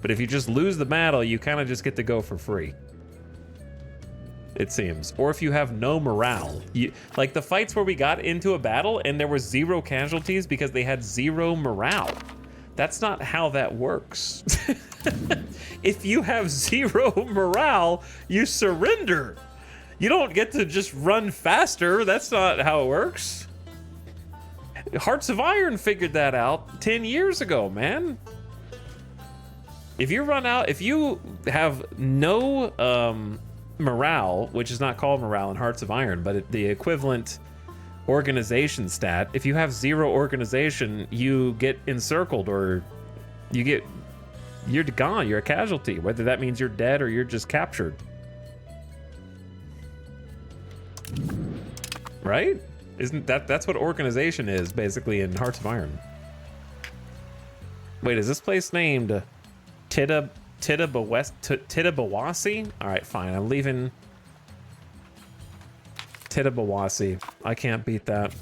But if you just lose the battle, you kind of just get to go for free. It seems. Or if you have no morale. Like the fights where we got into a battle and there were 0 casualties because they had 0 morale. That's not how that works. If you have 0 morale, you surrender. You don't get to just run faster. That's not how it works. Hearts of Iron figured that out 10 years ago, man. If you run out, if you have no morale, which is not called morale in Hearts of Iron, but the equivalent organization stat, if you have 0 organization, you get encircled or you're gone, you're a casualty, whether that means you're dead or you're just captured. Right? Isn't that's what organization is basically in Hearts of Iron? Wait, is this place named Titabawasi? All right, fine. I'm leaving Titabawasi. I can't beat that.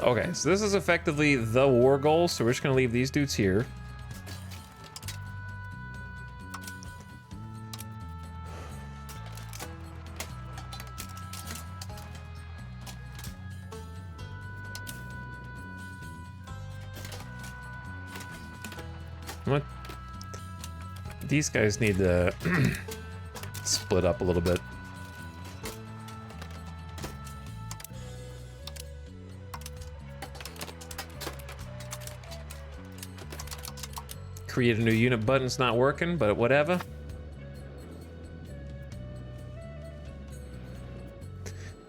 Okay, so this is effectively the war goal, so we're just gonna leave these dudes here. What? These guys need to split up a little bit. Create a new unit button's not working, but whatever.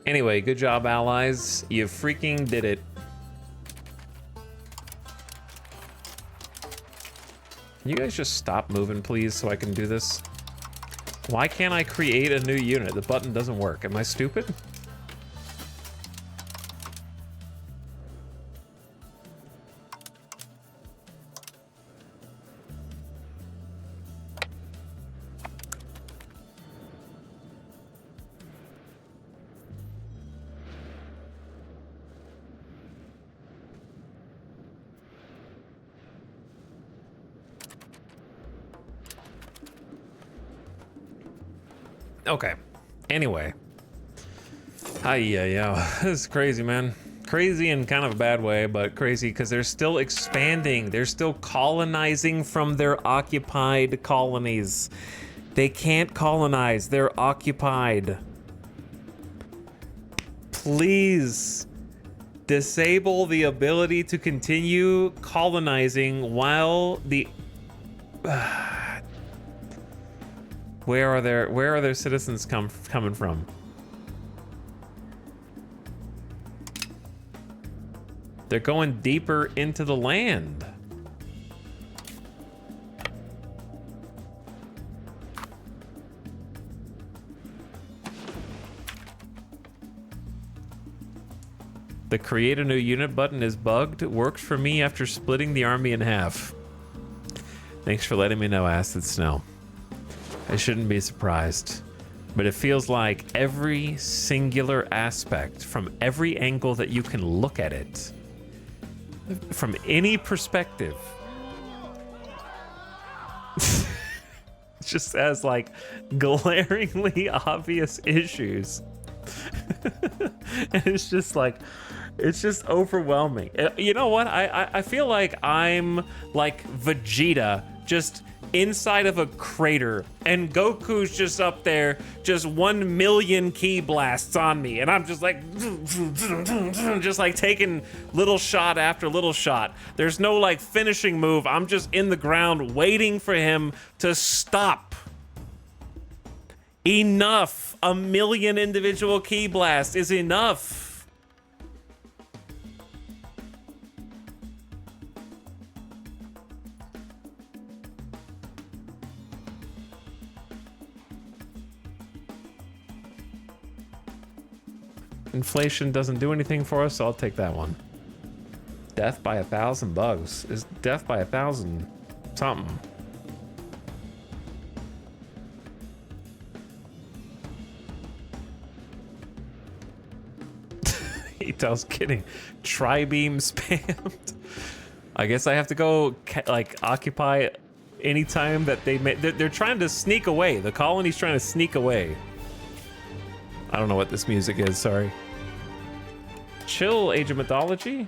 Anyway, good job, allies. You freaking did it. Can you guys just stop moving, please, so I can do this? Why can't I create a new unit? The button doesn't work. Am I stupid? Okay. Anyway. Yeah. This is crazy, man. Crazy in kind of a bad way, but crazy because they're still expanding. They're still colonizing from their occupied colonies. They can't colonize. They're occupied. Please disable the ability to continue colonizing while the... Where are their citizens coming from? They're going deeper into the land. The create a new unit button is bugged. Worked for me after splitting the army in half. Thanks for letting me know, Acid Snow. I shouldn't be surprised, but it feels like every singular aspect from every angle that you can look at it, from any perspective, just has like glaringly obvious issues. And it's just like, it's just overwhelming. You know what? I feel like I'm like Vegeta, just inside of a crater, and Goku's just up there, just 1 million ki blasts on me, and I'm just like, just like taking little shot after little shot. There's no like finishing move. I'm just in the ground waiting for him to stop. Enough. 1 million individual ki blasts is enough. Inflation doesn't do anything for us, so I'll take that one. Death by 1,000 bugs. Is death by 1,000 something? Eto's kidding. Tri-beam spammed. I guess I have to go like occupy anytime that they're trying to sneak away. The colony's trying to sneak away. I don't know what this music is, sorry. Chill, Age of Mythology?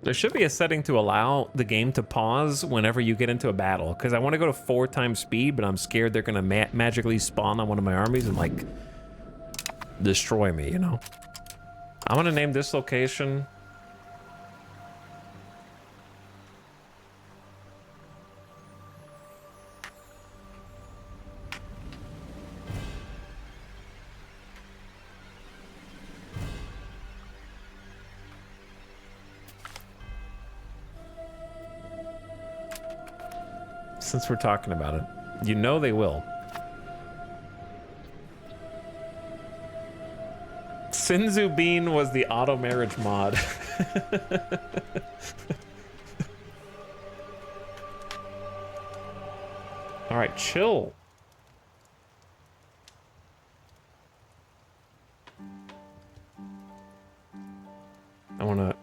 There should be a setting to allow the game to pause whenever you get into a battle, because I want to go to 4 times speed, but I'm scared they're going to magically spawn on one of my armies and, like, destroy me, you know? I'm going to name this location... Since we're talking about it, you know they will. Sinzu Bean was the auto marriage mod. All right, chill. I want to...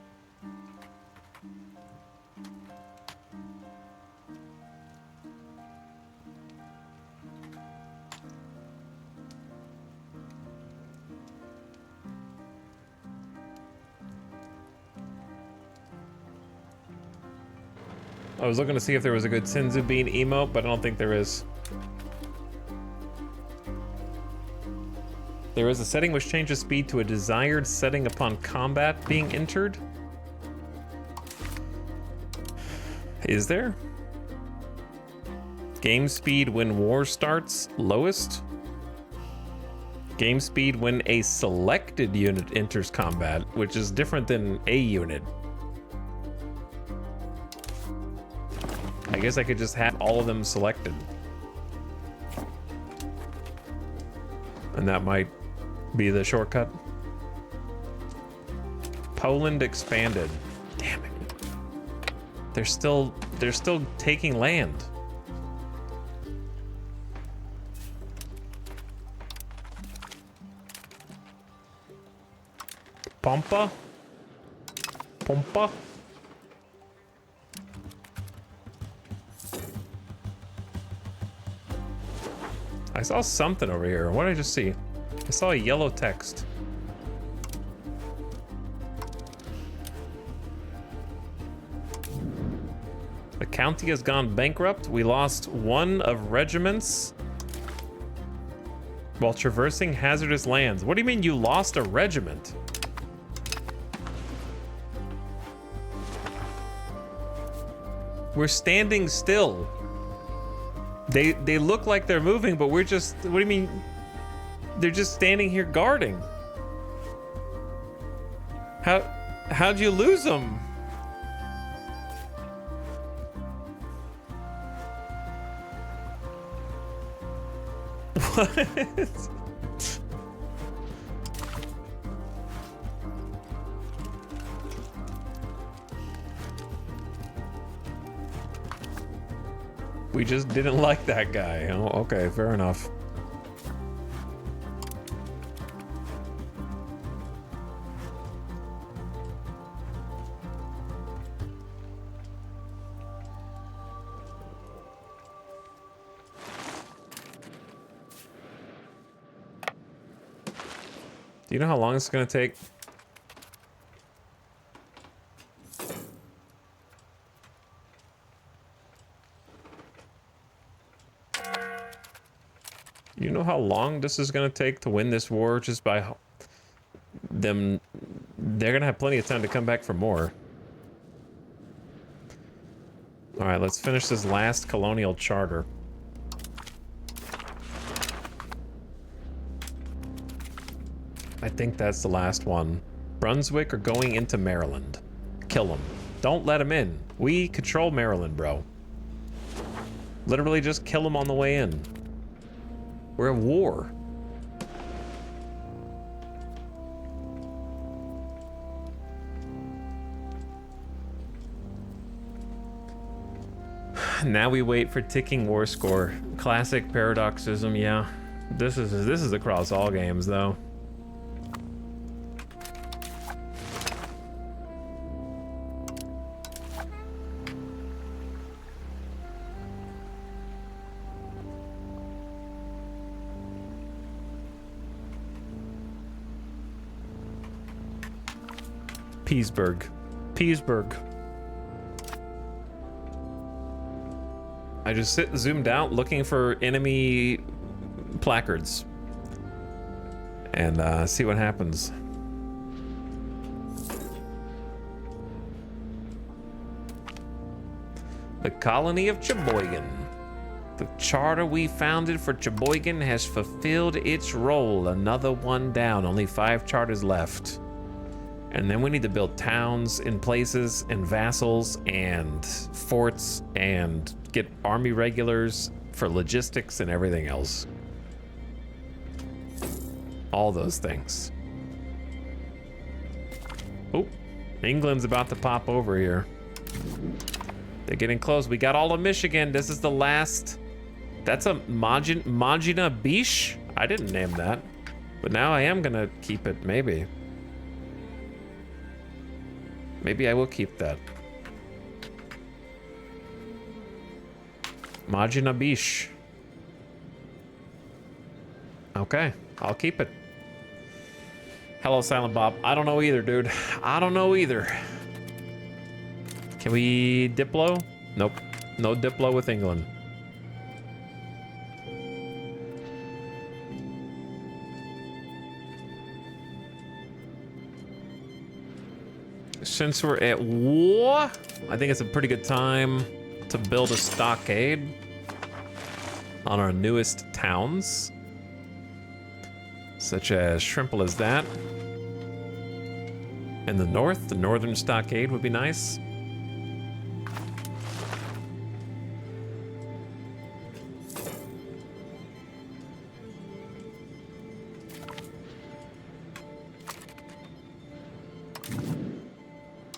I was looking to see if there was a good Sinzu Bean emote, but I don't think there is. There is a setting which changes speed to a desired setting upon combat being entered. Is there? Game speed when war starts, lowest. Game speed when a selected unit enters combat, which is different than a unit. I guess I could just have all of them selected. And that might be the shortcut. Poland expanded. Damn it. They're still taking land. Pompa? Pompa? I saw something over here. What did I just see? I saw a yellow text. The county has gone bankrupt. We lost one of regiments while traversing hazardous lands. What do you mean you lost a regiment? We're standing still. They look like they're moving, but we're just, what do you mean? They're just standing here guarding. How'd you lose them? What? We just didn't like that guy. Oh, okay, fair enough. Do you know how long it's gonna take? You know how long this is gonna take to win this war just by them? They're gonna have plenty of time to come back for more. All right, let's finish this last colonial charter. I think that's the last one. Brunswick are going into Maryland. Kill them. Don't let them in. We control Maryland, bro. Literally just kill them on the way in. We're at war. Now we wait for ticking war score. Classic paradoxism, yeah. This is across all games though. Petersburg. I just zoomed out looking for enemy placards and see what happens. The colony of Cheboygan. The charter we founded for Cheboygan has fulfilled its role. Another one down, only 5 charters left. And then we need to build towns in places and vassals and forts and get army regulars for logistics and everything else. All those things. Oh, England's about to pop over here. They're getting close. We got all of Michigan. This is the last. That's a Magina Biche? I didn't name that. But now I am gonna keep it, maybe. Maybe I will keep that. Magina Biche. Okay, I'll keep it. Hello, Silent Bob. I don't know either, dude. I don't know either. Can we Diplo? Nope. No Diplo with England. Since we're at war, I think it's a pretty good time to build a stockade on our newest towns, such as Shrimple as that. In the north, the northern stockade would be nice.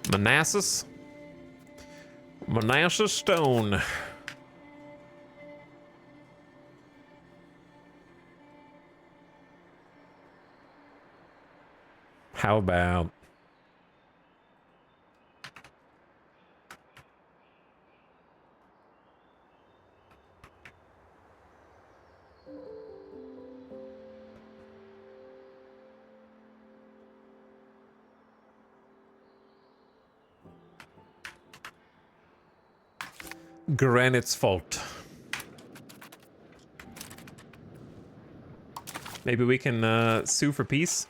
Manassas. Manassas Stone. How about Granite's Fault? Maybe we can sue for peace?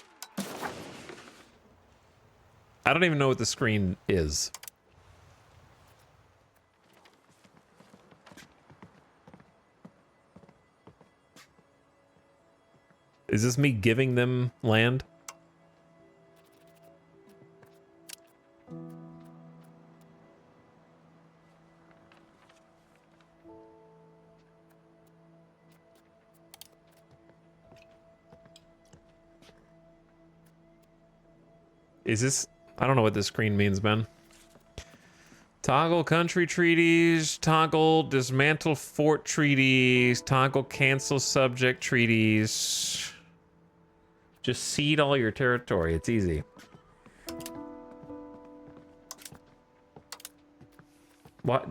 I don't even know what the screen is. Is this me giving them land? Is this... I don't know what this screen means, Ben. Toggle country treaties, toggle dismantle fort treaties, toggle cancel subject treaties. Just cede all your territory. It's easy. What?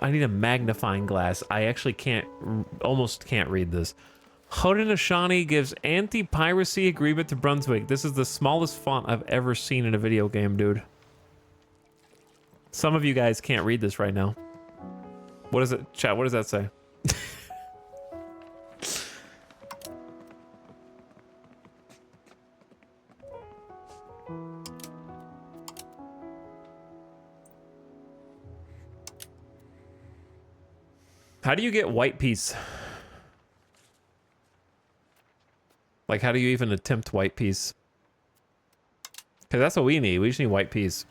I need a magnifying glass. I actually can't, almost can't read this. Haudenosaunee gives anti-piracy agreement to Brunswick. This is the smallest font I've ever seen in a video game, dude. Some of you guys can't read this right now. What is it? Chat, what does that say? How do you get white peace? Like, how do you even attempt white peace? Because that's what we need. We just need white peace.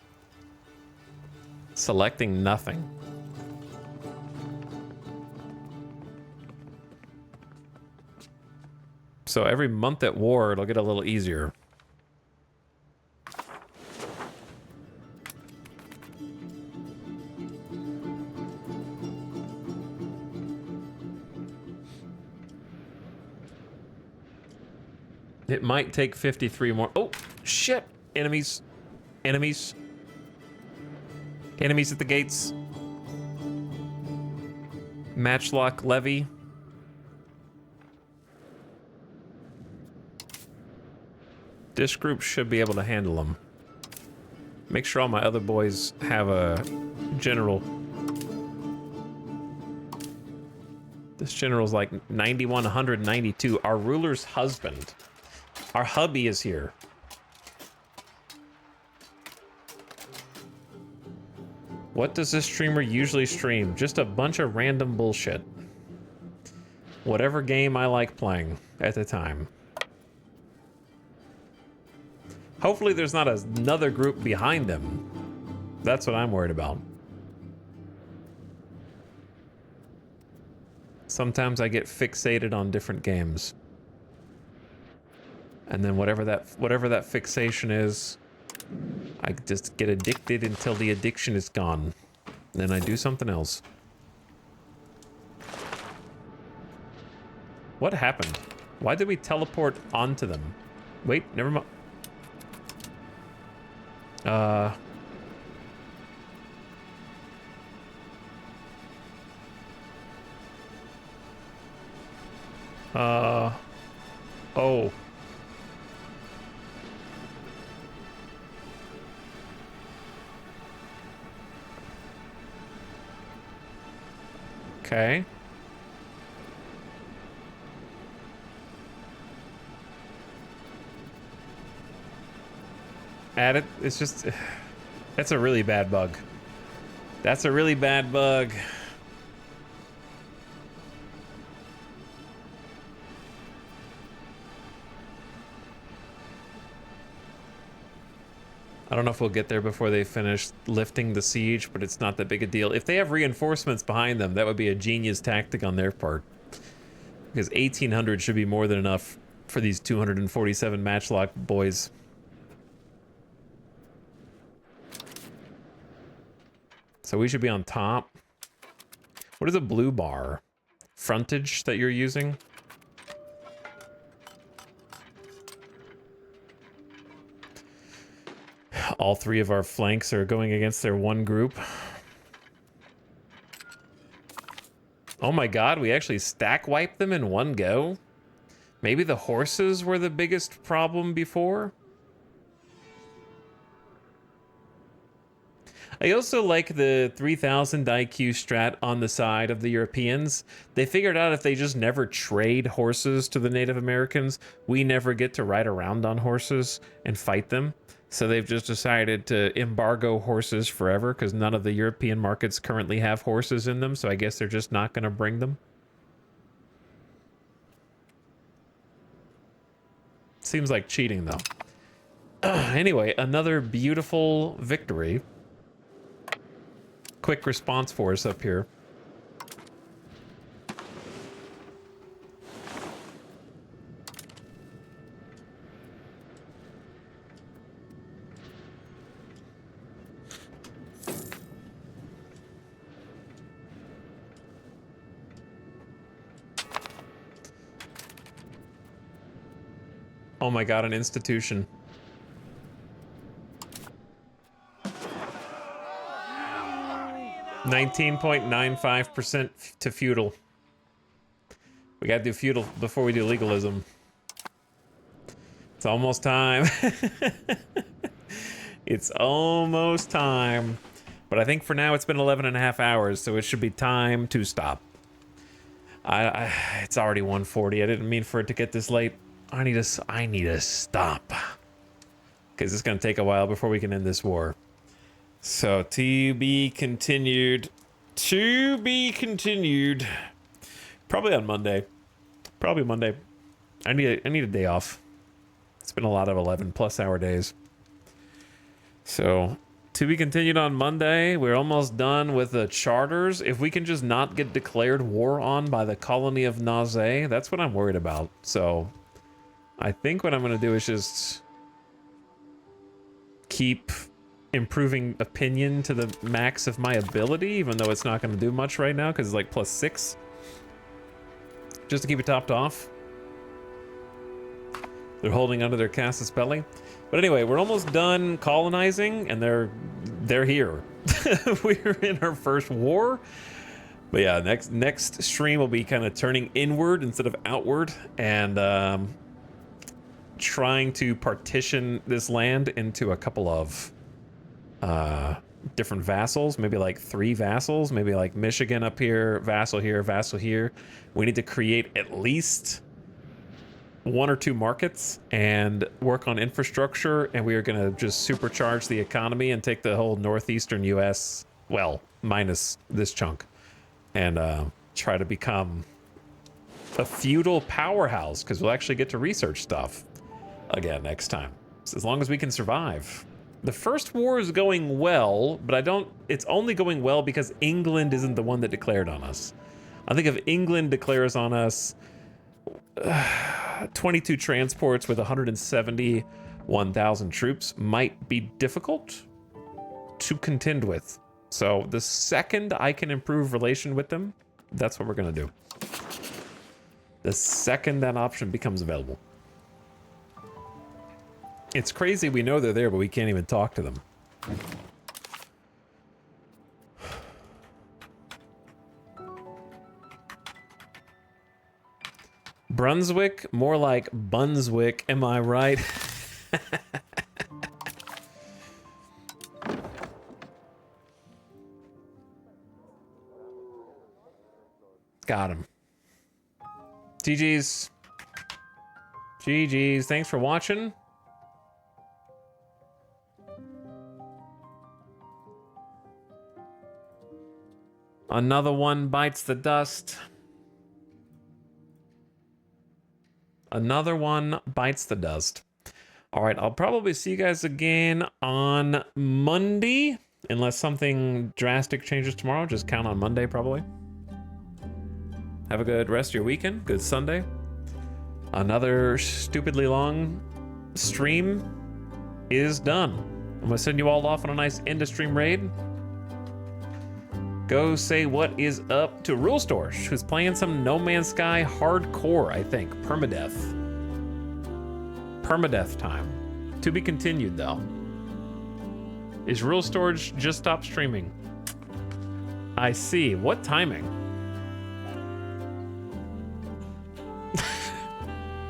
Selecting nothing. So every month at war, it'll get a little easier. It might take 53 more. Oh, shit. Enemies. Enemies. Enemies at the gates. Matchlock levy. This group should be able to handle them. Make sure all my other boys have a general. This general's like 91, 192. Our ruler's husband. Our hubby is here. What does this streamer usually stream? Just a bunch of random bullshit. Whatever game I like playing at the time. Hopefully there's not another group behind him. That's what I'm worried about. Sometimes I get fixated on different games. And then whatever that fixation is, I just get addicted until the addiction is gone. Then I do something else. What happened? Why did we teleport onto them? Wait, never mind. Oh. Okay. Add it. It's just... That's a really bad bug. That's a really bad bug. I don't know if we'll get there before they finish lifting the siege, but it's not that big a deal. If they have reinforcements behind them, that would be a genius tactic on their part. Because 1,800 should be more than enough for these 247 matchlock boys. So we should be on top. What is a blue bar? Frontage that you're using? All three of our flanks are going against their one group. Oh my god, we actually stack wiped them in one go? Maybe the horses were the biggest problem before? I also like the 3000 IQ strat on the side of the Europeans. They figured out if they just never trade horses to the Native Americans, we never get to ride around on horses and fight them. So they've just decided to embargo horses forever because none of the European markets currently have horses in them. So I guess they're just not going to bring them. Seems like cheating though. Anyway, another beautiful victory. Quick response force up here. Oh my god, an institution. %19.95% to feudal. We gotta do feudal before we do legalism. It's almost time. It's almost time. But I think for now it's been 11 and a half hours, so it should be time to stop. It's already 1:40. I didn't mean for it to get this late. I need to stop. Because it's gonna take a while before we can end this war. So, to be continued. To be continued. Probably on Monday. Probably Monday. I need a day off. It's been a lot of 11+ hour days. So, to be continued on Monday. We're almost done with the charters. If we can just not get declared war on by the colony of Nausea, that's what I'm worried about. So, I think what I'm going to do is just keep improving opinion to the max of my ability, even though it's not going to do much right now because it's like +6. Just to keep it topped off. They're holding onto their casus belli. But anyway, we're almost done colonizing, and they're here. We're in our first war. But yeah, next stream will be kind of turning inward instead of outward, and trying to partition this land into a couple of different vassals, maybe like 3 vassals, maybe like Michigan up here, vassal here, vassal here. We need to create at least 1 or 2 markets and work on infrastructure, and we are going to just supercharge the economy and take the whole northeastern US, well, minus this chunk, and try to become a feudal powerhouse, because we'll actually get to research stuff again next time, so as long as we can survive. The first war is going well, but it's only going well because England isn't the one that declared on us. I think if England declares on us, 22 transports with 171,000 troops might be difficult to contend with. So the second I can improve relation with them, that's what we're gonna do. The second that option becomes available. It's crazy we know they're there, but we can't even talk to them. Brunswick? More like Bunswick, am I right? got him. GG's. GG's. Thanks for watching. Another one bites the dust. Another one bites the dust. All right, I'll probably see you guys again on Monday. Unless something drastic changes tomorrow, just count on Monday probably. Have a good rest of your weekend. Good Sunday. Another stupidly long stream is done. I'm gonna send you all off on a nice end of stream raid. Go say what is up to Rule Storage, who's playing some No Man's Sky hardcore, I think. Permadeath. Permadeath time. To be continued, though. Is Rule Storage just stopped streaming? I see. What timing?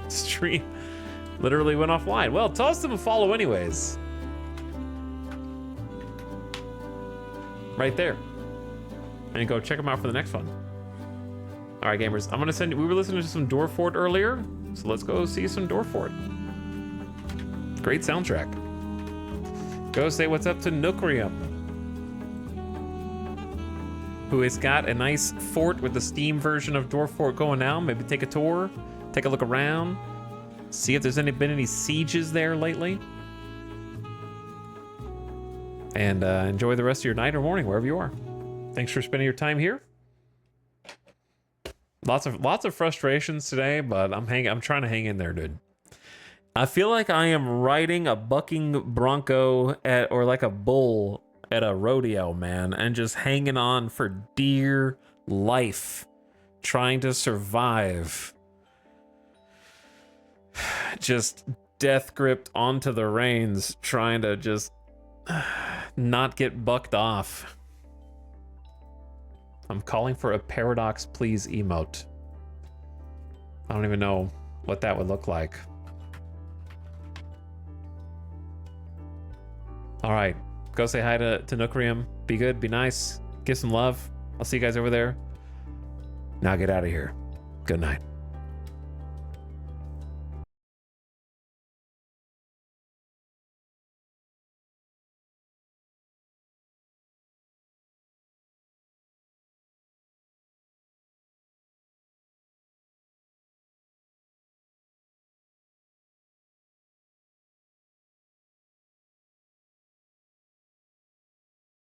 Stream literally went offline. Well, toss them a follow anyways. Right there. And go check them out for the next one. All right, gamers. I'm gonna send you. We were listening to some Dorfort earlier, so let's go see some Dorfort. Great soundtrack. Go say what's up to Nookrium, who has got a nice fort with the Steam version of Dorfort going now. Maybe take a tour, take a look around, see if there's been any sieges there lately, and enjoy the rest of your night or morning wherever you are. Thanks for spending your time here. Lots of frustrations today, but I'm trying to hang in there, dude. I feel like I am riding a bucking bronco or like a bull at a rodeo, man, and just hanging on for dear life, trying to survive. Just death gripped onto the reins, trying to just not get bucked off. I'm calling for a paradox please emote. I don't even know what that would look like. All right, go say hi to Nookrium. Be good, be nice, give some love. I'll see you guys over there. Now get out of here. Good night.